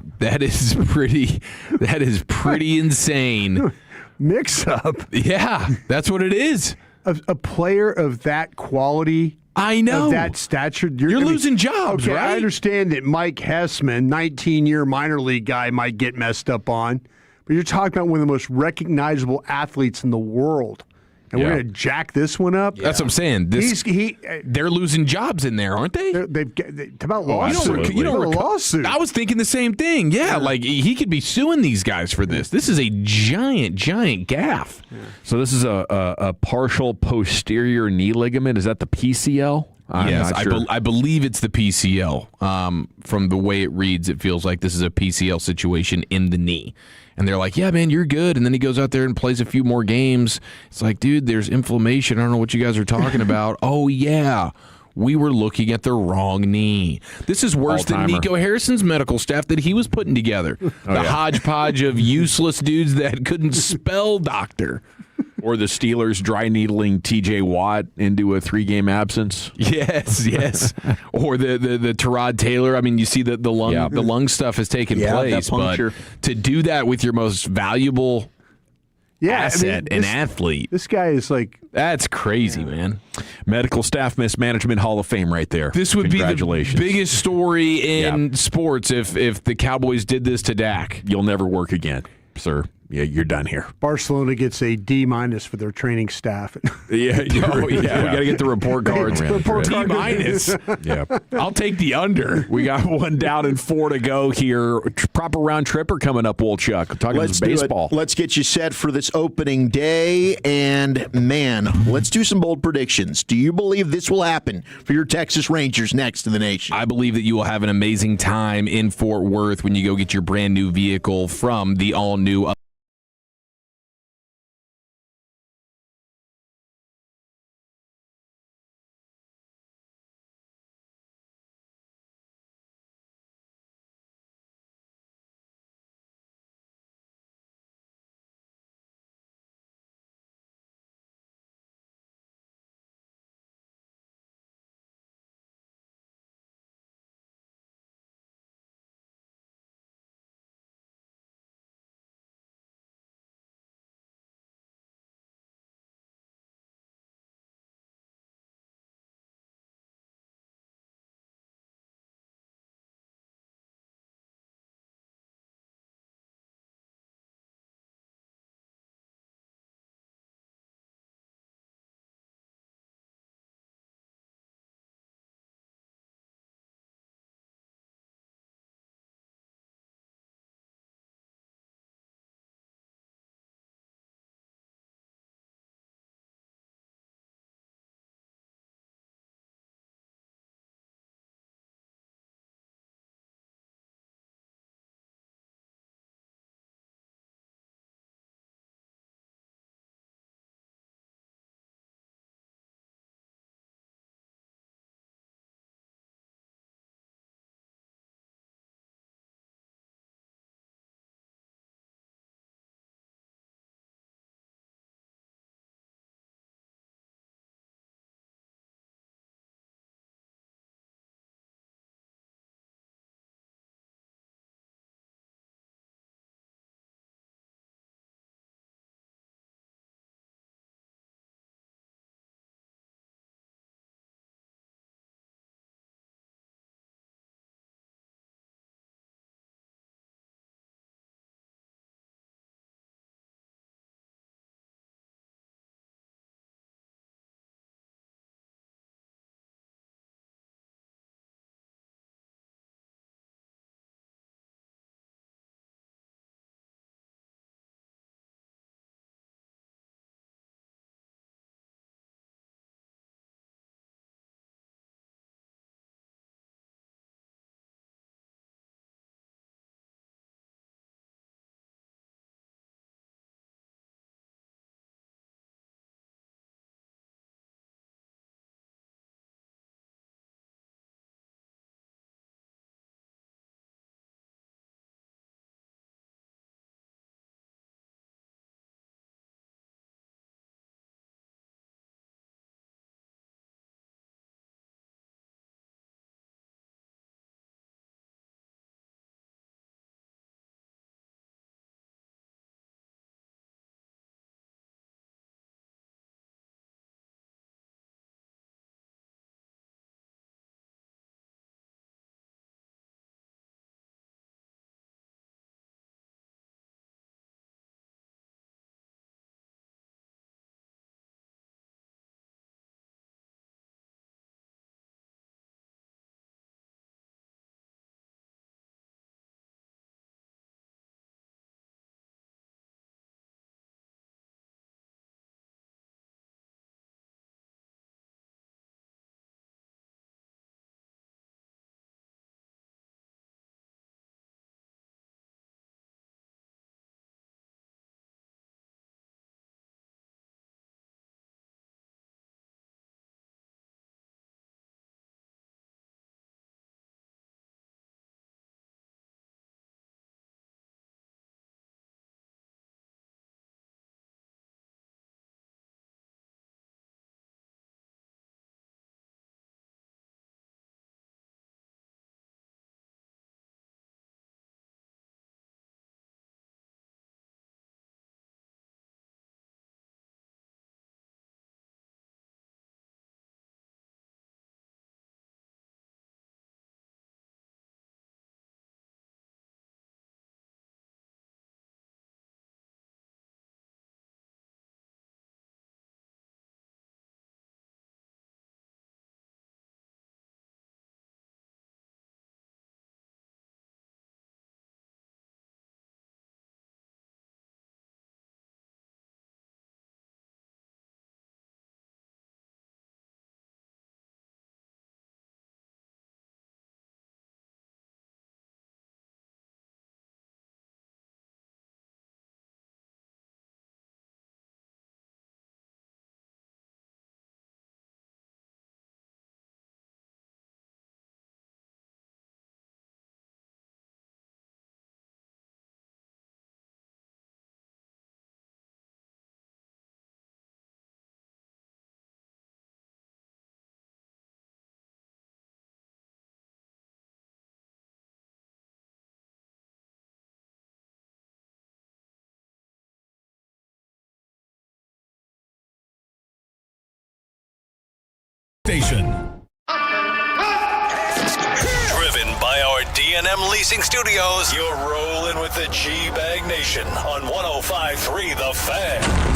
pretty insane. Mix-up? Yeah, that's what it is. A player of that quality, I know, of that stature, you're losing jobs, okay, right? I understand that Mike Hessman, 19-year minor league guy, might get messed up on. But you're talking about one of the most recognizable athletes in the world And we're going to jack this one up. That's what I'm saying. They're losing jobs in there, aren't they? Talk about lawsuit. Lawsuit. I was thinking the same thing. Yeah, like he could be suing these guys for this. This is a giant gaffe. Yeah. So this is a partial posterior knee ligament. Is that the PCL? Yes, sure. I believe it's the PCL. From the way it reads, it feels like this is a PCL situation in the knee. And they're like, yeah, man, you're good. And then he goes out there and plays a few more games. It's like, dude, there's inflammation. I don't know what you guys are talking about. Oh, yeah. We were looking at the wrong knee. This is worse than Nico Harrison's medical staff that he was putting together. Hodgepodge of useless dudes that couldn't spell doctor. Or the Steelers dry needling T.J. Watt into a 3-game absence. Yes. Or the Tyrod Taylor. I mean, you see that the lung stuff has taken place, but to do that with your most valuable asset and athlete, this guy is like that's crazy, man. Medical staff mismanagement Hall of Fame right there. This would be the biggest story in sports if the Cowboys did this to Dak. You'll never work again, sir. Yeah, you're done here. Barcelona gets a D- for their training staff. We got to get the report cards. D-. Yeah, I'll take the under. We got one down and 4 to go here. Proper round tripper coming up, Wolchuk. Talking about baseball. Let's get you set for this opening day. And, man, let's do some bold predictions. Do you believe this will happen for your Texas Rangers next in the nation? I believe that you will have an amazing time in Fort Worth when you go get your brand new vehicle from the all-new Station. Driven by our D&M Leasing Studios, you're rolling with the G-Bag Nation on 105.3 The Fan.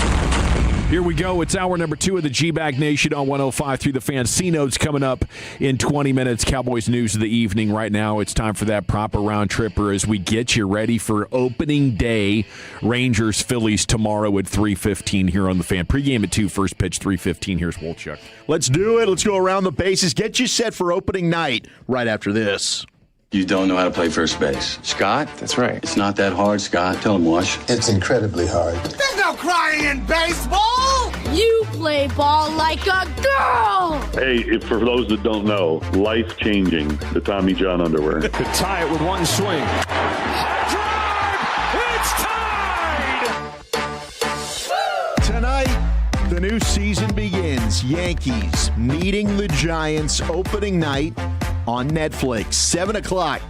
Here we go. It's hour number 2 of the G-Bag Nation on 105.3 The Fan. C-Notes coming up in 20 minutes. Cowboys news of the evening. Right now, it's time for that proper round tripper as we get you ready for opening day. Rangers, Phillies tomorrow at 3:15 here on The Fan. Pregame at 2, first pitch 3:15. Here's Wolchuk. Let's do it. Let's go around the bases. Get you set for opening night right after this. You don't know how to play first base. Scott? That's right. It's not that hard, Scott. Tell him, Wash. It's incredibly hard. There's no crying in baseball! You play ball like a girl! Hey, for those that don't know, life-changing, the Tommy John underwear. To tie it with one swing. It's tied! Tonight, the new season begins. Yankees meeting the Giants opening night on Netflix, 7 o'clock.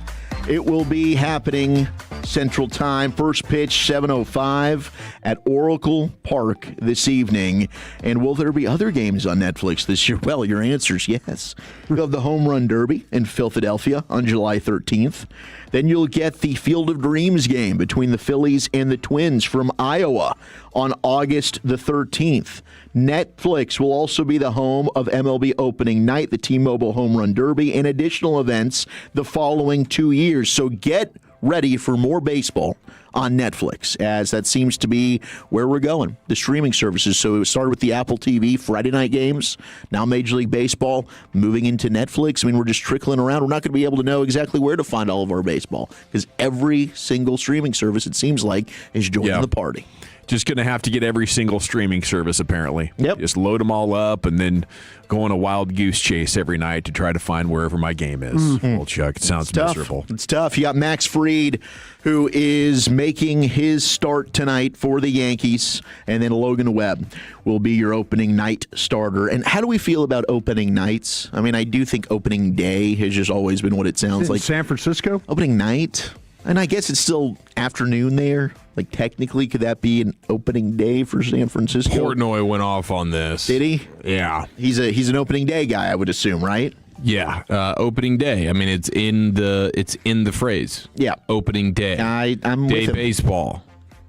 It will be happening Central Time. First pitch, 7:05 at Oracle Park this evening. And will there be other games on Netflix this year? Well, your answer is yes. You'll have the Home Run Derby in Philadelphia on July 13th. Then you'll get the Field of Dreams game between the Phillies and the Twins from Iowa on August the 13th. Netflix will also be the home of MLB opening night, the T-Mobile Home Run Derby, and additional events the following 2 years. So get ready for more baseball on Netflix, as that seems to be where we're going, the streaming services. So it started with the Apple TV Friday night games, now Major League Baseball, moving into Netflix. I mean, we're just trickling around. We're not going to be able to know exactly where to find all of our baseball because every single streaming service, it seems like, is joining the party. Just going to have to get every single streaming service, apparently. Yep. Just load them all up and then go on a wild goose chase every night to try to find wherever my game is. Mm-hmm. Well, Chuck, it sounds Tough. miserable. It's tough. You got Max Fried, who is making his start tonight for the Yankees, and then Logan Webb will be your opening night starter. And how do we feel about opening nights? I mean, I do think opening day has just always been what it sounds like. San Francisco? Opening night? And I guess it's still afternoon there. Like, technically, could that be an opening day for San Francisco? Portnoy went off on this. Did he? Yeah. He's an opening day guy, I would assume, right? Yeah, opening day. I mean, it's in the phrase. Yeah, opening day. I'm day with him. baseball.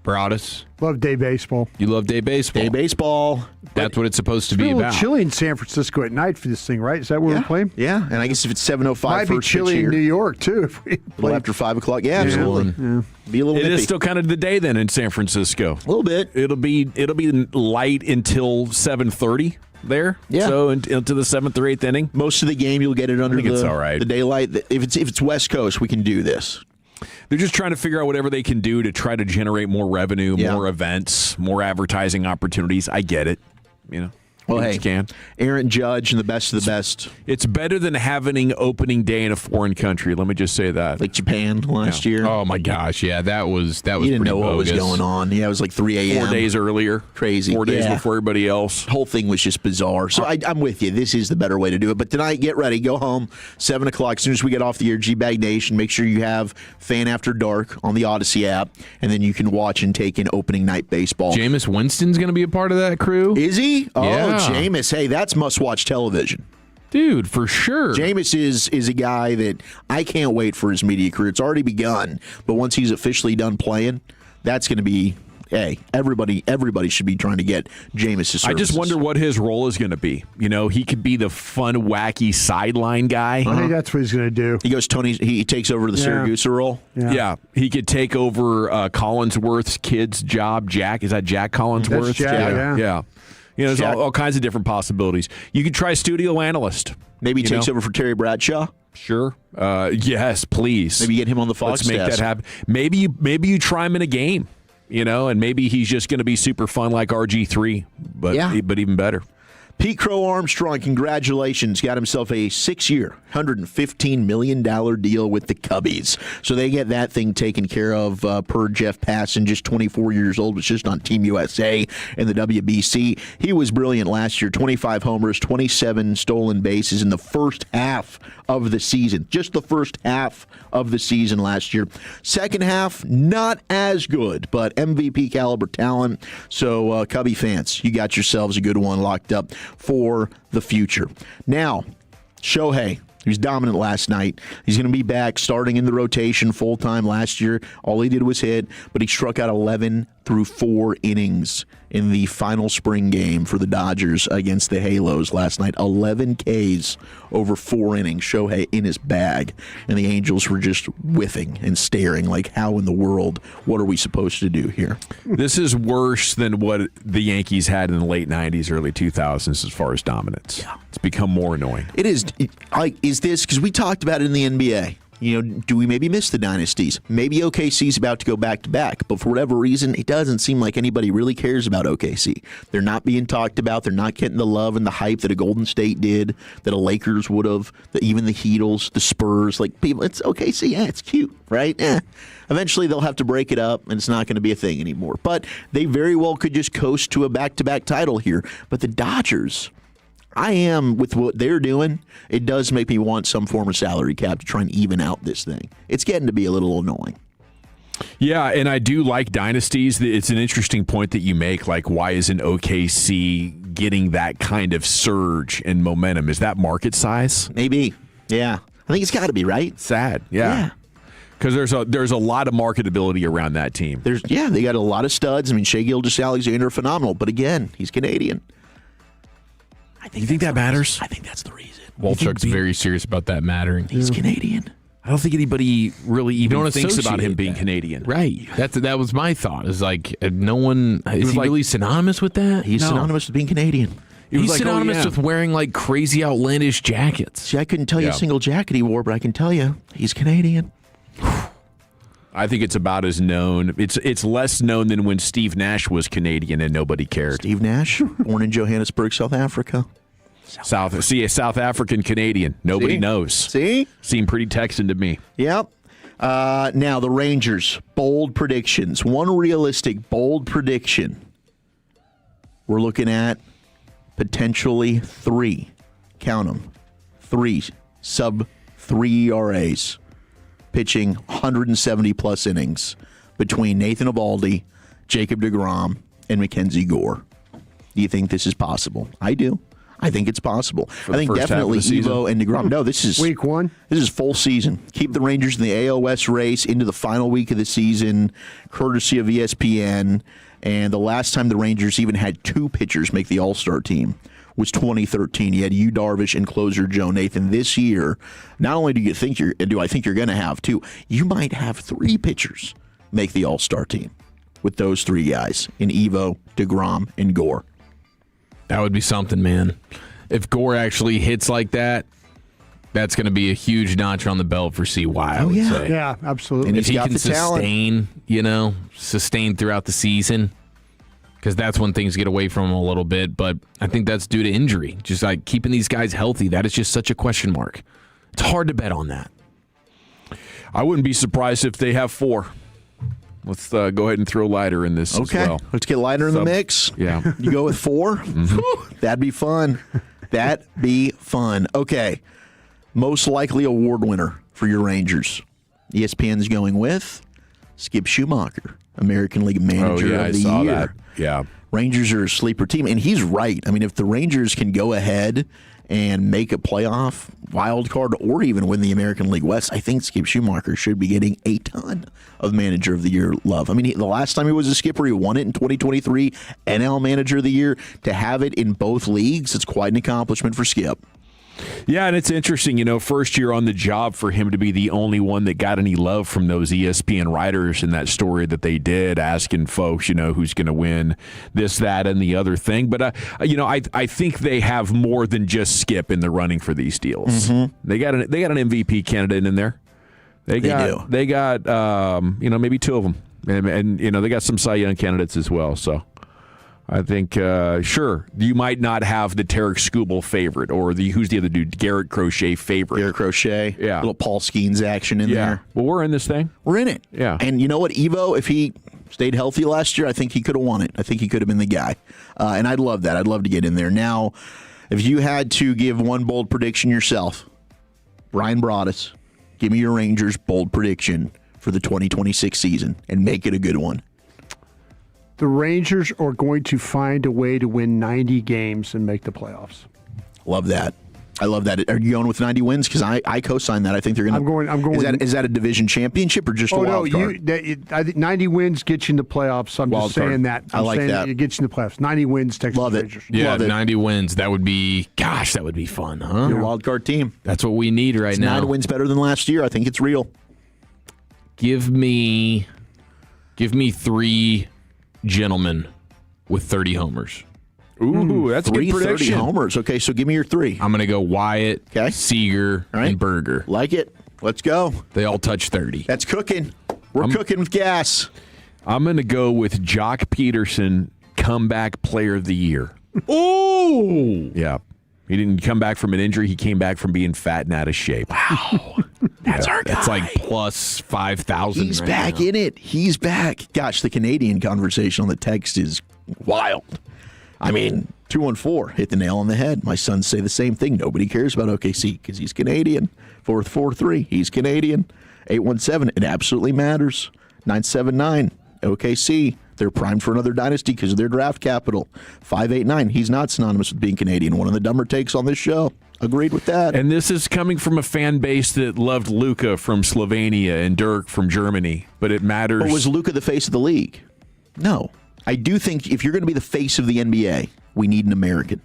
Broadus? Love day baseball. You love day baseball. Day baseball. That's what it's supposed to It's be a little about. chilly in San Francisco at night for this thing, right? Is that where we're playing? Yeah, and I guess if it's 7:05 might be first chilly pitch in here, New York too. If we a little after 5 o'clock. Yeah, absolutely. Yeah. Be a little. It nippy. is still kind of the day then in San Francisco. A little bit. It'll be light until 7:30 there. Yeah. So into the 7th or 8th inning. Most of the game you'll get it under it's all right. the daylight. If it's West Coast, we can do this. They're just trying to figure out whatever they can do to try to generate more revenue, more events, more advertising opportunities. I get it. You know. Well, hey, you can. Aaron Judge and the best of the best. It's better than having opening day in a foreign country. Let me just say that. Like Japan last year. Oh my gosh, yeah, that was You didn't know what was bogus. going on. Yeah, it was like 3 a.m. 4 days earlier. Crazy. 4 days Yeah. before everybody else. The whole thing was just bizarre. So I'm with you. This is the better way to do it. But tonight, get ready. Go home. 7 o'clock. As soon as we get off the air, G-Bag Nation, make sure you have Fan After Dark on the Odyssey app. And then you can watch and take in opening night baseball. Jameis Winston's going to be a part of that crew. Is he? Oh, Yeah. Jameis. Hey, that's must-watch television. Dude, for sure. Jameis is a guy that I can't wait for his media career. It's already begun. But once he's officially done playing, that's going to be... Hey, everybody should be trying to get Jameis' services. I just wonder what his role is going to be. You know, he could be the fun, wacky sideline guy. I think that's what he's going to do. He goes he takes over the Siragusa role. Yeah, he could take over Collinsworth's kid's job. Jack, is that Jack Collinsworth? That's Jack, yeah. You know, there's all kinds of different possibilities. You could try studio analyst. Maybe he takes over for Terry Bradshaw. Sure. Yes, please. Maybe get him on the Fox Let's make desk. that happen. Maybe you try him in a game. You know, and maybe he's just going to be super fun like RG3, but even better. Pete Crow Armstrong, congratulations. Got himself a 6-year, $115 million deal with the Cubbies. So they get that thing taken care of per Jeff Passan, just 24 years old, was just on Team USA and the WBC. He was brilliant last year, 25 homers, 27 stolen bases in the first half of the season. Just the first half of the season last year. Second half, not as good, but MVP caliber talent. So, Cubby fans, you got yourselves a good one locked up for the future. Now, Shohei, he was dominant last night. He's going to be back starting in the rotation full-time. Last year, all he did was hit, but he struck out 11 through 4 innings in the final spring game for the Dodgers against the Halos last night. 11 Ks over 4 innings. Shohei in his bag. And the Angels were just whiffing and staring like, how in the world, what are we supposed to do here? This is worse than what the Yankees had in the late 90s, early 2000s as far as dominance. Yeah. It's become more annoying. It is. Is this, because we talked about it in the NBA, do we maybe miss the dynasties? Maybe OKC's about to go back-to-back, but for whatever reason, it doesn't seem like anybody really cares about OKC. They're not being talked about. They're not getting the love and the hype that a Golden State did, that a Lakers would have, that even the Heatles, the Spurs, like people, it's OKC. Yeah, it's cute, right? Eventually, they'll have to break it up, and it's not going to be a thing anymore. But they very well could just coast to a back-to-back title here. But the Dodgers, I am with what they're doing. It does make me want some form of salary cap to try and even out this thing. It's getting to be a little annoying. Yeah, and I do like dynasties. It's an interesting point that you make. Like, why isn't OKC getting that kind of surge and momentum? Is that market size? Maybe. Yeah. I think it's got to be, right? Sad. Yeah. Because there's a lot of marketability around that team. They got a lot of studs. I mean, Shai Gilgeous-Alexander, phenomenal. But again, he's Canadian. You think that matters? I think that's the reason. Walchuk's very serious about that mattering. He's Canadian. I don't think anybody really even thinks about him being that. Canadian. Right. That was my thought. Is like no one is he really synonymous with that? He's synonymous with being Canadian. He's synonymous with wearing like crazy outlandish jackets. See, I couldn't tell you a single jacket he wore, but I can tell you he's Canadian. I think it's about as known. It's less known than when Steve Nash was Canadian and nobody cared. Steve Nash, born in Johannesburg, South Africa. A South African Canadian. Nobody knows. See? Seemed pretty Texan to me. Yep. Now, the Rangers, bold predictions. One realistic, bold prediction. We're looking at potentially 3. Count them. 3 sub-3 ERAs. Pitching 170-plus innings between Nathan Eovaldi, Jacob deGrom, and Mackenzie Gore. Do you think this is possible? I do. I think it's possible. I think definitely Evo and deGrom. No, this is week 1. This is full season. Keep the Rangers in the AL West race into the final week of the season, courtesy of ESPN. And the last time the Rangers even had 2 pitchers make the All-Star team was 2013. You had Yu Darvish and closer Joe Nathan. This year, not only do I think you're going to have 2, you might have 3 pitchers make the All-Star team with those 3 guys in Evo, deGrom, and Gore. That would be something, man. If Gore actually hits like that, that's going to be a huge notch on the belt for CY, I would say. Yeah, absolutely. And if he can sustain throughout the season, because that's when things get away from him a little bit. But I think that's due to injury. Just like keeping these guys healthy, that is just such a question mark. It's hard to bet on that. I wouldn't be surprised if they have 4. Let's go ahead and throw Leiter in this as well. Let's get Leiter in the mix. Yeah. You go with 4? Mm-hmm. That'd be fun. That'd be fun. Okay. Most likely award winner for your Rangers. ESPN's going with Skip Schumacher, American League Manager of the Year. That. Yeah. Rangers are a sleeper team, and he's right. I mean, if the Rangers can go ahead and make a playoff wild card or even win the American League West, I think Skip Schumacher should be getting a ton of Manager of the Year love. I mean, the last time he was a skipper, he won it in 2023, NL Manager of the Year. To have it in both leagues, it's quite an accomplishment for Skip. Yeah, and it's interesting, first year on the job for him to be the only one that got any love from those ESPN writers in that story that they did, asking folks, who's going to win this, that, and the other thing. But, I think they have more than just Skip in the running for these deals. Mm-hmm. They got an MVP candidate in there. They got maybe 2 of them. And they got some Cy Young candidates as well, so. I think, sure, you might not have the Tarek Skubal favorite or who's the other dude, Garrett Crochet favorite. Garrett Crochet. Yeah. Little Paul Skeens action in there. Well, we're in this thing. We're in it. Yeah. And you know what, Evo, if he stayed healthy last year, I think he could have won it. I think he could have been the guy. And I'd love that. I'd love to get in there. Now, if you had to give one bold prediction yourself, Brian Broaddus, give me your Rangers bold prediction for the 2026 season and make it a good one. The Rangers are going to find a way to win 90 games and make the playoffs. Love that. I love that. Are you going with 90 wins? Because I co-sign that. I think they're going to. I'm going. Is that a division championship or just a wild card? I think 90 wins get you in the playoffs. I'm Wild just saying card. that. I like that. It gets you in the playoffs. 90 wins, Texas Rangers. Yeah, Love it. 90 wins. That would be, that would be fun, huh? Your wild card team. That's what we need right now. 9 wins better than last year. I think it's real. Give me 3 gentlemen with 30 homers. Ooh, that's a good 30 prediction. homers. Okay, so give me your 3. I'm going to go Wyatt, Seager, and Berger. Like it. Let's go. They all touch 30. That's cooking. We're cooking with gas. I'm going to go with Jock Peterson, comeback player of the year. Ooh! Yeah. He didn't come back from an injury. He came back from being fat and out of shape. Wow. That's our guy. That's like plus 5,000. He's back in it. He's back. Gosh, the Canadian conversation on the text is wild. I mean, 214 hit the nail on the head. My sons say the same thing. Nobody cares about OKC because he's Canadian. 443, he's Canadian. 817, it absolutely matters. 979, OKC. They're primed for another dynasty because of their draft capital. 589, he's not synonymous with being Canadian. One of the dumber takes on this show. Agreed with that. And this is coming from a fan base that loved Luka from Slovenia and Dirk from Germany. But it matters. But was Luka the face of the league? No. I do think if you're going to be the face of the NBA, we need an American.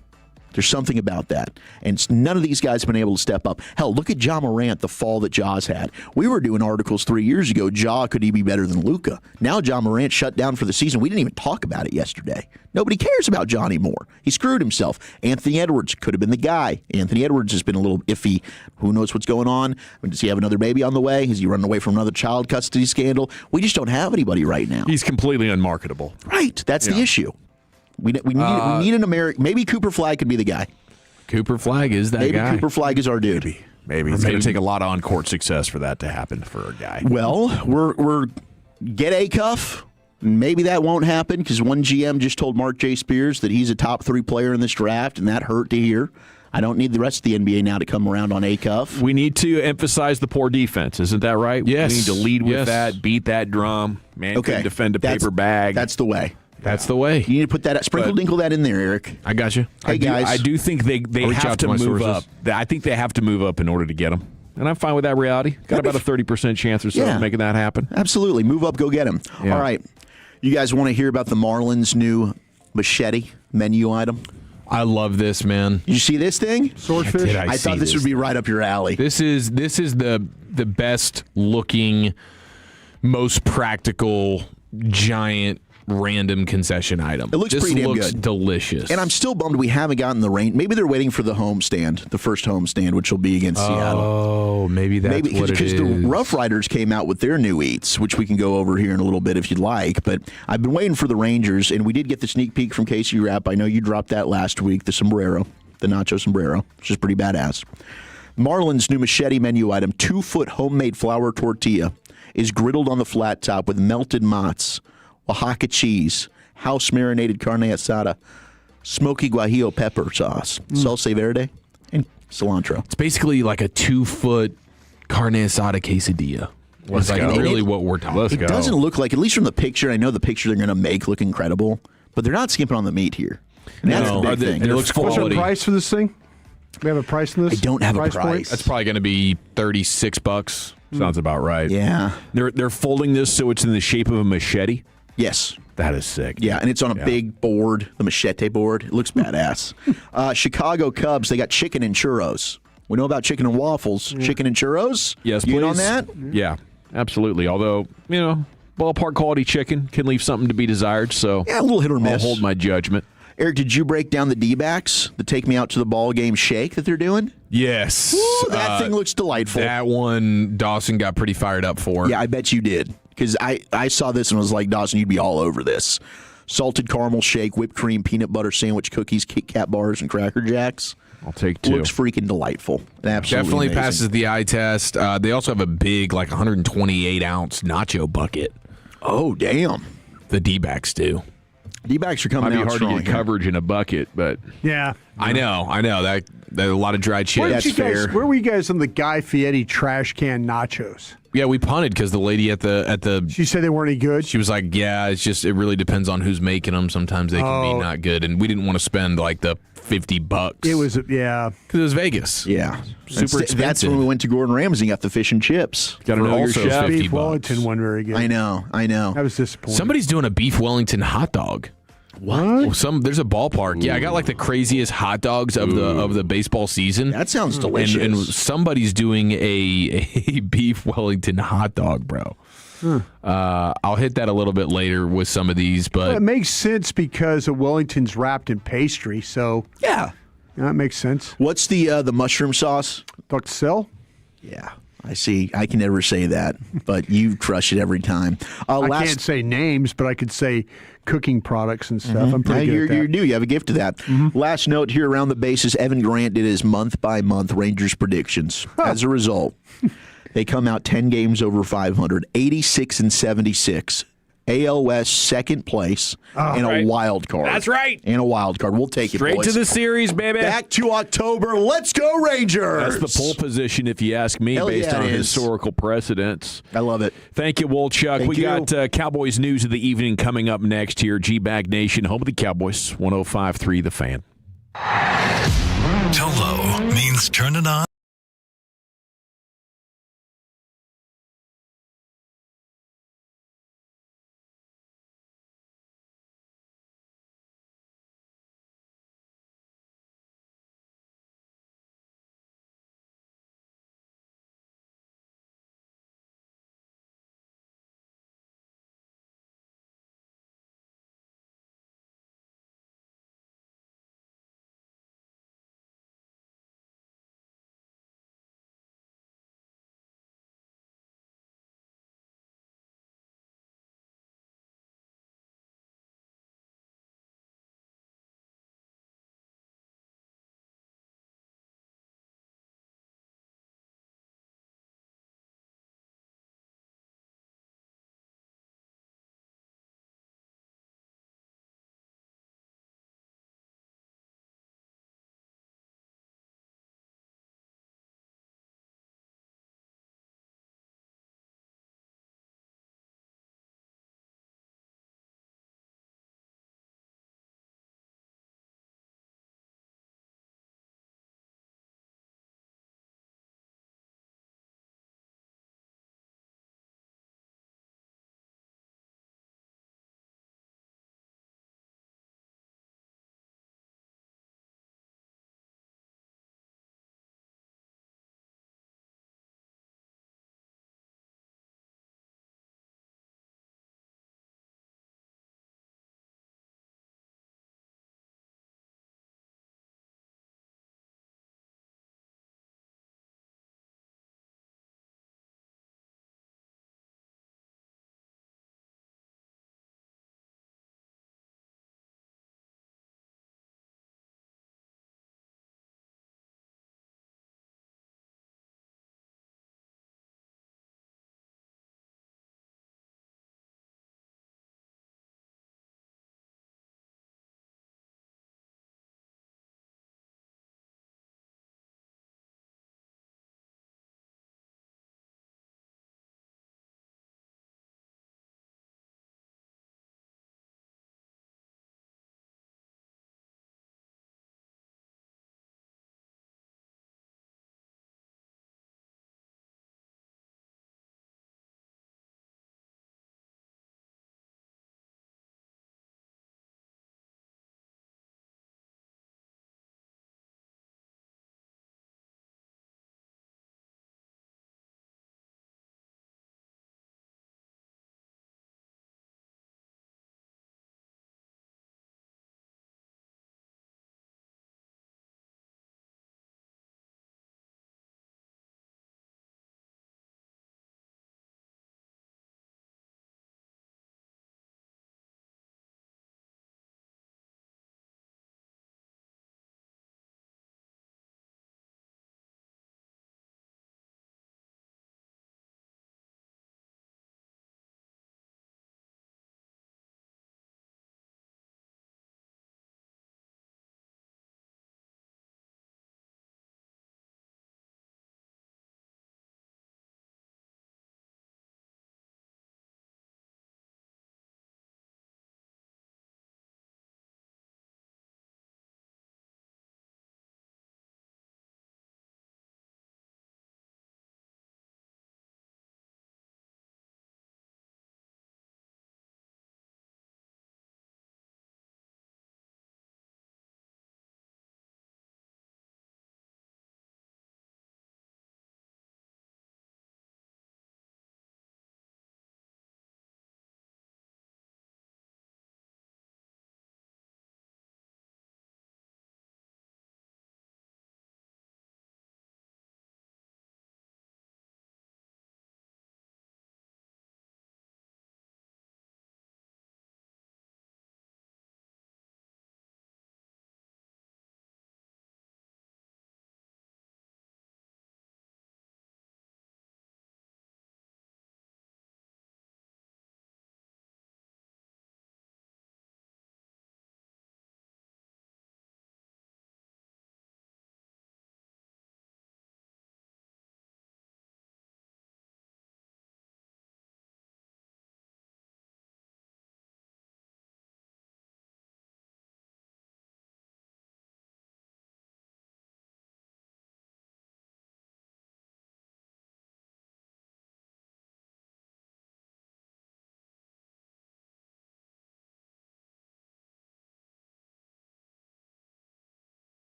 There's something about that. And none of these guys have been able to step up. Hell, look at Ja Morant, the fall that Ja's had. We were doing articles 3 years ago, Ja, could he be better than Luka? Now Ja Morant shut down for the season. We didn't even talk about it yesterday. Nobody cares about Ja anymore. He screwed himself. Anthony Edwards could have been the guy. Anthony Edwards has been a little iffy. Who knows what's going on? Does he have another baby on the way? Is he running away from another child custody scandal? We just don't have anybody right now. He's completely unmarketable. Right. That's the issue. We need an American. Maybe Cooper Flagg could be the guy. Cooper Flagg is that Maybe guy. Cooper Flagg is our dude. Maybe. It's going to take a lot of on-court success for that to happen for a guy. Well, we're get a cuff. Maybe that won't happen because one GM just told Mark J. Spears that he's a top 3 player in this draft, and that hurt to hear. I don't need the rest of the NBA now to come around on a cuff. We need to emphasize the poor defense. Isn't that right? Yes. We need to lead with that, beat that drum. Man can defend a paper bag. That's the way. That's the way. You need to put that, dinkle that in there, Eric. I got you. Hey, guys. I do think they have to move up. I think they have to move up in order to get them. And I'm fine with that reality. Got about a 30% chance or so of making that happen. Absolutely. Move up, go get him. Yeah. All right. You guys want to hear about the Marlins' new machete menu item? I love this, man. Did you see this thing? Swordfish? I thought this would be right up your alley. This is the best looking, most practical, giant random concession item. It looks pretty damn good. This looks delicious. And I'm still bummed we haven't gotten the rain. Maybe they're waiting for the homestand, the first homestand, which will be against Seattle. Oh, maybe that's what it is. Because the Rough Riders came out with their new eats, which we can go over here in a little bit if you'd like. But I've been waiting for the Rangers, and we did get the sneak peek from Casey Rapp. I know you dropped that last week, the sombrero, the nacho sombrero, which is pretty badass. Marlins' new machete menu item, 2-foot homemade flour tortilla, is griddled on the flat top with melted mozz, Oaxaca cheese, house marinated carne asada, smoky guajillo pepper sauce, salsa verde, and cilantro. It's basically like a 2-foot carne asada quesadilla. Let's like go. Really, what we're talking about. It doesn't look like, at least from the picture. I know the picture they're going to make look incredible, but they're not skimping on the meat here. And that's the big thing. It looks quality. What's the price for this thing? We have a price in this? I don't have a price. Point? That's probably going to be $36. Sounds about right. Yeah. They're folding this so it's in the shape of a machete. Yes. That is sick. Yeah, and it's on a big board, the machete board. It looks badass. Chicago Cubs, they got chicken and churros. We know about chicken and waffles. Chicken and churros? Yes, you please. in on that? Yeah, absolutely. Although, ballpark quality chicken can leave something to be desired. So yeah, a little hit or miss. I'll hold my judgment. Eric, did you break down the D-backs, the take me out to the ball game shake that they're doing? Yes. Ooh, that thing looks delightful. That one Dawson got pretty fired up for. Yeah, I bet you did. Because I saw this and was like, Dawson, you'd be all over this. Salted caramel shake, whipped cream, peanut butter sandwich, cookies, Kit Kat bars, and Cracker Jacks. I'll take 2. Looks freaking delightful. Absolutely Definitely amazing. passes the eye test. They also have a big, 128-ounce nacho bucket. Oh, damn. The D-backs do. D-backs are coming Might be out hard strong to get here. coverage in a bucket, but Yeah. I know that a lot of dried Where chips. were you guys on the Guy Fieri trash can nachos? Yeah, we punted because the lady at the She said they weren't any good. She was like, "Yeah, it really depends on who's making them. Sometimes they can be not good, and we didn't want to spend like the $50. It was because it was Vegas. Yeah, super expensive. That's when we went to Gordon Ramsay and got the fish and chips. Got to know your Also chef. Beef $50. Wellington one very good. I know. That was disappointing. Somebody's doing a beef Wellington hot dog. What? There's a ballpark. Yeah, I got like the craziest hot dogs of the baseball season. That sounds delicious. And somebody's doing a beef Wellington hot dog, bro. I'll hit that a little bit later with some of these, but Well, it makes sense because a Wellington's wrapped in pastry, so yeah, that makes sense. What's the mushroom sauce? Dr. Sell? Yeah, I see. I can never say that, but you crush it every time. I can't say names, but I could say cooking products and stuff. I'm pretty good at that. You do. You have a gift to that. Last note here around the bases, Evan Grant did his month-by-month Rangers predictions. As a result, they come out 10 games over 500, 86 and 76. AL West second place and a wild card. That's right. And a wild card. We'll take Straight it, boys. to the series, baby. Back to October. Let's go, Rangers. That's the pole position, if you ask me, Hell based yeah, on it is. historical precedents. I love it. Thank you, Wolchuk. Thank We you. got Cowboys news of the evening coming up next here. G-Bag Nation, home of the Cowboys, 105.3 The Fan. Tolo means turn it on.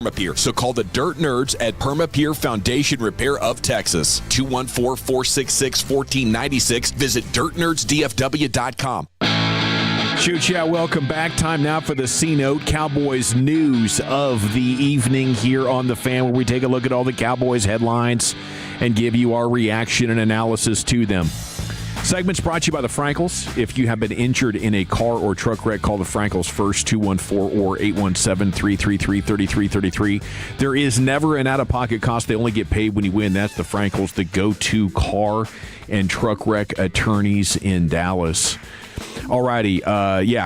PermaPure. So call the Dirt Nerds at PermaPure Foundation Repair of Texas. 214-466-1496. Visit dirtnerdsdfw.com. Choo-chow, welcome back. Time now for the C-Note Cowboys news of the evening here on The Fan, where we take a look at all the Cowboys headlines and give you our reaction and analysis to them. Segments brought to you by the Frankels. If you have been injured in a car or truck wreck, call the Frankels first, 214 or 817-333-3333. There is never an out-of-pocket cost. They only get paid when you win. That's the Frankels, the go-to car and truck wreck attorneys in Dallas. Alrighty,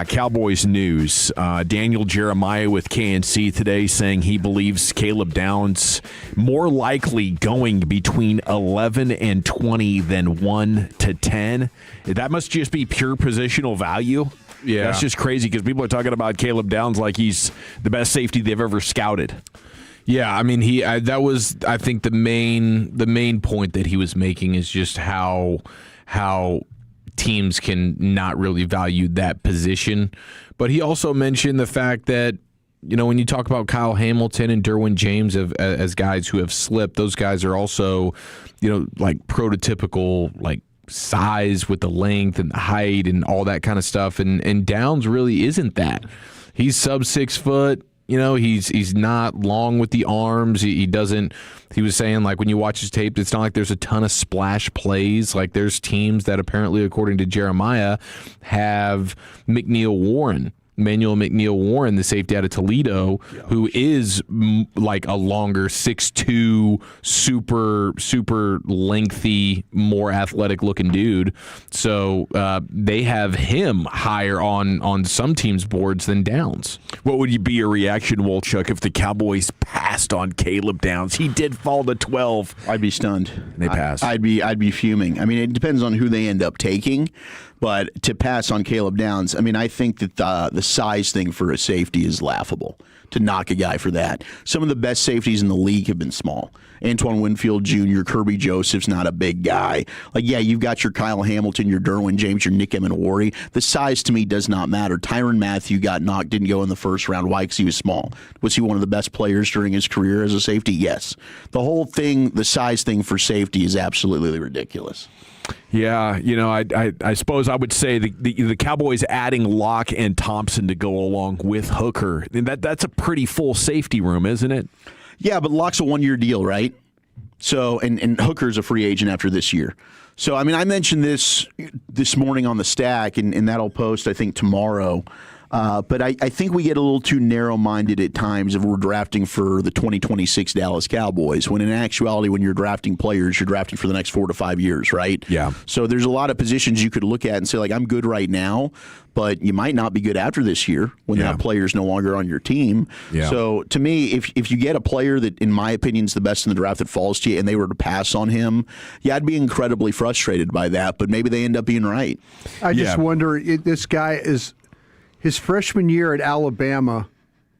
Cowboys news. Daniel Jeremiah with KNC today saying he believes Caleb Downs more likely going between 11 and 20 than 1 to 10. That must just be pure positional value. Yeah. That's just crazy because people are talking about Caleb Downs like he's the best safety they've ever scouted. Yeah, I mean, that was, I think, the main point that he was making is just how teams can not really value that position. But he also mentioned the fact that, when you talk about Kyle Hamilton and Derwin James as guys who have slipped, those guys are also, like prototypical, like size with the length and the height and all that kind of stuff. And Downs really isn't that. He's sub 6 foot. He's not long with the arms. He doesn't. He was saying, like, when you watch his tape, it's not like there's a ton of splash plays. Like, there's teams that apparently, according to Jeremiah, have Emmanuel McNeil Warren, the safety out of Toledo, who is like a longer 6'2", super lengthy, more athletic looking dude. So they have him higher on some teams' boards than Downs. What would be your reaction, Wolchuk, if the Cowboys passed on Caleb Downs? He did fall to 12. I'd be stunned. They passed. I'd be fuming. I mean, it depends on who they end up taking. But to pass on Caleb Downs, I mean, I think that the size thing for a safety is laughable, to knock a guy for that. Some of the best safeties in the league have been small. Antoine Winfield Jr., Kirby Joseph's not a big guy. Like, yeah, you've got your Kyle Hamilton, your Derwin James, your Nick Emenwari. The size to me does not matter. Tyrann Mathieu got knocked, didn't go in the first round. Why? Because he was small. Was he one of the best players during his career as a safety? Yes. The whole thing, the size thing for safety is absolutely ridiculous. Yeah, I suppose I would say the Cowboys adding Locke and Thompson to go along with Hooker. That's a pretty full safety room, isn't it? Yeah, but Locke's a one-year deal, right? So, and Hooker's a free agent after this year. So, I mean, I mentioned this morning on the Stack, and that'll post, I think, tomorrow. But I think we get a little too narrow-minded at times if we're drafting for the 2026 Dallas Cowboys, when in actuality, when you're drafting players, you're drafting for the next 4 to 5 years, right? Yeah. So there's a lot of positions you could look at and say, like, I'm good right now, but you might not be good after this year when that player's no longer on your team. Yeah. So to me, if you get a player that, in my opinion, is the best in the draft that falls to you and they were to pass on him, I'd be incredibly frustrated by that, but maybe they end up being right. I just wonder, this guy is... His freshman year at Alabama,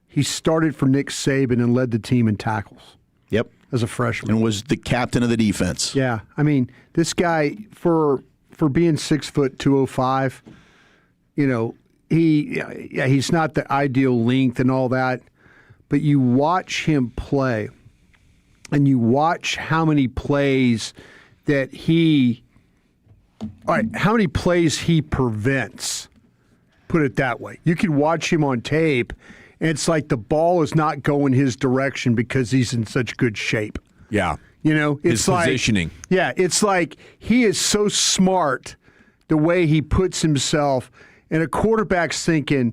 he started for Nick Saban and led the team in tackles. Yep. As a freshman. And was the captain of the defense. Yeah. I mean, this guy, for being 6 foot 205, he's not the ideal length and all that, but you watch him play and you watch how many plays how many plays he prevents. Put it that way. You can watch him on tape, and it's like the ball is not going his direction because he's in such good shape. Yeah. It's his positioning. Yeah, it's like he is so smart the way he puts himself, and a quarterback's thinking,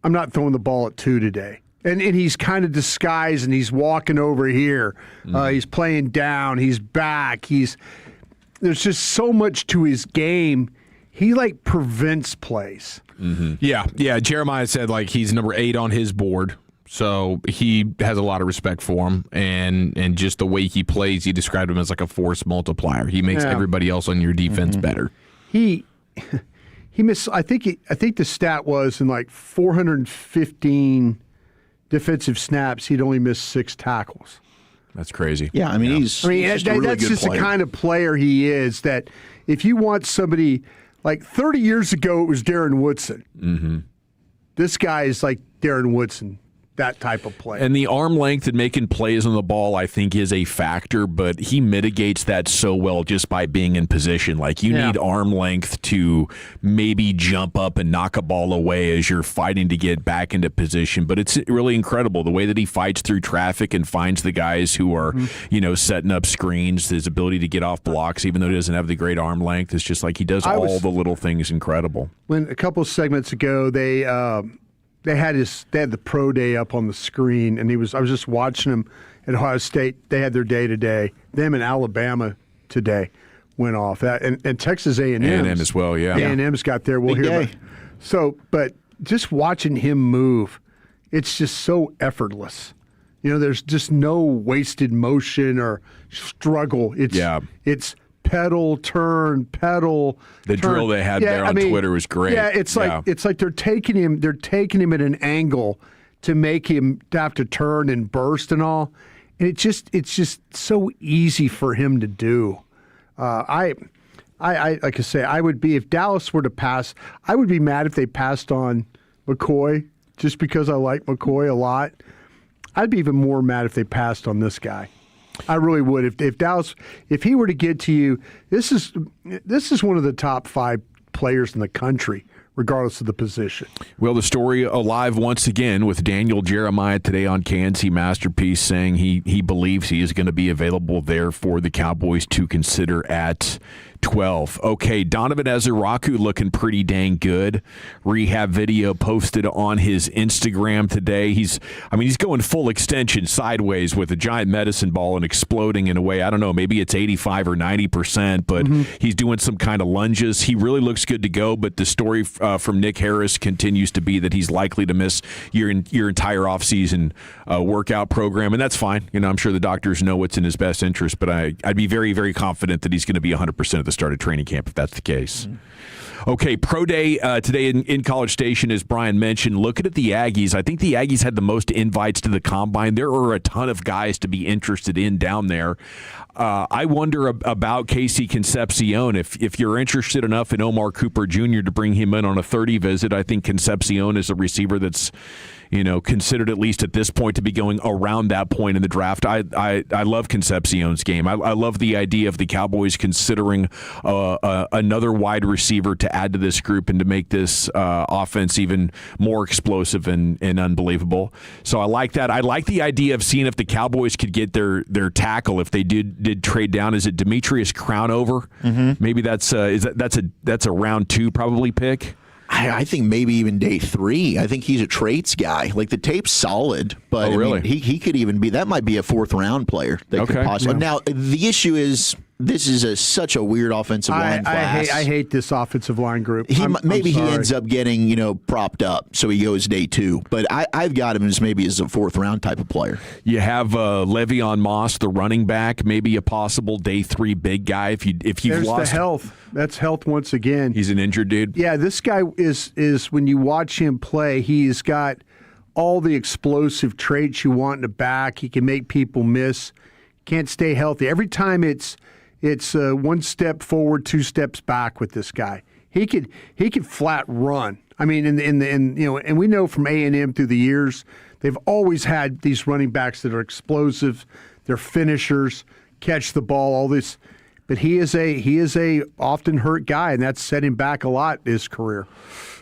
I'm not throwing the ball at 2 today. And he's kind of disguised, and he's walking over here. He's playing down. He's back. There's just so much to his game. He, prevents plays. Mm-hmm. Yeah. Jeremiah said, he's number 8 on his board. So he has a lot of respect for him. And just the way he plays, he described him as like a force multiplier. He makes everybody else on your defense better. He missed, I think the stat was in 415 defensive snaps, he'd only missed 6 tackles. That's crazy. Yeah, I mean, that's just the kind of player he is, that if you want somebody... 30 years ago, it was Darren Woodson. Mm-hmm. This guy is like Darren Woodson. that type of play. And the arm length and making plays on the ball, I think, is a factor, but he mitigates that so well just by being in position. Like, you need arm length to maybe jump up and knock a ball away as you're fighting to get back into position. But it's really incredible the way that he fights through traffic and finds the guys who are, setting up screens. His ability to get off blocks, even though he doesn't have the great arm length, it's just like he does all the little things incredible. When a couple of segments ago, they had the pro day up on the screen, and I was just watching him at Ohio State. They had their day today. Them in Alabama today went off. And Texas A&M. A&M as well, yeah. A&M's got there. We'll hear. But just watching him move, it's just so effortless. There's just no wasted motion or struggle. It's pedal, turn, pedal. The drill they had there on Twitter was great. Yeah, it's like they're taking him at an angle to make him have to turn and burst and all. And it's just so easy for him to do. I like I say, I would be, if Dallas were to pass, I would be mad if they passed on McCoy just because I like McCoy a lot. I'd be even more mad if they passed on this guy. I really would. If Dallas, if he were to get to you, this is one of the top 5 players in the country, regardless of the position. Well, the story alive once again with Daniel Jeremiah today on KNC Masterpiece saying he believes he is going to be available there for the Cowboys to consider at 12. Okay, Donovan Ezeraku looking pretty dang good. Rehab video posted on his Instagram today. He's going full extension sideways with a giant medicine ball and exploding in a way. I don't know, maybe it's 85 or 90%, but he's doing some kind of lunges. He really looks good to go, but the story from Nick Harris continues to be that he's likely to miss your entire offseason workout program, and that's fine. I'm sure the doctors know what's in his best interest, but I'd be very, very confident that he's going to be 100% at the start of training camp if that's the case. Okay, pro day today in College Station, as Brian mentioned. Looking at the Aggies, I think the Aggies had the most invites to the Combine. There are a ton of guys to be interested in down there. I wonder about Casey Concepcion. If you're interested enough in Omar Cooper Jr. to bring him in on a 30 visit, I think Concepcion is a receiver that's considered at least at this point to be going around that point in the draft. I love Concepcion's game. I love the idea of the Cowboys considering another wide receiver to add to this group and to make this offense even more explosive and unbelievable. So I like that. I like the idea of seeing if the Cowboys could get their tackle if they did trade down. Is it Demetrius Crownover? Maybe that's a round 2 probably pick. I think maybe even day 3. I think he's a traits guy. Like, the tape's solid, but really? He could even be. That might be a 4th round player. That could possibly. Yeah. Now the issue is this is such a weird offensive line class. I hate this offensive line group. Maybe he ends up getting propped up, so he goes day 2. But I've got him as maybe as a 4th round type of player. You have Le'Veon Moss, the running back, maybe a possible day 3 big guy. If you've lost the health, that's health once again. He's an injured dude. Yeah, this guy is when you watch him play, he's got all the explosive traits you want in the back. He can make people miss. Can't stay healthy. Every time it's 1 step forward, 2 steps back with this guy. He could flat run. I mean, and we know from A&M through the years, they've always had these running backs that are explosive. They're finishers, catch the ball, all this. But he is a often hurt guy, and that's set him back a lot in his career.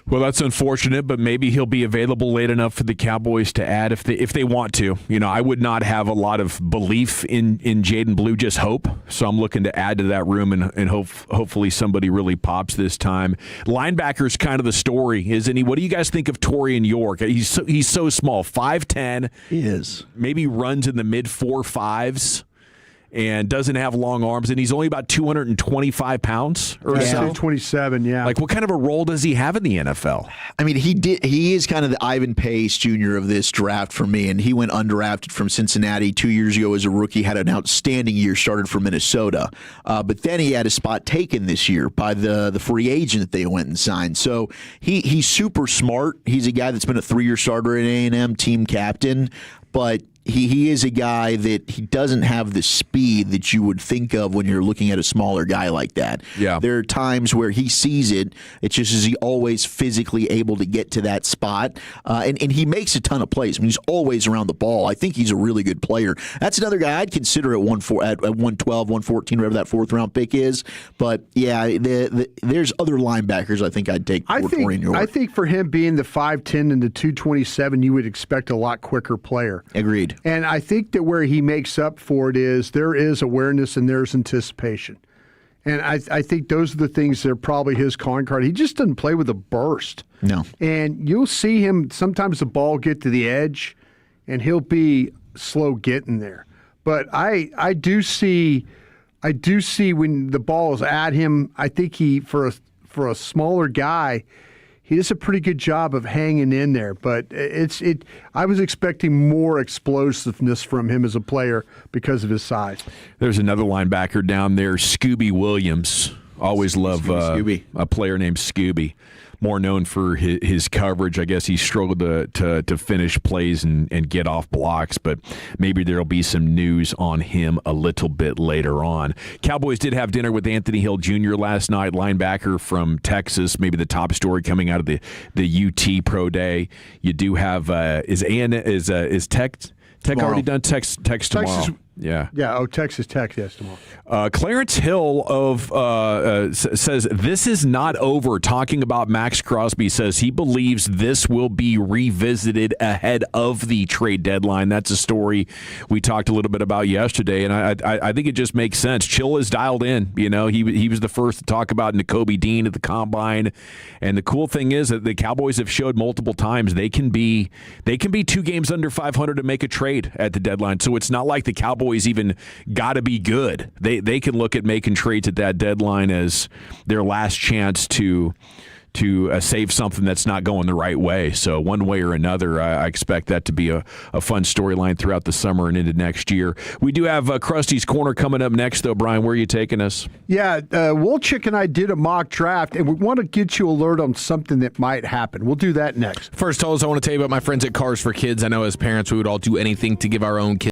Well, that's unfortunate, but maybe he'll be available late enough for the Cowboys to add if they want to. I would not have a lot of belief in Jaden Blue, just hope. So I'm looking to add to that room and hopefully somebody really pops this time. Linebacker's kind of the story, isn't he? What do you guys think of Torian York? He's so small, 5'10". He is. Maybe runs in the mid 4.5s. And doesn't have long arms, and he's only about 225 pounds or so. 227, yeah. Like, what kind of a role does he have in the NFL? I mean, he is kind of the Ivan Pace Jr. of this draft for me, and he went undrafted from Cincinnati 2 years ago as a rookie, had an outstanding year, started for Minnesota. But then he had a spot taken this year by the free agent that they went and signed. So he's super smart. He's a guy that's been a 3-year starter at A&M, team captain, but he is a guy that he doesn't have the speed that you would think of when you're looking at a smaller guy like that. Yeah. There are times where he sees it. It's just is he always physically able to get to that spot? And he makes a ton of plays. I mean, he's always around the ball. I think he's a really good player. That's another guy I'd consider at 112, 114, whatever that fourth-round pick is. But, yeah, there's other linebackers I think I'd take. I think for him being the 5'10 and the 227, you would expect a lot quicker player. Agreed. And I think that where he makes up for it is there is awareness and there's anticipation. And I think those are the things that are probably his calling card. He just doesn't play with a burst. No. And you'll see him, sometimes the ball get to the edge, and he'll be slow getting there. But I do see when the ball is at him, I think he, for a smaller guy, he does a pretty good job of hanging in there, but I was expecting more explosiveness from him as a player because of his size. There's another linebacker down there, Scooby Williams. Always love a player named Scooby. More known for his coverage. I guess he struggled to finish plays and get off blocks, but maybe there'll be some news on him a little bit later on. Cowboys did have dinner with Anthony Hill Jr. last night, linebacker from Texas, maybe the top story coming out of the UT Pro Day. You do have is Tech already done? Tech's tomorrow. Texas, yeah. Texas Tech, yes, tomorrow. Clarence Hill says this is not over. Talking about Max Crosby, says he believes this will be revisited ahead of the trade deadline. That's a story we talked a little bit about yesterday, and I think it just makes sense. Chill is dialed in. You know, he was the first to talk about Nakobe Dean at the Combine, and the cool thing is that the Cowboys have showed multiple times they can be 2 games under 500 to make a trade at the deadline. So it's not like the Cowboys even got to be good. They can look at making trades at that deadline as their last chance to save something that's not going the right way. So one way or another, I expect that to be a fun storyline throughout the summer and into next year. We do have Krusty's Corner coming up next, though. Brian, where are you taking us? Yeah, Wolchik and I did a mock draft, and we want to get you alert on something that might happen. We'll do that next. First, I want to tell you about my friends at Cars for Kids. I know as parents, we would all do anything to give our own kids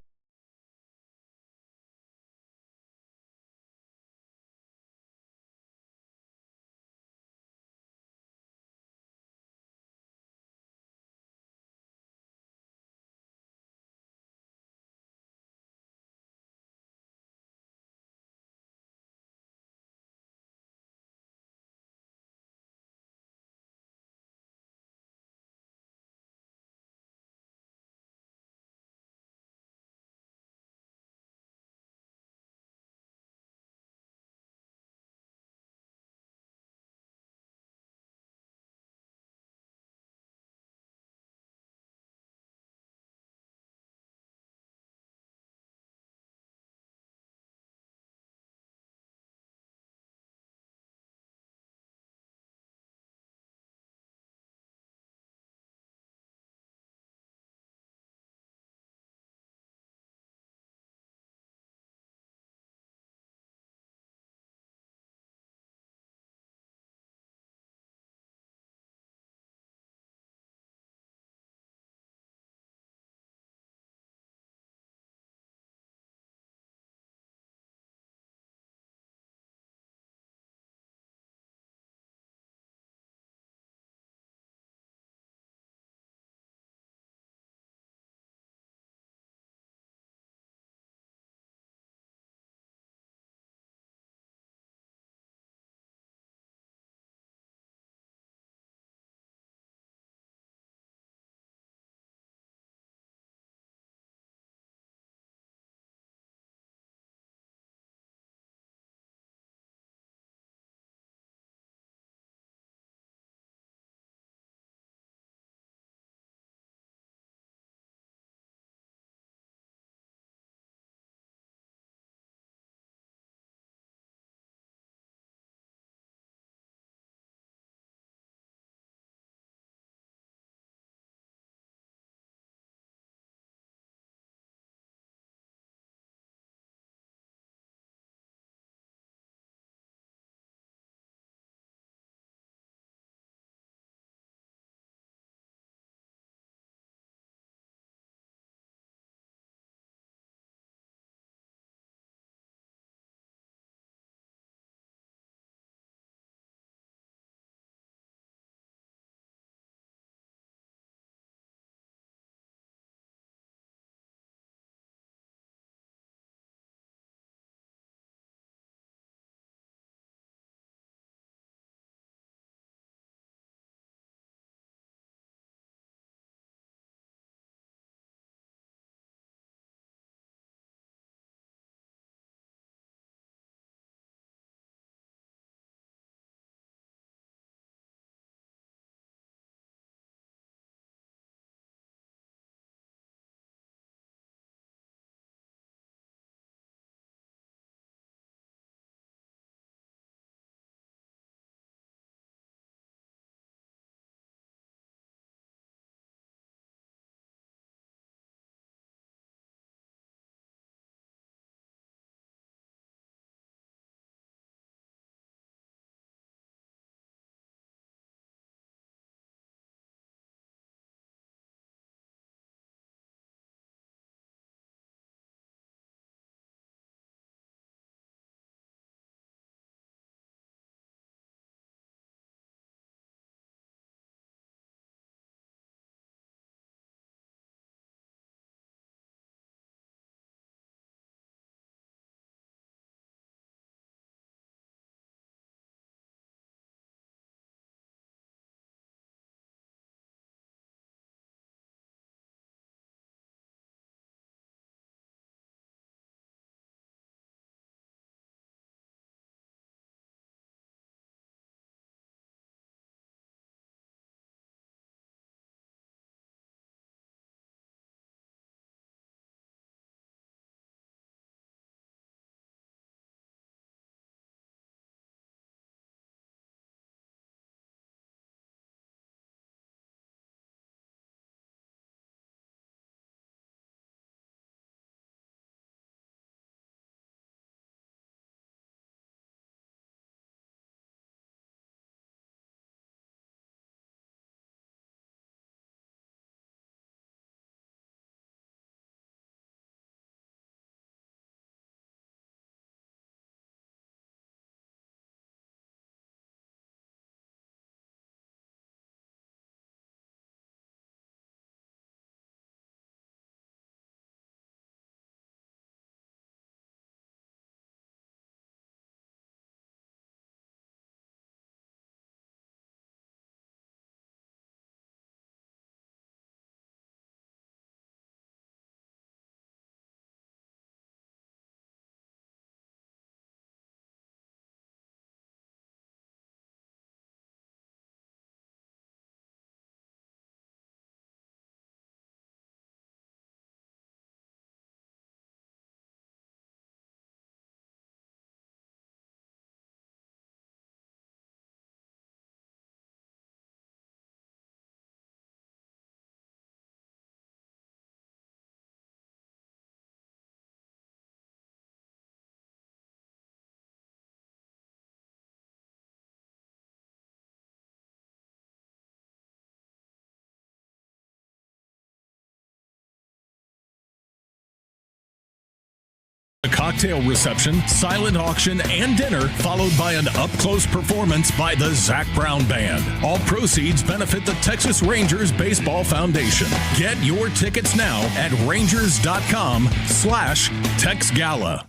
cocktail reception, silent auction, and dinner, followed by an up-close performance by the Zac Brown Band. All proceeds benefit the Texas Rangers Baseball Foundation. Get your tickets now at rangers.com/TexGala.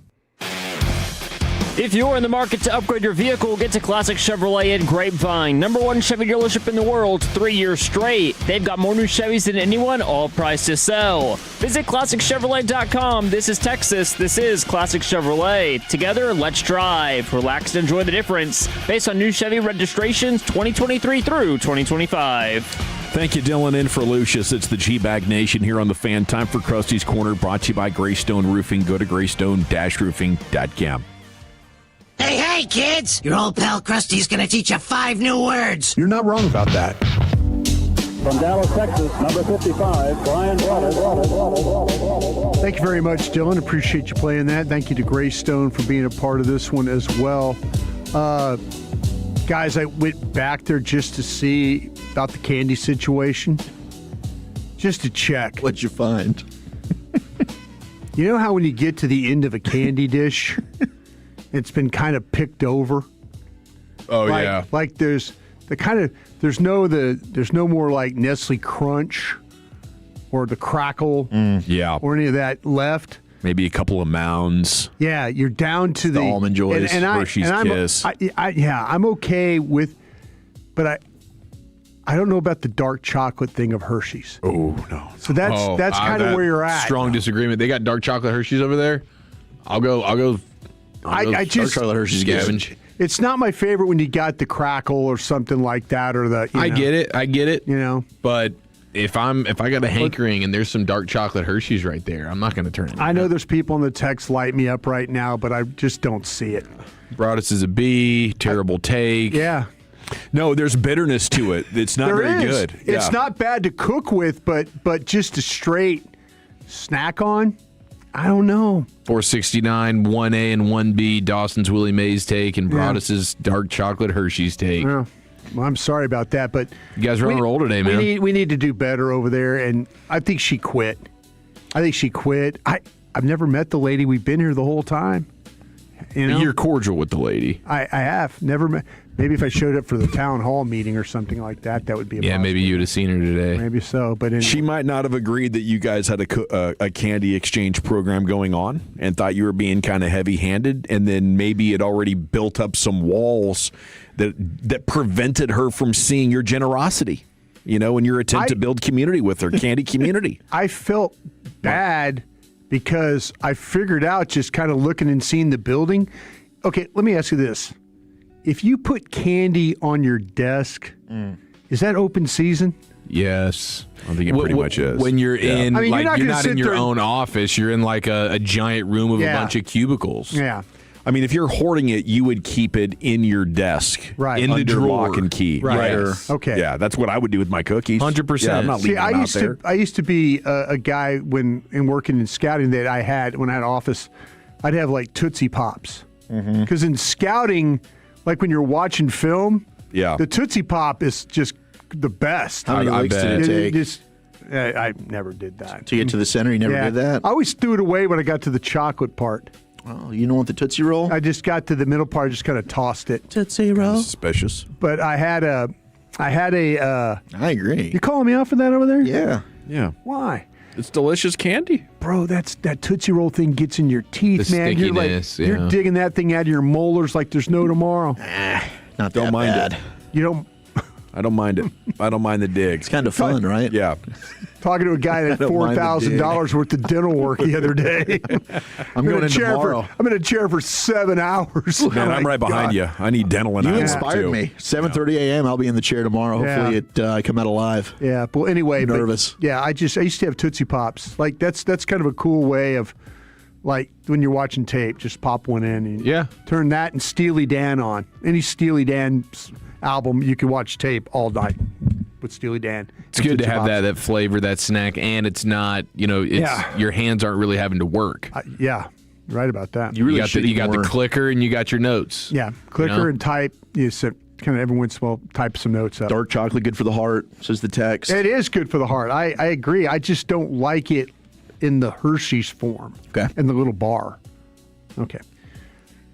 If you're in the market to upgrade your vehicle, get to Classic Chevrolet in Grapevine. #1 Chevy dealership in the world, 3 years straight. They've got more new Chevys than anyone, all priced to sell. Visit ClassicChevrolet.com. This is Texas. This is Classic Chevrolet. Together, let's drive. Relax and enjoy the difference. Based on new Chevy registrations 2023 through 2025. Thank you, Dylan, in for Lucius. It's the G-Bag Nation here on the Fan. Time for Krusty's Corner, brought to you by Greystone Roofing. Go to greystone-roofing.com. Hey, kids! Your old pal Krusty's gonna teach you 5 new words. You're not wrong about that. From Dallas, Texas, number 55, Brian Brothers. Thank you very much, Dylan. Appreciate you playing that. Thank you to Greystone for being a part of this one as well. Guys, I went back there just to see about the candy situation, just to check. What'd you find? You know how when you get to the end of a candy dish, it's been kind of picked over? Oh, yeah. Like there's no more like Nestle Crunch or the Crackle or any of that left. Maybe a couple of mounds. Yeah, you're down to the Almond Joys, Hershey's Kiss. I'm okay with, but I don't know about the dark chocolate thing of Hershey's. Oh, no. So that's kind of where you're at. Strong disagreement. They got dark chocolate Hershey's over there. I'll go. I just dark chocolate Hershey's scavenge. It's not my favorite when you got the Crackle or something like that, or the. I get it. You know, but if I got a hankering and there's some dark chocolate Hershey's right there, I'm not going to turn it. I know there's people in the text light me up right now, but I just don't see it. Broadus is a B. Terrible take. Yeah. No, there's bitterness to it. It's not very good. It's not bad to cook with, but just a straight snack on, I don't know. 469, 1A and 1B, Dawson's Willie Mays take, and Broadus's dark chocolate Hershey's take. Yeah. Well, I'm sorry about that, but you guys are on a roll today, man. We need to do better over there, and I think she quit. I've never met the lady. We've been here the whole time. You know? You're cordial with the lady. I have never met. Maybe if I showed up for the town hall meeting or something like that, that would be a possibility. Maybe you'd have seen her today. Maybe so, but anyway. She might not have agreed that you guys had a candy exchange program going on and thought you were being kind of heavy-handed, and then maybe it already built up some walls that prevented her from seeing your generosity, in your attempt to build community with her, candy community. I felt bad because I figured out just kind of looking and seeing the building. Okay, let me ask you this. If you put candy on your desk, is that open season? Yes. I think it pretty much is. When you're in, you're not in your own office. You're in like a giant room of a bunch of cubicles. Yeah. I mean, if you're hoarding it, you would keep it in your desk, right, in the drawer, lock and key, right? Yes. Okay, yeah, that's what I would do with my cookies. 100%. Yeah, I'm not leaving them out there. I used to be a guy in working in scouting that I had when I had office. I'd have like Tootsie Pops because in scouting, like when you're watching film, the Tootsie Pop is just the best. How many licks did it take? I never did that. To get to the center, you never did that? I always threw it away when I got to the chocolate part. Oh, you don't want the Tootsie Roll? I just got to the middle part, just kind of tossed it. Tootsie Roll? Suspicious. But I had a. I agree. You calling me out for that over there? Yeah. Yeah. Why? It's delicious candy. Bro, that Tootsie Roll thing gets in your teeth, the man. Stickiness, You're digging that thing out of your molars like there's no tomorrow. Not don't that mind bad. it. You don't. I don't mind it. I don't mind the dig. It's kind of fun, right? Yeah. Talking to a guy that had $4,000 worth of dental work the other day. I'm going in tomorrow. I'm in a chair for 7 hours. Man, I'm right behind you. I need dental and you I inspired me. 7:30 a.m. I'll be in the chair tomorrow. Hopefully I come out alive. Yeah. Well, anyway, I'm nervous. I used to have Tootsie Pops. Like that's kind of a cool way of, like when you're watching tape, just pop one in and turn that and Steely Dan on. Any Steely Dan album, you can watch tape all night with Steely Dan. It's good to have that flavor, that snack, and it's not, your hands aren't really having to work. Yeah, right about that. You got the clicker and you got your notes. Yeah, clicker and type. You said kind of every once in a while type some notes up. Dark chocolate, good for the heart, says the text. It is good for the heart. I agree. I just don't like it in the Hershey's form. Okay. In the little bar. Okay.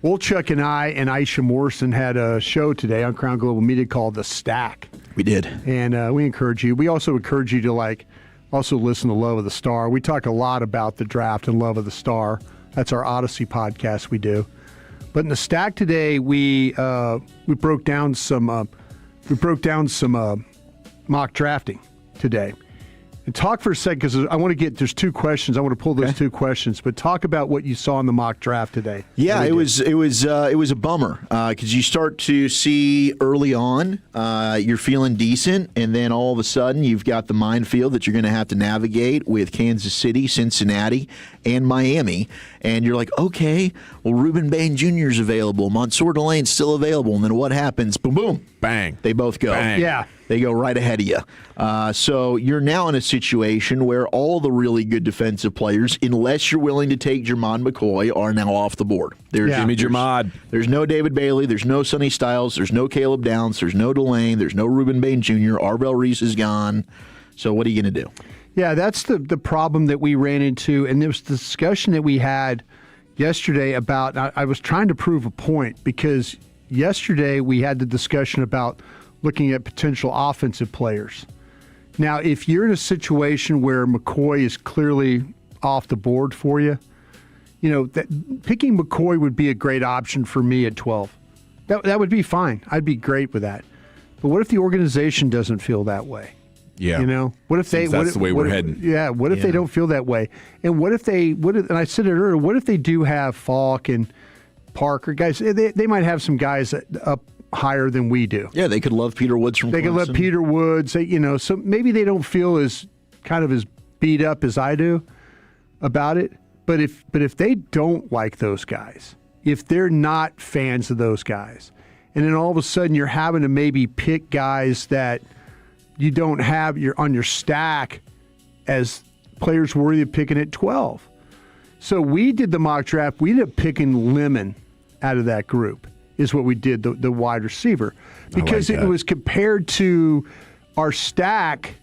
Wolchuk and I and Aisha Morrison had a show today on Crown Global Media called The Stack. We did. And we encourage you. We also encourage you to also listen to Love of the Star. We talk a lot about the draft and Love of the Star. That's our Odyssey podcast we do. But in The Stack today, we broke down some mock drafting today. And talk for a second, because I want to there's two questions. I want to pull those two questions, but talk about what you saw in the mock draft today. Yeah, it was a bummer because you start to see early on you're feeling decent, and then all of a sudden you've got the minefield that you're going to have to navigate with Kansas City, Cincinnati, and Miami, and you're like, okay, well, Ruben Bain Jr. is available, Mansour Delane's still available, and then what happens? Boom, boom, bang, they both go. Bang. Yeah. They go right ahead of you. So you're now in a situation where all the really good defensive players, unless you're willing to take Jermon McCoy, are now off the board. Jimmy Jermod. There's no David Bailey. There's no Sonny Styles. There's no Caleb Downs. There's no Delane. There's no Ruben Bain Jr. Arbel Reese is gone. So what are you going to do? Yeah, that's the problem that we ran into. And there was the discussion that we had yesterday about, I was trying to prove a point, because yesterday we had the discussion about looking at potential offensive players. Now, if you're in a situation where McCoy is clearly off the board for you, picking McCoy would be a great option for me at 12. That would be fine. I'd be great with that. But what if the organization doesn't feel that way? Yeah. What if they? That's the way we're heading. Yeah. What if they don't feel that way? And what if they? And I said it earlier. What if they do have Falk and Parker guys? They might have some guys up higher than we do. Yeah, they could love Peter Woods from Clemson. They could love Peter Woods. So maybe they don't feel as beat up as I do about it. But if they don't like those guys, if they're not fans of those guys, and then all of a sudden you're having to maybe pick guys that you don't have on your stack as players worthy of picking at 12. So we did the mock draft. We ended up picking Lemon out of that group. Is what we did, the wide receiver. Because it was compared to our stack,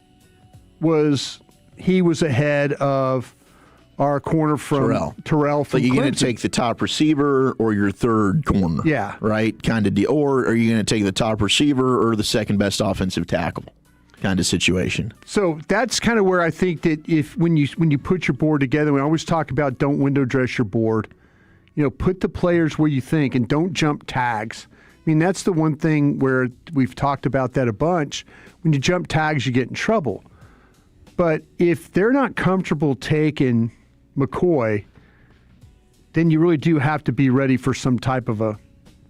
he was ahead of our corner from Terrell from But you're going Clemson. to take the top receiver or your third corner. Yeah. Right? Kind of deal. Or are you going to take the top receiver or the second best offensive tackle? Kind of situation. So that's kind of where I think that when you put your board together, we always talk about don't window dress your board. Put the players where you think, and don't jump tags. I mean, that's the one thing where we've talked about that a bunch. When you jump tags, you get in trouble. But if they're not comfortable taking McCoy, then you really do have to be ready for some type of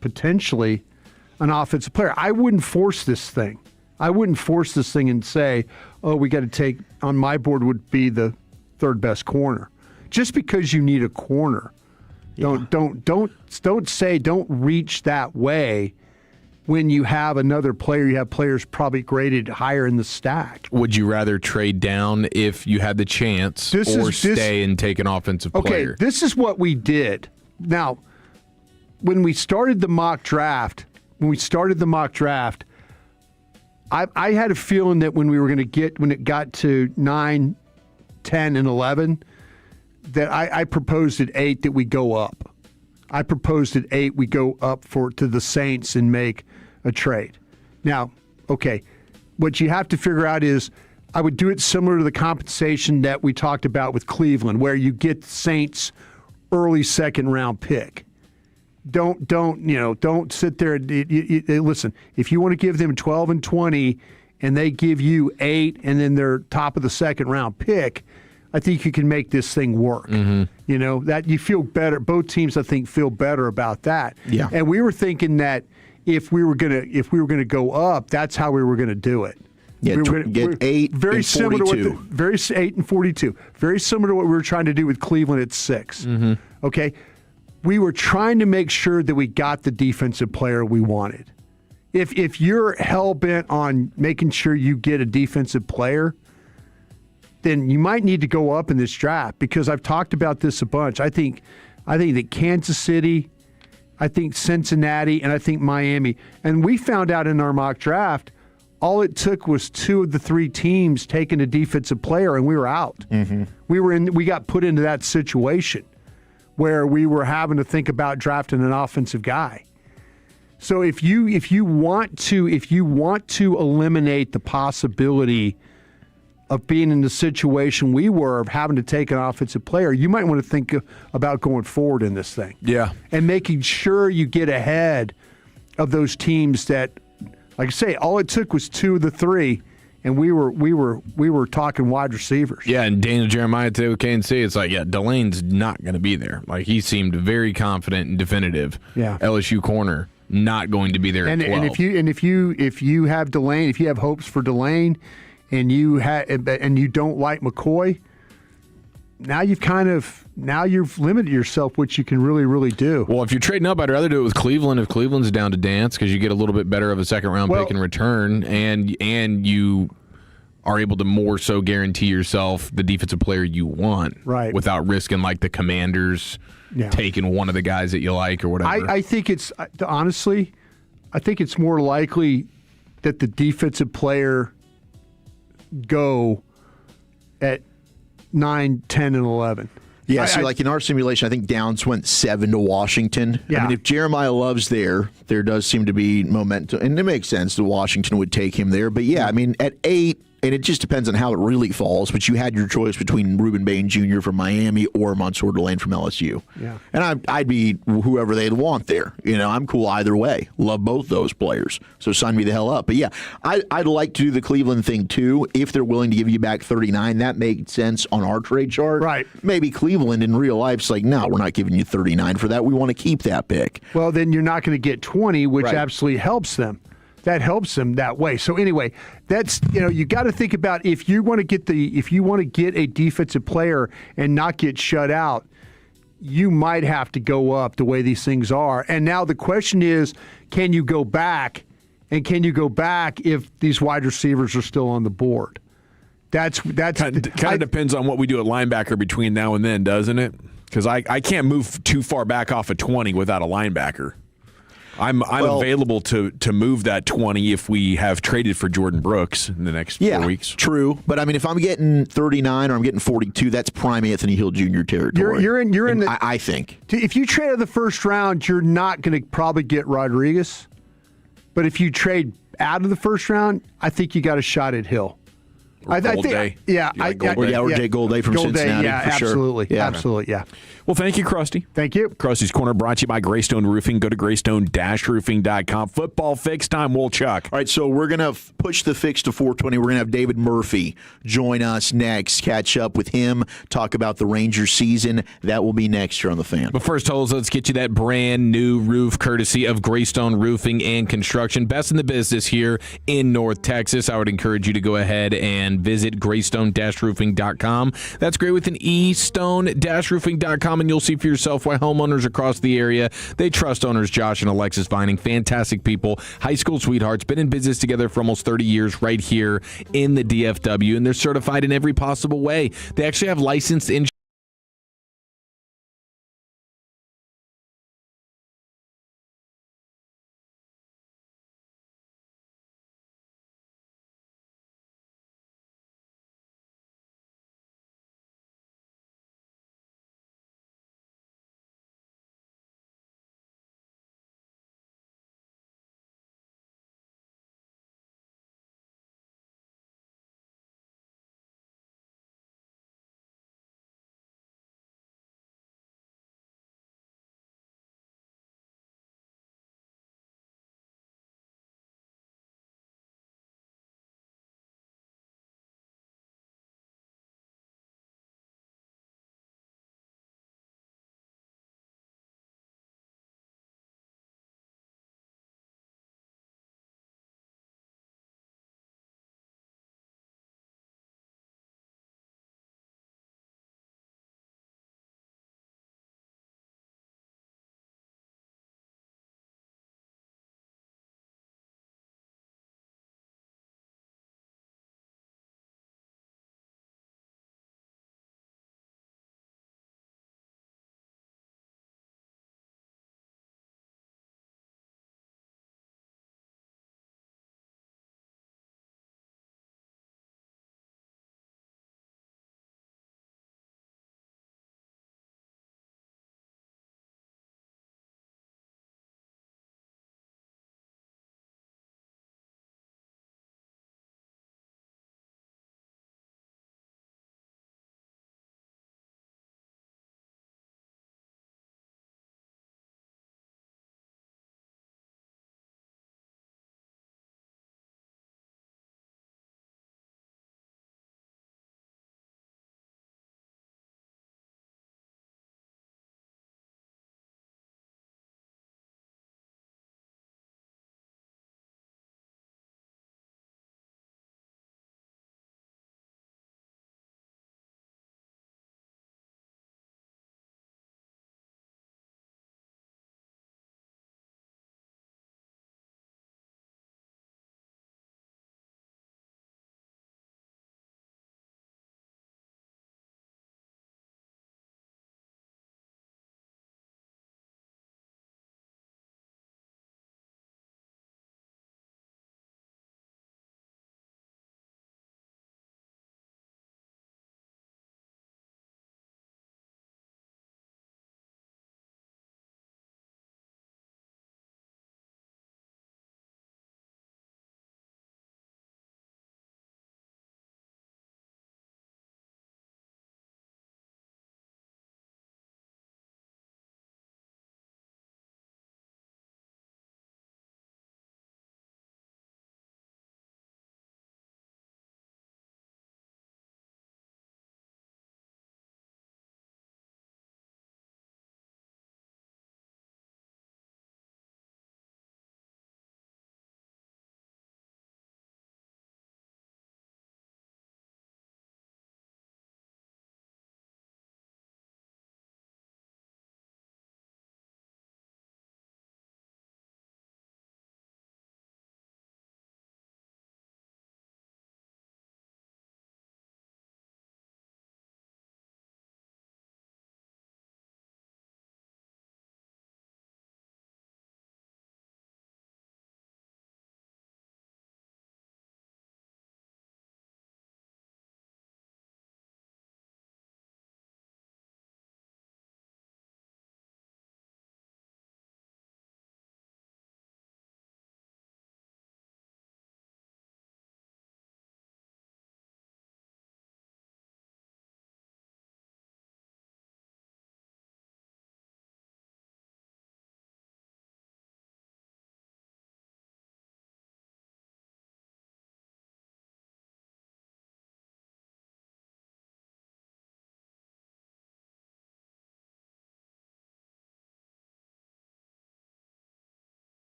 potentially an offensive player. I wouldn't force this thing. And say, oh, we got to take, on my board would be the third best corner. Just because you need a corner. Don't say don't reach that way when you have another player. You have players probably graded higher in the stack. Would you rather trade down if you had the chance stay and take an offensive player? Okay, this is what we did. Now, when we started the mock draft, I had a feeling that when it got to 9, 10, and 11, that I proposed at 8 that we go up. I proposed at 8 we go up to the Saints and make a trade. Now, okay, what you have to figure out is I would do it similar to the compensation that we talked about with Cleveland, where you get the Saints early second round pick. Don't sit there. Listen, if you want to give them 12 and 20 and they give you 8 and then they're top of the second round pick, I think you can make this thing work. Mm-hmm. That you feel better. Both teams, I think, feel better about that. Yeah. And we were thinking that if we were gonna go up, that's how we were gonna do it. Yeah, get 8 very and similar 42. To 8 and 42. Very similar to what we were trying to do with Cleveland at 6. Mm-hmm. Okay, we were trying to make sure that we got the defensive player we wanted. If you're hell bent on making sure you get a defensive player, then you might need to go up in this draft, because I've talked about this a bunch. I think that Kansas City, I think Cincinnati, and I think Miami. And we found out in our mock draft, all it took was 2 of the 3 teams taking a defensive player, and we were out. Mm-hmm. We got put into that situation where we were having to think about drafting an offensive guy. So if you want to eliminate the possibility of being in the situation we were of having to take an offensive player, you might want to think about going forward in this thing. Yeah. And making sure you get ahead of those teams that, like I say, all it took was 2 of the 3, and we were talking wide receivers. Yeah, and Daniel Jeremiah to KNC, it's like, Delane's not going to be there. Like, he seemed very confident and definitive. Yeah. LSU corner not going to be there at 12. And if you have Delane, if you have hopes for Delane, and you don't like McCoy, now you've limited yourself, which you can really do. Well, if you're trading up, I'd rather do it with Cleveland if Cleveland's down to dance, because you get a little bit better of a second-round pick in return, and you are able to more so guarantee yourself the defensive player you want, right, without risking like the Commanders taking one of the guys that you like or whatever. I think it's honestly, I think it's more likely that the defensive player go at 9, 10, and 11. Yeah, like in our simulation, I think Downs went 7 to Washington. Yeah. I mean, if Jeremiah Love's there does seem to be momentum, and it makes sense that Washington would take him there. But yeah, I mean, at 8, and it just depends on how it really falls, but you had your choice between Reuben Bain Jr. from Miami or Mansour Delane from LSU. Yeah. And I'd be whoever they'd want there. I'm cool either way. Love both those players. So sign me the hell up. But yeah, I'd like to do the Cleveland thing too. If they're willing to give you back 39, that makes sense on our trade chart. Right. Maybe Cleveland in real life's like, no, we're not giving you 39 for that. We want to keep that pick. Well, then you're not going to get 20, which Right. absolutely helps them. That helps them that way. So anyway, that's you got to think about if you want to get a defensive player and not get shut out, you might have to go up the way these things are. And now the question is, can you go back? And can you go back if these wide receivers are still on the board? That's kind of depends on what we do at linebacker between now and then, doesn't it? Because I can't move too far back off of 20 without a linebacker. I'm available to move that 20 if we have traded for Jordan Brooks in the next 4 weeks. True. But I mean, if I'm getting 39 or I'm getting 42, that's prime Anthony Hill Jr. territory. You're in the. I think if you trade in the first round, you're not going to probably get Rodriguez. But if you trade out of the first round, I think you got a shot at Hill. Or Gold-Day. Yeah, or Jay Gold-Day from Cincinnati. Yeah, for absolutely, sure. Yeah. absolutely, yeah. Well, thank you, Krusty. Thank you. Krusty's Corner brought to you by Greystone Roofing. Go to greystone-roofing.com. Football fix time, Wolchuk. All right, so we're going to push the fix to 420. We're going to have David Murphy join us next, catch up with him, talk about the Rangers season. That will be next here on The Fan. But first, Holes, let's get you that brand new roof courtesy of Greystone Roofing and Construction. Best in the business here in North Texas. I would encourage you to go ahead and visit greystone-roofing.com. That's great with an e-stone-roofing.com, and you'll see for yourself why homeowners across the area, they trust owners Josh and Alexis Vining. Fantastic people, high school sweethearts, been in business together for almost 30 years right here in the DFW, and they're certified in every possible way. They actually have licensed insurance.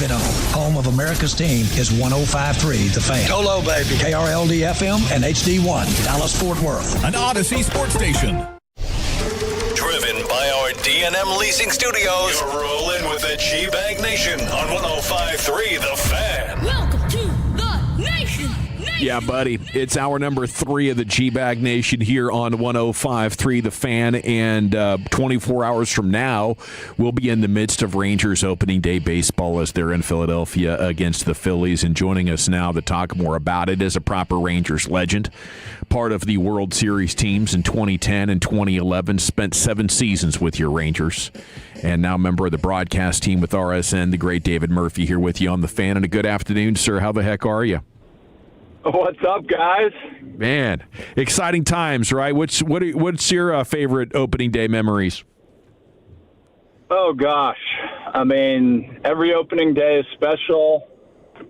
been on. Home of America's team is 105.3 The Fan. Go low, baby. KRLD-FM and HD1, Dallas-Fort Worth. An Odyssey sports station. Driven by our D&M Leasing Studios. You're rolling with the G-Bag Nation on 105.3 The Fan. Welcome to the nation. Yeah, buddy. It's hour number 3 of the G-Bag Nation here on 105.3 The Fan, and 24 hours from now, we'll be in the midst of Rangers opening day baseball as they're in Philadelphia against the Phillies. And joining us now to talk more about it is a proper Rangers legend, part of the World Series teams in 2010 and 2011, spent 7 seasons with your Rangers, and now member of the broadcast team with RSN, the great David Murphy here with you on The Fan. And a good afternoon, sir. How the heck are you? What's up, guys? Man, exciting times, right? What's your favorite opening day memories? Oh, gosh. I mean, every opening day is special.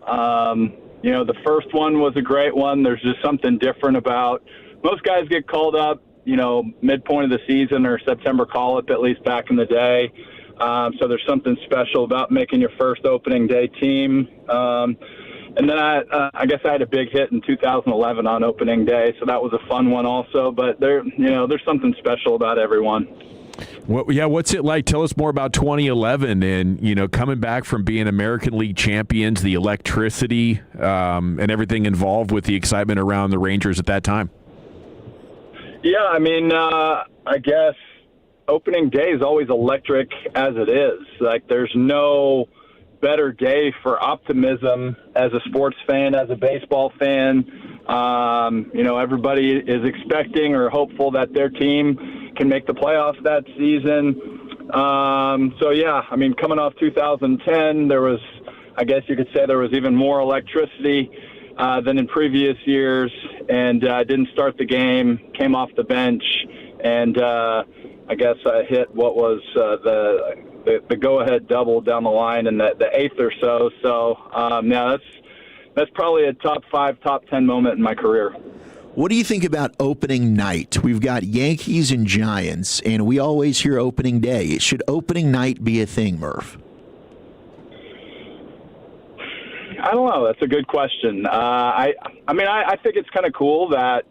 The first one was a great one. There's just something different about most guys get called up, midpoint of the season or September call-up, at least back in the day. So there's something special about making your first opening day team. And then I guess I had a big hit in 2011 on opening day, so that was a fun one also. But there's something special about everyone. What's it like? Tell us more about 2011 and coming back from being American League champions, the electricity, and everything involved with the excitement around the Rangers at that time. Yeah, I mean, I guess opening day is always electric as it is. Like, there's no better day for optimism as a sports fan, as a baseball fan. Everybody is expecting or hopeful that their team can make the playoffs that season. Coming off 2010, I guess you could say there was even more electricity than in previous years, and I didn't start the game, came off the bench, and I guess I hit what was the go-ahead double down the line in the 8th or so. So, that's probably a top 5, top 10 moment in my career. What do you think about opening night? We've got Yankees and Giants, and we always hear opening day. Should opening night be a thing, Murph? I don't know. That's a good question. I think it's kind of cool that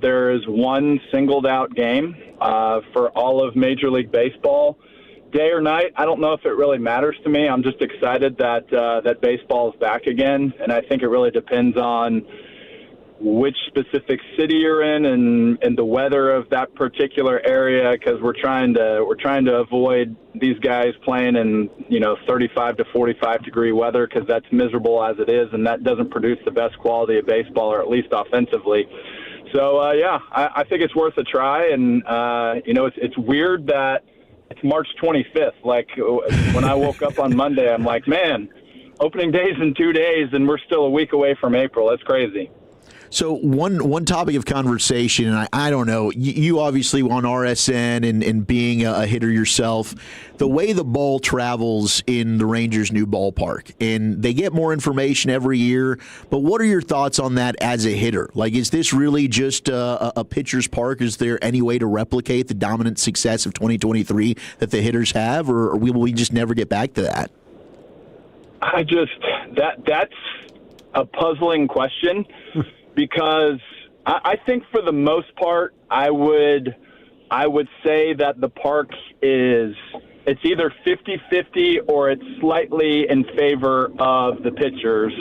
there is one singled-out game for all of Major League Baseball. Day or night, I don't know if it really matters to me. I'm just excited that baseball is back again, and I think it really depends on which specific city you're in and the weather of that particular area, because we're trying to avoid these guys playing in 35 to 45 degree weather, because that's miserable as it is, and that doesn't produce the best quality of baseball, or at least offensively. So I think it's worth a try, and it's weird that it's March 25th. Like, when I woke up on Monday, I'm like, man, opening day's in 2 days, and we're still a week away from April. That's crazy. So one topic of conversation, and I don't know, you obviously on RSN and being a hitter yourself, the way the ball travels in the Rangers' new ballpark, and they get more information every year, but what are your thoughts on that as a hitter? Like, is this really just a pitcher's park? Is there any way to replicate the dominant success of 2023 that the hitters have, or will we just never get back to that? That's a puzzling question. Because I think for the most part, I would say that the park it's either 50-50 or it's slightly in favor of the pitchers.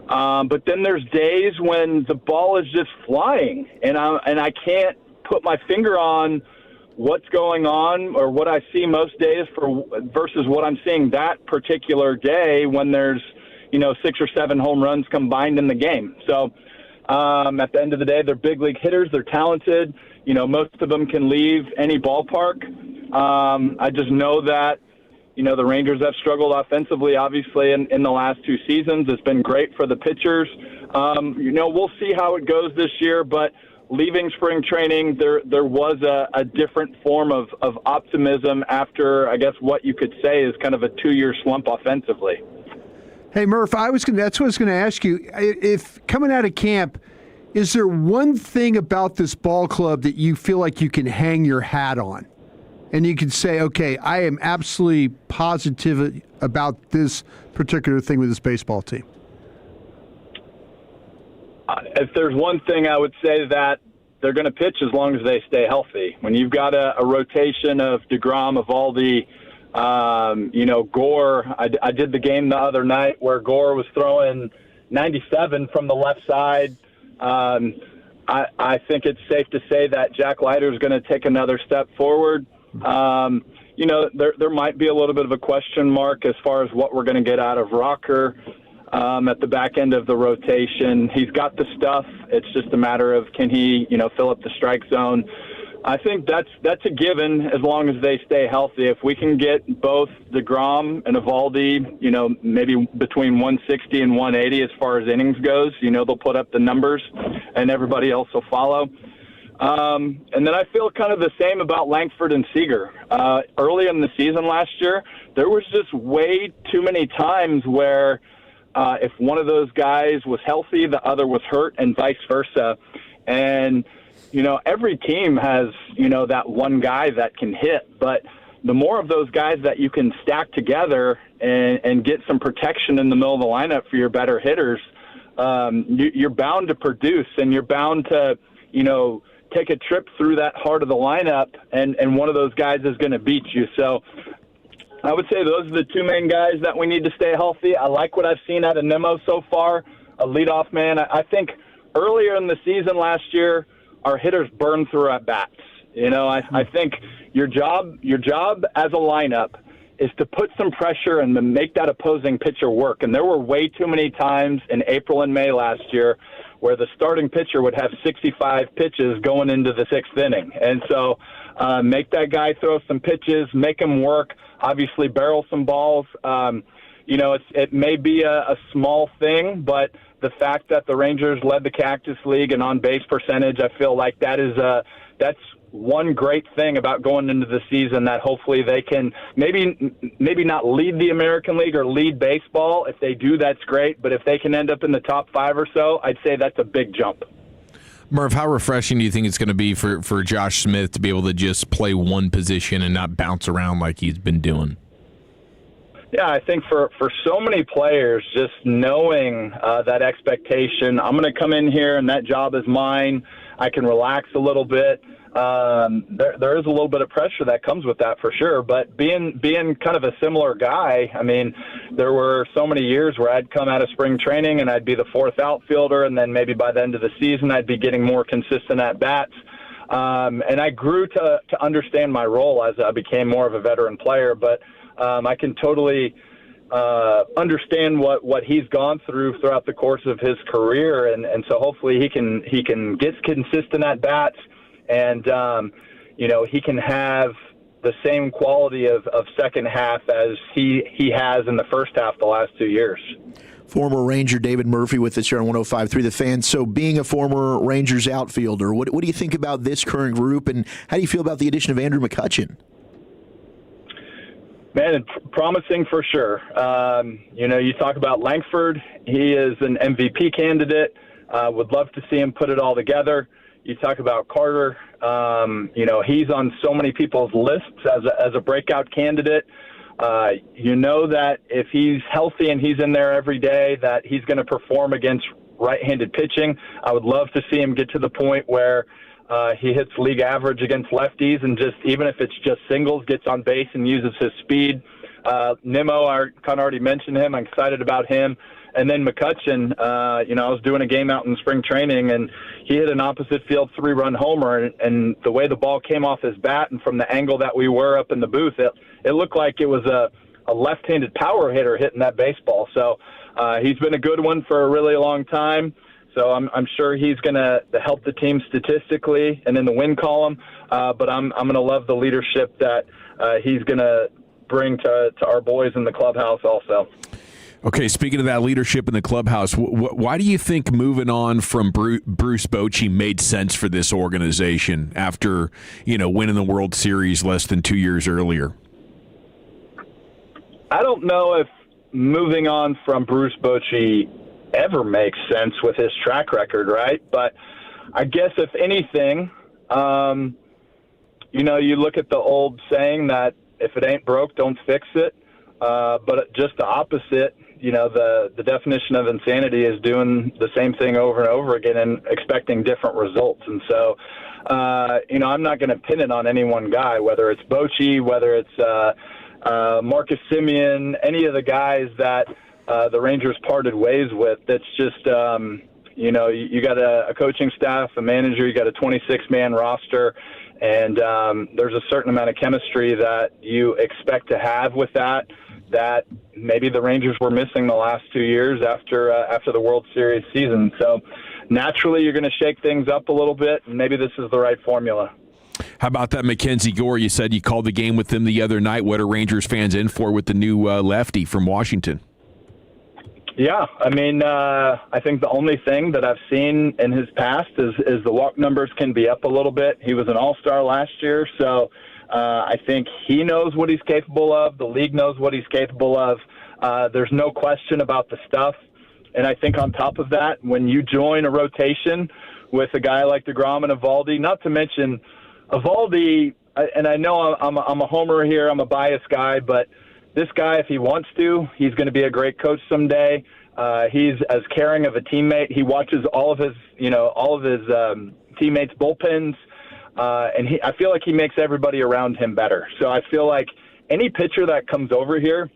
But then there's days when the ball is just flying, and I can't put my finger on what's going on or what I see most days versus what I'm seeing that particular day when there's 6 or 7 home runs combined in the game. So. At the end of the day, they're big league hitters. They're talented. Most of them can leave any ballpark. I just know that, the Rangers have struggled offensively, obviously, in the last 2 seasons. It's been great for the pitchers. We'll see how it goes this year, but leaving spring training, there was a different form of optimism after, I guess, what you could say is kind of a 2-year slump offensively. Hey, Murph, that's what I was going to ask you. If coming out of camp, is there one thing about this ball club that you feel like you can hang your hat on? and you could say, okay, I am absolutely positive about this particular thing with this baseball team? If there's one thing I would say, that they're going to pitch as long as they stay healthy. When you've got a rotation of DeGrom, Eovaldi, Gore. I did the game the other night where Gore was throwing 97 from the left side. I think it's safe to say that Jack Leiter is going to take another step forward. There might be a little bit of a question mark as far as what we're going to get out of Rocker at the back end of the rotation. He's got the stuff. It's just a matter of can he, fill up the strike zone. I think that's a given as long as they stay healthy. If we can get both DeGrom and Eovaldi, maybe between 160 and 180 as far as innings goes, they'll put up the numbers and everybody else will follow. And then I feel kind of the same about Langford and Seager. Early in the season last year, there was just way too many times where if one of those guys was healthy, the other was hurt, and vice versa. And every team has, that one guy that can hit, but the more of those guys that you can stack together and get some protection in the middle of the lineup for your better hitters, you're bound to produce, and you're bound to, take a trip through that heart of the lineup, and one of those guys is going to beat you. So I would say those are the two main guys that we need to stay healthy. I like what I've seen out of Nimmo so far, a leadoff man. I think earlier in the season last year, our hitters burn through at bats. I think your job as a lineup is to put some pressure and to make that opposing pitcher work. And there were way too many times in April and May last year where the starting pitcher would have 65 pitches going into the sixth inning. And so make that guy throw some pitches, make him work, obviously barrel some balls. It may be a small thing, but the fact that the Rangers led the Cactus League in on-base percentage, I feel like that's one great thing about going into the season, that hopefully they can maybe not lead the American League or lead baseball. If they do, that's great. But if they can end up in the top 5 or so, I'd say that's a big jump. Murph, how refreshing do you think it's going to be for Josh Smith to be able to just play one position and not bounce around like he's been doing? Yeah, I think for so many players, just knowing that expectation, I'm going to come in here and that job is mine, I can relax a little bit. There is a little bit of pressure that comes with that for sure, but being kind of a similar guy, I mean, there were so many years where I'd come out of spring training and I'd be the fourth outfielder, and then maybe by the end of the season I'd be getting more consistent at bats. And I grew to understand my role as I became more of a veteran player, but I can totally understand what he's gone through throughout the course of his career, and so hopefully he can get consistent at bats, and he can have the same quality of second half as he has in the first half the last 2 years. Former Ranger David Murphy with us here on 105.3 The Fan. So being a former Rangers outfielder, what do you think about this current group, and how do you feel about the addition of Andrew McCutchen? Man, it's promising for sure. You talk about Langford. He is an MVP candidate. Would love to see him put it all together. You talk about Carter. He's on so many people's lists as a breakout candidate. That if he's healthy and he's in there every day, that he's going to perform against right-handed pitching. I would love to see him get to the point where he hits league average against lefties, and just even if it's just singles, gets on base and uses his speed. Nimmo, I kind of already mentioned him. I'm excited about him. And then McCutchen, I was doing a game out in spring training, and he hit an opposite field 3-run homer, and the way the ball came off his bat and from the angle that we were up in the booth, it looked like it was a left-handed power hitter hitting that baseball. So he's been a good one for a really long time. So I'm sure he's going to help the team statistically and in the win column. But I'm going to love the leadership that he's going to bring to our boys in the clubhouse also. Okay, speaking of that leadership in the clubhouse, why do you think moving on from Bruce Bochy made sense for this organization after, winning the World Series less than 2 years earlier? I don't know if moving on from Bruce Bochy ever makes sense with his track record, right? But I guess if anything, you look at the old saying that if it ain't broke, don't fix it. But just the opposite, the definition of insanity is doing the same thing over and over again and expecting different results. And so, I'm not going to pin it on any one guy, whether it's Bochy, whether it's Marcus Simeon, any of the guys that the Rangers parted ways with. That's just, you got a coaching staff, a manager, you got a 26-man roster, and there's a certain amount of chemistry that you expect to have with that maybe the Rangers were missing the last 2 years after the World Series season. So naturally you're going to shake things up a little bit, and maybe this is the right formula. How about that Mackenzie Gore? You said you called the game with him the other night. What are Rangers fans in for with the new lefty from Washington? Yeah, I think the only thing that I've seen in his past is the walk numbers can be up a little bit. He was an all-star last year, so I think he knows what he's capable of. The league knows what he's capable of. There's no question about the stuff. And I think on top of that, when you join a rotation with a guy like DeGrom and Eovaldi, not to mention Eovaldi, and I know I'm a homer here, I'm a biased guy, but this guy, if he wants to, he's going to be a great coach someday. He's as caring of a teammate. He watches all of his teammates' bullpens, and I feel like he makes everybody around him better. So I feel like any pitcher that comes over here,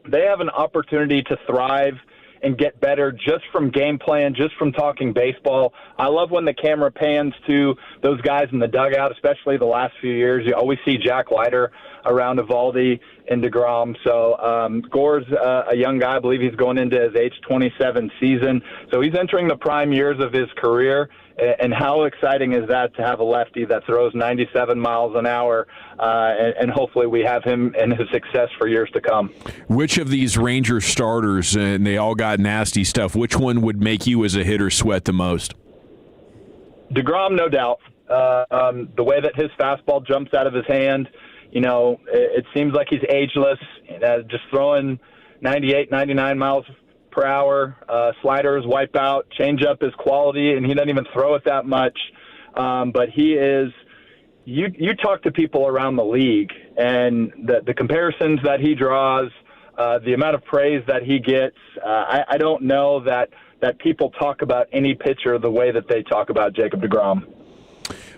they have an opportunity to thrive and get better just from game plan, just from talking baseball. I love when the camera pans to those guys in the dugout, especially the last few years. You always see Jack Leiter around Eovaldi and DeGrom. So Gore's a young guy. I believe he's going into his age 27 season. So he's entering the prime years of his career. And how exciting is that to have a lefty that throws 97 miles an hour, and hopefully we have him and his success for years to come. Which of these Ranger starters, and they all got nasty stuff, which one would make you as a hitter sweat the most? DeGrom, no doubt. The way that his fastball jumps out of his hand, it seems like he's ageless, just throwing 98, 99 miles per hour. Sliders wipe out, changeup is quality, and he doesn't even throw it that much. But he is. You talk to people around the league, and the comparisons that he draws, the amount of praise that he gets. I don't know that people talk about any pitcher the way that they talk about Jacob DeGrom.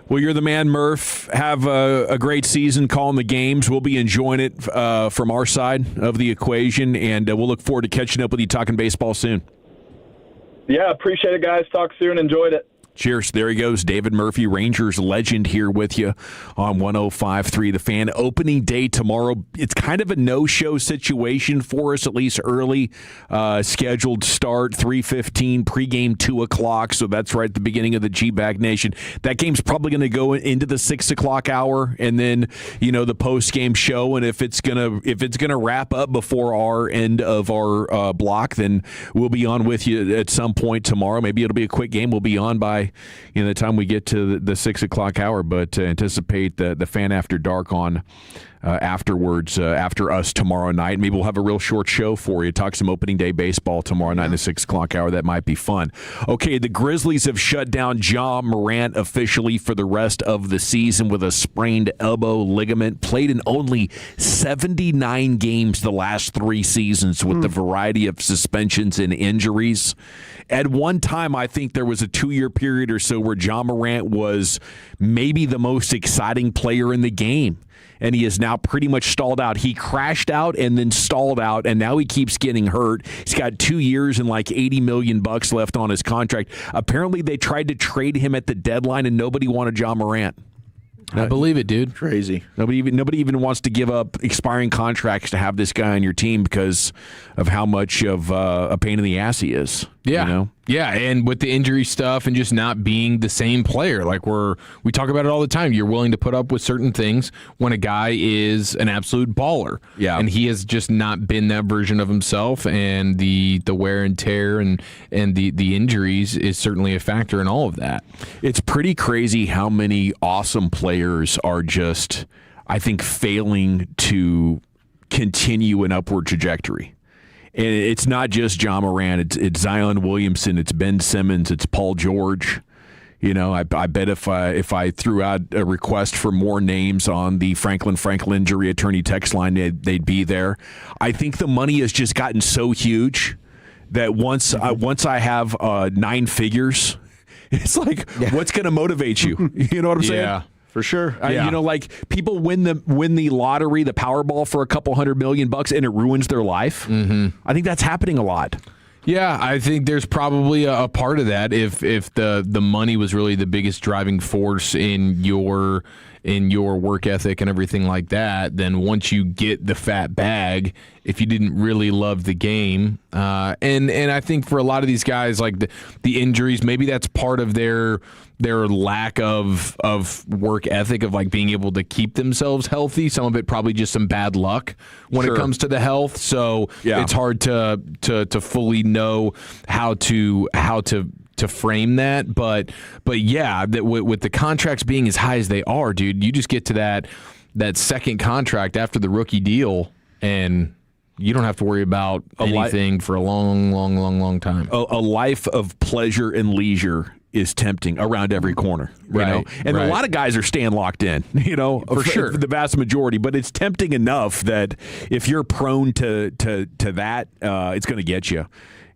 Well, you're the man, Murph. Have a great season calling the games. We'll be enjoying it from our side of the equation, and we'll look forward to catching up with you talking baseball soon. Yeah, appreciate it, guys. Talk soon. Enjoyed it. Cheers. There he goes. David Murphy, Rangers legend, here with you on 105.3 The Fan. Opening day tomorrow. It's kind of a no-show situation for us, at least early. Scheduled start, 3:15, pregame 2 o'clock, so that's right at the beginning of the G-Bag Nation. That game's probably going to go into the 6 o'clock hour, and then, the post-game show, and if it's gonna wrap up before our end of our block, then we'll be on with you at some point tomorrow. Maybe it'll be a quick game. We'll be on by the time we get to the 6 o'clock hour, but anticipate the Fan After Dark on afterwards, after us tomorrow night. Maybe we'll have a real short show for you. Talk some opening day baseball tomorrow night in the 6 o'clock hour. That might be fun. Okay, the Grizzlies have shut down Ja Morant officially for the rest of the season with a sprained elbow ligament. Played in only 79 games the last 3 seasons with the variety of suspensions and injuries. At one time, I think there was a 2-year period or so where Ja Morant was maybe the most exciting player in the game. And he is now pretty much stalled out. He crashed out and then stalled out, and now he keeps getting hurt. He's got 2 years and like $80 million left on his contract. Apparently, they tried to trade him at the deadline, and nobody wanted Ja Morant. I believe it, dude. Crazy. Nobody even wants to give up expiring contracts to have this guy on your team because of how much of a pain in the ass he is. Yeah. Yeah, and with the injury stuff and just not being the same player. Like we talk about it all the time. You're willing to put up with certain things when a guy is an absolute baller. Yeah. And he has just not been that version of himself, and the wear and tear and the injuries is certainly a factor in all of that. It's pretty crazy how many awesome players are just, I think, failing to continue an upward trajectory. And it's not just Ja Morant. It's Zion Williamson. It's Ben Simmons. It's Paul George. You know, I bet if I threw out a request for more names on the Franklin injury attorney text line, they'd be there. I think the money has just gotten so huge that once I have 9 figures, it's like, what's going to motivate you? You know what I'm saying? Yeah, for sure. You know, like people win the lottery, the Powerball for a couple $100 million, and it ruins their life. Mm-hmm. I think that's happening a lot. Yeah, I think there's probably a part of that. If the money was really the biggest driving force in your work ethic and everything like that, then once you get the fat bag, if you didn't really love the game, and I think for a lot of these guys, like the injuries, maybe that's part of their lack of work ethic, of like being able to keep themselves healthy. Some of it probably just some bad luck when it comes to the health. So it's hard to fully know how to frame that, but yeah, that with the contracts being as high as they are, dude, you just get to that second contract after the rookie deal, and you don't have to worry about anything for a long time. A life of pleasure and leisure is tempting around every corner, you know? And a lot of guys are staying locked in, you know, for sure, the vast majority. But it's tempting enough that if you're prone to that, it's going to get you.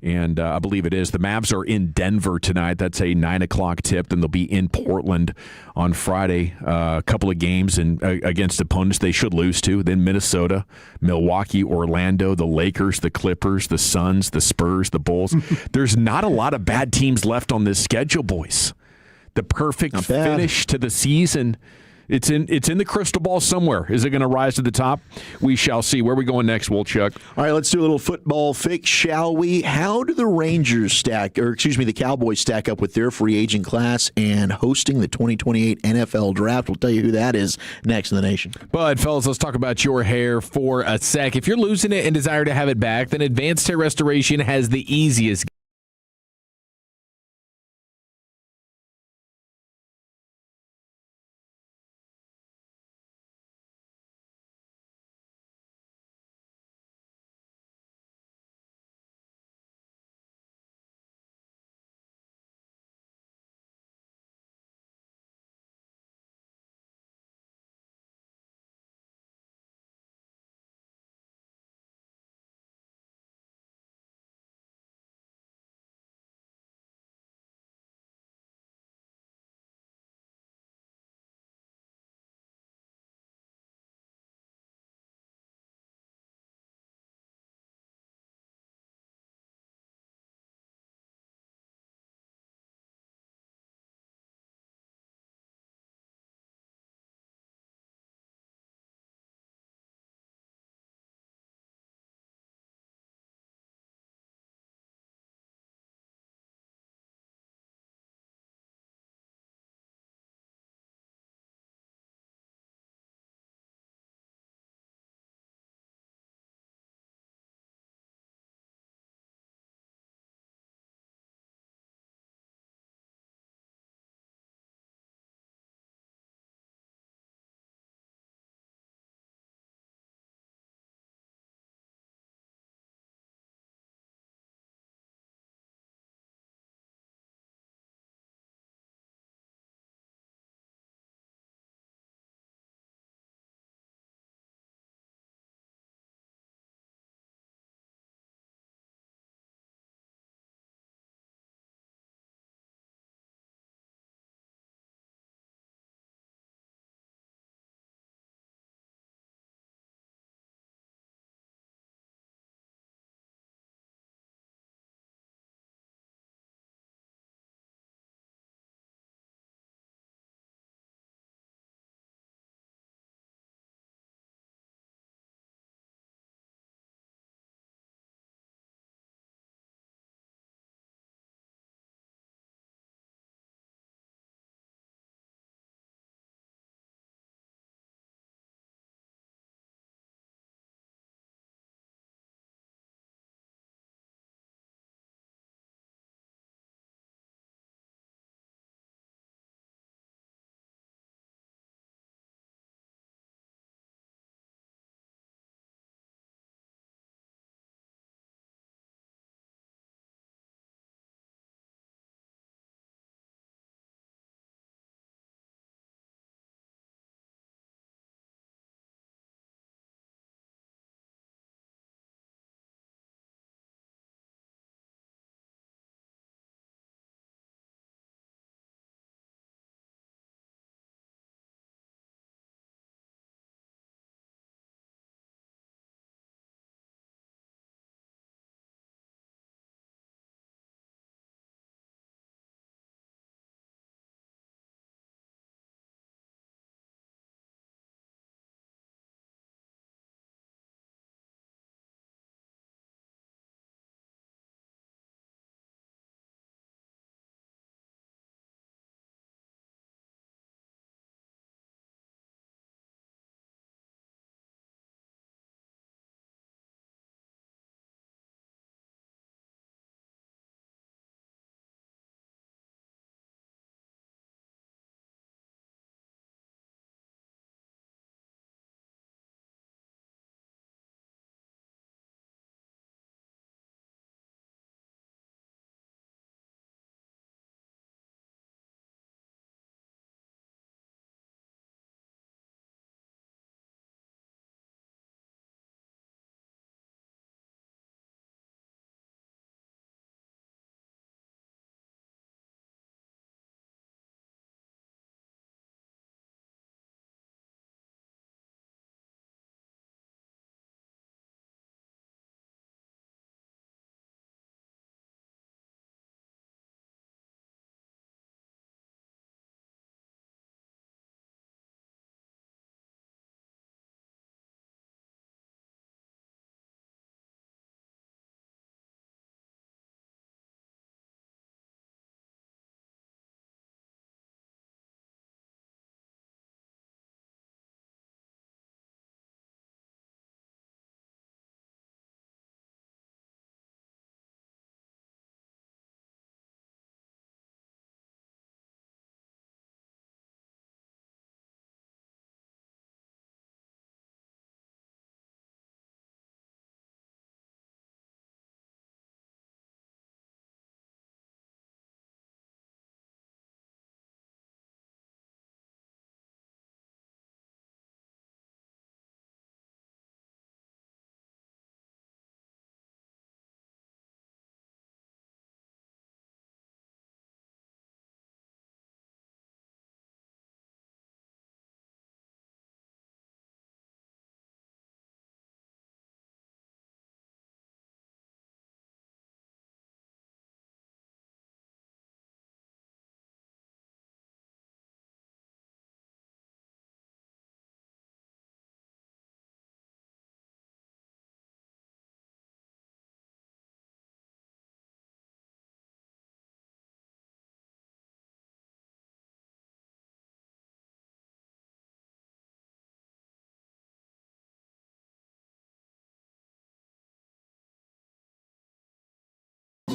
And I believe it is. The Mavs are in Denver tonight. That's a 9:00 tip. Then they'll be in Portland on Friday. A couple of games against opponents they should lose to. Then Minnesota, Milwaukee, Orlando, the Lakers, the Clippers, the Suns, the Spurs, the Bulls. There's not a lot of bad teams left on this schedule, boys. The perfect finish to the season. It's in the crystal ball somewhere. Is it going to rise to the top? We shall see. Where are we going next, Wolchuk? All right, let's do a little football fix, shall we? How do the Cowboys stack up with their free agent class and hosting the 2028 NFL Draft? We'll tell you who that is next in the nation. But, fellas, let's talk about your hair for a sec. If you're losing it and desire to have it back, then Advanced Hair Restoration has the easiest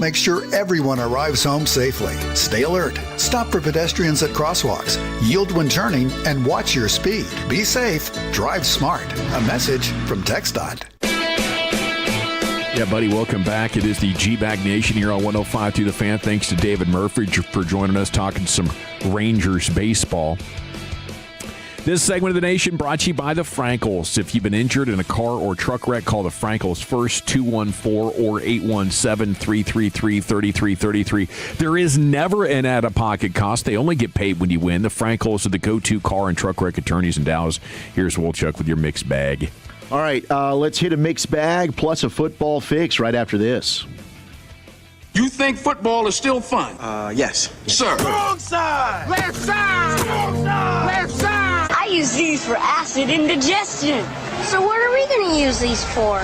make sure everyone arrives home safely. Stay alert. Stop for pedestrians at crosswalks. Yield when turning and watch your speed. Be safe. Drive smart. A message from TxDOT. Yeah, buddy, welcome back. It is the G-Bag Nation here on 105 through the Fan. Thanks to David Murphy for joining us, talking some Rangers baseball. This segment of the Nation brought to you by the Frankels. If you've been injured in a car or truck wreck, call the Frankels first, 214 or 817-333-3333. There is never an out-of-pocket cost. They only get paid when you win. The Frankels are the go-to car and truck wreck attorneys in Dallas. Here's Wolchuk with your mixed bag. All right, let's hit a mixed bag plus a football fix right after this. You think football is still fun? Yes. Sir. Wrong side! Left side! Wrong side! Left side! I use these for acid indigestion. So what are we going to use these for?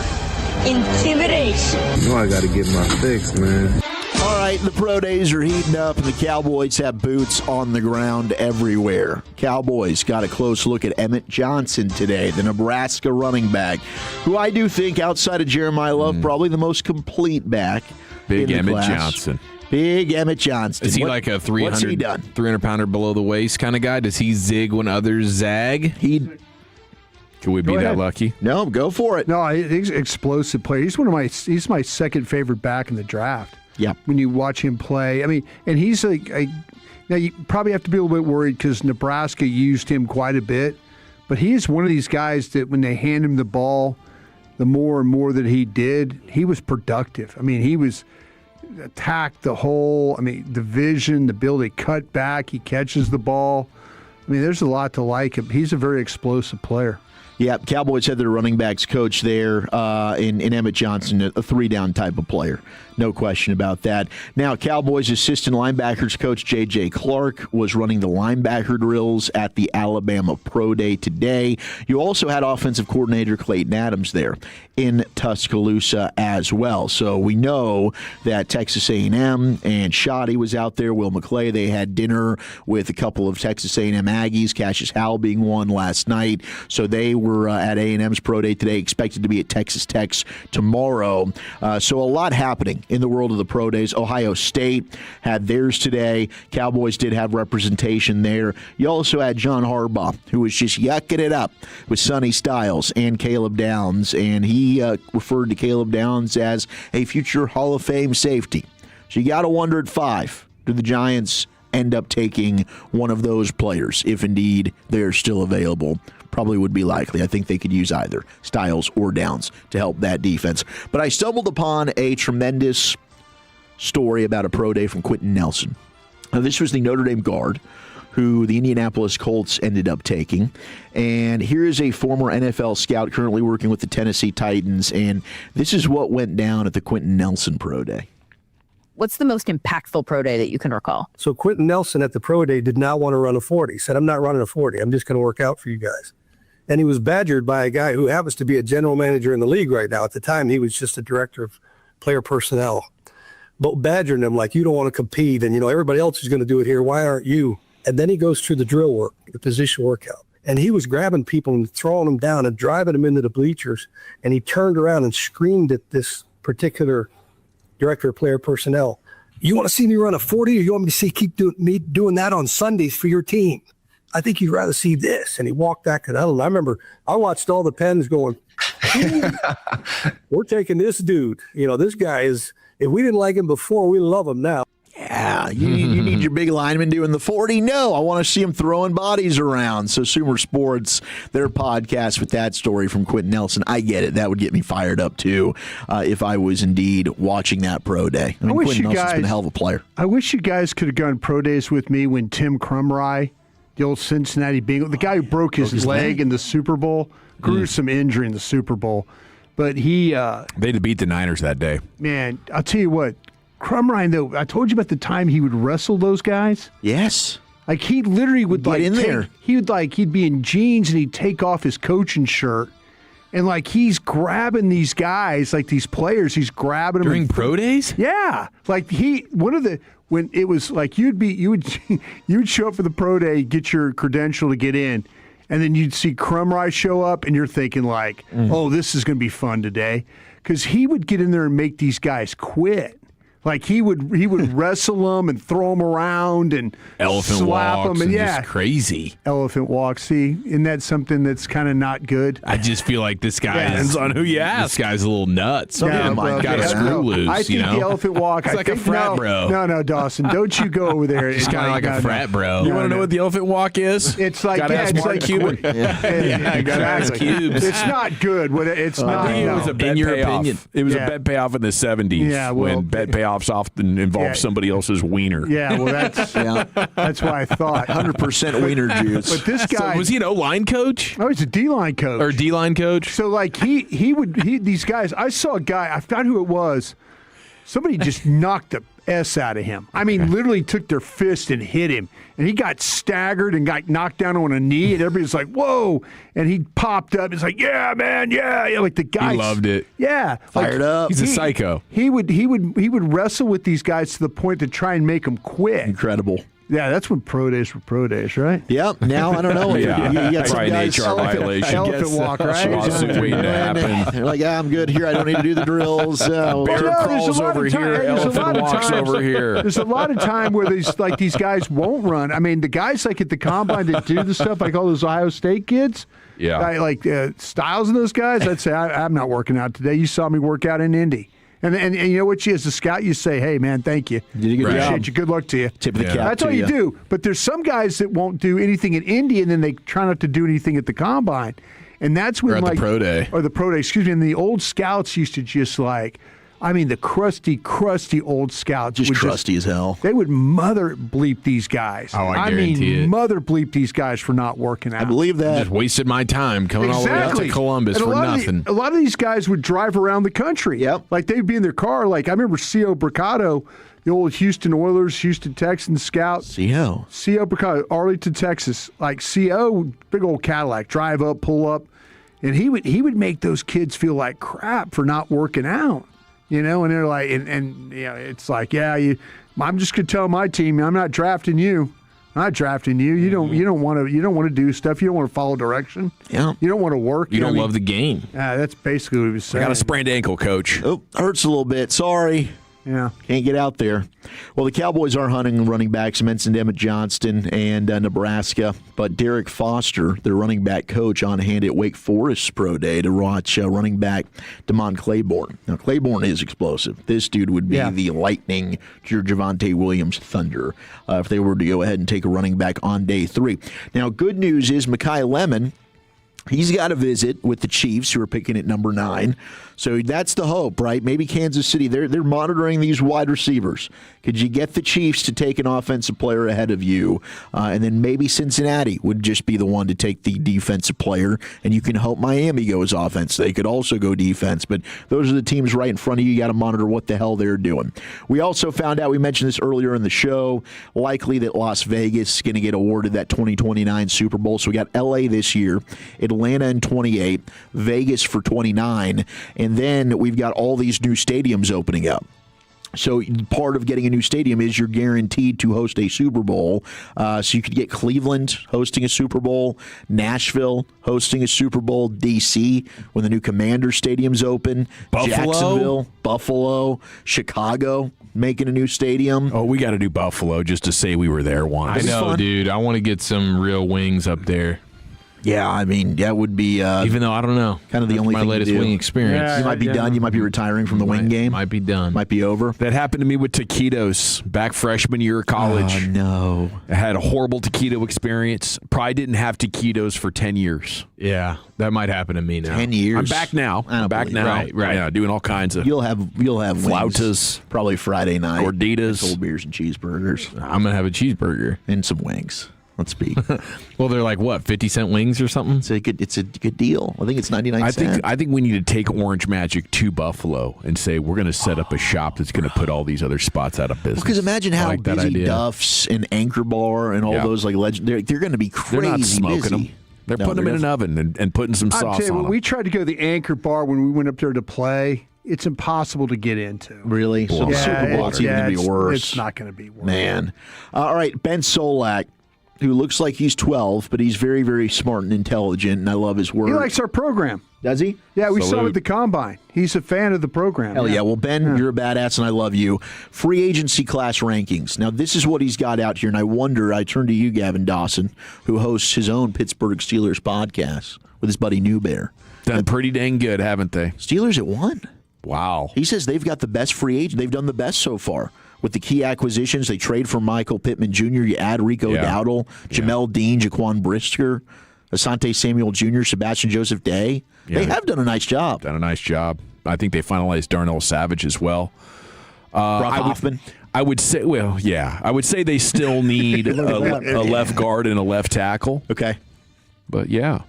Intimidation. You know I got to get my fix, man. All right, the pro days are heating up, and the Cowboys have boots on the ground everywhere. Cowboys got a close look at Emmett Johnson today, the Nebraska running back, who I do think, outside of Jeremiah Love, probably the most complete back. Big in the Emmett class. Johnson. Big Emmett Johnson. Is he like a 300-pounder below the waist kind of guy? Does he zig when others zag? Can we be that lucky? No, go for it. No, he's an explosive player. He's my second favorite back in the draft. Yeah. When you watch him play, I mean, and he's now you probably have to be a little bit worried because Nebraska used him quite a bit, but he is one of these guys that when they hand him the ball, the more and more that he did, he was productive. I mean, he was attacked the hole. I mean, the vision, the ability to cut back, he catches the ball. I mean, there's a lot to like him. He's a very explosive player. Yeah, Cowboys had their running backs coach there in Emmett Johnson, a three-down type of player. No question about that. Now, Cowboys assistant linebackers coach J.J. Clark was running the linebacker drills at the Alabama Pro Day today. You also had offensive coordinator Clayton Adams there in Tuscaloosa as well. So we know that Texas A&M and Shoddy was out there. Will McClay, they had dinner with a couple of Texas A&M Aggies, Cassius Howell being one last night. So they were at A&M's Pro Day today, expected to be at Texas Tech's tomorrow. So a lot happening in the world of the Pro Days. Ohio State had theirs today. Cowboys did have representation there. You also had John Harbaugh, who was just yucking it up with Sonny Styles and Caleb Downs, and he referred to Caleb Downs as a future Hall of Fame safety. So you got to wonder at 5, do the Giants end up taking one of those players, if indeed they're still available? Probably would be likely. I think they could use either Styles or Downs to help that defense. But I stumbled upon a tremendous story about a pro day from Quentin Nelson. Now, this was the Notre Dame guard who the Indianapolis Colts ended up taking. And here is a former NFL scout currently working with the Tennessee Titans. And this is what went down at the Quentin Nelson Pro Day. What's the most impactful pro day that you can recall? So Quentin Nelson at the pro day did not want to run a 40. He said, I'm not running a 40. I'm just going to work out for you guys. And he was badgered by a guy who happens to be a general manager in the league right now. At the time, he was just a director of player personnel. But badgering him like, you don't want to compete, and, everybody else is going to do it here. Why aren't you? And then he goes through the drill work, the position workout. And he was grabbing people and throwing them down and driving them into the bleachers. And he turned around and screamed at this particular director of player personnel, you want to see me run a 40, or you want me to keep doing that on Sundays for your team? I think you'd rather see this. And he walked back to the huddle. I remember I watched all the pens going, we're taking this dude. This guy is, if we didn't like him before, we love him now. Yeah, you need your big lineman doing the 40? No, I want to see him throwing bodies around. So Sumer Sports, their podcast with that story from Quentin Nelson, I get it. That would get me fired up, too, if I was indeed watching that pro day. I mean, Quentin Nelson's been a hell of a player. I wish you guys could have gone pro days with me when Tim Krumrie, the old Cincinnati Bengal, the guy who broke his leg in the Super Bowl, gruesome injury in the Super Bowl. But he... They'd beat the Niners that day. Man, I'll tell you what. Krumrie, though, I told you about the time he would wrestle those guys. Yes. Like, he literally would get in there. He'd be in jeans and he'd take off his coaching shirt. And, he's grabbing these guys, these players, he's grabbing them. During pro days? Yeah. When it was you would show up for the pro day, get your credential to get in, and then you'd see Krumrie show up, and you're thinking oh, this is going to be fun today. Because he would get in there and make these guys quit. Like he would wrestle them and throw them around and elephant slap walks them, and just crazy. Elephant walks. See, isn't that something that's kind of not good? I just feel like this guy Depends on who you ask. This guy's a little nuts. Yeah, Got a screw loose. I think the elephant walk. It's like a frat bro. No, Dawson, don't you go over there. It's kind of like a frat bro. You want to know what the elephant walk is? It's like gotta ask it's Mark like Cuban. Yeah, gotta ask Cubes. It's not good. It's not. It was a bet payoff. It was a bet payoff in the 70s. Yeah, well, when bet payoffs often involve somebody else's wiener. Yeah, well, that's why I thought 100% wiener juice. But this guy was he an O-line coach? Oh, he's a D-line coach or D-line coach. So like these guys. I saw a guy. I forgot who it was. Somebody just knocked the S out of him. I mean, literally took their fist and hit him. And he got staggered and got knocked down on a knee. And everybody's like, whoa. And he popped up. He's like, yeah, man, yeah. Like the guy. He loved it. Yeah. Fired up. He's a psycho. He would wrestle with these guys to the point to try and make them quit. Incredible. Yeah, that's when pro days were pro days, right? Yep. Now I don't know. Yeah. You got some Probably an guys, HR violation. Elephant walk, right? Lawsuit waiting to happen. They're like, I'm good here. I don't need to do the drills. Bear crawls over here. Elephant walks over here. There's a lot of time where these guys won't run. I mean, the guys like at the combine that do the stuff, like all those Ohio State kids. Yeah. Like Styles and those guys. I'd say I'm not working out today. You saw me work out in Indy. And you know what? As a scout, you say, "Hey, man, thank you. You did a good job. Appreciate you. Good luck to you." Tip of the cap. That's all you do. But there's some guys that won't do anything at Indy, and then they try not to do anything at the combine, and that's when or at the pro day or the pro day. Excuse me. And the old scouts used to just like. I mean, the crusty old scouts. Just crusty as hell. They would mother bleep these guys. Oh, I guarantee it. Mother bleep these guys for not working out. I believe that. Just wasted my time coming all the way out to Columbus for nothing. A lot of these guys would drive around the country. Yep. Like they'd be in their car. Like I remember C.O. Bricado, the old Houston Oilers, Houston Texans scout. C.O. Bricado, Arlington, Texas. Like C.O., big old Cadillac, drive up, pull up. And he would make those kids feel like crap for not working out. You know, and they're like, and you know, it's like, I'm just gonna tell my team, I'm not drafting you. I'm not drafting you. You don't want to do stuff. You don't want to follow direction. Yeah. You don't want to work. You don't love the game. That's basically what he was saying. I got a sprained ankle, coach. Oh, hurts a little bit. Sorry. Yeah. Can't get out there. Well, the Cowboys are hunting running backs. I mentioned Emmett Johnston and Nebraska. But Derek Foster, their running back coach, on hand at Wake Forest Pro Day to watch running back Damon Claiborne. Now, Claiborne is explosive. This dude would be the Lightning to your Javonte Williams Thunder if they were to go ahead and take a running back on day 3. Now, good news is Mekhi Lemon, he's got a visit with the Chiefs, who are picking at number 9. So that's the hope, right? Maybe Kansas City, they're monitoring these wide receivers. Could you get the Chiefs to take an offensive player ahead of you? And then maybe Cincinnati would just be the one to take the defensive player, and you can hope Miami goes offense. They could also go defense, but those are the teams right in front of you. You got to monitor what the hell they're doing. We also found out, we mentioned this earlier in the show, likely that Las Vegas is going to get awarded that 2029 Super Bowl. So we got LA this year, Atlanta in 28, Vegas for 29, and then we've got all these new stadiums opening up. So part of getting a new stadium is you're guaranteed to host a Super Bowl. So you could get Cleveland hosting a Super Bowl, Nashville hosting a Super Bowl, D.C. when the new Commander Stadium's open, Jacksonville, Buffalo, Chicago making a new stadium. Oh, we got to do Buffalo just to say we were there once. I know, dude. I want to get some real wings up there. Yeah, I mean, that would be... even though I don't know. Kind of the only my thing latest to do. wing experience. You might be done. You might be retiring from the wing game. Might be done. Might be over. That happened to me with taquitos back freshman year of college. Oh, no. I had a horrible taquito experience. Probably didn't have taquitos for 10 years. Yeah, that might happen to me now. 10 years. I'm back now. Right. Yeah, doing all kinds of You'll have flautas, wings, probably Friday night. gorditas, cold beers and cheeseburgers. I'm going to have a cheeseburger. And some wings. Let's be. Well, they're like, what, 50-cent wings or something? It's a good deal. I think it's 99 cents. I think we need to take Orange Magic to Buffalo and say we're going to set up a shop that's going to put all these other spots out of business. Because imagine how like busy Duff's and Anchor Bar and all those like legend. They're going to be crazy. They're not smoking busy. them. They're putting them in an oven and putting some sauce on them. We tried to go to the Anchor Bar when we went up there to play. It's impossible to get into. Really? So the Super Bowl, it's even going to be worse. It's not going to be worse. Man. All right, Ben Solak, who looks like he's 12, but he's very, very smart and intelligent, and I love his work. He likes our program. Does he? Yeah, we saw him at the Combine. He's a fan of the program. Hell yeah. Well, Ben, you're a badass, and I love you. Free agency class rankings. Now, this is what he's got out here, and I turn to you, Gavin Dawson, who hosts his own Pittsburgh Steelers podcast with his buddy New Bear. Done pretty dang good, haven't they? Steelers at 1. Wow. He says they've got the best free agent. They've done the best so far. With the key acquisitions, they trade for Michael Pittman Jr., you add Rico Dowdle, Jamel Dean, Jaquan Brisker, Asante Samuel Jr., Sebastian Joseph Day. Yeah, they have done a nice job. I think they finalized Darnell Savage as well. Brock Hoffman. I would say they still need a left guard and a left tackle. Okay. But yeah,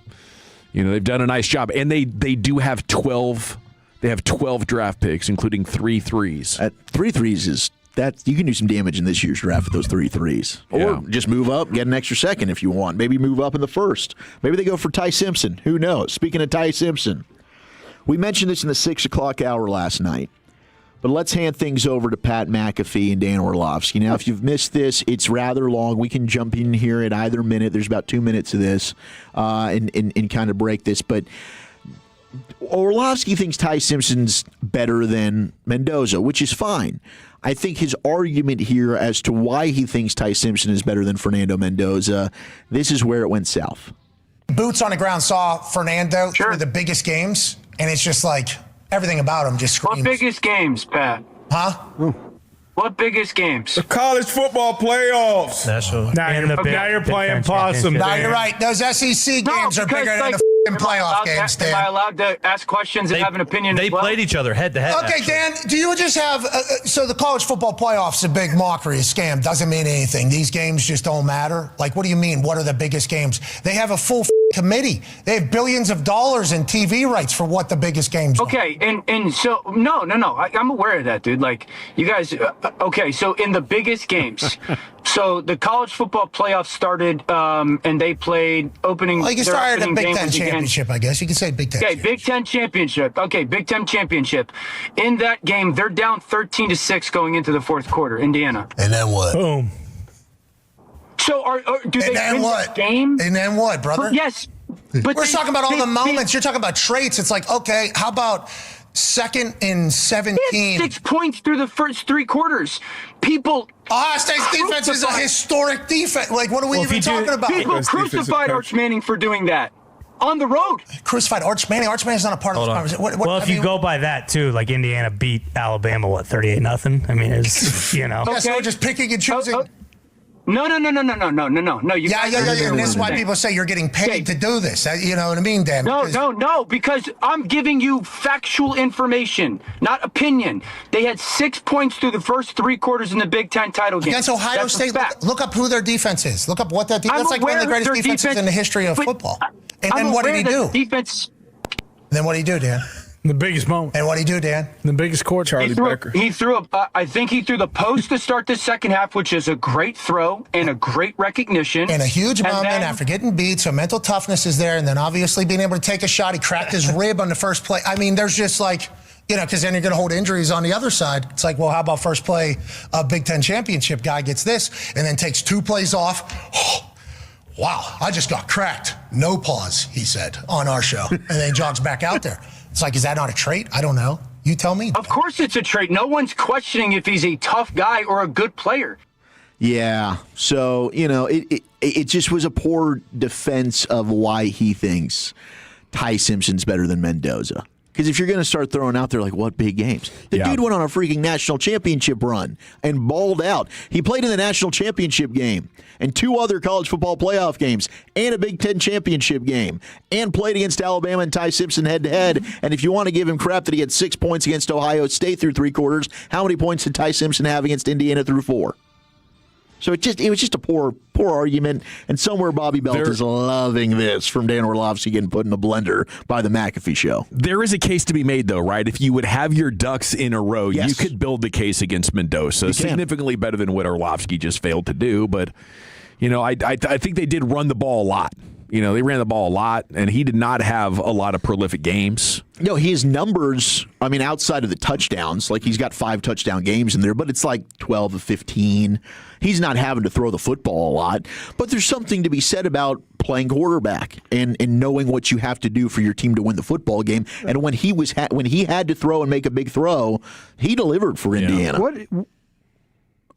they've done a nice job, and they do have 12. They have 12 draft picks, including 3 threes. At 3 threes is that you can do some damage in this year's draft with those 3 threes, or just move up, get an extra second if you want. Maybe move up in the first. Maybe they go for Ty Simpson. Who knows? Speaking of Ty Simpson, we mentioned this in the 6 o'clock hour last night. But let's hand things over to Pat McAfee and Dan Orlovsky. Now, if you've missed this, it's rather long. We can jump in here at either minute. There's about 2 minutes of this and kind of break this. But Orlovsky thinks Ty Simpson's better than Mendoza, which is fine. I think his argument here as to why he thinks Ty Simpson is better than Fernando Mendoza, this is where it went south. Boots on the ground saw Fernando through the biggest games, and it's just like everything about him just screams. What biggest games, Pat? Huh? What biggest games? The college football playoffs. Now you're playing possum. No, you're right. Those SEC games are bigger than the playoff games, Dan. Am I allowed to ask questions and have an opinion as well? They played each other head to head. Okay, Dan, do you just have so the college football playoffs a big mockery, a scam, doesn't mean anything. These games just don't matter. Like, what do you mean? What are the biggest games? They have a full committee. They have billions of dollars in TV rights for what the biggest games are. Okay, and so no, I'm aware of that, dude. Like, you guys. Okay, so in the biggest games, so the college football playoffs started, and they played opening. Well, you can start at the Big Ten championship, I guess. You can say Big Ten. Okay, Big Ten championship. Okay, Big Ten championship. In that game, they're down 13-6 going into the fourth quarter. Indiana. And then what? Boom. So do they win the game? And then what, brother? But yes, but we're talking about all the moments. You're talking about traits. It's like, okay, how about 2nd and 17? 6 points through the first 3 quarters. People. Ohio State's defense is a historic defense. Like, what are we even talking about? People crucified Arch Manning for doing that on the road. Crucified Arch Manning. Arch Manning's not a part of this conversation. Well, if you go by that too, like Indiana beat Alabama, 38-0. I mean, it's Yeah, so we're just picking and choosing. No. You yeah. And this is why people say you're getting paid to do this. You know what I mean, Dan? No, because I'm giving you factual information, not opinion. They had 6 points through the first 3 quarters in the Big Ten title game. Against Ohio State, look up who their defense is. Look up what that defense is. That's like one of the greatest defenses in the history of football. And then what did he do? Then what did he do, Dan? The biggest moment. And what did he do, Dan? The biggest court. Charlie Becker. I think he threw the post to start the second half, which is a great throw and a great recognition. And a huge moment after getting beat, so mental toughness is there. And then obviously being able to take a shot. He cracked his rib on the first play. I mean, there's just like, because then you're going to hold injuries on the other side. It's like, well, how about first play, a Big Ten championship guy gets this and then takes 2 plays off. Wow, I just got cracked. No pause, he said on our show. And then he jogs back out there. It's like, is that not a trait? I don't know. You tell me. Of course it's a trait. No one's questioning if he's a tough guy or a good player. Yeah. So, it just was a poor defense of why he thinks Ty Simpson's better than Mendoza. Because if you're going to start throwing out there, like, what big games? The dude went on a freaking national championship run and balled out. He played in the national championship game and 2 other college football playoff games and a Big Ten championship game and played against Alabama and Ty Simpson head-to-head. And if you want to give him crap that he had 6 points against Ohio State through 3 quarters, how many points did Ty Simpson have against Indiana through 4? So it was just a poor argument, and somewhere Bobby Belt is loving this from Dan Orlovsky getting put in the blender by the McAfee show. There is a case to be made, though, right? If you would have your ducks in a row, you could build the case against Mendoza. Significantly better than what Orlovsky just failed to do, but I think they did run the ball a lot. They ran the ball a lot, and he did not have a lot of prolific games. His numbers, outside of the touchdowns, like he's got 5 touchdown games in there, but it's like 12 of 15. He's not having to throw the football a lot. But there's something to be said about playing quarterback and knowing what you have to do for your team to win the football game. And when he had to throw and make a big throw, he delivered for Indiana. Let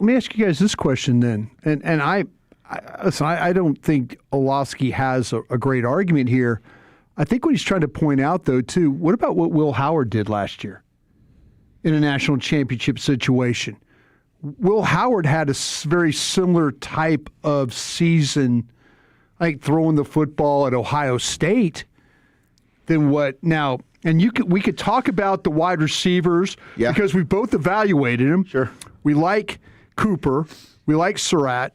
me ask you guys this question then. And I don't think Olofsky has a great argument here. I think what he's trying to point out, though, too, what about what Will Howard did last year in a national championship situation? Will Howard had a very similar type of season, like throwing the football at Ohio State, than what now. And we could talk about the wide receivers because we both evaluated them. Sure, we like Cooper, we like Surratt.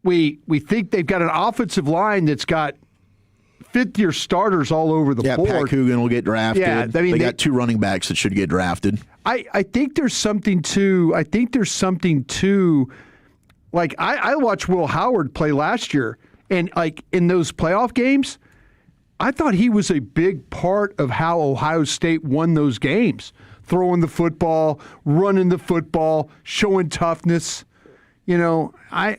We think they've got an offensive line that's got fifth-year starters all over the board. Pat Coogan will get drafted. Yeah, they got 2 running backs that should get drafted. I think there's something to. Like I watched Will Howard play last year, and like in those playoff games, I thought he was a big part of how Ohio State won those games. Throwing the football, running the football, showing toughness. I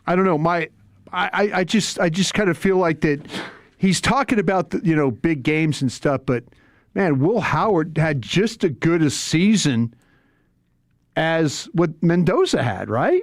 don't know. I just kind of feel like that he's talking about the, big games and stuff, but man, Will Howard had just as good a season as what Mendoza had, right?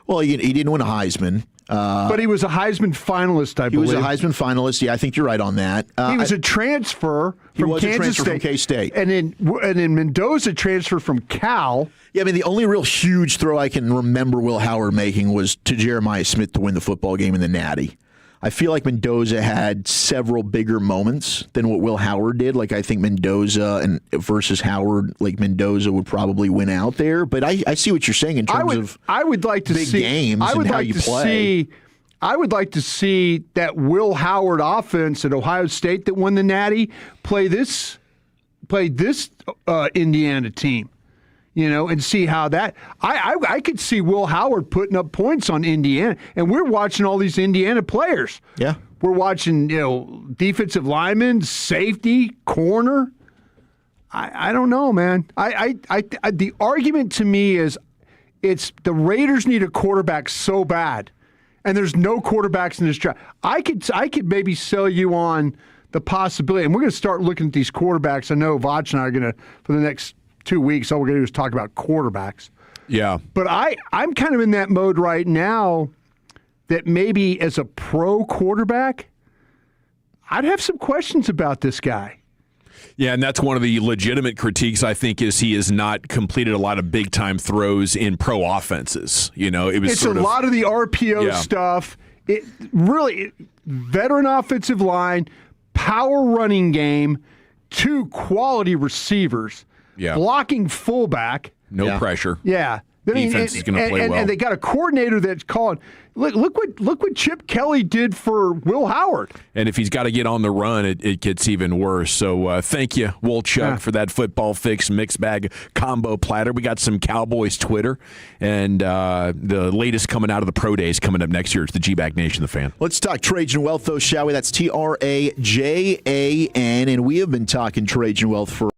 Well, he didn't win a Heisman. But he was a Heisman finalist, I believe. He was a Heisman finalist. Yeah, I think you're right on that. He was a transfer from Kansas State. From K-State. And then Mendoza transferred from Cal. Yeah, the only real huge throw I can remember Will Howard making was to Jeremiah Smith to win the football game in the Natty. I feel like Mendoza had several bigger moments than what Will Howard did. Like, I think Mendoza versus Howard, like Mendoza would probably win out there. But I see what you're saying in terms of I would like to big see, games and how you play. I would like to see that Will Howard offense at Ohio State that won the Natty play this Indiana team. And see how that I could see Will Howard putting up points on Indiana, and we're watching all these Indiana players. Yeah, we're watching defensive linemen, safety, corner. I don't know, man. I the argument to me is it's the Raiders need a quarterback so bad, and there's no quarterbacks in this draft. I could maybe sell you on the possibility, and we're going to start looking at these quarterbacks. I know Vach and I are going to for the next 2 weeks, all we're going to do is talk about quarterbacks. Yeah. But I'm kind of in that mode right now that maybe as a pro quarterback, I'd have some questions about this guy. Yeah, and that's one of the legitimate critiques, I think, is he has not completed a lot of big-time throws in pro offenses. It's a lot of the RPO stuff. It really, veteran offensive line, power running game, 2 quality receivers. Yeah. Blocking fullback. No pressure. Yeah. Defense is going to play well. And they got a coordinator that's calling. Look what Chip Kelly did for Will Howard. And if he's got to get on the run, it gets even worse. So thank you, Wolchuk, for that football fix mixed bag combo platter. We got some Cowboys Twitter, and the latest coming out of the Pro Days coming up next year. It's the G-Bag Nation, the fan. Let's talk Trajan Wealth, though, shall we? That's Trajan, and we have been talking Trajan Wealth for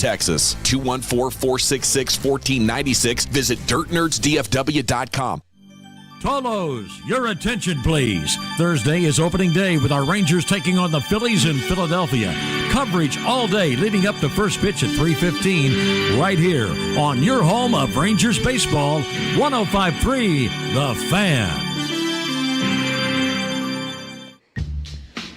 Texas. 214-466-1496. Visit dirtnerdsdfw.com. Tolos, your attention, please. Thursday is opening day with our Rangers taking on the Phillies in Philadelphia. Coverage all day leading up to first pitch at 3:15 right here on your home of Rangers baseball, 105.3 The Fan.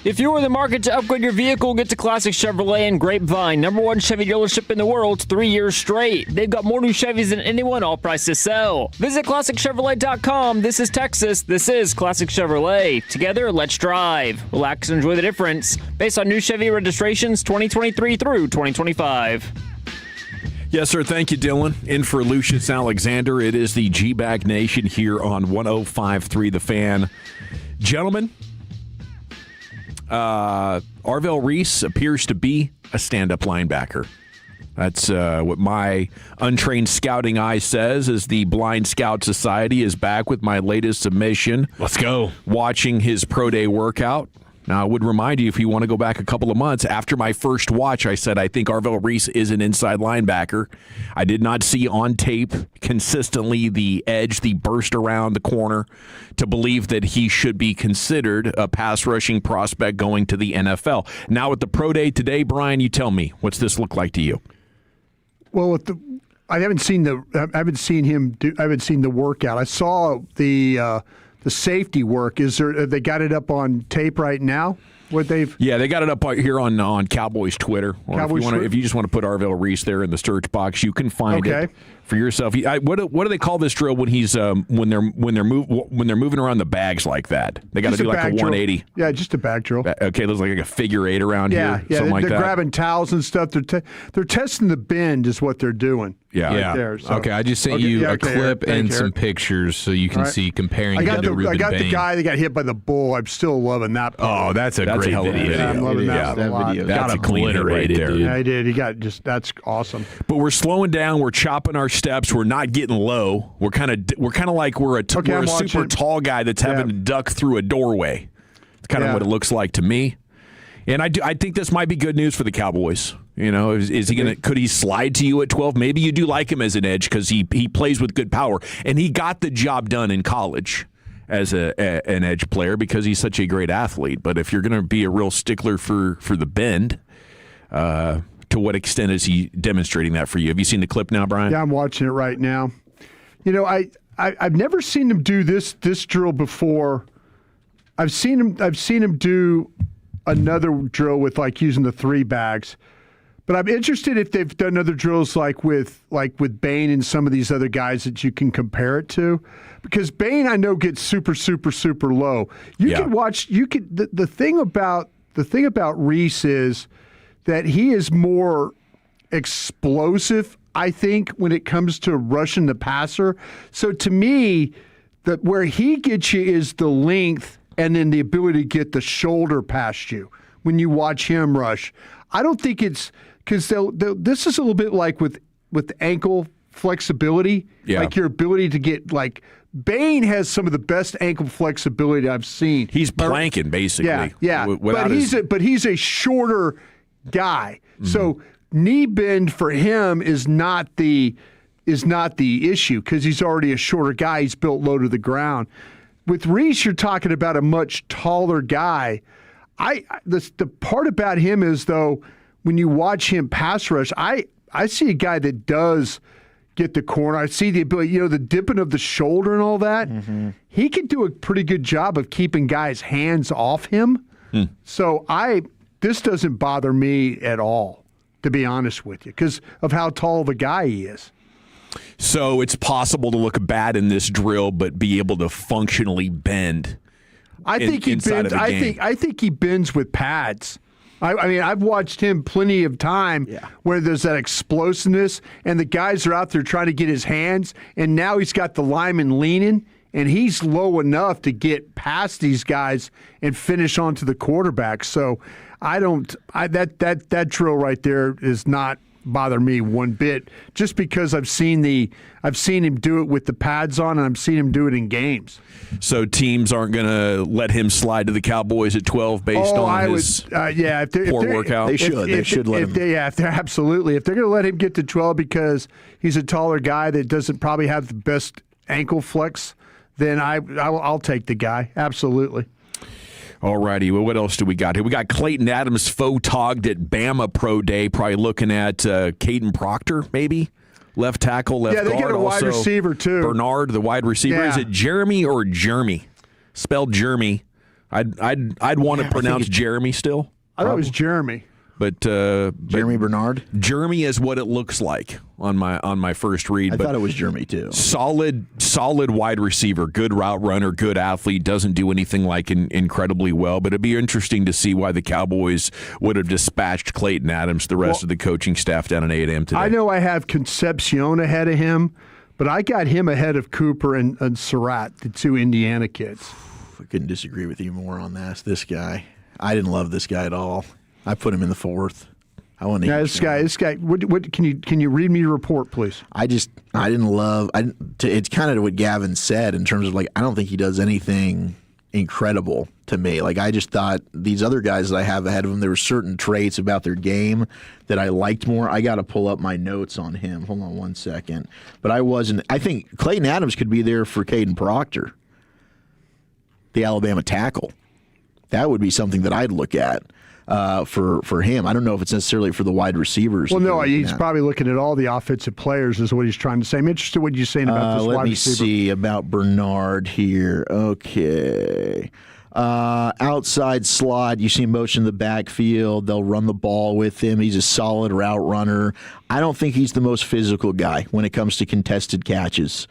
If you're in the market to upgrade your vehicle, get to Classic Chevrolet in Grapevine. #1 Chevy dealership in the world, 3 years straight. They've got more new Chevys than anyone, all prices sell. Visit ClassicChevrolet.com. This is Texas. This is Classic Chevrolet. Together, let's drive. Relax and enjoy the difference. Based on new Chevy registrations 2023 through 2025. Yes, sir. Thank you, Dylan. In for Lucius Alexander. It is the G-Bag Nation here on 105.3 The Fan. Gentlemen, Arvell Reese appears to be a stand-up linebacker. That's what my untrained scouting eye says, as the Blind Scout Society is back with my latest submission. Let's go. Watching his pro day workout. Now, I would remind you, if you want to go back a couple of months, after my first watch, I said I think Arvell Reese is an inside linebacker. I did not see on tape consistently the edge, the burst around the corner to believe that he should be considered a pass rushing prospect going to the NFL. Now, at the pro day today, Brian, you tell me, what's this look like to you? Well, I haven't seen the workout. I saw the safety work. They got it up on tape right now? Yeah, they got it up here on Cowboys Twitter. Or if you just want to put Arvell Reese there in the search box, you can find it for yourself. What do they call this drill when he's when they're moving around the bags like that? They got to do like a 180. Drill. Yeah, just a bag drill. Okay, there's like a figure eight around here. Yeah, something like that. They're grabbing towels and stuff. They're testing the bend is what they're doing. Yeah. There, so. Okay, I just sent you a clip and some pictures so you can see comparing him to Ruben I got Bain. the guy that got hit by the bull. I'm still loving that part. Oh, that's a great hell of a video. Yeah, I'm loving that a lot. That's a clean hit right there. Dude. Yeah, he did. That's awesome. But we're slowing down. We're chopping our steps. We're not getting low. We're kind of like we're a super tall guy that's having to duck through a doorway. It's kind of what it looks like to me. And I think this might be good news for the Cowboys. You know, is he gonna? Could he slide to you at 12? Maybe you do like him as an edge because he plays with good power, and he got the job done in college as an edge player because he's such a great athlete. But if you're going to be a real stickler for the bend, to what extent is he demonstrating that for you? Have you seen the clip now, Brian? Yeah, I'm watching it right now. You know, I've never seen him do this drill before. I've seen him do another drill with like using the 3 bags. But I'm interested if they've done other drills like with Bain and some of these other guys that you can compare it to, because Bain I know gets super low. Can watch. The thing about Reese is that he is more explosive, I think, when it comes to rushing the passer. So to me, that where he gets you is the length and then the ability to get the shoulder past you when you watch him rush. I don't think it's because this is a little bit like with ankle flexibility, like your ability to get like Bain has some of the best ankle flexibility I've seen. He's planking basically. Yeah. But he's a shorter guy, so knee bend for him is not the issue because he's already a shorter guy. He's built low to the ground. With Reese, you're talking about a much taller guy. The part about him is though, when you watch him pass rush, I see a guy that does get the corner. I see the ability, the dipping of the shoulder and all that. Mm-hmm. He can do a pretty good job of keeping guys' hands off him. So this doesn't bother me at all, to be honest with you, because of how tall the guy he is. So it's possible to look bad in this drill, but be able to functionally bend. I think he bends. I think he bends with pads. I mean, I've watched him plenty of time where there's that explosiveness, and the guys are out there trying to get his hands, and now he's got the lineman leaning, and he's low enough to get past these guys and finish onto the quarterback. So that drill right there is not bother me one bit, just because I've seen him do it with the pads on, and I've seen him do it in games. So teams aren't going to let him slide to the Cowboys at 12 based on his poor workout? They should let him. If they're going to let him get to 12 because he's a taller guy that doesn't probably have the best ankle flex, then I'll take the guy. Absolutely. All righty. Well, what else do we got here? We got Clayton Adams photogged at Bama Pro Day, probably looking at Caden Proctor, maybe? Left tackle, left guard. Yeah, they get a wide receiver, too. Bernard, the wide receiver. Yeah. Is it Jeremy or Jeremy? Spelled Jeremy. I'd want to pronounce Jeremy still. I thought it was Jeremy. But Jeremy Bernard? Jeremy is what it looks like on my first read. I thought it was Jeremy too. Solid wide receiver, good route runner, good athlete, doesn't do anything like incredibly well, but it'd be interesting to see why the Cowboys would have dispatched Clayton Adams, the rest of the coaching staff down in A&M today. I know I have Concepcion ahead of him, but I got him ahead of Cooper and Surratt, the two Indiana kids. I couldn't disagree with you more on this guy. I didn't love this guy at all. I put him in the 4th. I want to. Yeah, this guy. What can you read me your report, please? I didn't love. It's kind of what Gavin said in terms of I don't think he does anything incredible to me. I just thought these other guys that I have ahead of him, there were certain traits about their game that I liked more. I got to pull up my notes on him. Hold on one second. But I wasn't. I think Clayton Adams could be there for Caden Proctor, the Alabama tackle. That would be something that I'd look at. For him. I don't know if it's necessarily for the wide receivers. Well, no, he's probably looking at all the offensive players is what he's trying to say. I'm interested in what you're saying about this wide receiver. Let me see about Bernard here. Okay. Outside slot, you see him motion in the backfield. They'll run the ball with him. He's a solid route runner. I don't think he's the most physical guy when it comes to contested catches.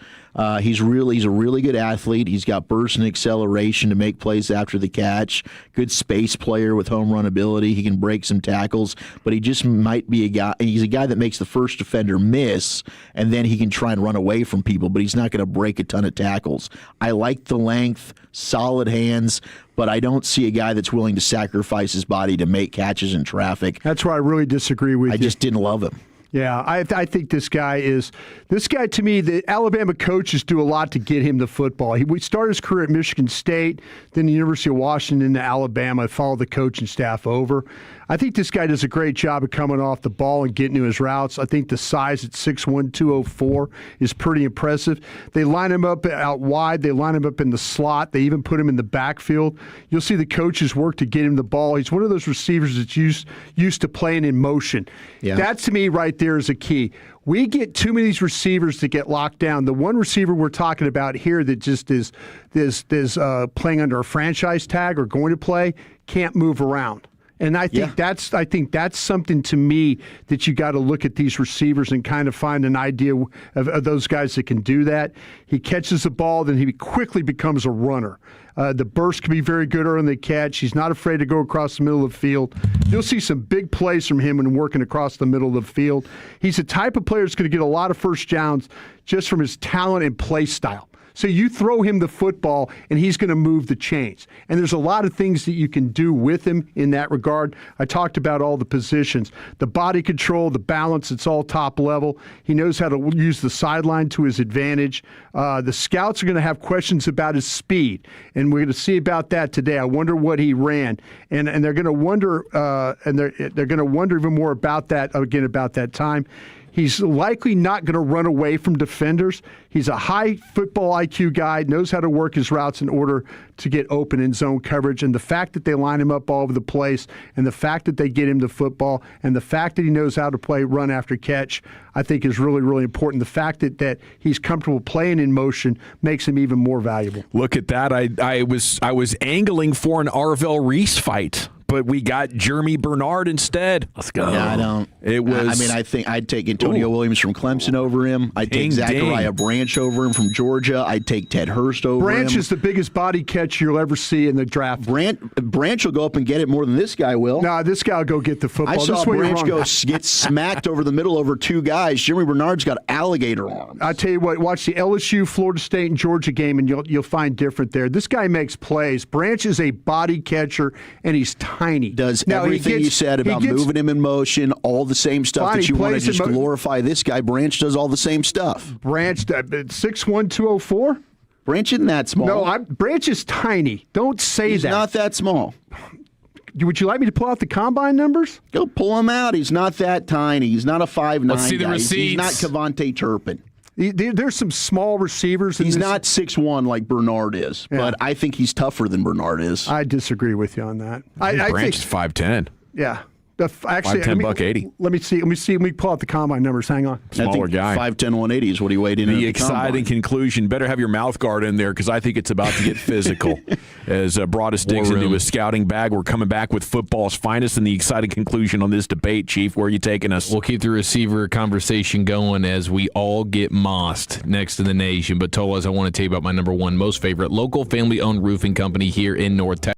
He's a really good athlete. He's got burst and acceleration to make plays after the catch. Good space player with home run ability. He can break some tackles, but he just might be a guy. He's a guy that makes the first defender miss, and then he can try and run away from people, but he's not going to break a ton of tackles. I like the length, solid hands, but I don't see a guy that's willing to sacrifice his body to make catches in traffic. That's where I really disagree with you. I just didn't love him. Yeah, I think this guy to me, the Alabama coaches do a lot to get him the football. He started his career at Michigan State, then the University of Washington to Alabama, followed the coaching staff over. I think this guy does a great job of coming off the ball and getting to his routes. I think the size at 6'1", 204 is pretty impressive. They line him up out wide. They line him up in the slot. They even put him in the backfield. You'll see the coaches work to get him the ball. He's one of those receivers that's used to playing in motion. Yeah. That, to me, right there is a key. We get too many of these receivers that get locked down. The one receiver we're talking about here that just is playing under a franchise tag or going to play can't move around. And I think that's something to me that you got to look at these receivers and kind of find an idea of those guys that can do that. He catches the ball, then he quickly becomes a runner. The burst can be very good early in the catch. He's not afraid to go across the middle of the field. You'll see some big plays from him when working across the middle of the field. He's the type of player that's going to get a lot of first downs just from his talent and play style. So you throw him the football, and he's going to move the chains. And there's a lot of things that you can do with him in that regard. I talked about all the positions. The body control, the balance, it's all top level. He knows how to use the sideline to his advantage. The scouts are going to have questions about his speed, and we're going to see about that today. I wonder what he ran. And they're going to wonder they're going to wonder even more about that, again, about that time. He's likely not going to run away from defenders. He's a high football IQ guy, knows how to work his routes in order to get open in zone coverage. And the fact that they line him up all over the place, and the fact that they get him the football, and the fact that he knows how to play run after catch, I think is really, really important. The fact that he's comfortable playing in motion makes him even more valuable. Look at that. I was angling for an Arvell Reese fight, but we got Jeremy Bernard instead. Let's go. Yeah, I don't. It was. I mean, I think I'd take Antonio Williams from Clemson over him. I'd take Zachariah Branch over him from Georgia. I'd take Ted Hurst over him. Branch is the biggest body catch you'll ever see in the draft. Branch will go up and get it more than this guy will. No, this guy will go get the football. I saw Branch get smacked over the middle over two guys. Jeremy Bernard's got alligator arms. I tell you what, watch the LSU, Florida State, and Georgia game, and you'll find different there. This guy makes plays. Branch is a body catcher, and he's tiny. tiny. Does now, everything you said about moving him in motion, all the same stuff that you want to just glorify this guy. Branch does all the same stuff. Branch, 6'1", 204? Branch isn't that small. No, Branch is tiny. Don't say He's that. He's not that small. Would you like me to pull out the combine numbers? Go pull him out. He's not that tiny. He's not a 5'9" Let's see the guy. receipts. He's not Kevontae Turpin. There's some small receivers. He's not 6'1" like Bernard is, but I think he's tougher than Bernard is. I disagree with you on that. I Branch think, is 5'10". Yeah. Actually, $5'10", $180. Let me see. Let me pull out the combine numbers. Hang on. Smaller guy. 5'10", 180 is what he weighed in. The exciting conclusion. Better have your mouth guard in there because I think it's about to get physical. As Broadus digs into his scouting bag, we're coming back with football's finest and the exciting conclusion on this debate. Chief, where are you taking us? We'll keep the receiver conversation going as we all get mossed next in the nation. But Tolas, I want to tell you about my number one most favorite local family-owned roofing company here in North Texas.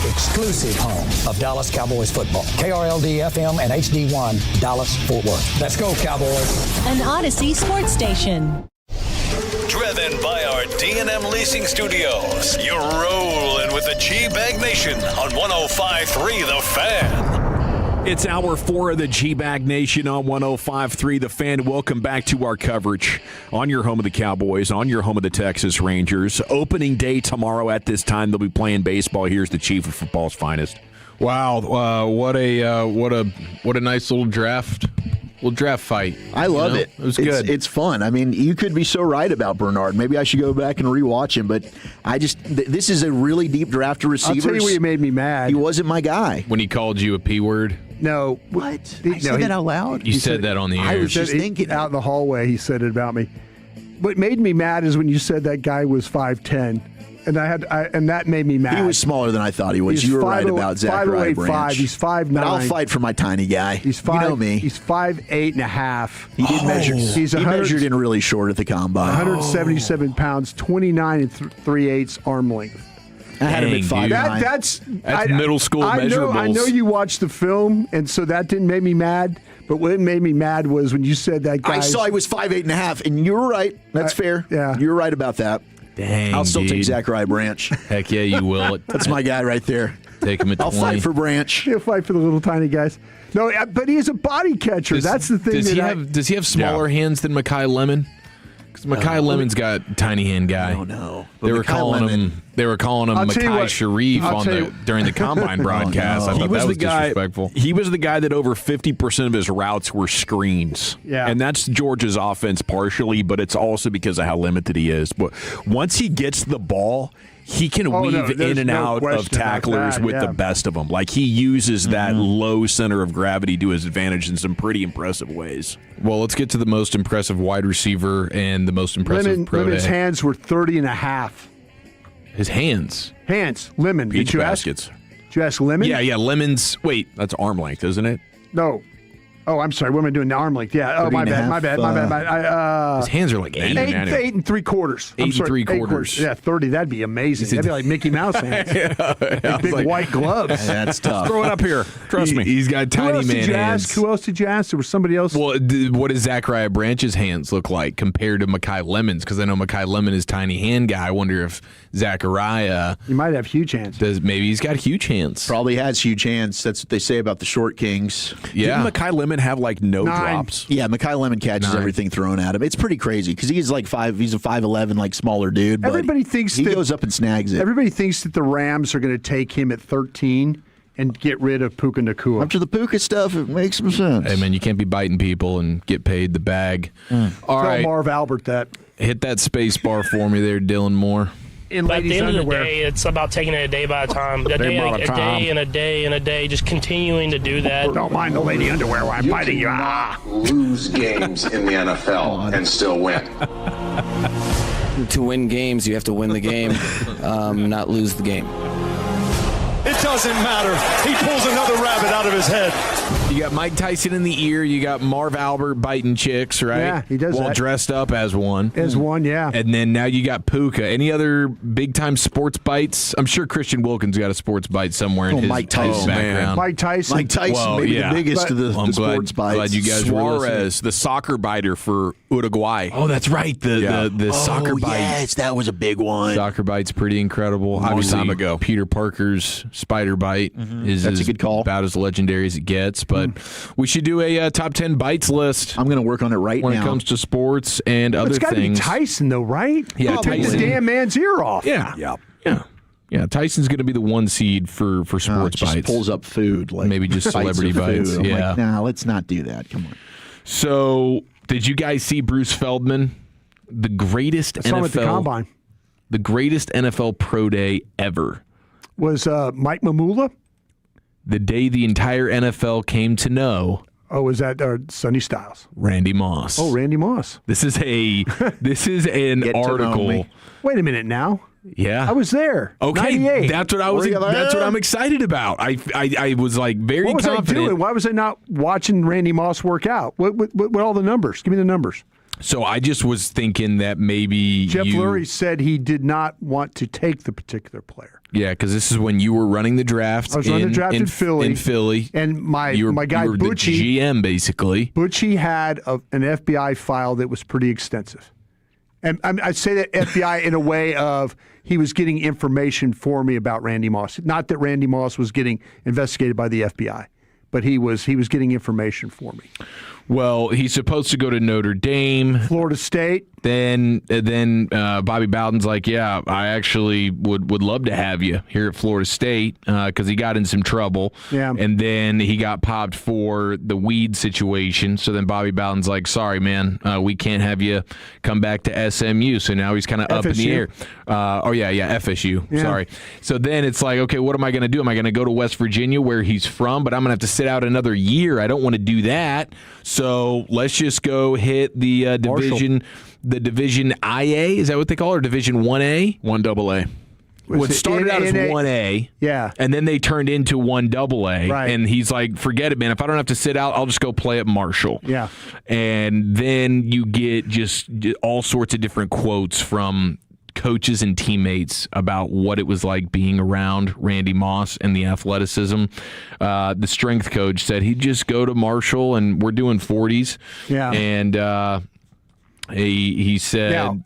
exclusive home of Dallas Cowboys football. KRLD-FM and HD1, Dallas, Fort Worth. Let's go, Cowboys. An Odyssey sports station. Driven by our D&M Leasing Studios. You're rolling with the G-Bag Nation on 105.3 The Fan. It's hour 4 of the G-Bag Nation on 105.3 The Fan. Welcome back to our coverage on your home of the Cowboys, on your home of the Texas Rangers. Opening day tomorrow at this time. They'll be playing baseball. Here's the chief of football's finest. Wow, what a nice little draft. Well, draft fight. I love it. It was good. It's fun. I mean, you could be so right about Bernard. Maybe I should go back and rewatch him, but this is a really deep draft of receivers. I'll tell you what made me mad. He wasn't my guy. When he called you a P word? No. What? I said that out loud? You said that on the air. I was just thinking. Out in the hallway, he said it about me. What made me mad is when you said that guy was 5'10". And that made me mad. He was smaller than I thought he was. You were right about Zachariah Branch. He's 5'9". But I'll fight for my tiny guy. He's 5. You know me. He's 5'8 and a half. He did measure. He measured in really short at the combine. 177 pounds, 29 and 3/8 arm length. I had him at 5'9". That's middle school measurables. I know you watched the film, and so that didn't make me mad. But what made me mad was when you said that guy. I saw he was 5'8 and a half, and you were right. That's fair. Yeah, you're right about that. Dang, I'll still dude. take Zachariah Branch. Heck yeah, you will. That's my guy right there. Take him at 20. I'll fight for Branch. He'll fight for the little tiny guys. No, but he's a body catcher. That's the thing. Does he have smaller hands than Mekhi Lemon? Because Mekhi Lemon's got tiny hand guy. I don't know. They were calling him Mekhi Sharif during the combine broadcast. I thought that was disrespectful. He was the guy that over 50% of his routes were screens. Yeah. And that's Georgia's offense partially, but it's also because of how limited he is. But once he gets the ball, he can weave in and out of tacklers with the best of them. Like, he uses that low center of gravity to his advantage in some pretty impressive ways. Well, let's get to the most impressive wide receiver and the most impressive pro day. Lemon's hands were 30 and a half. His hands? Hands. Lemon. Beach baskets. Did you ask Lemon? Yeah, Lemon's. Wait. That's arm length, isn't it? No. Oh, I'm sorry. What am I doing? The arm length. Yeah. Oh, my bad. His hands are like 8 and 3/4. 8 and 3/4. Yeah, 30. That'd be amazing. That'd be like Mickey Mouse hands. Big white gloves. That's tough. Throw it up here. Trust me. He's got tiny man hands. Who else did you ask? There was somebody else. Well, what does Zachariah Branch's hands look like compared to Mekhi Lemon's? Because I know Mekhi Lemon is tiny hand guy. I wonder if Zachariah. He might have huge hands. Maybe he's got huge hands. Probably has huge hands. That's what they say about the short kings. Yeah. Didn't Mekhi Lemon have like no drops? Yeah, Mekhi Lemon catches everything thrown at him. It's pretty crazy because he's like 5. He's a 5'11", like smaller dude. But everybody thinks he goes up and snags it. Everybody thinks that the Rams are going to take him at 13 and get rid of Puka Nacua. After the Puka stuff, it makes some sense. Hey, man, you can't be biting people and get paid the bag. All right. Tell Marv Albert that. Hit that space bar for me there, Dylan Moore. But at the end of the day, it's about taking it a day by a time. A day and a day and a day, just continuing to do that. Don't mind the lady underwear while I'm biting you. Lose games in the NFL and still win. To win games, you have to win the game, not lose the game. It doesn't matter. He pulls another rabbit out of his head. You got Mike Tyson in the ear. You got Marv Albert biting chicks, right? Yeah, he does that. Dressed up as one. Yeah. And then now you got Puka. Any other big-time sports bites? I'm sure Christian Wilkins got a sports bite somewhere in his Mike Tyson background. Mike Tyson. Maybe the biggest of the sports bites. Glad you guys Suarez, the soccer biter for Uruguay. Oh, that's right. The soccer bite. Yes, that was a big one. Soccer bite's pretty incredible. Obviously, time ago. Peter Parker's spider bite is That's a good call. About as legendary as it gets. But we should do a top 10 bites list. I'm going to work on it right when now. it comes to sports and other it's things. It's got to be Tyson, though, right? Yeah, Take Tyson. the damn man's ear off. Yeah. Tyson's going to be the one seed for sports just bites. Pulls up food, like maybe just celebrity bites. I'm Yeah. like, nah, let's not do that. Come on. So, did you guys see Bruce Feldman, the greatest NFL at the combine? The greatest NFL pro day ever was Mike Mamula. The day the entire NFL came to know. Oh, was that Sonny Styles? Randy Moss. Oh, Randy Moss. This is an article. Wait a minute now. Yeah, I was there. Okay, 98. that's what I'm excited about. I was like very confident. What was I doing? Why was I not watching Randy Moss work out? What all the numbers? Give me the numbers. So I just was thinking that maybe Jeff Lurie said he did not want to take the particular player. Yeah, because this is when you were running the draft. I was running the draft in Philly. In Philly. And my guy, you were Butchie. the GM, basically. Butchie had an FBI file that was pretty extensive. And I say that FBI in a way of he was getting information for me about Randy Moss. Not that Randy Moss was getting investigated by the FBI, but he was getting information for me. Well, he's supposed to go to Notre Dame. Florida State. Then Bobby Bowden's like, yeah, I actually would love to have you here at Florida State because he got in some trouble. Yeah. And then he got popped for the weed situation. So then Bobby Bowden's like, sorry, man, we can't have you come back to SMU. So now he's kind of up in the air. FSU. Yeah. Sorry. So then it's like, okay, what am I going to do? Am I going to go to West Virginia where he's from? But I'm going to have to sit out another year. I don't want to do that. So let's just go hit the division. The Division IA, is that what they call it, or Division 1A? 1AA. Well, it started out as 1A. Yeah. And then they turned into 1AA. Right. And he's like, forget it, man. If I don't have to sit out, I'll just go play at Marshall. Yeah. And then you get just all sorts of different quotes from coaches and teammates about what it was like being around Randy Moss and the athleticism. The strength coach said he'd just go to Marshall, and we're doing 40s. Yeah. And he said... Now,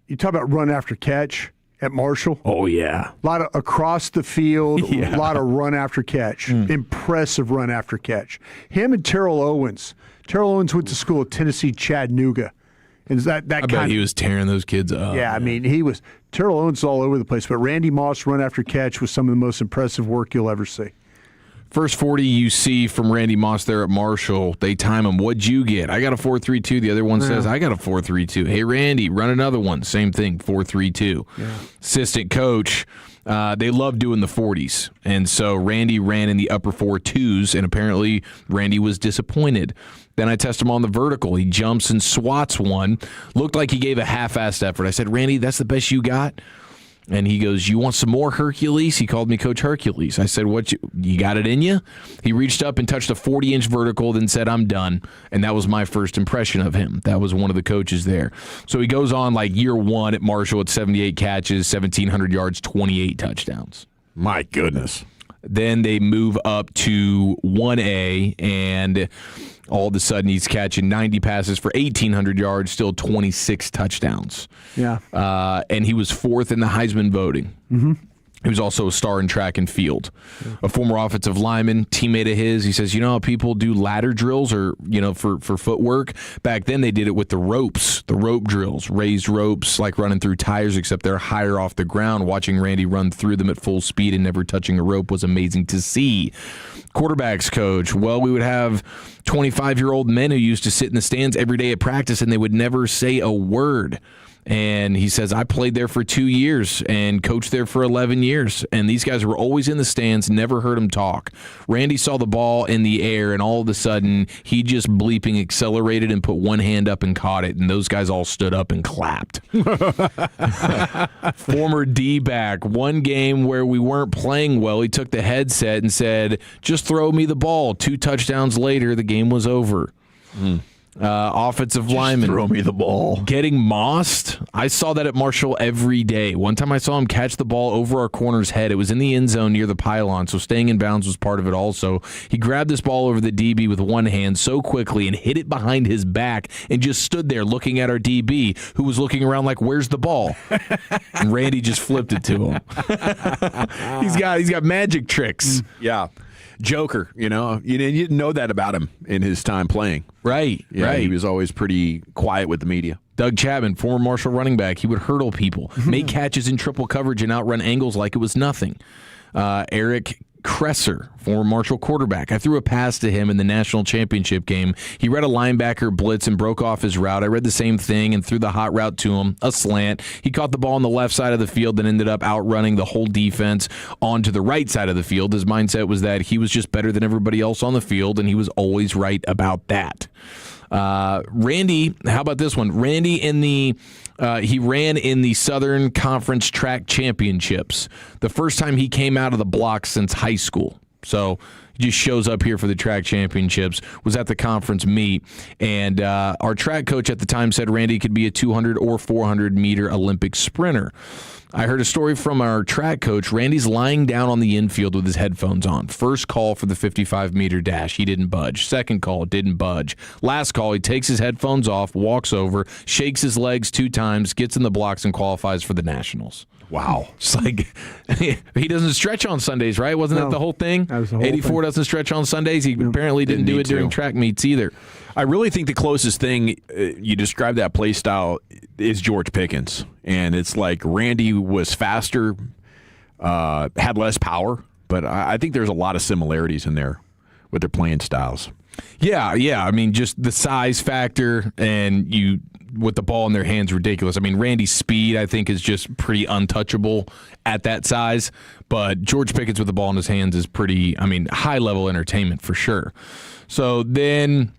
you talk about run after catch at Marshall. Oh, yeah. A lot of across the field, Yeah. a lot of run after catch. Impressive run after catch. Him and Terrell Owens. Terrell Owens went to school at Tennessee Chattanooga. And I bet he was tearing those kids up. Yeah, I mean, Terrell Owens all over the place, but Randy Moss run after catch was some of the most impressive work you'll ever see. First 40 you see from Randy Moss there at Marshall, they time him. What'd you get? I got a 4.32. The other one says, I got a 4.32. Hey, Randy, run another one. Same thing, 4.32. Yeah. Assistant coach, they love doing the 40s. And so Randy ran in the upper 4.2s, and apparently Randy was disappointed. Then I test him on the vertical. He jumps and swats one. Looked like he gave a half-assed effort. I said, Randy, that's the best you got? And he goes, you want some more Hercules? He called me Coach Hercules. I said, what, you got it in you? He reached up and touched a 40-inch vertical, then said, I'm done. And that was my first impression of him. That was one of the coaches there. So he goes on like year one at Marshall at 78 catches, 1,700 yards, 28 touchdowns. My goodness. Then they move up to 1A, and all of a sudden he's catching 90 passes for 1,800 yards, still 26 touchdowns. Yeah. And he was fourth in the Heisman voting. Mm-hmm. He was also a star in track and field. Yeah. A former offensive lineman, teammate of his, he says, you know how people do ladder drills or, for footwork? Back then they did it with the ropes, the rope drills, raised ropes like running through tires, except they're higher off the ground. Watching Randy run through them at full speed and never touching a rope was amazing to see. Quarterbacks coach, well, we would have 25-year-old men who used to sit in the stands every day at practice and they would never say a word. And he says, I played there for 2 years and coached there for 11 years. And these guys were always in the stands, never heard him talk. Randy saw the ball in the air, and all of a sudden, he just bleeping accelerated and put one hand up and caught it. And those guys all stood up and clapped. Former D-back, one game where we weren't playing well, he took the headset and said, just throw me the ball. 2 touchdowns later, the game was over. Offensive lineman. Throw me the ball. Getting mossed. I saw that at Marshall every day. One time I saw him catch the ball over our corner's head. It was in the end zone near the pylon, so staying in bounds was part of it also. He grabbed this ball over the DB with one hand so quickly and hit it behind his back and just stood there looking at our DB, who was looking around like, where's the ball? And Randy just flipped it to him. He's got magic tricks. Yeah. Joker, you didn't know that about him in his time playing. Right. He was always pretty quiet with the media. Doug Chapman, former Marshall running back, he would hurdle people, make catches in triple coverage, and outrun angles like it was nothing. Eric Kresser, former Marshall quarterback. I threw a pass to him in the national championship game. He read a linebacker blitz and broke off his route. I read the same thing and threw the hot route to him, a slant. He caught the ball on the left side of the field and ended up outrunning the whole defense onto the right side of the field. His mindset was that he was just better than everybody else on the field, and he was always right about that. Randy, how about this one? Randy he ran in the Southern Conference Track Championships. The first time he came out of the blocks since high school. So, He just shows up here for the track championships, was at the conference meet, and our track coach at the time said Randy could be a 200 or 400-meter Olympic sprinter. I heard a story from our track coach. Randy's lying down on the infield with his headphones on. First call for the 55-meter dash, he didn't budge. Second call, didn't budge. Last call, he takes his headphones off, walks over, shakes his legs 2 times, gets in the blocks, and qualifies for the Nationals. Wow. It's like, he doesn't stretch on Sundays, right? Wasn't that the whole thing? That was the whole 84 thing. Doesn't stretch on Sundays. He apparently didn't do it during track meets either. I really think the closest thing you describe that play style is George Pickens. And it's like Randy was faster, had less power, but I think there's a lot of similarities in there with their playing styles. Yeah. I mean, just the size factor and you with the ball in their hands, ridiculous. I mean, Randy's speed, I think, is just pretty untouchable at that size. But George Pickens with the ball in his hands is pretty, high-level entertainment for sure. So then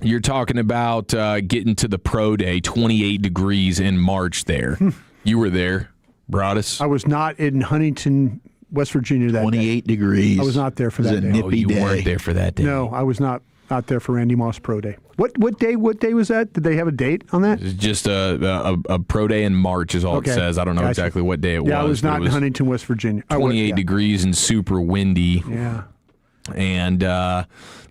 you're talking about getting to the pro day, 28 degrees in March there. You were there, Broadus. I was not in Huntington, West Virginia that 28 day. degrees. I was not there for that day. Oh, you weren't there for that day. No, I was not there for Randy Moss Pro Day. What day was that? Did they have a date on that? It's just a pro day in March is all it says. I don't know exactly what day it was. Yeah, I was not in Huntington, West Virginia. 28 degrees and super windy. Yeah. And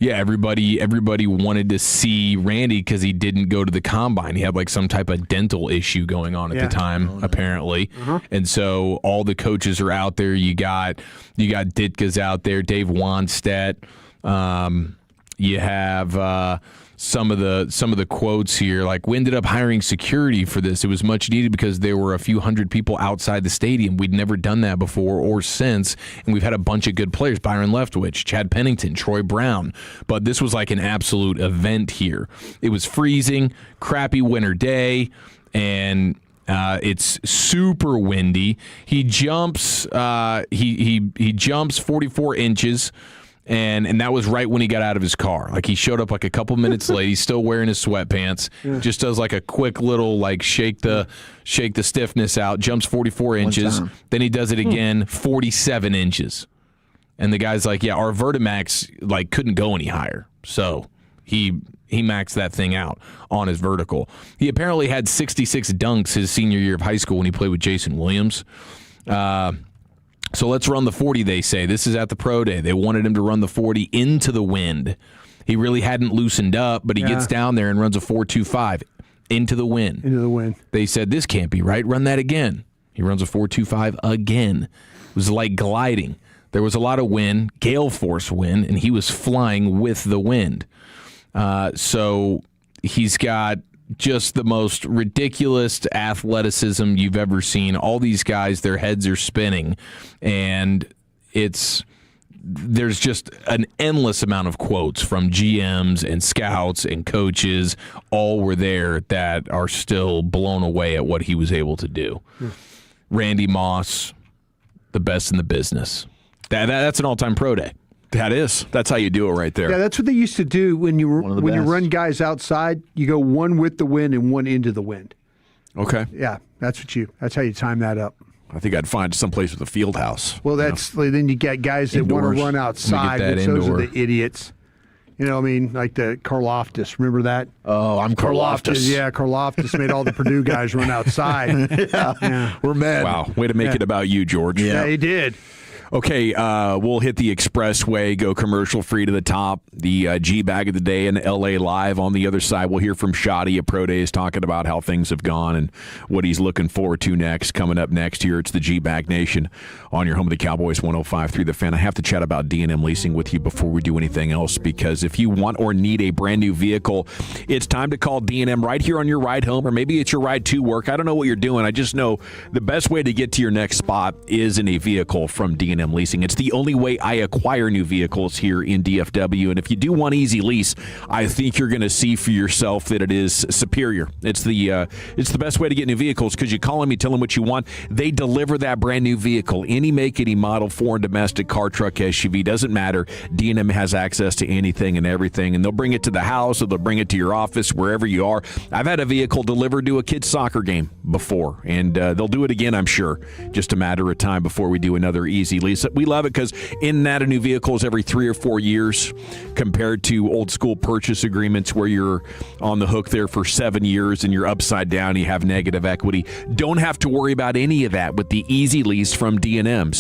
everybody wanted to see Randy because he didn't go to the combine. He had like some type of dental issue going on at the time, apparently. And so all the coaches are out there. You got Ditka's out there, Dave Wanstedt. You have some of the quotes here, like, we ended up hiring security for this. It was much needed because there were a few hundred people outside the stadium. We'd never done that before or since, and we've had a bunch of good players, Byron Leftwich, Chad Pennington, Troy Brown. But this was like an absolute event here. It was freezing, crappy winter day, and it's super windy. He jumps he jumps 44 inches. And that was right when he got out of his car. Like, he showed up like a couple minutes late. He's still wearing his sweatpants. Yeah. Just does like a quick little like shake the stiffness out. Jumps 44 inches. Then he does it again, 47 inches. And the guy's like, yeah, our Vertimax like couldn't go any higher. So he maxed that thing out on his vertical. He apparently had 66 dunks his senior year of high school when he played with Jason Williams. So let's run the 40, they say. This is at the pro day. They wanted him to run the 40 into the wind. He really hadn't loosened up, but he gets down there and runs a 4.25 into the wind. Into the wind. They said, this can't be right. Run that again. He runs a 4.25 again. It was like gliding. There was a lot of wind, gale force wind, and he was flying with the wind. So he's got just the most ridiculous athleticism you've ever seen. All these guys, their heads are spinning, and there's just an endless amount of quotes from GMs and scouts and coaches. All were there that are still blown away at what he was able to do. Randy Moss, the best in the business. That's an all-time pro day. That is. That's how you do it right there. Yeah, that's what they used to do when you run guys outside. You go one with the wind and one into the wind. Okay. Yeah, that's how you time that up. I think I'd find someplace with a field house. Well, then you get guys that want to run outside, which those are the idiots. You know, like the Karloftis. Remember that? Oh, I'm Karloftis. Yeah, Karloftis made all the Purdue guys run outside. Yeah. We're mad. Wow, way to make it about you, George. Yeah, he did. Okay, we'll hit the expressway, go commercial-free to the top. The G-Bag of the day and L.A. Live on the other side. We'll hear from Shoddy at Pro Days talking about how things have gone and what he's looking forward to next. Coming up next here, it's the G-Bag Nation on your home of the Cowboys, 105.3 The Fan. I have to chat about D&M Leasing with you before we do anything else, because if you want or need a brand-new vehicle, it's time to call D&M right here on your ride home, or maybe it's your ride to work. I don't know what you're doing. I just know the best way to get to your next spot is in a vehicle from D&M Leasing. It's the only way I acquire new vehicles here in DFW, and if you do want easy lease, I think you're going to see for yourself that it is superior. It's the best way to get new vehicles, because you call them, you tell them what you want, they deliver that brand new vehicle, any make, any model, foreign, domestic, car, truck, SUV, doesn't matter. D&M has access to anything and everything, and they'll bring it to the house, or they'll bring it to your office, wherever you are. I've had a vehicle delivered to a kid's soccer game before, and they'll do it again, I'm sure. Just a matter of time before we do another easy lease. lease. We love it because in and out of new vehicles every 3 or 4 years compared to old school purchase agreements where you're on the hook there for 7 years and you're upside down, you have negative equity. Don't have to worry about any of that with the Easy Lease from D&M.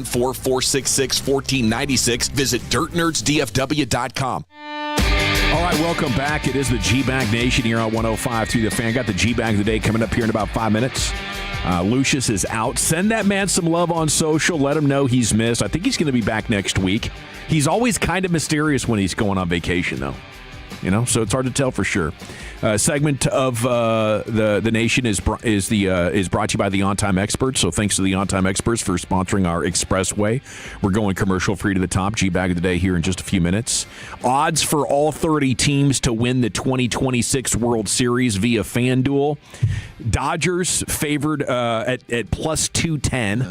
1-466-1496. Visit dirtnerdsdfw.com. All right, welcome back. It is the G-Bag Nation here on 105.3 The Fan. Got the G-Bag of the day coming up here in about 5 minutes. Lucius is out. Send that man some love on social. Let him know he's missed. I think he's going to be back next week. He's always kind of mysterious when he's going on vacation, though. So it's hard to tell for sure. Segment of the Nation is brought to you by the On Time Experts. So thanks to the On Time Experts for sponsoring our Expressway. We're going commercial free to the top. G-Bag of the day here in just a few minutes. Odds for all 30 teams to win the 2026 World Series via FanDuel. Dodgers favored at plus 210.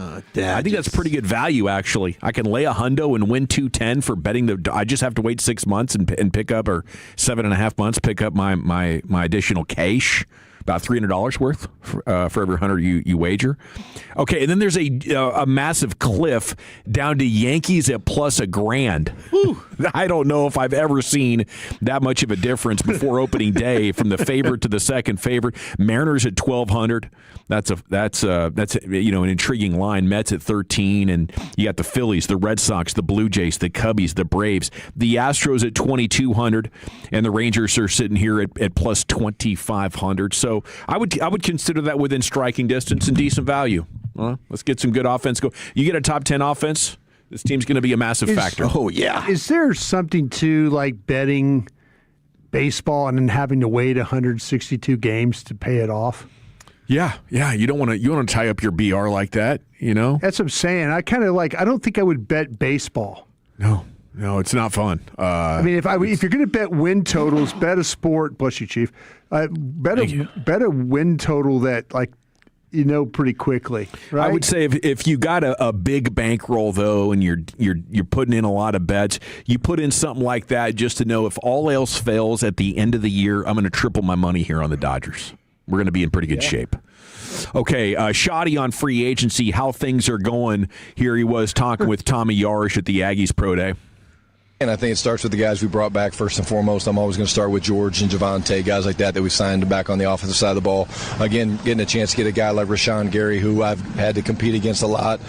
I think that's pretty good value, actually. I can lay a hundo and win 210 for betting I just have to wait 6 months and pick up, or 7.5 months, pick up my additional cash, about $300 worth for every 100 you wager. Okay, and then there's a massive cliff down to Yankees at plus $1,000. Whew. I don't know if I've ever seen that much of a difference before opening day from the favorite to the second favorite. Mariners at 1,200. That's an intriguing line. Mets at 13, and you got the Phillies, the Red Sox, the Blue Jays, the Cubbies, the Braves, the Astros at 2,200, and the Rangers are sitting here at plus 2,500. So I would consider that within striking distance and decent value. Let's get some good offense go. You get a top 10 offense, this team's going to be a massive factor. Oh, yeah. Is there something to like betting baseball and then having to wait 162 games to pay it off? Yeah. You don't want to tie up your BR like that, That's what I'm saying. I don't think I would bet baseball. No, it's not fun. If you're going to bet win totals, bet a sport. Bless you, Chief. Bet a win total that pretty quickly. Right? I would say if you got a big bankroll though, and you're putting in a lot of bets, you put in something like that just to know if all else fails at the end of the year, I'm going to triple my money here on the Dodgers. We're going to be in pretty good shape. Okay, Shoddy on free agency, how things are going. Here he was talking with Tommy Yarish at the Aggies Pro Day. And I think it starts with the guys we brought back first and foremost. I'm always going to start with George and Javante, guys like that we signed back on the offensive side of the ball. Again, getting a chance to get a guy like Rashawn Gary, who I've had to compete against a lot.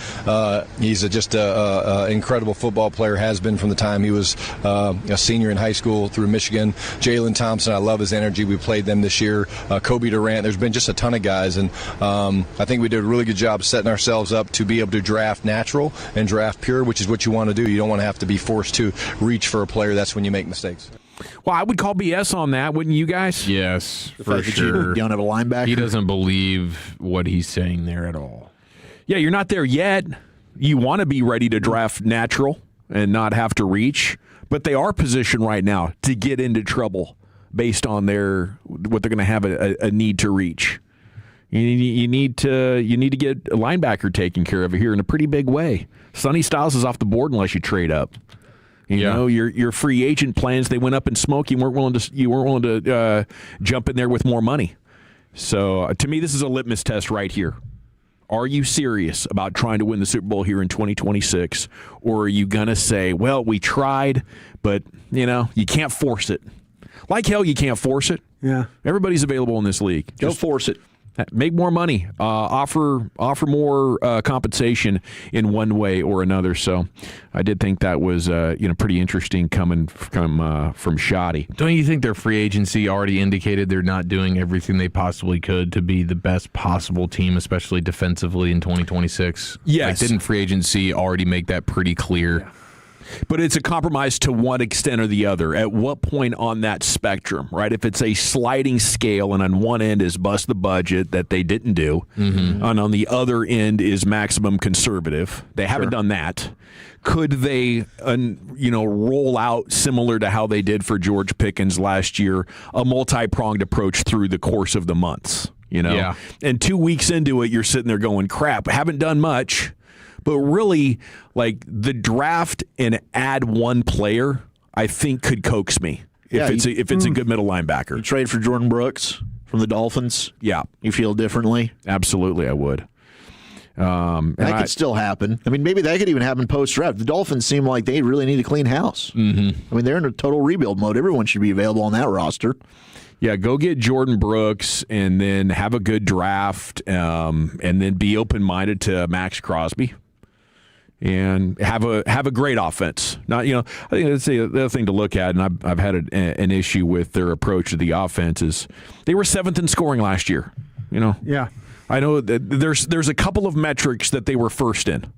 He's just an incredible football player, has been from the time he was a senior in high school through Michigan. Jalen Thompson, I love his energy. We played them this year. Kobe Durant, there's been just a ton of guys. And I think we did a really good job setting ourselves up to be able to draft natural and draft pure, which is what you want to do. You don't want to have to be forced to reach for a player. That's when you make mistakes. Well, I would call BS on that, wouldn't you guys? Yes, for sure. You don't have a linebacker? He doesn't believe what he's saying there at all. Yeah, you're not there yet. You want to be ready to draft natural and not have to reach, but they are positioned right now to get into trouble based on what they're going to have a need to reach. You need to get a linebacker taken care of here in a pretty big way. Sonny Styles is off the board unless you trade up. You know, your free agent plans, they went up in smoke. You weren't willing to jump in there with more money. So to me, this is a litmus test right here. Are you serious about trying to win the Super Bowl here in 2026? Or are you going to say, well, we tried, but, you can't force it. Like hell, you can't force it. Yeah. Everybody's available in this league. Go force it. Make more money. Offer more compensation in one way or another. So, I did think that was pretty interesting coming from Shoddy. Don't you think their free agency already indicated they're not doing everything they possibly could to be the best possible team, especially defensively in 2026? Yes. Didn't free agency already make that pretty clear? Yeah. But it's a compromise to one extent or the other. At what point on that spectrum, right? If it's a sliding scale and on one end is bust the budget that they didn't do, and on the other end is maximum conservative. They haven't done that. Could they, roll out similar to how they did for George Pickens last year, a multi-pronged approach through the course of the months? Yeah. And 2 weeks into it, you're sitting there going, crap, haven't done much. But really, like the draft and add one player, I think could coax me if it's a good middle linebacker. You trade for Jordan Brooks from the Dolphins. Yeah, you feel differently. Absolutely, I would. That could still happen. I mean, maybe that could even happen post-draft. The Dolphins seem like they really need a clean house. Mm-hmm. I mean, they're in a total rebuild mode. Everyone should be available on that roster. Yeah, go get Jordan Brooks and then have a good draft, and then be open-minded to Max Crosby. and have a great offense. Not, I think that's the other thing to look at, and I've had an issue with their approach to the offense is they were 7th in scoring last year. Yeah. I know that there's a couple of metrics that they were first in,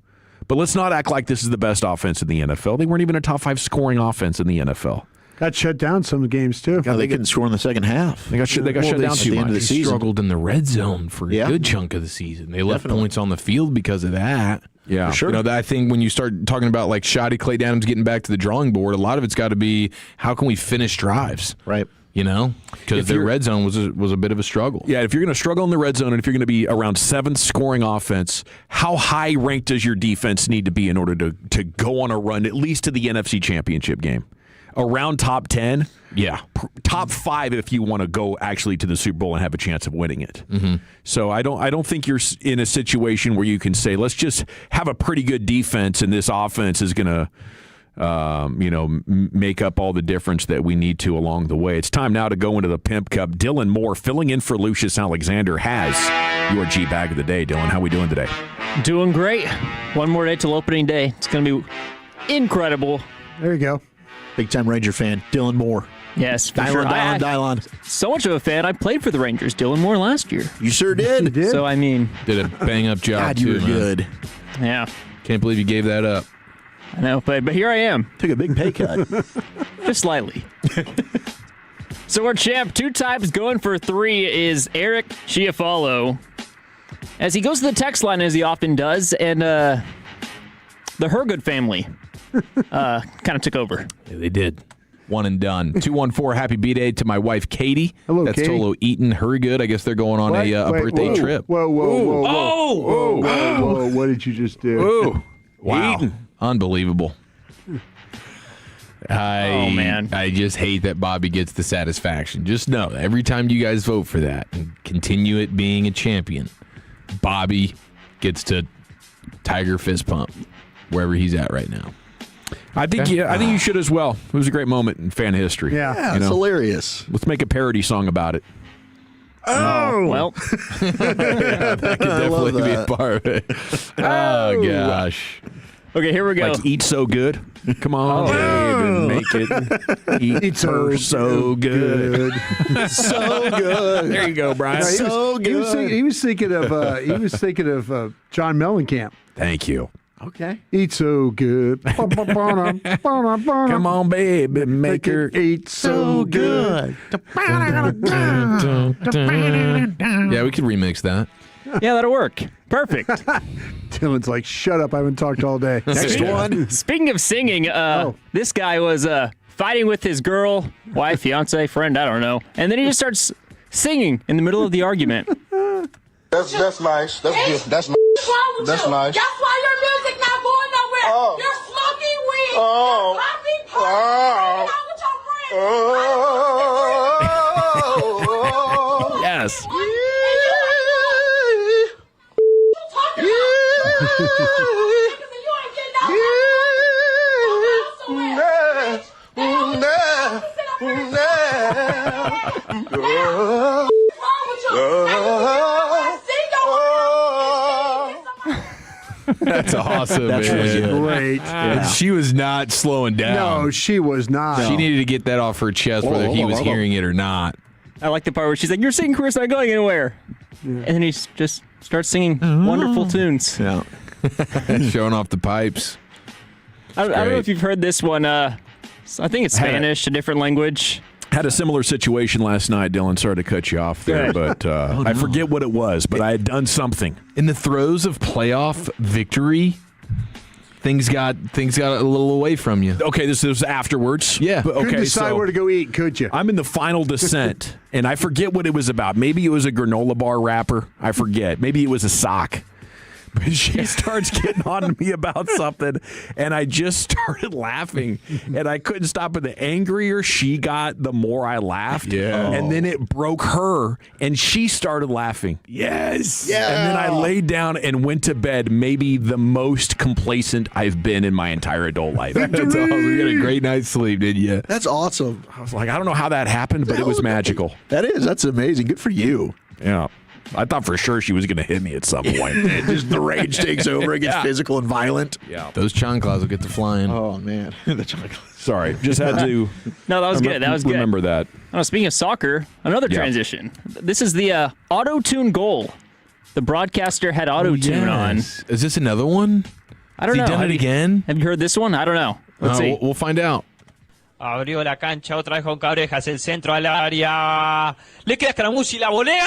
but let's not act like this is the best offense in the NFL. They weren't even a top 5 scoring offense in the NFL. Got shut down some games too. They couldn't score in the second half. They got shut down too much. They struggled in the red zone for a good chunk of the season. They left points on the field because of that. Yeah, for sure. I think when you start talking about like shoddy Clay Adams getting back to the drawing board, a lot of it's got to be how can we finish drives, right? Because their red zone was a bit of a struggle. Yeah, if you're going to struggle in the red zone and if you're going to be around 7th scoring offense, how high ranked does your defense need to be in order to go on a run at least to the NFC Championship game? Around top 10? Yeah. Top 5 if you want to go actually to the Super Bowl and have a chance of winning it. Mm-hmm. So I don't think you're in a situation where you can say, let's just have a pretty good defense and this offense is going to make up all the difference that we need to along the way. It's time now to go into the Pimp Cup. Dylan Moore, filling in for Lucius Alexander, has your G-Bag of the day. Dylan, how we doing today? Doing great. One more day till opening day. It's going to be incredible. There you go. Big-time Ranger fan, Dylan Moore. Yes, for sure. Dylon. So much of a fan, I played for the Rangers, Dylan Moore, last year. You sure did. You did. So, I mean... Did a bang-up job, God, too, you were man. good. Yeah. Can't believe you gave that up. I know, but here I am. Took a big pay cut. Just slightly. So our champ, 2 times going for 3, is Eric Chiafalo. As he goes to the text line, as he often does, and the Hergood family kind of took over. Yeah, they did. One and done. 214, happy B-Day to my wife, Katie. Hello, That's Katie. Tolo Eaton Hergood. I guess they're going on a birthday trip. Whoa. What did you just do? Ooh. Wow. Eaton. Unbelievable. Man. I just hate that Bobby gets the satisfaction. Just know, every time you guys vote for that and continue it being a champion, Bobby gets to Tiger fist pump wherever he's at right now. I think you should as well. It was a great moment in fan history. Yeah, it's hilarious. Let's make a parody song about it. Oh, well. That could definitely be a part of it. Oh, gosh. Okay, here we go. Like Eat So Good. Come on, baby, make it. Eat so good. So good. There you go, Brian. So good. He was thinking of John Mellencamp. Thank you. Okay. Eat so good. Come on, baby, make her eat so good. Yeah, we could remix that. Yeah, that'll work. Perfect. Dylan's like, shut up. I haven't talked all day. Next one. Speaking of singing, this guy was fighting with his girl, wife, fiance, friend, I don't know. And then he just starts singing in the middle of the argument. That's nice. That's good. That's nice. That's nice. That's why your music not going nowhere. Oh. You're smoking weed. Oh. You're popping pills. Yes. That's awesome. That's man. really good. Great. Yeah. She was not slowing down. No, she was not. She needed to get that off her chest, whether he was hearing it or not. I like the part where she's like, "You're singing, Chris, not going anywhere." Yeah. And then he just starts singing wonderful tunes. Yeah. Showing off the pipes. I don't know if you've heard this one. I think it's Spanish, a different language. Had a similar situation last night, Dylan. Sorry to cut you off there, but I forget what it was, but I had done something. In the throes of playoff victory, things got a little away from you. Okay, this was afterwards. Yeah. But, Couldn't decide where to go eat, could you? I'm in the final descent, and I forget what it was about. Maybe it was a granola bar wrapper. I forget. Maybe it was a sock. But she starts getting on to me about something, and I just started laughing, and I couldn't stop it. The angrier she got, the more I laughed. Yeah. And then it broke her, and she started laughing. Yes. Yeah. And then I laid down and went to bed, maybe the most complacent I've been in my entire adult life. That's awesome. You had a great night's sleep, didn't you? That's awesome. I was like, I don't know how that happened, but it was magical. That is. That's amazing. Good for you. Yeah. I thought for sure she was going to hit me at some point. Just the rage takes over. It gets physical and violent. Yeah. Those chanclas will get to flying. Oh, man. The chanclas. Sorry. Just had to. No, that was good. That was good. Remember that. Oh, speaking of soccer, another transition. This is the auto-tune goal. The broadcaster had auto-tune on. Is this another one? I don't know. Has he done it again? Have you heard this one? I don't know. Let's see. We'll find out. Abrió la cancha otra vez con Cabrejas, el centro al área. Le queda Scaramucci, la volea.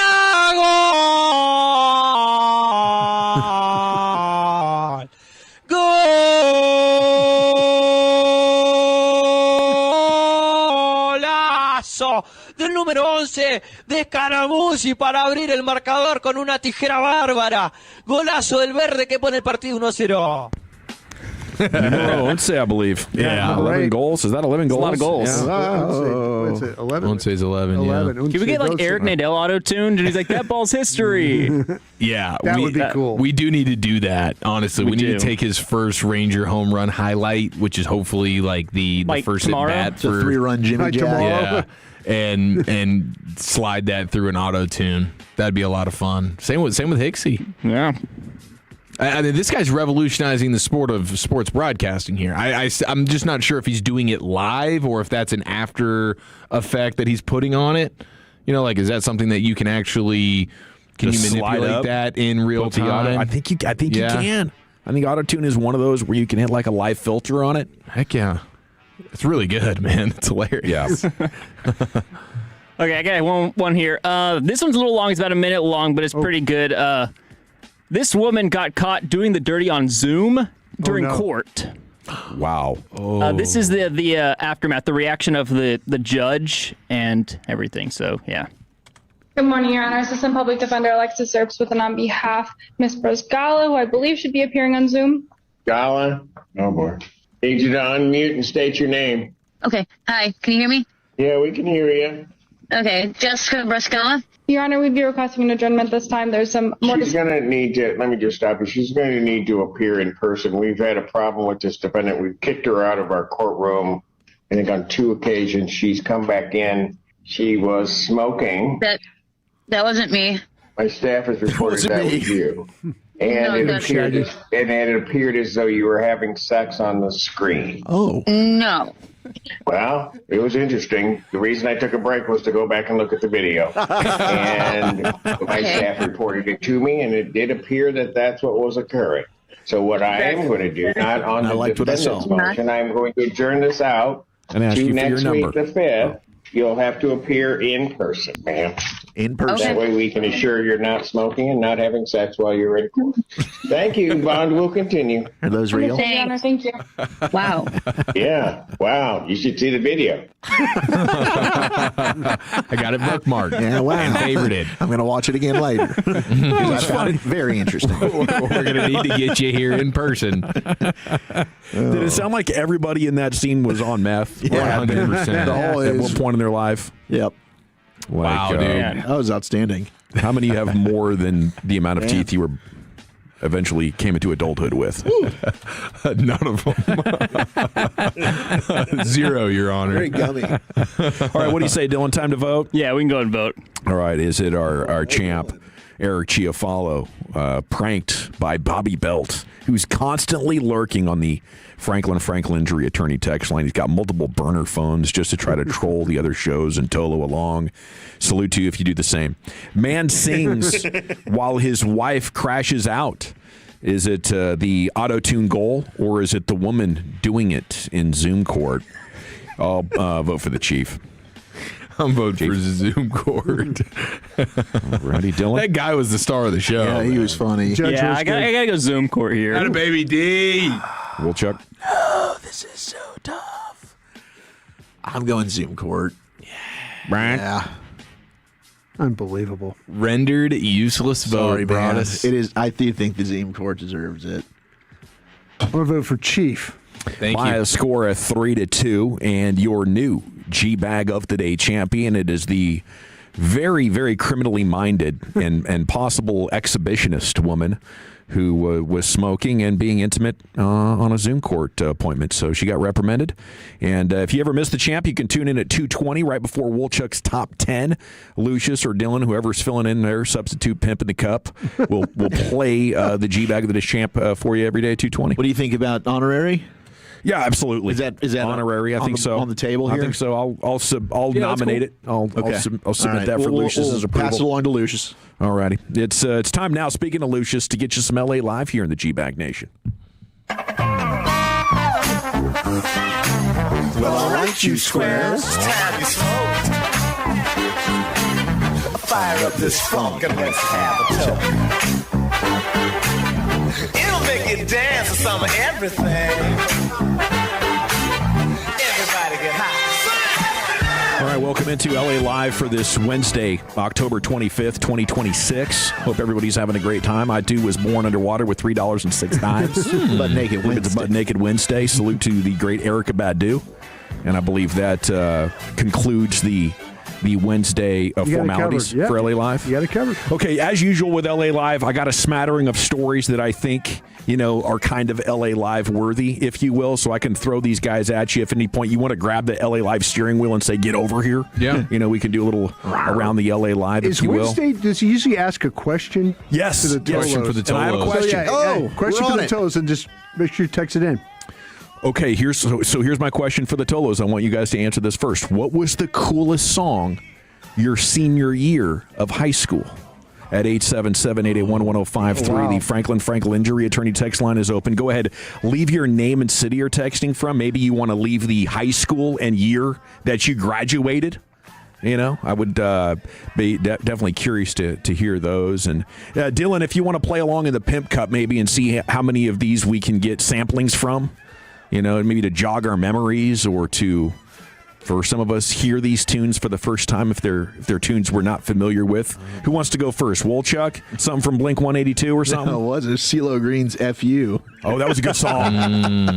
¡Gol! ¡Golazo! Del número 11 de Scaramucci para abrir el marcador con una tijera bárbara. Golazo del verde que pone el partido 1-0. Numero 11, I believe. Yeah. 11 goals. Is that 11 goals? A lot of goals. Yeah. What's it, 11? Once's 11, 11. yeah. Can we get like Eric Nadel auto-tuned? And he's like, that ball's history. Yeah. That would be cool. We do need to do that, honestly. We need do. to take his first Ranger home run highlight, which is hopefully like the first tomorrow? at bat It's a for 3-run Jimmy Jack. Yeah. And slide that through an auto-tune. That'd be a lot of fun. Same with Hicksey. Yeah. I mean, this guy's revolutionizing the sport of sports broadcasting here. I'm just not sure if he's doing it live or if that's an after effect that he's putting on it. You know, like, is that something that you can actually Just manipulate that in real time? I think you can. I think auto-tune is one of those where you can hit like a live filter on it. Heck yeah. It's really good, man. It's hilarious. Yeah. Okay, I got one here. This one's a little long. It's about a minute long, but it's pretty good. This woman got caught doing the dirty on Zoom during court. Wow. This is the aftermath, the reaction of the judge and everything. So, yeah. Good morning, Your Honor. Assistant Public Defender Alexis Earps with and on behalf Ms. Brosgala, who I believe should be appearing on Zoom. Gala? Oh, boy. Need you to unmute and state your name. Okay. Hi. Can you hear me? Yeah, we can hear you. Okay. Jessica Brosgala. Your Honor, we'd be requesting an adjournment this time. There's some more. She's going to need to, let me just stop you. She's going to need to appear in person. We've had a problem with this defendant. We've kicked her out of our courtroom, I think on 2 occasions. She's come back in. She was smoking. That wasn't me. My staff has reported that was you. And, No, it appeared as though you were having sex on the screen. Oh. No. Well, it was interesting. The reason I took a break was to go back and look at the video. And my staff reported it to me, and it did appear that that's what was occurring. So what I am going to do, not on the defendant's motion, I'm going to adjourn this out And ask to you for your next week, number. the 5th. You'll have to appear in person, ma'am. In person. That way we can assure you're not smoking and not having sex while you're in court. Thank you. Bond will continue. Are those real? Your Honor, thank you. Wow. Yeah. Wow. You should see the video. I got it bookmarked. Yeah, wow. And favorited. I'm going to watch it again later. I found it very interesting. We're going to need to get you here in person. Did it sound like everybody in that scene was on meth? Yeah, 100%. the whole At is. one point in their life? Yep. Wow, dude. That was outstanding. How many have more than the amount of teeth you were eventually came into adulthood with? None of them. 0, Your Honor. Very gummy. All right, what do you say, Dylan? Time to vote? Yeah, we can go and vote. All right, is it our champ, Eric Chiafalo, pranked by Bobby Belt, who's constantly lurking on the Franklin injury attorney text line. He's got multiple burner phones just to try to troll the other shows and Tolo along. Salute to you if you do the same. Man sings while his wife crashes out. Is it the auto-tune goal, or is it the woman doing it in Zoom court? I'll vote for the chief. I'm voting for Zoom court. Ready, Dylan? That guy was the star of the show. Yeah, he was funny. Yeah, I gotta go Zoom court here. Got a baby D. Wilchuck? Oh, this is so tough. I'm going Zoom court. Brian? Yeah. Unbelievable. Rendered useless vote. Sorry, man. Broadus. It is. I do think the Zoom court deserves it. I'm going to vote for Chief. Thank By you. a score of 3-2, and your new G-Bag of the Day champion. It is the very, very criminally minded and possible exhibitionist woman who was smoking and being intimate on a Zoom court appointment. So she got reprimanded. And if you ever miss the champ, you can tune in at 2:20 right before Wolchuk's top 10. Lucius or Dylan, whoever's filling in there, substitute pimp in the cup, will play the G-Bag that is champ for you every day at 2:20. What do you think about honorary? Yeah, absolutely. Is that honorary? I think so. On the table here? I think so. I'll nominate it. I'll submit that for Lucius's approval. Pass it along to Lucius. All righty. It's time now, speaking of Lucius, to get you some LA Live here in the G-Bag Nation. Well, all right, you squares. It's time you smoke. Fire up this funk and let's have a talk. It'll make you dance to some of everything. Everybody get high. All right, welcome into LA Live for this Wednesday, October 25th, 2026. Hope everybody's having a great time. I, too, was born underwater with $3.06. Butt Naked Wednesday. It's Butt Naked Wednesday. Salute to the great Erykah Badu. And I believe that concludes the Wednesday formalities for LA Live. You got it covered. Okay, as usual with LA Live, I got a smattering of stories that I think, are kind of LA Live worthy, if you will. So I can throw these guys at you. If at any point you want to grab the LA Live steering wheel and say, get over here. Yeah. We can do a little around the LA Live, if you will. Wednesday, does he usually ask a question? Yes. To the Question for the Tolos. And I have a question. Question for the Tolos, and just make sure you text it in. Okay, here's my question for the Tolos. I want you guys to answer this first. What was the coolest song your senior year of high school? At 877-881-1053, the Franklin Injury Attorney text line is open. Go ahead, leave your name and city you're texting from. Maybe you want to leave the high school and year that you graduated. I would be definitely curious to hear those. And Dylan, if you want to play along in the Pimp Cup maybe and see how many of these we can get samplings from, maybe to jog our memories or for some of us hear these tunes for the first time if they're tunes we're not familiar with. Who wants to go first? Wolchuk? Something from Blink-182 or something? No, it was CeeLo Green's F.U. Oh, that was a good song.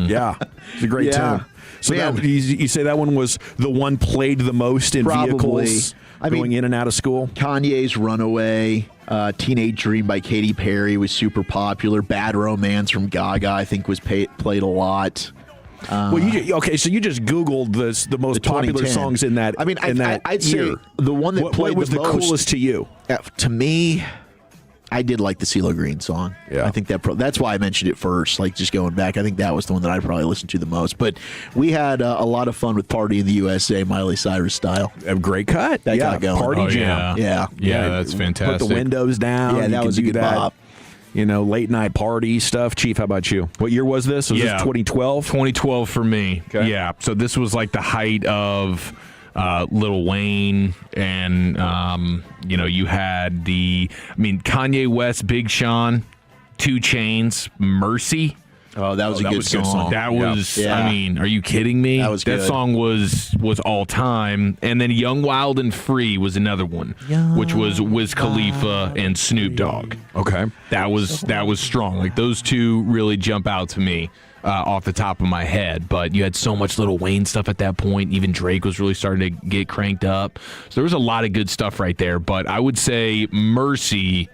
Yeah, it's a great tune. So you say that one was the one played the most in vehicles going in and out of school? Kanye's Runaway, Teenage Dream by Katy Perry was super popular. Bad Romance from Gaga, I think, was played a lot. So you just Googled the most popular songs in that. I'd say the one that played was the most, coolest to you. To me, I did like the CeeLo Green song. Yeah, I think that's why I mentioned it first. Like just going back, I think that was the one that I probably listened to the most. But we had a lot of fun with "Party in the USA," Miley Cyrus style. A great cut. That got going. Party jam. Yeah, that's fantastic. Put the windows down. Yeah, that was a good bop. Late night party stuff. Chief, how about you? What year was this? Was this 2012? 2012 for me. Okay. Yeah. So this was like the height of Lil Wayne, and you had Kanye West, Big Sean, 2 Chainz, Mercy. Oh, that was a good song. That was, are you kidding me? That was good. That song was all time. And then Young, Wild, and Free was another one, which was Wiz Khalifa and Snoop Dogg. Okay. That was strong. Like, those two really jump out to me off the top of my head. But you had so much Lil Wayne stuff at that point. Even Drake was really starting to get cranked up. So there was a lot of good stuff right there. But I would say Mercy,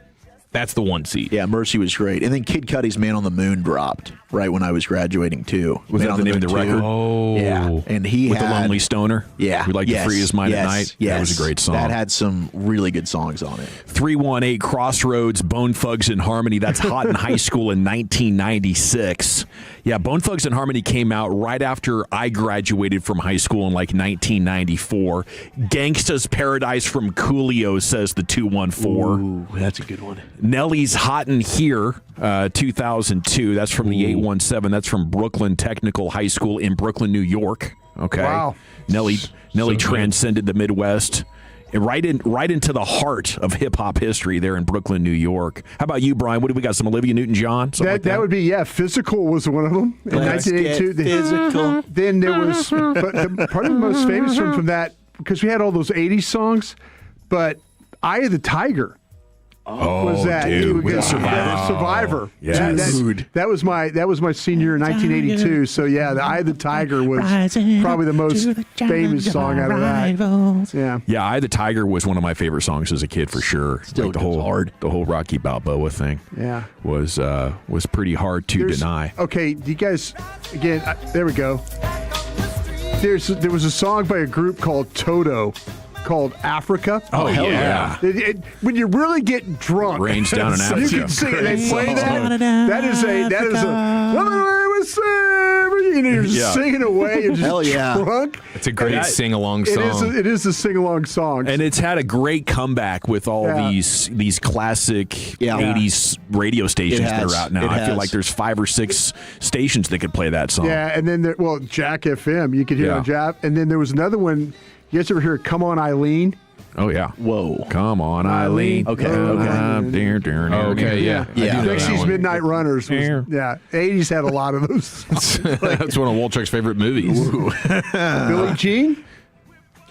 that's the 1 seed. Yeah, Mercy was great. And then Kid Cudi's Man on the Moon dropped right when I was graduating, too. Was that the name of the record? Oh. Yeah. And with the Lonely Stoner? Yeah. We'd like to free his mind at night? Yes. That was a great song. That had some really good songs on it. 318 Crossroads, Bone Thugs and Harmony. That's hot in high school in 1996. Yeah, Bone Thugs and Harmony came out right after I graduated from high school in 1994. Gangsta's Paradise from Coolio, says the 214. Ooh, that's a good one. Nelly's Hot in Here, 2002. That's from the 817. That's from Brooklyn Technical High School in Brooklyn, New York. Okay. Wow. Nelly transcended the Midwest. And right into the heart of hip-hop history there in Brooklyn, New York. How about you, Brian? What do we got? Some Olivia Newton-John? That would be, Physical was one of them. In Let's 1982. get physical. Then there was, but probably the most famous one from that, because we had all those 80s songs, but Eye of the Tiger. Was that dude, with Survivor? Yes. That was my senior year in 1982. So yeah, the Eye of the Tiger was probably the most famous song out of that. Yeah, Eye of the Tiger was one of my favorite songs as a kid for sure. Still the whole Rocky Balboa thing. Yeah. was pretty hard to deny. Okay, do you guys again? There we go. There was a song by a group called Toto called Africa. Oh, hell yeah. When you really get drunk, Rains Down in Africa. You can sing it. They play that. That is you're just singing away. You're just drunk. It's a great sing-along song. It is a sing-along song. And it's had a great comeback with all these classic 80s radio stations that are out now. I feel like there's 5 or 6 stations that could play that song. Yeah, and then Jack FM, you could hear on Jack. And then there was another one. You guys ever hear Come On Eileen? Oh, yeah. Whoa. Come on, Eileen. Okay. Yeah. Dixie's Midnight Runners. Was, 80s had a lot of those. That's one of Walchuk's favorite movies. Billie Jean?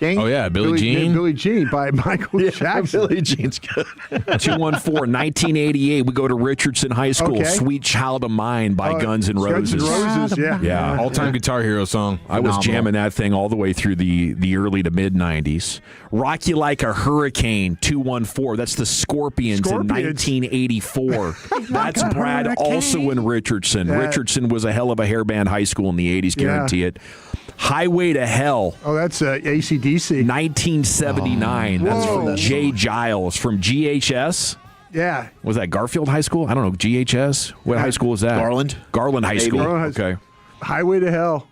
Oh, yeah, Billie Jean. Billie Jean by Michael Jackson. Billie Jean's good. 214-1988. We go to Richardson High School. Okay. Sweet Child of Mine by Guns N' Roses. Guns N' Roses, Yeah. All-time Guitar Hero song. I was jamming that thing all the way through the early to mid-90s. Rock You Like a Hurricane, 214. That's the Scorpions in 1984. That's Brad also in Richardson. Richardson was a hell of a hairband high school in the 80s, guarantee it. Highway to Hell. Oh, that's AC/DC. 1979. That's from Jay Giles from GHS. Yeah. Was that Garfield High School? I don't know. GHS? What high school is that? Garland High School. Okay. Highway to Hell.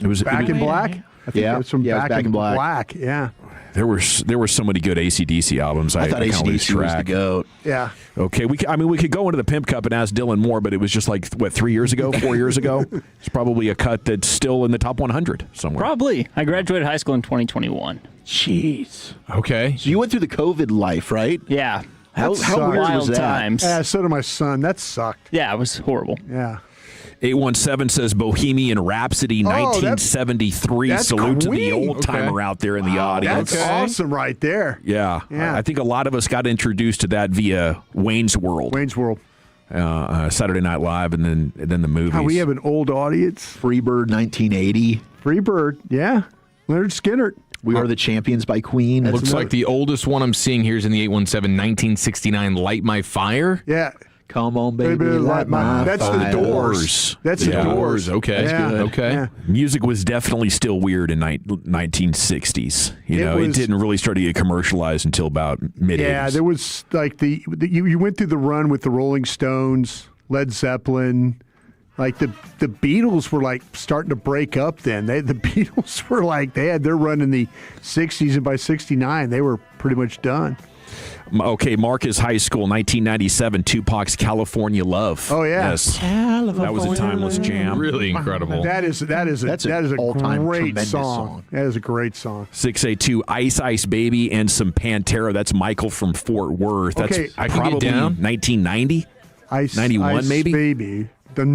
It was Back in Black? I think it was from Back in Black. Yeah. There were so many good AC/DC albums. I thought AC/DC was the GOAT. Yeah. Okay, we could go into the Pimp Cup and ask Dylan more, but it was just like, 3 years ago, 4 years ago? It's probably a cut that's still in the top 100 somewhere. Probably. I graduated high school in 2021. Jeez. Okay. So you went through the COVID life, right? Yeah. How weird was that? Times. Yeah, so did my son. That sucked. Yeah, it was horrible. Yeah. 817 says Bohemian Rhapsody, 1973. That's Salute to the Queen. old-timer out there in the audience. That's awesome right there. Yeah. I think a lot of us got introduced to that via Wayne's World. Saturday Night Live, and then the movies. How we have an old audience. Freebird, 1980. Freebird, yeah. Leonard Skinner. We Are the Champions by Queen. Looks like the oldest one I'm seeing here is in the 817, 1969, Light My Fire. Yeah. Come on, baby, light my That's fire. the Doors. That's the Doors. Okay. Yeah. Okay. Yeah. Music was definitely still weird in 1960s. It didn't really start to get commercialized until about mid-80s. Yeah, there was like you went through the run with the Rolling Stones, Led Zeppelin. Like the Beatles were like starting to break up then. The Beatles were like, they had their run in the 60s, and by 69 they were pretty much done. Okay, Marcus High School, 1997, Tupac's California Love. Oh yeah, yes, that was a timeless jam. Really incredible. That's a great song. That is a great song. 682, Ice Ice Baby and some Pantera. That's Michael from Fort Worth. That's probably 1990, 91 maybe. Baby. That's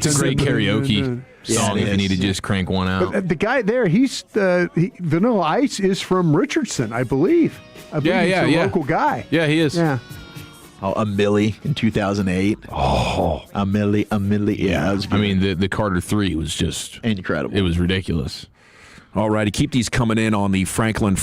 a great karaoke song if you need to just crank one out. But the guy there, Vanilla Ice is from Richardson, I believe. He's a local guy. Yeah, he is. Yeah. Oh, a Millie in 2008. Oh, a Millie. Yeah, that was good. I mean, the Carter 3 was just incredible. It was ridiculous. All righty, keep these coming in on the Franklin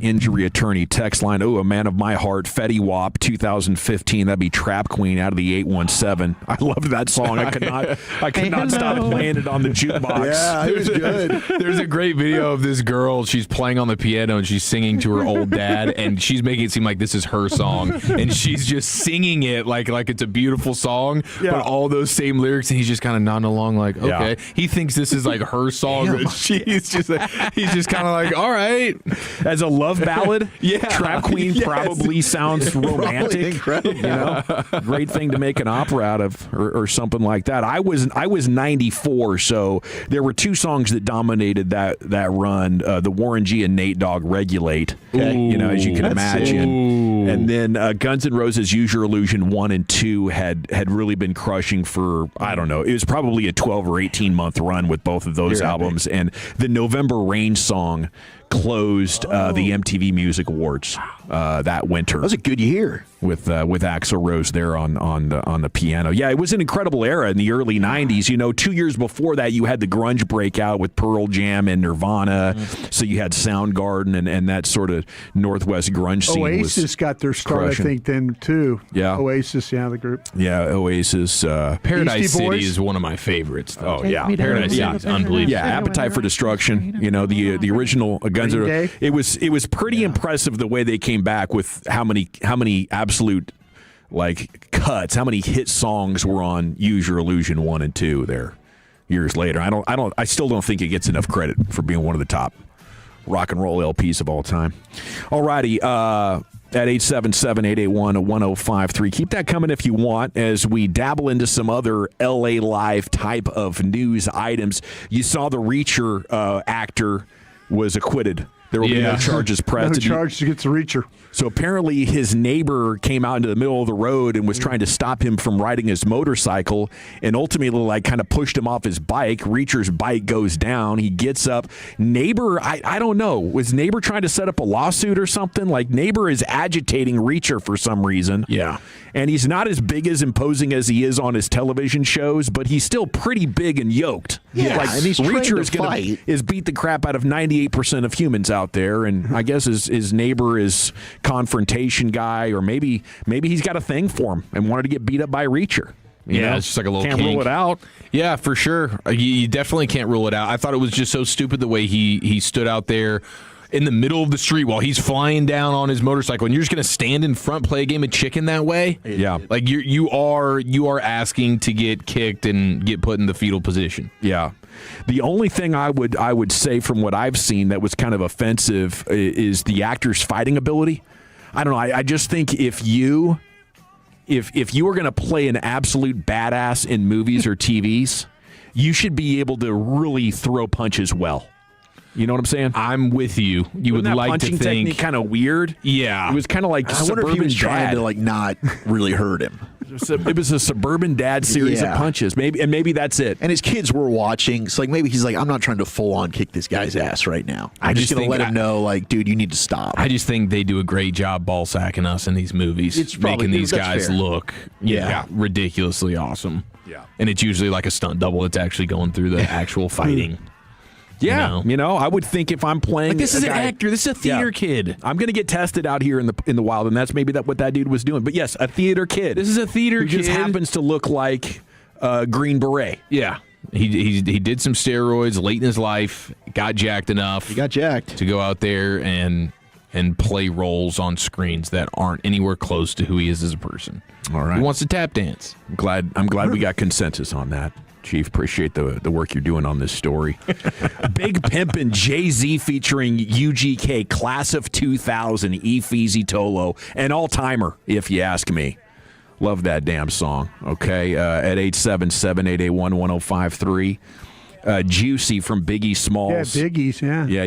Injury Attorney text line. Oh, a man of my heart, Fetty Wap, 2015. That'd be Trap Queen out of the 817. I loved that song. I could not stop playing it on the jukebox. Yeah, it was good. There's a great video of this girl. She's playing on the piano and she's singing to her old dad, and she's making it seem like this is her song, and she's just singing it like it's a beautiful song, but all those same lyrics, and he's just kind of nodding along like, okay. Yeah. He thinks this is like her song, but she's just like, he's just kind of like, all right. As a love ballad, yeah, Trap Queen probably sounds romantic. Incredible. Great thing to make an opera out of, or something like that. I was 94, so there were two songs that dominated that run. The Warren G and Nate Dogg, Regulate. Okay. As you can imagine. And then Guns N' Roses, Use Your Illusion 1 and 2 had really been crushing for, I don't know, it was probably a 12 or 18 month run with both of those albums. And the November Rain song, closed the MTV Music Awards that winter. That was a good year with Axl Rose there on the piano. Yeah, it was an incredible era in the early '90s. 2 years before that, you had the grunge breakout with Pearl Jam and Nirvana. So you had Soundgarden and that sort of Northwest grunge scene. Oasis got their start, crushing. I think, then too. Yeah, Oasis, the group. Yeah, Oasis. Paradise City is one of my favorites. Oh yeah, Paradise City is unbelievable. Yeah, Appetite for Destruction. The original Guns N' Roses. It was pretty impressive the way they came back with how many absolute cuts, how many hit songs were on Use Your Illusion 1 and 2 there years later. I still don't think it gets enough credit for being one of the top rock and roll LPs of all time. Alrighty, at 877-881-1053. Keep that coming if you want as we dabble into some other LA Live type of news items. You saw the Reacher actor was acquitted. There will be no charges pressed. No charge against the Reacher. So apparently his neighbor came out into the middle of the road and was trying to stop him from riding his motorcycle and ultimately kind of pushed him off his bike. Reacher's bike goes down. He gets up. Neighbor, I don't know. Was neighbor trying to set up a lawsuit or something? Neighbor is agitating Reacher for some reason. Yeah. And he's not as big as imposing as he is on his television shows, but he's still pretty big and yoked. Yeah, and he's Reacher is beat the crap out of 98% of humans out there, and I guess his neighbor is confrontation guy, or maybe he's got a thing for him and wanted to get beat up by Reacher. It's just like a little can't kink. rule it out. Yeah, for sure. You definitely can't rule it out. I thought it was just so stupid the way he stood out there in the middle of the street while he's flying down on his motorcycle, and you're just going to stand in front, play a game of chicken that way? Yeah. You are asking to get kicked and get put in the fetal position. Yeah. The only thing I would say from what I've seen that was kind of offensive is the actor's fighting ability. I don't know. I just think if you are going to play an absolute badass in movies or TVs, you should be able to really throw punches well. You know what I'm saying? I'm with you. You would like to think technique kind of weird. Yeah, it was kind of like I wonder if he was trying Dad. to not really hurt him. It was a Suburban Dad series of punches. Maybe that's it. And his kids were watching. So maybe he's like, I'm not trying to full on kick this guy's ass right now. I'm just going to let him know, dude, you need to stop. I just think they do a great job ball sacking us in these movies, making these guys look ridiculously awesome. Yeah, and it's usually like a stunt double. It's actually going through the actual fighting. Yeah, I would think if I'm playing, this is an actor, this is a theater kid. I'm going to get tested out here in the wild, and that's maybe what that dude was doing. But yes, a theater kid. This is a theater who kid just happens to look like Green Beret. Yeah, he did some steroids late in his life, got jacked enough. He got jacked to go out there and play roles on screens that aren't anywhere close to who he is as a person. All right, he wants to tap dance. I'm glad we got consensus on that. Chief, appreciate the work you're doing on this story. Big Pimpin' Jay-Z featuring UGK, Class of 2000, Easy Tolo, an all-timer, if you ask me. Love that damn song, okay? At 877-881-1053. Juicy from Biggie Smalls. Yeah, Biggie's, yeah. Yeah,